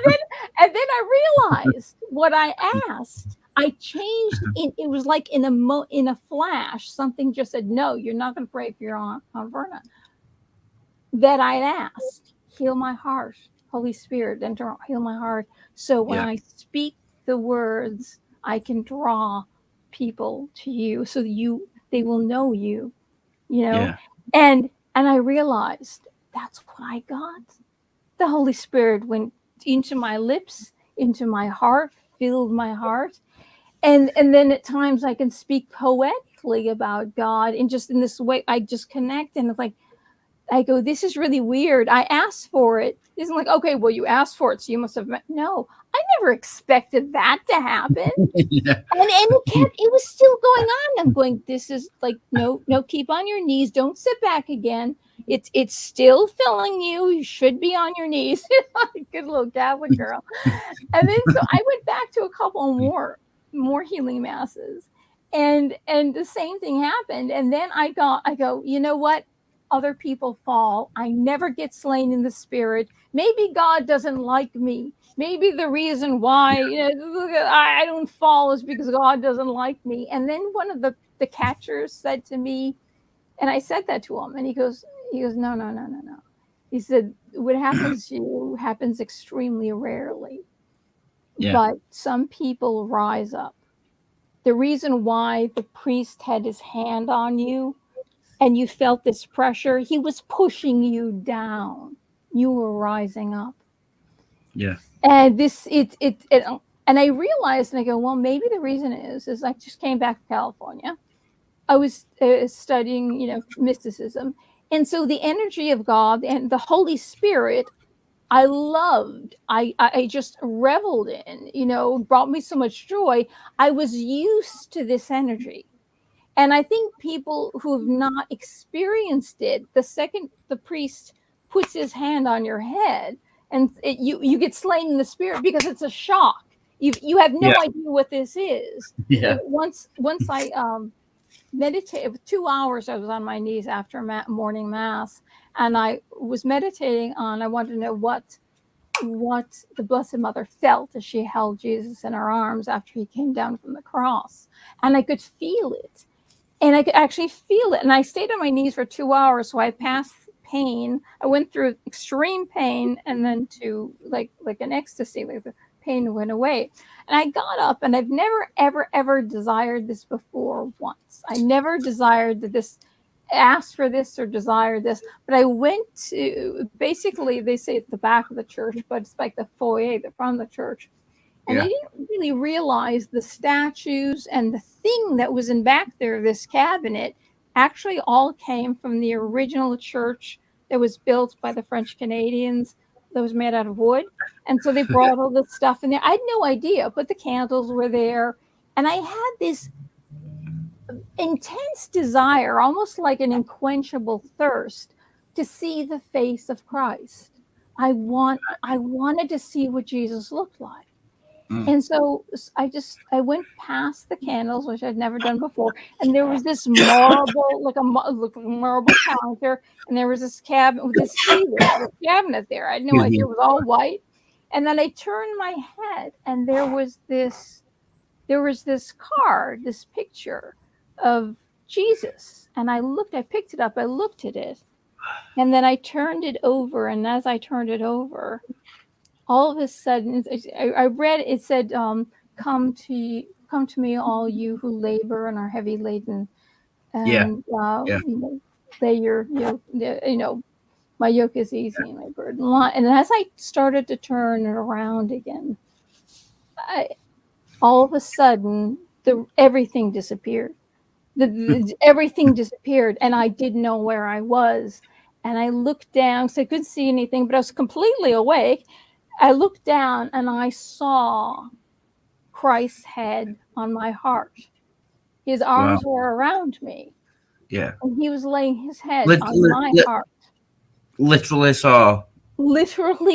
then I realized what I asked. I changed it. It was like in a flash, something just said, no, you're not going to pray for your Aunt Verna. That I'd asked, heal my heart, Holy Spirit, enter, heal my heart. So when I speak the words, I can draw people to you, so they will know you, And I realized that's what I got. The Holy Spirit went into my lips, into my heart, filled my heart. And then at times I can speak poetically about God, and just in this way, I just connect. And it's like, I go, this is really weird. I asked for it. Isn't like, okay, well, you asked for it, so you must have no. I never expected that to happen. And it was still going on. I'm going, this is like, no, keep on your knees. Don't sit back again. It's still filling you. You should be on your knees. Good little Catholic girl. And then so I went back to a couple more healing masses, and the same thing happened. And then I go, you know what? Other people fall. I never get slain in the spirit. Maybe God doesn't like me. Maybe the reason why I don't fall is because God doesn't like me. And then one of the catchers said to me, and I said that to him, and he goes, no. He said, what happens to you happens extremely rarely. But some people rise up. The reason why the priest had his hand on you and you felt this pressure, he was pushing you down. You were rising up. Yeah. And and I realized, and I go, well, maybe the reason is I just came back to California. I was studying, mysticism, and so the energy of God and the Holy Spirit, I loved. I just reveled in. Brought me so much joy. I was used to this energy. And I think people who have not experienced it, the second the priest puts his hand on your head, and you get slain in the spirit because it's a shock. You have no idea what this is. Yeah. Once I meditated 2 hours, I was on my knees after morning mass, and I was meditating on. I wanted to know what the Blessed Mother felt as she held Jesus in her arms after he came down from the cross, and I could feel it. And I could actually feel it. And I stayed on my knees for 2 hours. So I passed pain. I went through extreme pain and then to like an ecstasy, like the pain went away. And I got up, and I've never, ever, ever desired this before once. I never desired this, asked for this or desired this. But I went to, basically, they say it's the back of the church, but it's like the foyer, the front of the church. And I didn't really realize the statues and the thing that was in back there, this cabinet, actually all came from the original church that was built by the French Canadians, that was made out of wood. And so they brought all this stuff in there. I had no idea, but the candles were there. And I had this intense desire, almost like an unquenchable thirst, to see the face of Christ. I wanted to see what Jesus looked like. And so I went past the candles, which I'd never done before, and there was this marble, like a marble counter, and there was this cabinet with this cabinet there. I had no idea it was all white. And then I turned my head, and there was this card, this picture of Jesus, and I picked it up, I looked at it, and then I turned it over, and as I turned it over, all of a sudden, I read, it said, come to me, all you who labor and are heavy laden, and lay your yoke, my yoke is easy and my burden light. And as I started to turn it around again, all of a sudden, everything disappeared. Everything disappeared, and I didn't know where I was. And I looked down, so I couldn't see anything, but I was completely awake. I looked down, and I saw Christ's head on my heart. His arms were around me. Yeah. And he was laying his head on my heart. Literally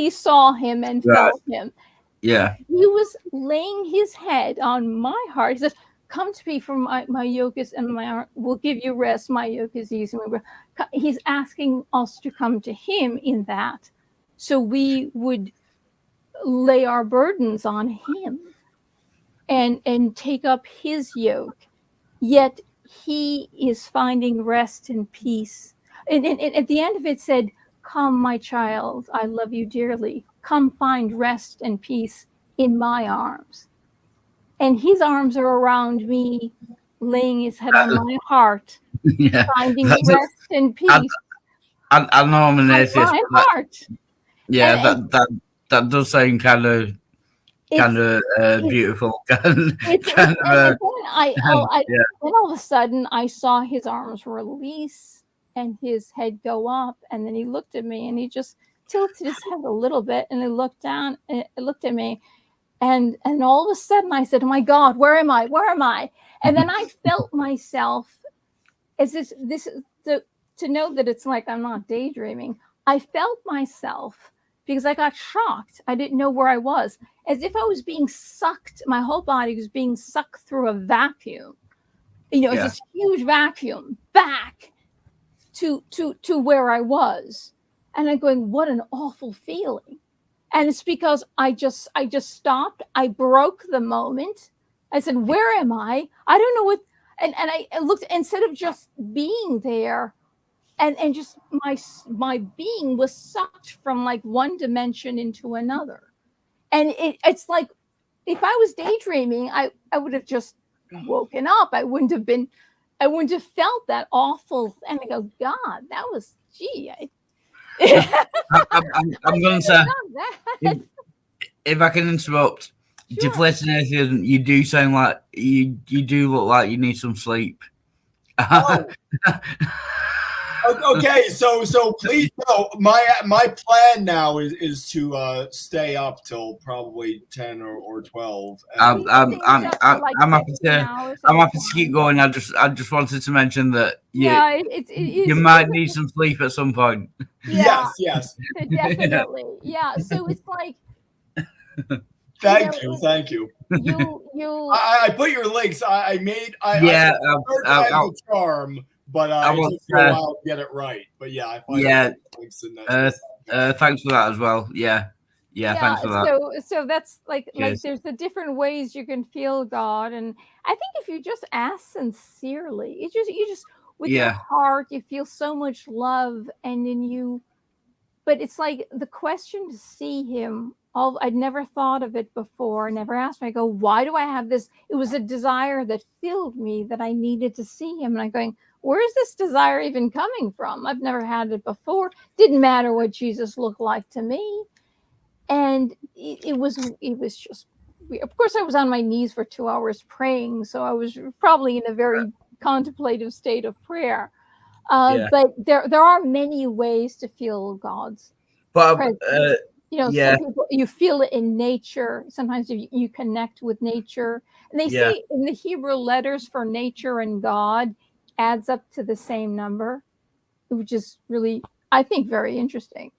saw him and felt him. Yeah. He was laying his head on my heart. He said, come to me, for my yoke is, and my arm will give you rest. My yoke is easy. He's asking us to come to him in that, so we would lay our burdens on him and take up his yoke. Yet he is finding rest and peace. And at the end of it said, come, my child, I love you dearly. Come find rest and peace in my arms. And his arms are around me, laying his head on my heart, finding rest and peace. I know I'm an atheist. My heart. Yeah, that does sound kind of beautiful. Then all of a sudden, I saw his arms release and his head go up, and then he looked at me, and he just tilted his head a little bit, and he looked down and looked at me, and all of a sudden I said, oh my God, where am I? Where am I? And then I felt myself as this to know that it's like I'm not daydreaming. I felt myself, because I got shocked. I didn't know where I was, as if I was being sucked. My whole body was being sucked through a vacuum. It's this huge vacuum back to where I was. And I'm going, what an awful feeling. And it's because I just stopped. I broke the moment. I said, where am I? I don't know what. And I looked, instead of just being there, and just my being was sucked from like one dimension into another. And it's like, if I was daydreaming, I would have just woken up. I wouldn't have felt that awful. And I go, God, that was, gee. I'm going to say, if I can interrupt, Sure. Deflating Atheism, you do sound like you do look like you need some sleep. Oh. Okay, so please know my plan now is to stay up till probably 10 or 12. I'm happy to hours, I'm that's happy to keep going. I just wanted to mention that Yeah, you might need some sleep at some point. Yeah, Yes. definitely. Yeah, so it's like Thank you. You I put your links. I Yeah, third time's a charm, but it will, took me a while to get it right. But yeah, I find links in that. thanks for that as well. Yeah, thanks for that. So that's like Cheers. there's the different ways you can feel God, and I think if you just ask sincerely, you just with your heart, you feel so much love, and then but it's like the question to see him. I'd never thought of it before. I never asked me. I go, why do I have this? It was a desire that filled me that I needed to see him. And I'm going, where is this desire even coming from? I've never had it before. Didn't matter what Jesus looked like to me. And it was just, of course, I was on my knees for 2 hours praying. So I was probably in a very contemplative state of prayer. But there are many ways to feel God's presence. Some people, you feel it in nature. Sometimes you connect with nature, and they say in the Hebrew letters for nature and God adds up to the same number, which is really, I think, very interesting.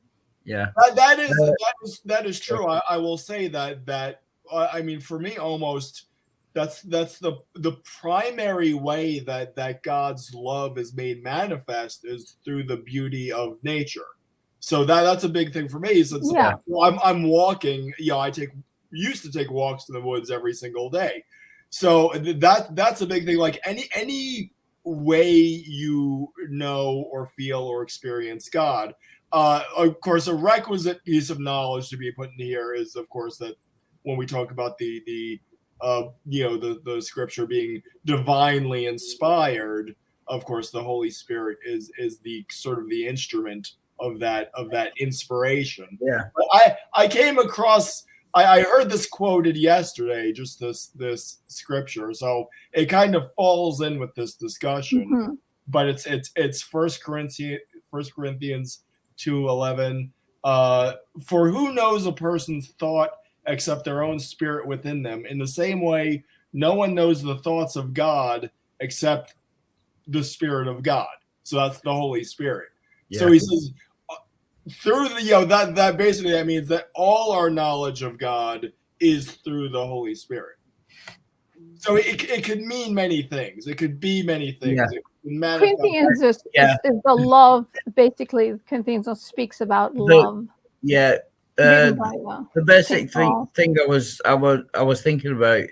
Yeah, that is true. I will say that I mean, for me, almost that's the primary way that God's love is made manifest is through the beauty of nature. So that's a big thing for me. Since I'm walking, I used to take walks in the woods every single day. So that's a big thing. Like any way you know or feel or experience God. Of course, a requisite piece of knowledge to be put in here is, of course, that when we talk about the scripture being divinely inspired, of course, the Holy Spirit is the sort of the instrument of that inspiration. Yeah. But I came across, I heard this quoted yesterday, just this scripture, so it kind of falls in with this discussion. Mm-hmm. But it's 1 Corinthians 2:11. For who knows a person's thought except their own spirit within them? In the same way, no one knows the thoughts of God except the Spirit of God. So that's the Holy Spirit. Yeah. So he says, through the that basically that means that all our knowledge of God is through the Holy Spirit. So it could mean many things. It could be many things. Yeah. Corinthians is the love. Basically, Corinthians speaks about love. The basic thing I was thinking about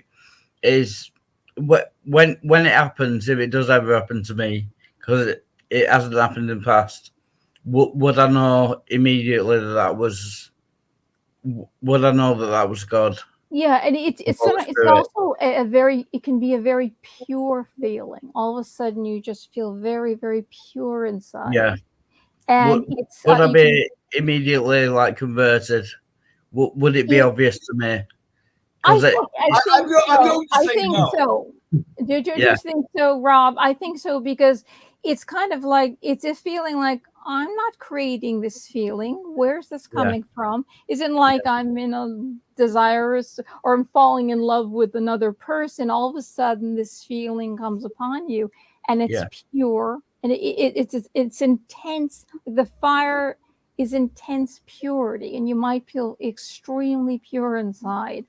is when it happens, if it does ever happen to me, because it hasn't happened in the past, would I know immediately that was God? Yeah, and it's also it can be a very pure feeling. All of a sudden, you just feel very, very pure inside. Yeah, and would I be immediately converted? Would it be obvious to me? I think so. Do you just think so, Rob? I think so, because it's kind of like it's a feeling like I'm not creating this feeling. Where's this coming from? Isn't like I'm in a desirous or I'm falling in love with another person. All of a sudden, this feeling comes upon you, and it's pure, and it's intense. The fire is intense purity, and you might feel extremely pure inside.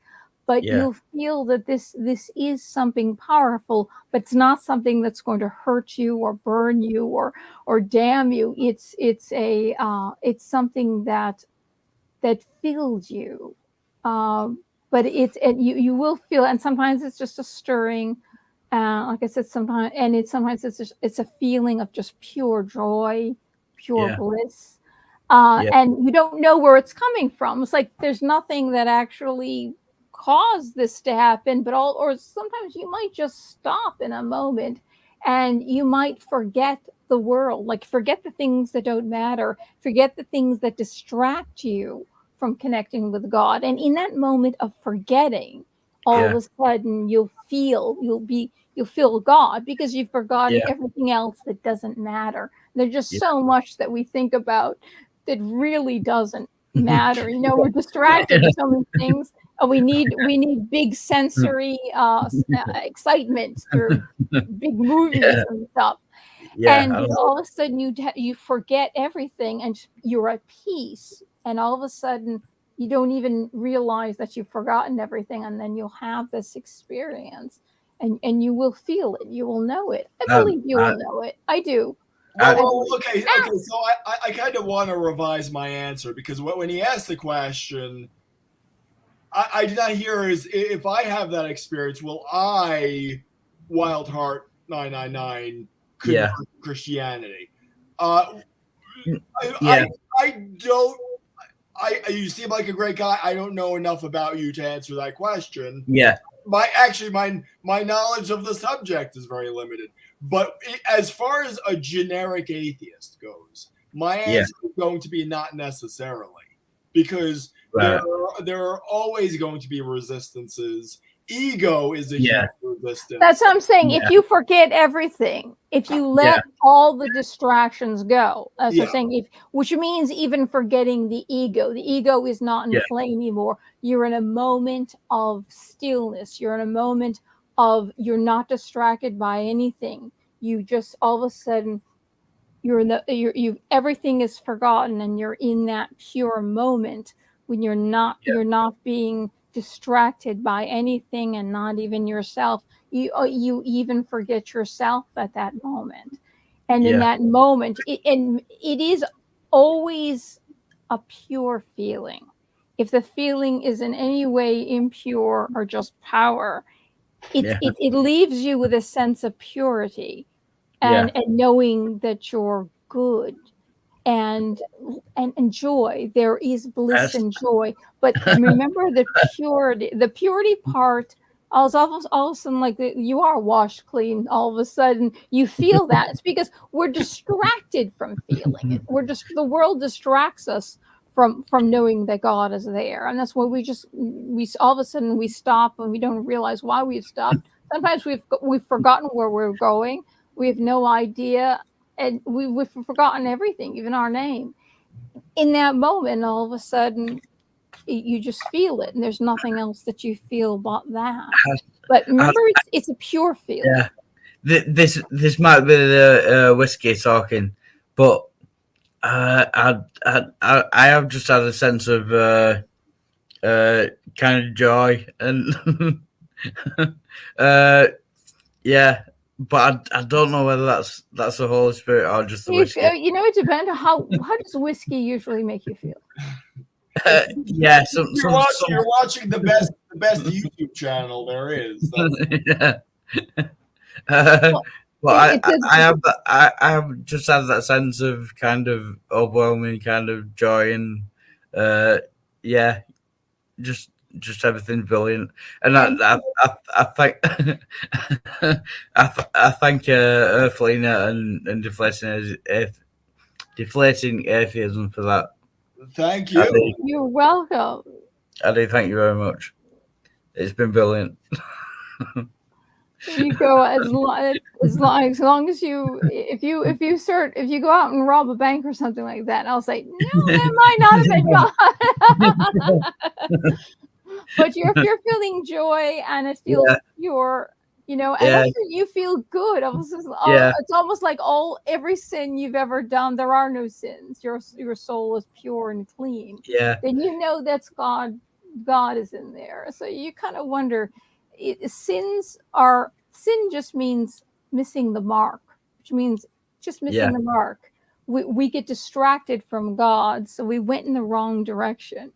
But you'll feel that this is something powerful, but it's not something that's going to hurt you or burn you or damn you. It's something that fills you. But you will feel, and sometimes it's just a stirring. Like I said, sometimes it's a feeling of just pure joy, pure bliss. And you don't know where it's coming from. It's like there's nothing that actually caused this to happen, or sometimes you might just stop in a moment and you might forget the world, forget the things that don't matter, forget the things that distract you from connecting with God. And in that moment of forgetting, all of a sudden you'll feel God, because you've forgotten everything else that doesn't matter. There's just so much that we think about that really doesn't matter. We're distracted with so many things. We need big sensory excitement through big movies and stuff. And all of a sudden you forget everything and you're at peace. And all of a sudden you don't even realize that you've forgotten everything. And then you'll have this experience and you will feel it. You will know it. I believe you will know it. I do. Well, okay. So I kind of want to revise my answer, because when he asked the question, I did not hear is if I have that experience, will I, Wild Heart 999, convert to Christianity? I don't. You seem like a great guy. I don't know enough about you to answer that question. Yeah. My knowledge of the subject is very limited. But as far as a generic atheist goes, my answer is going to be not necessarily, because there are always going to be resistances. Ego is a huge resistance. That's what I'm saying. If you forget everything, if you let all the distractions go, that's what I'm saying. Which means even forgetting the ego is not in play anymore. You're in a moment of stillness. You're in a moment of, you're not distracted by anything. You just all of a sudden everything is forgotten, and you're in that pure moment when you're not being distracted by anything, and not even yourself. You even forget yourself at that moment. And in that moment, it is always a pure feeling. If the feeling is in any way impure or just power, it leaves you with a sense of purity and knowing that you're good and joy. There is bliss and joy. But remember the purity part. I was almost all of a sudden like you are washed clean. All of a sudden you feel that. It's because we're distracted from feeling it. The world distracts us from knowing that God is there, and that's why we all of a sudden we stop and we don't realize why we've stopped. Sometimes we've forgotten where we're going. We have no idea, and we've forgotten everything, even our name. In that moment, all of a sudden, you just feel it, and there's nothing else that you feel but that. But remember, it's a pure feeling. Yeah, this might be the whiskey talking, but I have just had a sense of kind of joy and but I don't know whether that's the Holy Spirit or just the whiskey. It depends on how does whiskey usually make you feel. You're watching the best YouTube channel there is. I have just had that sense of kind of overwhelming kind of joy and just everything's brilliant. And I thank I thank Felina and deflating atheism for that. Thank you. You're welcome. I do. Thank you very much. It's been brilliant. You go as long as you if you go out and rob a bank or something like that, I'll say no, that might not have been God. But if you're feeling joy and it feels pure, and also you feel good. It's almost like every sin you've ever done, there are no sins. Your soul is pure and clean. Yeah. Then that's God. God is in there. So you kind of wonder. Sin just means missing the mark, which means just missing the mark. We get distracted from God, so we went in the wrong direction.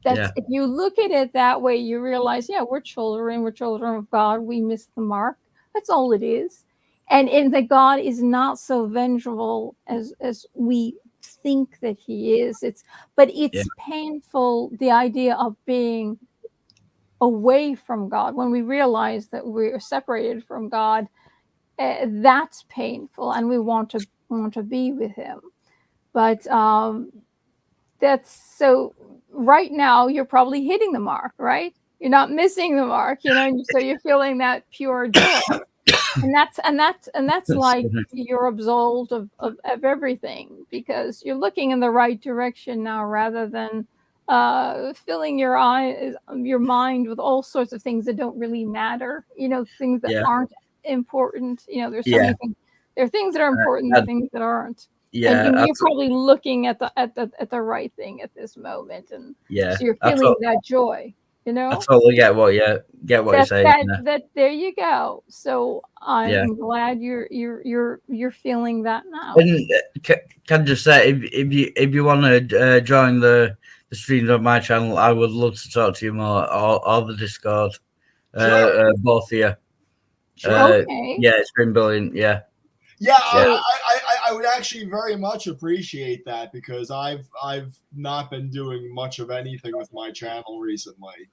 If you look at it that way, you realize, we're children of God. We miss the mark. That's all it is. And that God is not so vengeful as we think that he is. It's painful, the idea of being away from God. When we realize that we're separated from God, that's painful, and we want to be with him. But that's so right now you're probably hitting the mark, right? You're not missing the mark, and so you're feeling that pure joy. And that's like you're absolved of everything, because you're looking in the right direction now, rather than filling your mind with all sorts of things that don't really matter, things that aren't important. There's so many things. There are things that are important and things that aren't. And you're probably looking at the right thing at this moment, and so you're feeling that joy. I totally get what you're saying. That there you go. So I'm glad you're feeling that now. And can I just say, if you want to join the streams on my channel, I would love to talk to you more, or the Discord, both of you. Okay. Yeah, it's been brilliant. Yeah. I would actually very much appreciate that, because I've not been doing much of anything with my channel recently,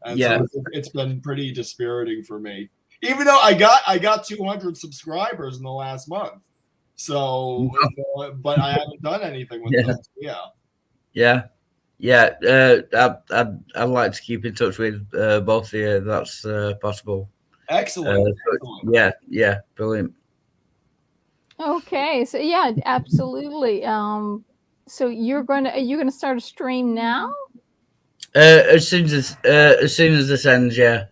and so it's been pretty dispiriting for me. Even though I got 200 subscribers in the last month, so but I haven't done anything with them. I'd like to keep in touch with both of you if that's possible. Excellent. Yeah, brilliant. Okay, so yeah, absolutely. So are you gonna start a stream now? As soon as this ends, yeah.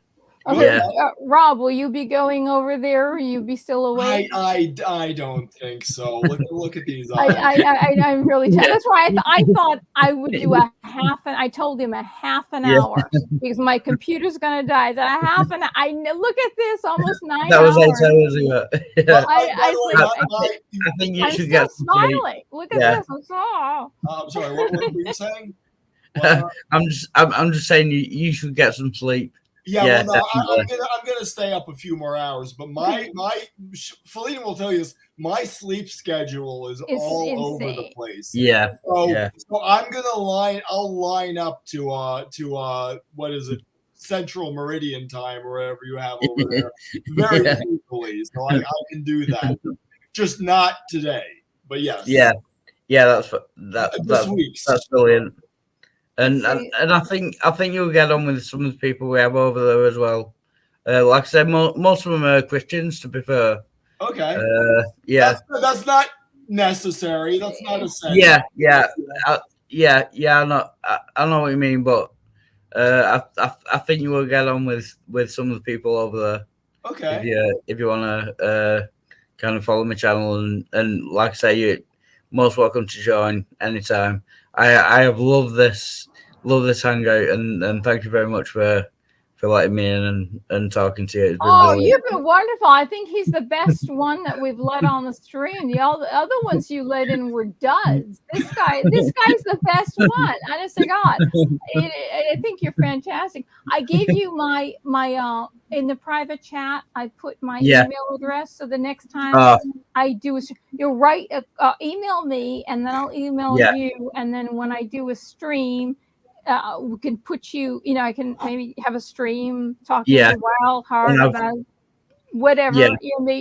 Okay, Rob, will you be going over there? Or will you be still awake? I don't think so. Look at these eyes. I'm really tired. That's why I thought I would do I told him a half an hour, because my computer's gonna die. That a half an hour. Look at this, almost 9 hours. That was 8 hours ago. I think you I'm should still get some sleep. smiling. Look at this. I'm so. I'm sorry. What were you saying? I'm just saying you should get some sleep. Yeah, well, no, I'm gonna stay up a few more hours, but my Felina will tell you this. My sleep schedule is all over the place. So I'll line up to what is it, Central Meridian time, or whatever you have over there, very easily. So I can do that, just not today. But yes. That's brilliant. And I think you'll get on with some of the people we have over there as well. Like I said, most of them are Christians, to be fair. Okay. That's not necessary. That's not essential. I know what you mean, but I think you will get on with some of the people over there. Okay. If you want to kind of follow my channel, and like I say, you're most welcome to join anytime. I have loved this hangout, and thank you very much for letting me in and talking to you. It's been brilliant. You've been wonderful. I think he's the best one that we've let on the stream. The other ones you let in were duds. This guy's the best one. Honest to God, I think you're fantastic. I gave you my in the private chat. I put my email address, so the next time I do you'll write email me, and then I'll email you, and then when I do a stream, we can put you, I can maybe have a stream talking to Wild Heart about whatever,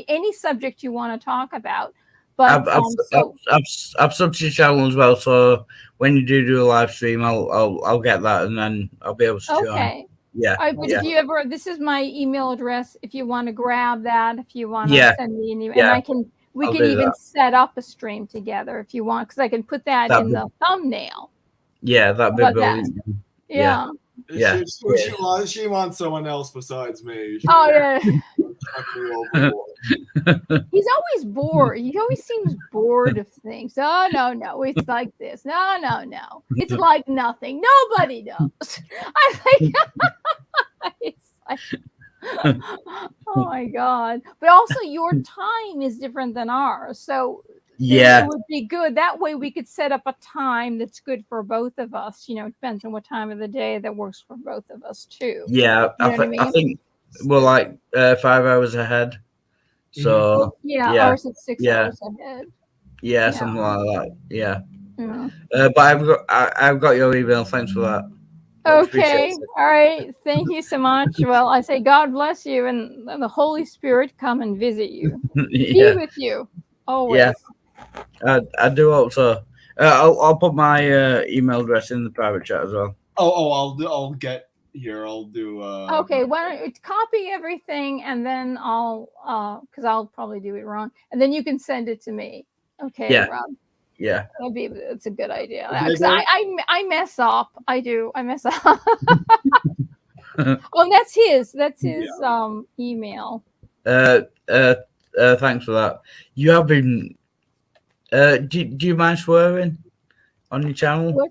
any subject you want to talk about. But I've subbed to your channel as well, so when you do a live stream, I'll get that, and then I'll be able to join. Okay. But if you ever, this is my email address. If you want to grab that, if you want to send me an email, and we can even set up a stream together if you want, because I can put that in the thumbnail. Yeah, that'd be brilliant. Yeah. She wants someone else besides me. He's always bored. He always seems bored of things. Oh no, it's like this. No, it's like nothing. Nobody knows. I think it's like, oh my God. But also your time is different than ours, so it would be good. That way we could set up a time that's good for both of us. It depends on what time of the day that works for both of us too. I think we're like 5 hours ahead. So ours is 6 hours ahead. Something like that. But I've got your email. Thanks for that. Okay. All right. Thank you so much. Well, I say God bless you, and the Holy Spirit come and visit you. Be with you always. I do hope so. I'll put my email address in the private chat as well. I'll get here. I'll do. Okay, why don't you copy everything and then I'll because I'll probably do it wrong, and then you can send it to me. Okay, Yeah. Rob. Yeah. It's a good idea. Okay, 'Cause there- I mess up. I do. I mess up. Oh, that's his email. Thanks for that. You have been. Do you mind swearing on your channel? What?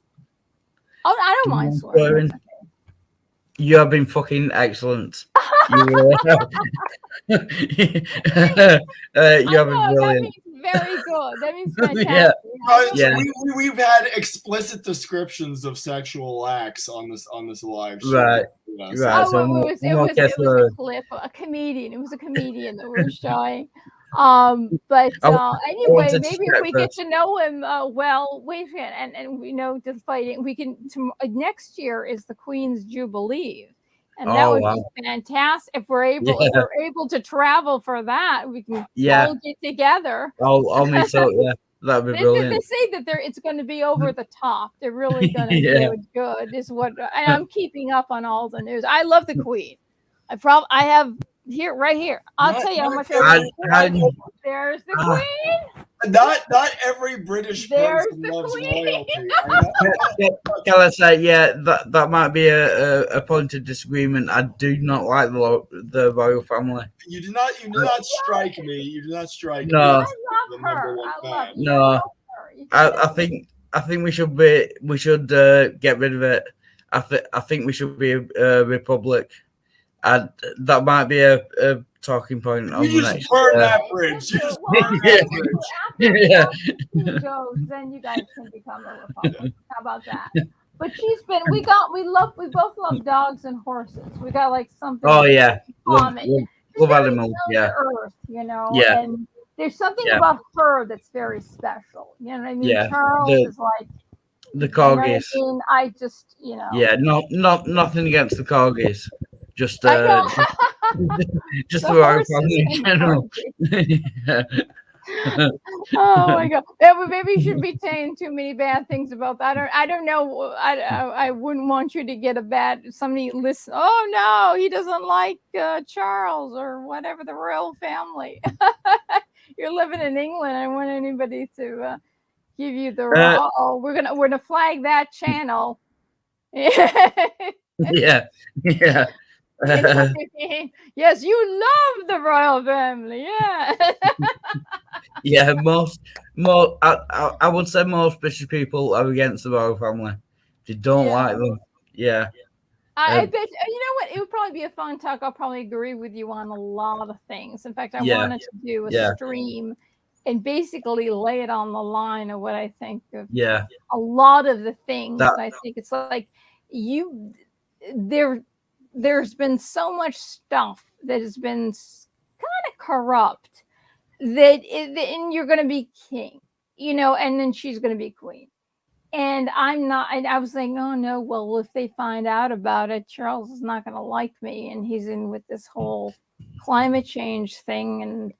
Oh, I don't mind swearing. You have been fucking excellent. You have been That brilliant. means very good. That means fantastic. Yeah. Yeah. We've had explicit descriptions of sexual acts on this live show. Right. You know, Right. Oh, it was a clip, a comedian. It was a comedian that we were showing. But anyway, maybe if we get to know him well, wait a minute, and we know Deflating. We can next year is the Queen's Jubilee, and that would be fantastic if we're able to travel for that. We can all get together. I'll meet up. Yeah, that'd be brilliant. They say that it's going to be over the top. They're really going to do it good. Is what and I'm keeping up on all the news. I love the Queen. I have. Here, right here. I'll tell you how much there's the Queen. Not every British person loves royalty. Can I say, that might be a point of disagreement. I do not like the royal family. You do not strike me. You do not strike me. No. I love her. No. I think we should get rid of it. I think we should be a republic. And that might be a talking point on the next. Burn that bridge. You just burn that bridge. Yeah. Then you guys can become a republic. How about that? But we both love dogs and horses. We got like something. Oh yeah, love animals. Yeah. Earth, you know. Yeah. And there's something about her that's very special. You know what I mean? Yeah. Charles is like the corgis. You know what I mean? I just, you know. Yeah, nothing against the corgis. Just just the royal family in general. Oh my god! Maybe you should be saying too many bad things about that. I don't know. I wouldn't want you to get somebody listen. Oh no, he doesn't like Charles or whatever, the royal family. You're living in England. I don't want anybody to give you the we're gonna flag that channel. Yeah. Yes, you love the royal family. Yeah. Yeah, I would say most British people are against the royal family. They don't like them. Yeah. I bet you know what? It would probably be a fun talk. I'll probably agree with you on a lot of things. In fact, I wanted to do a stream and basically lay it on the line of what I think of. Yeah. A lot of the things I think it's like there's been so much stuff that has been kind of corrupt and you're going to be king, you know, and then she's going to be queen. And I'm not, and I was saying, oh no, well, if they find out about it, Charles is not going to like me. And he's in with this whole climate change thing and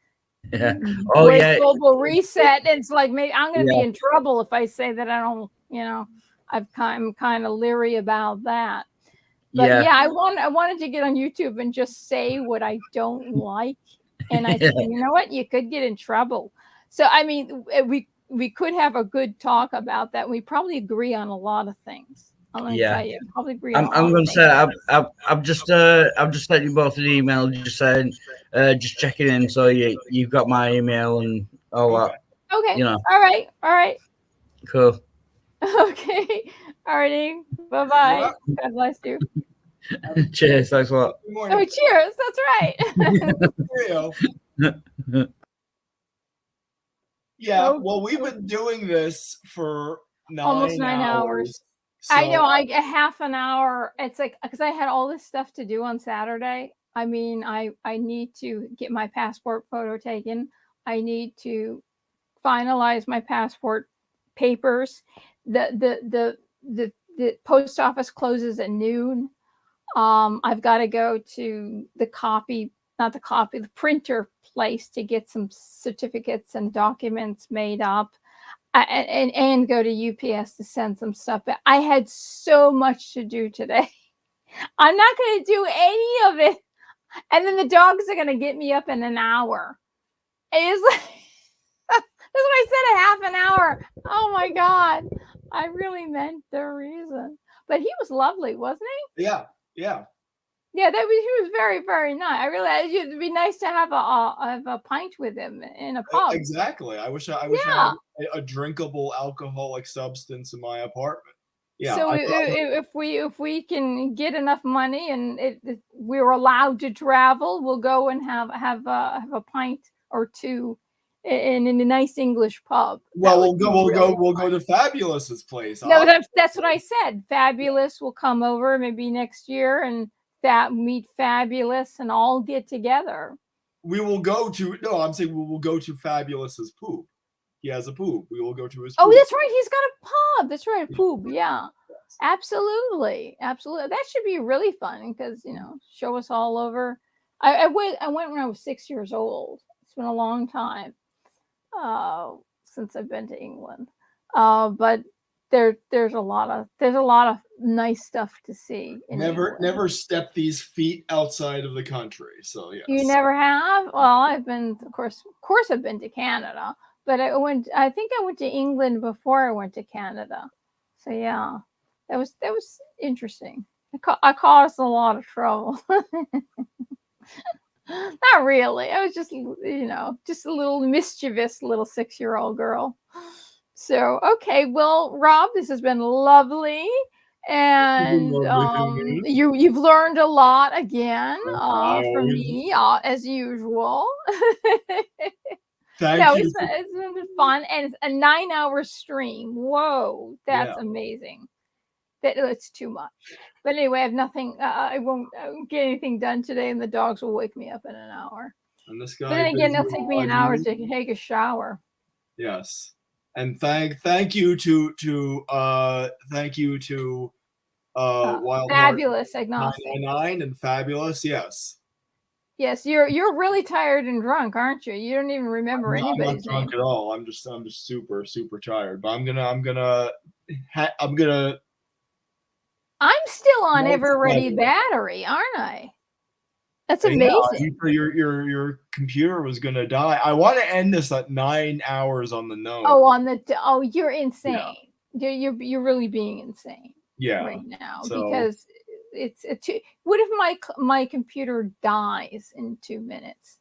global reset. And it's like, maybe I'm going to be in trouble if I say that I don't, you know, I'm kind of leery about that. But I wanted to get on YouTube and just say what I don't like. And I said, you know what? You could get in trouble. So, I mean, we could have a good talk about that. We probably agree on a lot of things. I'm going to tell you, probably agree. I'm going to say, I've just sent you both an email, just saying, just checking in. So you've got my email and all that. Okay. You know. All right. Cool. Okay. All righty. Bye-bye. God bless you. Cheers. Thanks a lot. Oh, cheers. That's right. Yeah. Well, we've been doing this for almost 9 hours. So. I know. I get half an hour. It's like because I had all this stuff to do on Saturday. I mean, I need to get my passport photo taken. I need to finalize my passport papers. The post office closes at noon. I've got to go to the printer place to get some certificates and documents made up. and go to UPS to send some stuff back. I had so much to do today. I'm not going to do any of it. And then the dogs are going to get me up in an hour. It's like, that's what I said, a half an hour. Oh my God. I really meant the reason. But he was lovely, wasn't he? Yeah. Yeah, he was very, very nice. I really, it'd be nice to have a pint with him in a pub. Exactly. I wish I had a drinkable alcoholic substance in my apartment. Yeah. So if we can get enough money and we're allowed to travel, we'll go and have a pint or two in a nice English pub. Well, we'll go to Fabulous's place. No, that's what I said. Fabulous will come over maybe next year and meet Fabulous and all get together. We will go to I'm saying we will go to Fabulous's poop. He has a poop. We will go to his poop. Oh, that's right. He's got a pub. That's right. A poop. Yeah. Yes. Absolutely. That should be really fun because, show us all over. I went when I was 6 years old. It's been a long time since I've been to England. But there's a lot of nice stuff to see. Never step these feet outside of the country. So yes. You never have? Well, I've been, of course I've been to Canada. But I think I went to England before I went to Canada. So yeah, that was interesting. I caused a lot of trouble. Not really. I was just, just a little mischievous little 6-year-old girl. So, okay. Well, Rob, this has been lovely. And you've learned a lot again from me, as usual. It's been fun, and it's a 9-hour stream. Whoa, that's amazing. It's too much. But anyway, I have nothing. I won't get anything done today, and the dogs will wake me up in an hour. And this guy. But then again, it'll take me an hour to take a shower. Yes, and thank you to Wild Fabulous Agnostic 999 and Fabulous. Yes. Yes, you're really tired and drunk, aren't you? You don't even remember anybody's I'm not drunk name. at all. I'm just super tired. But I'm gonna. I'm still on ever ready battery, aren't I? That's amazing. Yeah, your computer was gonna die. I want to end this at 9 hours on the nose. Oh, you're insane. Yeah. You're really being insane. Yeah. Right now because. What if my computer dies in 2 minutes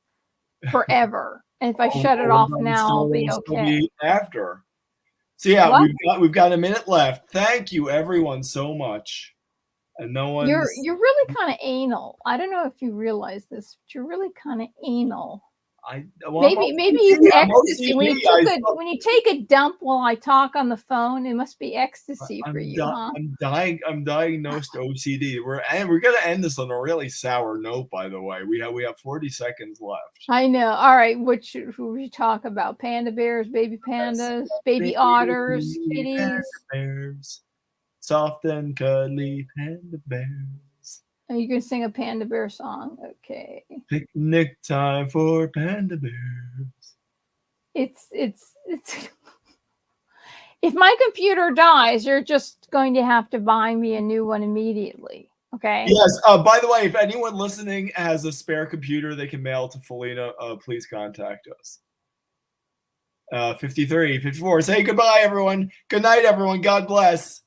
forever? And if I shut it off now, I'll be okay. After. So yeah, we've got a minute left. Thank you everyone so much. And no one. You're really kind of anal. I don't know if you realize this, but you're really kind of anal. Maybe it's ecstasy. When you take a dump while I talk on the phone, it must be ecstasy for you, huh? I'm diagnosed OCD. We're gonna end this on a really sour note, by the way. We have 40 seconds left. I know. All right, what should we talk about? Panda bears, baby pandas, baby otters, kitties. Panda bears. Soft and cuddly panda bears. Are you going to sing a panda bear song? Okay. Picnic time for panda bears. It's if my computer dies, you're just going to have to buy me a new one immediately. Okay. Yes. By the way, if anyone listening has a spare computer they can mail to Felina, please contact us. 53, 54. Say goodbye, everyone. Good night, everyone. God bless.